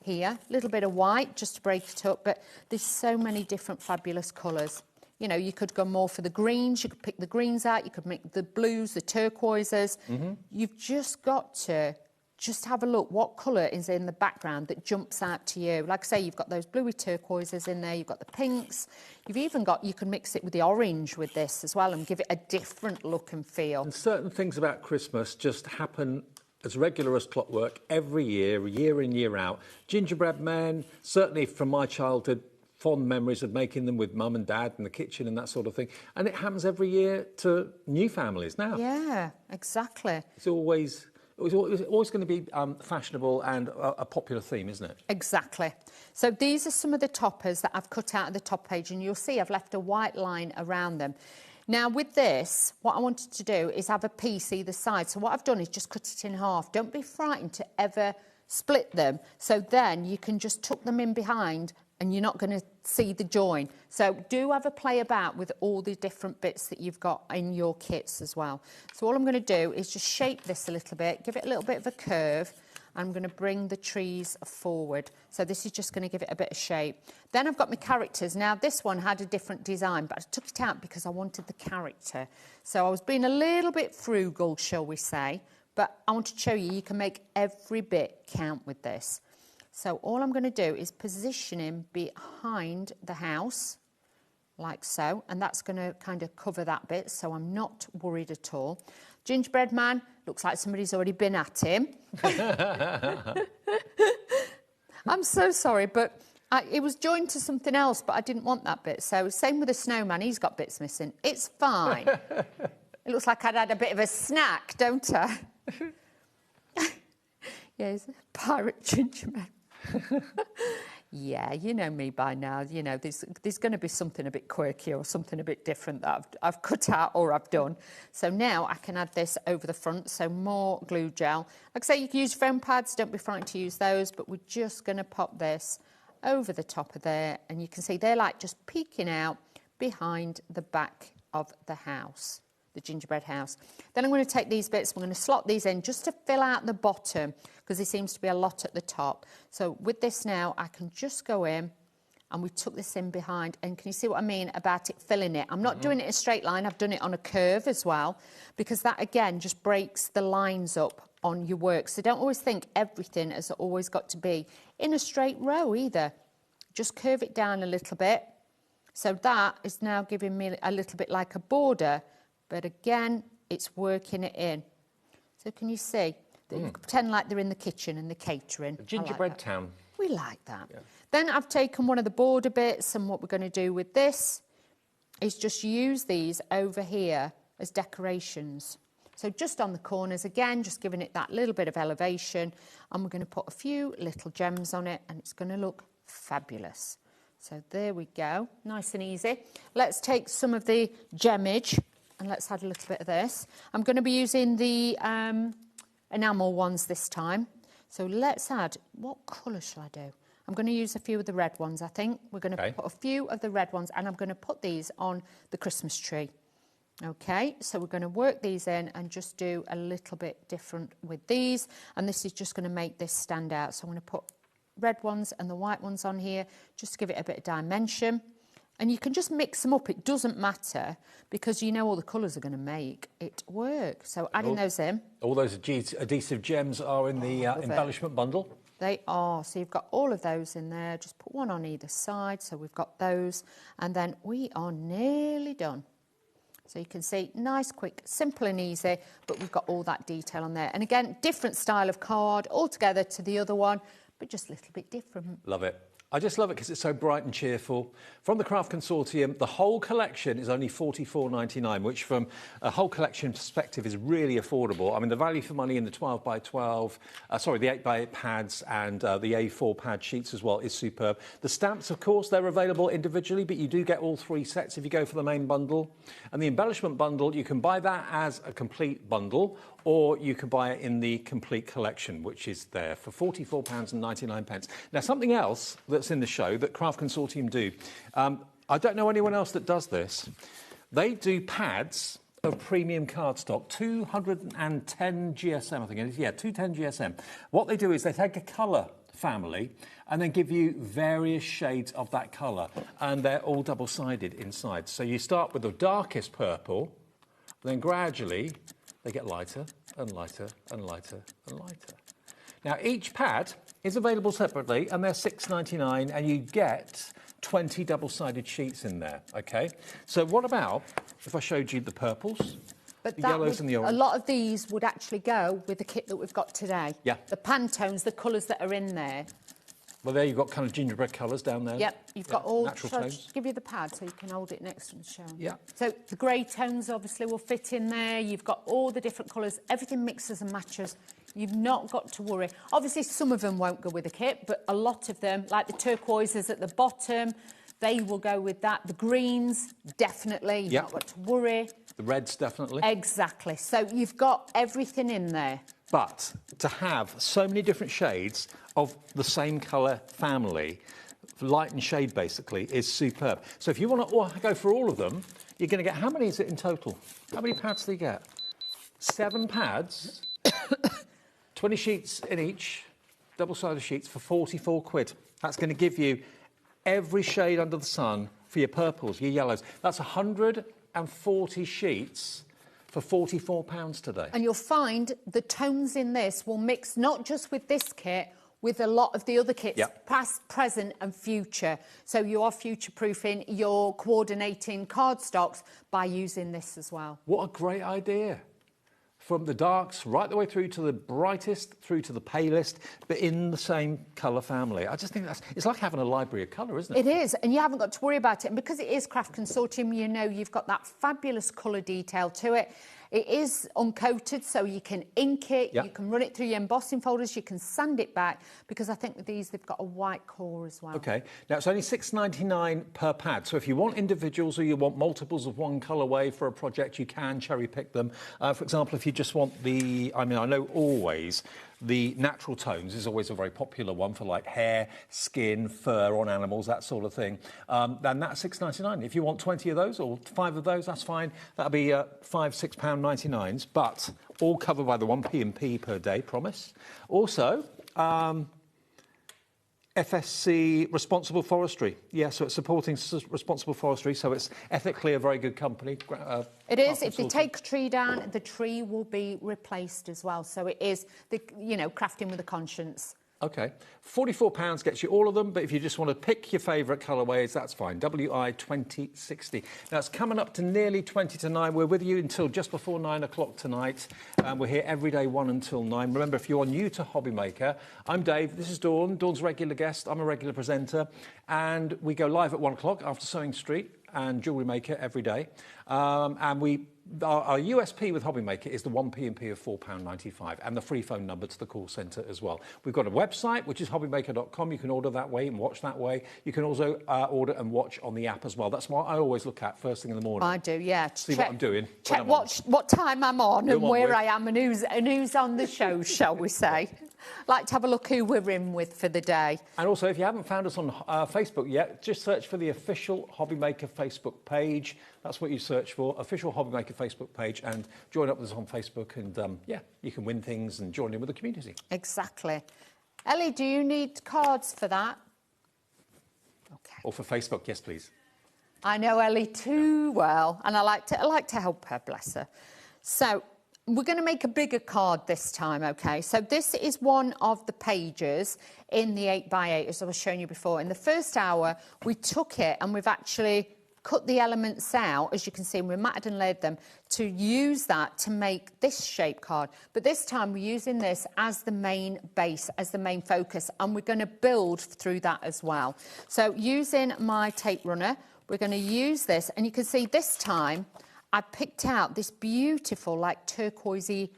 here. A little bit of white just to break it up, but there's so many different fabulous colours. You know, you could go more for the greens, you could pick the greens out, you could make the blues, the turquoises. You've just got to just have a look what colour is in the background that jumps out to you. Like I say, you've got those bluey turquoises in there, you've got the pinks, you've even got, you can mix it with the orange with this as well and give it a different look and feel. And certain things about Christmas just happen as regular as clockwork every year, year in, year out. Gingerbread men, certainly from my childhood, fond memories of making them with mum and dad in the kitchen and that sort of thing. And it happens every year to new families now. Yeah, exactly. It's always going to be fashionable and a popular theme, isn't it? Exactly. So these are some of the toppers that I've cut out of the top page, and you'll see I've left a white line around them. Now with this, what I wanted to do is have a piece either side. So what I've done is just cut it in half. Don't be frightened to ever split them. So then you can just tuck them in behind and you're not going to see the join. So do have a play about with all the different bits that you've got in your kits as well. So all I'm going to do is just shape this a little bit, give it a little bit of a curve. I'm going to bring the trees forward. So this is just going to give it a bit of shape. Then I've got my characters. Now this one had a different design, but I took it out because I wanted the character. So I was being a little bit frugal, shall we say, but I want to show you, you can make every bit count with this. So all I'm going to do is position him behind the house, like so, and that's going to kind of cover that bit, so I'm not worried at all. Gingerbread man, looks like somebody's already been at him. I'm so sorry, but it was joined to something else, but I didn't want that bit. So same with the snowman, he's got bits missing. It's fine. It looks like I'd had a bit of a snack, don't I? Yeah, he's a pirate gingerbread. Yeah, you know me by now. You know, there's going to be something a bit quirky or something a bit different that I've cut out or I've done. So now I can add this over the front, so more glue gel. Like I say, you can use foam pads, don't be frightened to use those, but we're just going to pop this over the top of there, and you can see they're like just peeking out behind the back of the house, the gingerbread house. Then I'm going to take these bits, we're going to slot these in just to fill out the bottom, because there seems to be a lot at the top. So with this now, I can just go in, and we tuck this in behind, and can you see what I mean about it filling it? I'm not doing it in a straight line, I've done it on a curve as well, because that again just breaks the lines up on your work. So don't always think everything has always got to be in a straight row either. Just curve it down a little bit. So that is now giving me a little bit like a border, but again, it's working it in. So can you see? You can pretend like they're in the kitchen and the catering. A gingerbread town. We like that. Yeah. Then I've taken one of the border bits, and what we're going to do with this is just use these over here as decorations. So just on the corners, again, just giving it that little bit of elevation, and we're going to put a few little gems on it, and it's going to look fabulous. So there we go, nice and easy. Let's take some of the gemmage, and let's add a little bit of this. I'm going to be using the enamel ones this time. So let's add, what colour shall I do? I'm going to use a few of the red ones, I think. We're going to put a few of the red ones, and I'm going to put these on the Christmas tree. Okay, so we're going to work these in and just do a little bit different with these, and this is just going to make this stand out. So I'm going to put red ones and the white ones on here, just to give it a bit of dimension. And you can just mix them up, it doesn't matter, because you know all the colours are going to make it work. So adding those in. All those adhesive gems are in the embellishment bundle. They are. So you've got all of those in there. Just put one on either side. So we've got those. And then we are nearly done. So you can see, nice, quick, simple and easy, but we've got all that detail on there. And again, different style of card altogether to the other one, but just a little bit different. Love it. I just love it because it's so bright and cheerful. From the Craft Consortium, the whole collection is only £44.99, which from a whole collection perspective is really affordable. I mean, the value for money in the 12 by 12, the 8 by 8 pads and the A4 pad sheets as well is superb. The stamps, of course, they're available individually, but you do get all 3 sets if you go for the main bundle. And the embellishment bundle, you can buy that as a complete bundle, or you can buy it in the complete collection, which is there for £44.99. Now, something else that's in the show that Craft Consortium do, I don't know anyone else that does this. They do pads of premium cardstock, 210 GSM, I think it is. Yeah, 210 GSM. What they do is they take a colour family and then give you various shades of that colour, and they're all double-sided inside. So you start with the darkest purple, then gradually they get lighter and lighter and lighter and lighter. Now, each pad is available separately, and they're £6.99, and you get 20 double-sided sheets in there, OK? So what about if I showed you the purples, the yellows and the orange? A lot of these would actually go with the kit that we've got today. Yeah. The Pantones, the colours that are in there. Well, there you've got kind of gingerbread colours down there. Yep, you've got all... natural tones. tones. Just give you the pad so you can hold it next to the show. Yeah. So the grey tones obviously will fit in there. You've got all the different colours. Everything mixes and matches. You've not got to worry. Obviously, some of them won't go with the kit, but a lot of them, like the turquoises at the bottom, they will go with that. The greens, definitely. You've not got to worry. The reds, definitely. Exactly. So you've got everything in there. But to have so many different shades of the same colour family, light and shade basically, is superb. So if you want to go for all of them, you're going to get, how many is it in total? How many pads do you get? 7 pads, 20 sheets in each, double-sided sheets for 44 quid. That's going to give you every shade under the sun for your purples, your yellows. That's 140 sheets for £44 today. And you'll find the tones in this will mix not just with this kit, with a lot of the other kits, past, present and future. So you are future-proofing your coordinating cardstocks by using this as well. What a great idea. From the darks right the way through to the brightest, through to the palest, but in the same colour family. I just think it's like having a library of colour, isn't it? It is, and you haven't got to worry about it. And because it is Craft Consortium, you know you've got that fabulous colour detail to it. It is uncoated, so you can ink it, you can run it through your embossing folders, you can sand it back, because I think with these, they've got a white core as well. OK. Now, it's only £6.99 per pad, so if you want individuals or you want multiples of one colourway for a project, you can cherry-pick them. For example, if you just want the... I mean, I know always the natural tones is always a very popular one for, like, hair, skin, fur on animals, that sort of thing. Then that's £6.99. If you want 20 of those or 5 of those, that's fine. That'll be £6.99s, but all covered by the 1p&p per day promise. Also, FSC Responsible Forestry. Yeah, so it's supporting responsible forestry, so it's ethically a very good company. It is. If they take a tree down, the tree will be replaced as well. So it is, crafting with a conscience. OK. £44 gets you all of them, but if you just want to pick your favourite colourways, that's fine. WI 2060. Now, it's coming up to nearly 20 to 9. We're with you until just before 9 o'clock tonight. We're here every day, 1 until 9. Remember, if you're new to HobbyMaker, I'm Dave, this is Dawn. Dawn's a regular guest, I'm a regular presenter. And we go live at 1 o'clock after Sewing Street and Jewellery Maker every day. And our USP with HobbyMaker is the 1p&p of £4.95 and the free phone number to the call centre as well. We've got a website, which is hobbymaker.com. You can order that way and watch that way. You can also order and watch on the app as well. That's what I always look at first thing in the morning. I do, yeah. See what I'm doing. Check what time I'm on and where I am and who's on the show, shall we say. Like to have a look who we're in with for the day. And also, if you haven't found us on Facebook yet, just search for the official HobbyMaker Facebook page. That's what you search for, official HobbyMaker Facebook page, and join up with us on Facebook. And you can win things and join in with the community. Exactly. Ellie, do you need cards for that? Okay. Or for Facebook, yes, please. I know Ellie too well, and I like to help her, bless her. So we're going to make a bigger card this time, OK? So this is one of the pages in the 8x8, as I was showing you before. In the first hour, we took it and we've actually cut the elements out, as you can see, and we matted and laid them to use that to make this shape card. But this time we're using this as the main base, as the main focus, and we're going to build through that as well. So using my tape runner, we're going to use this, and you can see this time I picked out this beautiful, like, turquoisey,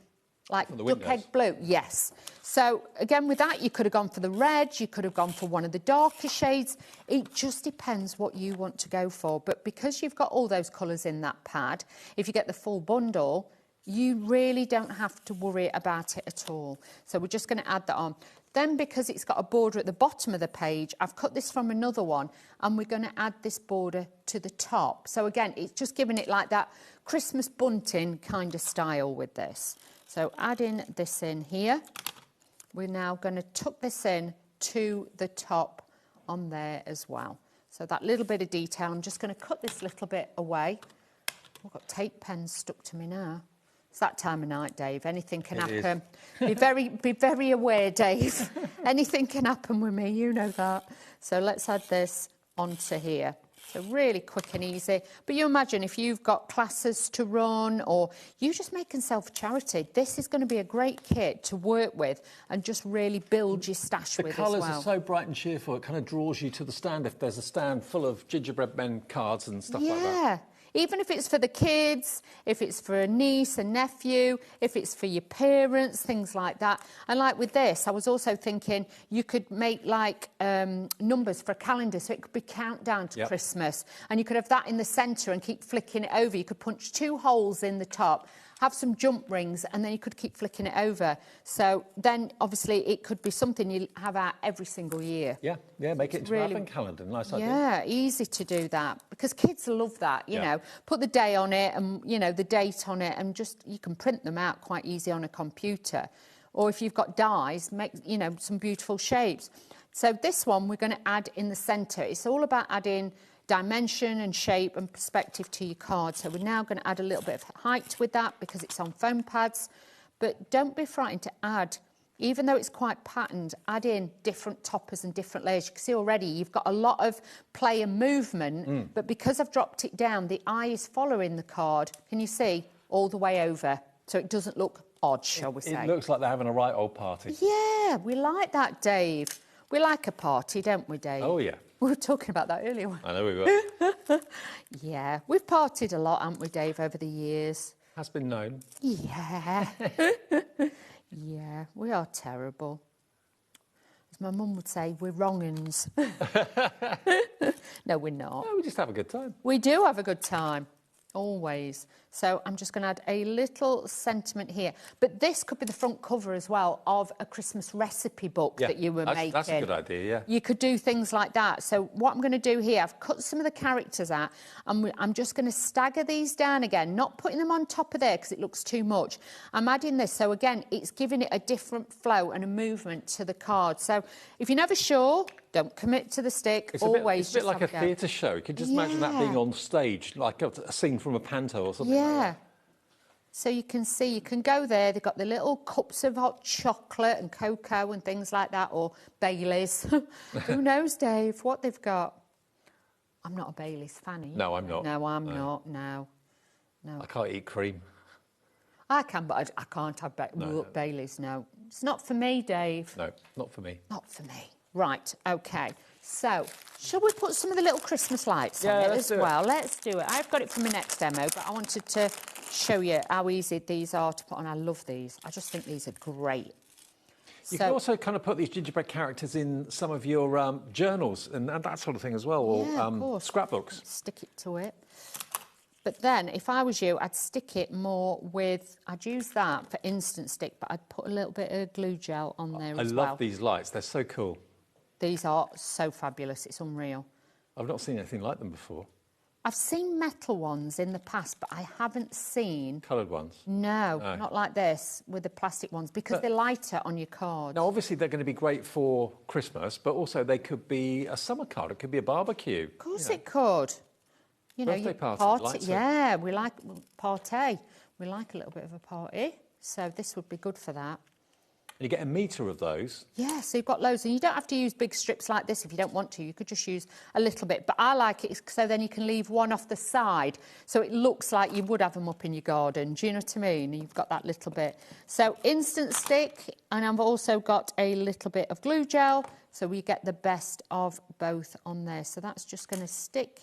like duck egg blue. Yes. So, again, with that, you could have gone for the red, you could have gone for one of the darker shades. It just depends what you want to go for. But because you've got all those colours in that pad, if you get the full bundle, you really don't have to worry about it at all. So we're just going to add that on. Then, because it's got a border at the bottom of the page, I've cut this from another one, and we're going to add this border to the top. So, again, it's just giving it like that Christmas bunting kind of style with this. So, adding this in here, we're now going to tuck this in to the top on there as well. So, that little bit of detail, I'm just going to cut this little bit away. I've got tape pens stuck to me now. It's that time of night, Dave. Anything can happen. Be very aware, Dave. Anything can happen with me, you know that. So let's add this onto here. So really quick and easy. But you imagine if you've got classes to run or you just making self-charity, this is going to be a great kit to work with and just really build your stash with as well. The colours are so bright and cheerful, it kind of draws you to the stand if there's a stand full of gingerbread men cards and stuff like that. Yeah. Even if it's for the kids, if it's for a niece, a nephew, if it's for your parents, things like that. And like with this, I was also thinking you could make like numbers for a calendar, so it could be countdown to Christmas. And you could have that in the centre and keep flicking it over. You could punch 2 holes in the top have some jump rings, and then you could keep flicking it over. So then, obviously, it could be something you have out every single year. Yeah, make it into really, an advent calendar. Nice idea. Yeah, easy to do that because kids love that, you know. Put the day on it and, you know, the date on it, and just, you can print them out quite easy on a computer. Or if you've got dies, make, you know, some beautiful shapes. So this one we're going to add in the centre. It's all about adding dimension and shape and perspective to your card. So we're now going to add a little bit of height with that because it's on foam pads. But don't be frightened to add, even though it's quite patterned, add in different toppers and different layers. You can see already you've got a lot of play and movement, but because I've dropped it down, the eye is following the card. Can you see? All the way over. So it doesn't look odd, shall we say. It looks like they're having a right old party. Yeah, we like that, Dave. We like a party, don't we, Dave? Oh, yeah. We were talking about that earlier. I know we were. Yeah, we've partied a lot, haven't we, Dave, over the years? Has been known. Yeah. Yeah, we are terrible. As my mum would say, we're wrong-uns. No, we're not. No, we just have a good time. We do have a good time. Always. So I'm just going to add a little sentiment here. But this could be the front cover as well of a Christmas recipe book that you were making. That's a good idea, yeah. You could do things like that. So what I'm going to do here, I've cut some of the characters out, and I'm just going to stagger these down again, not putting them on top of there because it looks too much. I'm adding this. So again, it's giving it a different flow and a movement to the card. So if you're never sure, don't commit to the stick. It's always a bit like a theatre show. You can just imagine that being on stage, like a scene from a panto or something. Yeah. So you can see, you can go there. They've got the little cups of hot chocolate and cocoa and things like that, or Baileys. Who knows, Dave, what they've got? I'm not a Baileys fan, are you? No, I'm not. No, I'm not, no. I can't eat cream. I can, but I can't have Baileys, no. It's not for me, Dave. No, not for me. Not for me. Right, OK. So, shall we put some of the little Christmas lights on it as well? Let's do it. I've got it for my next demo, but I wanted to show you how easy these are to put on. I love these. I just think these are great. You can also kind of put these gingerbread characters in some of your journals and that sort of thing as well, or scrapbooks. Stick it to it. But then, if I was you, I'd stick it more with... I'd use that for instant stick, but I'd put a little bit of glue gel on there as well. I love these lights. They're so cool. These are so fabulous. It's unreal. I've not seen anything like them before. I've seen metal ones in the past, but I haven't seen... Coloured ones? No, not like this, with the plastic ones, because they're lighter on your card. Now, obviously, they're going to be great for Christmas, but also they could be a summer card. It could be a barbecue. Of course it could. You know, birthday party. Yeah, we like party. We like a little bit of a party. So this would be good for that. You get a metre of those. Yeah, so you've got loads. And you don't have to use big strips like this if you don't want to. You could just use a little bit. But I like it so then you can leave one off the side so it looks like you would have them up in your garden. Do you know what I mean? You've got that little bit. So instant stick, and I've also got a little bit of glue gel so we get the best of both on there. So that's just going to stick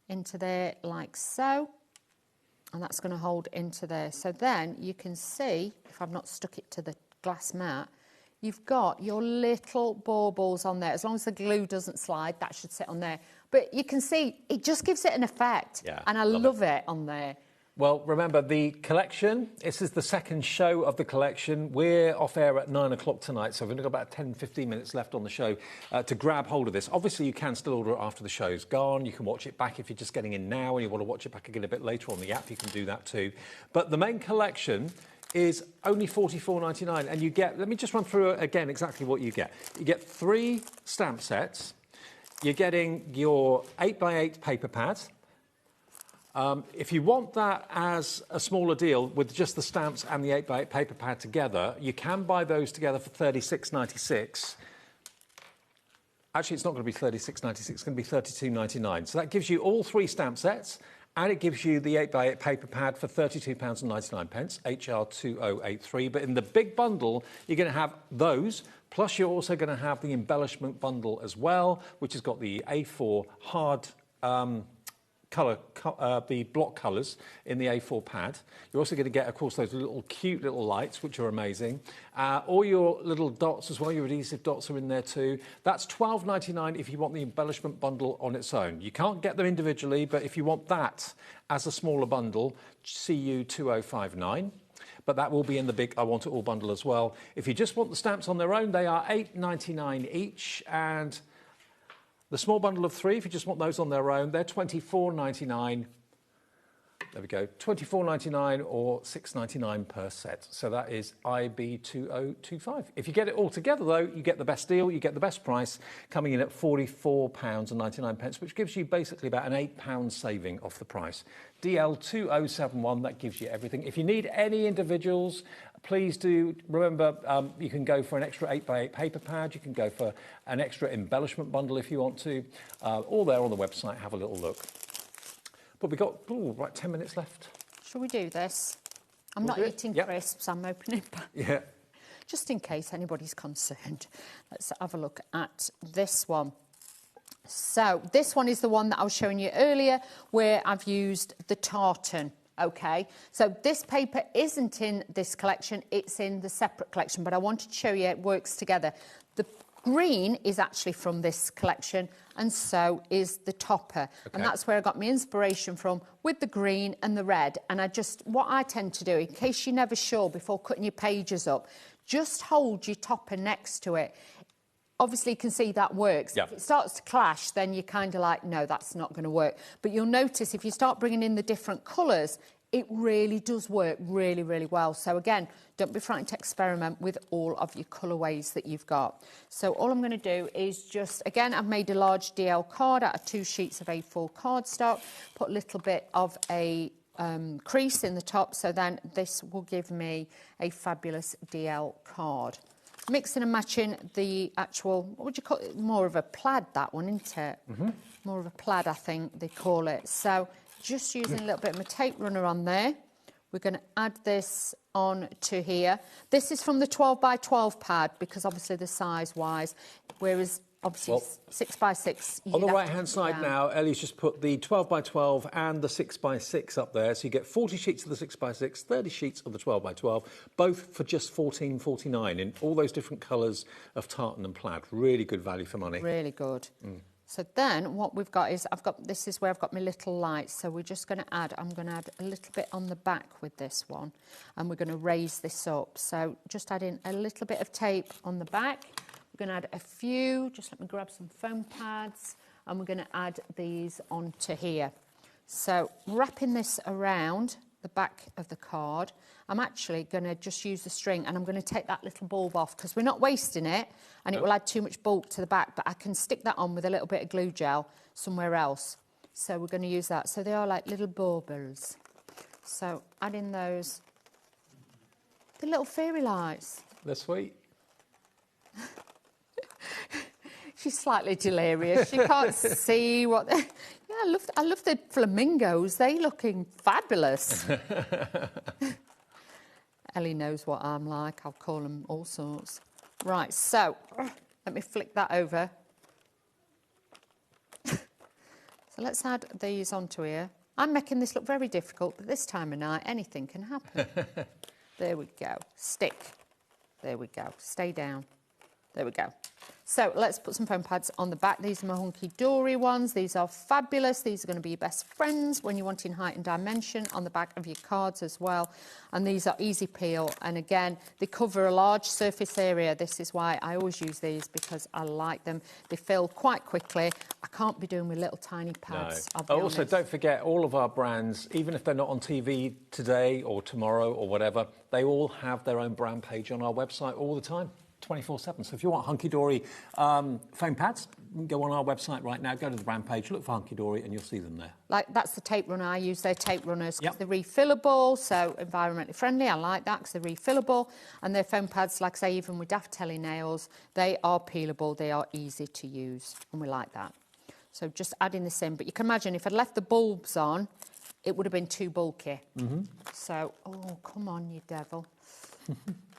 into there like so. And that's going to hold into there. So then you can see, if I've not stuck it to the glass mat, you've got your little baubles on there. As long as the glue doesn't slide, that should sit on there. But you can see, it just gives it an effect. Yeah, and I love it on there. Well, remember, the collection, this is the second show of the collection. We're off air at 9 o'clock tonight, so we've only got about 10, 15 minutes left on the show to grab hold of this. Obviously, you can still order it after the show's gone. You can watch it back if you're just getting in now and you want to watch it back again a bit later on the app. You can do that too. But the main collection is only $44.99, and you get, let me just run through again exactly what you get. You get 3 stamp sets. You're getting your 8x8 paper pads. If you want that as a smaller deal with just the stamps and the 8x8 paper pad together, you can buy those together for $36.96. Actually, it's not going to be $36.96, it's going to be $32.99. So that gives you all 3 stamp sets, and it gives you the 8x8 paper pad for £32.99, HR2083. But in the big bundle, you're going to have those, plus you're also going to have the embellishment bundle as well, which has got the A4 hard the block colours in the A4 pad. You're also going to get, of course, those cute little lights, which are amazing. All your little dots as well, your adhesive dots are in there too. That's £12.99 if you want the embellishment bundle on its own. You can't get them individually, but if you want that as a smaller bundle, CU 2059. But that will be in the big I Want It All bundle as well. If you just want the stamps on their own, they are £8.99 each. And the small bundle of 3, if you just want those on their own, they're £24.99. There we go, £24.99 or £6.99 per set. So that is IB2025. If you get it all together, though, you get the best deal, you get the best price, coming in at £44.99, which gives you basically about an £8 saving off the price. DL2071, that gives you everything. If you need any individuals, please do remember you can go for an extra 8x8 paper pad, you can go for an extra embellishment bundle if you want to. All there on the website, have a little look. But we've got, right, 10 minutes left. Shall we do this? I'm not eating crisps, I'm opening back. Yeah. Just in case anybody's concerned. Let's have a look at this one. So this one is the one that I was showing you earlier where I've used the tartan. Okay, so this paper isn't in this collection, it's in the separate collection, but I wanted to show you it works together. The green is actually from this collection, and so is the topper. Okay. And that's where I got my inspiration from, with the green and the red. And what I tend to do, in case you're never sure before cutting your pages up, just hold your topper next to it. Obviously, you can see that works. Yep. If it starts to clash, then you're kind of like, no, that's not going to work. But you'll notice if you start bringing in the different colours, it really does work really, really well. So again, don't be frightened to experiment with all of your colourways that you've got. So all I'm going to do is just, again, I've made a large DL card out of 2 sheets of A4 cardstock, put a little bit of a crease in the top, so then this will give me a fabulous DL card. Mixing and matching the actual, what would you call it? More of a plaid, that one, isn't it? Mm-hmm. More of a plaid, I think they call it. So just using a little bit of my tape runner on there. We're going to add this on to here. This is from the 12x12 pad because obviously the size-wise, whereas obviously 6x6. On the right-hand side now, Ellie's just put the 12x12 and the 6x6 up there. So you get 40 sheets of the 6x6, 30 sheets of the 12x12, both for just $14.49 in all those different colours of tartan and plaid. Really good value for money. Really good. So then what we've got is, this is where I've got my little lights. So we're just going to add, I'm going to add a little bit on the back with this one. And we're going to raise this up. So just add in a little bit of tape on the back. We're going to add a few, just let me grab some foam pads, and we're going to add these onto here. So wrapping this around the back of the card, I'm actually going to just use the string and I'm going to take that little bulb off because we're not wasting it and it will add too much bulk to the back, but I can stick that on with a little bit of glue gel somewhere else. So we're going to use that. So they are like little baubles. So adding those, the little fairy lights. They're sweet. She's slightly delirious. She can't see what... Yeah, I love the flamingos. They're looking fabulous. Ellie knows what I'm like. I'll call them all sorts. Right, so let me flick that over. So let's add these onto here. I'm making this look very difficult, but this time of night, anything can happen. There we go. Stick. There we go. Stay down. There we go. So let's put some foam pads on the back. These are my hunky-dory ones. These are fabulous. These are going to be your best friends when you're wanting height and dimension on the back of your cards as well. And these are easy peel. And again, they cover a large surface area. This is why I always use these because I like them. They fill quite quickly. I can't be doing with little tiny pads. No. Also, don't forget all of our brands, even if they're not on TV today or tomorrow or whatever, they all have their own brand page on our website all the time. 24/7. So if you want hunky-dory foam pads, go on our website right now, go to the brand page, look for hunky-dory and you'll see them there. Like, that's the tape runner. I use their tape runners because they're refillable, so environmentally friendly. I like that because they're refillable. And their foam pads, like I say, even with Daftely nails, they are peelable, they are easy to use, and we like that. So just adding this in. But you can imagine if I'd left the bulbs on, it would have been too bulky. So, oh, come on, you devil.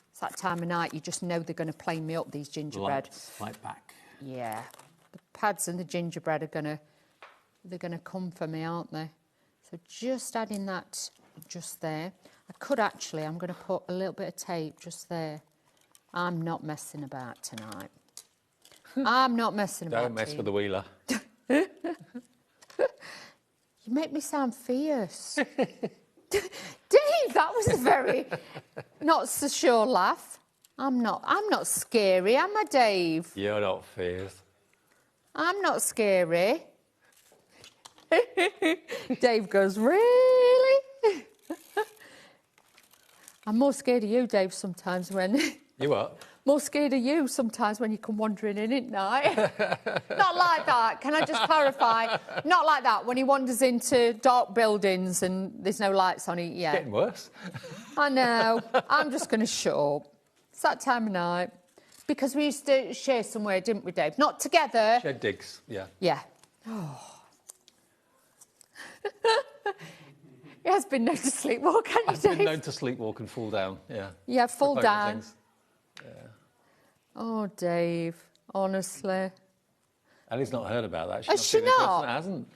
It's that time of night, you just know they're going to play me up, these gingerbread. Light back. Yeah. The pads and the gingerbread are going to they're going to come for me, aren't they? So just adding that just there. I could actually, I'm going to put a little bit of tape just there. I'm not messing about tonight. I'm not messing about. Don't mess with the wheeler. You make me sound fierce. Dave, that was a very not so sure laugh. I'm not scary, am I, Dave? You're not fierce. I'm not scary. Dave goes, really? I'm more scared of you, Dave, sometimes when... You what? More scared of you sometimes when you come wandering in at night. Not like that. Can I just clarify? Not like that. When he wanders into dark buildings and there's no lights on it, yeah. Getting worse. I know. I'm just going to shut up. It's that time of night. Because we used to share somewhere, didn't we, Dave? Not together. Shed digs, yeah. Yeah. Oh. He has been known to sleepwalk, hasn't he, I've Dave? been known to sleepwalk and fall down, yeah. Yeah, fall Provoking down. things. Yeah. Oh, Dave, honestly. Ellie's not heard about that. Has she not? Hasn't.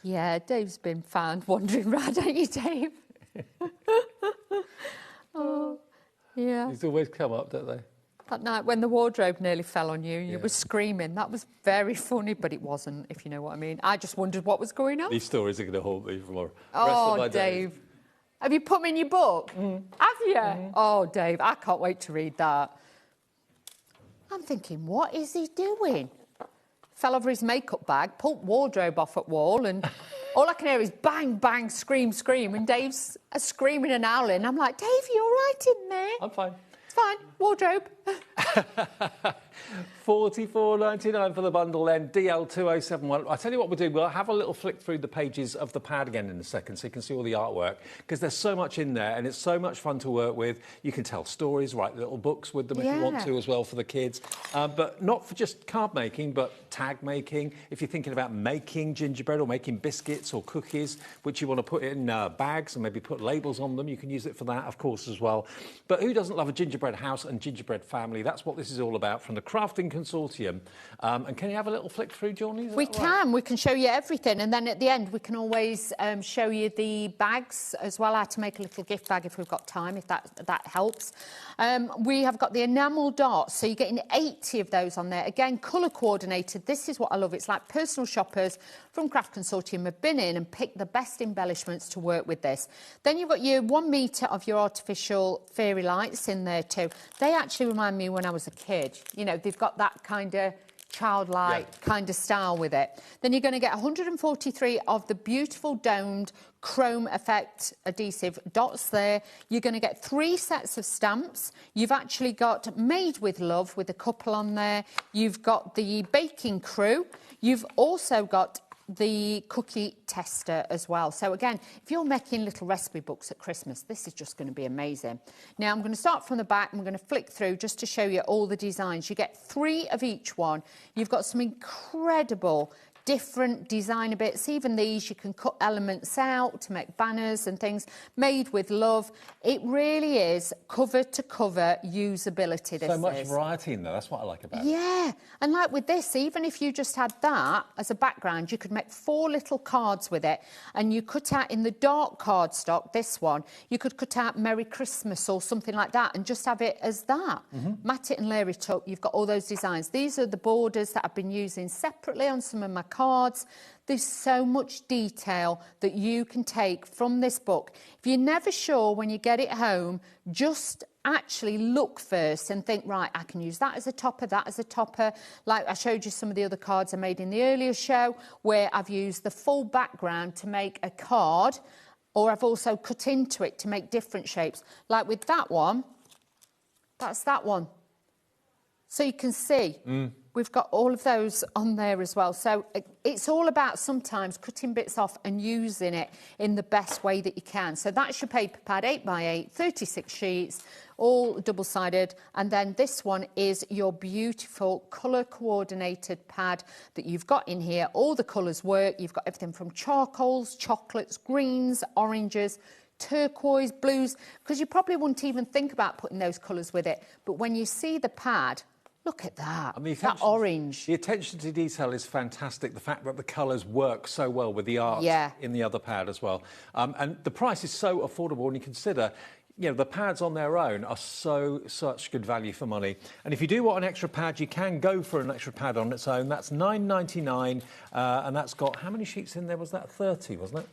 Yeah, Dave's been found wandering around, ain't you, Dave? Oh, yeah. These always come up, don't they? That night when the wardrobe nearly fell on you, you were screaming. That was very funny, but it wasn't, if you know what I mean. I just wondered what was going on. These stories are going to haunt me for the rest Oh, of my Dave. days. Have you put them in your book? Have you? Oh, Dave, I can't wait to read that. I'm thinking, what is he doing? Fell over his makeup bag, pulled wardrobe off at wall, and all I can hear is bang, bang, scream, scream, and Dave's screaming and howling. I'm like, Dave, you all right in there? I'm fine. It's fine. Wardrobe. $44.99 for the bundle then, DL2071. I'll tell you what we'll do, we'll have a little flick through the pages of the pad again in a second so you can see all the artwork, because there's so much in there and it's so much fun to work with. You can tell stories, write little books with them if you want to as well for the kids. But not for just card making, but tag making. If you're thinking about making gingerbread or making biscuits or cookies, which you want to put in bags and maybe put labels on them, you can use it for that, of course, as well. But who doesn't love a gingerbread house and gingerbread family? That's what this is all about from the Crafting Consortium. And can you have a little flick through, Johnny? We can. We can show you everything. And then at the end, we can always show you the bags as well, how to make a little gift bag if we've got time, if that helps. We have got the enamel darts. So you're getting 80 of those on there. Again, colour coordinated. This is what I love. It's like personal shoppers from Craft Consortium have been in and picked the best embellishments to work with this. Then you've got your 1 metre of your artificial fairy lights in there too. They actually remind me when I was a kid. You know, they've got that kind of childlike kind of style with it. Then you're going to get 143 of the beautiful domed chrome effect adhesive dots there. You're going to get 3 sets of stamps. You've actually got Made with Love with a couple on there. You've got the baking crew. You've also got the cookie tester as well. So again, if you're making little recipe books at Christmas, this is just going to be amazing. Now I'm going to start from the back and we're going to flick through just to show you all the designs. You get 3 of each one. You've got some incredible different designer bits. Even these, you can cut elements out to make banners and things. Made with Love. It really is cover to cover usability. So much variety in there. That's what I like about it. Yeah, and like with this, even if you just had that as a background, you could make 4 little cards with it, and you cut out in the dark cardstock, this one, you could cut out Merry Christmas or something like that and just have it as that. Mat it and layer it up. You've got all those designs. These are the borders that I've been using separately on some of my cards. There's so much detail that you can take from this book. If you're never sure when you get it home, just actually look first and think, right, I can use that as a topper, that as a topper. Like I showed you some of the other cards I made in the earlier show where I've used the full background to make a card, or I've also cut into it to make different shapes. Like with that one, that's that one. So you can see we've got all of those on there as well. So it's all about sometimes cutting bits off and using it in the best way that you can. So that's your paper pad, 8x8, 36 sheets, all double-sided. And then this one is your beautiful colour-coordinated pad that you've got in here. All the colours work. You've got everything from charcoals, chocolates, greens, oranges, turquoise, blues, because you probably wouldn't even think about putting those colours with it. But when you see the pad, look at that, that orange. The attention to detail is fantastic. The fact that the colours work so well with the art in the other pad as well. And the price is so affordable when you consider, you know, the pads on their own are such good value for money. And if you do want an extra pad, you can go for an extra pad on its own. That's $9.99, and that's got, how many sheets in there was that? 30, wasn't it?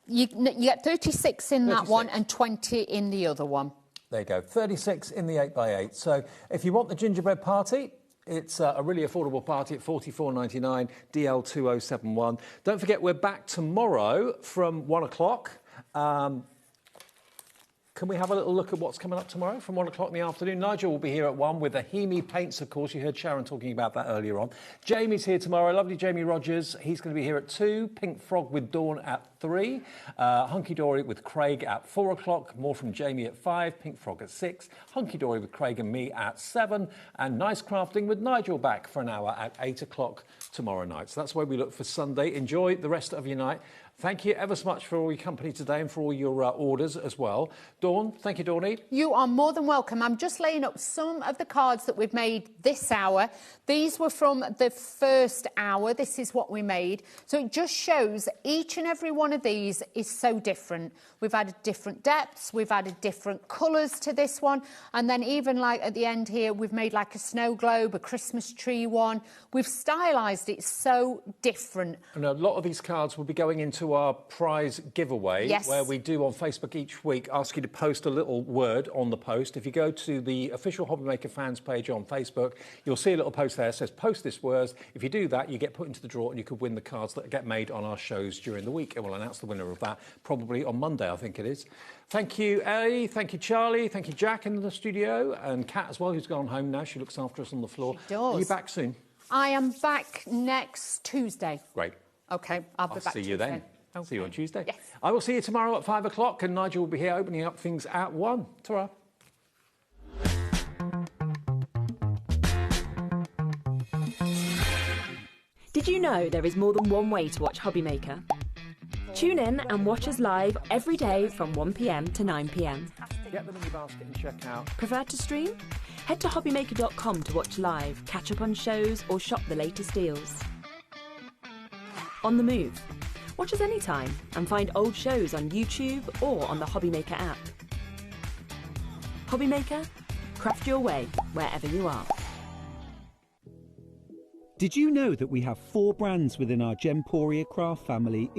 You get 36 in that one and 20 in the other one. There you go, 36 in the 8x8. So if you want the gingerbread party, it's a really affordable party at $44.99, DL2071. Don't forget, we're back tomorrow from 1 o'clock. Can we have a little look at what's coming up tomorrow from 1 o'clock in the afternoon? Nigel will be here at 1 with the Hemi paints, of course. You heard Sharon talking about that earlier on. Jamie's here tomorrow. Lovely Jamie Rogers. He's going to be here at 2. Pink Frog with Dawn at 3. Hunky Dory with Craig at 4 o'clock. More from Jamie at 5. Pink Frog at 6. Hunky Dory with Craig and me at 7. And Nice Crafting with Nigel back for an hour at 8 o'clock tomorrow night. So that's where we look for Sunday. Enjoy the rest of your night. Thank you ever so much for all your company today and for all your orders as well. Dawn, thank you, Dawny. You are more than welcome. I'm just laying up some of the cards that we've made this hour. These were from the first hour. This is what we made. So it just shows each and every one of these is so different. We've added different depths. We've added different colours to this one. And then even like at the end here, we've made like a snow globe, a Christmas tree one. We've stylised it so different. And a lot of these cards will be going into our prize giveaway, where we do on Facebook each week ask you to post a little word on the post. If you go to the official HobbyMaker fans page on Facebook, you'll see a little post there that says post this word. If you do that, you get put into the draw and you could win the cards that get made on our shows during the week, and we'll announce the winner of that probably on Monday, I think it is. Thank you, Ellie. Thank you, Charlie. Thank you, Jack, in the studio, and Kat as well, who's gone home now. She looks after us on the floor. She does. Are you back soon? I am back next Tuesday. Great. OK, I'll be back see you Tuesday. then. I'll see you on Tuesday. Yes. I will see you tomorrow at 5 o'clock, and Nigel will be here opening up things at 1. Ta-ra. Did you know there is more than one way to watch HobbyMaker? Tune in and watch us live every day from 1 p.m. to 9 p.m. Get them in your basket and check out. Prefer to stream? Head to hobbymaker.com to watch live, catch up on shows, or shop the latest deals. On the move? Watch us anytime and find old shows on YouTube or on the HobbyMaker app. HobbyMaker, craft your way wherever you are. Did you know that we have 4 brands within our Gemporia craft family?